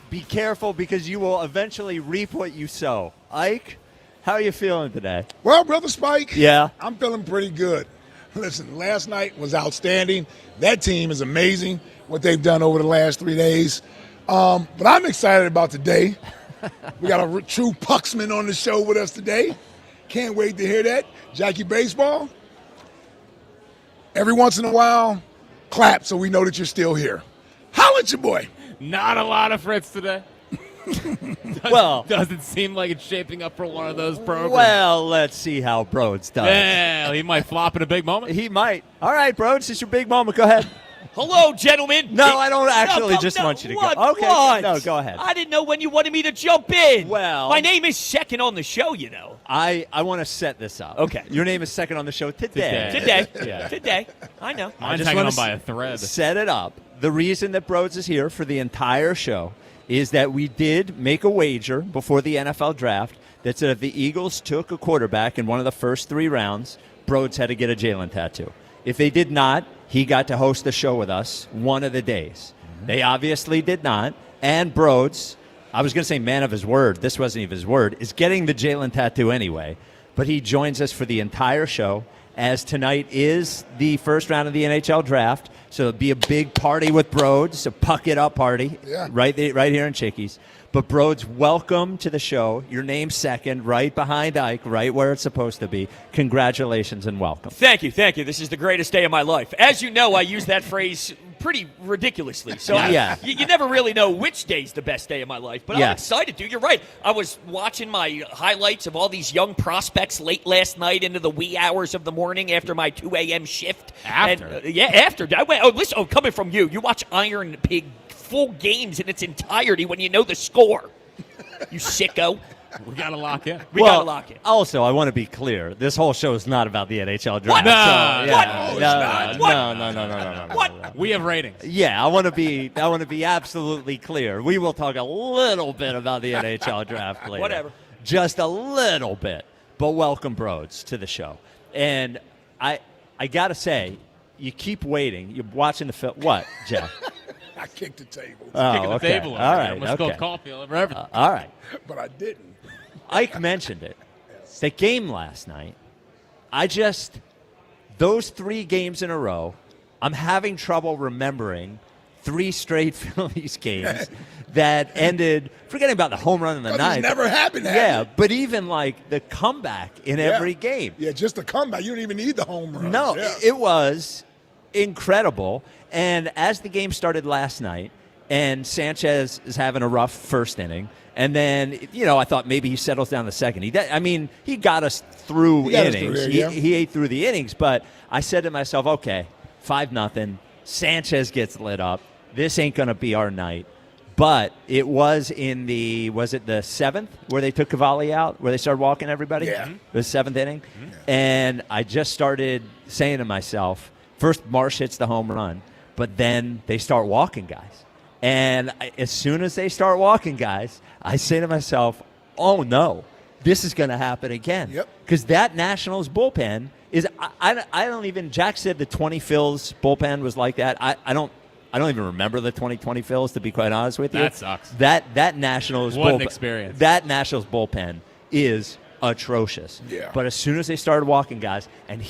Be careful because you will eventually reap what you sow. Ike, how are you feeling today? Well, Brother Spike, Yeah. I'm feeling pretty good. Listen, last night was outstanding. That team is amazing, what they've done over the last 3 days. But I'm excited about today. We got a true pucksman on the show with us today. Can't wait to hear that. Jackie Baseball. Every once in a while, clap so we know that you're still here. Holla at your boy. Not a lot of Fritz today. Doesn't seem like it's shaping up for one of those programs. Well, let's see how Broads does. Well, he might flop in a big moment. He might. All right, Broads, it's your big moment. Go ahead. Hello, gentlemen. No, I don't actually want you to what, go. Okay, what? no, go ahead. I didn't know when you wanted me to jump in. Well, my name is second on the show, you know. I want to set this up. Okay. Your name is second on the show today. Today. I know. Mine's hanging on by a thread. Set it up. The reason that Broads is here for the entire show is that we did make a wager before the NFL draft that said if the Eagles took a quarterback in one of the first 3 rounds, Broads had to get a Jalen tattoo. If they did not, he got to host the show with us one of the days. They obviously did not. And Broads, I was going to say man of his word. This wasn't even his word, is getting the Jalen tattoo anyway. But he joins us for the entire show, as tonight is the first round of the NHL draft. So it'll be a big party with Broads, a puck it up party, right here in Chickies. But Broads, welcome to the show. Your name's second, right behind Ike, right where it's supposed to be. Congratulations and welcome. Thank you. This is the greatest day of my life. As you know, I use that phrase pretty ridiculously. So you never really know which day's the best day of my life. But I'm excited, dude. You're right. I was watching my highlights of all these young prospects late last night into the wee hours of the morning after my 2 a.m. shift. After? And, after. I went, listen, coming from you. You watch Iron Pig full games in its entirety when you know the score. You sicko. We got to lock in. We got to lock in. Also, I want to be clear. This whole show is not about the NHL draft. No. What? We have ratings. Yeah, I want to be absolutely clear. We will talk a little bit about the NHL draft later. Whatever. Just a little bit. But welcome, Broads, to the show. And I got to say, you keep waiting. You're watching the film. What, Jeff? I kicked the table. Oh, okay. Table all right. Almost spilled coffee all over everything. All right. But I didn't. Ike mentioned it. The game last night, those 3 games in a row, I'm having trouble remembering 3 straight Phillies games that ended, forgetting about the home run in the ninth. It's never happened. Yeah, but even like the comeback in every game. Yeah, just the comeback. You don't even need the home run. No, it was incredible. And as the game started last night, and Sanchez is having a rough first inning, and then, I thought maybe he settles down the second. He got us through innings. He ate through the innings, but I said to myself, okay, 5-0. Sanchez gets lit up. This ain't going to be our night. But it was was it the 7th where they took Cavalli out, where they started walking everybody? Yeah. The 7th inning. Mm-hmm. And I just started saying to myself, first Marsh hits the home run, but then they start walking guys. And as soon as they start walking guys, I say to myself, oh, no, this is going to happen again. Yep. Because that Nationals bullpen is – I don't even – Jack said the 20 Phils bullpen was like that. I don't even remember the 2020 Phils, to be quite honest with you. That sucks. That Nationals what bullpen, an experience. That Nationals bullpen is atrocious. Yeah. But as soon as they started walking guys, and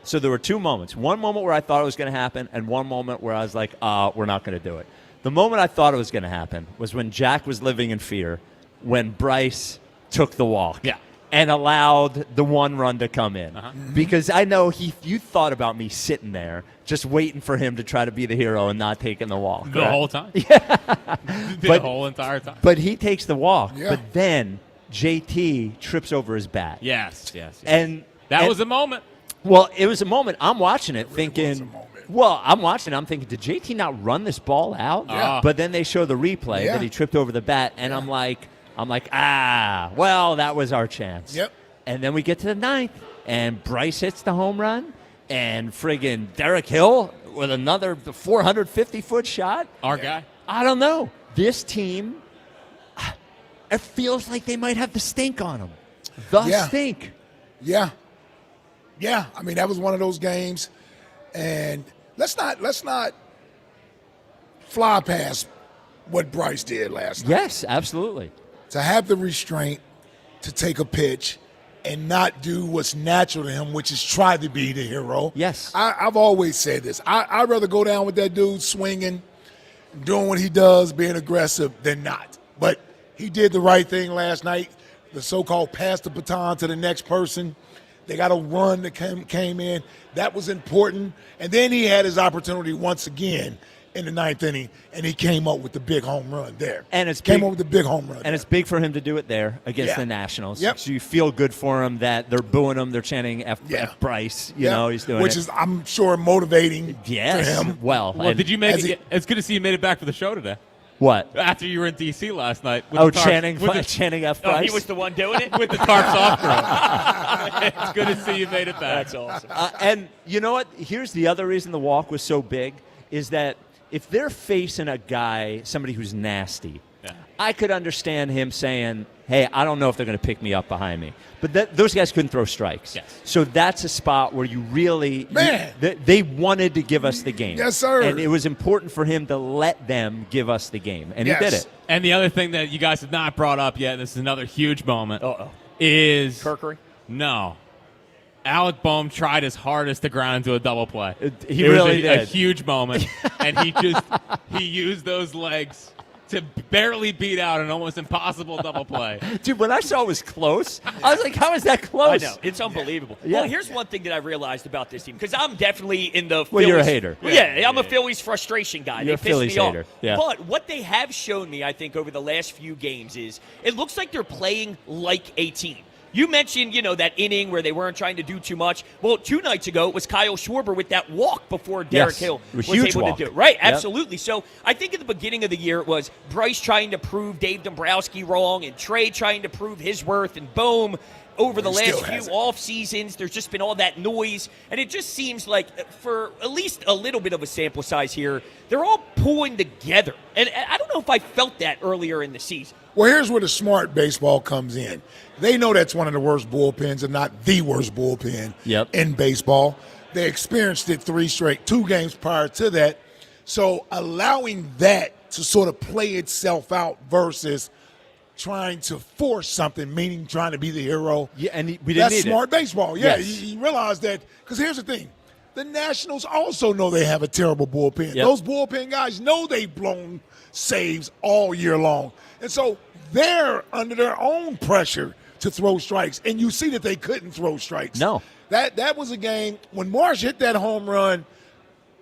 so there were 2 moments. One moment where I thought it was going to happen, and one moment where I was like, we're not going to do it. The moment I thought it was going to happen was when Jack was living in fear, when Bryce took the walk. Yeah. And allowed the 1 run to come in. Uh-huh. Because I know you thought about me sitting there just waiting for him to try to be the hero and not taking the walk. The whole time? Yeah. The whole entire time. But he takes the walk. Yeah. But then JT trips over his bat. Yes. And that was a moment. Well, it was a moment. I'm watching it thinking, I'm watching it. I'm thinking, did JT not run this ball out? Yeah. But then they show the replay that he tripped over the bat, and I'm like, well, that was our chance. Yep. And then we get to the 9th, and Bryce hits the home run, and friggin' Derek Hill with another 450-foot shot. Our guy. I don't know. This team, it feels like they might have the stink on them. Stink. Yeah. Yeah. I mean, that was one of those games. And let's not fly past what Bryce did last night. Yes, absolutely. To have the restraint to take a pitch and not do what's natural to him, which is try to be the hero. Yes. I've always said this. I'd rather go down with that dude swinging, doing what he does, being aggressive, than not. But he did the right thing last night, the so-called pass the baton to the next person. They got a run that came in. That was important. And then he had his opportunity once again in the 9th inning, and he came up with the big home run there. And it's came up with the big home run. And it's big for him to do it there against the Nationals. Yep. So you feel good for him that they're booing him, they're chanting F Bryce. You know, he's doing which is, I'm sure, motivating to him. Well, did you make it? It's good to see you made it back for the show today. What? After you were in D.C. last night. With chanting F. Bryce? He was the one doing it? With the tarps off, bro. It's good to see you made it back. That's awesome. And you know what? Here's the other reason the walk was so big is that if they're facing a guy, somebody who's nasty, I could understand him saying, hey, I don't know if they're going to pick me up behind me. But those guys couldn't throw strikes. Yes. So that's a spot where you really – Man. They wanted to give us the game. Yes, sir. And it was important for him to let them give us the game. And he did it. And the other thing that you guys have not brought up yet, and this is another huge moment, is – Kirkery? No. Alec Boehm tried his hardest to ground into a double play. He really did. A huge moment. And he used those legs to barely beat out an almost impossible double play. Dude, when I saw it was close, I was like, how is that close? I know. It's unbelievable. Yeah. Well, here's one thing that I realized about this team, because I'm definitely in the Phillies. Well, you're a hater. Yeah, I'm a Phillies frustration guy. You're they a piss Phillies me hater. off. Yeah. But what they have shown me, I think, over the last few games is it looks like they're playing like a team. You mentioned, that inning where they weren't trying to do too much. Well, 2 nights ago, it was Kyle Schwarber with that walk before Derek Hill was able to do. Right, absolutely. So I think at the beginning of the year, it was Bryce trying to prove Dave Dombrowski wrong and Trey trying to prove his worth, and Boehm over the last few off seasons, there's just been all that noise. And it just seems like for at least a little bit of a sample size here, they're all pulling together. And I don't know if I felt that earlier in the season. Well, here's where the smart baseball comes in. They know that's one of the worst bullpens, if not the worst bullpen in baseball. They experienced it 2 games prior to that. So allowing that to sort of play itself out versus trying to force something, meaning trying to be the hero. Yeah, and we didn't that's need smart baseball. Yeah, Yes. you realize that. Because here's the thing. The Nationals also know they have a terrible bullpen. Yep. Those bullpen guys know they've blown saves all year long. And so they're under their own pressure to throw strikes. And you see that they couldn't throw strikes. No. That was a game. When Marsh hit that home run,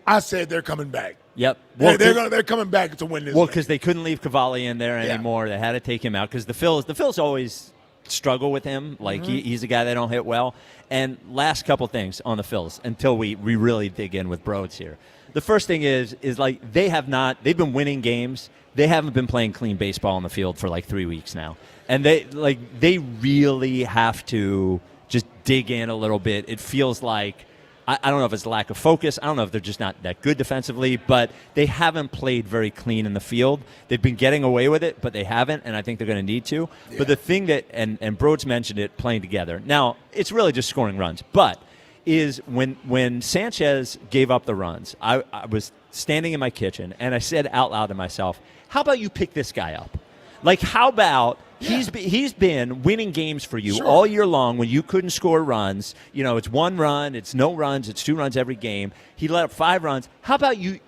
I said they're coming back. Yep. Well, they're coming back to win this game. because they couldn't leave Cavalli in there anymore. They had to take him out because the Phils always struggle with him. Like he's a guy they don't hit well. And last couple things on the Phils until we really dig in with Broads here. The first thing is like they've been winning games. They haven't been playing clean baseball on the field for like 3 weeks now. And they really have to just dig in a little bit. It feels like, I don't know if it's lack of focus. I don't know if they're just not that good defensively, but they haven't played very clean in the field. They've been getting away with it, but they haven't, and I think they're going to need to. Yeah. But the thing that, and Broads mentioned it, playing together. Now, it's really just scoring runs, but is when Sanchez gave up the runs, I was standing in my kitchen, and I said out loud to myself, how about you pick this guy up? Like, how about he's been winning games for you all year long when you couldn't score runs. It's 1 run, it's no runs, it's 2 runs every game. He let up 5 runs. How about you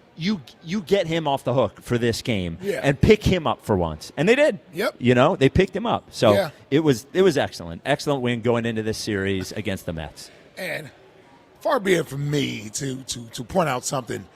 get him off the hook for this game and pick him up for once? And they did. Yep. They picked him up. So it was excellent. Excellent win going into this series against the Mets. And far be it from me to point out something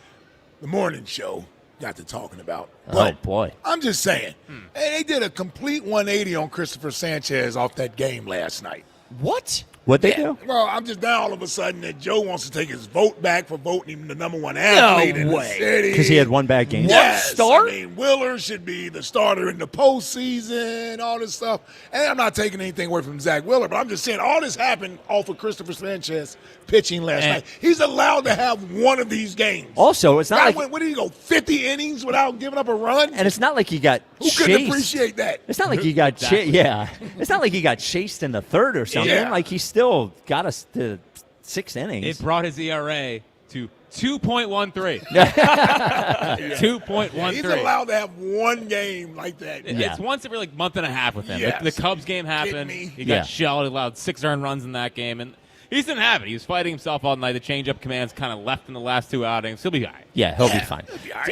the morning show got to talking about. But boy. I'm just saying, they did a complete 180 on Christopher Sanchez off that game last night. What? What'd they do? Well, I'm just now all of a sudden that Joe wants to take his vote back for voting him the number one athlete in the city. Because he had one bad game. Yes, start? I mean, Willer should be the starter in the postseason, all this stuff. And I'm not taking anything away from Zach Willer, but I'm just saying all this happened off of Christopher Sanchez pitching last night. He's allowed to have one of these games. Also, it's not What did he go, 50 innings without giving up a run? And it's not like he got Who chased. couldn't appreciate that? It's not like he got It's not like he got chased in the third or something. Yeah. Like he still got us to 6 innings. It brought his ERA to 2.13. 2.13. Yeah, he's allowed to have one game like that. It's once every month and a half with him. Yes. The Cubs game happened. He got Yeah. shelled. He allowed 6 earned runs in that game, and he didn't have it. He was fighting himself all night. The changeup commands kind of left in the last 2 outings. He'll be all right. Yeah, he'll be fine.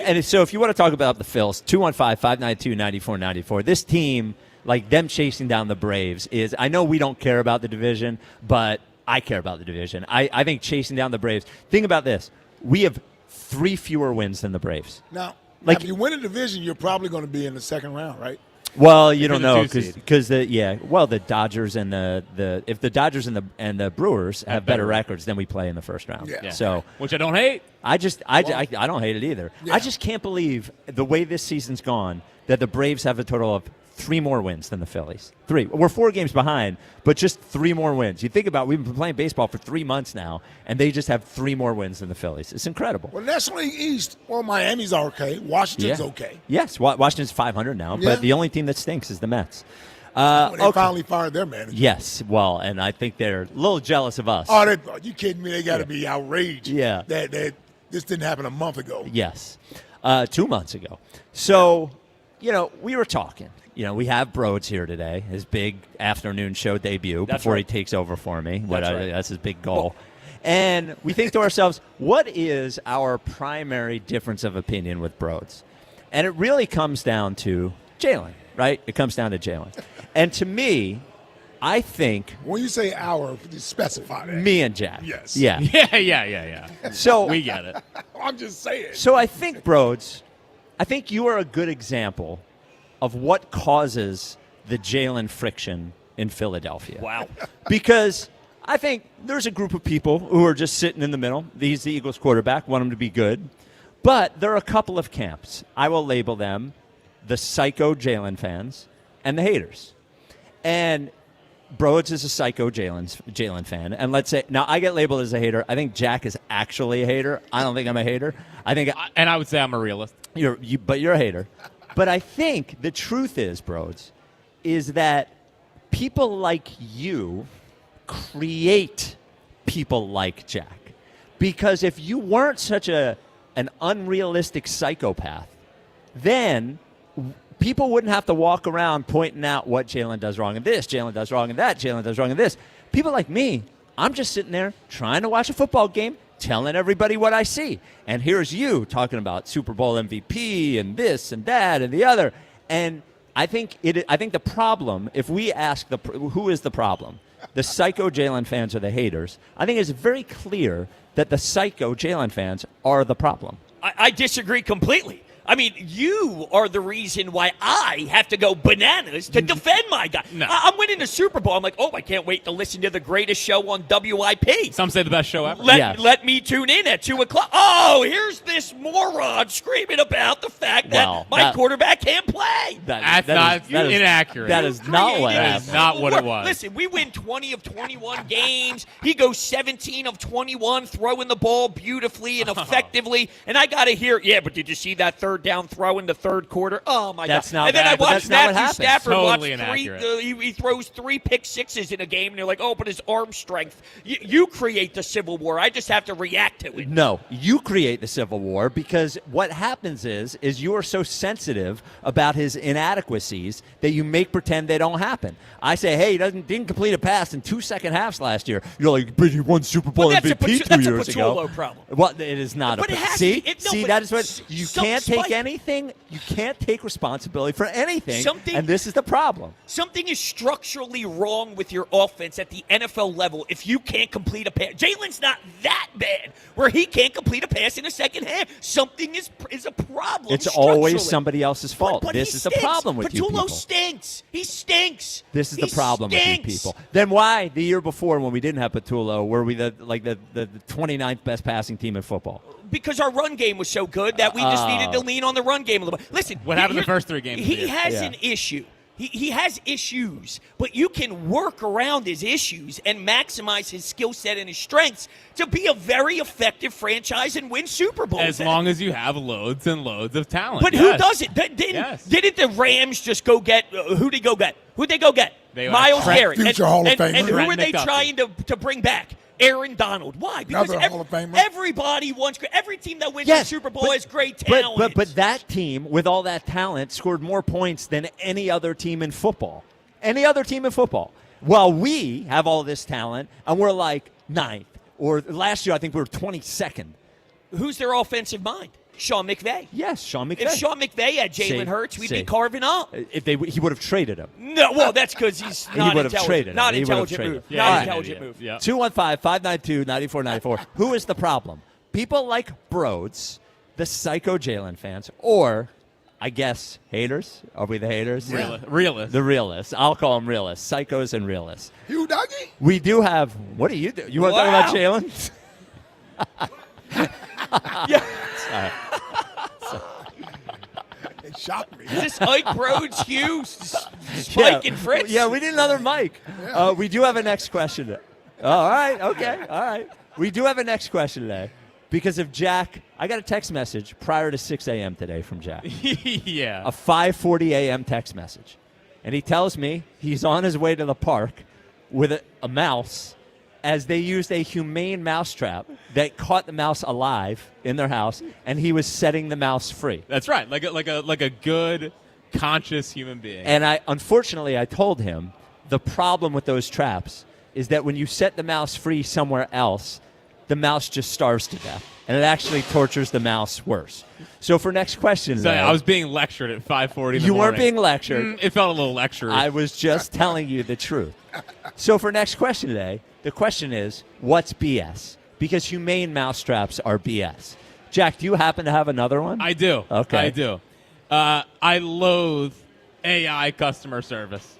And so if you want to talk about the Phils, 215-592-9494. This team, like them chasing down the Braves, is – I know we don't care about the division, but I care about the division. I think chasing down the Braves – think about this. We have 3 fewer wins than the Braves. Now, Like- if you win a division, you're probably going to be in the second round, right? Well, you don't know the 2 seed. because the Dodgers and the if the Dodgers and the Brewers have better records, then we play in the first round. Yeah. So Which I don't hate. I don't hate it either. Yeah. I just can't believe the way this season's gone that the Braves have a total of 3 more wins than the Phillies. 3. We're 4 games behind, but just 3 more wins. You think about we've been playing baseball for 3 months now, and they just have 3 more wins than the Phillies. It's incredible. Well, National League East, Miami's okay. Washington's okay. Yes, Washington's 500 now, Yeah. but the only team that stinks is the Mets. They finally fired their manager. Yes, well, and I think they're a little jealous of us. Oh, are you kidding me? They got to be outraged. Yeah. That this didn't happen a month ago. Yes, 2 months ago. So, we were talking. We have Broads here today, his big afternoon show debut before he takes over for me. That's his big goal. And we think to ourselves, what is our primary difference of opinion with Broads? And it really comes down to Jalen, right? It comes down to Jalen. And to me, I think When you say our, specify that. me and Jack. Yes. Yeah. Yeah. So We get it. I'm just saying. So I think, Broads, you are a good example of what causes the Jalen friction in Philadelphia. Wow. Because I think there's a group of people who are just sitting in the middle. He's the Eagles quarterback, want him to be good. But there are a couple of camps. I will label them the psycho Jalen fans and the haters. And Broads is a psycho Jalen fan. And let's say, now I get labeled as a hater. I think Jack is actually a hater. I don't think I'm a hater. And I would say I'm a realist. But you're a hater. But I think the truth is, Broads, is that people like you create people like Jack. Because if you weren't such an unrealistic psychopath, then people wouldn't have to walk around pointing out what Jalen does wrong in this, Jalen does wrong in that, Jalen does wrong in this. People like me, I'm just sitting there trying to watch a football game, telling everybody what I see. And here's you talking about Super Bowl MVP and this and that and the other. And I think the problem, if we ask who is the problem, the psycho Jalen fans or the haters, I think it's very clear that the psycho Jalen fans are the problem. I disagree completely. I mean, you are the reason why I have to go bananas to defend my guy. No. I'm winning the Super Bowl. I'm like, I can't wait to listen to the greatest show on WIP. Some say the best show ever. Let me tune in at 2 o'clock. Oh, here's this moron screaming about the fact that my quarterback can't play. That's inaccurate. That is not what That happened. is not what it was. Listen, we win 20 of 21 games. He goes 17 of 21, throwing the ball beautifully and effectively. And I got to hear, but did you see that third down throw in the third quarter? Oh, my That's God. not And then bad, I but watched that's not what Matthew happens. Stafford Totally watch inaccurate. he throws 3 pick sixes in a game, and you're like, but his arm strength. You create the Civil War. I just have to react to it. No, you create the Civil War because what happens is you are so sensitive about his inadequacies that you make pretend they don't happen. I say, hey, he didn't complete a pass in 2 second halves last year. You're like, but he won Super Bowl MVP 2 years ago. That's a Patullo problem. Well, it is not But a it has see. to be. See, that is what you can't take take anything. You can't take responsibility for anything. And this is the problem. Something is structurally wrong with your offense at the NFL level if you can't complete a pass. Jalen's not that bad where he can't complete a pass in the second half. Something is a problem. It's always somebody else's fault. But this is the problem with you people. Patullo stinks. He stinks. This is the problem with you people. Then why the year before when we didn't have Patullo were we the 29th best passing team in football? Because our run game was so good that we just needed to lean on the run game a little bit. Listen, what happened the first 3 games? He has an issue. He has issues, but you can work around his issues and maximize his skill set and his strengths to be a very effective franchise and win Super Bowls. As long as you have loads and loads of talent. But who does it? Didn't the Rams just go get who'd they go get? Who'd they go get? Myles Garrett. Future Hall of Famer. And who are they trying to bring back? Aaron Donald. Why? Because Hall of Famer. Everybody wants – every team that wins the Super Bowl has great talent. But that team, with all that talent, scored more points than any other team in football. Any other team in football. While we have all this talent, and we're like 9th. Or last year, I think we were 22nd. Who's their offensive mind? Sean McVay. Yes, Sean McVay. If Sean McVay had Jalen Hurts, we'd be carving up. He would have traded him. No, well, that's because he's not he would have traded him. Not intelligent move. Yeah, not intelligent move. 215-592-9494. Who is the problem? People like Broads, the psycho Jalen fans, or I guess haters. Are we the haters? Realists. The realists. I'll call them realists. Psychos and realists. You, Dougie? We do have. What do you do? You want to talk about Jalen? Yeah. It shocked me. Is this Ike Rhodes, Hugh, Spike, and Fritz? Yeah, we need another mic. We do have a next question. All right. Okay. All right. We do have a next question today. Because of Jack, I got a text message prior to 6 a.m. today from Jack. Yeah. A 5:40 a.m. text message. And he tells me he's on his way to the park with a mouse as they used a humane mousetrap that caught the mouse alive in their house, and he was setting the mouse free. That's right, like a good, conscious human being. And unfortunately, I told him the problem with those traps is that when you set the mouse free somewhere else, the mouse just starves to death, and it actually tortures the mouse worse. So for next question, so I was being lectured at 5:40. You weren't being lectured. It felt a little lectury. I was just telling you the truth. So for next question today, the question is, what's BS? Because humane mousetraps are BS. Jack, do you happen to have another one? I do. Okay. I do. I loathe AI customer service.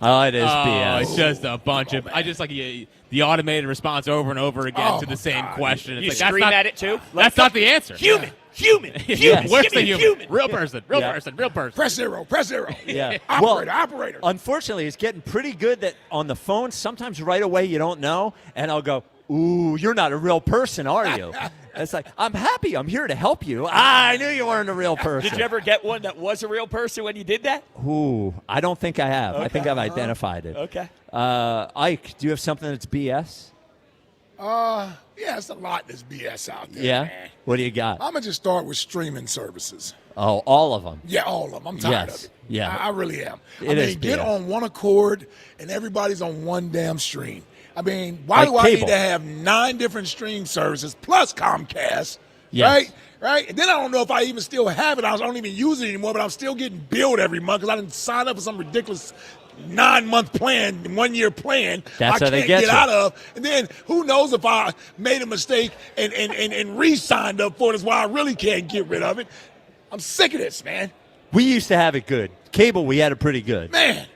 Oh, it is BS. It's just a bunch of. I just like the automated response over and over again to the same question. It's You like, scream at it too? That's not the answer. Human. Yes. Where's Give the me a human? human. Real person. Real person. Press zero. Yeah. Operator. Unfortunately, it's getting pretty good that on the phone, sometimes right away you don't know, and I'll go, ooh, you're not a real person, are you? It's like, I'm happy. I'm here to help you. I knew you weren't a real person. Did you ever get one that was a real person when you did that? Ooh, I don't think I have. Okay. I think I've identified it. Okay. Ike, do you have something that's BS? Yeah, it's a lot that's BS out there. Yeah? Man. What do you got? I'm going to just start with streaming services. Oh, all of them? Yeah, all of them. I'm tired of it. Yeah. I really am. It is get BS. on one accord and everybody's on one damn stream. I mean, why Like do I cable. need to have 9 different stream services plus Comcast? Yes. Right? And then I don't know if I even still have it. I don't even use it anymore, but I'm still getting billed every month because I didn't sign up for some ridiculous 9-month plan, 1-year plan That's I how they can't get get you. out of. And then who knows if I made a mistake and re-signed up for it is why I really can't get rid of it. I'm sick of this, man. We used to have it good. Cable, we had it pretty good. Man,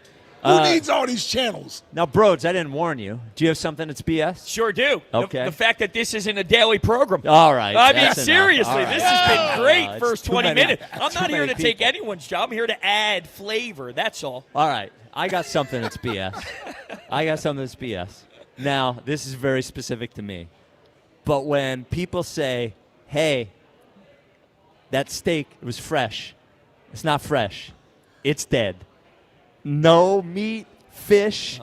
who needs all these channels? Now, Broads, I didn't warn you. Do you have something that's BS? Sure do. Okay. The fact that this isn't a daily program. All right. I mean, that's enough. seriously, All right. this has been great it's first too 20 many- minutes. I'm too not here many to take people. anyone's job. I'm here to add flavor. That's all. All right. I got something that's BS. I got something that's BS. Now, this is very specific to me. But when people say, hey, that steak was fresh, it's not fresh. It's dead. No meat, fish,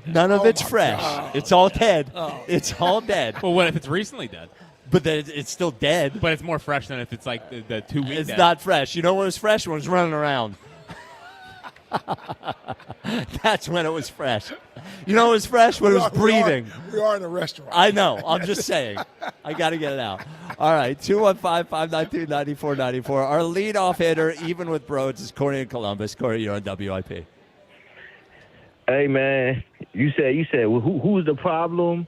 none of it's fresh. It's all dead. It's all dead. Well, what if it's recently dead? But then it's still dead. But it's more fresh than if it's like the 2 weeks. It's not fresh. You know when it's fresh? When it's running around. That's when it was fresh. You know, it was fresh when it was breathing. We are in a restaurant. I know. I'm just saying. I got to get it out. All right, 215-592-9494. Our leadoff hitter, even with Broads, is Corey in Columbus. Corey, you're on WIP. Hey, man, you said well, who's the problem?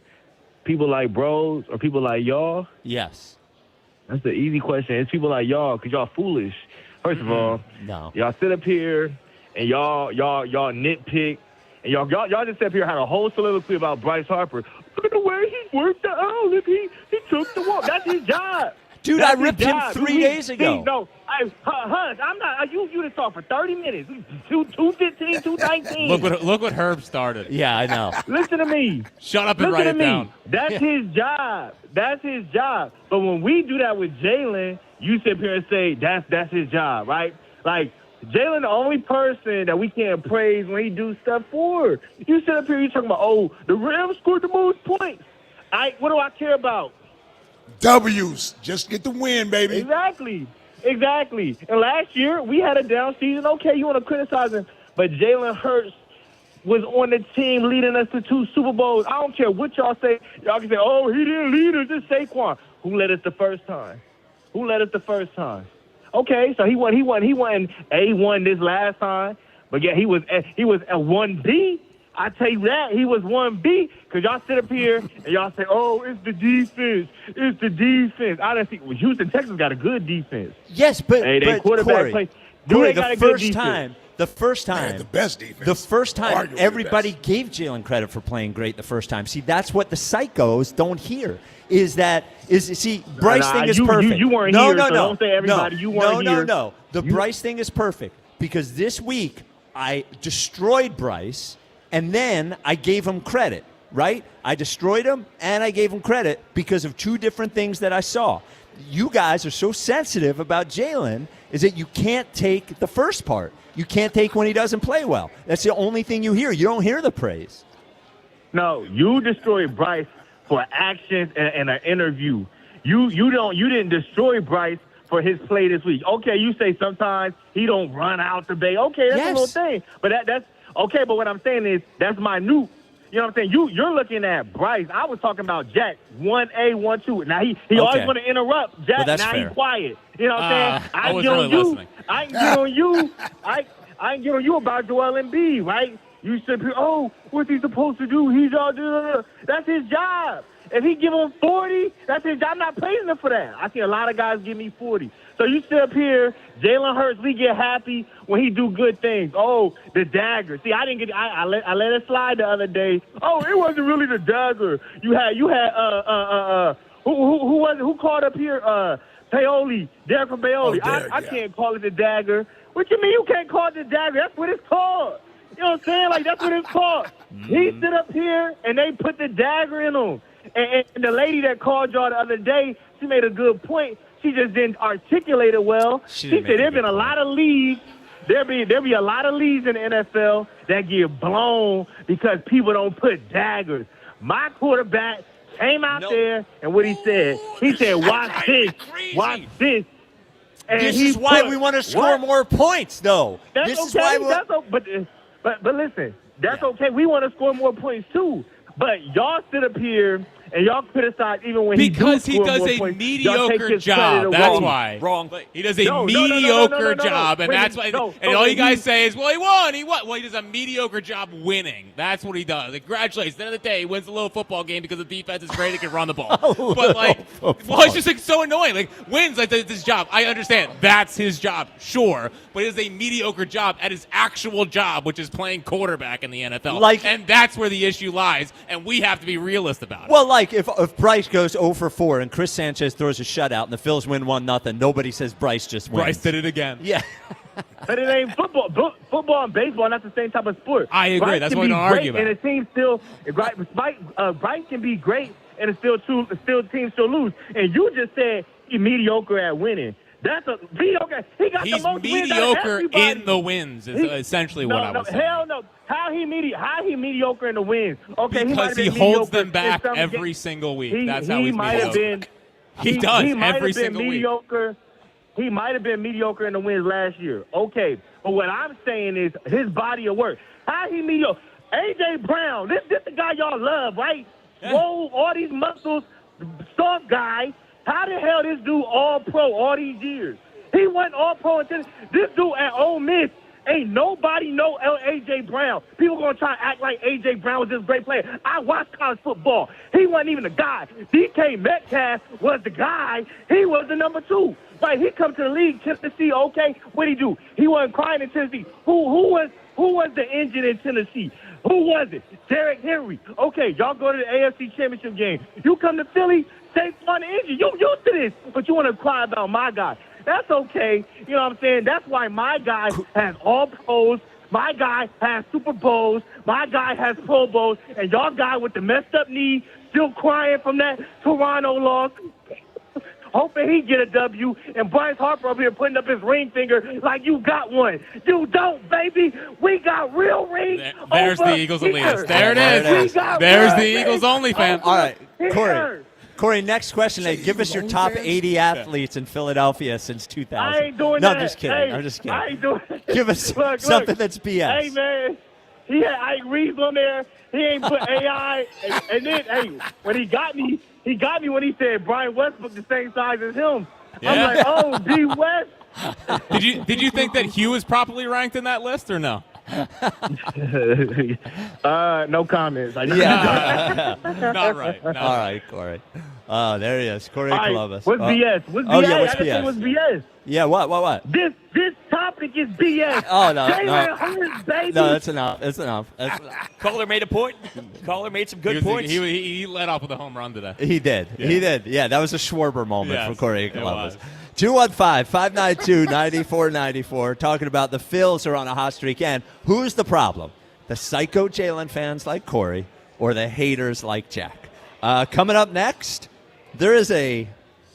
People like Bros or people like y'all? Yes. That's the easy question. It's people like y'all because y'all foolish. First of all, no. Y'all sit up here and y'all nitpick. And y'all just sit up here and had a whole soliloquy about Bryce Harper. Look at the way he worked the out. Look, he took the walk. That's his job. Dude, That's I ripped him 3 days ago. No, Hush, I'm not. You just talk for 30 minutes. 2:15, 2:19. Look what Herb started. Yeah, I know. Listen to me. Shut up and write it down. That's his job. That's his job. But when we do that with Jalen, you sit here and say that's his job, right? Like, Jalen, the only person that we can't praise when he do stuff for. You sit up here, you talking about, oh, the Rams scored the most points. What do I care about? W's. Just get the win, baby. Exactly. And last year, we had a down season. Okay, you want to criticize him. But Jalen Hurts was on the team leading us to 2 Super Bowls. I don't care what y'all say. Y'all can say, oh, he didn't lead us. It's Saquon. Who led us the first time? Okay, so he won A1 this last time, but yeah, he was a 1B. I tell you that he was 1B because y'all sit up here and y'all say, "Oh, it's the defense. I didn't see. Well, Houston, Texas got a good defense. Yes, but they quarterback Corey, play. Corey, the first time, the best defense. The first time, Arguably everybody gave Jalen credit for playing great the first time. See, that's what the psychos don't hear. Bryce thing is perfect. You weren't here, so don't say everybody. You weren't here. No. The Bryce thing is perfect because this week I destroyed Bryce and then I gave him credit, right? I destroyed him and I gave him credit because of 2 different things that I saw. You guys are so sensitive about Jalen is that you can't take the first part. You can't take when he doesn't play well. That's the only thing you hear. You don't hear the praise. No, you destroyed Bryce for actions and an interview. You didn't destroy Bryce for his play this week. Okay, you say sometimes he don't run out the bay. Okay, that's a little thing. But that's okay, but what I'm saying is that's minute. You know what I'm saying? You're looking at Bryce. I was talking about Jack, 1A, 1-2. Now he always want to interrupt Jack. Well, now fair. He's quiet. You know what I'm saying? I was really listening. I can get on you. I can get on you about Joel Embiid, right? You said, oh, what's he supposed to do? He's all that's his job. If he give him 40, that's his job. I'm not praising him for that. I see a lot of guys give me 40. So you sit up here, Jalen Hurts, we get happy when he do good things. Oh, the dagger. See, I let it slide the other day. Oh, it wasn't really the dagger. You had who called up here? Paoli, Derek from Paoli. I can't call it the dagger. What you mean you can't call it the dagger? That's what it's called. You know what I'm saying? Like, that's what it's called. He stood up here, and they put the dagger in him. And the lady that called y'all the other day, she made a good point. She just didn't articulate it well. She said there's been a lot of leagues. There'll be a lot of leagues in the NFL that get blown because people don't put daggers. My quarterback came out there, and what he said, watch this. And this is why we want to score more points, though. That's this okay. Is why but listen, that's okay. We want to score more points too. But y'all sit up here and y'all criticize even when he does a mediocre job. That's why. Wrong. He does a mediocre job, and that's why. And all you guys say is, "Well, he won. He won." Well, he does a mediocre job winning. That's what he does. Like, congratulations. At the end of the day, he wins a little football game because the defense is great. He can run the ball. But it's just like so annoying. Like, wins like this job. I understand that's his job, sure, but it is a mediocre job at his actual job, which is playing quarterback in the NFL. And that's where the issue lies, and we have to be realist about it. Well, like if Bryce goes 0 for 4 and Chris Sanchez throws a shutout and the Phils win 1-0, nobody says Bryce just wins. Bryce did it again. Yeah. But it ain't football. Football and baseball are not the same type of sport. I agree. Bryce That's what we don't argue about. And the team still, Bryce can be great, and the team still lose. And you just said he's mediocre at winning. That's a mediocre. He's the most mediocre in the wins. Is essentially what I was saying. Hell no. How he mediocre in the wins? Okay, because he holds them back every single week. That's how he's mediocre. He does every single week. He might have been mediocre in the wins last year. Okay. But what I'm saying is his body of work. How he mediocre? A.J. Brown, this the guy y'all love, right? Whoa, all these muscles, soft guy. How the hell this dude all-pro all these years? He went all-pro. This dude at Ole Miss, ain't nobody know A.J. Brown. People going to try to act like A.J. Brown was this great player. I watched college football. He wasn't even the guy. DK Metcalf was the guy. He was the number 2. Right, he come to the league, Tennessee, okay, what'd he do? He wasn't crying in Tennessee. Who was the engine in Tennessee? Who was it? Derrick Henry. Okay, y'all go to the AFC Championship game. You come to Philly, Saquon the engine. You used to this, but you want to cry about my guy. That's okay. You know what I'm saying? That's why my guy has all pros. My guy has Super Bowls. My guy has Pro Bowls. And y'all guy with the messed up knee still crying from that Toronto loss. Hoping he get a W, and Bryce Harper over here putting up his ring finger like you got one. You don't, baby. We got real rings. There's the Eagles elitist. There it is. There's the Eagles only fan. All right, Corey, next question. Give us your top 80 athletes in Philadelphia since 2000. I ain't doing no, that. I'm just kidding. Hey, I'm just kidding. I ain't doing that. Give us something that's BS. Hey, man. He had Ike Reeves on there. He ain't put AI. And then, hey, when he got me when he said Brian Westbrook the same size as him. Yeah. I'm like, oh, D. West. Did you think that Hugh was properly ranked in that list or no? No comments. Yeah. Not right. All right, Corey. Oh, there he is. Corey Columbus. What's BS? What's BS? Yeah, what's BS? What's BS? Yeah, what? This topic is BS. Oh, no. Jalen Hurts, baby. No, that's enough. That's enough. Caller made a point. Caller made some good points. He led off with a home run today. He did. Yeah. He did. Yeah, that was a Schwarber moment for Corey Columbus. 215-592-9494. Talking about the Phils are on a hot streak. And who's the problem? The psycho Jalen fans like Corey or the haters like Jack? Coming up next, there is a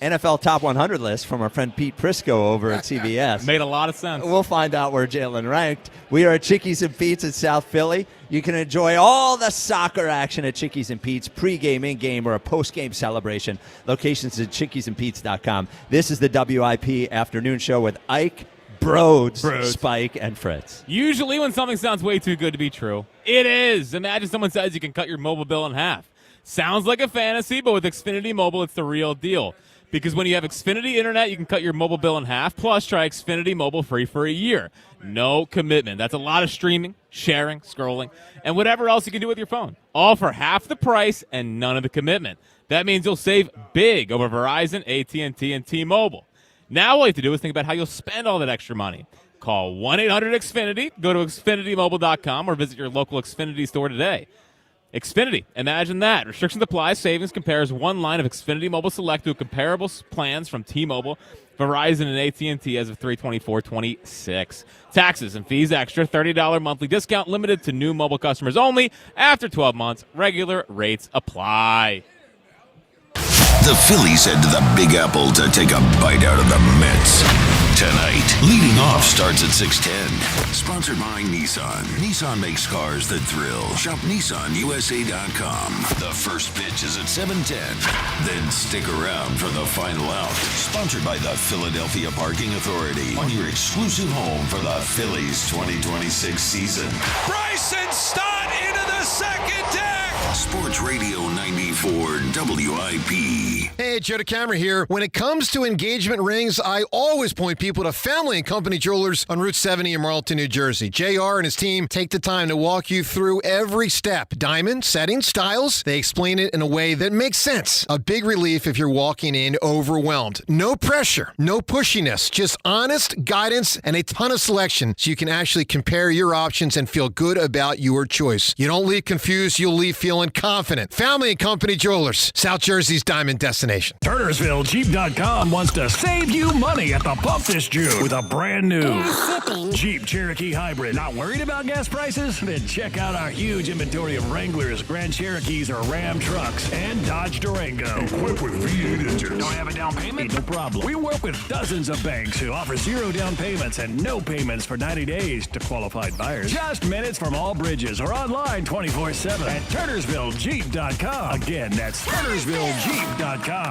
NFL Top 100 list from our friend Pete Prisco over at CBS. Made a lot of sense. We'll find out where Jalen ranked. We are at Chickies and Pete's in South Philly. You can enjoy all the soccer action at Chickies and Pete's, pregame, in-game, or a post-game celebration. Locations at chickiesandpete's.com. This is the WIP Afternoon Show with Ike, Broads, Spike, and Fritz. Usually when something sounds way too good to be true, it is. Imagine someone says you can cut your mobile bill in half. Sounds like a fantasy, but with Xfinity Mobile, it's the real deal. Because when you have Xfinity Internet, you can cut your mobile bill in half. Plus, try Xfinity Mobile free for a year. No commitment. That's a lot of streaming, sharing, scrolling, and whatever else you can do with your phone. All for half the price and none of the commitment. That means you'll save big over Verizon, AT&T, and T-Mobile. Now all you have to do is think about how you'll spend all that extra money. Call 1-800-XFINITY, go to XfinityMobile.com, or visit your local Xfinity store today. Xfinity. Imagine that. Restrictions apply. Savings compares one line of Xfinity Mobile Select to comparable plans from T-Mobile, Verizon, and AT&T as of 3/24/26. Taxes and fees extra. $30 monthly discount limited to new mobile customers only. After 12 months, regular rates apply. The Phillies head to the Big Apple to take a bite out of the Mets. Tonight, leading off starts at 6:10. Sponsored by Nissan. Nissan makes cars that thrill. Shop NissanUSA.com. The first pitch is at 7:10. Then stick around for the final out. Sponsored by the Philadelphia Parking Authority. On your exclusive home for the Phillies 2026 season. Bryson Stott into the second deck. Sports Radio 94 WIP. Hey, Joe DeCamera here. When it comes to engagement rings, I always point people to Family and Company Jewelers on Route 70 in Marlton, New Jersey. JR and his team take the time to walk you through every step. Diamond, setting, styles. They explain it in a way that makes sense. A big relief if you're walking in overwhelmed. No pressure, no pushiness, just honest guidance and a ton of selection so you can actually compare your options and feel good about your choice. You don't leave confused, you'll leave feeling confident. Family and Company Jewelers, South Jersey's diamond destination. TurnersvilleJeep.com wants to save you money at the pump this June with a brand new Jeep Cherokee Hybrid. Not worried about gas prices? Then check out our huge inventory of Wranglers, Grand Cherokees, or Ram trucks, and Dodge Durango. Equipped with V8 engines. Don't have a down payment? No problem. We work with dozens of banks who offer 0 down payments and no payments for 90 days to qualified buyers. Just minutes from all bridges or online 24/7 at TurnersvilleJeep.com. Again, that's TurnersvilleJeep.com.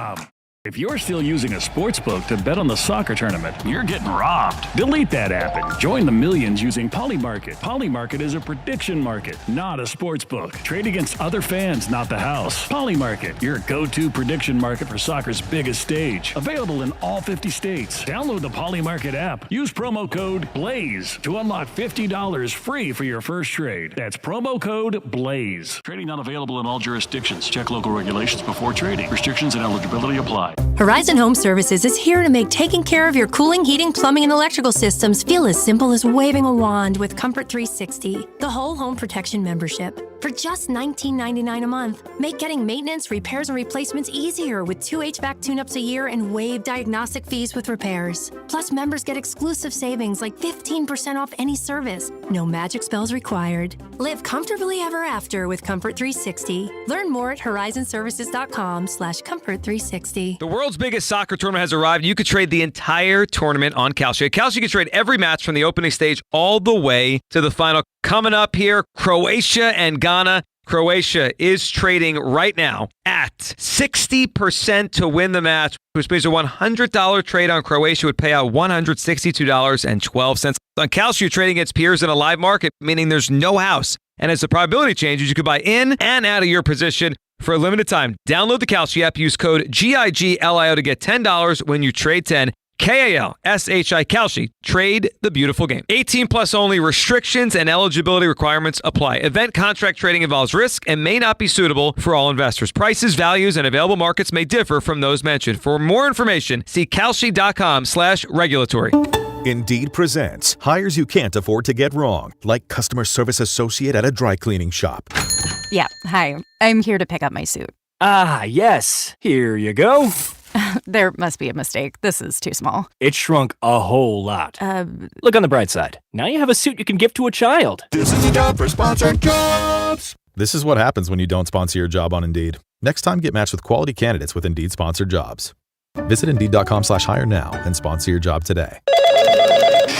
If you're still using a sportsbook to bet on the soccer tournament, you're getting robbed. Delete that app and join the millions using Polymarket. Polymarket is a prediction market, not a sportsbook. Trade against other fans, not the house. Polymarket, your go-to prediction market for soccer's biggest stage. Available in all 50 states. Download the Polymarket app. Use promo code BLAZE to unlock $50 free for your first trade. That's promo code BLAZE. Trading not available in all jurisdictions. Check local regulations before trading. Restrictions and eligibility apply. Horizon Home Services is here to make taking care of your cooling, heating, plumbing, and electrical systems feel as simple as waving a wand with Comfort 360, the whole home protection membership. For just $19.99 a month, make getting maintenance, repairs, and replacements easier with 2 HVAC tune-ups a year and waived diagnostic fees with repairs. Plus, members get exclusive savings like 15% off any service. No magic spells required. Live comfortably ever after with Comfort 360. Learn more at horizonservices.com/Comfort360. The world's biggest soccer tournament has arrived. You could trade the entire tournament on Kalshi. At Kalshi, you can trade every match from the opening stage all the way to the final. Coming up here, Croatia and Ghana. Croatia is trading right now at 60% to win the match, which means a $100 trade on Croatia would pay out $162.12. On Kalshi, you're trading against peers in a live market, meaning there's no house. And as the probability changes, you could buy in and out of your position for a limited time. Download the Kalshi app. Use code GIGLIO to get $10 when you trade 10. KALSHI Kalshi. Trade the beautiful game. 18 plus only. Restrictions and eligibility requirements apply. Event contract trading involves risk and may not be suitable for all investors. Prices, values, and available markets may differ from those mentioned. For more information, see kalshi.com/regulatory. Indeed presents hires you can't afford to get wrong, like customer service associate at a dry cleaning shop. Yeah, hi. I'm here to pick up my suit. Ah, yes. Here you go. There must be a mistake. This is too small. It shrunk a whole lot. Look on the bright side. Now you have a suit you can give to a child. This is a job for sponsored jobs. This is what happens when you don't sponsor your job on Indeed. Next time, get matched with quality candidates with Indeed sponsored jobs. Visit Indeed.com/hire now and sponsor your job today.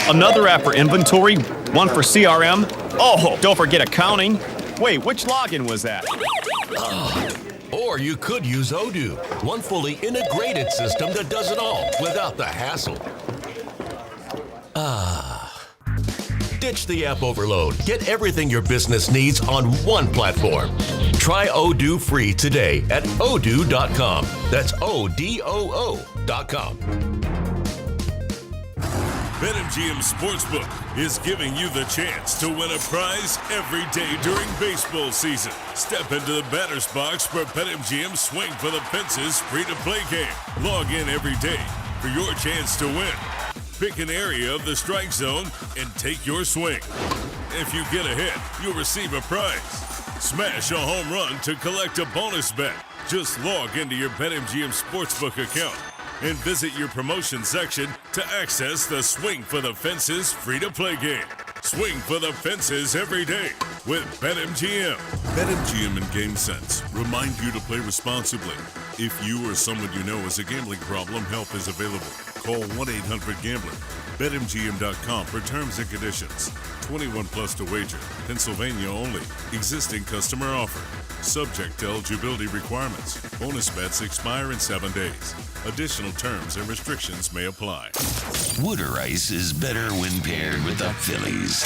Another app for inventory, one for CRM. Oh, don't forget accounting. Wait, which login was that? Or you could use Odoo, one fully integrated system that does it all without the hassle. Ditch the app overload. Get everything your business needs on one platform. Try Odoo free today at odoo.com. That's ODOO.com. BetMGM Sportsbook is giving you the chance to win a prize every day during baseball season. Step into the batter's box for BetMGM Swing for the Fences free-to-play game. Log in every day for your chance to win. Pick an area of the strike zone and take your swing. If you get a hit, you'll receive a prize. Smash a home run to collect a bonus bet. Just log into your BetMGM Sportsbook account and visit your promotion section to access the Swing for the Fences free-to-play game. Swing for the Fences every day with BetMGM. BetMGM and GameSense remind you to play responsibly. If you or someone you know has a gambling problem, help is available. Call 1-800-GAMBLER. BetMGM.com for terms and conditions. 21 plus to wager. Pennsylvania only. Existing customer offer. Subject to eligibility requirements. Bonus bets expire in 7 days. Additional terms and restrictions may apply. Wooder Ice is better when paired with the Phillies.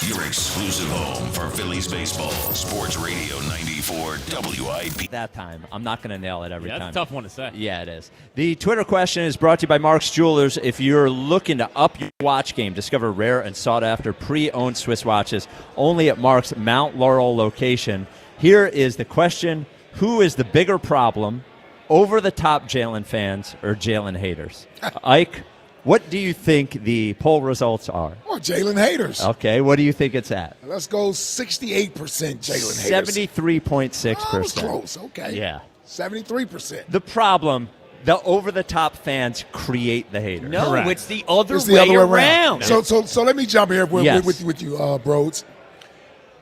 Your exclusive home for Phillies baseball. Sports Radio 94 WIP. That time. I'm not going to nail it every time. That's a tough one to say. Yeah, it is. The Twitter question is brought to you by Mark's Jewelers. If you're looking to up your watch game, discover rare and sought-after pre-owned Swiss watches only at Mark's Mount Laurel location. Here is the question. Who is the bigger problem, over-the-top Jalen fans or Jalen haters? Ike, what do you think the poll results are? Oh, Jalen haters. Okay, what do you think it's at? Let's go 68% Jalen haters. 73.6%. Oh, that was close. Okay. Yeah. 73%. The problem, the over-the-top fans create the haters. No, Correct. it's the other way around. So let me jump here with Yes. with you, Broads.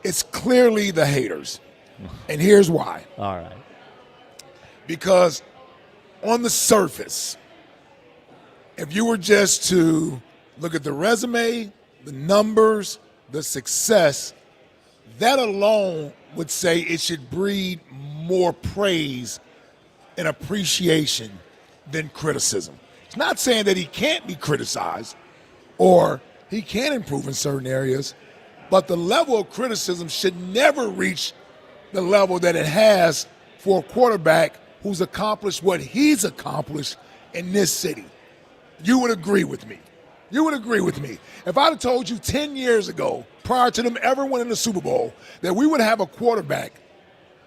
It's clearly the haters. And here's why. All right. Because on the surface, if you were just to look at the resume, the numbers, the success, that alone would say it should breed more praise and appreciation than criticism. It's not saying that he can't be criticized or he can improve in certain areas, but the level of criticism should never reach the level that it has for a quarterback who's accomplished what he's accomplished in this city. You would agree with me. You would agree with me. If I'd have told you 10 years ago, prior to them ever winning the Super Bowl, that we would have a quarterback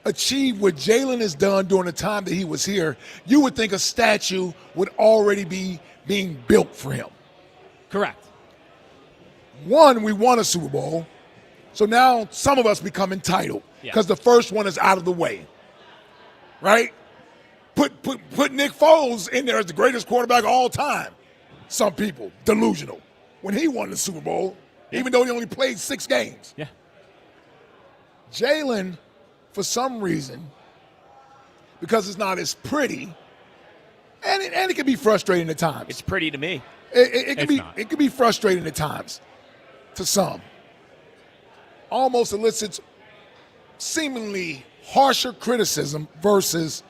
achieve what Jalen has done during the time that he was here, you would think a statue would already be being built for him. Correct. One, we won a Super Bowl, so now some of us become entitled because the first one is out of the way, right? Put Nick Foles in there as the greatest quarterback of all time. Some people, delusional. When he won the Super Bowl, even though he only played 6 games. Yeah. Jalen, for some reason, because it's not as pretty, and it can be frustrating at times. It's pretty to me. It can be frustrating at times to some. Almost elicits seemingly harsher criticism versus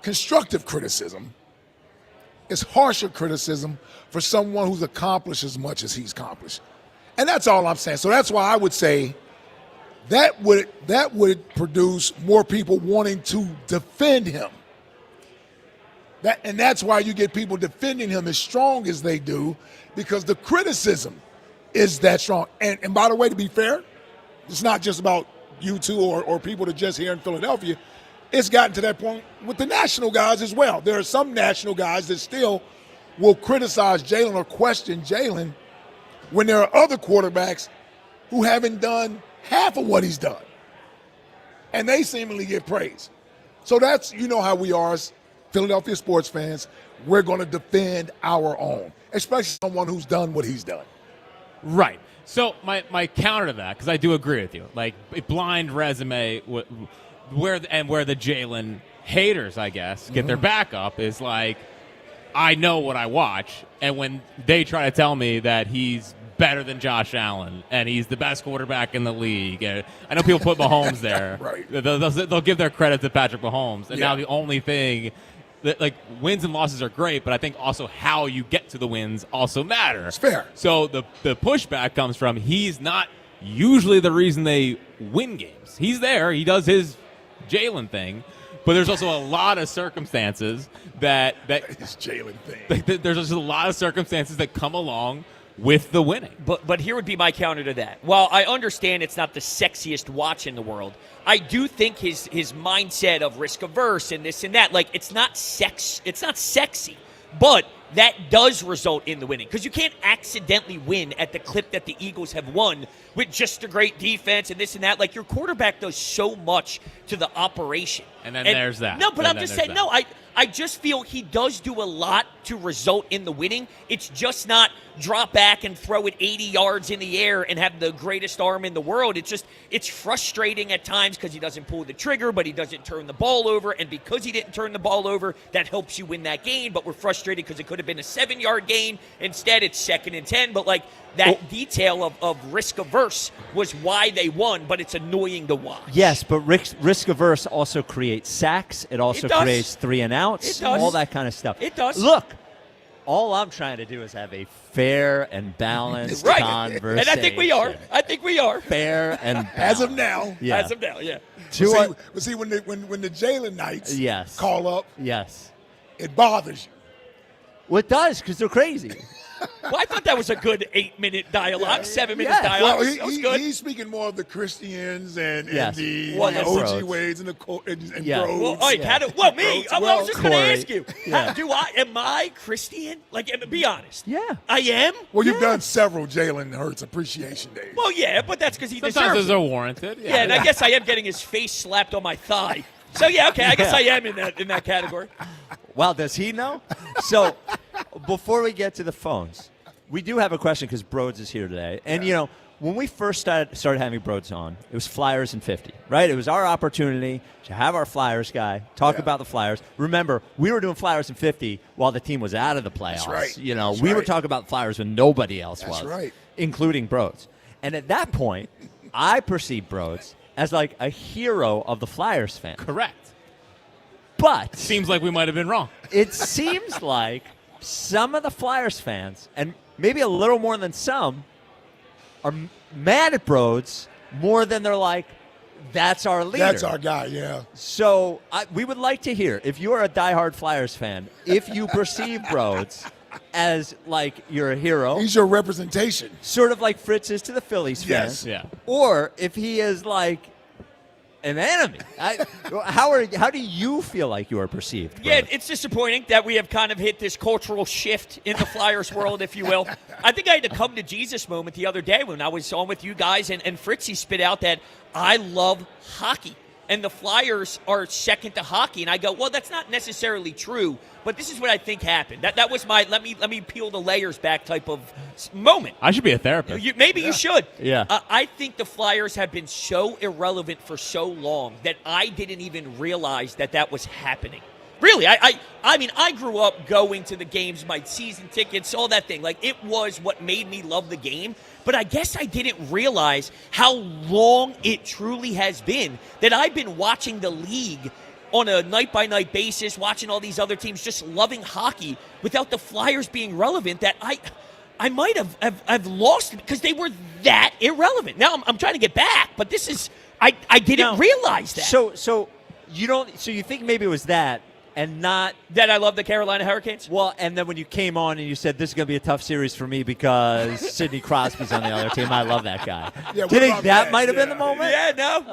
constructive criticism. It's harsher criticism for someone who's accomplished as much as he's accomplished. And that's all I'm saying. So that's why I would say that would produce more people wanting to defend him. And that's why you get people defending him as strong as they do, because the criticism is that strong. And by the way, to be fair, it's not just about you two or people that just here in Philadelphia. It's gotten to that point with the national guys as well. There are some national guys that still will criticize Jalen or question Jalen when there are other quarterbacks who haven't done half of what he's done. And they seemingly get praise. So that's, you know how we are as Philadelphia sports fans. We're going to defend our own, especially someone who's done what he's done. Right. So my counter to that, because I do agree with you, like a blind resume where the Jalen haters, I guess, get their back up is like, I know what I watch, and when they try to tell me that he's better than Josh Allen and he's the best quarterback in the league, and I know people put Mahomes there. Right. They'll give their credit to Patrick Mahomes, and now the only thing that, like, wins and losses are great, but I think also how you get to the wins also matter. It's fair. So the pushback comes from he's not usually the reason they win games. He's there. He does his Jalen thing, but there's also a lot of circumstances that his Jalen thing. There's just a lot of circumstances that come along with the winning. But here would be my counter to that. While I understand it's not the sexiest watch in the world, I do think his mindset of risk averse and this and that, like, it's not sexy, but that does result in the winning, because you can't accidentally win at the clip that the Eagles have won with just a great defense and this and that. Like, your quarterback does so much to the operation. And there's that. No, but I'm just saying, no, I just feel he does do a lot to result in the winning. It's just not drop back and throw it 80 yards in the air and have the greatest arm in the world. It's frustrating at times because he doesn't pull the trigger, but he doesn't turn the ball over. And because he didn't turn the ball over, that helps you win that game. But we're frustrated because it could have been a 7-yard gain. Instead, it's 2nd and 10. But, like, that detail of risk averse was why they won, but it's annoying to watch. Yes, but risk averse also creates sacks. It also creates 3 and outs. All that kind of stuff. It does. Look, all I'm trying to do is have a fair and balanced conversation. And I think we are. Fair and balanced. As of now. Yeah. As of now, yeah. But see, when the Jalen Knights call up, it bothers you. Well, it does, because they're crazy. Well, I thought that was a good 8-minute dialogue, 7 minutes dialogue. Well, he's speaking more of the Christians and the OG Wades and the Bros. Well, me. I was just going to ask you. Am I Christian? Like, be honest. Yeah. I am? Well, you've done several Jalen Hurts appreciation days. Well, yeah, but that's because he deserves it. Sometimes those are warranted. Yeah, and I guess I am getting his face slapped on my thigh. So, yeah, okay, I guess I am in that category. Well, does he know? So, before we get to the phones, we do have a question because Broads is here today. And, you know, when we first started having Broads on, it was Flyers and 50, right? It was our opportunity to have our Flyers guy talk about the Flyers. Remember, we were doing Flyers and 50 while the team was out of the playoffs. That's right. You know, we were talking about Flyers when nobody else was. That's right. Including Broads. And at that point, I perceived Broads as like a hero of the Flyers fan. Correct. But seems like we might have been wrong. It seems like some of the Flyers fans, and maybe a little more than some, are mad at Broads more than they're like, that's our leader. That's our guy, yeah. So we would like to hear, if you are a diehard Flyers fan, if you perceive Broads as like you're a hero. He's your representation. Sort of like Fritz is to the Phillies fans. Yeah. Or if he is like an enemy. How do you feel like you are perceived? Yeah, it's disappointing that we have kind of hit this cultural shift in the Flyers world, if you will. I think I had to come to Jesus moment the other day when I was on with you guys, and Fritzy spit out that I love hockey, and the Flyers are second to hockey. And I go, well, that's not necessarily true, but this is what I think happened. That was my let me peel the layers back type of moment. I should be a therapist. You should. Yeah. I think the Flyers have been so irrelevant for so long that I didn't even realize that was happening. Really, I mean, I grew up going to the games, my season tickets, all that thing. Like, it was what made me love the game. But I guess I didn't realize how long it truly has been that I've been watching the league on a night-by-night basis, watching all these other teams, just loving hockey without the Flyers being relevant, that I might have lost it because they were that irrelevant. Now I'm trying to get back, but this is I didn't realize that. So you think maybe it was that and not that I love the Carolina Hurricanes? Well, and then when you came on and you said this is going to be a tough series for me because Sidney Crosby's on the other team, I love that guy. Yeah, do you think that might have been the moment? Yeah, no.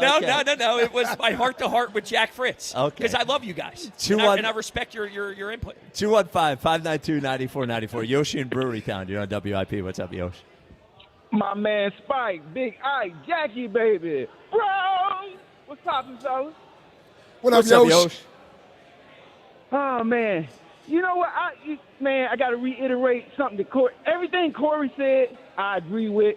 It was my heart-to-heart with Jack Fritz. Okay. Because I love you guys. And I respect your input. 215-592-9494. Yoshi in Brewery Town. You're on WIP. What's up, Yoshi? My man Spike, Big Ike, Jackie, baby. Bro! What's poppin', fellas? What's up, Yoshi? Oh, man. You know what? I got to reiterate something that everything Corey said, I agree with.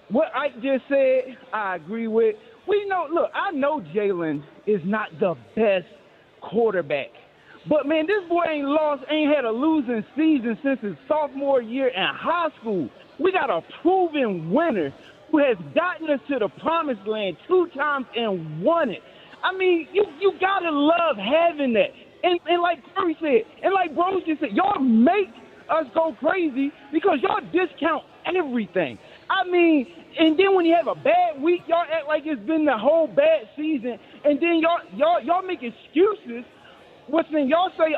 What Ike just said, I agree with. I know Jalen is not the best quarterback. But, man, this boy ain't had a losing season since his sophomore year in high school. We got a proven winner who has gotten us to the promised land 2 times and won it. I mean, you got to love having that. And like Curry said, and like Bros just said, y'all make us go crazy because y'all discount everything. I mean, and then when you have a bad week, y'all act like it's been the whole bad season, and then y'all make excuses. Y'all say,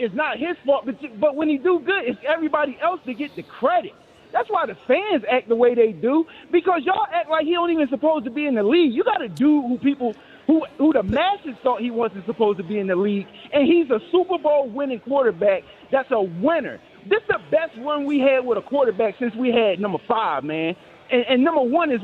it's not his fault, but when he do good, it's everybody else to get the credit. That's why the fans act the way they do, because y'all act like he don't even supposed to be in the league. You got to do who the masses thought he wasn't supposed to be in the league, and he's a Super Bowl winning quarterback that's a winner. This is the best run we had with a quarterback since we had number 5, man. And number 1 is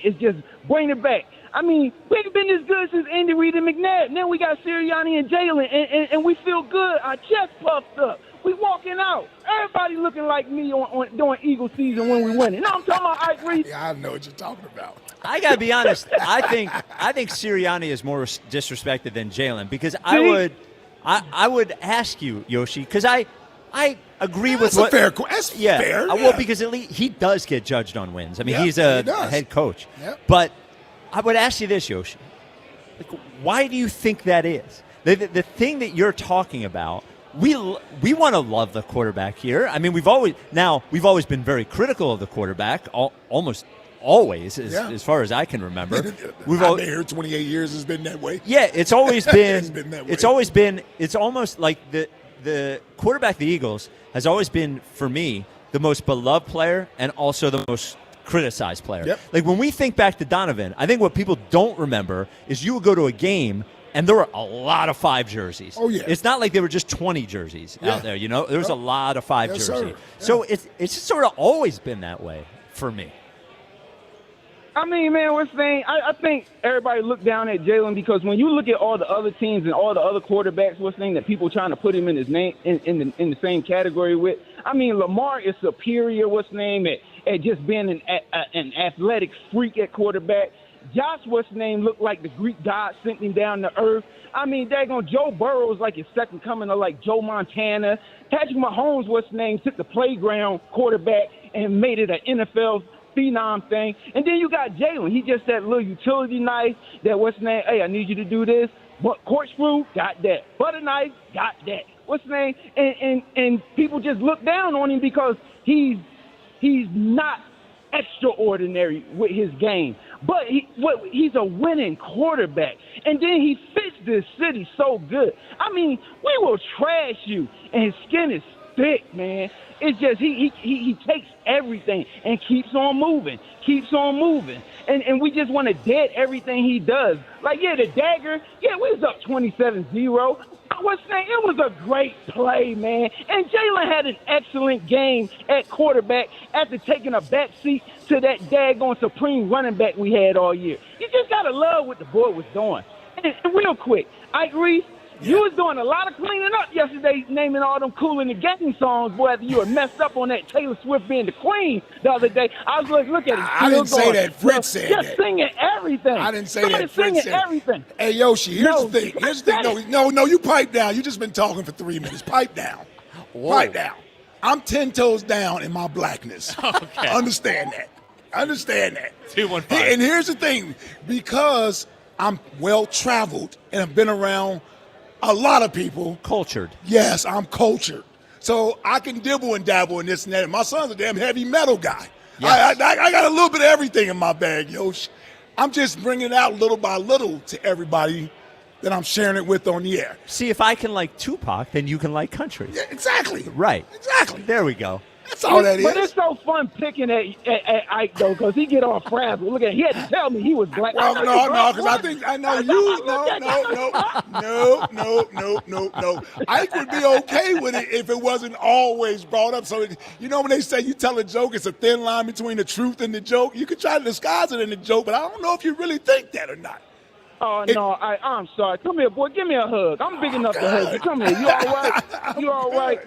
is just bring it back. I mean, we ain't been this good since Andy Reid and McNabb. Now we got Sirianni and Jalen, and we feel good. Our chest puffed up. We walking out. Everybody looking like me during Eagle season when we win it. Now I'm talking about Ike Reed. Yeah, I know what you're talking about. I gotta be honest. I think Sirianni is more disrespected than Jalen because I would ask you, Yoshi, because I agree with what. That's fair. Well, because at least he does get judged on wins. I mean, he's a head coach. Yep. But I would ask you this, Yoshi. Like, why do you think that is? The thing that you're talking about. We want to love the quarterback here. I mean, we've always been very critical of the quarterback, almost always, as far as I can remember. I've been here 28 years. It's been that way. Yeah, it's always been. It's been that way. It's always been. It's almost like the quarterback of the Eagles has always been, for me, the most beloved player and also the most criticized player. Yep. Like when we think back to Donovan, I think what people don't remember is you would go to a game. And there were a lot of 5 jerseys. Oh, yeah. It's not like there were just 20 jerseys out there, you know? There was a lot of 5 jerseys. Sir. Yeah. So it's just sort of always been that way for me. I mean, man, I think everybody look down at Jalen because when you look at all the other teams and all the other quarterbacks, that people trying to put him in his name in the same category with. I mean, Lamar is superior, at just being an athletic freak at quarterback. Josh, looked like the Greek god sent him down to earth. I mean, daggone Joe Burrow is like his second coming of like Joe Montana. Patrick Mahomes, took the playground quarterback and made it an NFL phenom thing. And then you got Jalen. He just that little utility knife that hey, I need you to do this. Corkscrew, got that. Butter knife, got that. What's his name? And people just look down on him because he's not extraordinary with his game. But he's a winning quarterback. And then he fits this city so good. I mean, we will trash you, and his skin is thick, man. It's just he takes everything and keeps on moving. And we just want to dead everything he does. Like, yeah, the dagger, yeah, we was up 27-0. What's saying? It was a great play, man. And Jalen had an excellent game at quarterback after taking a back seat to that daggone supreme running back we had all year. You just got to love what the boy was doing. And real quick, Ike Reese, you was doing a lot of cleaning up yesterday, naming all them Cool in the Game songs, boy, after you were messed up on that Taylor Swift being the queen the other day. I was like, look at it. I didn't say that. Fritz said that. Just singing everything. I didn't say that. Fritz said everything. Hey, Yoshi, here's the thing. No, you pipe down. You just been talking for 3 minutes. Pipe down. Whoa. Pipe down. I'm 10 toes down in my blackness. Okay. Understand that. 215. And here's the thing. Because I'm well-traveled and I've been around a lot of people. Cultured. Yes, I'm cultured. So I can dibble and dabble in this and that. My son's a damn heavy metal guy. Yes. I got a little bit of everything in my bag, Yosh. I'm just bringing it out little by little to everybody that I'm sharing it with on the air. See, if I can like Tupac, then you can like country. Yeah, exactly. Right. Exactly. There we go. That's all that is. But it's so fun picking at Ike, though, because he get all frazzled. Look at him. He had to tell me he was black. Well, no, because I know you. No. Ike would be okay with it if it wasn't always brought up. So, when they say you tell a joke, it's a thin line between the truth and the joke. You can try to disguise it in the joke, but I don't know if you really think that or not. Oh, no, I'm sorry. Come here, boy. Give me a hug. I'm big enough to hug you. Come here. You all right? You all right?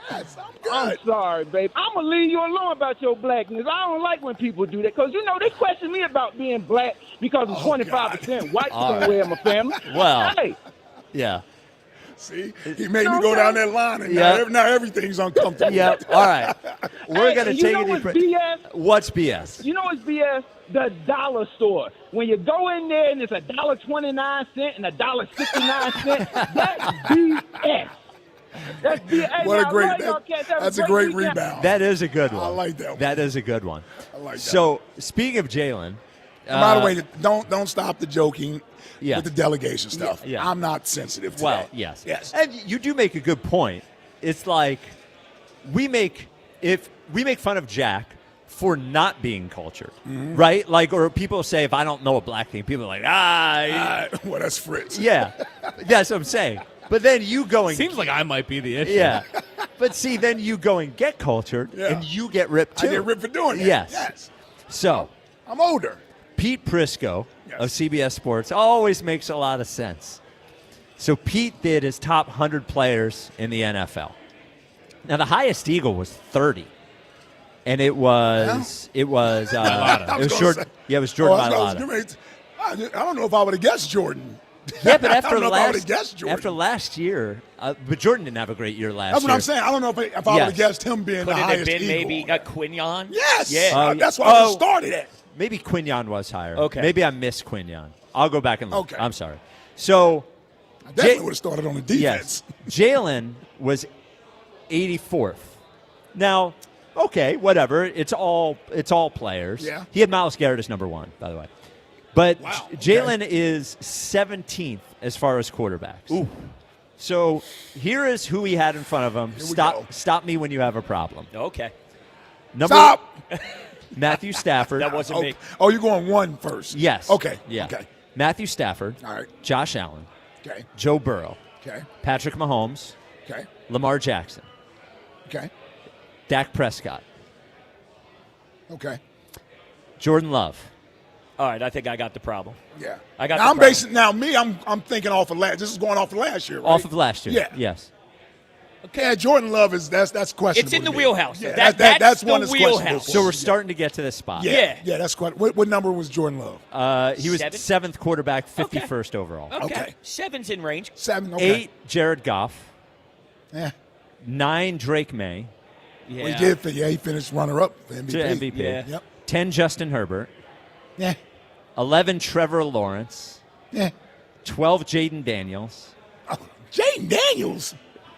Yes, I'm good. I'm sorry, babe. I'm going to leave you alone about your blackness. I don't like when people do that because, they question me about being black because I'm 25% white somewhere in my family. Well, hey. Yeah. See, he made me go down that line, and now everything's uncomfortable. Yep. All right. We're going to take it. BS? What's BS? You know what's BS? The dollar store. When you go in there and it's $1.29 and $1.69, that's BS. That's BS. What a great! That's a great rebound. That is a good one. I like that one. That is a good one. I like that. So, speaking of Jalen, by the way, don't stop the joking. Yeah. With the delegation stuff. Yeah. I'm not sensitive to that. Yes. And you do make a good point. It's like we make fun of Jack for not being cultured, right? Like, or people say, if I don't know a black thing, people are like, well, that's Fritz. Yeah. That's what I'm saying. But then you go and... Seems like I might be the issue. Yeah. But see, then you go and get cultured, and you get ripped, too. I get ripped for doing that. Yes. So... I'm older. Pete Prisco of CBS Sports always makes a lot of sense. So Pete did his top 100 players in the NFL. Now, the highest Eagle was 30. And it was Jordan Mailata. I don't know if I would have guessed Jordan. Yeah, but after last year, but Jordan didn't have a great year last year. That's what I'm saying. I don't know if I would have guessed him being the highest Eagle. Could it have been maybe a Quinyon? Yes. Yeah. That's why I started it. Maybe Quinyon was higher. Okay. Maybe I missed Quinyon. I'll go back and look. Okay. I'm sorry. So I definitely would have started on the defense. Yes. Jalen was 84th. Now, okay, whatever. It's all players. Yeah. He had Myles Garrett as number 1, by the way. But Jalen is 17th as far as quarterbacks. Ooh. So here is who he had in front of him. Stop me when you have a problem. Okay. Stop. Matthew Stafford. That wasn't me. Oh, you're going 1 first. Yes. Okay. Yeah. Okay. Matthew Stafford. All right. Josh Allen. Okay. Joe Burrow. Okay. Patrick Mahomes. Okay. Lamar Jackson. Okay. Dak Prescott. Okay. Jordan Love. All right, I think I got the problem. Yeah. I got. Now I'm thinking off of last. This is going off of last year, right? Off of last year. Yeah. Yes. Okay. Yeah, Jordan Love that's questionable. It's in the wheelhouse. Yeah, that's one that's questionable. So we're starting to get to this spot. Yeah, that's quite. What number was Jordan Love? He was 7th quarterback, 51st overall. Okay. 7's in range. 7. Okay. 8, Jared Goff. Yeah. 9, Drake May. Yeah. Well, he finished runner-up for MVP. To MVP. Yeah. Yep. 10, Justin Herbert. Yeah. 11, Trevor Lawrence. Yeah. 12, Jaden Daniels. Jaden Daniels?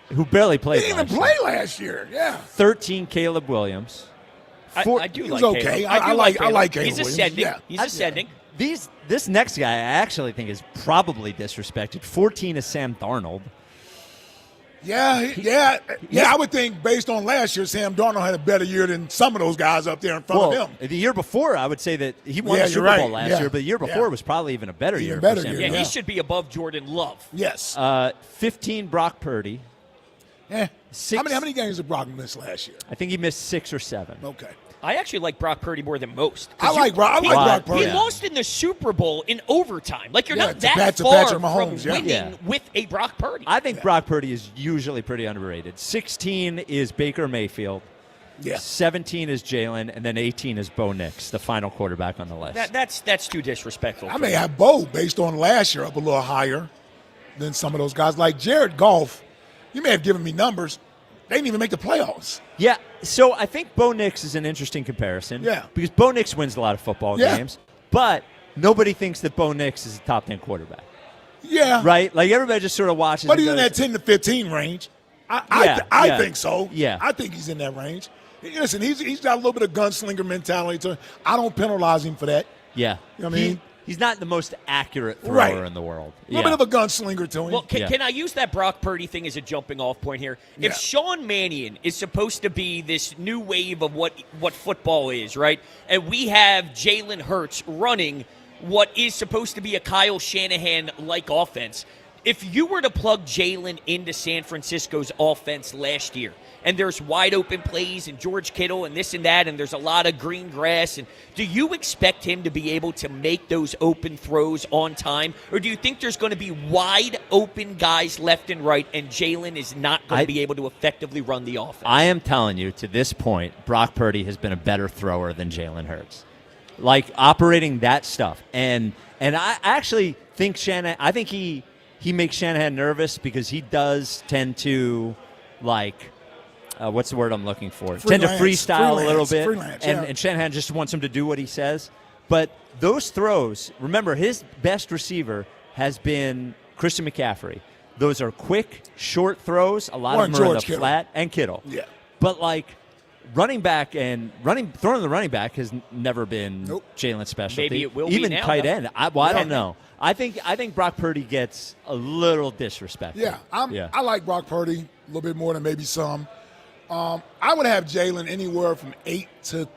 Who barely played He didn't even play last year. Yeah. 13, Caleb Williams. I do like okay. Caleb. I like Caleb. He's ascending. Yeah. He's ascending. This next guy I actually think is probably disrespected. 14 is Sam Darnold. Yeah. I would think based on last year, Sam Darnold had a better year than some of those guys up there in front of him. The year before, I would say that he won the Super Bowl last year, but the year before was probably even a better year. For Sam Darnold. He should be above Jordan Love. Yes. 15, Brock Purdy. Yeah. How many games did Brock miss last year? I think he missed 6 or 7. Okay. I actually like Brock Purdy more than most. I like Brock Purdy. He lost in the Super Bowl in overtime. Like, you're not that Patrick far Mahomes, from winning with a Brock Purdy. I think Brock Purdy is usually pretty underrated. 16 is Baker Mayfield. Yeah. 17 is Jalen, and then 18 is Bo Nix, the final quarterback on the list. That's too disrespectful. I may have Bo based on last year up a little higher than some of those guys. Like Jared Goff, you may have given me numbers. They didn't even make the playoffs. Yeah, so I think Bo Nix is an interesting comparison. Yeah. Because Bo Nix wins a lot of football games, but nobody thinks that Bo Nix is a top 10 quarterback. Yeah. Right? Like, everybody just sort of watches. But he's in that 10 to 15 range. I think so. Yeah. I think he's in that range. Listen, he's got a little bit of gunslinger mentality to him. I don't penalize him for that. Yeah. You know what I mean? He's not the most accurate thrower in the world. A little bit of a gunslinger to him. Well, can I use that Brock Purdy thing as a jumping off point here? Yeah. If Sean Mannion is supposed to be this new wave of what football is, right? And we have Jalen Hurts running what is supposed to be a Kyle Shanahan-like offense. If you were to plug Jalen into San Francisco's offense last year, and there's wide open plays and George Kittle and this and that, and there's a lot of green grass, and do you expect him to be able to make those open throws on time? Or do you think there's going to be wide open guys left and right, and Jalen is not going to be able to effectively run the offense? I am telling you, to this point, Brock Purdy has been a better thrower than Jalen Hurts. Like, operating that stuff. And I actually think I think he makes Shanahan nervous because he does tend to, like, what's the word I'm looking for? Tend to freestyle a little bit. And Shanahan just wants him to do what he says. But those throws, remember, his best receiver has been Christian McCaffrey. Those are quick, short throws. A lot of them are in the flat. And Kittle. Yeah. But, like, running back and throwing the running back has never been Jalen's specialty. Maybe it will even be now, tight end. I don't know. I think Brock Purdy gets a little disrespected. Yeah, I like Brock Purdy a little bit more than maybe some. I would have Jalen anywhere from 8 to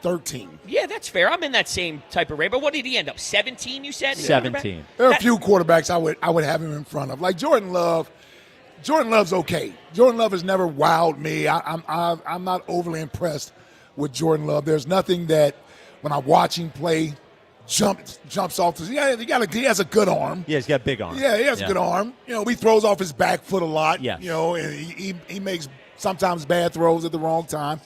13. Yeah, that's fair. I'm in that same type of range. But what did he end up? 17, you said? 17. There are a few quarterbacks I would have him in front of. Like Jordan Love. Jordan Love's okay. Jordan Love has never wowed me. I'm not overly impressed with Jordan Love. There's nothing that when I watch him play jumps off. He has a good arm. Yeah, he's got a big arm. Yeah, he has a good arm. You know, he throws off his back foot a lot. Yes. You know, and he makes sometimes bad throws at the wrong time.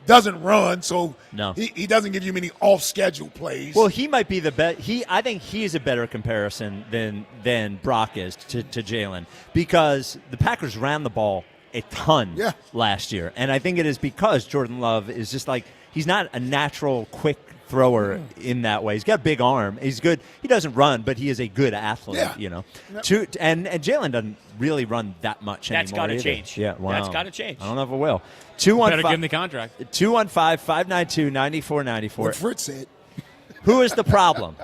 Doesn't run, so he doesn't give you many off-schedule plays. Well, he might be the best. I think he's a better comparison than Brock is to Jalen because the Packers ran the ball a ton last year, and I think it is because Jordan Love is just like he's not a natural quick thrower in that way. He's got a big arm. He's good. He doesn't run, but he is a good athlete. Yeah. You know, and Jalen doesn't really run that much That's anymore. That's got to either. change. Yeah, wow. That's got to change. I don't know if it will. Better give him the contract. 215-592-9494. What Fritz said. Who is the problem?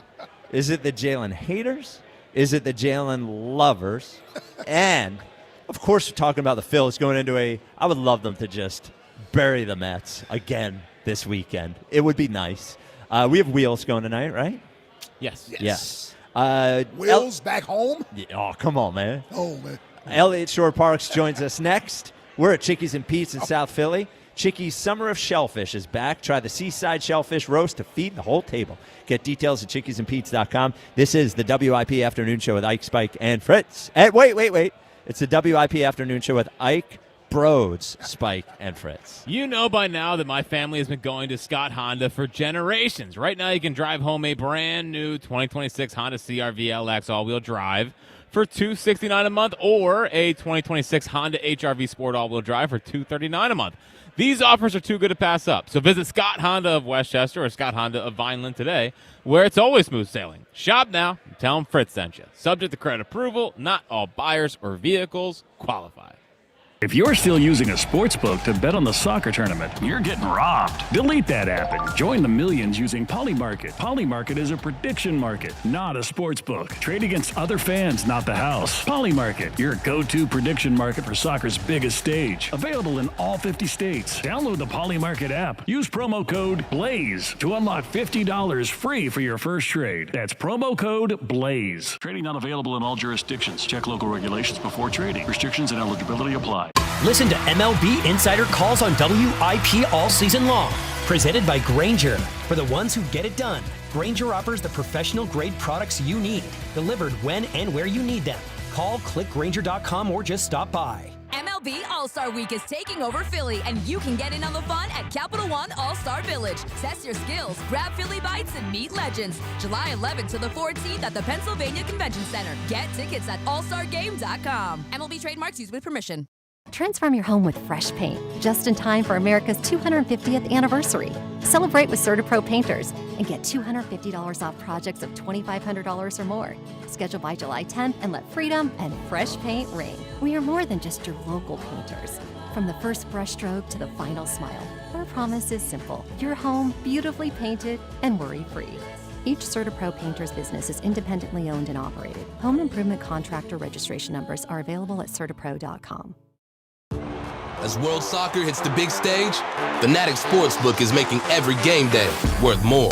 Is it the Jalen haters? Is it the Jalen lovers? And, of course, we're talking about the Phillies going into I would love them to just bury the Mets again this weekend. It would be nice. We have Wheels going tonight, right? Yes. Wheels back home? Yeah, oh, come on, man. Oh, man. Elliott Shore Parks joins us next. We're at Chickies and Pete's in South Philly. Chickies Summer of Shellfish is back. Try the seaside shellfish roast to feed the whole table. Get details at chickiesandpete's.com. This is the WIP Afternoon Show with Ike, Spike, and Fritz. Wait. It's the WIP Afternoon Show with Ike, Broads, Spike, and Fritz. You know by now that my family has been going to Scott Honda for generations. Right now you can drive home a brand new 2026 Honda CR-V LX all-wheel drive for $269 a month, or a 2026 Honda HR-V Sport all-wheel drive for $239 a month. These offers are too good to pass up. So visit Scott Honda of Westchester or Scott Honda of Vineland today, where it's always smooth sailing. Shop now and tell them Fritz sent you. Subject to credit approval, not all buyers or vehicles qualify. If you're still using a sportsbook to bet on the soccer tournament, you're getting robbed. Delete that app and join the millions using Polymarket. Polymarket is a prediction market, not a sportsbook. Trade against other fans, not the house. Polymarket, your go-to prediction market for soccer's biggest stage. Available in all 50 states. Download the Polymarket app. Use promo code BLAZE to unlock $50 free for your first trade. That's promo code BLAZE. Trading not available in all jurisdictions. Check local regulations before trading. Restrictions and eligibility apply. Listen to MLB Insider Calls on WIP all season long. Presented by Grainger. For the ones who get it done, Grainger offers the professional-grade products you need, delivered when and where you need them. Call, click Grainger.com, or just stop by. MLB All-Star Week is taking over Philly, and you can get in on the fun at Capital One All-Star Village. Test your skills, grab Philly bites, and meet legends. July 11th to the 14th at the Pennsylvania Convention Center. Get tickets at allstargame.com. MLB trademarks used with permission. Transform your home with fresh paint, just in time for America's 250th anniversary. Celebrate with CertaPro Painters and get $250 off projects of $2,500 or more. Schedule by July 10th and let freedom and fresh paint ring. We are more than just your local painters. From the first brushstroke to the final smile, our promise is simple. Your home beautifully painted and worry-free. Each CertaPro Painters business is independently owned and operated. Home improvement contractor registration numbers are available at CertaPro.com. As World Soccer hits the big stage, Fanatics Sportsbook is making every game day worth more.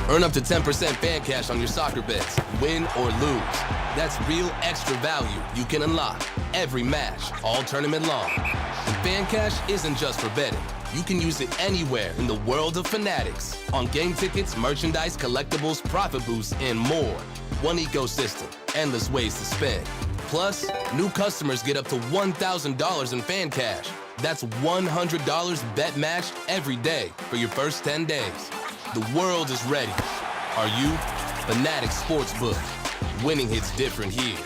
Earn up to 10% fan cash on your soccer bets, win or lose. That's real extra value you can unlock every match, all tournament long. And fan cash isn't just for betting. You can use it anywhere in the world of Fanatics. On game tickets, merchandise, collectibles, profit boosts, and more. One ecosystem, endless ways to spend. Plus, new customers get up to $1,000 in fan cash. That's $100 bet matched every day for your first 10 days. The world is ready. Are you? Fanatics Sportsbook. Winning hits different here.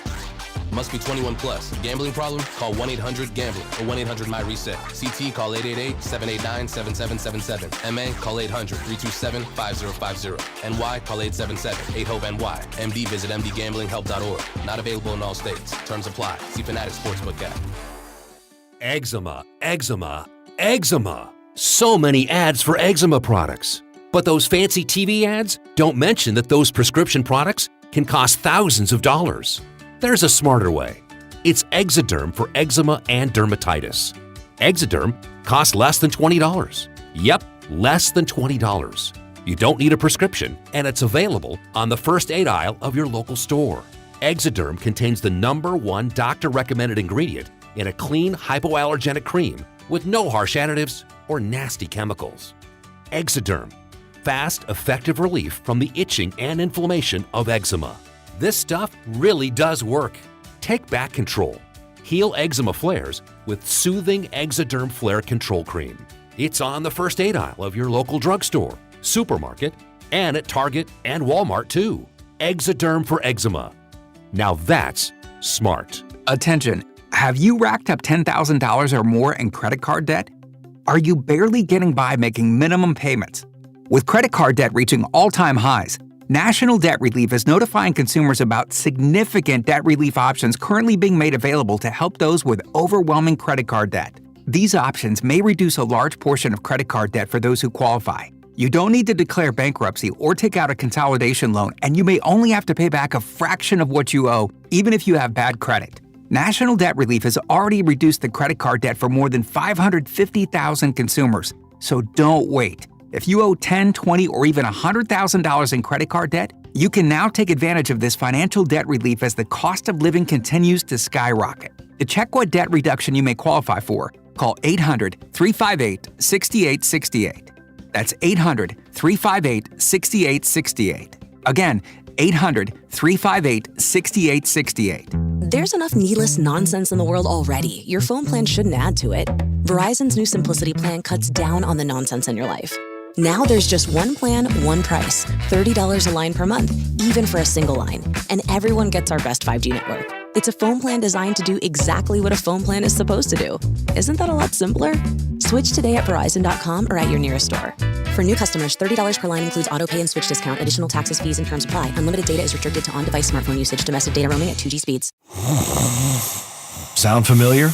Must be 21 plus. Gambling problem? Call 1-800-GAMBLER or 1-800-MY-RESET. CT, call 888-789-7777. MA, call 800-327-5050. NY, call 877-8-HOPE-NY. MD, visit mdgamblinghelp.org. Not available in all states. Terms apply. See Fanatics Sportsbook app. Eczema, eczema, eczema. So many ads for eczema products. But those fancy TV ads don't mention that those prescription products can cost thousands of dollars. There's a smarter way. It's Exoderm for eczema and dermatitis. Exoderm costs less than $20. Yep, less than $20. You don't need a prescription, and it's available on the first aid aisle of your local store. Exoderm contains the #1 doctor-recommended ingredient in a clean, hypoallergenic cream with no harsh additives or nasty chemicals. Exoderm, fast, effective relief from the itching and inflammation of eczema. This stuff really does work. Take back control. Heal eczema flares with soothing Exoderm Flare Control Cream. It's on the first aid aisle of your local drugstore, supermarket, and at Target and Walmart too. Exoderm for eczema. Now that's smart. Attention. Have you racked up $10,000 or more in credit card debt? Are you barely getting by making minimum payments? With credit card debt reaching all-time highs, National Debt Relief is notifying consumers about significant debt relief options currently being made available to help those with overwhelming credit card debt. These options may reduce a large portion of credit card debt for those who qualify. You don't need to declare bankruptcy or take out a consolidation loan, and you may only have to pay back a fraction of what you owe, even if you have bad credit. National Debt Relief has already reduced the credit card debt for more than 550,000 consumers. So don't wait. If you owe $10,000, $20,000, or even $100,000 in credit card debt, you can now take advantage of this financial debt relief as the cost of living continues to skyrocket. To check what debt reduction you may qualify for, call 800-358-6868. That's 800-358-6868. Again, 800-358-6868. There's enough needless nonsense in the world already. Your phone plan shouldn't add to it. Verizon's new Simplicity plan cuts down on the nonsense in your life. Now there's just one plan, one price. $30 a line per month, even for a single line. And everyone gets our best 5G network. It's a phone plan designed to do exactly what a phone plan is supposed to do. Isn't that a lot simpler? Switch today at Verizon.com or at your nearest store. For new customers, $30 per line includes auto pay and switch discount. Additional taxes, fees, and terms apply. Unlimited data is restricted to on-device smartphone usage. Domestic data roaming at 2G speeds. Sound familiar?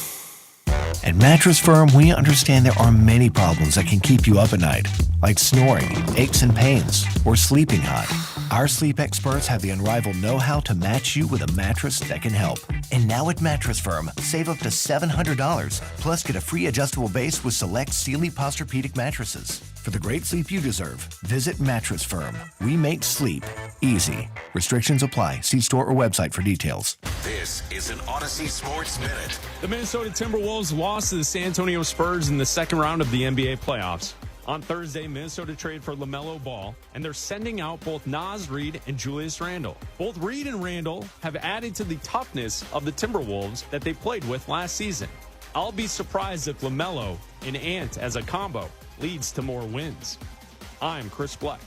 At Mattress Firm, we understand there are many problems that can keep you up at night, like snoring, aches and pains, or sleeping hot. Our sleep experts have the unrivaled know-how to match you with a mattress that can help. And now at Mattress Firm, save up to $700, plus get a free adjustable base with select Sealy Posturepedic mattresses. For the great sleep you deserve, visit Mattress Firm. We make sleep easy. Restrictions apply. See store or website for details. This is an Odyssey Sports Minute. The Minnesota Timberwolves lost to the San Antonio Spurs in the second round of the NBA playoffs. On Thursday, Minnesota traded for LaMelo Ball, and they're sending out both Naz Reid and Julius Randle. Both Reid and Randle have added to the toughness of the Timberwolves that they played with last season. I'll be surprised if LaMelo and Ant as a combo leads to more wins. I'm Chris Black.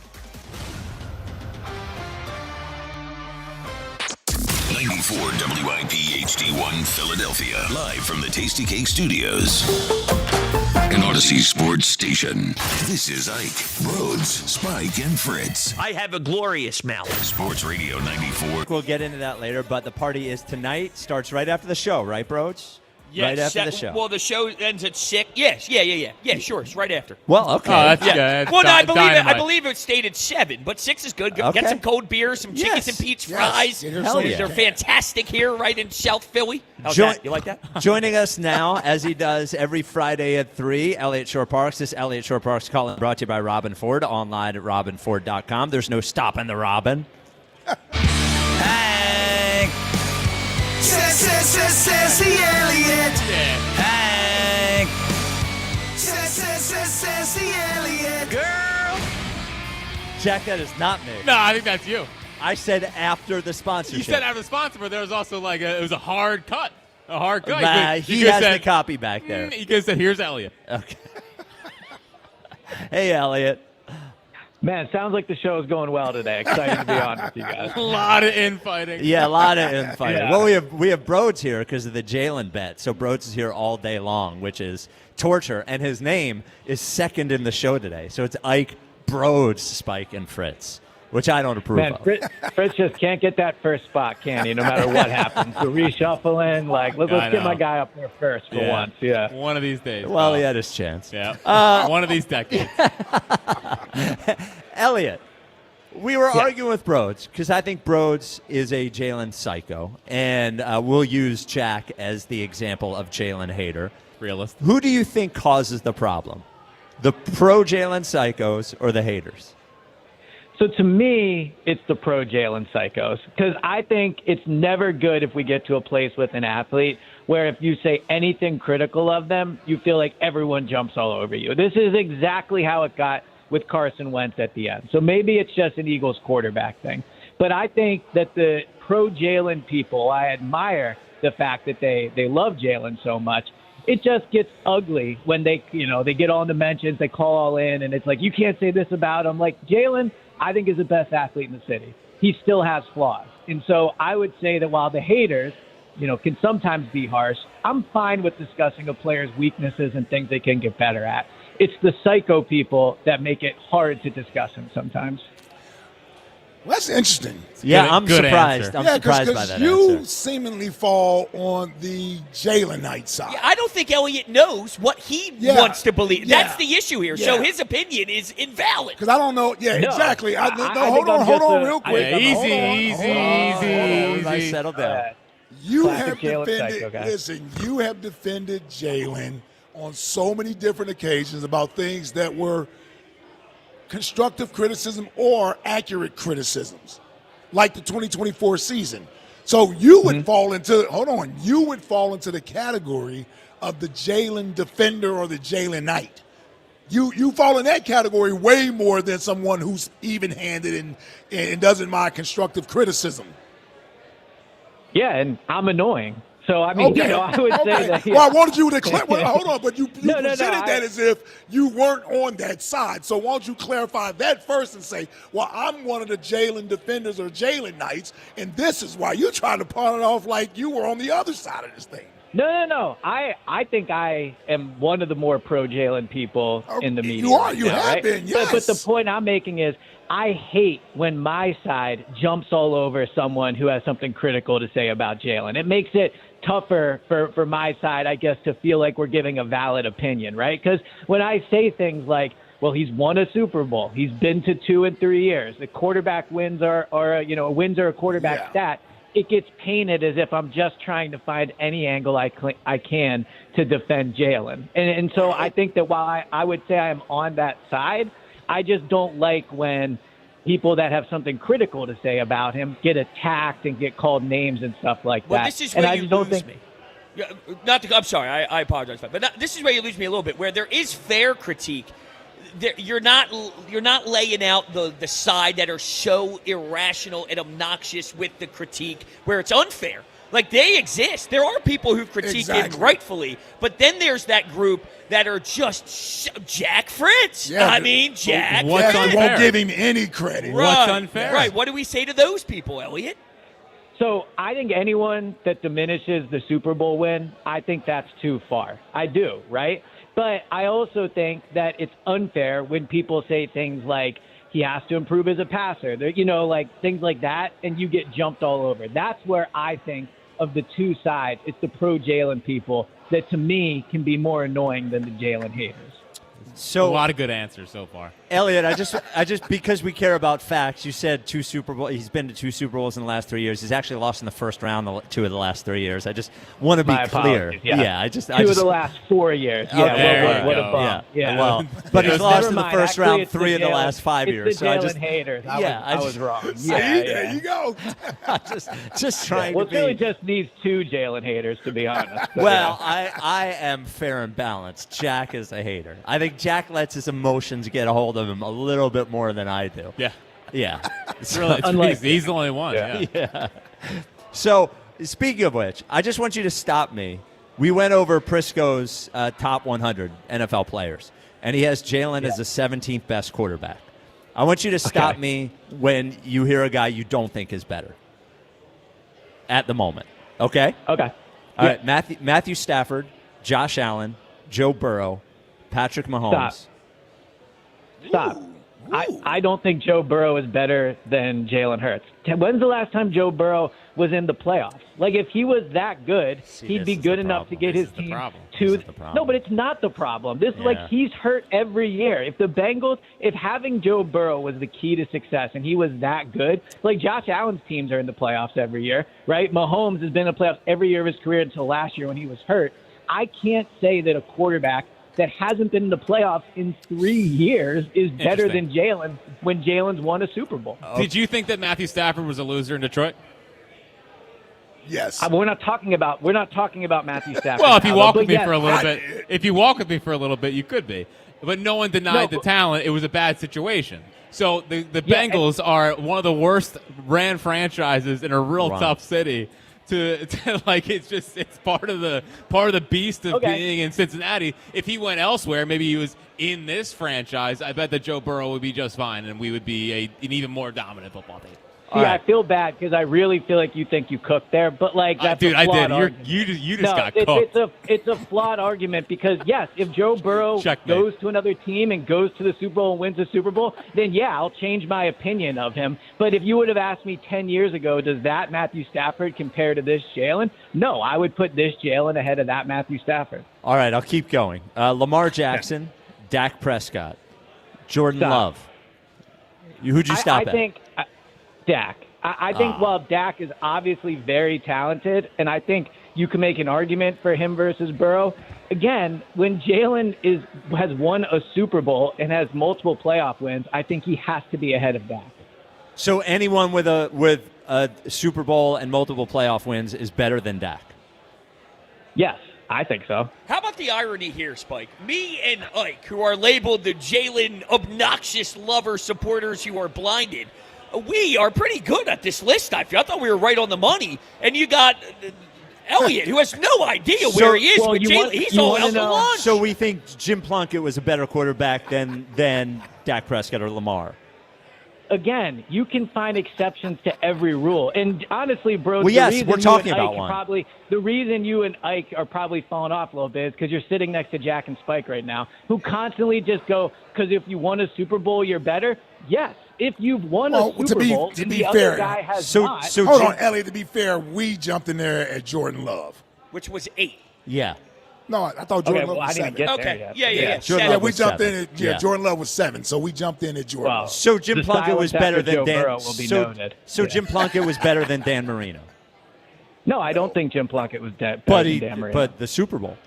94 WIP HD1 Philadelphia. Live from the Tasty Cake Studios. An Odyssey Sports Station. This is Ike, Rhodes, Spike, and Fritz. I have a glorious mouth. Sports Radio 94. We'll get into that later, but the party is tonight. Starts right after the show, right, Broads? Yes, right after the show. Well, the show ends at 6. Yes, yeah, sure, it's right after. Well, okay. Oh, that's good. Well, no, Dynamite. I believe it stayed at 7, but 6 is good. Okay. Get some cold beer, some chickens and peach fries. Hell yeah. They're fantastic here, right in South Philly. How's Join- that? You like that? Joining us now, as he does every Friday at 3, Elliott Shore Parks. This Elliott Shore Parks call brought to you by Robin Ford, online at robinford.com. There's no stopping the Robin. Hey, sassy Elliott. Hey, sassy Elliott. Girl. Jack, that is not me. No, I think that's you. I said after the sponsorship. You said after the sponsor, but there was also it was a hard cut. A hard cut. He has the copy back there. You could have said, here's Elliott. Okay. Hey, Elliott. Man, sounds like the show is going well today. Excited to be on with you guys. A lot of infighting. Yeah, a lot of infighting. Yeah. Well, we have Broads here because of the Jalen bet. So Broads is here all day long, which is torture. And his name is second in the show today. So it's Ike, Broads, Spike, and Fritz, which I don't approve of. Fritz just can't get that first spot, can he? No matter what happens. The reshuffling, let's get my guy up there first for once. Yeah. One of these days. Well, he had his chance. Yeah. One of these decades. Elliott, we were arguing with Broads because I think Broads is a Jalen psycho, and we'll use Jack as the example of Jalen hater. Realist. Who do you think causes the problem? The pro-Jalen psychos or the haters? So to me, it's the pro-Jalen psychos because I think it's never good if we get to a place with an athlete where if you say anything critical of them, you feel like everyone jumps all over you. This is exactly how it got with Carson Wentz at the end. So maybe it's just an Eagles quarterback thing. But I think that the pro-Jalen people, I admire the fact that they love Jalen so much. It just gets ugly when they get on the mentions, they call all in, and it's like, you can't say this about him. Like, Jalen, I think, is the best athlete in the city. He still has flaws. And so I would say that while the haters, can sometimes be harsh, I'm fine with discussing a player's weaknesses and things they can get better at. It's the psycho people that make it hard to discuss him sometimes. Well, that's interesting. Yeah, I'm surprised. Answer. I'm surprised by that you answer. seemingly fall on the Jalenite side. Yeah, I don't think Elliott knows what he wants to believe. Yeah. That's the issue here. So his opinion is invalid. Because I don't know. Yeah, exactly. Hold on real quick. Easy. Settle down. You have defended Jalen on so many different occasions about things that were constructive criticism or accurate criticisms, like the 2024 season. So you would fall into the category of the Jalen defender or the Jalenite. You fall in that category way more than someone who's even-handed and doesn't mind constructive criticism. Yeah, and I'm annoying. So, I mean, I would say that. Well, I wanted you to well, hold on, but you presented that as if you weren't on that side. So why don't you clarify that first and say, well, I'm one of the Jalen defenders or Jalen Knights, and this is why you're trying to pawn it off like you were on the other side of this thing. No. I think I am one of the more pro-Jalen people in the media. You are. You have been, yes. But the point I'm making is I hate when my side jumps all over someone who has something critical to say about Jalen. It makes it tougher for my side, I guess, to feel like we're giving a valid opinion, right? Because when I say things like, well, he's won a Super Bowl, he's been to 2 in 3 years, the quarterback wins are a quarterback stat, it gets painted as if I'm just trying to find any angle I can to defend Jalen. And so I think that while I would say I'm on that side, I just don't like when people that have something critical to say about him get attacked and get called names and stuff like that. Well, this is where you lose me. I'm sorry, I apologize for that. But this is where you lose me a little bit, where there is fair critique. You're not laying out the side that are so irrational and obnoxious with the critique where it's unfair. Like, they exist. There are people who critique it rightfully, but then there's that group that are just Jack Fritz. Yeah, I mean, Jack. What's unfair? Won't give him any credit. Right, what's unfair? Right. What do we say to those people, Elliot? So I think anyone that diminishes the Super Bowl win, I think that's too far. I do, right? But I also think that it's unfair when people say things like he has to improve as a passer, like things like that, and you get jumped all over. That's where I think of the two sides, it's the pro-Jalen people that to me can be more annoying than the Jalen haters. So a lot of good answers so far. Elliot, I just because we care about facts, you said 2 Super Bowls. He's been to 2 Super Bowls in the last 3 years. He's actually lost in the first round 2 of the last 3 years. I just want to be clear. Yeah, 2 of the last 4 years. Yeah, what a bump. Yeah. Well, but he's lost in the first round 3 of the last 5 years. It's the Jalen haters. I was wrong. There you go. just trying to be. Well, Philly just needs 2 Jalen haters, to be honest. Well, I am fair and balanced. Jack is a hater. I think Jack lets his emotions get a hold of him a little bit more than I do. Yeah. It's really, he's the only one. Yeah. So, speaking of which, I just want you to stop me. We went over Prisco's top 100 NFL players, and he has Jalen as the 17th best quarterback. I want you to stop me when you hear a guy you don't think is better at the moment. Okay? Okay. All right, Matthew Stafford, Josh Allen, Joe Burrow, Patrick Mahomes. Stop. I don't think Joe Burrow is better than Jalen Hurts. When's the last time Joe Burrow was in the playoffs? Like, if he was that good, he'd be good enough to get his team to. No, but it's not the problem. This is like he's hurt every year. If having Joe Burrow was the key to success and he was that good, like Josh Allen's teams are in the playoffs every year, right? Mahomes has been in the playoffs every year of his career until last year when he was hurt. I can't say that a quarterback that hasn't been in the playoffs in 3 years is better than Jalen when Jalen's won a Super Bowl. Did you think that Matthew Stafford was a loser in Detroit? Yes. We're not talking about Matthew Stafford. Well, if you walk with me for a little bit, you could be. But no one denied the talent. It was a bad situation. So the Bengals are one of the worst ran franchises in a real tough city. To like, it's part of the beast of being in Cincinnati. If he went elsewhere, maybe he was in this franchise, I bet that Joe Burrow would be just fine, and we would be an even more dominant football team. I feel bad because I really feel like you think you cooked there, but like that's dude, a flawed I did. You just got cooked. It's a flawed argument because yes, if Joe Burrow goes to another team and goes to the Super Bowl and wins the Super Bowl, then I'll change my opinion of him. But if you would have asked me 10 years ago, does that Matthew Stafford compare to this Jalen? No, I would put this Jalen ahead of that Matthew Stafford. All right, I'll keep going. Lamar Jackson, Dak Prescott, Jordan Love. Who'd you stop at? I think Dak. I think while Dak is obviously very talented, and I think you can make an argument for him versus Burrow, again, when Jalen has won a Super Bowl and has multiple playoff wins, I think he has to be ahead of Dak. So anyone with a Super Bowl and multiple playoff wins is better than Dak? Yes, I think so. How about the irony here, Spike? Me and Ike, who are labeled the Jalen obnoxious lover supporters who are blinded, we are pretty good at this list, I feel. I thought we were right on the money. And you got Elliott, who has no idea where he is with Jalen. He's all out to lunch. So we think Jim Plunkett was a better quarterback than Dak Prescott or Lamar. Again, you can find exceptions to every rule. And honestly, bro, well, yes, we're talking about one. The reason you and Ike are probably falling off a little bit is because you're sitting next to Jack and Spike right now, who constantly just go, because if you won a Super Bowl, you're better. Yes, if you've won a Super Bowl, to be the fair, other guy has so not. hold on, Elliot. To be fair, we jumped in there at Jordan Love, which was 8. Yeah. No, I thought Jordan Love was 7. Yeah. We jumped in at Jordan Love was 7, so we jumped in at Jordan. Well, so Jim Plunkett was better than Dan. So Jim Plunkett was better than Dan Marino. No, I don't think Jim Plunkett was better than Dan Marino. But the Super Bowl.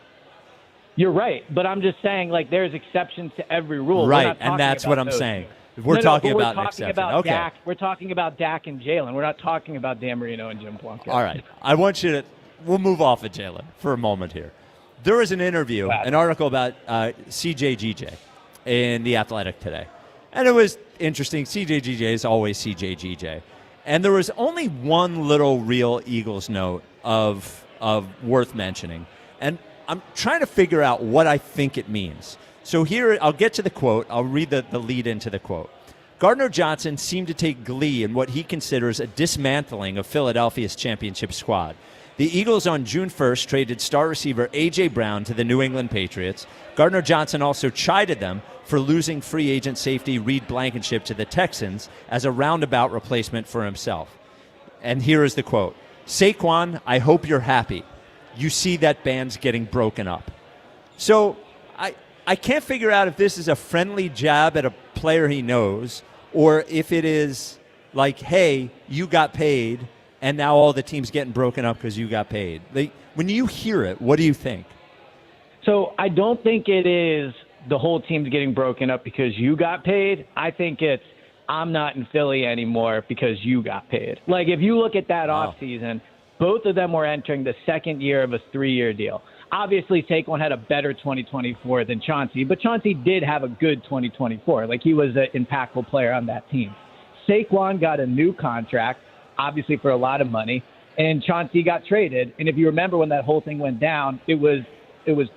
You're right, but I'm just saying, like, there's exceptions to every rule. Right, and that's what I'm saying. We're talking about an exception. Okay. Dak. We're talking about Dak and Jalen. We're not talking about Dan Marino and Jim Plunkett. All right. I want you to – we'll move off of Jalen for a moment here. There was an interview, an article about CJGJ in The Athletic today. And it was interesting. CJGJ is always CJGJ. And there was only one little real Eagles note of worth mentioning. And I'm trying to figure out what I think it means. So here, I'll get to the quote. I'll read the lead into the quote. Gardner Johnson seemed to take glee in what he considers a dismantling of Philadelphia's championship squad. The Eagles on June 1st traded star receiver A.J. Brown to the New England Patriots. Gardner Johnson also chided them for losing free agent safety Reed Blankenship to the Texans as a roundabout replacement for himself. And here is the quote. Saquon, I hope you're happy. You see that band's getting broken up. So I can't figure out if this is a friendly jab at a player he knows or if it is like, hey, you got paid, and now all the team's getting broken up because you got paid. When you hear it, what do you think? So I don't think it is the whole team's getting broken up because you got paid. I think it's I'm not in Philly anymore because you got paid. Like, if you look at that offseason, both of them were entering the second year of a 3-year deal. Obviously, Saquon had a better 2024 than Chauncey, but Chauncey did have a good 2024. Like, he was an impactful player on that team. Saquon got a new contract, obviously for a lot of money, and Chauncey got traded. And if you remember when that whole thing went down, it was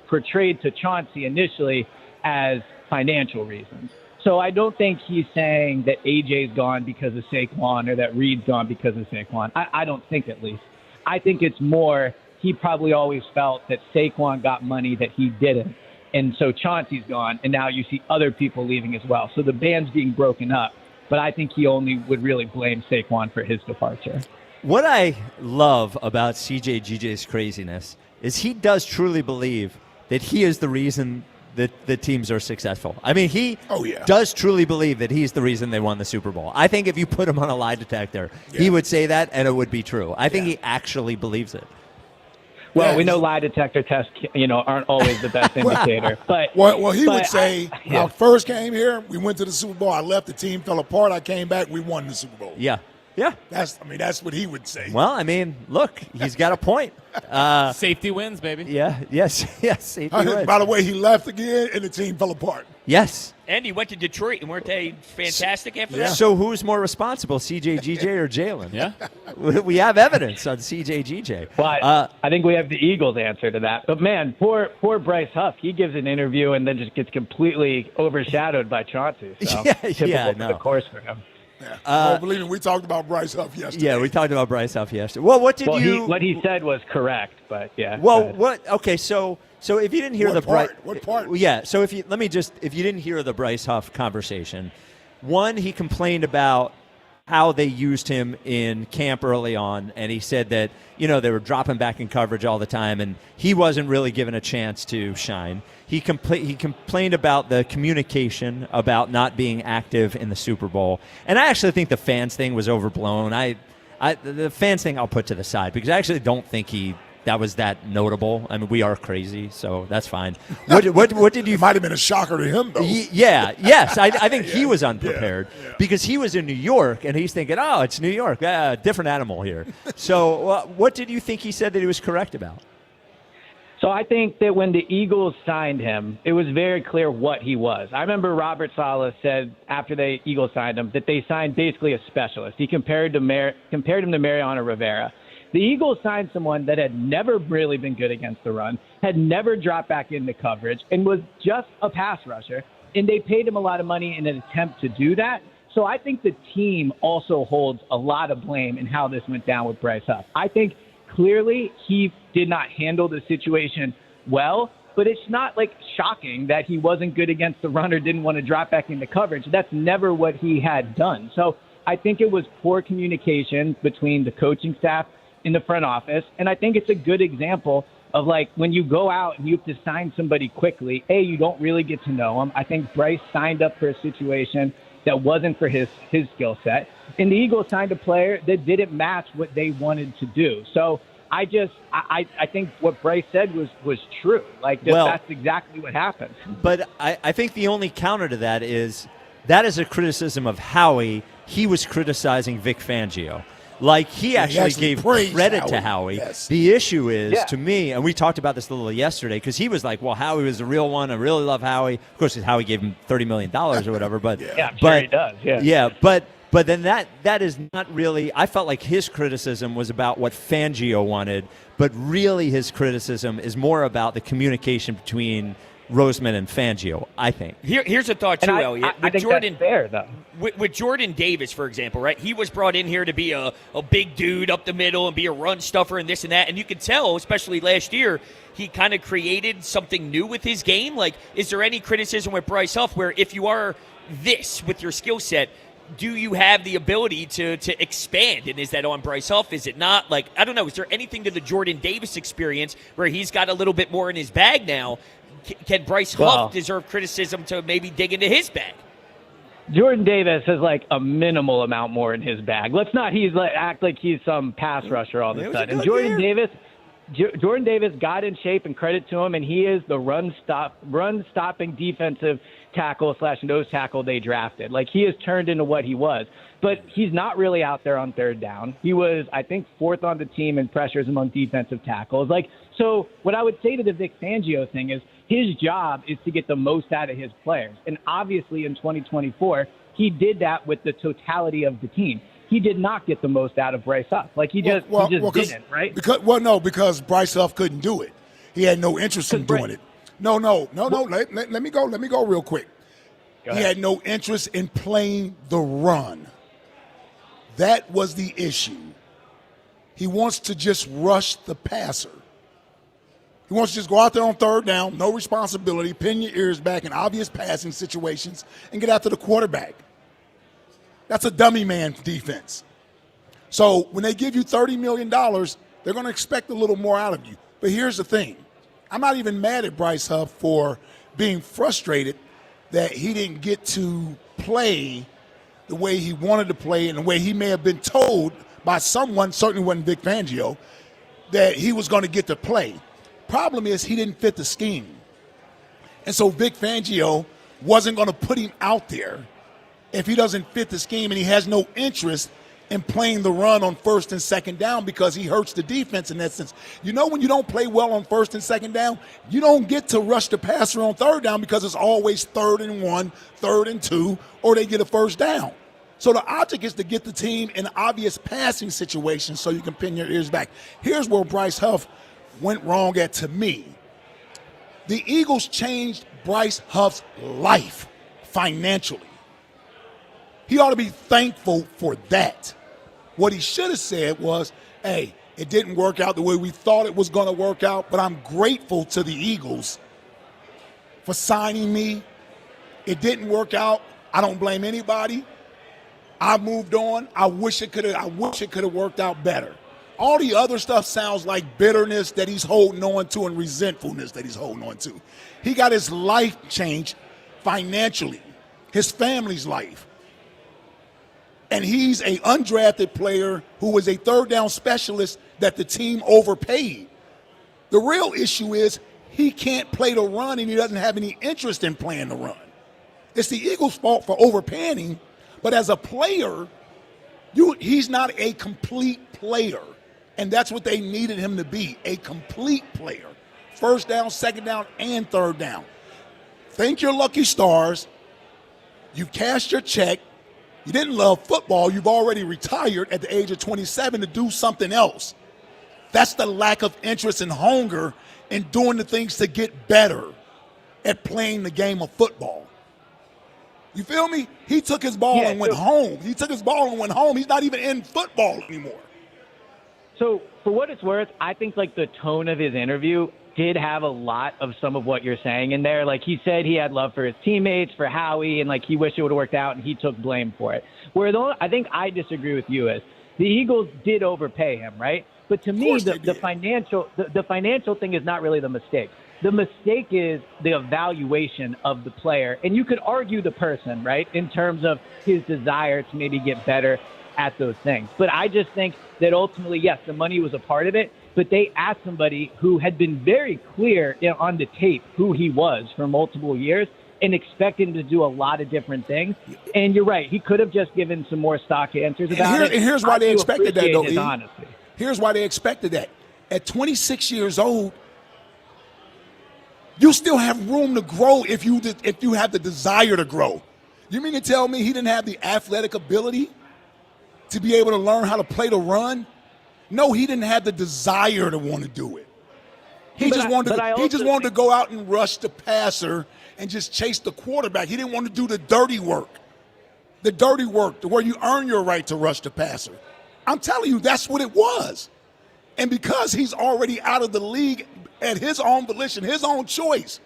portrayed to Chauncey initially as financial reasons. So I don't think he's saying that AJ's gone because of Saquon or that Reed's gone because of Saquon. I don't think, at least. I think it's more he probably always felt that Saquon got money that he didn't. And so Chauncey's gone, and now you see other people leaving as well. So the band's being broken up. But I think he only would really blame Saquon for his departure. What I love about CJGJ's craziness is he does truly believe that he is the reason that the teams are successful. I mean, he does truly believe that he's the reason they won the Super Bowl. I think if you put him on a lie detector, he would say that, and it would be true. I think he actually believes it. Well, we know lie detector tests, aren't always the best indicator. But he would say, when I first came here, we went to the Super Bowl. I left, the team fell apart. I came back, we won the Super Bowl. Yeah. That's what he would say. Well, I mean, look, he's got a point. Safety wins, baby. Yes, safety wins. By the way, he left again, and the team fell apart. Yes. And he went to Detroit, and weren't they fantastic after that? So who's more responsible, CJGJ or Jalen? Yeah. We have evidence on CJGJ. Well, I think we have the Eagles' answer to that. But, man, poor Bryce Huff. He gives an interview and then just gets completely overshadowed by Chauncey. So typical for the course for him. Believe me, we talked about Bryce Huff yesterday. Yeah, we talked about Bryce Huff yesterday. Well, what he said was correct, but yeah. Well, what? Okay, so if you didn't hear what part? Yeah, so if you didn't hear the Bryce Huff conversation, one, he complained about how they used him in camp early on, and he said that they were dropping back in coverage all the time, and he wasn't really given a chance to shine. He complained about the communication about not being active in the Super Bowl, and I actually think the fans thing was overblown. The fans thing I'll put to the side because I actually don't think that was that notable. I mean, we are crazy, so that's fine. What did you? It might have been a shocker to him, though. Yes. I think he was unprepared because he was in New York and he's thinking, oh, it's New York, different animal here. So, what did you think he said that he was correct about? So I think that when the Eagles signed him, it was very clear what he was. I remember Robert Saleh said after the Eagles signed him that they signed basically a specialist. He compared him to Mariano Rivera. The Eagles signed someone that had never really been good against the run, had never dropped back into coverage, and was just a pass rusher. And they paid him a lot of money in an attempt to do that. So I think the team also holds a lot of blame in how this went down with Bryce Huff. I think clearly he did not handle the situation well, but it's not like shocking that he wasn't good against the run or didn't want to drop back into coverage. That's never what he had done. So I think it was poor communication between the coaching staff in the front office. And I think it's a good example of, like, when you go out and you have to sign somebody quickly, you don't really get to know them. I think Bryce signed up for a situation that wasn't for his skill set. And the Eagles signed a player that didn't match what they wanted to do. So I think what Bryce said was true. Like, that's exactly what happened. But I think the only counter to that is a criticism of Howie. He was criticizing Vic Fangio. Like, he actually gave credit to Howie. Yes. The issue is, to me, and we talked about this a little yesterday, because he was like, well, Howie was the real one. I really love Howie. Of course, Howie gave him $30 million or whatever. But I'm sure he does. Yeah, but then that is not really – I felt like his criticism was about what Fangio wanted, but really his criticism is more about the communication between Roseman and Fangio, I think. Here's a thought, too, Elliot. I think that's fair, though. With Jordan Davis, for example, right? He was brought in here to be a big dude up the middle and be a run stuffer and this and that. And you could tell, especially last year, he kind of created something new with his game. Like, is there any criticism with Bryce Huff where if you are this with your skill set, do you have the ability to expand? And is that on Bryce Huff? Is it not? Like, I don't know. Is there anything to the Jordan Davis experience where he's got a little bit more in his bag now? Can Bryce Huff deserve criticism to maybe dig into his bag? Jordan Davis has like a minimal amount more in his bag. Let's not act like he's some pass rusher all of a sudden. Jordan Davis got in shape, and credit to him, and he is the run stopping defensive tackle / nose tackle they drafted. Like, he has turned into what he was. But he's not really out there on third down. He was, I think, 4th on the team in pressures among defensive tackles. So what I would say to the Vic Fangio thing is his job is to get the most out of his players. And obviously in 2024, he did that with the totality of the team. He did not get the most out of Bryce Huff. Like, he just didn't, right? Because Bryce Huff couldn't do it. He had no interest in doing it. No. Let me go real quick. He had no interest in playing the run. That was the issue. He wants to just rush the passer. He wants to just go out there on third down, no responsibility, pin your ears back in obvious passing situations, and get after the quarterback. That's a dummy man defense. So when they give you $30 million, they're going to expect a little more out of you. But here's the thing. I'm not even mad at Bryce Huff for being frustrated that he didn't get to play the way he wanted to play and the way he may have been told by someone, certainly wasn't Vic Fangio, that he was going to get to play. Problem is he didn't fit the scheme. And so Vic Fangio wasn't going to put him out there if he doesn't fit the scheme and he has no interest in playing the run on first and second down because he hurts the defense in that sense. You know, when you don't play well on first and second down, you don't get to rush the passer on third down because it's always 3rd and 1, 3rd and 2, or they get a first down. So the object is to get the team in obvious passing situations so you can pin your ears back. Here's where Bryce Huff went wrong at, to me. The Eagles changed Bryce Huff's life financially. He ought to be thankful for that. What he should have said was, hey, it didn't work out the way we thought it was going to work out, but I'm grateful to the Eagles for signing me. It didn't work out. I don't blame anybody. I moved on. I wish it could have worked out better. All the other stuff sounds like bitterness that he's holding on to and resentfulness that he's holding on to. He got his life changed financially, his family's life. And he's an undrafted player who was a third down specialist that the team overpaid. The real issue is he can't play the run and he doesn't have any interest in playing the run. It's the Eagles' fault for overpaying him, but as a player, he's not a complete player. And that's what they needed him to be, a complete player. First down, second down, and third down. Thank your lucky stars. You've cashed your check. You didn't love football. You've already retired at the age of 27 to do something else. That's the lack of interest and hunger in doing the things to get better at playing the game of football. You feel me? He took his ball and went home. He's not even in football anymore. So for what it's worth, I think like the tone of his interview did have a lot of some of what you're saying in there. Like he said he had love for his teammates, for Howie, and like he wished it would have worked out and he took blame for it. Where I think I disagree with you is the Eagles did overpay him, right? But to me, the financial thing is not really the mistake. The mistake is the evaluation of the player. And you could argue the person, right, in terms of his desire to maybe get better at those things. But I just think that ultimately, yes, the money was a part of it, but they asked somebody who had been very clear on the tape who he was for multiple years and expected him to do a lot of different things. And you're right, he could have just given some more stock answers about it. And here's why they expected that, though, honesty. Here's why they expected that. At 26 years old, you still have room to grow if you have the desire to grow. You mean to tell me he didn't have the athletic ability to be able to learn how to play the run? No, he didn't have the desire to want to do it. He just wanted to go out and rush the passer and just chase the quarterback. He didn't want to do the dirty work. The dirty work, where you earn your right to rush the passer. I'm telling you, that's what it was. And because he's already out of the league at his own volition, his own choice,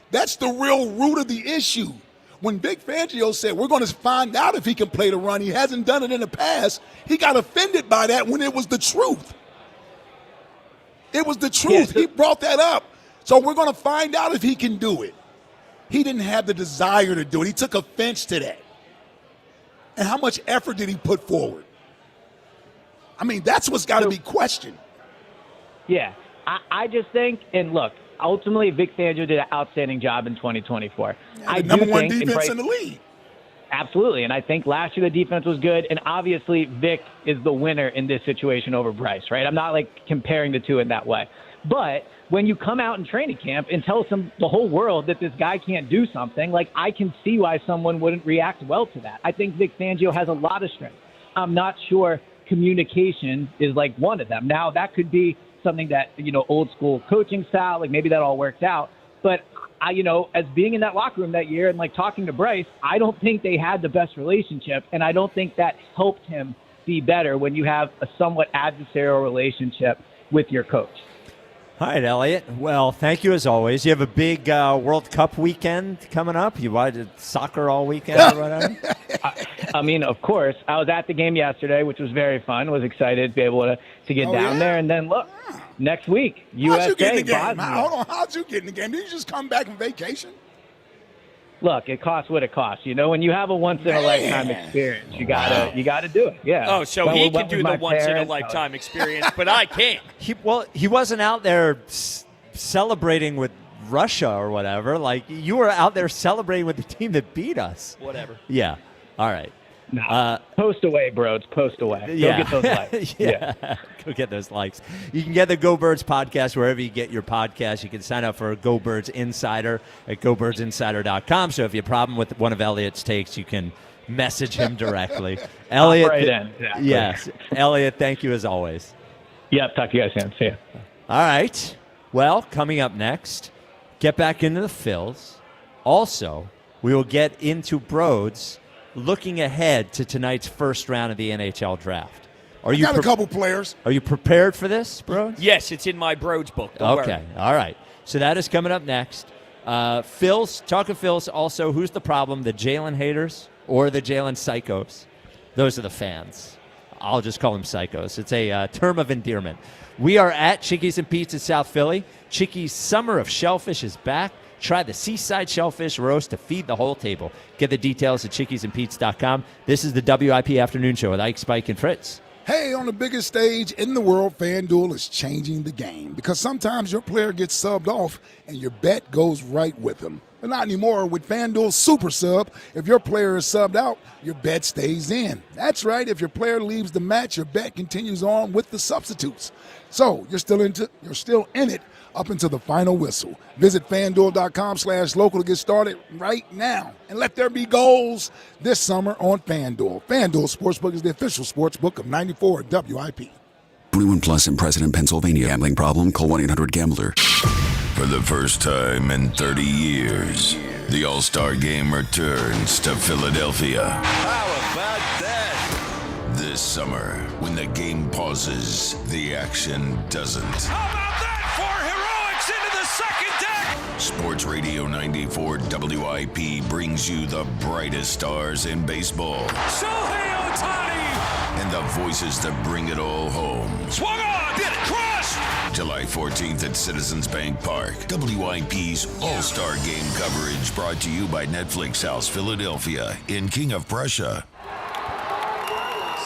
that's the real root of the issue. When Vic Fangio said, we're going to find out if he can play the run, he hasn't done it in the past, he got offended by that when it was the truth. It was the truth. He brought that up. So we're going to find out if he can do it. He didn't have the desire to do it. He took offense to that. And how much effort did he put forward? I mean, that's what's got to be questioned. Yeah, I just think, and look, ultimately Vic Fangio did an outstanding job in 2024. The number one defense in the league. Absolutely, and I think last year the defense was good, and obviously Vic is the winner in this situation over Bryce, right? I'm not like comparing the two in that way. But when you come out in training camp and tell the whole world that this guy can't do something, like I can see why someone wouldn't react well to that. I think Vic Fangio has a lot of strength. I'm not sure communication is like one of them. Now that could be something that, old school coaching style, like maybe that all works out. But I, as being in that locker room that year and like talking to Bryce, I don't think they had the best relationship. And I don't think that helped him be better when you have a somewhat adversarial relationship with your coach. All right, Elliot. Well, thank you as always. You have a big World Cup weekend coming up. You watched soccer all weekend or whatever? I mean, of course. I was at the game yesterday, which was very fun. Was excited to be able to get down there. And then, look, next week, USA, How'd you get in the game? Bosnia. Hold on. How'd you get in the game? Did you just come back from vacation? Look, it costs what it costs. When you have a once-in-a-lifetime experience, you gotta do it. Yeah. Oh, so he can do the once-in-a-lifetime experience, but I can't. He wasn't out there celebrating with Russia or whatever. Like, you were out there celebrating with the team that beat us. Whatever. Yeah. All right. Nah, post away, bros. Post away. Go get those likes. Yeah. Go get those likes. You can get the Go Birds podcast wherever you get your podcast. You can sign up for a Go Birds Insider at gobirdsinsider.com. So if you have a problem with one of Elliot's takes, you can message him directly. Elliot, right in. Exactly. Yes. Elliot, thank you as always. Yep. Talk to you guys soon. See ya. All right. Well, coming up next, get back into the Phils. Also, we will get into Broads looking ahead to tonight's first round of the NHL draft. I got a couple players. Are you prepared for this, bro? Yes, it's in my Broads book. Don't okay. worry. All right. So that is coming up next. Phils, talking Phils, also, who's the problem, the Jalen haters or the Jalen psychos? Those are the fans. I'll just call them psychos. It's a term of endearment. We are at Chickies and Pete's in South Philly. Chickies' Summer of Shellfish is back. Try the Seaside Shellfish Roast to feed the whole table. Get the details at chickiesandpete's.com. This is the WIP Afternoon Show with Ike, Spike, and Fritz. Hey, on the biggest stage in the world, FanDuel is changing the game because sometimes your player gets subbed off and your bet goes right with them. But not anymore with FanDuel Super Sub. If your player is subbed out, your bet stays in. That's right. If your player leaves the match, your bet continues on with the substitutes. So you're still in it up until the final whistle. Visit FanDuel.com/local to get started right now. And let there be goals this summer on FanDuel. FanDuel Sportsbook is the official sportsbook of 94 WIP. 21 plus in President, Pennsylvania. Gambling problem? Call 1-800-GAMBLER. For the first time in 30 years, the All-Star Game returns to Philadelphia. How about that? This summer, when the game pauses, the action doesn't. How about that for heroics into the second deck? Sports Radio 94 WIP brings you the brightest stars in baseball. Shohei Ohtani! And the voices that bring it all home. Swung on! Did it! Crushed! July 14th at Citizens Bank Park. WIP's All-Star Game coverage brought to you by Netflix House Philadelphia in King of Prussia.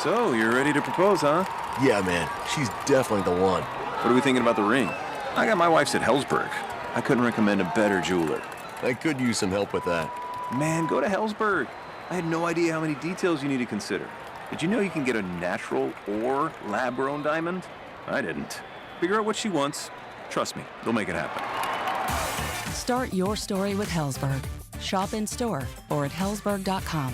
So, you're ready to propose, huh? Yeah, man. She's definitely the one. What are we thinking about the ring? I got my wife's at Hellsberg. I couldn't recommend a better jeweler. I could use some help with that. Man, go to Hellsberg. I had no idea how many details you need to consider. Did you know you can get a natural or lab-grown diamond? I didn't. Figure out what she wants. Trust me, they'll make it happen. Start your story with Hellsberg. Shop in store or at hellsberg.com.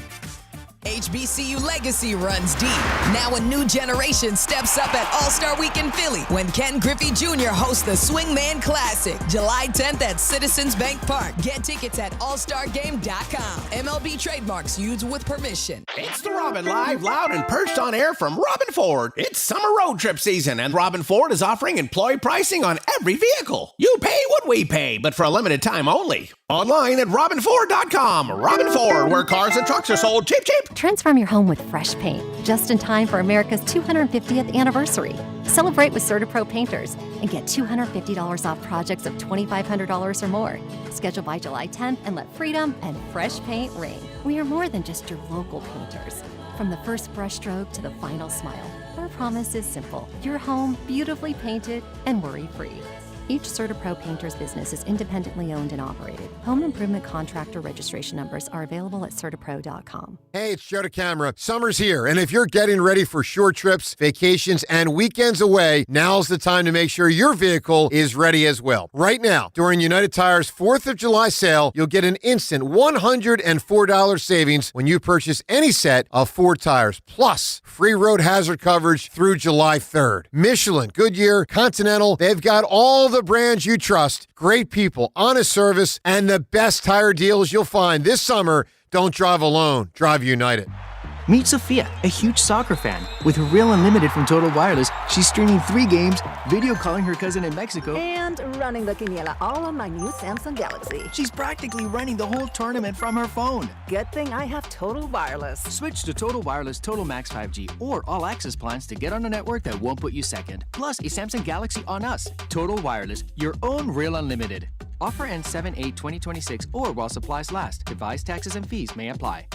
HBCU legacy runs deep. Now a new generation steps up at All-Star Week in Philly when Ken Griffey Jr. hosts the Swingman Classic, July 10th at Citizens Bank Park. Get tickets at allstargame.com. MLB trademarks used with permission. It's the Robin live, loud, and perched on air from Robin Ford. It's summer road trip season, and Robin Ford is offering employee pricing on every vehicle. You pay what we pay, but for a limited time only. Online at robinford.com. Robin Ford, where cars and trucks are sold cheap, cheap. Transform your home with fresh paint, just in time for America's 250th anniversary. Celebrate with CertaPro painters and get $250 off projects of $2,500 or more. Schedule by July 10th and let freedom and fresh paint ring. We are more than just your local painters. From the first brushstroke to the final smile, our promise is simple. Your home beautifully painted and worry-free. Each CertaPro painter's business is independently owned and operated. Home improvement contractor registration numbers are available at CertaPro.com. Hey, it's Joe DeCamera. Summer's here, and if you're getting ready for short trips, vacations, and weekends away, now's the time to make sure your vehicle is ready as well. Right now, during United Tire's 4th of July sale, you'll get an instant $104 savings when you purchase any set of 4 tires, plus free road hazard coverage through July 3rd. Michelin, Goodyear, Continental, they've got all the brands you trust, great people, honest service, and the best tire deals you'll find this summer. Don't drive alone. Drive United. Meet Sophia, a huge soccer fan. With her Real Unlimited from Total Wireless, she's streaming 3 games, video calling her cousin in Mexico, and running the quiniela all on my new Samsung Galaxy. She's practically running the whole tournament from her phone. Good thing I have Total Wireless. Switch to Total Wireless Total Max 5G or All Access plans to get on a network that won't put you second. Plus a Samsung Galaxy on us. Total Wireless, your own Real Unlimited. Offer ends 7/8/2026 or while supplies last. Device taxes and fees may apply.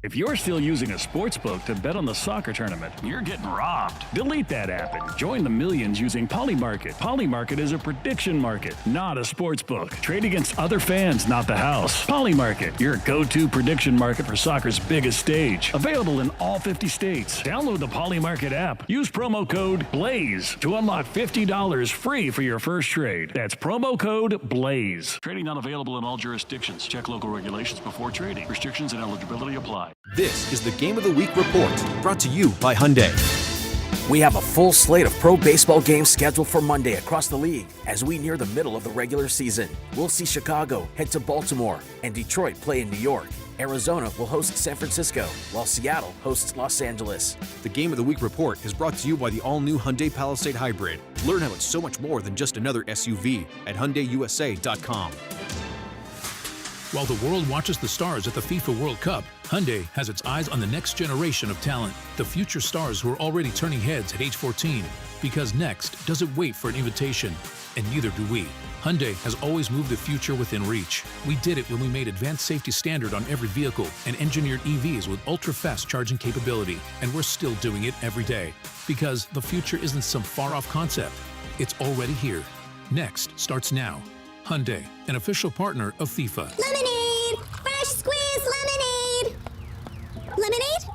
If you're still using a sports book to bet on the soccer tournament, you're getting robbed. Delete that app and join the millions using Polymarket. Polymarket is a prediction market, not a sports book. Trade against other fans, not the house. Polymarket, your go-to prediction market for soccer's biggest stage. Available in all 50 states. Download the Polymarket app. Use promo code BLAZE to unlock $50 free for your first trade. That's promo code BLAZE. Trading not available in all jurisdictions. Check local regulations before trading. Restrictions and eligibility apply. This is the Game of the Week report, brought to you by Hyundai. We have a full slate of pro baseball games scheduled for Monday across the league as we near the middle of the regular season. We'll see Chicago head to Baltimore and Detroit play in New York. Arizona will host San Francisco, while Seattle hosts Los Angeles. The Game of the Week report is brought to you by the all-new Hyundai Palisade Hybrid. Learn how it's so much more than just another SUV at HyundaiUSA.com. While the world watches the stars at the FIFA World Cup, Hyundai has its eyes on the next generation of talent, the future stars who are already turning heads at age 14. Because next doesn't wait for an invitation, and neither do we. Hyundai has always moved the future within reach. We did it when we made advanced safety standard on every vehicle and engineered EVs with ultra-fast charging capability, and we're still doing it every day. Because the future isn't some far-off concept. It's already here. Next starts now. Hyundai, an official partner of FIFA. Lemonade! Fresh squeezed lemonade! Lemonade?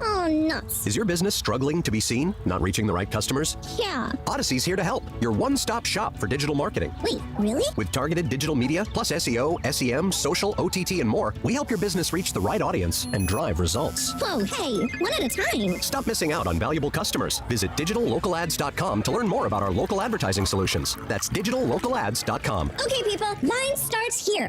Oh nuts. Is your business struggling to be seen? Not reaching the right customers? Yeah. Odyssey's here to help. Your one-stop shop for digital marketing. Wait, really? With targeted digital media, plus SEO, SEM, social, OTT, and more, we help your business reach the right audience and drive results. Whoa, hey, one at a time. Stop missing out on valuable customers. Visit digitallocalads.com to learn more about our local advertising solutions. That's digitallocalads.com. Okay, people, line starts here.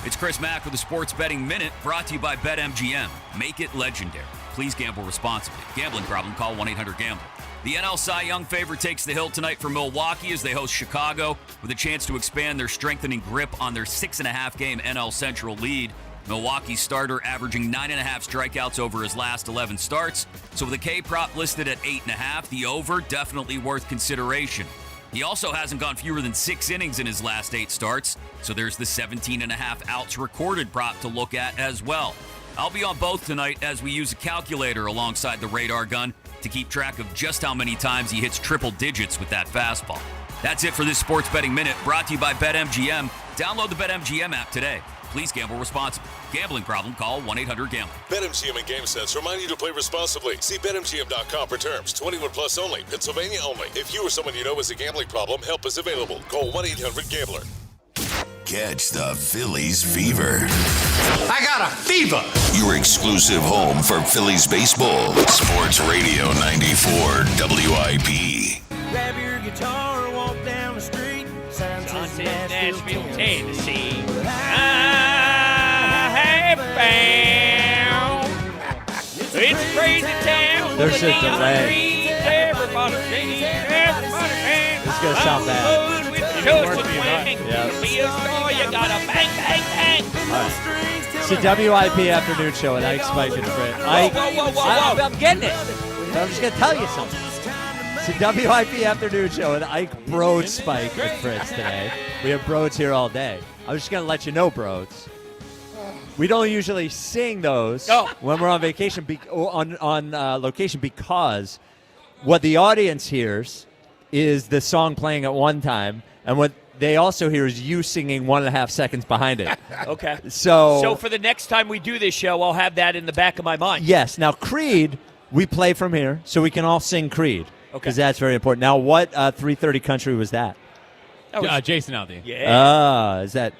It's Chris Mack with the Sports Betting Minute, brought to you by BetMGM. Make it legendary. Please gamble responsibly. Gambling problem? Call 1-800-GAMBLER. The NL Cy Young favorite takes the hill tonight for Milwaukee as they host Chicago with a chance to expand their strengthening grip on their 6.5-game NL Central lead. Milwaukee's starter averaging 9.5 strikeouts over his last 11 starts. So with a K prop listed at 8.5, the over definitely worth consideration. He also hasn't gone fewer than 6 innings in his last 8 starts, so there's the 17.5 outs recorded prop to look at as well. I'll be on both tonight as we use a calculator alongside the radar gun to keep track of just how many times he hits triple digits with that fastball. That's it for this Sports Betting Minute, brought to you by BetMGM. Download the BetMGM app today. Please gamble responsibly. Gambling problem? Call 1-800-GAMBLER. BetMGM and GameSense remind you to play responsibly. See BetMGM.com for terms. 21 plus only. Pennsylvania only. If you or someone you know has a gambling problem, help is available. Call 1-800-GAMBLER. Catch the Phillies fever. I got a fever. Your exclusive home for Phillies baseball. Sports Radio 94 WIP. Grab your guitar, walk down the street. Johnson, Nashville, Tennessee. I have found it's crazy town. There's a delay. Everybody singing, everybody singing. This is going to sound bad. Yeah. Be a star, you gotta bang, bang, bang. All right. It's the WIP afternoon show with Ike, Spike, and Fred. I'm getting it. I'm just going to tell you something. It's the WIP afternoon show with Ike, Broad, Spike, and Fritz today. We have Broads here all day. I'm just going to let you know, Broads. We don't usually sing those when we're on vacation, on location, because what the audience hears is the song playing at one time, and what they also hear is you singing 1.5 seconds behind it. Okay. So for the next time we do this show, I'll have that in the back of my mind. Yes. Now, Creed, we play from here, so we can all sing Creed. Okay. Because that's very important. Now, what 3:30 country was that? Jason Aldean. Yeah. Is that?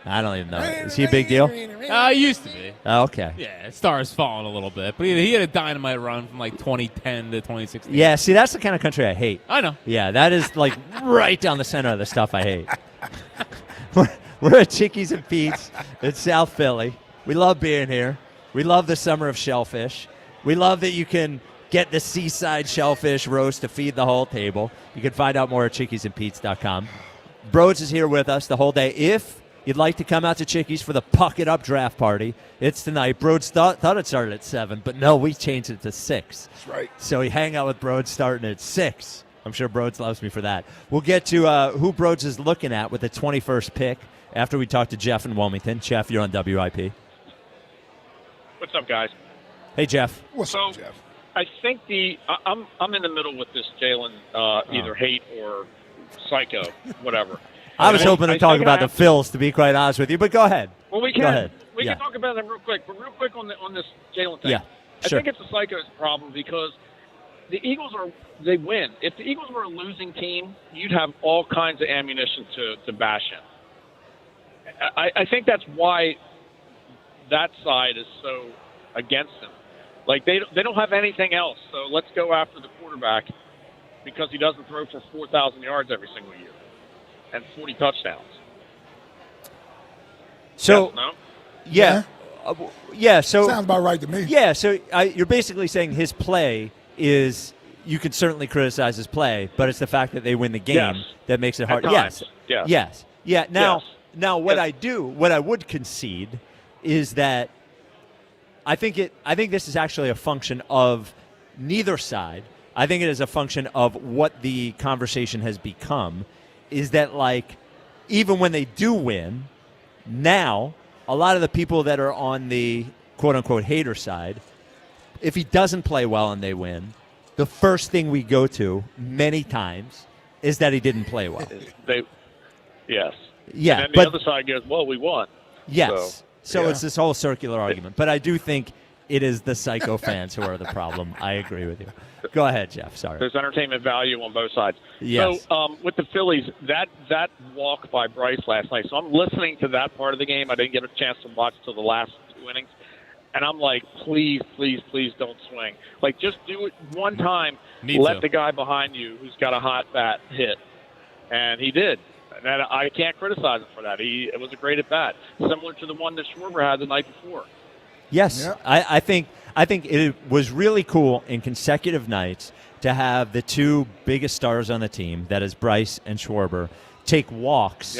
I don't even know. Is he a big deal? He used to be. Okay. Yeah, Stars fallen a little bit, but he had a dynamite run from like 2010 to 2016. Yeah, see, that's the kind of country I hate. I know. Yeah, that is like right down the center of the stuff I hate. We're at Chickies and Pete's in South Philly. We love being here. We love the summer of shellfish. We love that you can get the seaside shellfish roast to feed the whole table. You can find out more at chickiesandpete's.com. Broads is here with us the whole day. If you'd like to come out to Chickies for the Puck It Up draft party, it's tonight. Broads thought it started at 7, but no, we changed it to 6. That's right. So you hang out with Broads starting at 6. I'm sure Broads loves me for that. We'll get to who Broads is looking at with the 21st pick after we talk to Jeff in Wilmington. Jeff, you're on WIP. What's up, guys? Hey, Jeff. What's up, Jeff? I think I'm in the middle with this Jalen, either hate or psycho, whatever. I was hoping to talk about the Phils, to be quite honest with you, but go ahead. Well, we can. Go ahead. We can talk about them real quick, but real quick on this Jalen thing. Yeah, sure. I think it's a psycho's problem because the Eagles they win. If the Eagles were a losing team, you'd have all kinds of ammunition to bash him. I think that's why that side is so against him. Like they don't have anything else, so let's go after the quarterback because he doesn't throw for 4,000 yards every single year and 40 touchdowns. So, yes, no? Yeah. So sounds about right to me. Yeah. So you're basically saying his play is. You can certainly criticize his play, but it's the fact that they win the game that makes it hard. Yes. Yeah. Now, what I would concede is that I think this is actually a function of neither side. I think it is a function of what the conversation has become. Is that like even when they do win, now a lot of the people that are on the quote unquote hater side, if he doesn't play well and they win, the first thing we go to many times is that he didn't play well. Yes. Yeah. And then the other side goes, well, we won. Yes. So it's this whole circular argument. But I do think it is the psycho fans who are the problem. I agree with you. Go ahead, Jeff. Sorry. There's entertainment value on both sides. Yes. So with the Phillies, that walk by Bryce last night, so I'm listening to that part of the game. I didn't get a chance to watch till the last 2 innings. And I'm like, please, please, please don't swing. Like, just do it one time. Let the guy behind you who's got a hot bat hit. And he did. And I can't criticize him for that. It was a great at-bat, similar to the one that Schwarber had the night before. Yes, yep. I think it was really cool in consecutive nights to have the two biggest stars on the team, that is Bryce and Schwarber, take walks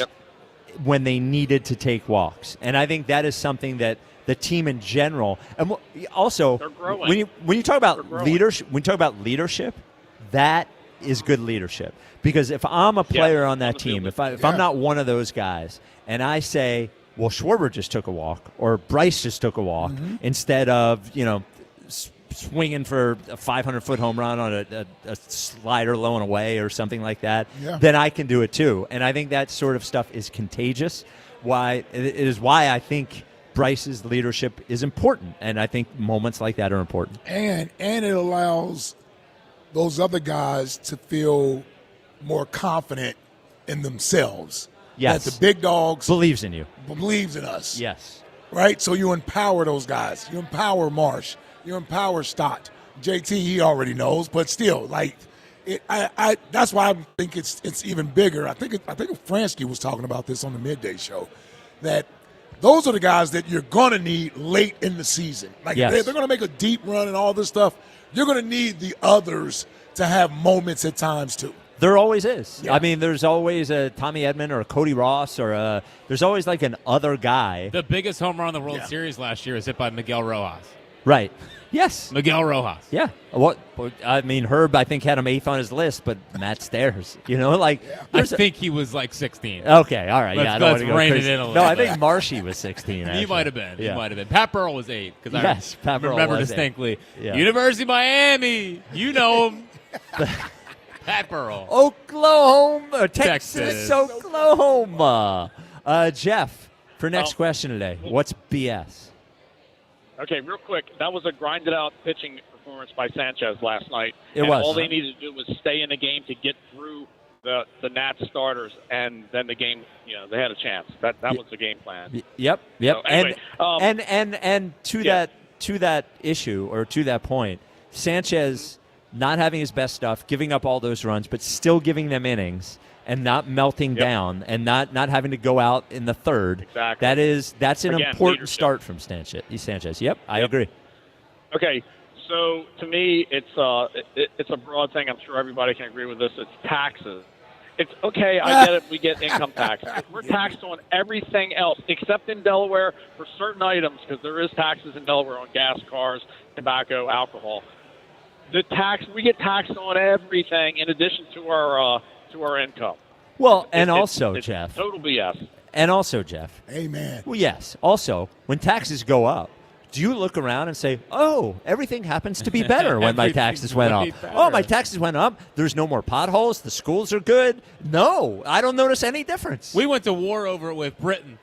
when they needed to take walks. And I think that is something that the team in general, and also when you talk about leadership, that is good leadership. Because if I'm a player on that team, if I'm not one of those guys, and I say, well, Schwarber just took a walk, or Bryce just took a walk, instead of swinging for a 500-foot home run on a slider low and away or something like that, then I can do it too. And I think that sort of stuff is contagious. It is why I think Bryce's leadership is important, and I think moments like that are important. And it allows those other guys to feel more confident in themselves. Yes. That the big dogs believes in you. Believes in us. Yes. Right? So you empower those guys. You empower Marsh. You empower Stott. JT, he already knows, but still, like, that's why I think it's even bigger. I think Fransky was talking about this on the midday show, that those are the guys that you're going to need late in the season. Like, they're going to make a deep run and all this stuff. You're going to need the others to have moments at times, too. There always is. Yeah. I mean, there's always a Tommy Edman or a Cody Ross or there's always like an other guy. The biggest home run in the World Series last year was hit by Miguel Rojas. Right. Yes. Miguel Rojas. Yeah. I mean, Herb, I think, had him 8th on his list, but Matt Stairs, I think he was like 16. Okay, all right. Let's rein it in a little bit. No, I think Marshy was 16. He might have been. Yeah. He might have been. Pat Burrell was 8. Yes, Pat Burrell remember was distinctly. 8. Yeah. University of Miami. You know him. Pat Burrell. Oklahoma. Texas. Oklahoma. Jeff, for next question today, what's BS? Okay, real quick. That was a grinded-out pitching performance by Sanchez last night. It was. All they needed to do was stay in the game to get through the Nats starters, and then the game, they had a chance. That was the game plan. Yep. So anyway, and to that issue, or to that point, Sanchez not having his best stuff, giving up all those runs, but still giving them innings and not melting down and not having to go out in the third. Exactly. That's an important start from Sanchez. Yep, I agree. Okay, so to me, it's a broad thing. I'm sure everybody can agree with this. It's taxes. It's okay. I get it. We get income tax. We're taxed on everything else except in Delaware for certain items, because there is taxes in Delaware on gas, cars, tobacco, alcohol. We get taxed on everything in addition to our income. Well, and also, Jeff. Total BS. And also, Jeff. Amen. Well, yes. Also, when taxes go up, do you look around and say, oh, everything happens to be better when my taxes went up? Oh, my taxes went up. There's no more potholes. The schools are good. No, I don't notice any difference. We went to war over it with Britain.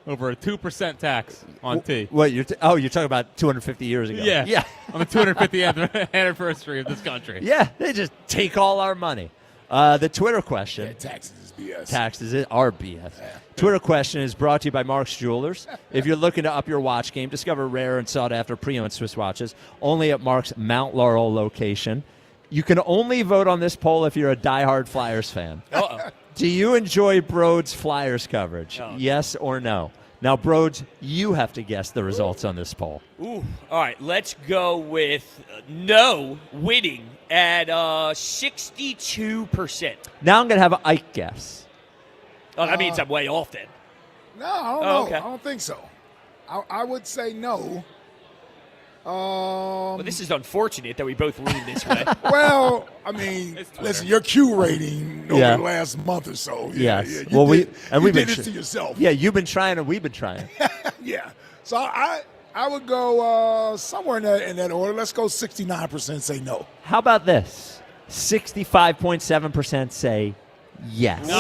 Over a 2% tax on tea. What? You're talking about 250 years ago. Yeah. On the 250th anniversary of this country. Yeah, they just take all our money. The Twitter question. Yeah, taxes is BS. Taxes are BS. Twitter question is brought to you by Mark's Jewelers. If you're looking to up your watch game, discover rare and sought-after pre-owned Swiss watches only at Mark's Mount Laurel location. You can only vote on this poll if you're a diehard Flyers fan. Uh-oh. Do you enjoy Broad's Flyers coverage? Oh. Yes or no? Now, Broads, you have to guess the results on this poll. Ooh. All right, let's go with no winning at 62%. Now I'm going to have an Ike guess. Oh, that means I'm way off then. No, I don't know. Okay. I don't think so. I would say no. Well, this is unfortunate that we both lean this way. Well, I mean, listen, your Q rating over the last month or so. Yes. You did it to yourself. Yeah, you've been trying and we've been trying. Yeah. So I would go somewhere in that order. Let's go 69% say no. How about this? 65.7% say yes. Hell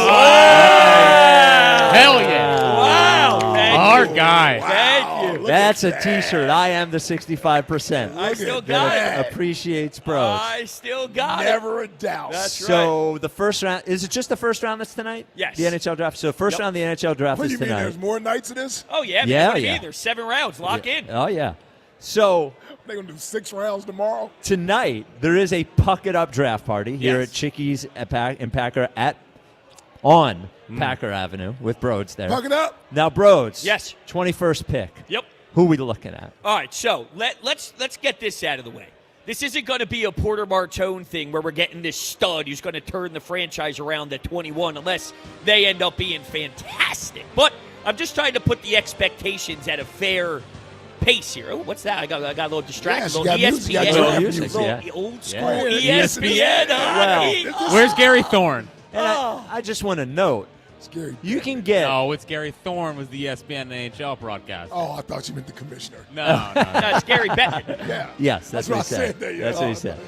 yeah. Wow. Our guy. Thank you. That's a T-shirt. I am the 65%. I still got that it. Appreciates pros. I still got Never a doubt. That's right. So the first round, is it just the first round that's tonight? Yes. The NHL draft. So first round of the NHL draft What do is you mean? tonight. There's more nights of this? Oh, yeah. Yeah, What do you yeah. mean? There's 7 rounds. Lock in. Oh yeah. So They're going to do 6 rounds tomorrow? tonight there is a Puck It Up draft party here Yes. at Chickies at Packer on Packer Avenue with Broads there. Puck it up. Now Broads. Yes. 21st pick. Yep. Who are we looking at? All right, so let's get this out of the way. This isn't going to be a Porter Martone thing where we're getting this stud who's going to turn the franchise around at 21 unless they end up being fantastic. But I'm just trying to put the expectations at a fair pace here. Oh, what's that? I got a little distracted. Yes, you Little got ESPN. music, yeah. Old school Yeah. ESPN. Well, Where's Gary Thorne? And I just want to note, Scary. you can get No, it's Gary Thorne was the ESPN NHL broadcast. Oh, I thought you meant the commissioner. No. No, it's Gary Bettman. Yeah. Yes, that's what he I said. said. That's what he said.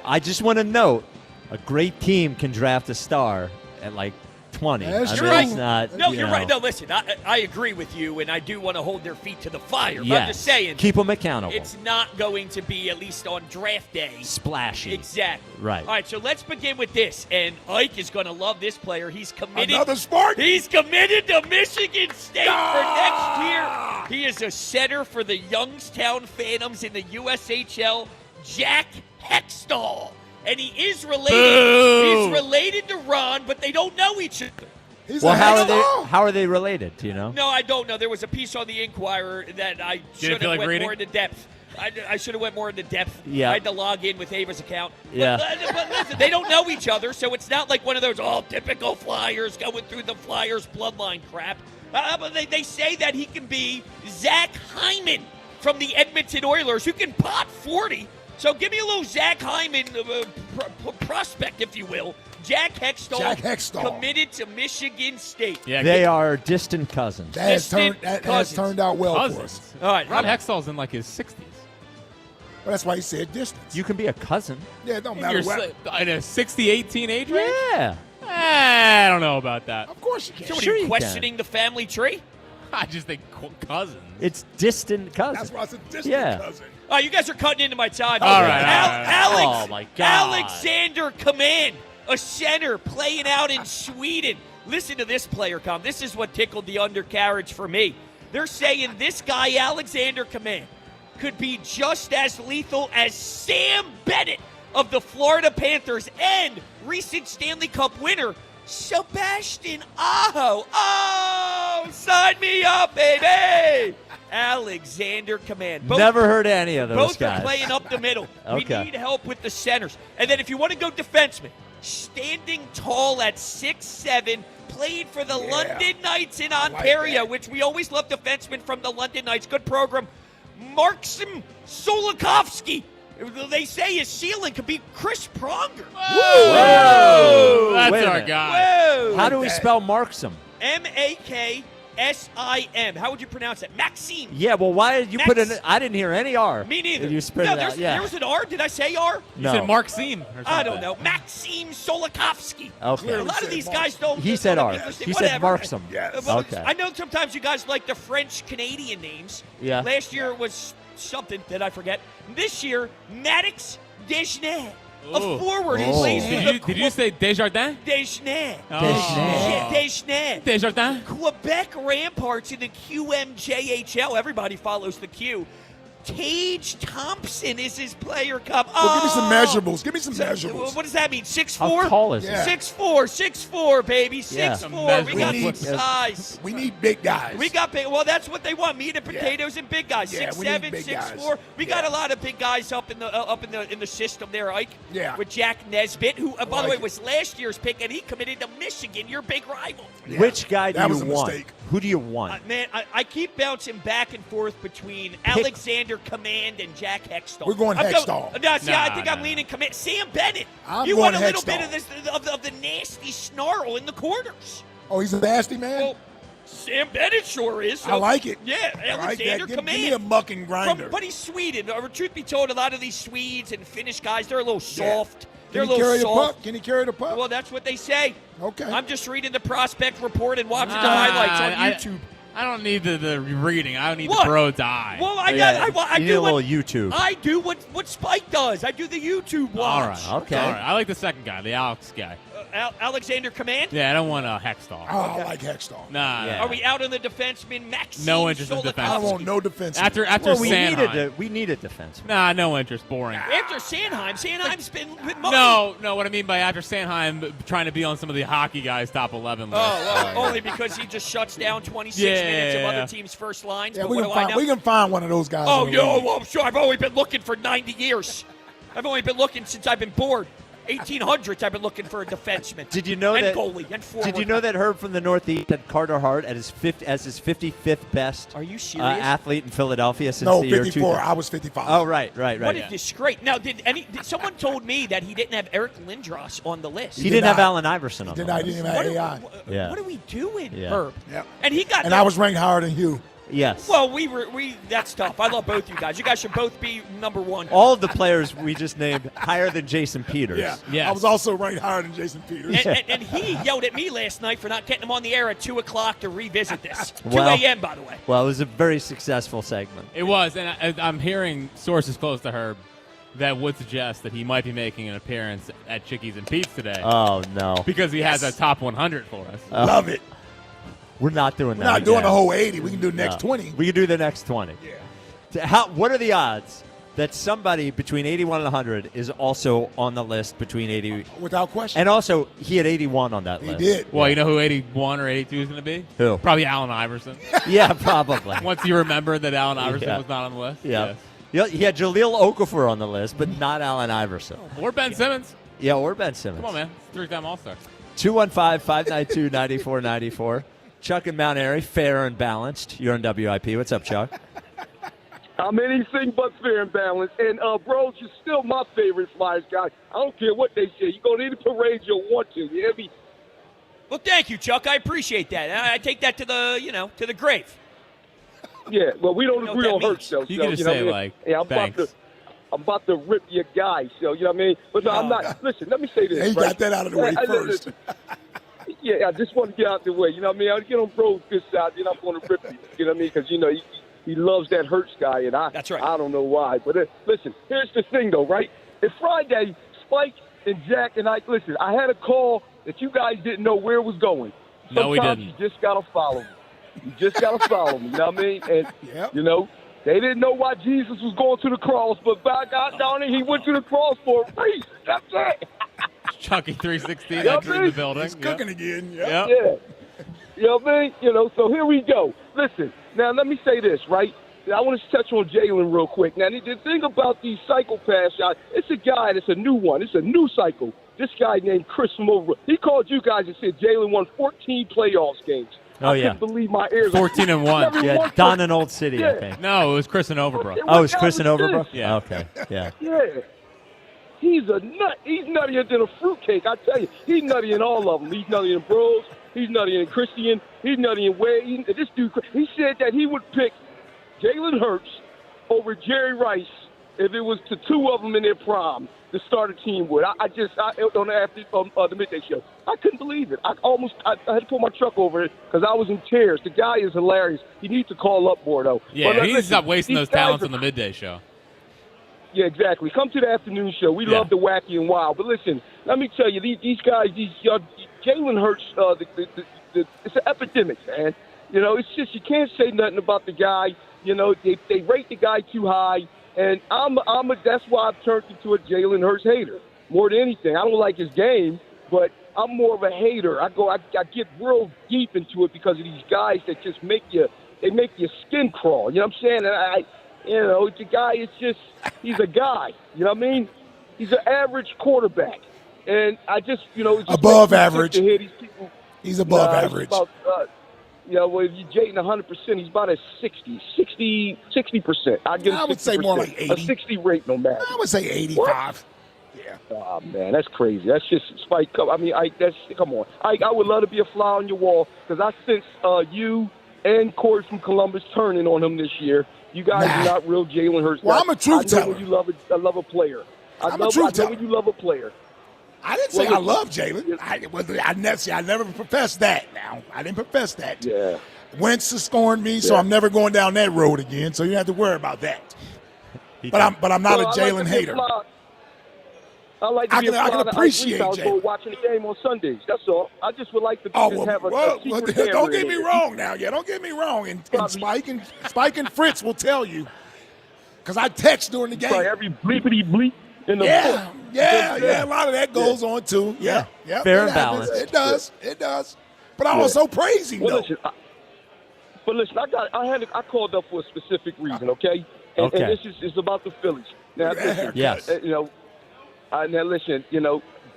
I just want to note, a great team can draft a star at like 20. That's I true. mean, Right. it's not, No, you you're know. right. No, listen, I agree with you, and I do want to hold their feet to the fire. But Yes. I'm just saying, Keep them accountable. it's not going to be, at least on draft day, Splashy. exactly. Right. All right, so let's begin with this. And Ike is going to love this player. He's committed. Another Spark? He's committed to Michigan State for next year. He is a center for the Youngstown Phantoms in the USHL, Jack Hextall. And he is related. Boo! He's related to Ron, but they don't know each other. He's Well, a how are they related? Do you know? No, I don't know. There was a piece on the Inquirer that I should feel have like went reading? more into depth. I should have went more into depth. Yeah. I had to log in with Ava's account. Yeah. But listen, they don't know each other, so it's not like one of those typical Flyers going through the Flyers bloodline crap. But they say that he can be Zach Hyman from the Edmonton Oilers, who can pot 40. So give me a little Zach Hyman prospect, if you will. Jack Hextall. Committed to Michigan State. Yeah, They are distant cousins. That has turned out well cousins. for us. All right. Ron Hextall's in like his 60s. Well, that's why he said distance. You can be a cousin. Yeah, it don't matter what. In a 60-18 age range? Yeah. I don't know about that. Of course you can. So what, Sure are you you questioning the family tree? I just think cousins. It's distant cousins. That's why I said distant Yeah. cousin. Oh, you guys are cutting into my time. All right. Alex, Oh, my God. Alexander Command, a center playing out in Sweden. Listen to this player, Com. This is what tickled the undercarriage for me. They're saying this guy, Alexander Command, could be just as lethal as Sam Bennett of the Florida Panthers and recent Stanley Cup winner, Sebastian Aho. Oh, sign me up, baby. Alexander Command. Never heard of any of those Both guys. are playing up the middle. Okay. We need help with the centers. And then if you want to go defenseman, standing tall at 6'7", played for the London Knights in Ontario, which we always love defensemen from the London Knights. Good program. Marksim Solikovsky. They say his ceiling could be Chris Pronger. Whoa! That's Wait a our minute. guy. Whoa! How do we spell Marksim? Maksim. How would you pronounce it? Maxime. Yeah, well, why did you put in? I didn't hear any R. Me neither. You spit No, it out. Yeah. there was an R. Did I say R? You No. said Mark Seam or something. I don't know. Maxim Solikovsky. Okay. A lot of these guys don't. He said don't R. English, He said whatever. Marksim. Yes. Well, Okay. I know sometimes you guys like the French-Canadian names. Yeah. Last year it was something that I forget. This year, Maddox Deschnais, a Ooh. forward who Oh. plays for Did you say Desjardins? Deschnais. Oh. Deschnais. Desjardins? Quebec Ramparts in the QMJHL. Everybody follows the Q. Tage Thompson is his player cup. Well, give me some measurables. Give me some measurables. What does that mean? 6'4"? How tall is he? Yeah. 6'4", baby. Yeah. 6'4". We got Measurables. some size. We need big guys. We got big. Well, that's what they want: meat and potatoes and big guys. Yeah, we 6'7", need big 6'4". guys. We got a lot of big guys up in the system there, Ike. Yeah. With Jack Nesbitt, who by the way it. was last year's pick, and he committed to Michigan, your big rival. Yeah. Which guy do That you was a want? mistake. Who do you want? Man, I keep bouncing back and forth between Alexander Command and Jack Hextall. We're going Hextall. No, see, I Nah, think nah. I'm leaning Command. Sam Bennett. I'm you going want a little Hextall. bit of this of the nasty snarl in the corners. Oh, he's a nasty man? Well, Sam Bennett sure is. I like it. Yeah, I like Alexander that. Give Command. me a mucking grinder. But he's Sweden. Truth be told, a lot of these Swedes and Finnish guys, they're a little soft. They're Can a he little carry the soft. puck? Can he carry the puck? Well, that's what they say. Okay. I'm just reading the prospect report and watching the highlights on YouTube. I don't need the reading. I don't need What? the broad's eye. Well, I you need do a little YouTube. I do what Spike does. I do the YouTube watch. All right. Okay. All right. I like the second guy, the Alex guy. Alexander Command? Yeah, I don't want Hextall. Oh, I like Hextall. Nah. Yeah. Are we out on the defenseman Maxime No interest in Solikowski? defense. I want no defense. After we Sanheim. needed defense. Nah, no interest. Boring. After Sanheim's been with Mo. No. What I mean by after Sanheim trying to be on some of the hockey guys' top 11 list. Only because he just shuts down 26 minutes of other teams' first lines. Yeah, but we what can do I find know? we can find one of those guys. Oh, in the league. I'm sure. I've only been looking for 90 years. I've only been looking since I've been born. 1800s, I've been looking for a defenseman. Did you know and goalie and forward. Did you know that Herb from the Northeast had Carter Hart as his 55th best? Are you serious? Athlete in Philadelphia since No, the year 54. 2000. I was 55. Oh, right. What a disgrace. Now, did someone told me that he didn't have Eric Lindros on the list. He didn't have Allen Iverson on the list. He didn't have AI. Yeah. What are we doing, Yeah. Herb? Yep. And he got. And I was ranked higher than you. Yes. Well, that's tough. I love both you guys. You guys should both be number one. All of the players we just named higher than Jason Peters. Yeah. Yes. I was also ranked higher than Jason Peters. And he yelled at me last night for not getting him on the air at 2 o'clock to revisit this. 2 Well- a.m., by the way. Well, it was a very successful segment. It was, and I'm hearing sources close to Herb that would suggest that he might be making an appearance at Chickies and Pete's today. Oh, no. Because he has a top 100 for us. Love it. We're not doing that. We're not doing again. the whole 80. We can do the next 20. We can do the next 20. Yeah. What are the odds that somebody between 81 and 100 is also on the list between 80? Without question. And also, he had 81 on that list. He did. Well, you know who 81 or 82 is going to be? Who? Probably Allen Iverson. Yeah, probably. Once you remember that Allen Iverson Yeah. was not on the list. Yeah. Yeah, he had Jahlil Okafor on the list, but not Allen Iverson. Or Ben Simmons. Yeah, or Ben Simmons. Come on, man. Three-time All-Star. 215-592-9494. Chuck and Mount Airy, fair and balanced. You're on WIP. What's up, Chuck? I'm anything but fair and balanced. And, bros, you're still my favorite Flyers guy. I don't care what they say. You go to any parade you want to. You hear me? Well, thank you, Chuck. I appreciate that. I take that to the grave. Yeah, well, we don't agree that on Hurts, though. You can just know say, what I mean? like, yeah, thanks. I'm about to rip your guy, so, you know what I mean? But no, I'm not. Listen, let me say this. Yeah, he got that out of the way first. Yeah, I just want to get out the way. You know what I mean? I'll get on Bro's good side, then I'm going to rip you. You know what I mean? Because, he loves that Hurts guy, and That's right. I don't know why. But listen, here's the thing, though, right? If Friday, Spike and Jack and I, listen, I had a call that you guys didn't know where it was going. No, we Sometimes didn't. You just got to follow me. You just got to follow me. You know what I mean? And, Yep. they didn't know why Jesus was going to the cross, but by God, down he went to the cross for a reason. That's it. Chucky 316 You know what I entering mean? the building. He's cooking again. Yep. Yep. Yeah. You know what I mean? So here we go. Listen, now let me say this, right? I want to touch on Jalen real quick. Now, the thing about these psychopaths, it's a guy that's a new one. It's a new cycle. This guy named Chris Moore, he called you guys and said Jalen won 14 playoffs games. Oh, I yeah. couldn't believe my ears. 14-1. Yeah, Don in Old City, I think. No, it was Chris and Overbrook. Oh, it's Chris and Overbrook? Yeah. Okay, yeah. Yeah. He's a nut. He's nuttier than a fruitcake, I tell you. He's nutty in all of them. He's nutty in Bros. He's nutty in Christian. He's nutty in Wade. This dude, he said that he would pick Jalen Hurts over Jerry Rice if it was to two of them in their prime to start a team with. I on the midday show. I couldn't believe it. I had to pull my truck over it because I was in tears. The guy is hilarious. He needs to call up more, though. Yeah, But, he needs to listen, stop wasting these those talents guys on the midday show. Yeah, exactly. Come to the afternoon show. We love the wacky and wild. But listen, let me tell you, these guys, Jalen Hurts, it's an epidemic, man. It's just you can't say nothing about the guy. They rate the guy too high, and that's why I've turned into a Jalen Hurts hater more than anything. I don't like his game, but I'm more of a hater. I get real deep into it because of these guys that just make your skin crawl. You know what I'm saying? And the guy is just, he's a guy. You know what I mean? He's an average quarterback. And I just, it's just above average. To hear these people, he's above average. About, well, if you're Jayden 100%, he's about a 60%. I would say more like 80. A 60 rate, no matter. I would say 85. What? Yeah. Oh, man, that's crazy. That's just Spike. I mean, come on. I would love to be a fly on your wall because I sense you and Corey from Columbus turning on him this year. You guys are not real Jalen Hurts. Well, I'm a truth teller. I know when you love a player. I'm a truth teller. I know when you love a player. I didn't say I love Jalen. I never professed that. Now I didn't profess that. Yeah. Wentz has scorned me, so I'm never going down that road again. So you don't have to worry about that. But I'm not a Jalen hater. I like to I can appreciate for watching the game on Sundays. That's all. I just would like to have a secret camera. Don't get me wrong now. Yeah, don't get me wrong. And Spike and Fritz will tell you, because I text during the game. Every bleepity bleep in the book. Yeah. A lot of that goes on too. Yeah. Fair and balanced. It does. But I also praise him though. Listen, I called up for a specific reason, okay? And this is about the Phillies. Now, listen, yes. Now, listen,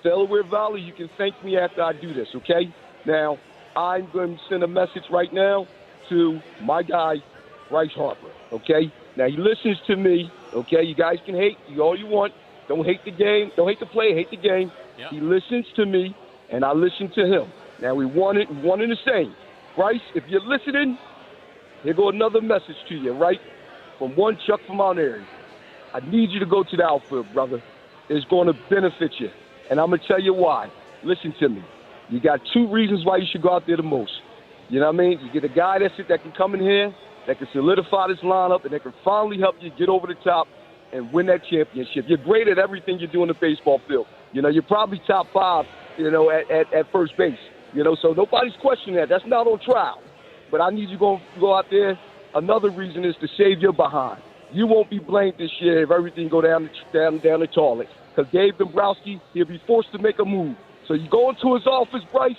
Delaware Valley, you can thank me after I do this, okay? Now, I'm going to send a message right now to my guy, Bryce Harper, okay? Now, he listens to me, okay? You guys can hate all you want. Don't hate the game. Don't hate the play. Hate the game. Yep. He listens to me, and I listen to him. Now, we want it. One and the same. Bryce, if you're listening, here go another message to you, right? From one Chuck from Mount Airy. I need you to go to the outfield, brother. It's going to benefit you. And I'm going to tell you why. Listen to me. You got two reasons why you should go out there the most. You know what I mean? You get a guy that can come in here, that can solidify this lineup, and that can finally help you get over the top and win that championship. You're great at everything you do in the baseball field. You're probably top 5, at first base. So nobody's questioning that. That's not on trial. But I need you to go out there. Another reason is to save your behind. You won't be blamed this year if everything go down the toilet. Because Dave Dombrowski, he'll be forced to make a move. So you go into his office, Bryce,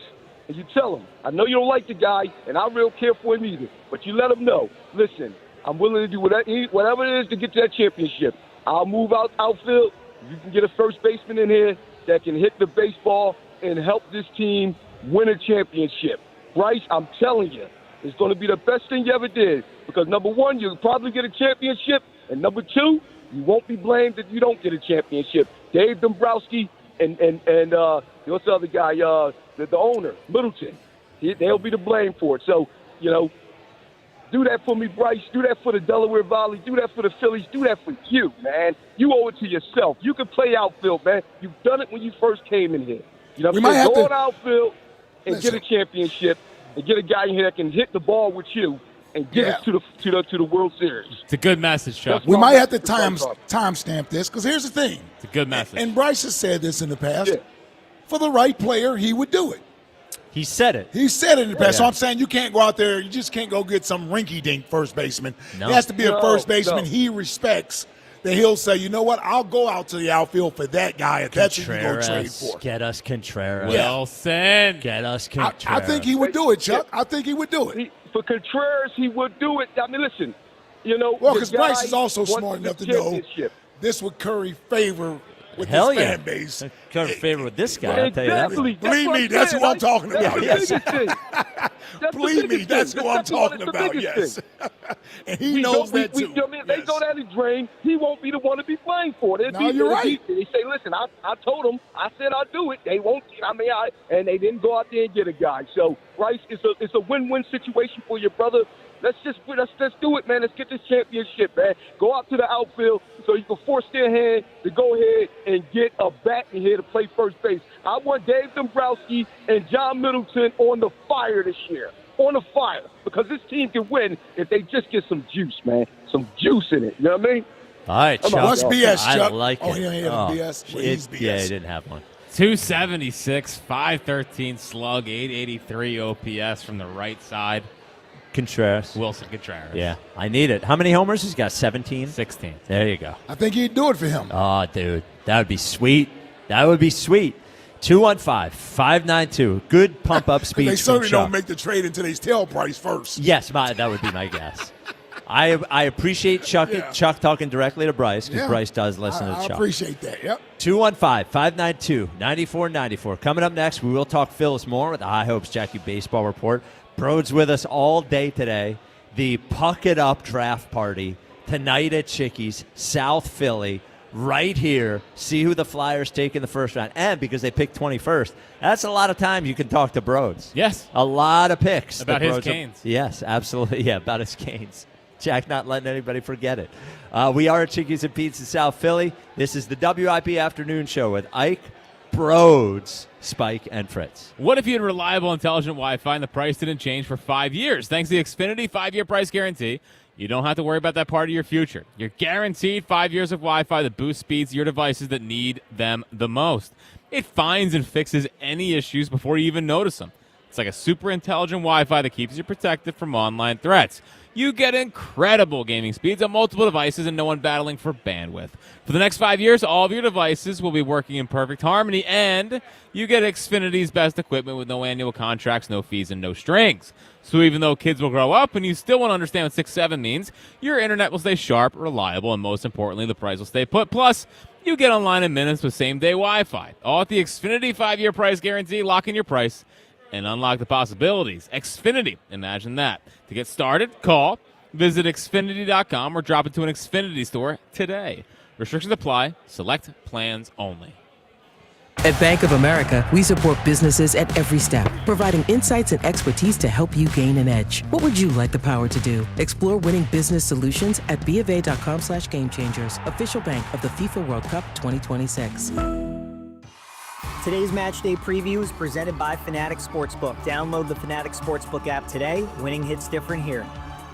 and you tell him, I know you don't like the guy, and I don't really care for him either. But you let him know, listen, I'm willing to do whatever it is to get to that championship. I'll move outfield. You can get a first baseman in here that can hit the baseball and help this team win a championship. Bryce, I'm telling you, it's going to be the best thing you ever did. Because, number one, you'll probably get a championship. And, number two, you won't be blamed if you don't get a championship. Dave Dombrowski and what's the other guy, the owner, Middleton, they'll be to blame for it. So, do that for me, Bryce. Do that for the Delaware Valley. Do that for the Phillies. Do that for you, man. You owe it to yourself. You can play outfield, man. You've done it when you first came in here. Go on outfield and get a championship and get a guy in here that can hit the ball with you and get us to the World Series. It's a good message, Chuck. We might have to timestamp this because here's the thing. It's a good message. And Bryce has said this in the past. Yeah. For the right player, he would do it. He said it. He said it in the past. Yeah. So I'm saying you can't go out there. You just can't go get some rinky-dink first baseman. No. It has to be a first baseman he respects. That he'll say, you know what, I'll go out to the outfield for that guy if that's what you're going to trade for. Get us Contreras. Wilson. Get us Contreras. I think he would do it, Chuck. I think he would do it. For Contreras, he would do it. I mean, listen, Well, because Bryce is also smart enough to know this would curry favor with his fan base. Curry favor with this guy, I'll tell you that. Believe me, that's who I'm talking about. Yes. Believe me, that's who I'm talking about, yes. And he knows that, too. They go down the drain. He won't be the one to be blamed for it. No, you're right. They say, listen, I told them. I said I'll do it. They won't. And they didn't go out there and get a guy. So, Bryce, it's a win-win situation for your brother. Let's do it, man. Let's get this championship, man. Go out to the outfield so you can force their hand to go ahead and get a bat in here to play first base. I want Dave Dombrowski and John Middleton on the fire this year. On the fire. Because this team can win if they just get some juice, man. Some juice in it. You know what I mean? All right, Chuck. What's BS, Chuck? I like it. Oh, he ain't have BS? Well, he's BS. Yeah, he didn't have one. 276, 513 slug, 883 OPS from the right side. Contreras. Wilson Contreras. Yeah, I need it. How many homers? He's got 17? 16. There you go. I think he'd do it for him. Oh, dude. That would be sweet. 215-592. Good pump-up speech. They certainly don't make the trade until they tell Bryce first. Yes, that would be my guess. I appreciate Chuck talking directly to Bryce because Bryce does listen to Chuck. I appreciate that, yep. 215-592-9494. Coming up next, we will talk Phillies more with the High Hopes Jackie Baseball Report. Broad's with us all day today. The Puck It Up draft party tonight at Chickies, South Philly, right here. See who the Flyers take in the first round. And because they picked 21st, that's a lot of time you can talk to Broads. Yes. A lot of picks. About his Canes. Yes, absolutely. Yeah, about his Canes. Jack not letting anybody forget it. We are at Chickies and Pete's in South Philly. This is the WIP Afternoon Show with Ike, Broads, Spike, and Fritz. What if you had reliable, intelligent Wi-Fi and the price didn't change for 5 years? Thanks to the Xfinity 5-year price guarantee, you don't have to worry about that part of your future. You're guaranteed 5 years of Wi-Fi that boosts speeds to your devices that need them the most. It finds and fixes any issues before you even notice them. It's like a super intelligent Wi-Fi that keeps you protected from online threats. You get incredible gaming speeds on multiple devices and no one battling for bandwidth. For the next 5 years, all of your devices will be working in perfect harmony, and you get Xfinity's best equipment with no annual contracts, no fees, and no strings. So even though kids will grow up and you still won't understand what 6-7 means, your internet will stay sharp, reliable, and most importantly, the price will stay put. Plus, you get online in minutes with same-day Wi-Fi. All at the Xfinity 5-year price guarantee. Lock in your price and unlock the possibilities. Xfinity. Imagine that. To get started, call, visit Xfinity.com, or drop into an Xfinity store today. Restrictions apply. Select plans only. At Bank of America, we support businesses at every step, providing insights and expertise to help you gain an edge. What would you like the power to do? Explore winning business solutions at BofA.com/gamechangers, official bank of the FIFA World Cup 2026. Today's match day preview is presented by Fanatics Sportsbook. Download the Fanatics Sportsbook app today. Winning hits different here.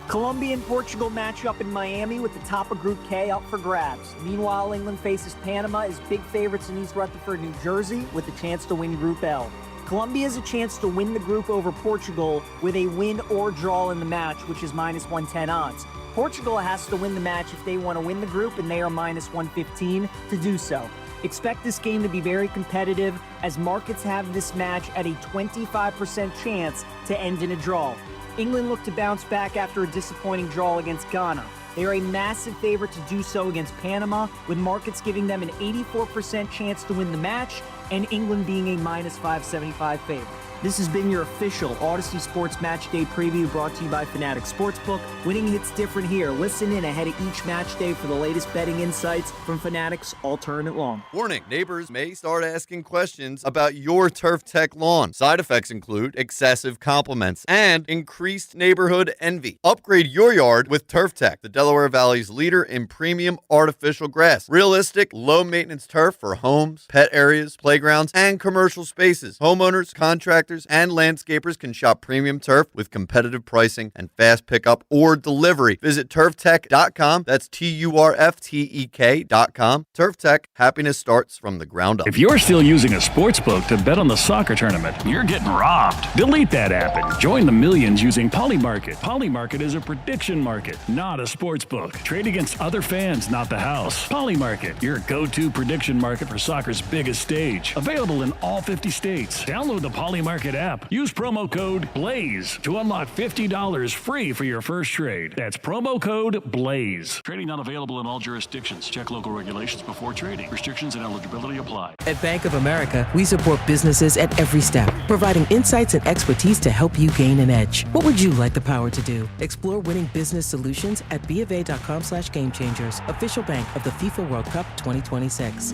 Colombia and Portugal match up in Miami with the top of Group K up for grabs. Meanwhile, England faces Panama as big favorites in East Rutherford, New Jersey, with a chance to win Group L. Colombia has a chance to win the group over Portugal with a win or draw in the match, which is -110 odds. Portugal has to win the match if they want to win the group, and they are -115 to do so. Expect this game to be very competitive, as markets have this match at a 25% chance to end in a draw. England look to bounce back after a disappointing draw against Ghana. They are a massive favorite to do so against Panama, with markets giving them an 84% chance to win the match, and England being a -575 favorite. This has been your official Odyssey Sports Match Day preview, brought to you by Fanatics Sportsbook. Winning hits different here. Listen in ahead of each match day for the latest betting insights from Fanatics all tournament long. Warning, neighbors may start asking questions about your Turf Tech lawn. Side effects include excessive compliments and increased neighborhood envy. Upgrade your yard with Turf Tech, the Delaware Valley's leader in premium artificial grass. Realistic, low-maintenance turf for homes, pet areas, playgrounds, and commercial spaces. Homeowners, contractors, and landscapers can shop premium turf with competitive pricing and fast pickup or delivery. Visit turftech.com. That's TURFTEK.com. Turf Tech, happiness starts from the ground up. If you're still using a sports book to bet on the soccer tournament, you're getting robbed. Delete that app and join the millions using Polymarket. Polymarket is a prediction market, not a sports book. Trade against other fans, not the house. Polymarket, your go-to prediction market for soccer's biggest stage. Available in all 50 states. Download the Polymarket app. Use promo code BLAZE to unlock $50 free for your first trade. That's promo code BLAZE. Trading not available in all jurisdictions. Check local regulations before trading. Restrictions and eligibility apply. At Bank of America, we support businesses at every step, providing insights and expertise to help you gain an edge. What would you like the power to do? Explore winning business solutions at BofA.com/gamechangers, official bank of the FIFA World Cup 2026.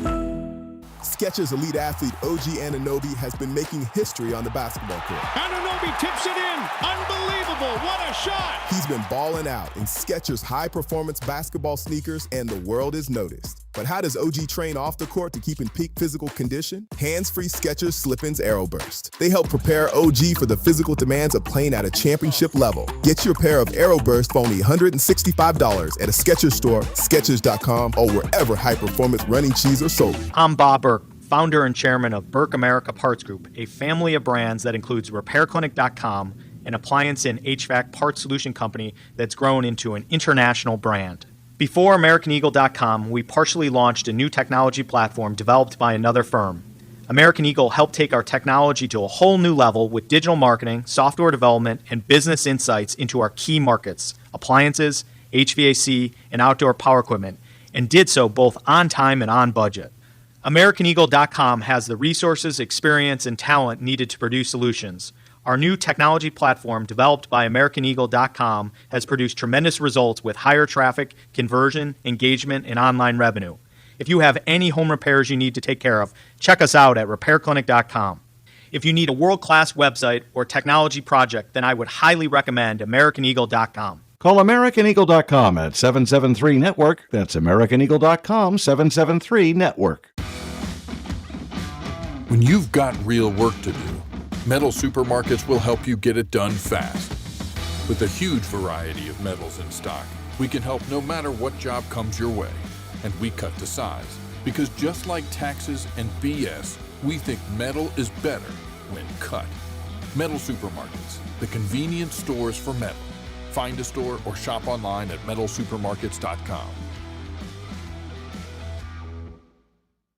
Skechers elite athlete OG Anunoby has been making history on the basketball court. Anunoby tips it in. Unbelievable. What a shot. He's been balling out in Skechers high-performance basketball sneakers, and the world is noticed. But how does OG train off the court to keep in peak physical condition? Hands-free Skechers Slip-ins Aeroburst. They help prepare OG for the physical demands of playing at a championship level. Get your pair of Aeroburst for only $165 at a Skechers store, Skechers.com, or wherever high-performance running shoes are sold. I'm Bob Burke, founder and chairman of Burke America Parts Group, a family of brands that includes RepairClinic.com, an appliance and HVAC parts solution company that's grown into an international brand. Before AmericanEagle.com, we partially launched a new technology platform developed by another firm. American Eagle helped take our technology to a whole new level with digital marketing, software development, and business insights into our key markets, appliances, HVAC, and outdoor power equipment, and did so both on time and on budget. AmericanEagle.com has the resources, experience, and talent needed to produce solutions. Our new technology platform, developed by AmericanEagle.com, has produced tremendous results with higher traffic, conversion, engagement, and online revenue. If you have any home repairs you need to take care of, check us out at RepairClinic.com. If you need a world-class website or technology project, then I would highly recommend AmericanEagle.com. Call AmericanEagle.com at 773-NETWORK. That's AmericanEagle.com, 773-NETWORK. When you've got real work to do, Metal Supermarkets will help you get it done fast. With a huge variety of metals in stock, we can help no matter what job comes your way. And we cut to size. Because just like taxes and BS, we think metal is better when cut. Metal Supermarkets, the convenient stores for metal. Find a store or shop online at metalsupermarkets.com.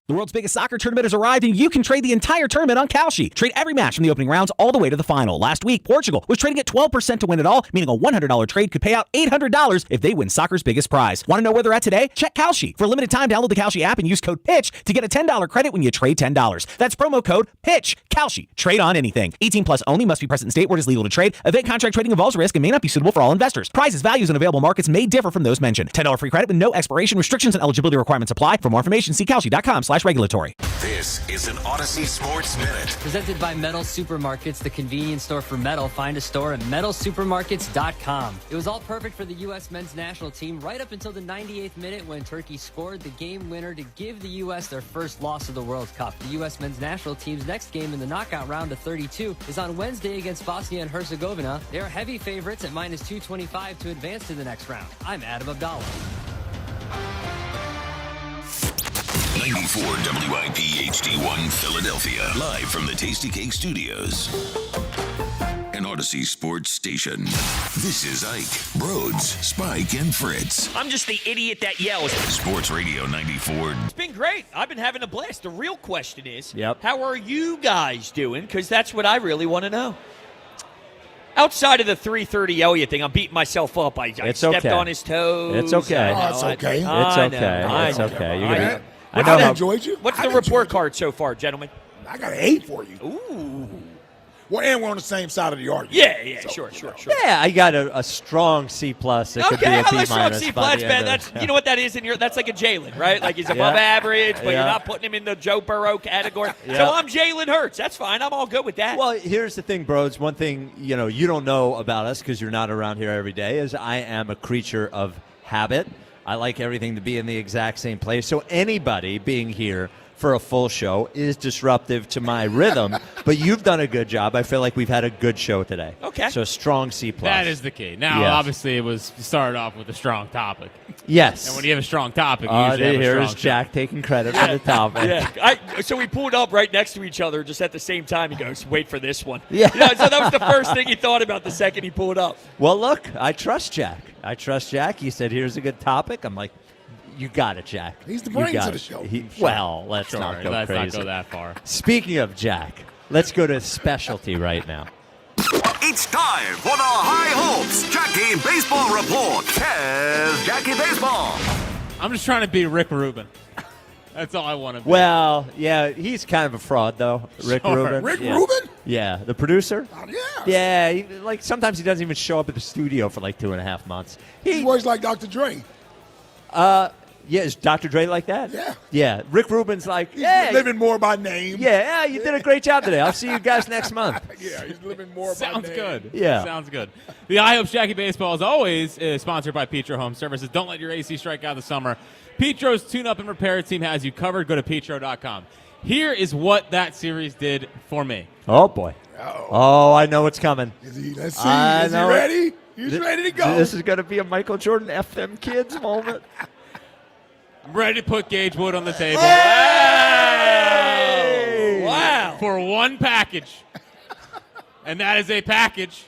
The world's biggest soccer tournament has arrived, and you can trade the entire tournament on Kalshi. Trade every match from the opening rounds all the way to the final. Last week, Portugal was trading at 12% to win it all, meaning a $100 trade could pay out $800 if they win soccer's biggest prize. Want to know where they're at today? Check Kalshi. For a limited time, download the Kalshi app and use code PITCH to get a $10 credit when you trade $10. That's promo code PITCH. Kalshi. Trade on anything. 18 plus only. Must be present in state where it is legal to trade. Event contract trading involves risk and may not be suitable for all investors. Prices, values, and available markets may differ from those mentioned. $10 free credit with no expiration. Restrictions and eligibility requirements apply. For more information, see kalshi.com/regulatory. This is an Odyssey Sports Minute. Presented by Metal Supermarkets, the convenience store for metal. Find a store at metalsupermarkets.com. It was all perfect for the U.S. men's national team right up until the 98th minute when Turkey scored the game winner to give the U.S. their first loss of the World Cup. The U.S. men's national team's next game in the knockout round of 32 is on Wednesday against Bosnia and Herzegovina. They are heavy favorites at minus 225 to advance to the next round. I'm Adam Abdallah. 94 WIP HD1 Philadelphia. Live from the Tasty Cake Studios. An Odyssey Sports Station. This is Ike, Broads, Spike, and Fritz. I'm just the idiot that yells. Sports Radio 94. It's been great. I've been having a blast. The real question is, Yep. how are you guys doing? Because that's what I really want to know. Outside of the 3:30 Elliott thing, I'm beating myself up. I stepped on his toes. It's okay. It's okay. It's okay. I know. I enjoyed you. What's the report card so far, gentlemen? I got an 8 for you. Ooh. Well, and we're on the same side of the argument. Yeah, sure. Yeah, I got a strong C+. It could be a B-. Strong C+, man. That's, you know what that is that's like a Jalen, right? Like he's above average, but you're not putting him in the Joe Burrow category. So I'm Jalen Hurts. That's fine. I'm all good with that. Well, here's the thing, bros. One thing you don't know about us because you're not around here every day is I am a creature of habit. I like everything to be in the exact same place. So anybody being here for a full show is disruptive to my rhythm. But you've done a good job. I feel like we've had a good show today. Okay. So strong C+. That is the key. Now, obviously, it was started off with a strong topic. Yes. And when you have a strong topic, you usually have a strong here's Jack taking credit for the topic. Yeah. So we pulled up right next to each other just at the same time. He goes, wait for this one. Yeah. So that was the first thing he thought about the second he pulled up. Well, look, I trust Jack. He said, here's a good topic. I'm like, you got it, Jack. He's the brains of the show. Well, let's not go crazy. Let's not go that far. Speaking of Jack, let's go to specialty right now. It's time for the High Hopes Jackie Baseball Report. Here's Jackie Baseball. I'm just trying to be Rick Rubin. That's all I want to be. Well, yeah, he's kind of a fraud, though, Rick Rubin. Rick Rubin? Yeah, the producer. Yeah. Yeah, sometimes he doesn't even show up at the studio for 2.5 months. He works like Dr. Dre. Yeah, is Dr. Dre like that? Yeah. Yeah, Rick Rubin's like, He's living more by name. Yeah, you did a great job today. I'll see you guys next month. Yeah, he's living more by name. Sounds good. Yeah. Sounds good. The High Hopes Jackie Baseball, as always, is sponsored by Petro Home Services. Don't let your AC strike out this summer. Petro's tune-up and repair team has you covered. Go to petro.com. Here is what that series did for me. Oh, boy. Oh, I know what's coming. Let's see. Is he ready? He's ready to go. This is going to be a Michael Jordan F them kids moment. I'm ready to put Gage Wood on the table. Hey! Wow. For one package. And that is a package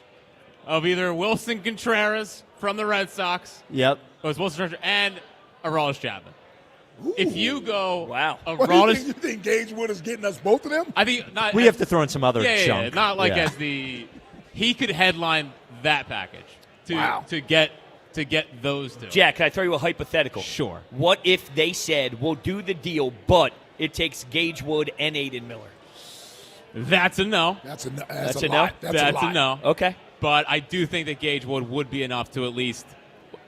of either Wilson Contreras from the Red Sox. Yep. It was Wilson Contreras and Aroldis Chapman. Ooh. If you go Aroldis, you think Gage Wood is getting us both of them? I think not. We have to throw in some other junk. Not like as the he could headline that package to get those two. Jack, can I throw you a hypothetical? Sure. What if they said, we'll do the deal, but it takes Gage Wood and Aiden Miller? That's a no. That's a no. That's a no? lot. That's a no. Okay. But I do think that Gage Wood would be enough to at least,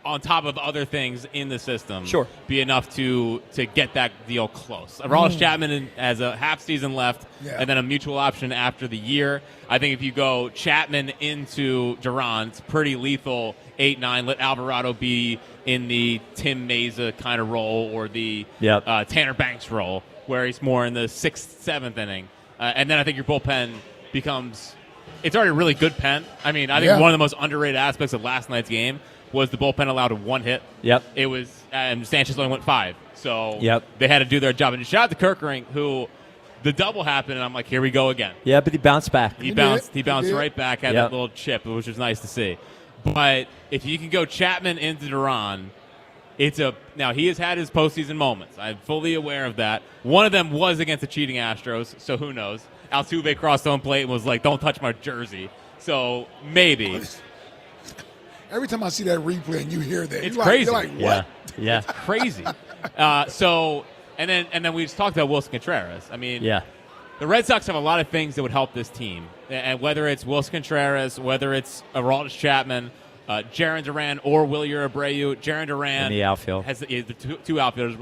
on top of other things in the system, be enough to get that deal close. Aroldis Chapman has a half season left and then a mutual option after the year. I think if you go Chapman into Durant, pretty lethal 8-9. Let Alvarado be in the Tim Meza kind of role or the Tanner Banks role, where he's more in the 6th, 7th inning. And then I think your bullpen becomes – it's already a really good pen. I mean, I think one of the most underrated aspects of last night's game was the bullpen allowed one hit. Yep. It was – and Sanchez only went 5. So yep. they had to do their job. And shout out to Kerkering, who the double happened, and I'm like, here we go again. Yeah, but he bounced back. He bounced right back, had that little chip, which was nice to see. But if you can go Chapman into Duran, now he has had his postseason moments. I'm fully aware of that. One of them was against the cheating Astros, so who knows? Altuve crossed home plate and was like, don't touch my jersey. So maybe. Every time I see that replay and you hear that, it's crazy. You're like, what? Yeah. It's crazy. And then we just talked about Wilson Contreras. I mean, the Red Sox have a lot of things that would help this team. And whether it's Wilson Contreras, whether it's Aroldis Chapman, Jarren Duran or Wilyer Abreu. Jarren Duran in the outfield has the two outfielders.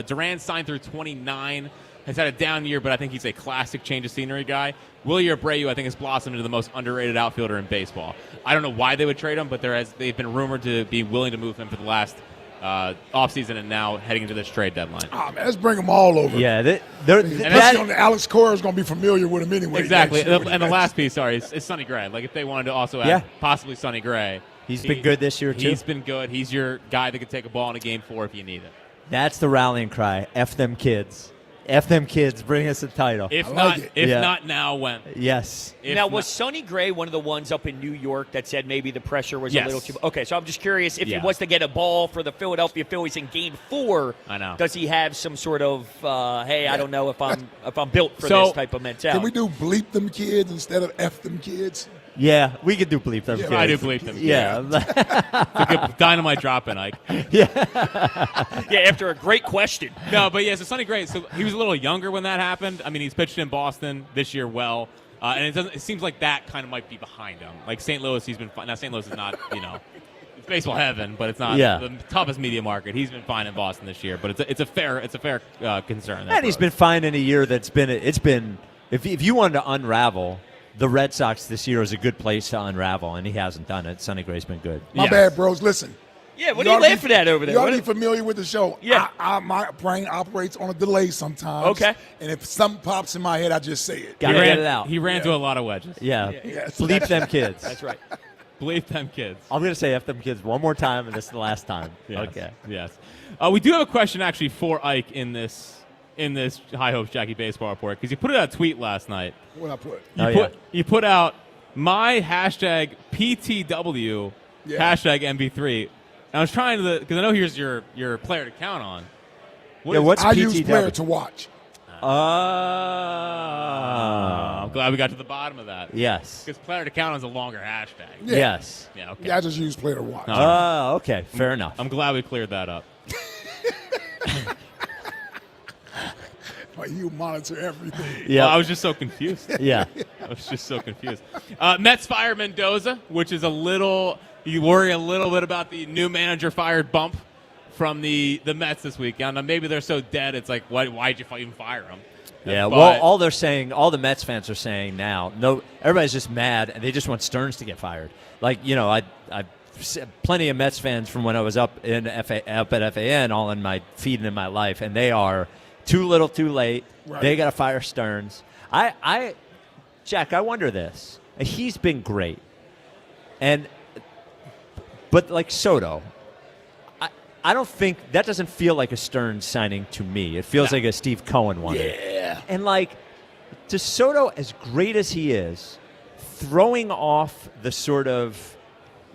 Duran signed through 29. Has had a down year, but I think he's a classic change of scenery guy. Wilyer Abreu, I think, has blossomed into the most underrated outfielder in baseball. I don't know why they would trade him, but they've been rumored to be willing to move him for the last offseason and now heading into this trade deadline. Oh, man, let's bring them all over. Yeah. Alex Cora is going to be familiar with him anyway. Exactly. And the last piece, is Sonny Gray. Like, if they wanted to also add possibly Sonny Gray. He's been good this year, too. He's been good. He's your guy that can take a ball in a game 4 if you need it. That's the rallying cry. F them kids. F them kids. Bring us a title. If not now, when? Yes. Was Sonny Gray one of the ones up in New York that said maybe the pressure was a little too? Okay, so I'm just curious if he was to get a ball for the Philadelphia Phillies in Game 4. I know. Does he have some sort of I don't know if I'm built for this type of mentality? Can we do bleep them kids instead of F them kids? Yeah, we could do bleep them kids. I do bleep them kids. Yeah. It's a good dynamite drop in, Ike. Yeah, after a great question. No, but so Sonny Gray, so he was a little younger when that happened. I mean, he's pitched in Boston this year well, and it seems like that kind of might be behind him. Like St. Louis, he's been fine. Now, St. Louis is not, it's baseball heaven, but it's not the toughest media market. He's been fine in Boston this year, but it's a fair concern. And he's been fine in a year that's been if you wanted to unravel the Red Sox this year is a good place to unravel, and he hasn't done it. Sonny Gray's been good. My bad, bros. Listen. Yeah, what are you laughing at over there? You ought to be familiar with the show. Yeah. My brain operates on a delay sometimes. Okay. And if something pops in my head, I just say it. Gotta get it out. He ran through a lot of wedges. Yeah. Yes. Bleep them kids. That's right. Bleep them kids. I'm going to say F them kids one more time, and this is the last time. Yes. Okay. Yes. We do have a question, actually, for Ike in this High Hopes Jackie Baseball Report, because you put out a tweet last night. What I put? You put out my hashtag PTW hashtag MV3. And I was trying to, because I know here's your player to count on. What's I PTW? use player to watch. I'm glad we got to the bottom of that. Yes. Because player to count on is a longer hashtag. Yeah. Yes. Yeah, okay. Yeah, I just use player to watch. Okay. Fair enough. I'm glad we cleared that up. You monitor everything. Yeah, I was just so confused. Yeah. I was just so confused. Mets fire Mendoza, which is you worry a little bit about the new manager fired bump from the Mets this week. Now, maybe they're so dead, it's like, why'd you even fire them? Yeah, well, all the Mets fans are saying now, everybody's just mad, and they just want Stearns to get fired. Like, I've plenty of Mets fans from when I was up at FAN, all in my feed and in my life, and they are too little, too late. Right. They got to fire Stearns. Jack, I wonder this. He's been great, but like Soto, I don't think that doesn't feel like a Stearns signing to me. It feels like a Steve Cohen one. Yeah. And to Soto, as great as he is, throwing off the sort of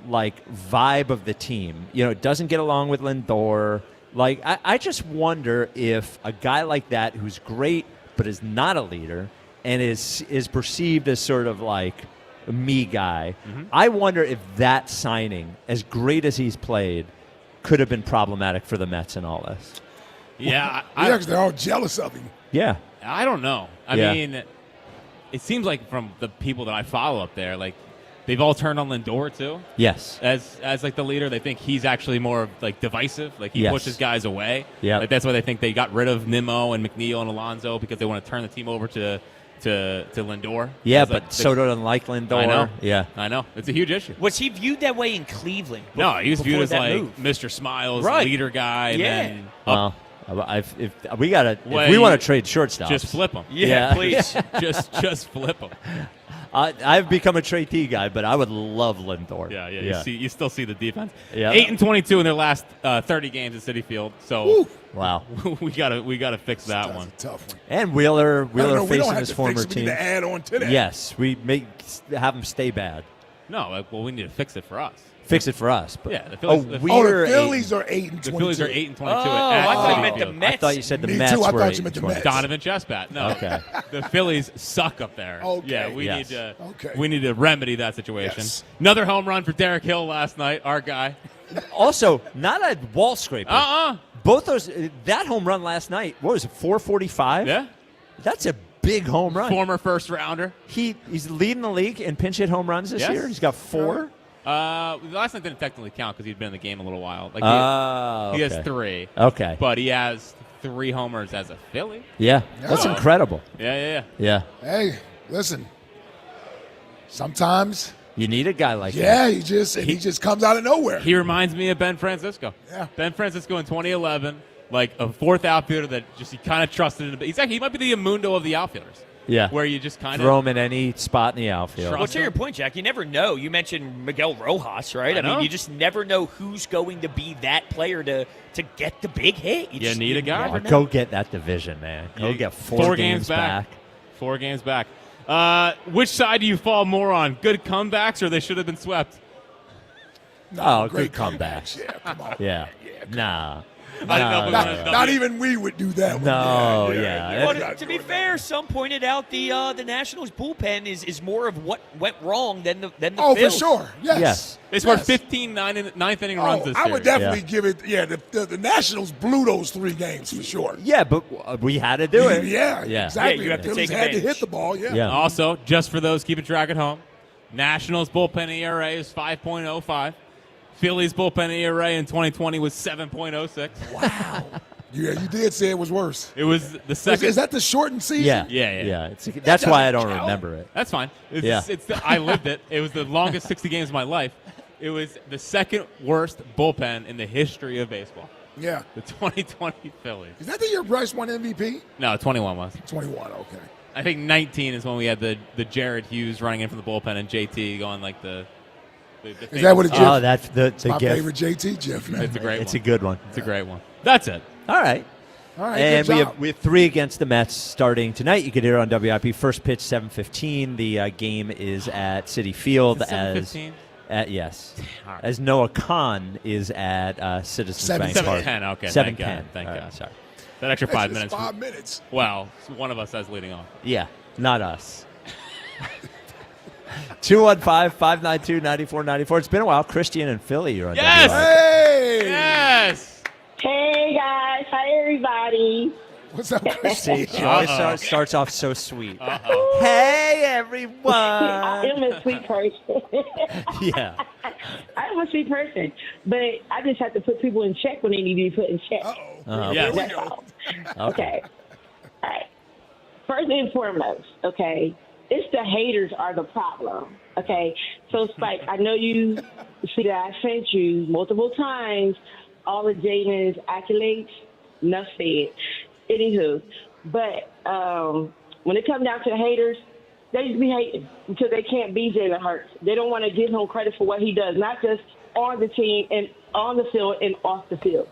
vibe of the team. Doesn't get along with Lindor. I just wonder if a guy like that who's great but is not a leader and is perceived as sort of like a me guy, I wonder if that signing, as great as he's played, could have been problematic for the Mets in all this. Yeah. They're all jealous of him. Yeah. I don't know. I mean, it seems like from the people that I follow up there, they've all turned on Lindor too. Yes. As the leader, they think he's actually more divisive. He pushes guys away. Yeah. That's why they think they got rid of Nimmo and McNeil and Alonso, because they want to turn the team over to Lindor. Yeah, but Soto doesn't like Lindor. I know. Yeah. I know. It's a huge issue. Was he viewed that way in Cleveland? No, he was viewed as move? Mr. Smiles, Right. leader guy. Yeah. And then If we want to trade shortstops, just flip them. Yeah, please. just flip them. I've become a Trey T guy, but I would love Lindor. Yeah. You still see the defense. Yeah. 8-22 in their last 30 games at Citi Field. So Woo. Wow, we gotta fix that one. That's a tough one. And Wheeler facing we don't have his to former fix it. We team. need to add on to that. Yes, we have him stay bad. No, well, we need to fix it for us. Fix it for us. But, Yeah, the Phillies. The Phillies are 8-22. The Phillies are 8-22. Oh, I thought you meant the I Mets. thought you said the Me Mets too, I were thought you meant the 8-22. Mets. Donovan Chestnut. No, Okay. The Phillies suck up there. Okay. Yeah, we Yes. need to. Okay. We need to remedy that situation. Yes. Another home run for Derek Hill last night. Our guy. Also, not a wall scraper. Both those, that home run last night, what was it, 445? Yeah. That's a big home run. Former first rounder. He's leading the league in pinch hit home runs this Yes. year. He's got 4. Last night didn't technically count because he'd been in the game a little while. Like he has 3. Okay. But he has 3 homers as a Philly. Yeah, that's incredible. Yeah. Hey, listen. Sometimes you need a guy like that. Yeah, he just comes out of nowhere. He reminds me of Ben Francisco. Yeah. Ben Francisco in 2011, like a fourth outfielder that just he kind of trusted in. He might be the Amundo of the outfielders. Yeah. Where you just kind of throw him in any spot in the outfield. Well, to your point, Jack, you never know. You mentioned Miguel Rojas, right? I mean, you just never know who's going to be that player to get the big hit. You need a guy. Go get that division, man. Go get 4 games back. 4 games back. Which side do you fall more on? Good comebacks or they should have been swept? No, good comebacks. Yeah, come on. Yeah. Nah. Not even we would do that. No, Well, to be fair, some pointed out the Nationals bullpen is more of what went wrong than the Oh, Phils. for sure. Yes. They scored 15 ninth inning runs this I series. would definitely give it. Yeah, the Nationals blew those 3 games for sure. Yeah, but we had to do it. Yeah, exactly. you have to Phillies take had to advantage. hit the ball. Yeah. Also, just for those keeping track at home, Nationals bullpen ERA is 5.05. Phillies bullpen ERA in 2020 was 7.06. Wow. Yeah, you did say it was worse. It was the second. Is that the shortened season? Yeah. That's why I don't remember it. That's fine. Yeah. I lived it. It was the longest 60 games of my life. It was the second worst bullpen in the history of baseball. Yeah. The 2020 Phillies. Is that the year Bryce won MVP? No, 21 was. 21, okay. I think 19 is when we had the Jared Hughes running in from the bullpen and JT going like the Is that what it is? Oh, that's the My gift. favorite JT GIF, man. It's a great one. It's a good one. It's a great one. That's it. All right. All right, And good we job. have 3 against the Mets starting tonight. You can hear it on WIP. First pitch 7:15. The game is at Citi Field. Is it 7:15? Yes. All right. As Noah Khan is at Citizens Bank Park. 7:10. Okay. 7:10. Thank All God. right, sorry. That extra 5 It's minutes. 5 minutes. Well, one of us has leading off. Yeah, not us. 215-592-9494. It's been a while. Christian and Philly, you're on Yes! WIP. Hey! Yes! Hey guys, hi everybody. What's up, See, Christy? she always starts off so sweet. Uh-oh. Hey, everyone. I am a sweet person. Yeah. I am a sweet person, but I just have to put people in check when they need to be put in check. Yes. That's all. Okay. All right. First and foremost, okay, it's the haters are the problem. Okay. So Spike, I know you see that I sent you multiple times all of Jaden's accolades. Enough said. Anywho, but when it comes down to the haters, they just be hating because they can't be Jalen Hurts. They don't want to give him credit for what he does, not just on the team and on the field and off the field.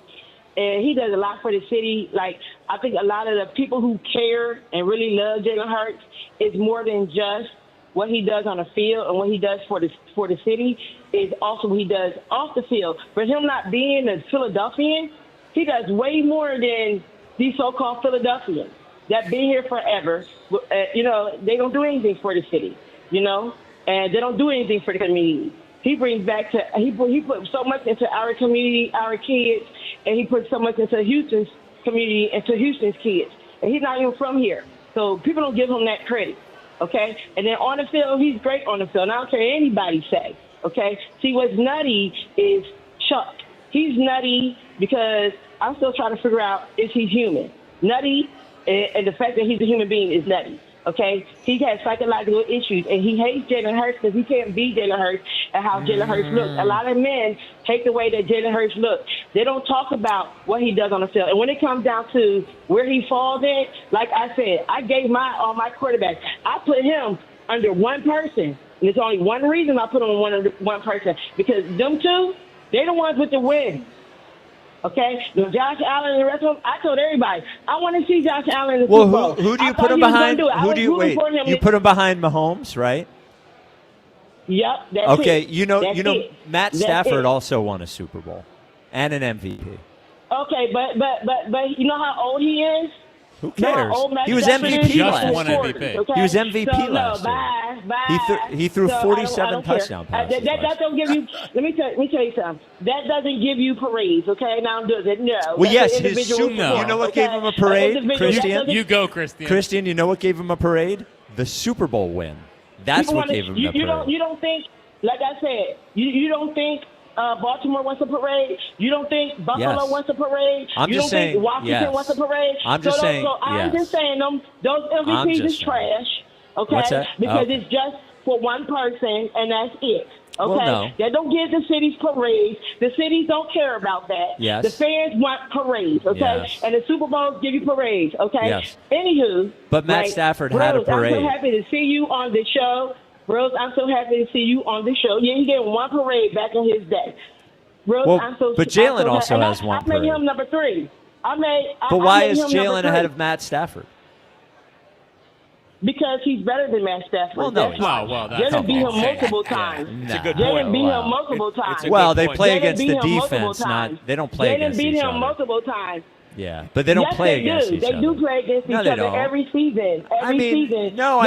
And he does a lot for the city. Like, I think a lot of the people who care and really love Jalen Hurts is more than just what he does on the field and what he does for the city is also what he does off the field. For him not being a Philadelphian, he does way more than these so-called Philadelphians that been here forever. They don't do anything for the city, and they don't do anything for the community. He brings back he put so much into our community, our kids, and he put so much into Houston's community, into Houston's kids. And he's not even from here. So people don't give him that credit, okay? And then on the field, he's great on the field. And I don't care what anybody say, okay? See, what's nutty is Chuck. He's nutty because I'm still trying to figure out if he's human. Nutty, and the fact that he's a human being is nutty, Okay, he has psychological issues, and he hates Jalen Hurts because he can't be Jalen Hurts and how Jalen Hurts looks. A lot of men take the way that Jalen Hurts looks. They don't talk about what he does on the field. And when it comes down to where he falls in, like I said, I gave all my quarterbacks. I put him under one person. And there's only one reason I put him under one person, because them two, they're the ones with the win. Okay, Josh Allen and the rest of them. I told everybody I want to see Josh Allen in the Super Bowl. Who do you put him behind? Who do you wait? You put him behind Mahomes, right? Yep. That's okay. It. You know. That's Matt Stafford also won a Super Bowl and an MVP. Okay, but you know how old he is? Who cares? He was MVP last year. Okay? He was MVP last year. He threw 47 touchdown passes. That don't give you. Let me tell you something. That doesn't give you parades, okay? Now does it? No. Well, yes, his Super Bowl. You know what gave him a parade, Christian? You go, Christian. Christian, you know what gave him a parade? The Super Bowl win. That's what gave him the parade. You don't think, like I said, you don't think Baltimore wants a parade? You don't think Buffalo wants a parade? I'm you just don't saying, think Washington wants a parade? I'm just saying, I'm just saying those MVPs is trash, okay? What's that? Because it's just for one person, and that's it. Okay, well, no. They don't give the cities parades. The cities don't care about that. Yes. The fans want parades, okay? Yes. And the Super Bowls give you parades, okay? Yes. Anywho. But Matt Stafford had a parade. I'm so happy to see you on the show. Rose, I'm so happy to see you on the show. Yeah, he did one parade back in his day. Rose, but Jalen also has one parade. I made him number 3. But why is Jalen ahead of Matt Stafford? Because he's better than Matt Stafford. Well, no. Jalen beat him multiple times. It's a good Jalen point. beat him multiple times. Well, they play against the defense, they don't play against each other. Jalen beat him multiple times. Yeah, but they don't play against each other. They do play against each other every season. No,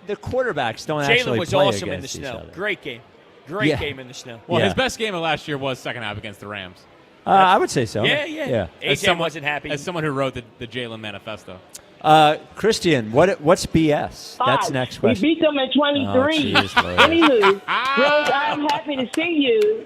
the quarterbacks don't actually was play awesome against in the each snow. other. Great game. Great game in the snow. Well, his best game of last year was second half against the Rams. I would say so. Yeah. AJ wasn't happy. As someone who wrote the Jalen manifesto. Christian, what's BS? That's the next question. We beat them in 23. Anywho, Rose, I'm happy to see you.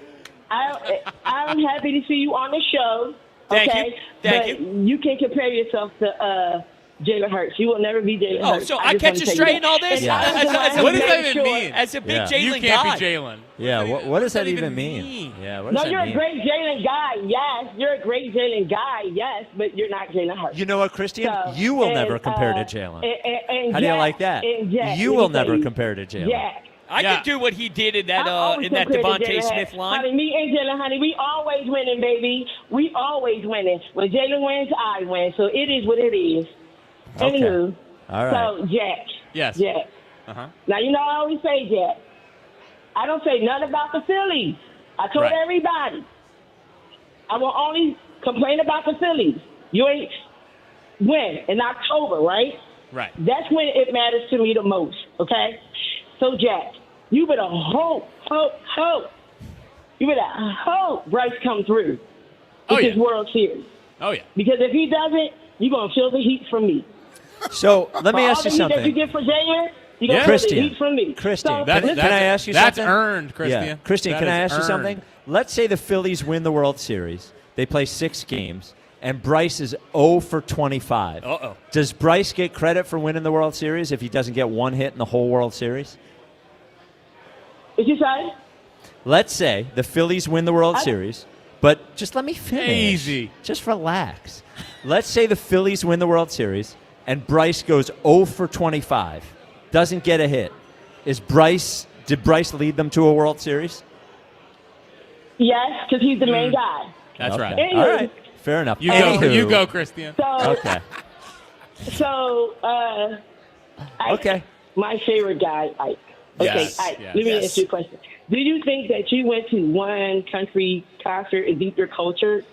I'm happy to see you on the show. Okay? Thank you. You can't compare yourself to Jalen Hurts. You will never be Jalen Hurts. So I catch you straight in all this? What does that even mean? As a big Jalen guy. You can't be Jalen. Yeah, what does that even mean? Yeah, what does that mean? You're a great Jalen guy, yes. You're a great Jalen guy, yes, but you're not Jalen Hurts. You know what, Christian? You will never compare to Jalen. How do you like that? You will never compare to Jalen. I could do what he did in that Devontae Smith line. Honey, me and Jalen, honey, we always winning, baby. We always winning. When Jalen wins, I win. So it is what it is. Okay. Anywho, all right. So Jack. Yes. Jack. Now, you know I always say, Jack, I don't say nothing about the Phillies. I told everybody. I will only complain about the Phillies. You ain't when? In October, right? Right. That's when it matters to me the most, okay? So, Jack, you better hope. You better hope Bryce comes through with his World Series. Oh, yeah. Because if he doesn't, you're going to feel the heat from me. So, let me ask you something. That you did for Jalen, you're going to feel the heat from me. Christian, can I ask you something? That's earned, Christian. Yeah. Christian, can I ask you something? Let's say the Phillies win the World Series. They play 6 games, and Bryce is 0 for 25. Uh-oh. Does Bryce get credit for winning the World Series if he doesn't get one hit in the whole World Series? What you say? Let's say the Phillies win the World Series, but just let me finish. Easy. Just relax. Let's say the Phillies win the World Series, and Bryce goes 0 for 25, doesn't get a hit. Did Bryce lead them to a World Series? Yes, because he's the main guy. That's right. Anyway, all right. Fair enough. You go, Christian. Okay. My favorite guy, Ike. Okay, Yes, Ike, yes, let me yes. ask you a question. Do you think that you went to one country concert and deep your culture?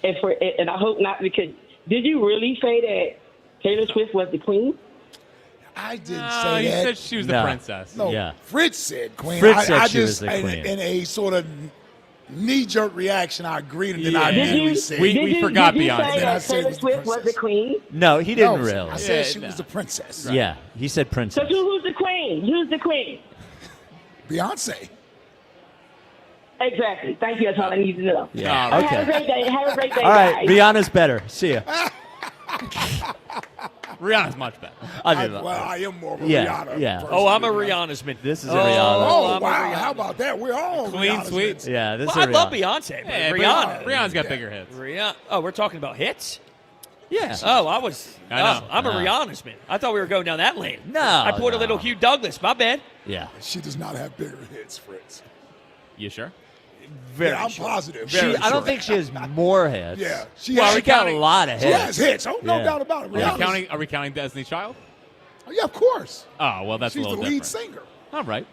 And I hope not, because did you really say that Taylor Swift was the queen? I didn't No, say you that. said she was the princess. No, Yeah. Fritz said queen. Fritz said I she was just, the queen. In a sort of knee-jerk reaction, I agreed, and then I Yeah. immediately said. We forgot Did you Beyonce. say Then I that said Taylor it was the Swift was the princess. queen? No, he didn't No, really. I said she Yeah, was the princess. Yeah, he said princess. So who's the queen? Who's the queen? Beyonce. Exactly. Thank you. That's all I need to know. Yeah. Have a Okay. great day. Have a great day, All right. guys. Rihanna's better. See ya. Rihanna's much better. I am more of a Rihanna. Yeah. person. Oh, I'm a Rihanna's man. This is a Oh, Rihanna. wow. How about that? We're all Clean Rihanna's sweep. fans. Yeah, this Well, is I love Rihanna. Beyonce, but Yeah, Rihanna. Rihanna's got bigger hits. Rihanna. Oh, we're talking about hits? Yeah. Oh, I know. I'm a Rihanna's man. I thought we were going down that lane. No. I pulled a little Hugh Douglas. My bad. Yeah. She does not have bigger hits, Fritz. You sure? Very I'm sure. positive. I don't think she has more hits. Yeah. She got a lot of hits. She has hits. Oh, no doubt about it. Are we counting Destiny's Child? Oh, yeah, of course. Oh, well, that's She's a little the lead different. singer. All right.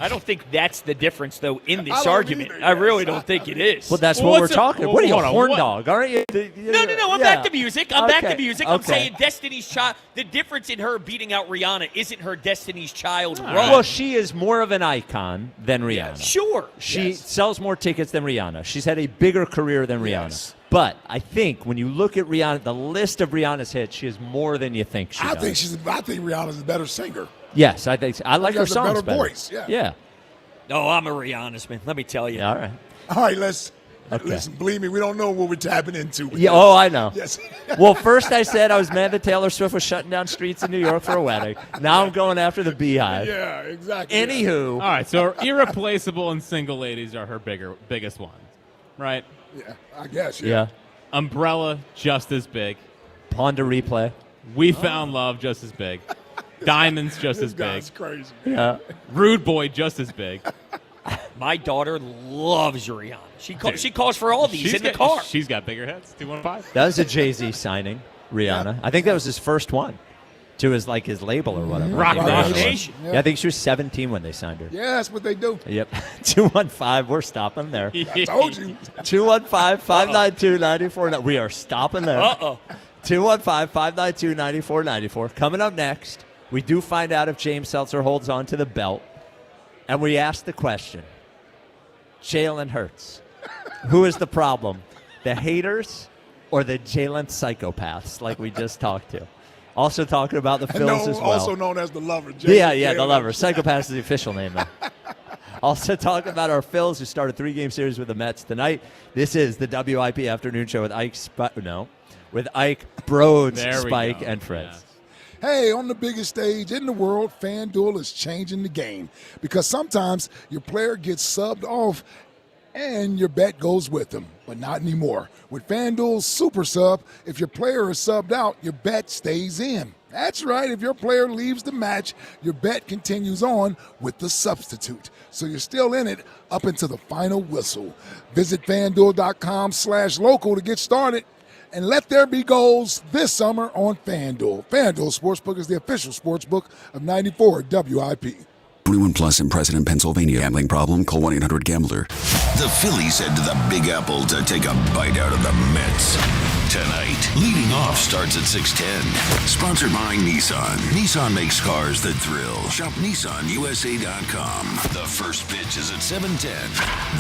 I don't think that's the difference, though, in I this don't argument. either, I really yes. don't think it is. Well, that's Well, what we're what's talking. the- What are you, hold a on, horn what- dog? Aren't you? No, I'm back to music. I'm back to music. I'm Okay. saying Destiny's Child. The difference in her beating out Rihanna isn't her Destiny's Child run. Well, she is more of an icon than Rihanna. Sure. She sells more tickets than Rihanna. She's had a bigger career than Rihanna. Yes. But I think when you look at Rihanna, the list of Rihanna's hits, she is more than you think she I does. think Rihanna's a better singer. Yes, I think so. I like her has a songs better voice, yeah. Yeah. No, I'm a Rihanna's man. Let me tell you. All right. All right, listen, believe me, we don't know what we're tapping into. with Yeah, this. oh, I know. Yes. Well, first I said I was mad that Taylor Swift was shutting down streets in New York for a wedding. Now I'm going after the Beehive. Yeah, exactly. Anywho. All right, so irreplaceable and single ladies are her biggest ones, right? Yeah, I guess. Yeah. Umbrella, just as big. Ponder replay. We Found Love, just as big. Diamonds, just This as big. guy's crazy. Yeah. Rude Boy, just as big. My daughter loves Rihanna. She calls for all these in the car. She's got bigger hits. 215. That was a Jay-Z signing, Rihanna. I think that was his first one to his label or whatever. Rock Nation. Nation. Yeah, I think she was 17 when they signed her. Yeah, that's what they do. Yep. 215. We're stopping there. I told you. 215-592-9490. We are stopping there. Uh-oh. 215-592-9494. Coming up next, we do find out if James Seltzer holds on to the belt. And we ask the question, Jalen Hurts, who is the problem? The haters or the Jalen psychopaths like we just talked to? Also talking about the Phils as well. Also known as the lover. Yeah, Jalen. the lover. Psychopath is the official name, though. Also talking about our Phils who start a 3-game series with the Mets tonight. This is the WIP Afternoon Show with with Ike, Broads, There we Spike, go. and Fritz. Yes. Hey, on the biggest stage in the world, FanDuel is changing the game because sometimes your player gets subbed off and your bet goes with them, but not anymore. With FanDuel's Super Sub, if your player is subbed out, your bet stays in. That's right. If your player leaves the match, your bet continues on with the substitute. So you're still in it up until the final whistle. Visit FanDuel.com/local to get started. And let there be goals this summer on FanDuel. FanDuel Sportsbook is the official sportsbook of 94 WIP. 21 plus in President, Pennsylvania. Gambling problem? Call 1-800-GAMBLER. The Phillies head to the Big Apple to take a bite out of the Mets. Tonight, leading off starts at 6:10. Sponsored by Nissan. Nissan makes cars that thrill. Shop NissanUSA.com. The first pitch is at 7:10.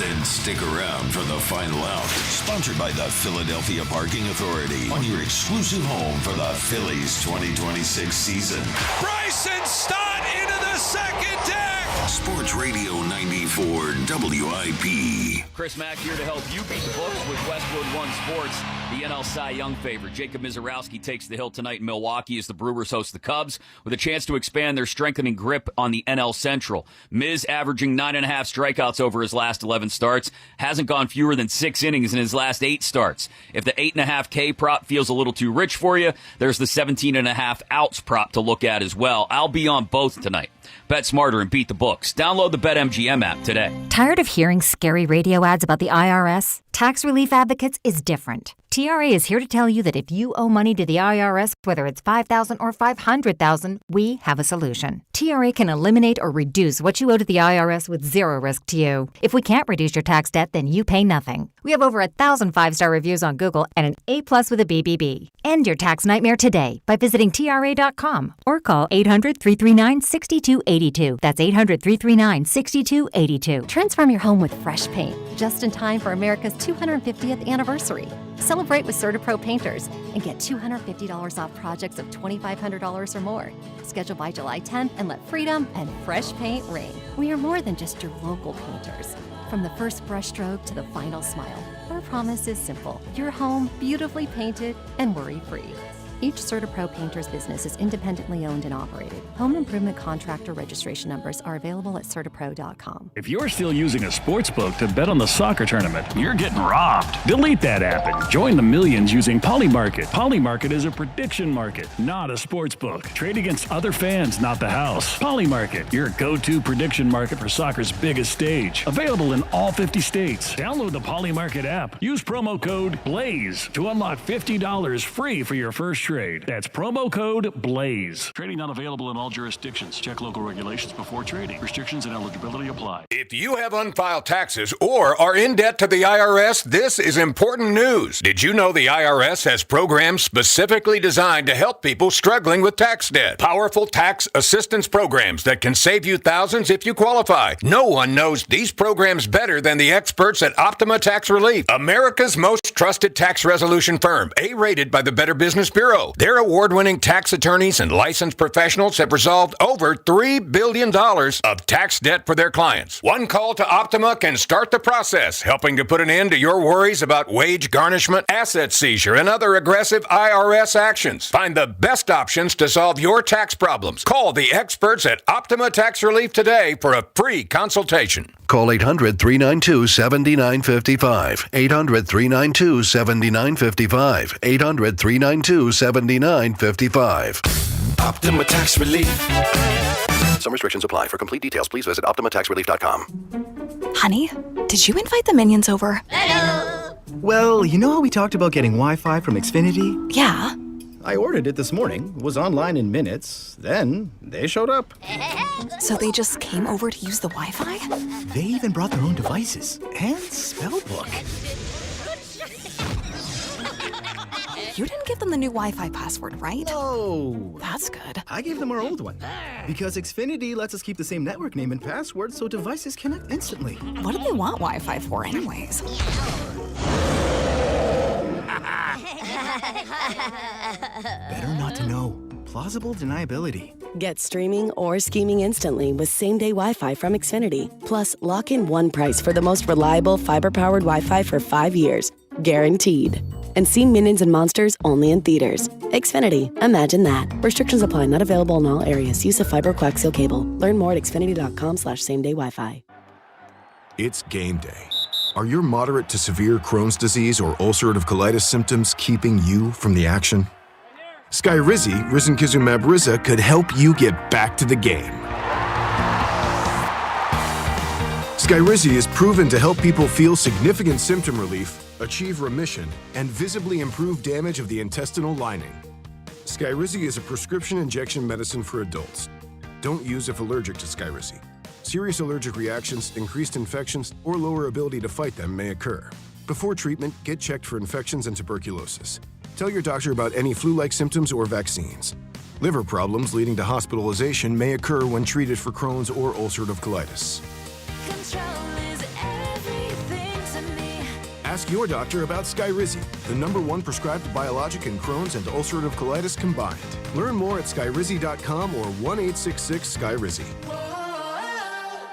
Then stick around for the final out. Sponsored by the Philadelphia Parking Authority. On your exclusive home for the Phillies 2026 season. Bryson Stott into the second deck. Sports Radio 94 WIP. Chris Mack here to help you beat the books with Westwood One Sports. The NL Cy Young favorite, Jacob Mizorowski, takes the hill tonight in Milwaukee as the Brewers host the Cubs with a chance to expand their strengthening grip on the NL Central. Miz averaging 9.5 strikeouts over his last 11 starts, hasn't gone fewer than 6 innings in his last 8 starts. If the 8.5 K prop feels a little too rich for you, there's the 17.5 outs prop to look at as well. I'll be on both tonight. Bet smarter and beat the books. Download the BetMGM app today. Tired of hearing scary radio ads about the IRS? Tax Relief Advocates is different. TRA is here to tell you that if you owe money to the IRS, whether it's $5,000 or $500,000, we have a solution. TRA can eliminate or reduce what you owe to the IRS with zero risk to you. If we can't reduce your tax debt, then you pay nothing. We have over 1,000 5-star reviews on Google and an A+ with a BBB. End your tax nightmare today by visiting TRA.com or call 800-339-6282. That's 800-339-6282. Transform your home with fresh paint, just in time for America's 250th anniversary. Celebrate with CertaPro Painters and get $250 off projects of $2,500 or more. Schedule by July 10th and let freedom and fresh paint ring. We are more than just your local painters. From the first brushstroke to the final smile, our promise is simple. Your home beautifully painted and worry-free. Each CertaPro painter's business is independently owned and operated. Home improvement contractor registration numbers are available at CertaPro.com. If you're still using a sports book to bet on the soccer tournament, you're getting robbed. Delete that app and join the millions using Polymarket. Polymarket is a prediction market, not a sports book. Trade against other fans, not the house. Polymarket, your go-to prediction market for soccer's biggest stage. Available in all 50 states. Download the Polymarket app. Use promo code BLAZE to unlock $50 free for your first trade. That's promo code BLAZE. Trading not available in all jurisdictions. Check local regulations before trading. Restrictions and eligibility apply. If you have unfiled taxes or are in debt to the IRS, this is important news. Did you know the IRS has programs specifically designed to help people struggling with tax debt? Powerful tax assistance programs that can save you thousands if you qualify. No one knows these programs better than the experts at Optima Tax Relief, America's most trusted tax resolution firm, A-rated by the Better Business Bureau. Their award-winning tax attorneys and licensed professionals have resolved over $3 billion of tax debt for their clients. One call to Optima can start the process, helping to put an end to your worries about wage garnishment, asset seizure, and other aggressive IRS actions. Find the best options to solve your tax problems. Call the experts at Optima Tax Relief today for a free consultation. Call 800-392-7955. 800-392-7955. 800-392-7955. Optima Tax Relief. Some restrictions apply. For complete details, please visit OptimaTaxRelief.com. Honey, did you invite the minions over? Hello. Well, you know how we talked about getting Wi-Fi from Xfinity? Yeah. I ordered it this morning, was online in minutes, then they showed up. So they just came over to use the Wi-Fi? They even brought their own devices and spell book. You didn't give them the new Wi-Fi password, right? No. That's good. I gave them our old one. Because Xfinity lets us keep the same network name and password so devices connect instantly. What do they want Wi-Fi for anyways? Better not to know. Plausible deniability. Get streaming or scheming instantly with same-day Wi-Fi from Xfinity. Plus, lock in one price for the most reliable fiber-powered Wi-Fi for 5 years. Guaranteed. And see Minions and Monsters only in theaters. Xfinity. Imagine that. Restrictions apply. Not available in all areas. Use of fiber coaxial cable. Learn more at xfinity.com/same-day Wi-Fi. It's game day. Are your moderate to severe Crohn's disease or ulcerative colitis symptoms keeping you from the action? Skyrizi, risankizumab Riza, could help you get back to the game. Skyrizi is proven to help people feel significant symptom relief, achieve remission, and visibly improve damage of the intestinal lining. Skyrizi is a prescription injection medicine for adults. Don't use if allergic to Skyrizi. Serious allergic reactions, increased infections, or lower ability to fight them may occur. Before treatment, get checked for infections and tuberculosis. Tell your doctor about any flu-like symptoms or vaccines. Liver problems leading to hospitalization may occur when treated for Crohn's or ulcerative colitis. Ask your doctor about Skyrizi, the #1 prescribed biologic in Crohn's and ulcerative colitis combined. Learn more at skyrizi.com or 1-866-SKYRIZI.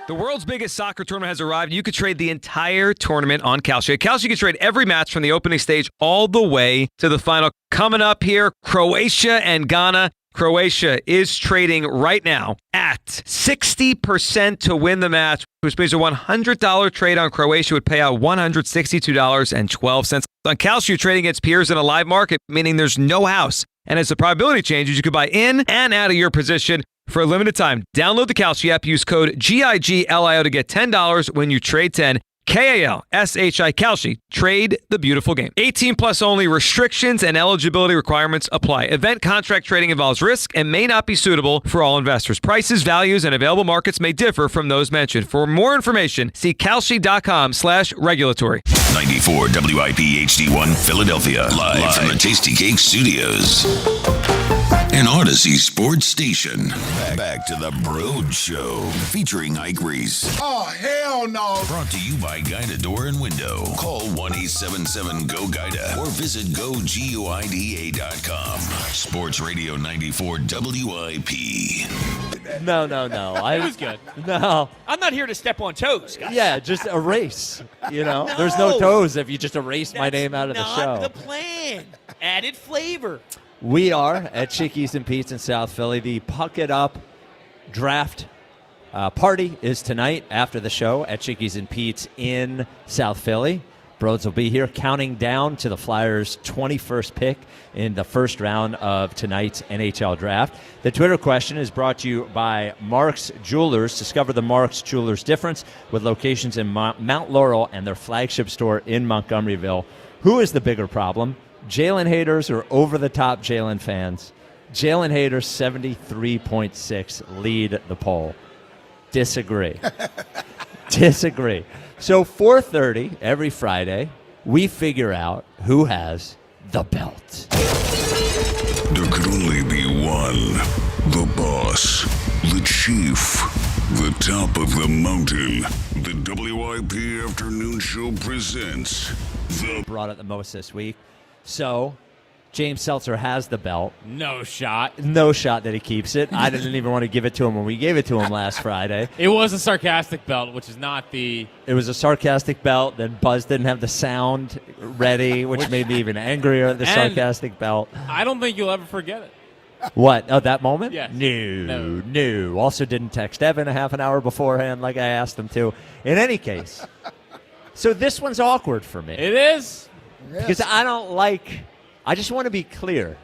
The world's biggest soccer tournament has arrived. You could trade the entire tournament on Kalshi. At Kalshi, you can trade every match from the opening stage all the way to the final. Coming up here, Croatia and Ghana. Croatia is trading right now at 60% to win the match, which means a $100 trade on Croatia would pay out $162.12. On Kalshi, you're trading against peers in a live market, meaning there's no house. And as the probability changes, you can buy in and out of your position for a limited time. Download the Kalshi app. Use code GIGLIO to get $10 when you trade 10. KALSHI Kalshi. Trade the beautiful game. 18 plus only. Restrictions and eligibility requirements apply. Event contract trading involves risk and may not be suitable for all investors. Prices, values, and available markets may differ from those mentioned. For more information, see kalshi.com/regulatory. 94 WIP HD1 Philadelphia. Live from the Tasty Cake Studios. An Odyssey sports station. Back to the Broad Show. Featuring Ike Reese. Oh, hell no. Brought to you by Guida Door and Window. Call 1-877-GO-GUIDA or visit GoGuida.com. Sports Radio 94 WIP. No. It was good. No. I'm not here to step on toes, guys. Yeah, just erase. No. There's no toes if you just erase my name out of the show. Not the plan. Added flavor. We are at Chickies and Pete's in South Philly. The Puck It Up draft party is tonight after the show at Chickies and Pete's in South Philly. Broads will be here counting down to the Flyers' 21st pick in the first round of tonight's NHL draft. The Twitter question is brought to you by Mark's Jewelers. Discover the Mark's Jewelers difference with locations in Mount Laurel and their flagship store in Montgomeryville. Who is the bigger problem, Jalen haters or over-the-top Jalen fans? Jalen haters 73.6 lead the poll. Disagree. Disagree. So 4:30 every Friday, we figure out who has the belt. There could only be one. The boss. The chief. The top of the mountain. The WIP Afternoon Show presents the... Brought it the most this week. So... James Seltzer has the belt. No shot. No shot that he keeps it. I didn't even want to give it to him when we gave it to him last Friday. It was a sarcastic belt, which is not the... It was a sarcastic belt. Then Buzz didn't have the sound ready, which made me even angrier at the sarcastic belt. I don't think you'll ever forget it. What? Oh, that moment? Yes. No. Also didn't text Evan a half an hour beforehand like I asked him to. In any case. So this one's awkward for me. It is? Because I don't like... I just want to be clear.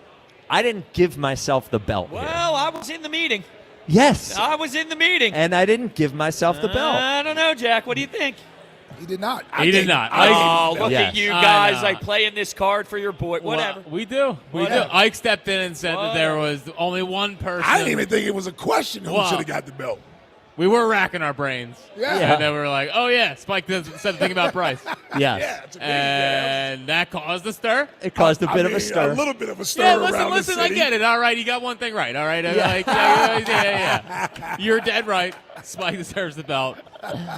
I didn't give myself the belt here. Well, I was in the meeting. Yes. I was in the meeting. And I didn't give myself the belt. I don't know, Jack. What do you think? He did not. He did not. Oh, look at you guys, like playing this card for your boy. Whatever. Well, we do. We do. Ike stepped in and said that there was only one person. I didn't even think it was a question who should have got the belt. We were racking our brains. Yeah. And then we were like, oh, yeah, Spike said the thing about Bryce. Yes. And that caused a stir. It caused a bit of a stir. A little bit of a stir Yeah, around listen, the I city. get it. All right, you got one thing right. All right. Yeah. You're dead right. Spike deserves the belt.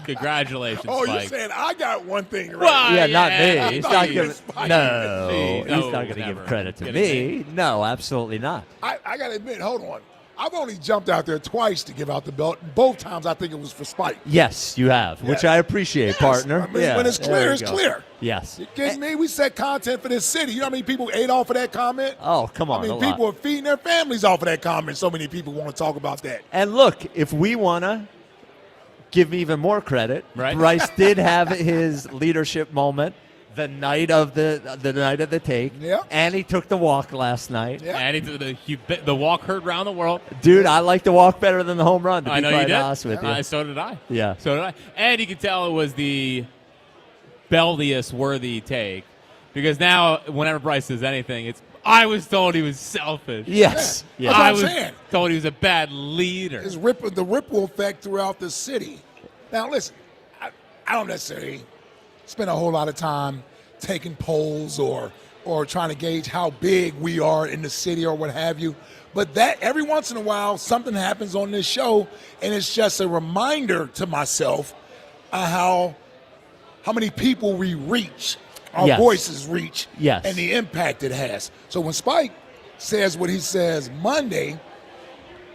Congratulations, Oh, Spike. you're saying I got one thing right. Well, Yeah, not yeah, me. He's I not thought giving. was Spike. No, See, he's not going to give never. credit to Get me. No, absolutely not. I got to admit, hold on. I've only jumped out there twice to give out the belt. Both times I think it was for Spike. Yes, you have, which I appreciate, Yes. partner. I mean, Yeah, when it's there clear, you it's go. clear. Yes. You kidding me? We set content for this city. You know how many people ate off of that comment? Oh, come on. I a mean, lot. people are feeding their families off of that comment. So many people want to talk about that. And look, if we want to give me even more credit, Right. Bryce did have his leadership moment the night of the take. Yeah. And he took the walk last night. Yeah. And the walk heard round the world. Dude, I like the walk better than the home run, to I be know you quite did. honest with you. So did I. Yeah. So did I. And you could tell it was the Beldius worthy take because now whenever Bryce says anything, I was told he was selfish. Yes. Yeah. Yeah. That's what I I'm was saying. told he was a bad leader. It's the ripple effect throughout the city. Now, listen, I don't necessarily spend a whole lot of time taking polls or trying to gauge how big we are in the city or what have you. But that every once in a while, something happens on this show, and it's just a reminder to myself how many people we reach, our Yes. voices reach, Yes. and the impact it has. So when Spike says what he says Monday,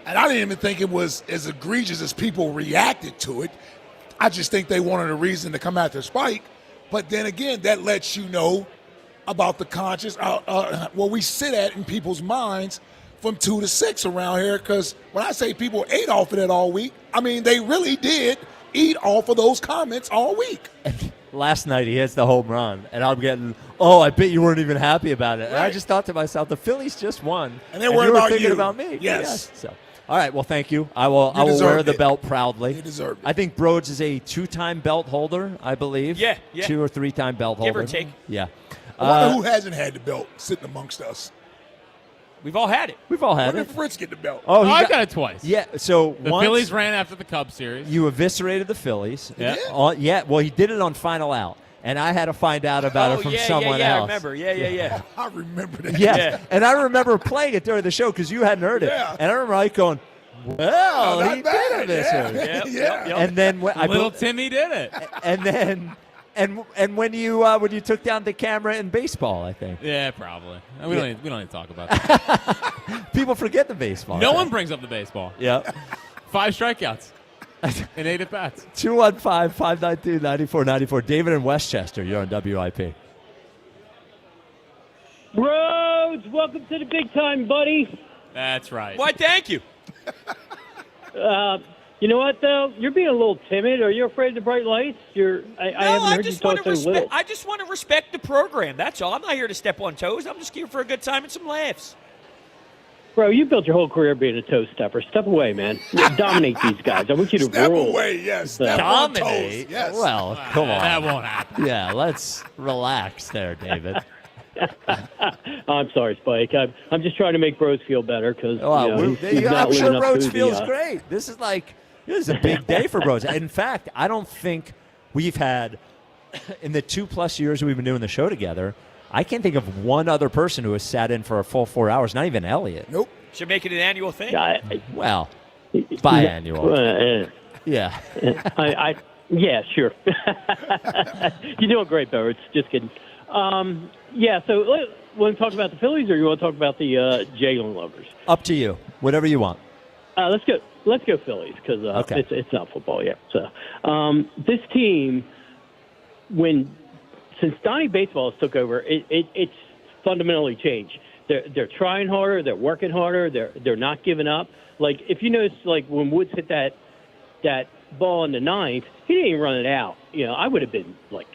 and I didn't even think it was as egregious as people reacted to it. I just think they wanted a reason to come after Spike. But then again, that lets you know about the conscious, where we sit at in people's minds from 2 to 6 around here. Because when I say people ate off of it all week, I mean they really did eat off of those comments all week. Last night he hits the home run, and I'm getting, I bet you weren't even happy about it. And I Right. just thought to myself, the Phillies just won. And they're worried you were about thinking you. about me. Yes. So, all right, well, thank you. I will wear deserved the it. belt proudly. You deserved it. I think Broads is a 2-time belt holder, I believe. Yeah. 2 or 3-time belt Give holder. or take. Yeah. I wonder who hasn't had the belt sitting amongst us. We've all had it. We've all had When it. did Fritz get the belt? Oh, I got it twice. Yeah, so The once Phillies ran after the Cubs series. you eviscerated the Phillies. Yeah. Yeah, well, he did it on Final Out, and I had to find out about it from someone I else. remember. Yeah. I remember that. Yes. Yeah. And I remember playing it during the show because you hadn't heard it. Yeah. And I remember Ike going, well, not he bad. did eviscerate. Yeah. Yep. And then when Little Timmy did it. and then and when you took down the camera in baseball, I think Yeah, probably. We don't need to talk about that. people forget the baseball. No one brings up the baseball. Yeah. 5 strikeouts and 8 at bats. 215-592-9494. David in Westchester, you're on WIP. Bro, Rhodes, welcome to the big time, buddy. That's right. Why, thank you. You know what, though? You're being a little timid. Are you afraid of the bright lights? I haven't heard you talk so little. I just want to respect the program. That's all. I'm not here to step on toes. I'm just here for a good time and some laughs. Bro, you built your whole career being a toe stepper. Step away, man. Dominate these guys. I want you to Step rule. away, yes. Step on Dominate? toes, yes. Well, come on. That won't happen. Yeah, let's relax there, David. I'm sorry, Spike. I'm just trying to make Rhodes feel better because I'm sure Rhodes feels great. This is a big day for Rhodes. In fact, I don't think we've had, in the 2+ years we've been doing the show together, I can't think of one other person who has sat in for a full 4 hours, not even Elliot. Nope. Should make it an annual thing. Well, biannual. Yeah. Yeah, sure. You're doing great, Rhodes. Just kidding. So want to talk about the Phillies or you want to talk about the Jalen lovers? Up to you. Whatever you want. Let's go Phillies because it's not football yet. So this team, since Donnie Baseball took over, it's fundamentally changed. They're trying harder, they're working harder, they're not giving up. Like if you notice, like when Woods hit that ball in the ninth, he didn't even run it out. I would have been like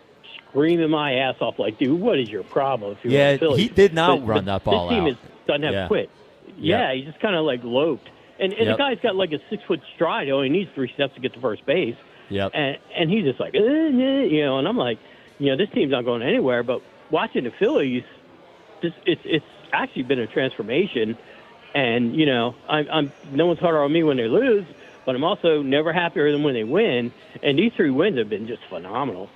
screaming my ass off, like, dude, what is your problem? If you're Phillies? He did not run that ball out. This team doesn't have quit. Yeah, he just kind of like loped. And the guy's got like a 6-foot stride. He only needs 3 steps to get to first base. Yep. And he's just like, and I'm like, this team's not going anywhere. But watching the Phillies, it's actually been a transformation. And, I'm no one's harder on me when they lose, but I'm also never happier than when they win. And these 3 wins have been just phenomenal.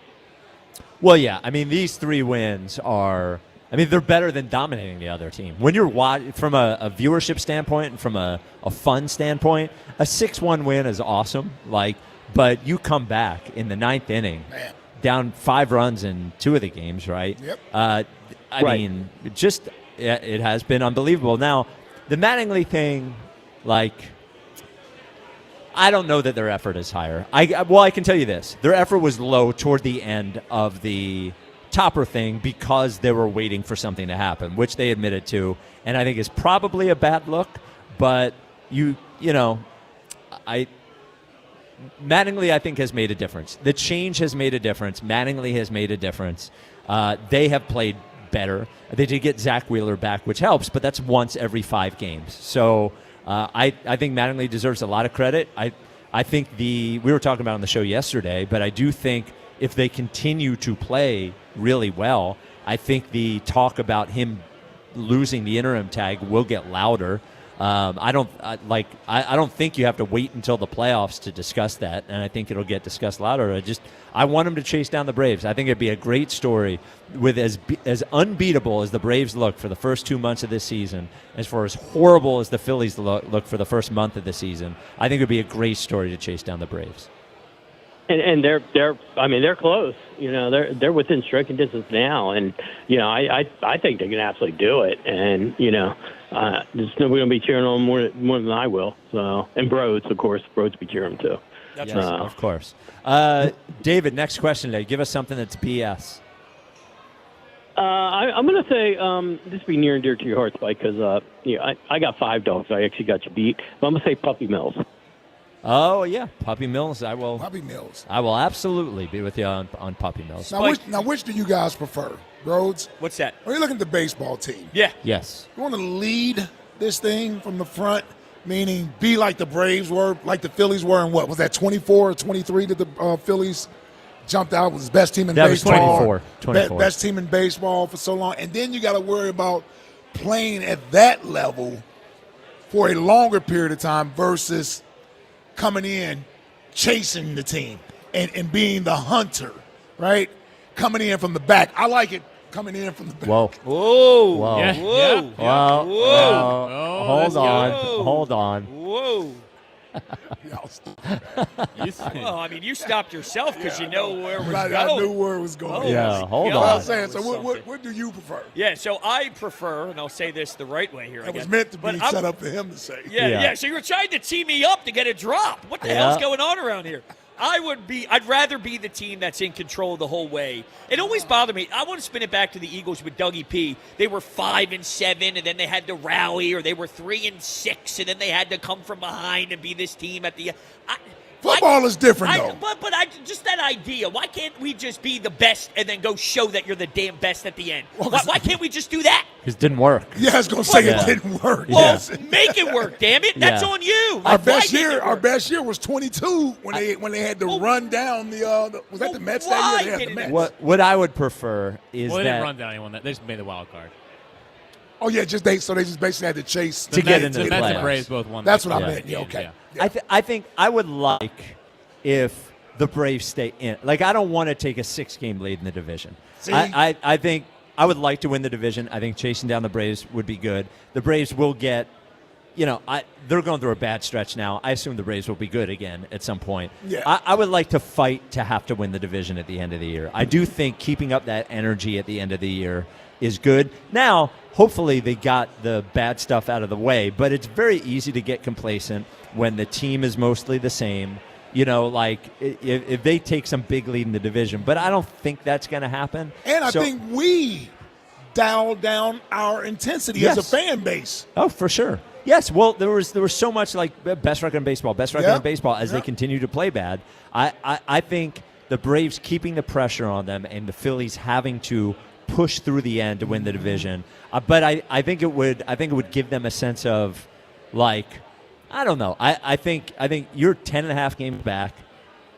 Well, yeah. I mean, these 3 wins are – they're better than dominating the other team. When you're from a viewership standpoint and from a fun standpoint, a 6-1 win is awesome. But you come back in the 9th inning, down 5 runs in 2 of the games, right? Yep. I mean, it has been unbelievable. Now, the Mattingly thing, I don't know that their effort is higher. I can tell you this. Their effort was low toward the end of the Topper thing because they were waiting for something to happen, which they admitted to, and I think is probably a bad look. But Mattingly, I think, has made a difference. The change has made a difference. Mattingly has made a difference. They have played better. They did get Zach Wheeler back, which helps, but that's once every 5 games. So I think Mattingly deserves a lot of credit. I think we were talking about it on the show yesterday, but I do think if they continue to play really well, I think the talk about him losing the interim tag will get louder. I don't think you have to wait until the playoffs to discuss that, and I think it'll get discussed louder. I want him to chase down the Braves. I think it'd be a great story with as unbeatable as the Braves look for the first 2 months of this season, as far as horrible as the Phillies look for the first month of the season. I think it'd be a great story to chase down the Braves. And they're close. They're within striking distance now, and I think they can absolutely do it. And there's nobody going to be cheering on more than I will. So, and Rhodes, of course, Rhodes be cheering too. Yes, of course. David, next question today. Give us something that's BS. I'm going to say this will be near and dear to your heart, Spike, because I got 5 dogs. I actually got you beat. But I'm going to say Puppy Mills. Oh, yeah, Puppy Mills. Puppy Mills. I will absolutely be with you on Puppy Mills. Now, which do you guys prefer? Rhodes? What's that? When you look at the baseball team. Yeah. Yes. You want to lead this thing from the front, meaning be like the Braves were, like the Phillies were, and what was that, 24 or 23 that the Phillies jumped out, was the best team in baseball. Was 24. Best team in baseball for so long. And then you got to worry about playing at that level for a longer period of time versus coming in, chasing the team, and being the hunter, right? Coming in from the back. I like it coming in from the back. Whoa. Whoa. Whoa. Yeah. Whoa. Whoa. Whoa. Whoa. Hold on. Whoa. Well, you stopped yourself because you know where we're going. I knew where it was going. Oh, yeah, hold on. I'm saying, so what do you prefer? Yeah, so I prefer, and I'll say this the right way here. It was meant to be set up for him to say. Yeah. So you were trying to tee me up to get a drop. What the hell's going on around here? I'd rather be the team that's in control the whole way. It always bothered me. I want to spin it back to the Eagles with Dougie P. They were 5-7, and then they had to rally, or they were 3-6, and then they had to come from behind and be this team at the end. Football is different, though. But just that idea. Why can't we just be the best and then go show that you're the damn best at the end? Why can't we just do that? Because it didn't work. Yeah, I was going to say it didn't work. Well, Yes. make it work, damn it. That's on you. Our best year was 22 when they had to run down the was that the Mets that year? They had the Mets. What I would prefer is they that didn't run down anyone. They just made the wild card. Oh yeah, they just basically had to chase to get into the Mets playoffs. and Braves both won. That's what I meant. Yeah, okay. Yeah. I think I would like if the Braves stay in. Like, I don't want to take a 6-game lead in the division. See? I think I would like to win the division. I think chasing down the Braves would be good. The Braves will get, they're going through a bad stretch now. I assume the Braves will be good again at some point. Yeah. I would like to fight to have to win the division at the end of the year. I do think keeping up that energy at the end of the year is good. Now, hopefully they got the bad stuff out of the way, but it's very easy to get complacent when the team is mostly the same. If they take some big lead in the division, but I don't think that's going to happen. And I think we dialed down our intensity as a fan base. Oh, for sure. Yes. Well, there was so much best record in baseball as they continue to play bad. I think the Braves keeping the pressure on them and the Phillies having to push through the end to win the division. But I think it would give them a sense of I don't know. I think you're 10.5 games back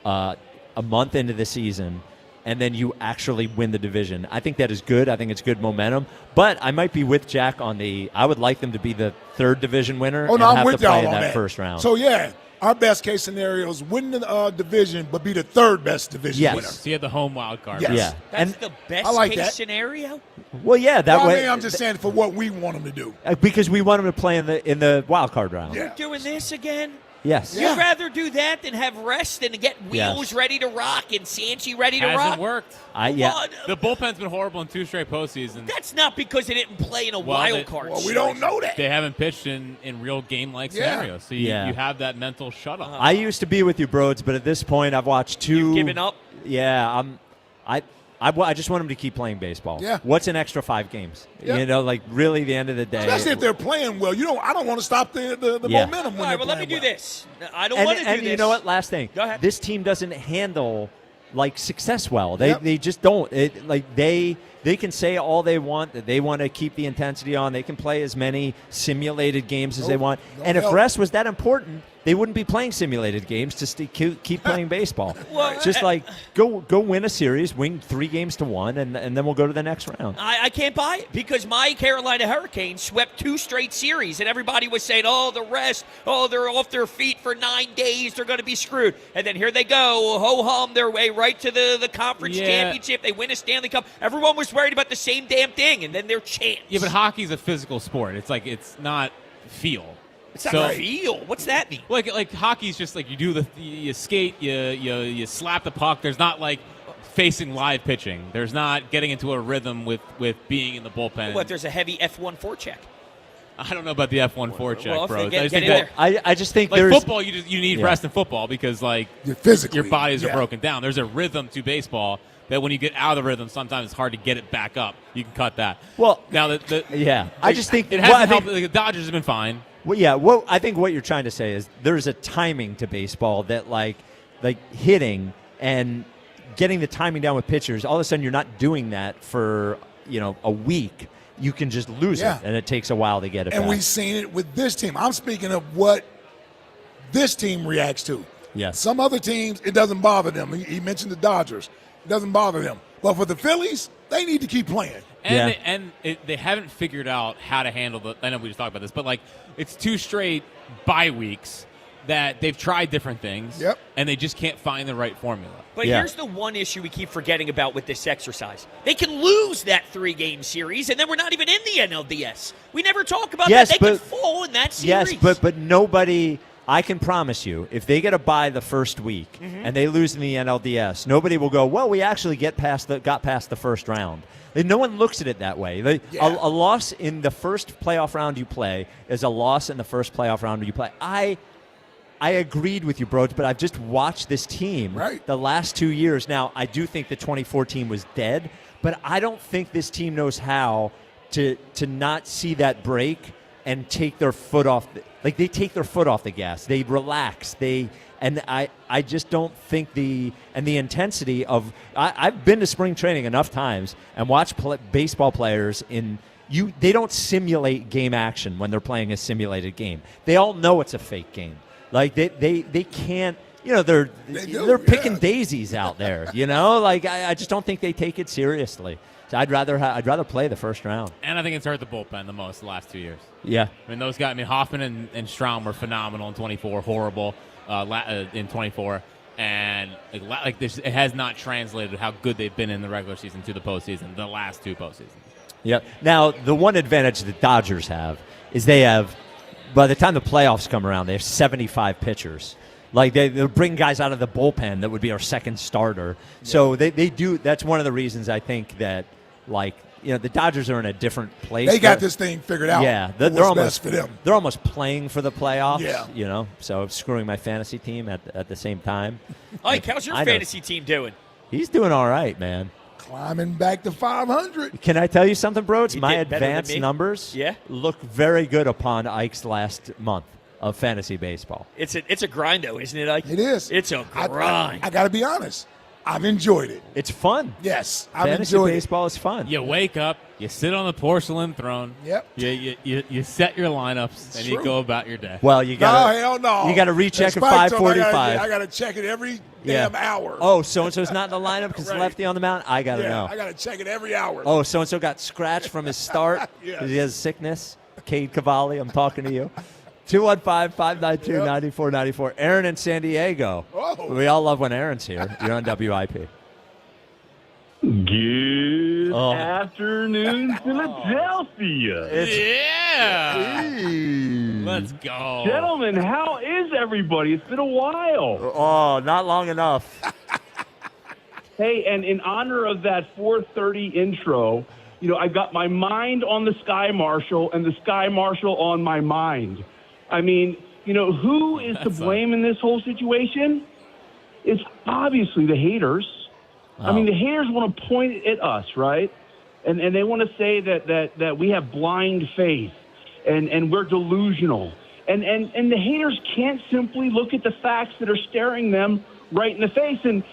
a month into the season, and then you actually win the division. I think that is good. I think it's good momentum. But I might be with Jack on I would like them to be the third division winner and I'm have with to play y'all in on that first round. So, yeah, our best case scenario is win the division, but be the third best division winner. So you have the home wild card. Yes. Yeah. That's the best case scenario? Well, yeah, that way. I'm just saying for what we want them to do. Because we want them to play in the wild card round. We're doing this again? Yes. You'd rather do that than have rest and get Wheels ready to rock and Sanchi ready to rock? Hasn't worked. Yeah. The bullpen's been horrible in 2 straight postseasons. That's not because they didn't play in a wild card. Well, we don't know that. They haven't pitched in real game-like scenarios, so you have that mental shut-off. I used to be with you, Broads, but at this point, I've watched 2. You've given up? Yeah, I just want them to keep playing baseball. Yeah. What's an extra 5 games? Yeah. Really, the end of the day. Especially if they're playing well. I don't want to stop the momentum when All right, they're let me playing do this. I don't want to do this. And you know what? Last thing. Go ahead. This team doesn't handle success well. They just don't. They can say all they want, that they want to keep the intensity on. They can play as many simulated games as they want. And if rest was that important, they wouldn't be playing simulated games to keep playing baseball. Well, just go win a series, win 3 games to 1, and then we'll go to the next round. I can't buy it because my Carolina Hurricanes swept 2 straight series, and everybody was saying, the rest, they're off their feet for 9 days, they're going to be screwed. And then here they go, ho-hum their way right to the conference championship. They win a Stanley Cup. Everyone was worried about the same damn thing, and then they're champs. Yeah, but hockey's a physical sport. It's not feel. It's not feel. What's that mean? Like hockey's just you skate, you slap the puck. There's not facing live pitching. There's not getting into a rhythm with being in the bullpen. What? There's a heavy F1 forecheck. I don't know about the F1 forecheck, bro. I just think there's there's football. You need rest in football because physically, your bodies are broken down. There's a rhythm to baseball that when you get out of the rhythm, sometimes it's hard to get it back up. You can cut that. Well, now I just think it hasn't helped. The Dodgers have been fine. Well, yeah. I think what you're trying to say is there's a timing to baseball that like hitting and getting the timing down with pitchers. All of a sudden, you're not doing that for a week. You can just lose it, and it takes a while to get it back. And we've seen it with this team. I'm speaking of what this team reacts to. Yes. Some other teams, it doesn't bother them. He mentioned the Dodgers. It doesn't bother them. But for the Phillies, they need to keep playing. And they haven't figured out how to handle I know we just talked about this, but it's 2 straight bye weeks that they've tried different things, and they just can't find the right formula. But here's the one issue we keep forgetting about with this exercise. They can lose that 3-game series, and then we're not even in the NLDS. We never talk about that. They can fall in that series. Yes, but nobody – I can promise you, if they get a bye the first week and they lose in the NLDS, nobody will go, well, we actually got past the first round. And no one looks at it that way. A loss in the first playoff round you play is a loss in the first playoff round you play. I agreed with you, Broads, but I've just watched this team the last 2 years. Now, I do think the 2014 was dead, but I don't think this team knows how to not see that break and take their foot off. They take their foot off the gas. They relax. I just don't think the intensity of. I've been to spring training enough times and watched baseball players they don't simulate game action when they're playing a simulated game. They all know it's a fake game. Like they can't, they're picking daisies out there. I just don't think they take it seriously. So I'd rather play the first round. And I think it's hurt the bullpen the most the last 2 years. Yeah, I mean those guys. I mean Hoffman and Strahm were phenomenal in 24, horrible in 24, and it has not translated how good they've been in the regular season to the postseason. The last 2 postseasons. Yep. Now the one advantage the Dodgers have is they have. By the time the playoffs come around, they have 75 pitchers. They'll bring guys out of the bullpen that would be our second starter. Yeah. So they do. That's one of the reasons I think that, the Dodgers are in a different place. They got this thing figured out. Yeah, they're almost for them. They're almost playing for the playoffs. Yeah. So screwing my fantasy team at the same time. Mike, how's your fantasy team doing? He's doing all right, man. Climbing back to 500. Can I tell you something, Broads? My advanced numbers Yeah. look very good upon Ike's last month of fantasy baseball. It's a grind, though, isn't it, Ike? It is. It's a grind. I got to be honest. I've enjoyed it. It's fun. Yes, I've fantasy enjoyed baseball is fun. You wake up, you sit on the porcelain throne. Yep. You set your lineups and you go about your day. Well, you got hell no. You got to recheck at 5:45. I got to check it every damn hour. Oh, so and so's not in the lineup because lefty on the mound. I got to know. I got to check it every hour. Oh, so and so got scratched from his start because he has sickness. Cade Cavalli, I'm talking to you. 215-592-9494. Aaron in San Diego. Whoa. We all love when Aaron's here. You're on WIP. Good afternoon, Philadelphia. Let's go. Gentlemen, how is everybody? It's been a while. Oh, not long enough. Hey, and in honor of that 4:30 intro, I've got my mind on the Sky Marshal and the Sky Marshal on my mind. I mean, who is to blame in this whole situation? It's obviously the haters. I mean, the haters want to point at us, right? And they want to say that we have blind faith and we're delusional. And the haters can't simply look at the facts that are staring them right in the face. And,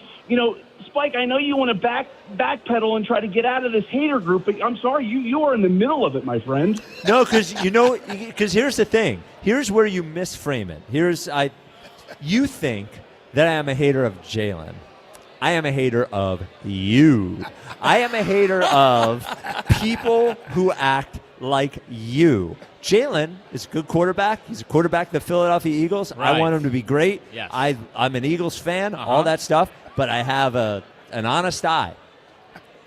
Spike, I know you want to backpedal and try to get out of this hater group, but I'm sorry, you are in the middle of it, my friend. No, because here's the thing. Here's where you misframe it. You think that I am a hater of Jalen. I am a hater of you. I am a hater of people who act like you. Jalen is a good quarterback. He's a quarterback of the Philadelphia Eagles. Right. I want him to be great. Yes. I'm an Eagles fan, all that stuff, but I have an honest eye.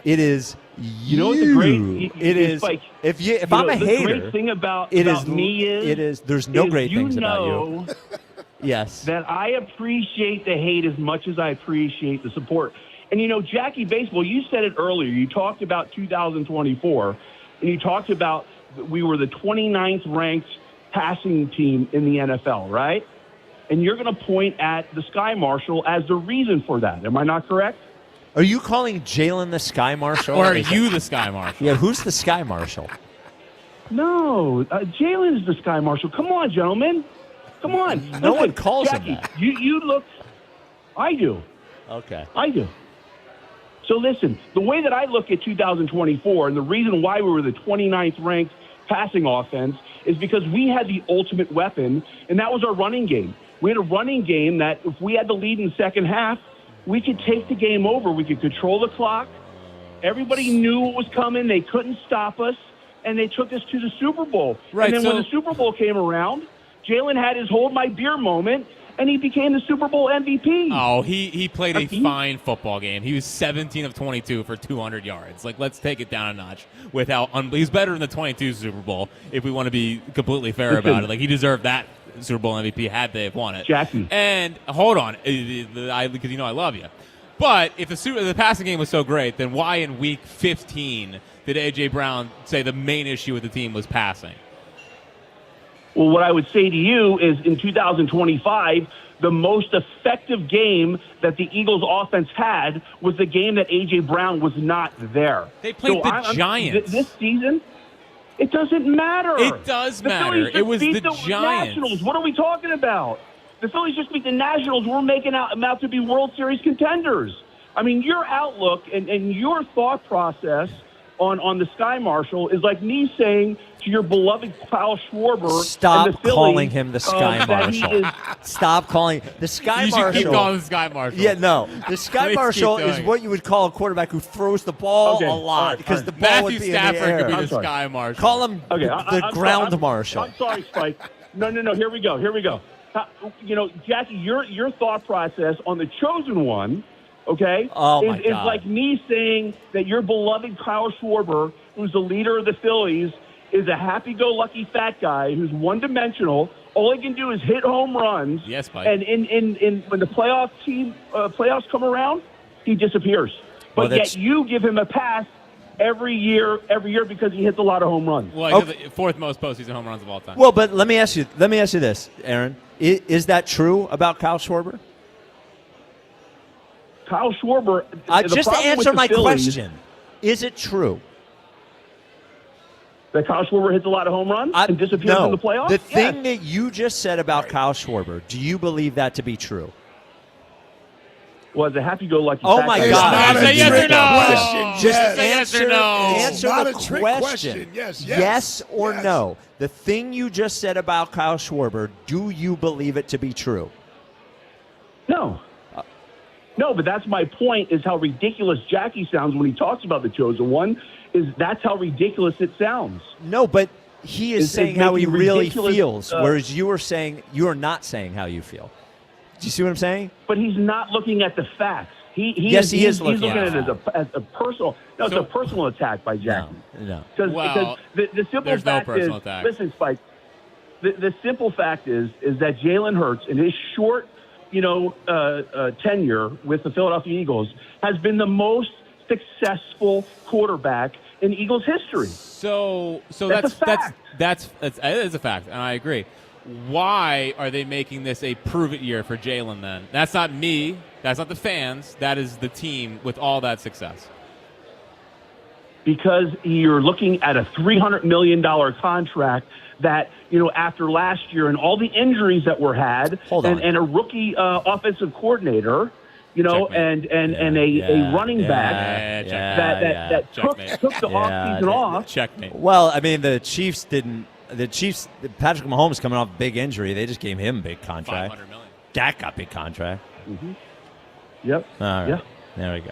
It is you know what the great it is like, if I'm a hater, the great thing about me is there's no great things about you. Yes. That I appreciate the hate as much as I appreciate the support. And, Jackie Baseball, you said it earlier. You talked about 2024, and you talked about we were the 29th ranked passing team in the NFL, right? And you're going to point at the Sky Marshal as the reason for that. Am I not correct? Are you calling Jalen the Sky Marshal? Or are you the Sky Marshal? Yeah, who's the Sky Marshal? No, Jalen is the Sky Marshal. Come on, gentlemen. Come on. No one calls Jackie, him that. You look. I do. Okay. I do. So listen, the way that I look at 2024 and the reason why we were the 29th ranked passing offense is because we had the ultimate weapon, and that was our running game. We had a running game that if we had the lead in the second half, we could take the game over. We could control the clock. Everybody knew what was coming. They couldn't stop us, and they took us to the Super Bowl. Right, and then when the Super Bowl came around, Jalen had his hold my beer moment, and he became the Super Bowl MVP. Oh, he played a fine football game. He was 17 of 22 for 200 yards. Let's take it down a notch. He's better in the 22 Super Bowl, if we want to be completely fair about it. He deserved that Super Bowl MVP had they have won it. Jackie. And hold on, because I love you. But if the passing game was so great, then why in week 15 did A.J. Brown say the main issue with the team was passing? Well, what I would say to you is in 2025, the most effective game that the Eagles offense had was the game that A.J. Brown was not there. They played the Giants. This season, it doesn't matter. It does matter. Phillies It was beat the Giants. Nationals. What are we talking about? The Phillies just beat the Nationals. We're making out to be World Series contenders. I mean, your outlook and your thought process on the Sky Marshal is like me saying to your beloved Kyle Schwarber. Stop and the Phillies, calling him the Sky Marshal. Stop calling the Sky Marshal. You should keep calling the Sky Marshal. Yeah, no. The Sky Marshal is what you would call a quarterback who throws the ball a lot because the ball would be Stafford in the air. could be the Sky Marshal. Call him the ground marshal. I'm sorry, Spike. No. Here we go. Jackie, your thought process on the chosen one, okay, is like me saying that your beloved Kyle Schwarber, who's the leader of the Phillies, is a happy-go-lucky fat guy who's one-dimensional. All he can do is hit home runs. Yes, Mike. And in when the playoffs come around, he disappears. But yet you give him a pass every year because he hits a lot of home runs. Well, he's the fourth most postseason home runs of all time. Well, but let me ask you this, Aaron. Is that true about Kyle Schwarber? Kyle Schwarber. Just to answer my question, is it true that Kyle Schwarber hits a lot of home runs and disappears in the playoffs? The thing that you just said about Kyle Schwarber, do you believe that to be true? Was a happy-go-lucky. Oh my God! It's not a yes trick or no. question. Just yes or no. Answer Not the a trick question. Yes or no. The thing you just said about Kyle Schwarber, do you believe it to be true? No. No, but that's my point, is how ridiculous Jackie sounds when he talks about the chosen one, that's how ridiculous it sounds. No, but he is saying how he really feels, whereas whereas you are not saying how you feel. Do you see what I'm saying? But he's not looking at the facts. He is looking at it as a personal. No, it's a personal attack by Jackie. No. Because the simple fact is, listen, Spike. The simple fact is that Jalen Hurts, in his short, tenure with the Philadelphia Eagles, has been the most successful quarterback in Eagles history. So that's a fact. It is a fact, and I agree. Why are they making this a prove-it year for Jalen then? That's not me. That's not the fans. That is the team with all that success. Because you're looking at a $300 million contract that, after last year and all the injuries that were had and a rookie offensive coordinator, and a running back that took the offseason off. Checkmate. Well, I mean, the Chiefs, Patrick Mahomes coming off a big injury. They just gave him a big contract. $500 million. Dak got big contract. Mm-hmm. Yep. All right. Yep. There we go.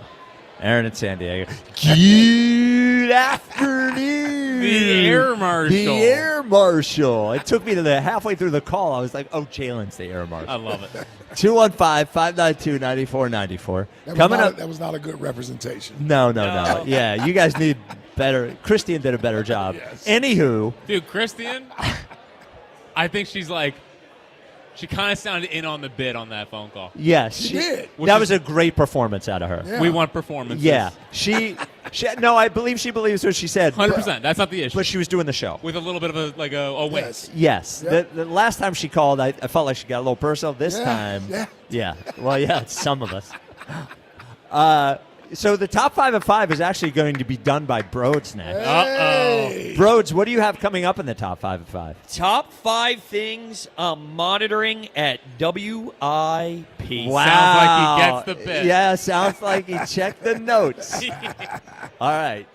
Aaron in San Diego. Good afternoon. The Air Marshal. The Air Marshal. It took me to the halfway through the call. I was like, oh, Jalen's the Air Marshal. I love it. 215-592-9494. Coming up. That was not a good representation. No. Yeah, you guys need better. Christian did a better job. Yes. Anywho. Dude, Christian, I think she kind of sounded in on the bid on that phone call. Yes, she did. That was a great performance out of her. Yeah. We want performances. Yeah, no, I believe she believes what she said. 100%. That's not the issue. But she was doing the show with a little bit of a wait. Yes. Yep. The last time she called, I felt like she got a little personal. This time, yeah. Well, yeah, it's some of us. So the top 5 of 5 is actually going to be done by Broads next. Hey. Broads, what do you have coming up in the top 5 of 5? Top 5 things I'm monitoring at WIP. Wow. Sounds like he gets the bit. Yeah, sounds like he checked the notes. All right.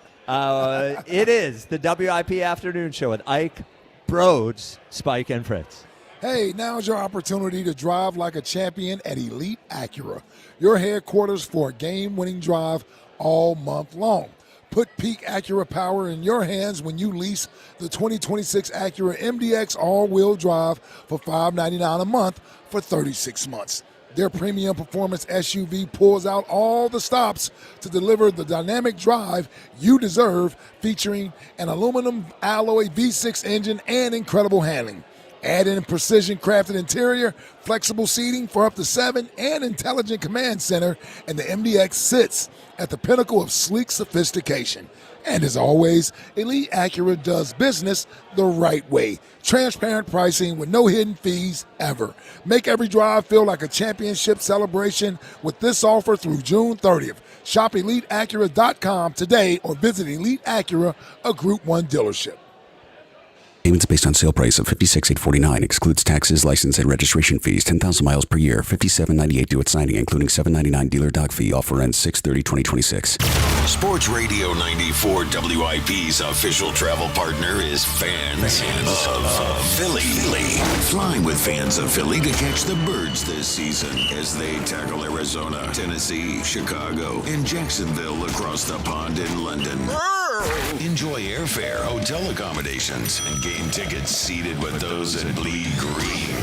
It is the WIP Afternoon Show with Ike, Broads, Spike, and Fritz. Hey, now's your opportunity to drive like a champion at Elite Acura, your headquarters for a game-winning drive all month long. Put peak Acura power in your hands when you lease the 2026 Acura MDX all-wheel drive for $599 a month for 36 months. Their premium performance SUV pulls out all the stops to deliver the dynamic drive you deserve, featuring an aluminum alloy V6 engine and incredible handling. Add in precision-crafted interior, flexible seating for up to 7, and intelligent command center, and the MDX sits at the pinnacle of sleek sophistication. And as always, Elite Acura does business the right way. Transparent pricing with no hidden fees ever. Make every drive feel like a championship celebration with this offer through June 30th. Shop EliteAcura.com today or visit Elite Acura, a Group 1 dealership. Payments based on sale price of $56,849 excludes taxes, license, and registration fees. 10,000 miles per year. $57.98 due at signing, including $7.99 dealer doc fee. Offer ends 6/30/2026. Sports Radio 94 WIP's official travel partner is Fans of Philly. Fly with Fans of Philly to catch the Birds this season as they tackle Arizona, Tennessee, Chicago, and Jacksonville across the pond in London. Enjoy airfare, hotel accommodations, and game tickets seated with those in bleed green.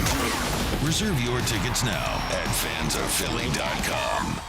Reserve your tickets now at fansofphilly.com.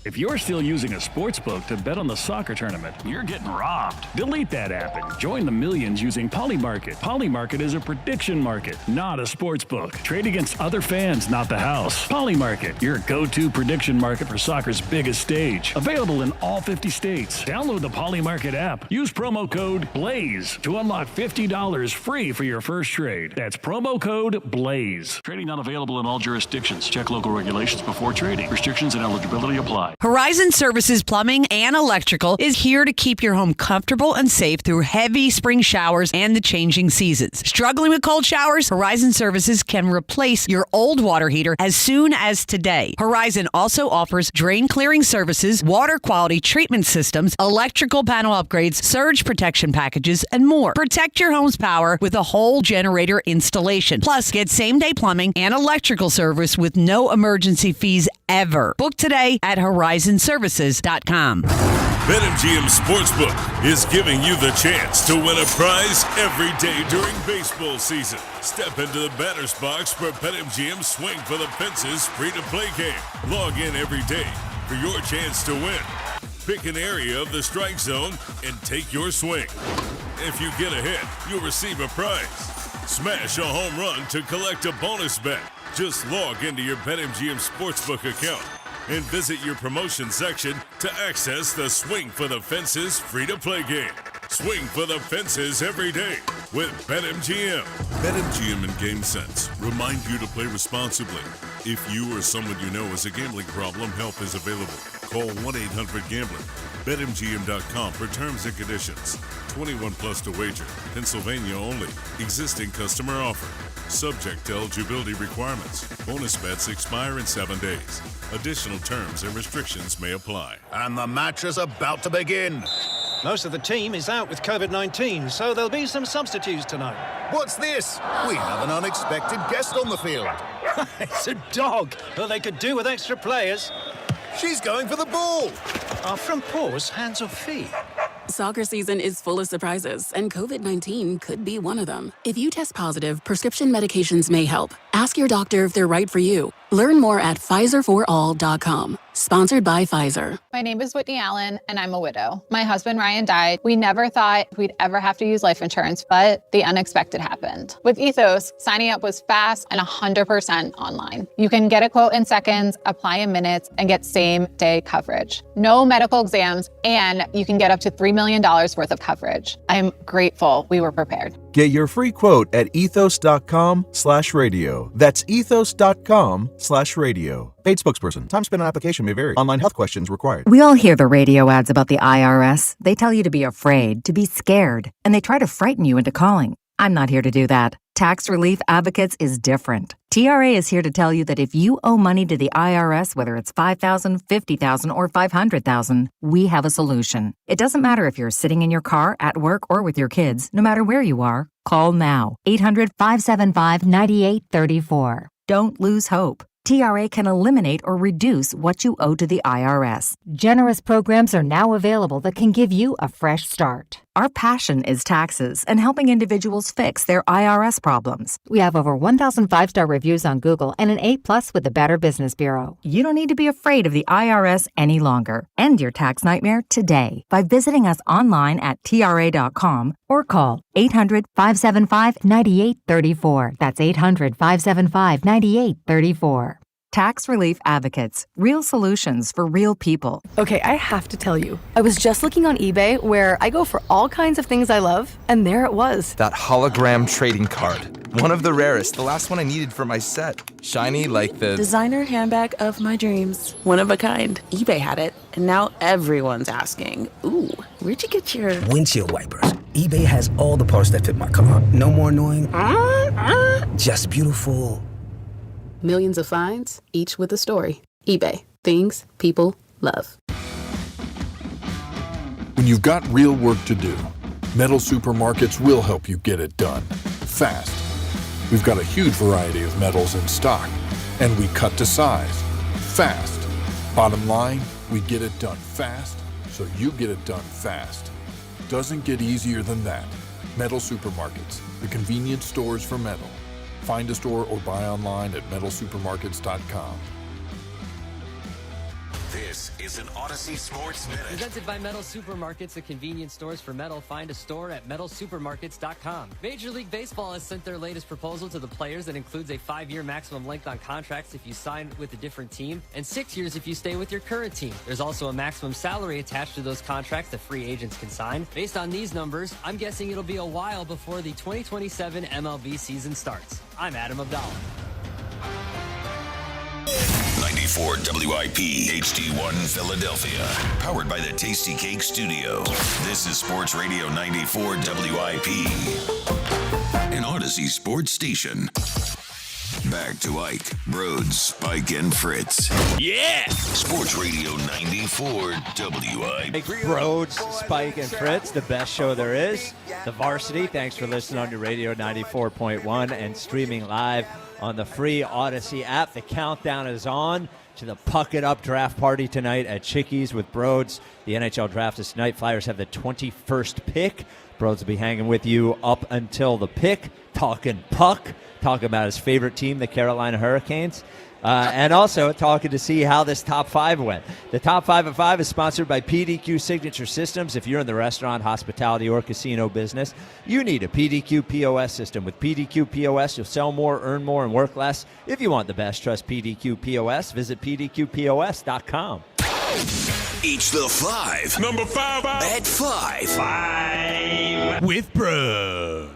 If you're still using a sportsbook to bet on the soccer tournament, you're getting robbed. Delete that app and join the millions using Polymarket. Polymarket is a prediction market, not a sportsbook. Trade against other fans, not the house. Polymarket, your go-to prediction market for soccer's biggest stage. Available in all 50 states. Download the Polymarket app. Use promo code BLAZE to unlock $50 free for your first trade. That's promo code BLAZE. Trading not available in all jurisdictions. Check local regulations before trading. Restrictions and eligibility apply. Horizon Services Plumbing and Electrical is here to keep your home comfortable and safe through heavy spring showers and the changing seasons. Struggling with cold showers? Horizon Services can replace your old water heater as soon as today. Horizon also offers drain clearing services, water quality treatment systems, electrical panel upgrades, surge protection packages, and more. Protect your home's power with a whole generator installation. Plus, get same-day plumbing and electrical service with no emergency fees ever. Book today at horizonservices.com. BetMGM Sportsbook is giving you the chance to win a prize every day during baseball season. Step into the batter's box for BetMGM Swing for the Fences free-to-play game. Log in every day for your chance to win. Pick an area of the strike zone and take your swing. If you get a hit, you'll receive a prize. Smash a home run to collect a bonus bet. Just log into your BetMGM Sportsbook account and visit your promotion section to access the Swing for the Fences free-to-play game. Swing for the Fences every day with BetMGM. BetMGM and GameSense remind you to play responsibly. If you or someone you know has a gambling problem, help is available. Call 1-800-GAMBLER. BetMGM.com for terms and conditions. 21 plus to wager. Pennsylvania only. Existing customer offer. Subject to eligibility requirements. Bonus bets expire in 7 days. Additional terms and restrictions may apply. And the match is about to begin. Most of the team is out with COVID-19, so there'll be some substitutes tonight. What's this? We have an unexpected guest on the field. It's a dog. Well, they could do with extra players. She's going for the ball. Are front paws hands or feet? Soccer season is full of surprises, and COVID-19 could be one of them. If you test positive, prescription medications may help. Ask your doctor if they're right for you. Learn more at PfizerForAll.com. Sponsored by Pfizer. My name is Whitney Allen, and I'm a widow. My husband, Ryan, died. We never thought we'd ever have to use life insurance, but the unexpected happened. With Ethos, signing up was fast and 100% online. You can get a quote in seconds, apply in minutes, and get same-day coverage. No medical exams, and you can get up to $3 million worth of coverage. I'm grateful we were prepared. Get your free quote at ethos.com/radio. That's ethos.com/radio. Paid spokesperson. Time spent on application may vary. Online health questions required. We all hear the radio ads about the IRS. They tell you to be afraid, to be scared, and they try to frighten you into calling. I'm not here to do that. Tax Relief Advocates is different. TRA is here to tell you that if you owe money to the IRS, whether it's $5,000, $50,000, or $500,000, we have a solution. It doesn't matter if you're sitting in your car, at work, or with your kids. No matter where you are, call now. 800-575-9834. Don't lose hope. TRA can eliminate or reduce what you owe to the IRS. Generous programs are now available that can give you a fresh start. Our passion is taxes and helping individuals fix their IRS problems. We have over 1,000 5-star reviews on Google and an A+ with the Better Business Bureau. You don't need to be afraid of the IRS any longer. End your tax nightmare today by visiting us online at TRA.com or call 800-575-9834. That's 800-575-9834. Tax Relief Advocates. Real solutions for real people. Okay, I have to tell you, I was just looking on eBay where I go for all kinds of things I love, and there it was. That hologram trading card. One of the rarest, the last one I needed for my set. Shiny like the designer handbag of my dreams. One of a kind. eBay had it, and now everyone's asking, ooh, where'd you get your windshield wipers? eBay has all the parts that fit my car. No more annoying, just beautiful. Millions of finds, each with a story. eBay. Things people love. When you've got real work to do, Metal Supermarkets will help you get it done. Fast. We've got a huge variety of metals in stock, and we cut to size. Fast. Bottom line, we get it done fast, so you get it done fast. Doesn't get easier than that. Metal Supermarkets, the convenience stores for metal. Find a store or buy online at metalsupermarkets.com. This is an Odyssey Sports Minute. Presented by Metal Supermarkets, the convenience stores for metal. Find a store at metalsupermarkets.com. Major League Baseball has sent their latest proposal to the players that includes a 5-year maximum length on contracts if you sign with a different team and 6 years if you stay with your current team. There's also a maximum salary attached to those contracts that free agents can sign. Based on these numbers, I'm guessing it'll be a while before the 2027 MLB season starts. I'm Adam Abdallah. 94 WIP HD1 Philadelphia. Powered by the Tasty Cake Studio. This is Sports Radio 94 WIP. An Odyssey sports station. Back to Ike, Rhodes, Spike, and Fritz. Yeah! Sports Radio 94 WIP. Rhodes, Spike, and Fritz, the best show there is. The Varsity, thanks for listening on your radio 94.1 and streaming live on the free Odyssey app. The countdown is on to the Puck It Up draft party tonight at Chickies with Broads. The NHL draft is tonight. Flyers have the 21st pick. Broads will be hanging with you up until the pick, talking puck, talking about his favorite team, the Carolina Hurricanes, and also talking to see how this top 5 went. The top 5 at 5 is sponsored by PDQ Signature Systems. If you're in the restaurant, hospitality, or casino business, you need a PDQ POS system. With PDQ POS, you'll sell more, earn more, and work less. If you want the best, trust PDQ POS. Visit PDQPOS.com. Each the 5. Number 5 at 5. 5 with Bros.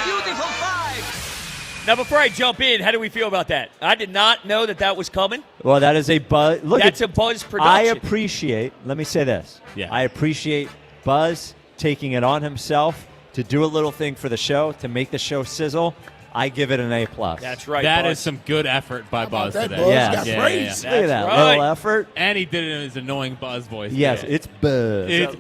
Beautiful 5. Now, before I jump in, how do we feel about that? I did not know that was coming. Well, that is a Buzz. Look, that's a Buzz production. I appreciate, let me say this. Yeah. I appreciate Buzz taking it on himself to do a little thing for the show, to make the show sizzle. I give it an A+. That's right, That Buzz. is some good effort by Buzz that today. Buzz Yes. got praise. Look at that right. little effort. And he did it in his annoying Buzz voice. Yes, today. it's Buzz. It's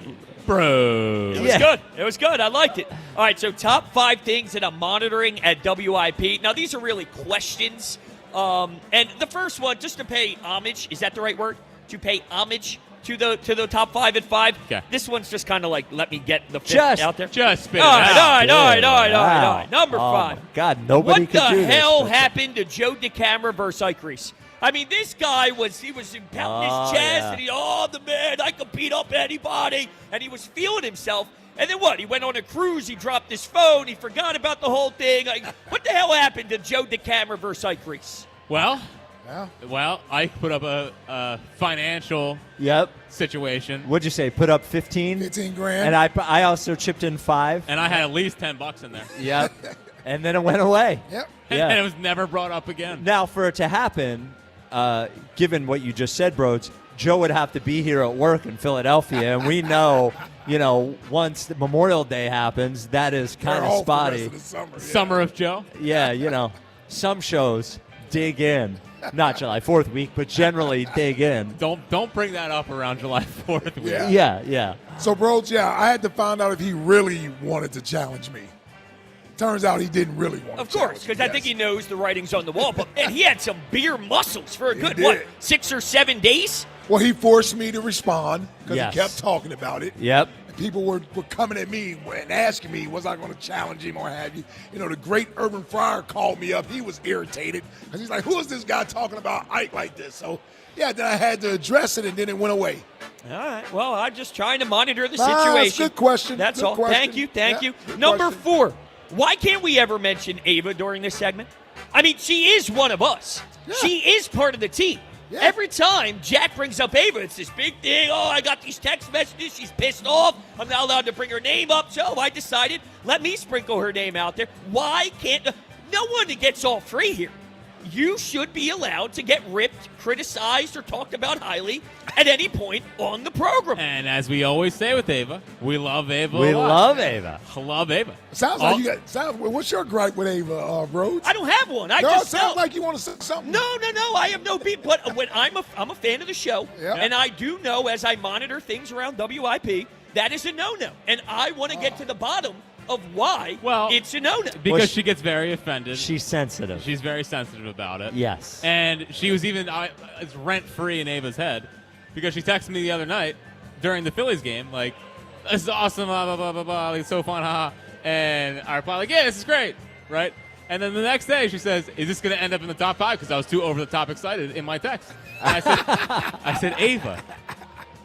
Bros. It was good. It was good. I liked it. All right, so top 5 things that I'm monitoring at WIP. Now, these are really questions. And the first one, just to pay homage, is that the right word? To pay homage to the top 5 at 5. Okay. This one's just kind of like, let me get the fifth Just- out there. Just spit it All out. right. Wow. Number Oh 5. my God, nobody What could the do this. hell happened to Joe DeCamara versus Ike Reese? I mean, this guy was pounding his chest, yeah. and the man, I could beat up anybody, and he was feeling himself. And then what? He went on a cruise, he dropped his phone, he forgot about the whole thing. Like, what the hell happened to Joe DeCamara versus Ike Reese? Well, Ike put up a financial situation. What'd you say? Put up 15? 15 grand. And I also chipped in 5. And I had at least $10 in there. Yep. And then it went away. Yep. Yeah. And it was never brought up again. Now, for it to happen, given what you just said, Broads, Joe would have to be here at work in Philadelphia, and we know, once the Memorial Day happens, that is kind of spotty. Summer of Joe? Yeah, some shows dig in. Not July 4th week, but generally dig in. Don't bring that up around July 4th week. Yeah. So, Bros, I had to find out if he really wanted to challenge me. Turns out he didn't really want to. Of course, because I think he knows the writing's on the wall. But man, he had some beer muscles for a good 6 or 7 days. Well, he forced me to respond because Yes. he kept talking about it. Yep. People were coming at me and asking me, was I going to challenge him or have you? The great Urban Fryer called me up. He was irritated because he's like, who is this guy talking about Ike like this? So, then I had to address it, and then it went away. All right. Well, I'm just trying to monitor the That's situation. a good question. That's Good all. question. Thank you. Good Number question. 4. Why can't we ever mention Ava during this segment? I mean, she is one of us. Yeah. She is part of the team. Yeah. Every time Jack brings up Ava, it's this big thing. Oh, I got these text messages. She's pissed off. I'm not allowed to bring her name up. So I decided, let me sprinkle her name out there. Why can't no one gets all free here? You should be allowed to get ripped, criticized, or talked about highly at any point on the program. And as we always say with Ava, we love Ava. We love Ava. Love Ava. Sounds like you got. What's your gripe with Ava, Rhodes? I don't have one. Sounds like you want to say something. No. I have no beef. But when I'm a fan of the show, and I do know as I monitor things around WIP, that is a no-no. And I want to get to the bottom of why it's a no-no. Because she gets very offended. She's sensitive. She's very sensitive about it. Yes. And she was even it's rent-free in Ava's head because she texted me the other night during the Phillies game, like, this is awesome, blah, blah, blah, blah, blah, it's so fun, haha. And I replied, like, yeah, this is great, right? And then the next day she says, is this going to end up in the top 5? Because I was too over-the-top excited in my text. And I said, Ava,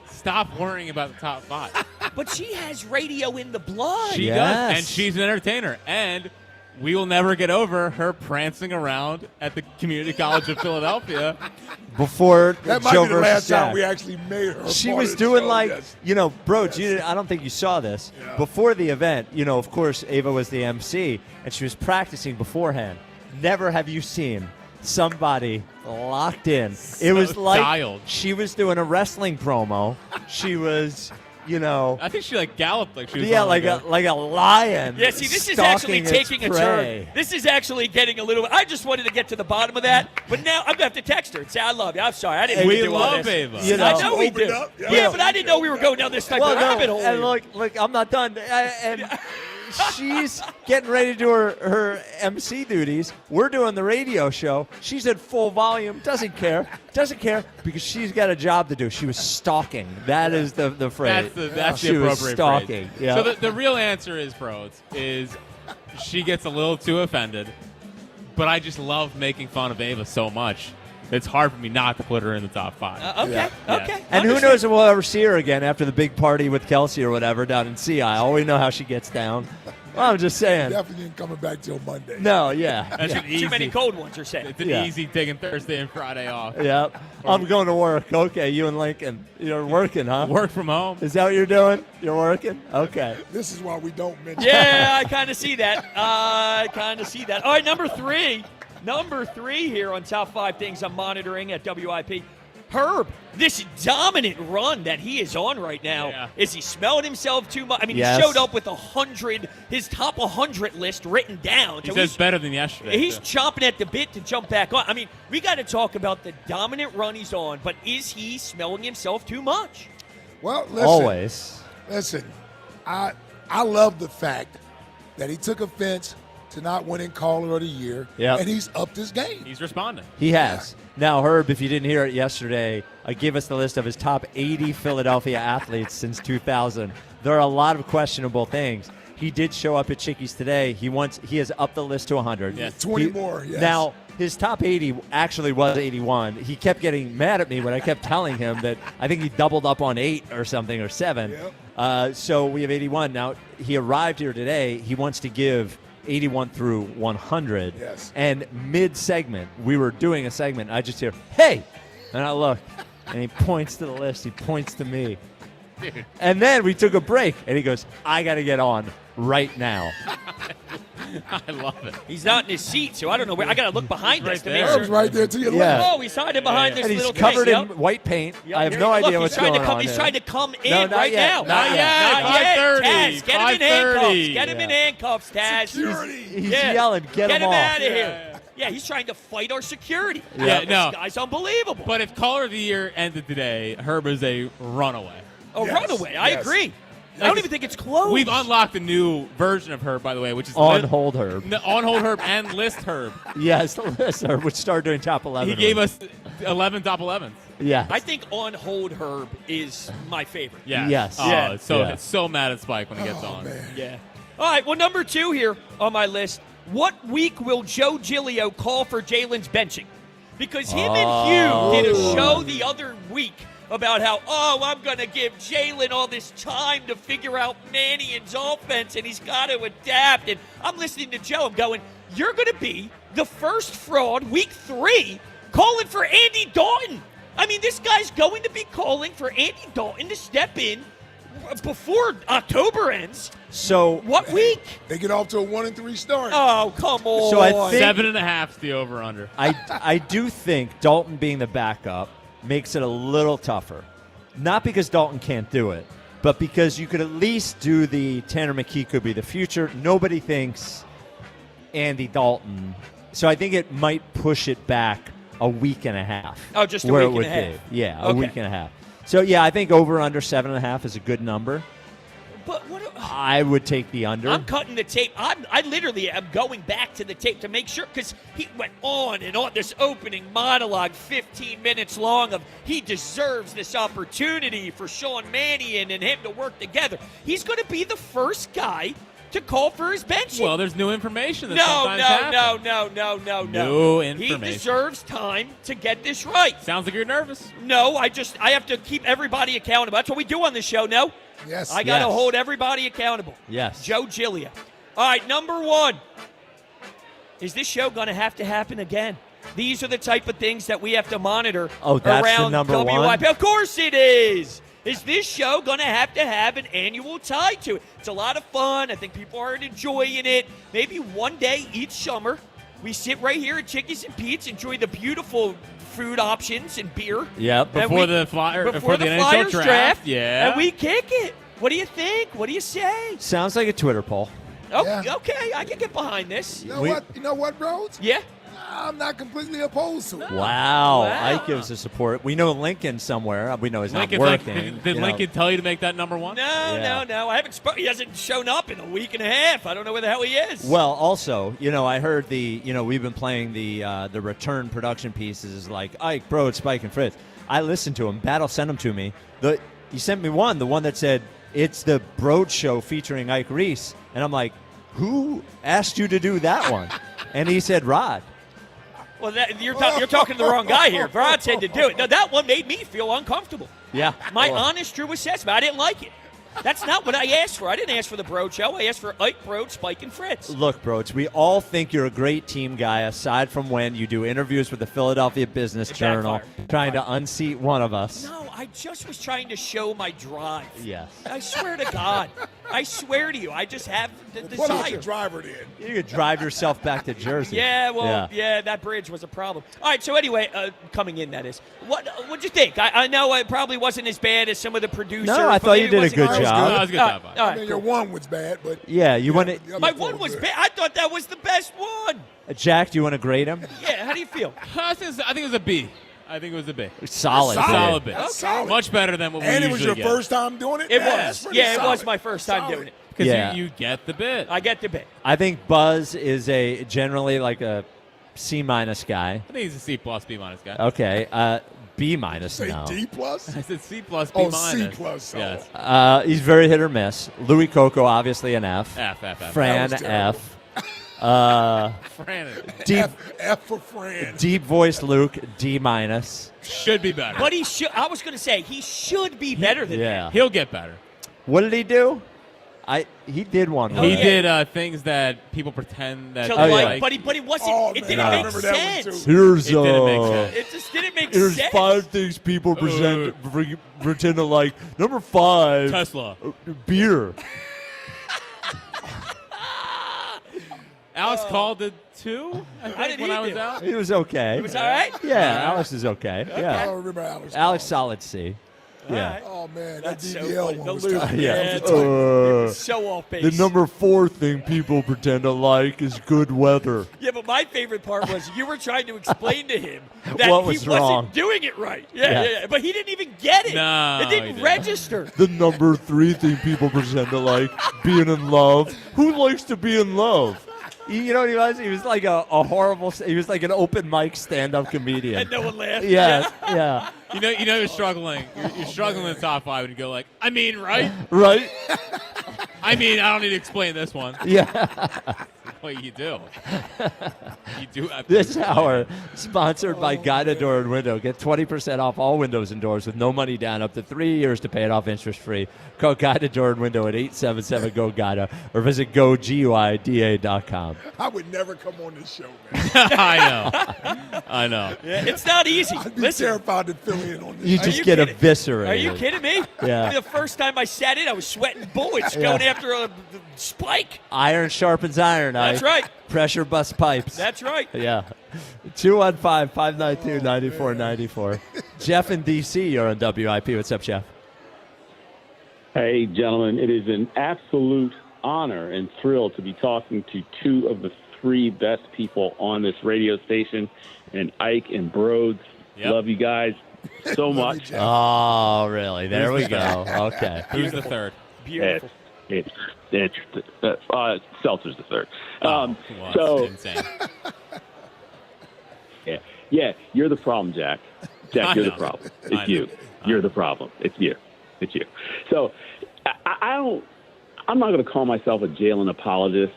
stop worrying about the top 5. But she has radio in the blood. She does, and she's an entertainer. And we will never get over her prancing around at the Community College of Philadelphia. Before that might Joe be the versus last time Jack. we actually made her. She part was of the doing show, Bro, I don't think you saw this. Yeah. Before the event, of course, Ava was the MC, and she was practicing beforehand. Never have you seen somebody locked in. It was like dialed. She was doing a wrestling promo. She was, I think she galloped like she was like a lion. Yeah, see, this is actually taking a turn. This is actually getting a little. I just wanted to get to the bottom of that, but now I'm gonna have to text her and say I love you. I'm sorry, I didn't. We do love all this. Ava. I know we do. Yeah, but I didn't know we were going down this type of rabbit hole. And look, I'm not done. And she's getting ready to do her MC duties. We're doing the radio show. She's at full volume. Doesn't care because she's got a job to do. She was stalking. That is the phrase. That's she the appropriate was stalking. phrase. Yeah. So the real answer is, Rhodes, is she gets a little too offended, but I just love making fun of Ava so much. It's hard for me not to put her in the top 5. Okay. And who knows if we'll ever see her again after the big party with Kelsey or whatever down in Sea Isle. We know how she gets down. Well, I'm just saying. Definitely ain't coming back till Monday. No, yeah. That's an easy, Too many cold ones are saying. It's an easy taking Thursday and Friday off. Yep. I'm going to work. Okay, you and Lincoln. You're working, huh? Work from home. Is that what you're doing? You're working? Okay. This is why we don't mention. Yeah, I kind of see that. All right, number three. Number 3 here on top 5 things I'm monitoring at WIP. Herb, this dominant run that he is on right now. Yeah. Is he smelling himself too much? I mean, Yes. he showed up with his top 100 list written down. He says better than yesterday. He's chomping at the bit to jump back on. I mean, we got to talk about the dominant run he's on, but is he smelling himself too much? Well, listen. Always. Listen, I love the fact that he took offense to not winning Caller of the Year, and he's upped his game. He's responding. He has. Now, Herb, if you didn't hear it yesterday, I gave us the list of his top 80 Philadelphia athletes since 2000. There are a lot of questionable things. He did show up at Chickies today. He has upped the list to 100. Yeah, 20 more, yes. Now, his top 80 actually was 81. He kept getting mad at me when I kept telling him that I think he doubled up on 8 or something or 7. Yep. So we have 81. Now, he arrived here today. He wants to give 81 through 100. Yes. And mid-segment, we were doing a segment. I just hear, hey! And I look, and he points to the list. He points to me. Dude. And then we took a break, and he goes, I got to get on right now. I love it. He's not in his seat, so I don't know where. I got to look behind us to make Herb's sure. right there to your Yeah. left. Oh, he's hiding behind this And he's little covered thing. in white paint. Yep. I have Here no you idea look, what's he's trying going to come, on He's here. trying to come in No, not right yet. now. Not yet. Not yet. 5:30. Taz, get him in handcuffs. 5:30. Get him in handcuffs, Taz. Security. He's yelling, get him off. out of here. Yeah, he's trying to fight our security. Yeah, This no. guy's unbelievable. But if Caller of the Year ended today, Herb is a runaway. A runaway. I agree. I don't even think it's close. We've unlocked a new version of Herb, by the way, which is On hold Herb. On hold Herb and list Herb. Yes, the list Herb, which started doing top 11. He gave us 11 top 11s. Yeah. I think on hold Herb is my favorite. Yeah. Yes. Oh, Yeah. it's so mad at Spike when he gets on. Man. Yeah. All right. Well, number 2 here on my list. What week will Joe Giglio call for Jalen's benching? Because him and Hugh did a show the other week about how, I'm going to give Jalen all this time to figure out Mannion's offense, and he's got to adapt. And I'm listening to Joe. I'm going, you're going to be the first fraud week 3 calling for Andy Dalton. I mean, this guy's going to be calling for Andy Dalton to step in before October ends. So what week? They get off to a 1-3 start. Oh, come on. So I think 7.5 is the over/under. I do think Dalton being the backup makes it a little tougher. Not because Dalton can't do it, but because you could at least do the Tanner McKee could be the future. Nobody thinks Andy Dalton. So I think it might push it back a week and a half. Oh, just a week and a half. Yeah, Okay. a week and a half. So, yeah, I think over/under 7.5 is a good number. But what? I would take the under. I'm cutting the tape. I literally am going back to the tape to make sure, because he went on and on this opening monologue, 15 minutes long, of he deserves this opportunity for Sean Mannion and him to work together. He's going to be the first guy to call for his bench. Well, there's new information that No. sometimes happens. No. New information. He deserves time to get this right. Sounds like you're nervous. No, I have to keep everybody accountable. That's what we do on this show, no? Yes. I got to hold everybody accountable. Yes. Joe Giglio. All right, number one. Is this show going to happen again? These are the type of things that we have to monitor that's the around number WYP. one? Of course it is. Is this show going to have an annual tie to it? It's a lot of fun. I think people are enjoying it. Maybe one day each summer, we sit right here at Chickies and Pete's, enjoy the beautiful food options and beer. Yeah, before the Flyers NHL draft. Yeah. And we kick it. What do you think? What do you say? Sounds like a Twitter poll. Oh, yeah. Okay, I can get behind this. You know what, Rhodes? Yeah. I'm not completely opposed to it. Wow. Ike gives us support. We know Lincoln somewhere. We know he's not Lincoln's working. Did Lincoln tell you to make that number one? No. I haven't. He hasn't shown up in a week and a half. I don't know where the hell he is. Well, also, I heard we've been playing the return production pieces like Ike, Broad, Spike, and Fritz. I listened to him. Battle sent them to me. He sent me the one that said it's the Broad Show featuring Ike Reese, and I'm like, who asked you to do that one? And he said, Rod. Well, you're talking to the wrong guy here. Rod said to do it. No, that one made me feel uncomfortable. Yeah. My honest, true assessment. I didn't like it. That's not what I asked for. I didn't ask for the Broad Show. I asked for Ike, Broad, Spike, and Fritz. Look, Broads, we all think you're a great team guy, aside from when you do interviews with the Philadelphia Business Journal, trying to unseat one of us. No, I just was trying to show my drive. Yes. I swear to God. I swear to you. I just have the desire. What was your driver then? You could drive yourself back to Jersey. Yeah, that bridge was a problem. All right, so anyway, coming in, that is. What'd you think? I know it probably wasn't as bad as some of the producers. No, I thought you did a good job. That was a good job. All right, Your one was bad, but yeah, you want to. My one was bad. I thought that was the best one. Jack, do you want to grade him? Yeah, how do you feel? I think it was a B. I think it was a B. Solid. Solid B. Solid. Much better than what we and usually it was your get. first time doing it? It was. was. Yeah, it was my first time doing it. Because you get the bit. I get the bit. I think Buzz is generally like a C- guy. I think he's a C+, B- guy. Okay. B- now. Say D+? I said C+, B-. Oh, C+. Yes. He's very hit or miss. Louis Coco, obviously an F. F. Fran, F. Fran. F for Fran. Deep voice Luke, D-. Should be better. But he should. I was going to say he should be better than that. He'll get better. What did he do? He did one. He did things that people pretend that To they like, like. but he wasn't. Oh, it man, didn't I make remember that one, sense. too. Here's It didn't make sense. It just didn't make Here's sense. 5 things people pretend to like. Number 5. Tesla. Beer. Alex called it 2, I think, when I was out. He was okay. He was all right? Yeah, Alex is okay. I Yeah. don't remember Alex. Alex solid C. Yeah. right. Oh, man. That's that so DVL funny. one The was Luke. tough. Yeah. It was so off base. The number 4 thing people pretend to like is good weather. Yeah, but my favorite part was you were trying to explain to him that What he was wasn't wrong. doing it right. Yeah. Yeah. But he didn't even get it. No, it he didn't didn't. register. The number 3 thing people pretend to like, being in love. Who likes to be in love? You know what he was? He was like a horrible. He was like an open mic stand-up comedian. And no one laughed. Yeah. You know you're struggling. You're struggling in the top 5 and you go like, I mean, right? Right? I mean, I don't need to explain this one. Yeah. Well, you do. You do have to This explain hour it. sponsored by Guida Door and Window. Get 20% off all windows and doors with no money down, up to 3 years to pay it off interest-free. Call Guida Door and Window at 877-GO-GUIDA or visit GoGuida.com. I would never come on this show, man. I know. Yeah, it's not easy. I'd be Listen, terrified to fill in on this. You just get eviscerated. Are you kidding me? Yeah. The first time I sat in, I was sweating bullets Yeah. going after a spike. Iron sharpens iron. That's right. Pressure busts pipes. That's right. Yeah. 215-592-9494. Jeff in D.C., you're on WIP. What's up, Jeff? Hey, gentlemen, it is an absolute honor and thrill to be talking to two of the three best people on this radio station, and Ike and Broads. Yep. Love you guys so much. Oh, really? There we go. Okay. Who's the third? Beautiful. It's Seltzer's the third. Well, So, insane. yeah, you're the problem, Jack. Jack, you're the know. problem. I It's know. you. You're the problem. It's you. It's you. So, I'm not going to call myself a Jalen apologist.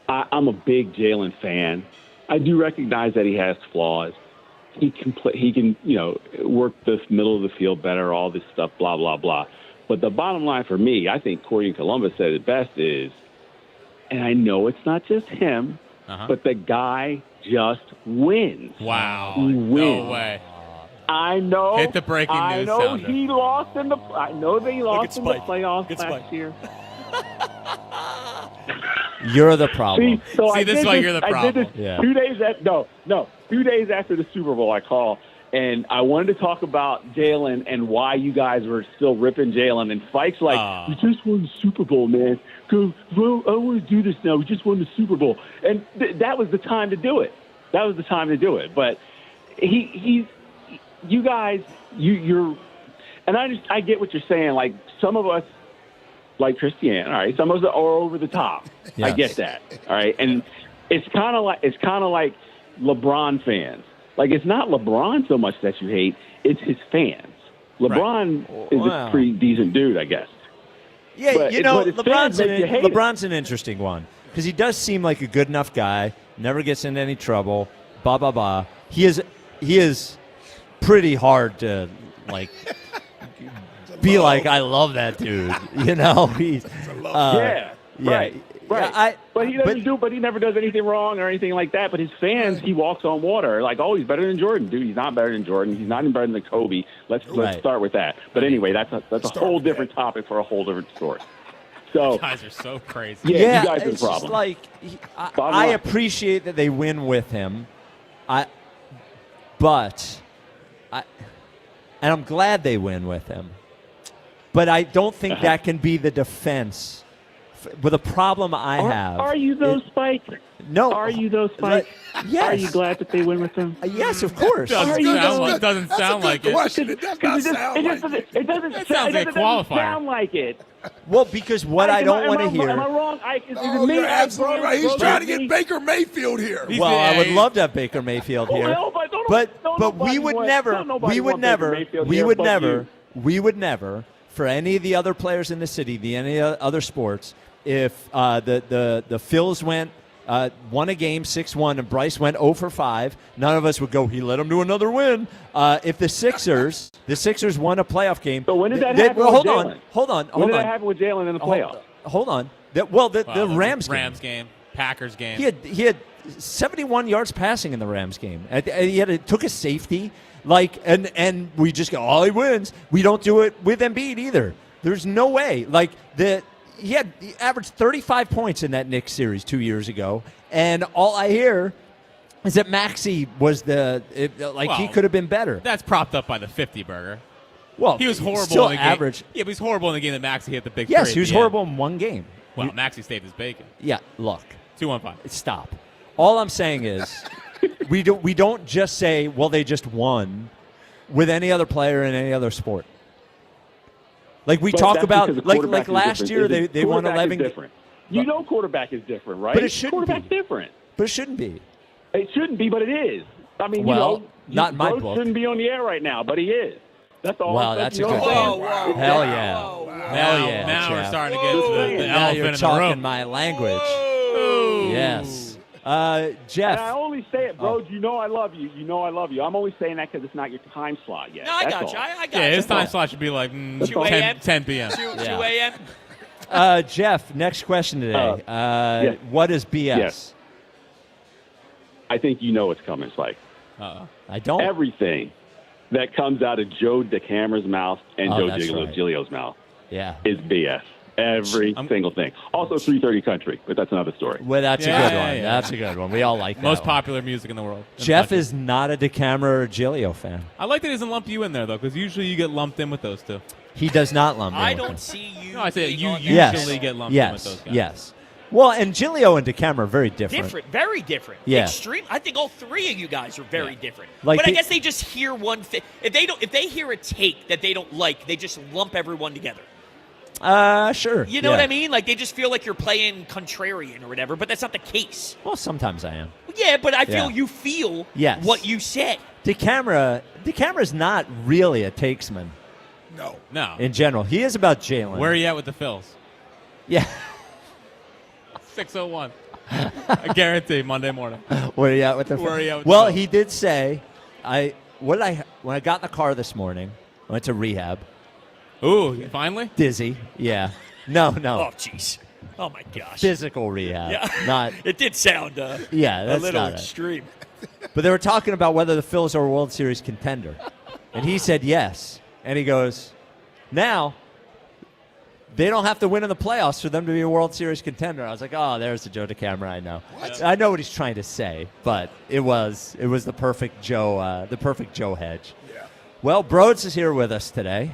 I'm a big Jalen fan. I do recognize that he has flaws. He can play. He can, work the middle of the field better. All this stuff, blah blah blah. But the bottom line for me, I think Corey in Columbus said it best is, and I know it's not just him, but the guy just wins. Wow. He wins. No way. I know. Hit the breaking I news know sounder. he lost in the. I know they lost in the playoffs Good last spike. year. You're the problem. I this is did why you're the I problem. did this Yeah. 2 days no, 2 days after the Super Bowl, I called, and I wanted to talk about Jalen and why you guys were still ripping Jalen. And Spike's like, "We just won the Super Bowl, man. Go, well, I want to do this now. We just won the Super Bowl." And that was the time to do it. That was the time to do it. But you guys, you're, and I get what you're saying. Like, some of us, like Christiane, all right, some of us are over the top. Yes. I get that, all right. And it's kind of like LeBron fans. Like, it's not LeBron so much that you hate; it's his fans. LeBron is Wow. a pretty decent dude, I guess. Yeah, But his fans make you hate him. LeBron's an interesting one because he does seem like a good enough guy, never gets into any trouble, blah, blah, blah. He is pretty hard to, like, be like, I love that dude. He's Right. Yeah, but he doesn't but he never does anything wrong or anything like that. But his fans, he walks on water. Like, oh, he's better than Jordan. Dude, he's not better than Jordan. He's not even better than Kobe. Let's start with that. But anyway, that's a whole different topic for a whole different story. So You guys are so crazy. Yeah, you guys are the it's just problem. like Bottom I line. appreciate that they win with him, and I'm glad they win with him. But I don't think that can be the defense. With a problem I have. Are you though, Spike? No. Are you though, Spike? Yes. Are you glad that they win with him? Yes, of course. Doesn't sound like it. Question. It does not sound like it. It doesn't That sounds like a qualifier. sound like it. Well, because what I don't want to hear. Am I wrong? Is Oh, it me? you're absolutely right. He's trying to get me. Baker Mayfield here. Well, I would love to have Baker Mayfield here, but we would never, for any of the other players in the city, any other sports, if the Phils won a game 6-1 and Bryce went 0 for 5, none of us would go, he let him do another win. If the Sixers won a playoff game. So when did that happen with Jalen? Hold on. When did that happen with Jalen in the playoffs? Hold on. The Rams game, Packers game. He had 71 yards passing in the Rams game. He took a safety, and we just go, he wins. We don't do it with Embiid either. There's no way. He averaged 35 points in that Knicks series 2 years ago, and all I hear is that Maxey was he could have been better. That's propped up by the 50 burger. Well, he was horrible still in the average. game. Yeah, but he was horrible in the game that Maxey hit the big three. Yes, he at was the end. horrible in one game. Well, Maxey saved his bacon. Yeah, look. 215. Stop. All I'm saying is we don't just say, well, they just won with any other player in any other sport. Like we talk about, like last year they won 11. Different. You know, quarterback is different, right? But it shouldn't Quarterback's be different. But it shouldn't be. It shouldn't be, but it is. I mean, not in my Broad book. shouldn't be on the air right now, but he is. That's all. Wow, that's a good Hell Hell yeah. Hell yeah. Now we're Jeff. starting to get to the Now elephant you're in the talking room. my language. Yes. Jeff. And I only say it, bro. You know I love you. You know I love you. I'm only saying that because it's not your time slot yet. No, I got That's you. all. I got you. Yeah, his time slot should be like 2 a.m. 10 p.m. 2 a.m. Jeff, next question today. Yes. What is BS? Yes. I think you know what's coming, Spike. I don't. Everything that comes out of Joe DeCamera's mouth and Joe that's right. Giglio's mouth is BS. Every single thing. Also 330 Country, but that's another story. Well, that's a good one. Yeah. That's a good one. We all like that. Most one. popular music in the world. Jeff is not a DeCamera or Giglio fan. I like that he doesn't lump you in there, though, because usually you get lumped in with those two. He does not lump in I with don't them. see you. No, I say you Yes. usually get lumped in with those guys. Yes. Well, and Giglio and DeCamera are very different. Very different. Yeah. Extreme. I think all three of you guys are very different. Like but I the- guess they just hear one thing. If they hear a take that they don't like, they just lump everyone together. Sure. You know what I mean? Like they just feel like you're playing contrarian or whatever, but that's not the case. Well, sometimes I am. Yeah, but I feel Yeah. you feel Yes. what you said. DeCamera's not really a takesman. No. In general, he is about Jalen. Where are you at with the Phils? Yeah. 6:01. I guarantee Monday morning. Where are you at with the? Where are you at with Well, the- he did say, when I got in the car this morning, I went to rehab. Ooh, finally? Dizzy. Yeah. No. Oh, jeez. Oh my gosh. Physical rehab. Yeah. Not. It did sound. Yeah, that's a little not it. extreme. But they were talking about whether the Phils are a World Series contender, and he said yes. And he goes, now they don't have to win in the playoffs for them to be a World Series contender. I was like, oh, there's the Joe DeCamera I know. What? I know what he's trying to say, but it was the perfect Joe hedge. Yeah. Well, Broads is here with us today.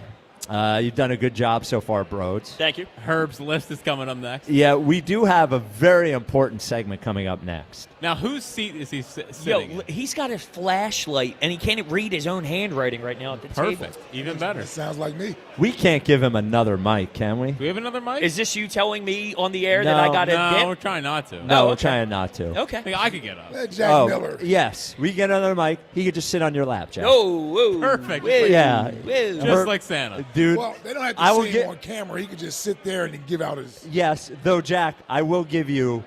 You've done a good job so far, Broads. Thank you. Herb's list is coming up next. Yeah, we do have a very important segment coming up next. Now, whose seat is he sitting in? He's got a flashlight, and he can't read his own handwriting right now at the table. Perfect. Even better. Sounds like me. We can't give him another mic, can we? Do we have another mic? Is this you telling me on the air No. that I got to No, dip? we're trying not to. No, we're okay. trying not to. Okay. I think I could get up. Jack Miller. Yes. We get another mic. He could just sit on your lap, Jack. Whoa. Perfect. Yeah. Just like Santa. Dude. Well, they don't have I to will see get- him on camera. He could just sit there and then give out his. Yes, though, Jack, I will give you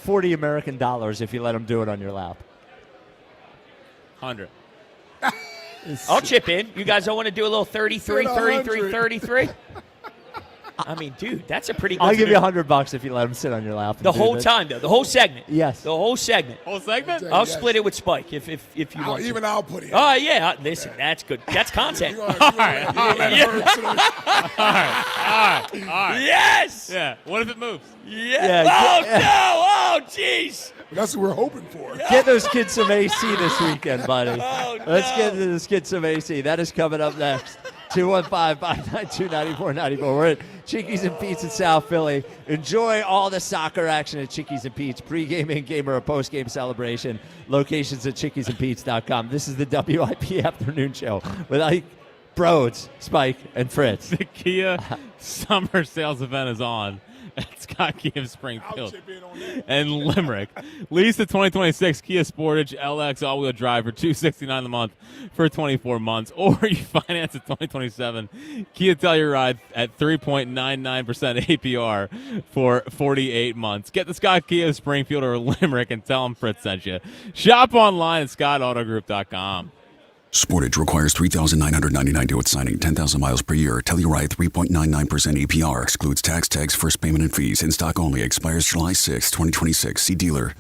$40 American if you let him do it on your lap. 100. I'll chip in. You guys don't want to do a little 33, 33, 33? I mean, dude, that's a pretty good I'll give you $100 if you let him sit on your lap. The whole time, though. The whole segment. Yes. The whole segment. Whole segment? I'll split it with Spike if you want to. Even I'll put it in. Oh, yeah. Listen, that's good. That's content. All right. Yes! Yeah. What if it moves? Yeah. Oh, jeez. That's what we're hoping for. Get those kids some AC this weekend, buddy. Oh, Let's get those kids some AC. That is coming up next. 215-592-9494. We're at Chickies and Pete's in South Philly. Enjoy all the soccer action at Chickies and Pete's. Pre-game, in-game, or a post-game celebration. Locations at chickiesandpete's.com. This is the WIP Afternoon Show with Ike, Broads, Spike, and Fritz. The Kia summer sales event is on at Scott Kia of Springfield and Limerick. Lease the 2026 Kia Sportage LX all-wheel drive for $269 a month for 24 months, or you finance the 2027 Kia Telluride at 3.99% APR for 48 months. Get the Scott Kia of Springfield or Limerick and tell them Fritz sent you. Shop online at scottautogroup.com. Sportage requires $3,999 with signing, 10,000 miles per year. Telluride 3.99% APR. Excludes tax, tags, first payment, and fees. In stock only. Expires July 6, 2026. See dealer.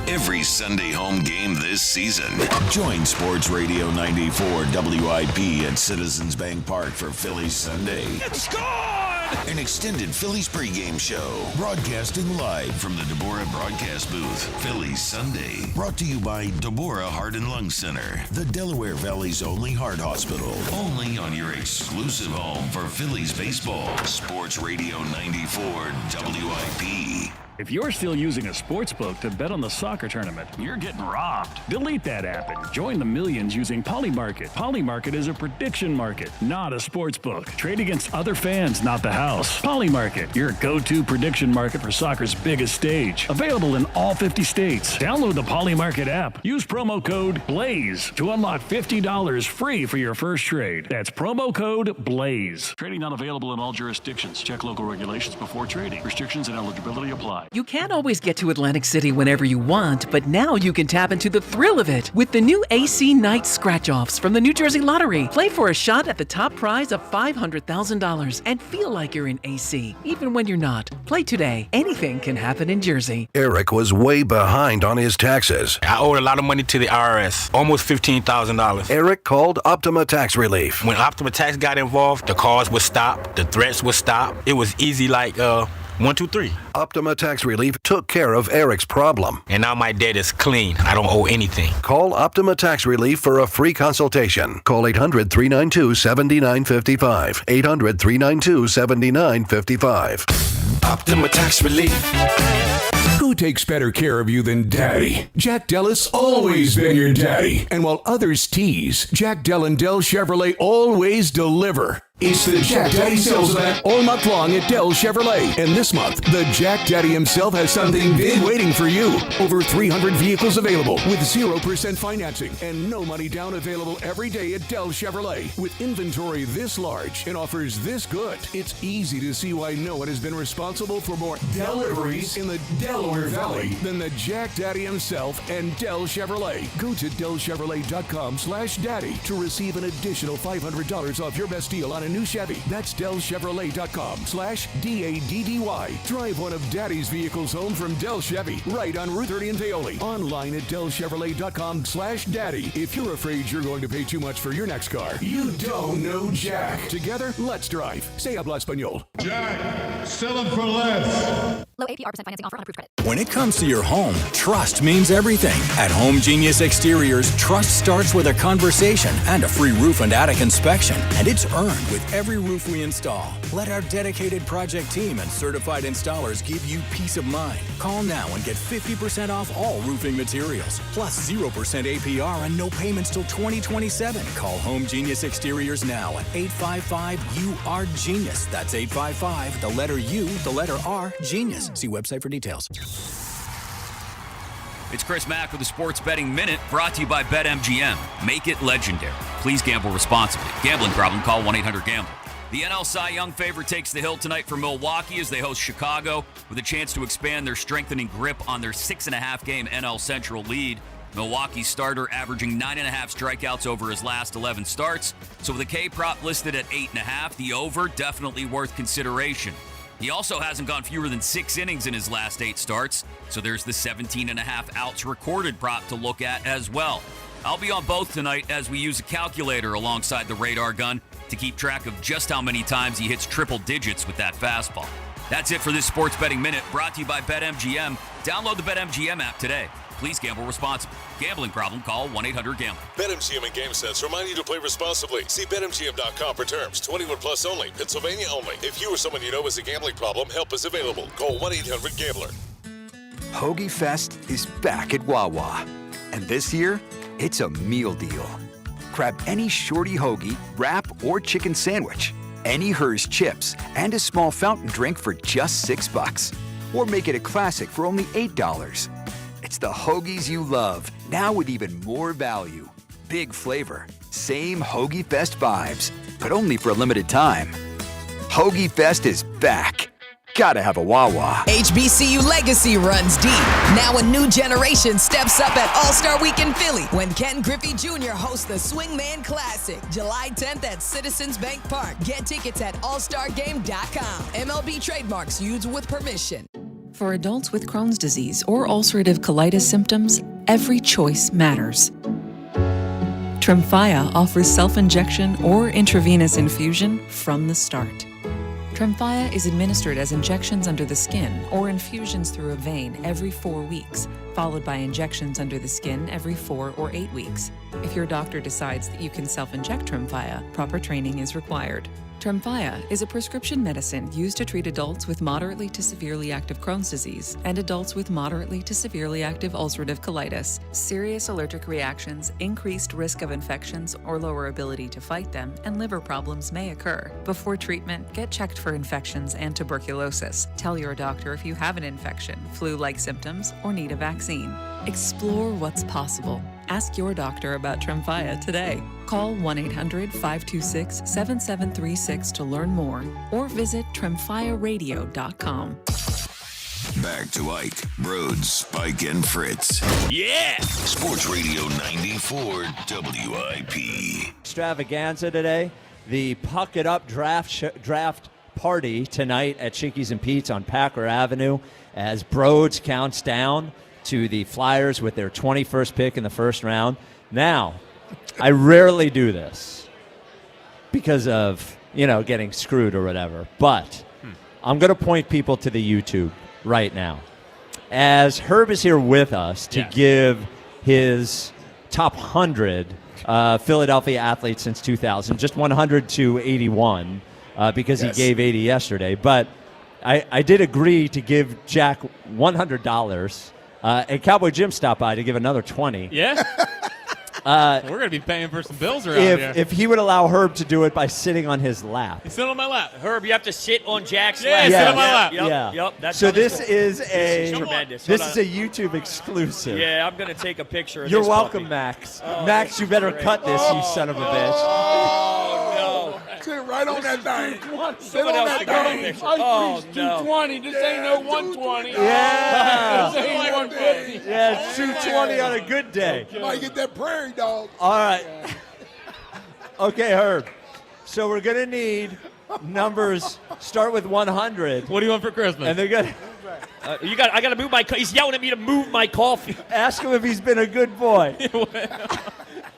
Every Sunday home game this season. Join Sports Radio 94 WIP at Citizens Bank Park for Phillies Sunday. It's gone! An extended Phillies pregame show. Broadcasting live from the Deborah broadcast booth. Phillies Sunday. Brought to you by Deborah Heart and Lung Center. The Delaware Valley's only heart hospital. Only on your exclusive home for Phillies baseball. Sports Radio 94 WIP. If you're still using a sportsbook to bet on the soccer tournament, you're getting robbed. Delete that app and join the millions using Polymarket. Polymarket is a prediction market, not a sportsbook. Trade against other fans, not the house. Polymarket, your go-to prediction market for soccer's biggest stage. Available in all 50 states. Download the Polymarket app. Use promo code BLAZE to unlock $50 free for your first trade. That's promo code BLAZE. Trading not available in all jurisdictions. Check local regulations before trading. Restrictions and eligibility apply. You can't always get to Atlantic City whenever you want, but now you can tap into the thrill of it with the new AC Night Scratch-Offs from the New Jersey Lottery. Play for a shot at the top prize of $500,000 and feel like you're in AC, even when you're not. Play today. Anything can happen in Jersey. Eric was way behind on his taxes. I owed a lot of money to the IRS, almost $15,000. Eric called Optima Tax Relief. When Optima Tax got involved, the calls would stop, the threats would stop. It was easy like 1, 2, 3. Optima Tax Relief took care of Eric's problem. And now my debt is clean. I don't owe anything. Call Optima Tax Relief for a free consultation. Call 800-392-7955. 800-392-7955. Optima Tax Relief. Who takes better care of you than Daddy? Jack Dell has always been your daddy. And while others tease, Jack Dell and Dell Chevrolet always deliver. It's the Jack Daddy sales event all month long at Dell Chevrolet. And this month, the Jack Daddy himself has something big waiting for you. Over 300 vehicles available with 0% financing and no money down available every day at Dell Chevrolet. With inventory this large and offers this good, it's easy to see why no one has been responsible for more deliveries in the Delaware Valley than the Jack Daddy himself and Dell Chevrolet. Go to DellChevrolet.com/daddy to receive an additional $500 off your best deal on a new Chevy. That's DellChevrolet.com/DADDY. Drive one of Daddy's vehicles home from Dell Chevy right on Route 30 in Paoli. Online at DellChevrolet.com/daddy. If you're afraid you're going to pay too much for your next car, you don't know Jack. Together, let's drive. Say habla español. Jack, sell them for less. Low APR % financing offer on approved credit. When it comes to your home, trust means everything. At Home Genius Exteriors, trust starts with a conversation and a free roof and attic inspection. And it's earned with every roof we install. Let our dedicated project team and certified installers give you peace of mind. Call now and get 50% off all roofing materials, plus 0% APR and no payments till 2027. Call Home Genius Exteriors now at 855-UR-GENIUS. That's 855, the letter U, the letter R, Genius. See website for details. It's Chris Mack with the Sports Betting Minute, brought to you by BetMGM. Make it legendary. Please gamble responsibly. Gambling problem? Call 1-800-GAMBLER. The NL Cy Young favorite takes the hill tonight for Milwaukee as they host Chicago with a chance to expand their strengthening grip on their 6.5-game NL Central lead. Milwaukee's starter averaging 9.5 strikeouts over his last 11 starts. So with a K prop listed at 8.5, the over definitely worth consideration. He also hasn't gone fewer than 6 innings in his last 8 starts, so there's the 17.5 outs recorded prop to look at as well. I'll be on both tonight as we use a calculator alongside the radar gun to keep track of just how many times he hits triple digits with that fastball. That's it for this Sports Betting Minute, brought to you by BetMGM. Download the BetMGM app today. Please gamble responsibly. Gambling problem? Call 1-800-GAMBLER. BetMGM and GameSense remind you to play responsibly. See BetMGM.com for terms. 21 plus only. Pennsylvania only. If you or someone you know has a gambling problem, help is available. Call 1-800-GAMBLER. Hoagie Fest is back at Wawa. And this year, it's a meal deal. Grab any shorty hoagie, wrap, or chicken sandwich, any Hers chips, and a small fountain drink for just $6. Or make it a classic for only $8. It's the hoagies you love, now with even more value. Big flavor, same Hoagie Fest vibes, but only for a limited time. Hoagie Fest is back. Gotta have a Wawa. HBCU legacy runs deep. Now a new generation steps up at All-Star Week in Philly when Ken Griffey Jr. hosts the Swingman Classic, July 10th at Citizens Bank Park. Get tickets at allstargame.com. MLB trademarks used with permission. For adults with Crohn's disease or ulcerative colitis symptoms, every choice matters. Tremfya offers self-injection or intravenous infusion from the start. Tremfya is administered as injections under the skin or infusions through a vein every 4 weeks, followed by injections under the skin every 4 or 8 weeks. If your doctor decides that you can self-inject Tremfya, proper training is required. Tremfya is a prescription medicine used to treat adults with moderately to severely active Crohn's disease and adults with moderately to severely active ulcerative colitis. Serious allergic reactions, increased risk of infections or lower ability to fight them, and liver problems may occur. Before treatment, get checked for infections and tuberculosis. Tell your doctor if you have an infection, flu-like symptoms, or need a vaccine. Explore what's possible. Ask your doctor about Tremfya today. Call 1-800-526-7736 to learn more or visit tremfyaradio.com. back to Ike, Rhodes, Spike, and Fritz. Yeah! Sports Radio 94 WIP. Extravaganza today. The Puck It Up draft party tonight at Chickies and Pete's on Packer Avenue as Broads counts down to the Flyers with their 21st pick in the first round. Now, I rarely do this because of, getting screwed or whatever, but I'm going to point people to the YouTube right now. As Herb is here with us to give his top 100 Philadelphia athletes since 2000, just 100 to 81, because he gave 80 yesterday. But I did agree to give Jack $100, and Cowboy Jim stopped by to give another 20. Yeah? We're going to be paying for some bills around here. If he would allow Herb to do it by sitting on his lap. He's sitting on my lap. Herb, you have to sit on Jack's Yeah, lap. sit on my lap. Yep. That's so how this is tremendous. This Hold is a YouTube exclusive. Yeah, I'm going to take a picture of You're this welcome, puppy. Max. Oh, Max, you better great. cut this, you son of a bitch. Oh, no. Sit right on that thing. Sit Someone on else that got a thing. picture. Oh, no. 220. This ain't no 120. Yeah. This ain't 150. Yeah, it's 220 on a good day. Might get that prairie dog. All right. Okay, Herb. So we're going to need numbers start with 100. What do you want for Christmas? And they're going to I got to move my. He's yelling at me to move my coffee. ask him if he's been a good boy.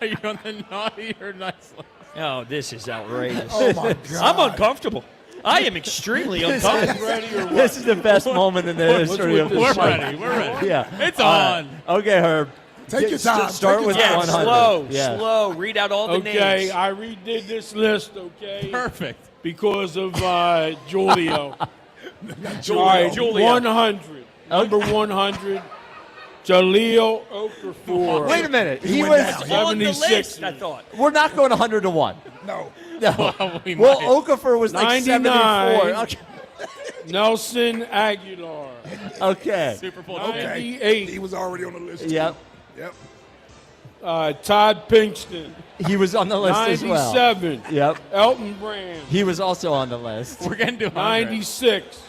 Are you on the naughty or nice list? Oh, this is outrageous. Oh, my God. I'm uncomfortable. I am extremely uncomfortable. This is the best moment in the history of the We're show. ready. We're ready. Yeah. It's on. Okay, Herb. Take your time. Start with Yeah, 100. slow. Read out all the names. Okay, I redid this list, okay? Perfect. Because of Julio. All Julio. 100. Number 100, Jaleel Okafor. Wait a minute. He went was. down. On the 76. list, I thought. We're not going 100 to 1. No. No. Well, Okafor was like 99. 74. Okay. Nelson Aguilar. Okay. Super Bowl. 98. He was already on the list. Yep. Yep. Todd Pinkston. He was on the list as well. 97. Yep. Elton Brand. He was also on the list. We're getting to 100. 96.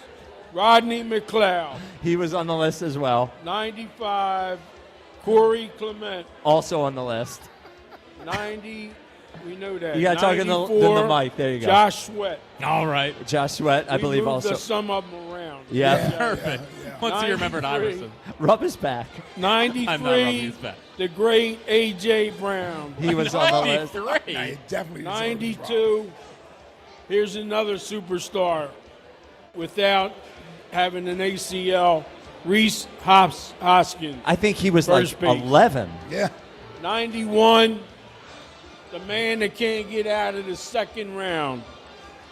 Rodney McLeod. He was on the list as well. 95. Corey Clement. Also on the list. 90. We know that. You got to talk in the mic. There you go. Josh Sweat. All right. Josh Sweat, I believe moved also. some of them around. Yeah. Perfect. Once you remembered 93. Iverson. Rub his back. I'm not rubbing 93. his back. The great A.J. Brown. He was on the list. 93. He definitely 92. Here's another superstar without having an ACL. Reese Hoskins. I think he was First like base. 11. Yeah. 91. The man that can't get out of the second round.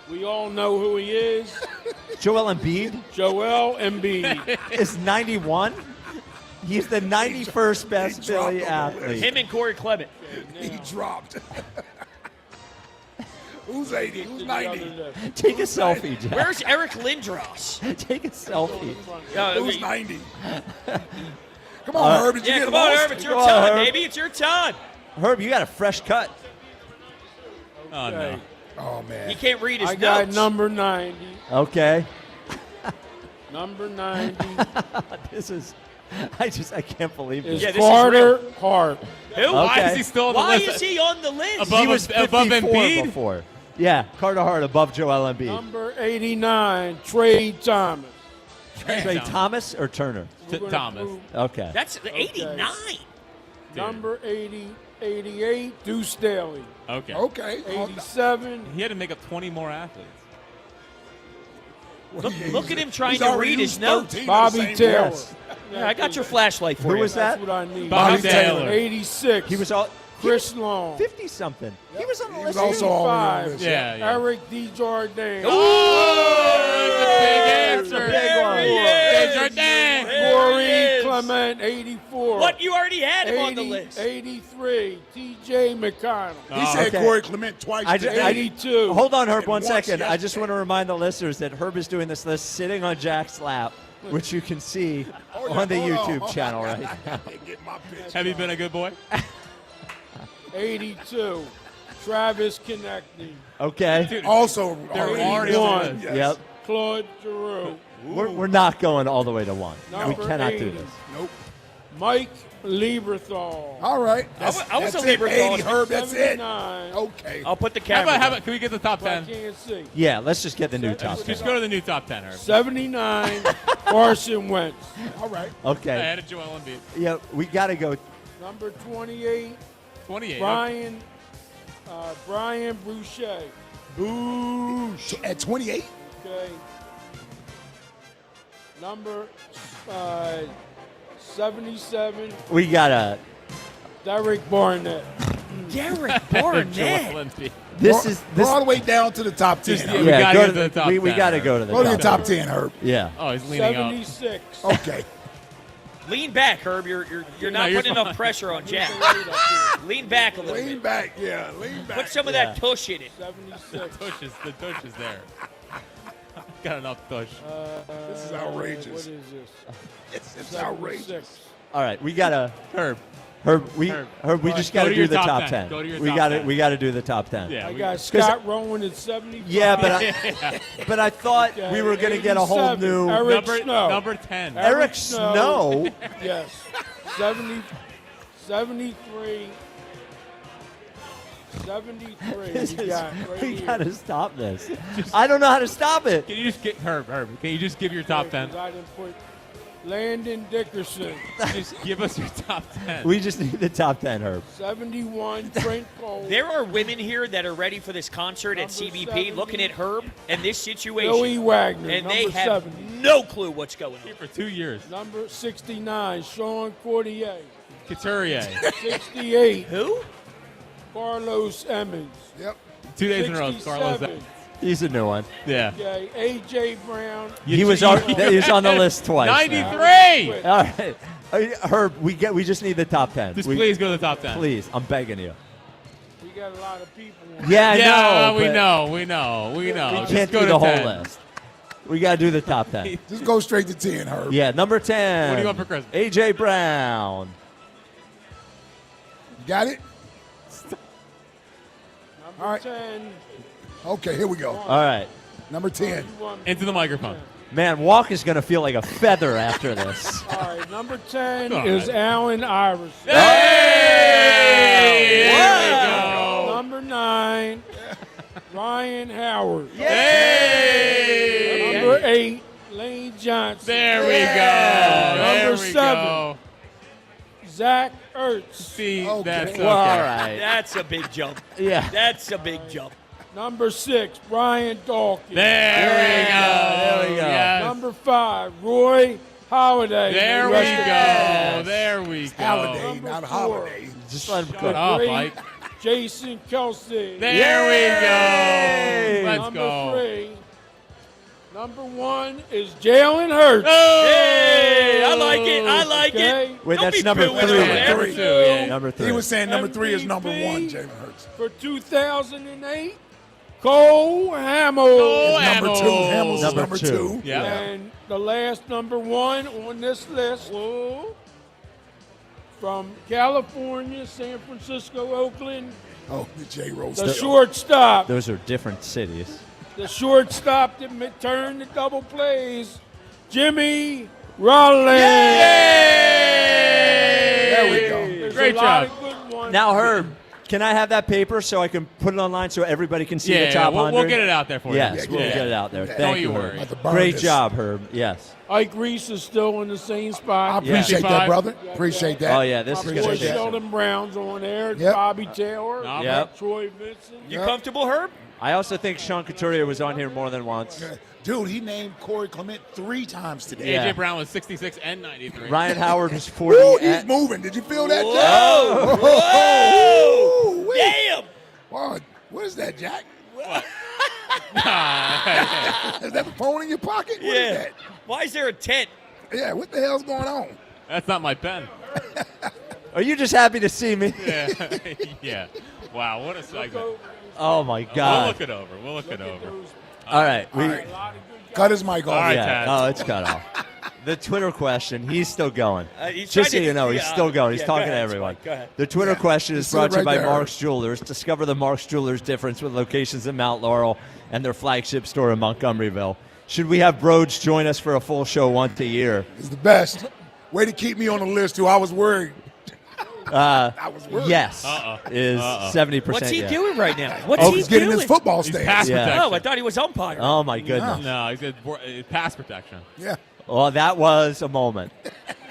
We all know who he is. Joel Embiid Joel Embiid. is 91. He's the 91st best Philly athlete. Him and Corey Clement. He dropped. Who's 80? Who's 90? Take a selfie, Jack. Where's Eric Lindros? Take a selfie. Who's 90? Come on, Herb. Did you Yeah, get come on, lost? Herb. It's your Come on, time, Herb. baby. It's your time. Herb, you got a fresh cut. Oh, no. Oh, man. He can't read his I got notes. number 90. Okay. Number 90 This is. I can't believe this. is Yeah, this is Carter Hart. Who? Why Okay. is he still on the Why list? is he on the list? Above- He was above 54 Embiid? before. Yeah, Carter Hart above Joel Embiid. Number 89, Trey Thomas. Trey Thomas or Turner? We're gonna Thomas. prove- Okay. That's 89. Number 80, 88, Deuce Staley. Okay. Okay. 87, He had to make up 20 more athletes. Look at him trying He's to already read his used notes. 13 of the Bobby same Taylor. Yes. Yeah, I got your flashlight for Who you. was that? That's what I need. Bobby Taylor. 86, He was all. Chris Long. 50 something. He was on the He list. was also on the 85, list. Yeah. Eric Desjardins. Oh, that's a big answer. Big one. Desjardins. Corey Clement, 84. What? You already had him on the list. 83, T.J. McConnell. He said okay. Corey Clement twice today. 82. Hold on, Herb, And one once second. I just yesterday. want to remind the listeners that Herb is doing this list sitting on Jack's lap, which you can see on the YouTube channel right now. Get my pitch. Have you been a good boy? 82, Travis Konechny. Okay. Also, They're already already on on the the list. list. Yes. Yep. Claude Giroux. We're not going all the way to 1. Number We cannot 80. do this. Nope. Mike Lieberthal. All right. I was a it, Lieberthal. 80, Herb, that's it. 79. Okay. I'll put the How camera. about, can we get the top I 10? can't see. Yeah, let's just get the new top 10. Just go to the new top 10, Herb. 79, Carson Wentz. All right. I Okay. added Joel Embiid. Yeah, we got to go. Number 28, 28. Brian Boucher. Boosh. At 28? Okay. Number 77, We got to. Derek Barnett. Derek Joel Barnett. Embiid. This is. This, all the way down to the top 10. Just- Herb. we gotta go get to the top we 10, got to Herb. go to the Go to the top top 10, Herb. Yeah. Oh, he's leaning up. 76. Okay. Lean back, Herb. You're not you're putting fine. enough pressure on Jack. Lean back a little Lean bit. back, yeah. Lean back. Put some of that tush in it. 76. The tush is there. Got enough tush. This is outrageous. What is this? It's outrageous. 76. All right, we got to. Herb. We just got Go to to do your the top top 10. 10. Go to your we top got 10. We got to do the top 10. Yeah, I we- got Scott Rowan at 75. Yeah, but I thought we were going to get a whole 87, new Eric Snow. number 10. Eric Snow. Yes. 73. 73. We got to stop this. I don't know how to stop it. Can you just get Herb? Can you just give your top 10? I didn't put Landon Dickerson. Just give us your top 10. We just need the top 10, Herb. 71, Trent Cole. There are women here that are ready for this concert at Number CBP 70. looking at Herb and this situation. Joey Wagner, and number they have 70. no clue what's going on. Here for 2 years. Number 69, Sean Courtier. Couturier. 68, Who? Carlos Emmons. Yep. 2 days in a row. Carlos. 67, He's a new one. Yeah. okay, A.J. Brown. He was on the list twice. 93. Now. All right. Herb, we just need the top 10. Just please go to the top 10. Please, I'm begging you. We got a lot of people. Yeah, I know. we but know. We Just can't go do to the whole 10. list. We got to do the top 10. Just go straight to 10, Herb. Yeah, number 10. What do you want for Christmas? A.J. Brown. You got it? Number All right. 10. Okay, here we go. All right. Number 10. Into the microphone. Man, Walk is going to feel like a feather after this. All right, number 10 All is right. Allen Iverson. Hey! There we go. Number 9, Ryan Howard. Hey! Number 8, Lane Johnson. There we go. There Number we 7, go. Zach Ertz. See, Okay. that's okay. Well, all right. That's a big jump. Yeah. That's a big jump. Number 6, Brian Dawkins. There we go. There we go. Yes. Number 5, Roy Holiday. There we Rest in go. peace. There we go. Holiday, Number not 4, holiday. Just let him Shut cook. up, Great Mike. Jason Kelsey. There we go. Let's Number go. 3, number 1 is Jalen Hurts. Hey, I like it. I like Okay. it. Wait, Don't that's be number booing 3. over Yeah, there. number 2. Yeah. Number 3. He was saying number 3 is number MVP 1, Jalen Hurts. For 2008, Cole Hamill. Cole Number 2. Hamels. Hamels is Number number 2. 2. Yeah. And the last number 1 on this list from California, San Francisco, Oakland, Oh, the J. Rose. the shortstop. Those are different cities. The shortstop that turned the double plays, Jimmy Rollins. There we go. There's Great a lot job. of good ones. Now, Herb, can I have that paper so I can put it online so everybody can see Yeah, the top 100? we'll get it out there for you. Yes, Yeah, we'll yeah. get it out there. Yeah. Thank Don't you, you Herb. worry. About to burn Great this. job, Herb. Yes. Ike Reese is still in the same I spot. appreciate that, 55. brother. Appreciate that. Oh, yeah, this My is boy going to be Sheldon Brown's on there. Yep. Bobby Taylor. No, Yep. Troy Vincent. You comfortable, Herb? I also think Sean Couturier was on here more than once. Dude, he named Corey Clement 3 times today. Yeah. A.J. Brown was 66 and 93. Ryan Howard was 40. Woo, he's moving. Did you feel that, Jack? Whoa! Woo, wait. Damn! Wow, what is that, Jack? What? Is that the phone in your pocket? What is Yeah. that? Why is there a tent? Yeah, what the hell's going on? That's not my pen. Are you just happy to see me? Yeah. Yeah. Wow, what a segment. Oh, my We'll God. look it over. We'll look it over. All right. All right. Cut his mic off. All right, Yeah. Tad. Oh, it's cut off. The Twitter question, he's still going. He's Just so trying to- you know, he's yeah, still going. He's yeah, go talking to ahead, everyone. Spike, go ahead. The Twitter question is Just brought to you sit right by there. Mark's Jewelers. Discover the Mark's Jewelers difference with locations in Mount Laurel and their flagship store in Montgomeryville. Should we have Broads join us for a full show once a year? He's the best. Way to keep me on the list, too. I was worried. I was worried. Yes, is 70%. What's he doing right now? What's he he's getting doing? his football stance. Pass protection. Oh, I thought he was umpire. Oh, my goodness. No, he's got pass protection. Yeah. Well, that was a moment.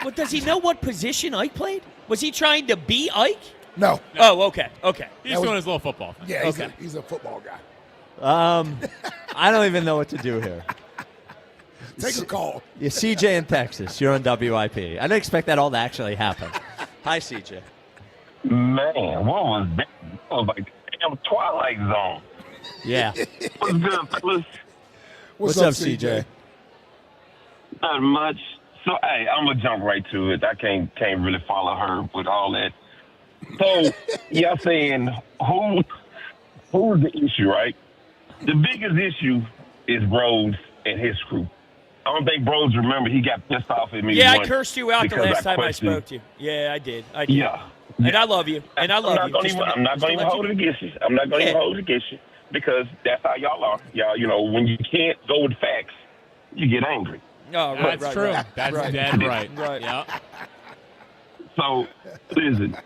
Well, does he know what position Ike played? Was he trying to be Ike? No. Oh, okay. He's doing his little football thing. Yeah, Okay. he's a football guy. I don't even know what to do here. Take a call. Yeah, CJ in Texas. You're on WIP. I didn't expect that all to actually happen. Hi, CJ. Man, what was that? That was like the damn Twilight Zone. Yeah. What's good, fellas? What's up, CJ? Not much. So, hey, I'm going to jump right to it. I can't really follow her with all that. So, y'all saying who's the issue, right? The biggest issue is Broads and his crew. I don't think Broads remember he got pissed off at me. Yeah, I once cursed you out the last time I spoke to you. Yeah, I did. Yeah. And I love you. And I love you. I'm not going to even hold it against you. I'm not going to even hold it against you because that's how y'all are. Y'all, you know, when you can't go with facts, you get angry. Oh, right, That's true. Right. That's right. dead right. Right. Yeah. So, listen,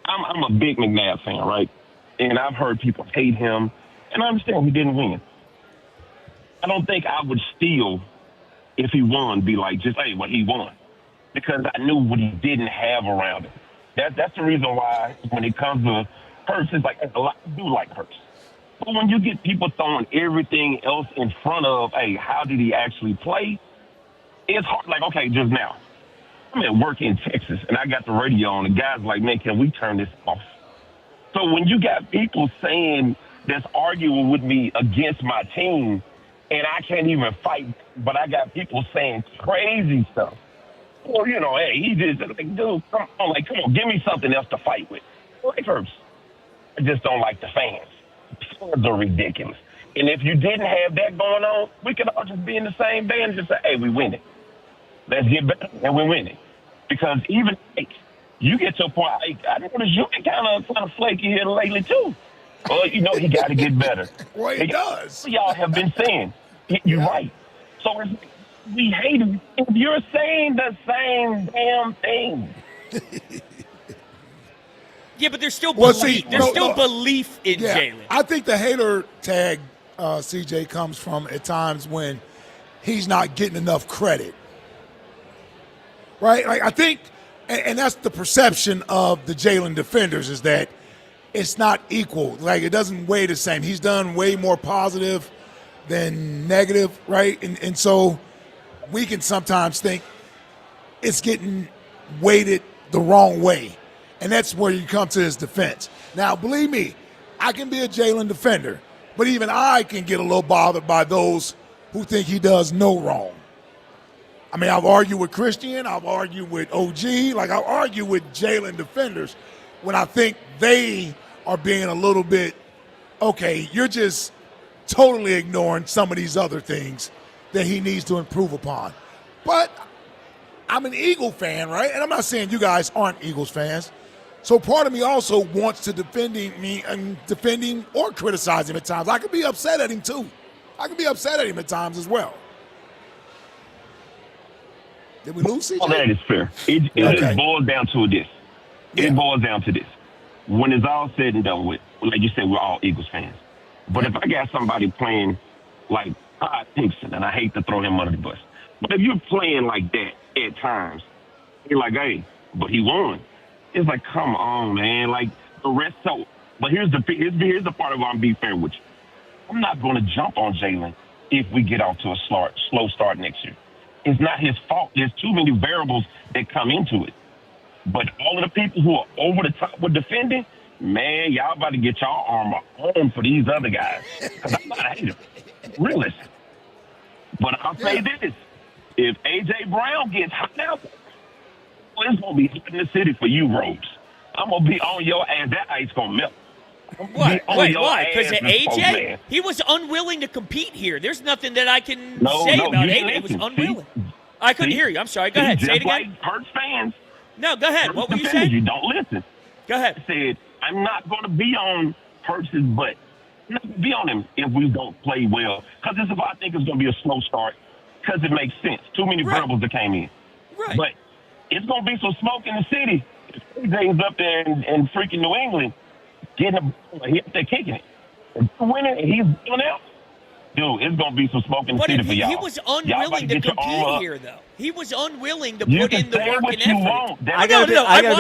I'm a big McNabb fan, right? And I've heard people hate him, and I understand he didn't win. I don't think I would still, if he won, be like, just, hey, well, he won. Because I knew what he didn't have around him. That's the reason why when it comes to Hurts, it's like, a lot do like Hurts. But when you get people throwing everything else in front of, hey, how did he actually play? It's hard. Like, okay, just now, I'm at work in Texas, and I got the radio on, and guys like, man, can we turn this off? So when you got people saying that's arguing with me against my team, and I can't even fight, but I got people saying crazy stuff. Well, you know, hey, he just, like, dude, come on, give me something else to fight with. Like Hurts, I just don't like the fans. Fans are ridiculous. And if you didn't have that going on, we could all just be in the same band and just say, hey, we winning. Let's get better, and we're winning. Because even you get to a point, I noticed you've been kind of flaky here lately, too. Well, you know, he got to get better. Well, he does. Y'all have been saying. You're right. So we hate him. If you're saying the same damn thing. Yeah, but there's still belief. Belief in Jalen. I think the hater tag, CJ, comes from at times when he's not getting enough credit. Right? Like, I think, and that's the perception of the Jalen defenders, is that it's not equal. Like, it doesn't weigh the same. He's done way more positive than negative, right? And so we can sometimes think it's getting weighted the wrong way. And that's where you come to his defense. Now, believe me, I can be a Jalen defender, but even I can get a little bothered by those who think he does no wrong. I mean, I've argued with Christian, I've argued with OG, like I've argued with Jalen defenders when I think they are being a little bit, okay, you're just totally ignoring some of these other things that he needs to improve upon. But I'm an Eagle fan, right? And I'm not saying you guys aren't Eagles fans. So part of me also wants to defend him or criticize him at times. I could be upset at him too. I could be upset at him at times as well. Did we lose CJ? All that is fair. It boils down to this. It boils down to this. When it's all said and done with, like you said, we're all Eagles fans. But if I got somebody playing like Todd Pinkston, and I hate to throw him under the bus, but if you're playing like that at times, you're like, hey, but he won. It's like, come on, man. Like, the rest. So, but here's the part of why I'm being fair with you. I'm not going to jump on Jalen if we get off to a slow start next year. It's not his fault. There's too many variables that come into it. But all of the people who are over the top with defending, man, y'all about to get y'all armor on for these other guys. Because I'm not a hater. Realist. But I'll say this. If A.J. Brown gets hot out, well, it's going to be hot in the city for you, Rhodes. I'm going to be on your ass. That ice going to melt. What? Wait, why? Because of AJ? He was unwilling to compete here. There's nothing that I can say about AJ. He was unwilling. I couldn't hear you. I'm sorry. Go ahead. Say it again. Like Hurts fans. No, go ahead. What were you saying? saying? You don't listen. Go ahead. I said, I'm not going to be on Hurts' butt not gonna be on him if we don't play well. Because I think it's going to be a slow start because it makes sense. Too many verbals that came in. Right. But it's going to be some smoke in the city. If AJ's up there in freaking New England, getting he up there kicking it. If we're winning and he's doing out, dude, it's going to be some smoke in the city for y'all. He was unwilling to compete here, though. He was unwilling to put in the work and effort. I gotta be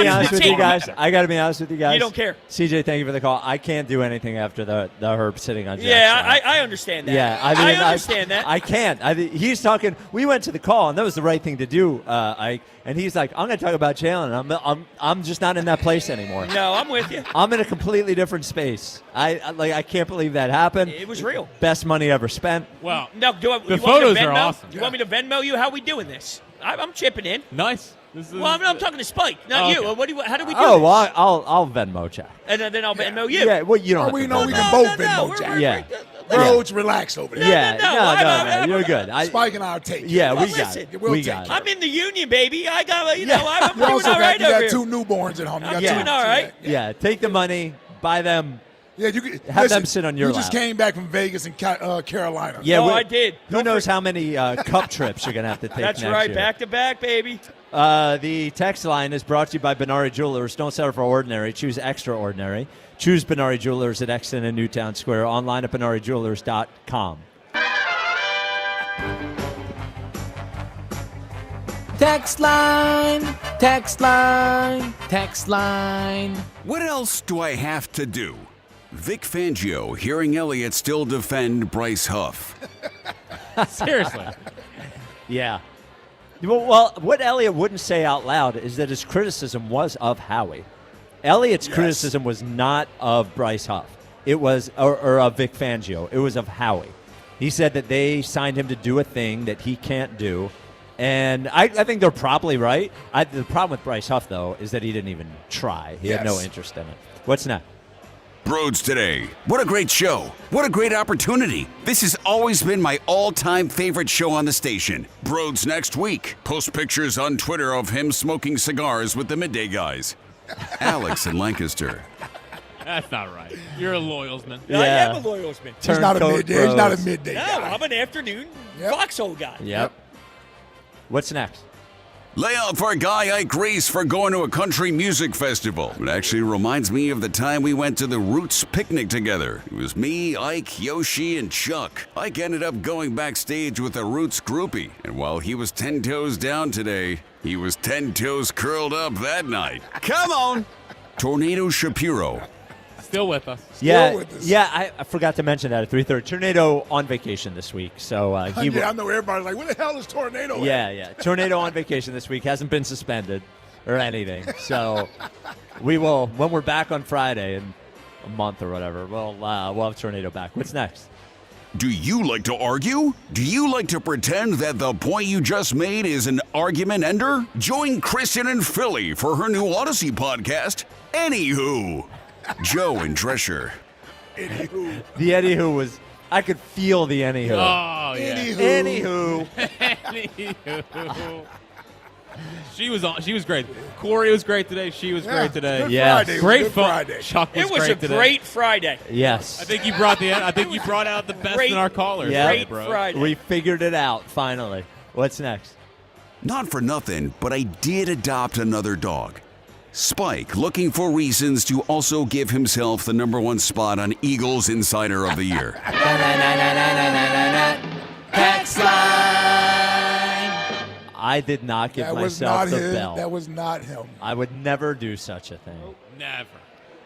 honest with you guys. I gotta be honest with you guys. You don't care. CJ, thank you for the call. I can't do anything after the Herb sitting on Jack's Yeah, I understand that. Yeah, I understand that. I can't. He's talking. We went to the call, and that was the right thing to do. And he's like, I'm going to talk about Jalen. I'm just not in that place anymore. No, I'm with you. I'm in a completely different space. I can't believe that happened. It was real. Best money ever spent. Well, no, the photos are awesome. You want me to Venmo you? How we doing this? I'm chipping in. Nice. I'm talking to Spike, not you. Okay. How do we do this? well, I'll Venmo Jack. And then I'll Venmo you. Yeah, well, you don't. We know we can both Venmo Jack. Yeah. Rhodes, relax over there. Yeah, no, you're good. Spike and I'll take it. Yeah, we got it. We'll we got it. I'm in the union, baby. I got, I'm doing all also right you over got here. 2 newborns at home. You got I'm two, doing all right. Yeah, take the money, buy them. Yeah, have them sit on your lap. You just came back from Vegas and Carolina. Yeah, I did. Who knows how many cup trips you're going to have to take That's next right, year. back to back, baby. The text line is brought to you by Benari Jewelers. Don't settle for ordinary. Choose extraordinary. Choose Benari Jewelers at Exton and Newtown Square. Online at BenariJewelers.com. Text line, text line, text line. What else do I have to do? Vic Fangio hearing Elliott still defend Bryce Huff. Seriously. Yeah. Well, what Elliott wouldn't say out loud is that his criticism was of Howie. Elliott's criticism was not of Bryce Huff. It was, or of Vic Fangio. It was of Howie. He said that they signed him to do a thing that he can't do. And I think they're probably right. The problem with Bryce Huff, though, is that he didn't even try. He had no interest in it. What's next? Broads Today. What a great show. What a great opportunity. This has always been my all-time favorite show on the station. Broads next week. Post pictures on Twitter of him smoking cigars with the midday guys. Alex in Lancaster. That's not right. You're a loyalsman. Yeah. I am a loyalsman. He's not a midday. He's not a midday guy. No, I'm an afternoon foxhole guy. Yep. What's next? Lay out for a guy Ike Reese for going to a country music festival. It actually reminds me of the time we went to the Roots picnic together. It was me, Ike, Yoshi, and Chuck. Ike ended up going backstage with a Roots groupie. And while he was 10 toes down today, he was 10 toes curled up that night. Come on! Tornado Shapiro. Still with us. Yeah, I forgot to mention that at 3:30. Tornado on vacation this week, so I know everybody's like, where the hell is Tornado at? Yeah. Tornado on vacation this week, hasn't been suspended or anything. So we will, when we're back on Friday in a month or whatever, we'll have Tornado back. What's next? Do you like to argue? Do you like to pretend that the point you just made is an argument ender? Join Kristen in Philly for her new Odyssey podcast, Anywho. Joe and Drescher. Anywho. The Anywho was, I could feel the Anywho. Oh, yeah. Anywho. She was great. Corey was great today. She was great today. Yeah. Great Friday. Chuck was It was great a today. great Friday. Yes. I think you brought out the best in our callers. Yeah. Today, bro. Friday. We figured it out, finally. What's next? Not for nothing, but I did adopt another dog. Spike, looking for reasons to also give himself the #1 spot on Eagles Insider of the Year. Text line. I did not give myself the bell. That was not him. I would never do such a thing. Never.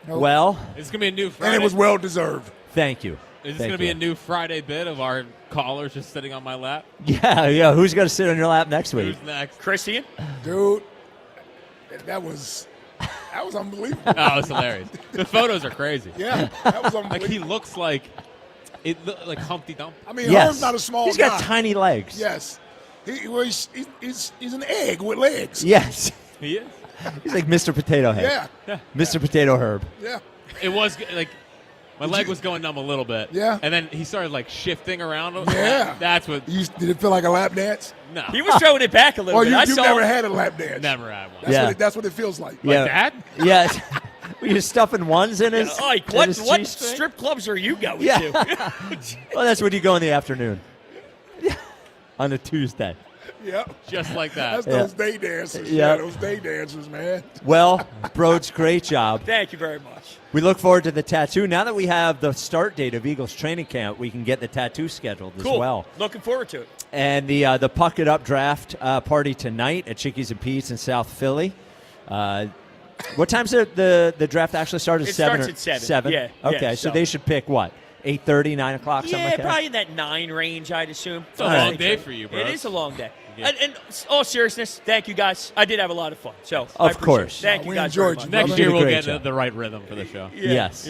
Nope. Well, It's gonna be a new Friday. And it was well deserved. thank you. Is this gonna be a new Friday bit of our callers just sitting on my lap? Yeah. Who's going to sit on your lap next week? Who's next? Christian? Dude, that was unbelievable. Oh, it's hilarious. The photos are crazy. Yeah, that was unbelievable. Like he looks like like Humpty Dumpty. I mean, Herm's not a small He's guy. got tiny legs. Yes. He's an egg with legs. Yes. He is. He's like Mr. Potato Head. Yeah. Mr. Potato Herb. Yeah. It was like my leg was going numb a little bit. Yeah. And then he started like shifting around. Yeah. That's what. Did it feel like a lap dance? No. He was throwing it back a little bit. You've never had a lap dance. Never had one. That's what it feels like. Like that? Yes. Were you stuffing ones in his? Yeah, like, in what his what G-string? strip clubs are you going Yeah. to? Well, that's when you go in the afternoon. On a Tuesday. Yep. Just like that. That's those day dancers. Yeah. Yeah, those day dancers, man. Well, Broads, great job. Thank you very much. We look forward to the tattoo. Now that we have the start date of Eagles training camp, we can get the tattoo scheduled as Cool. well. Looking forward to it. And the Puck It Up draft party tonight at Chickies and Pete's in South Philly. What time's the draft actually start? It seven starts at 7. 7? Yeah. Okay, yeah, so they should pick what? 8:30, 9 o'clock, something Yeah, like that? probably in that 9 range, I'd assume. It's a long day for you, bro. It is a long day. And all seriousness, thank you guys. I did have a lot of fun. So Of course. Thank you we guys enjoyed very much. you, Next brother. year we'll Great get job. the right rhythm for the show. Yeah. Yes.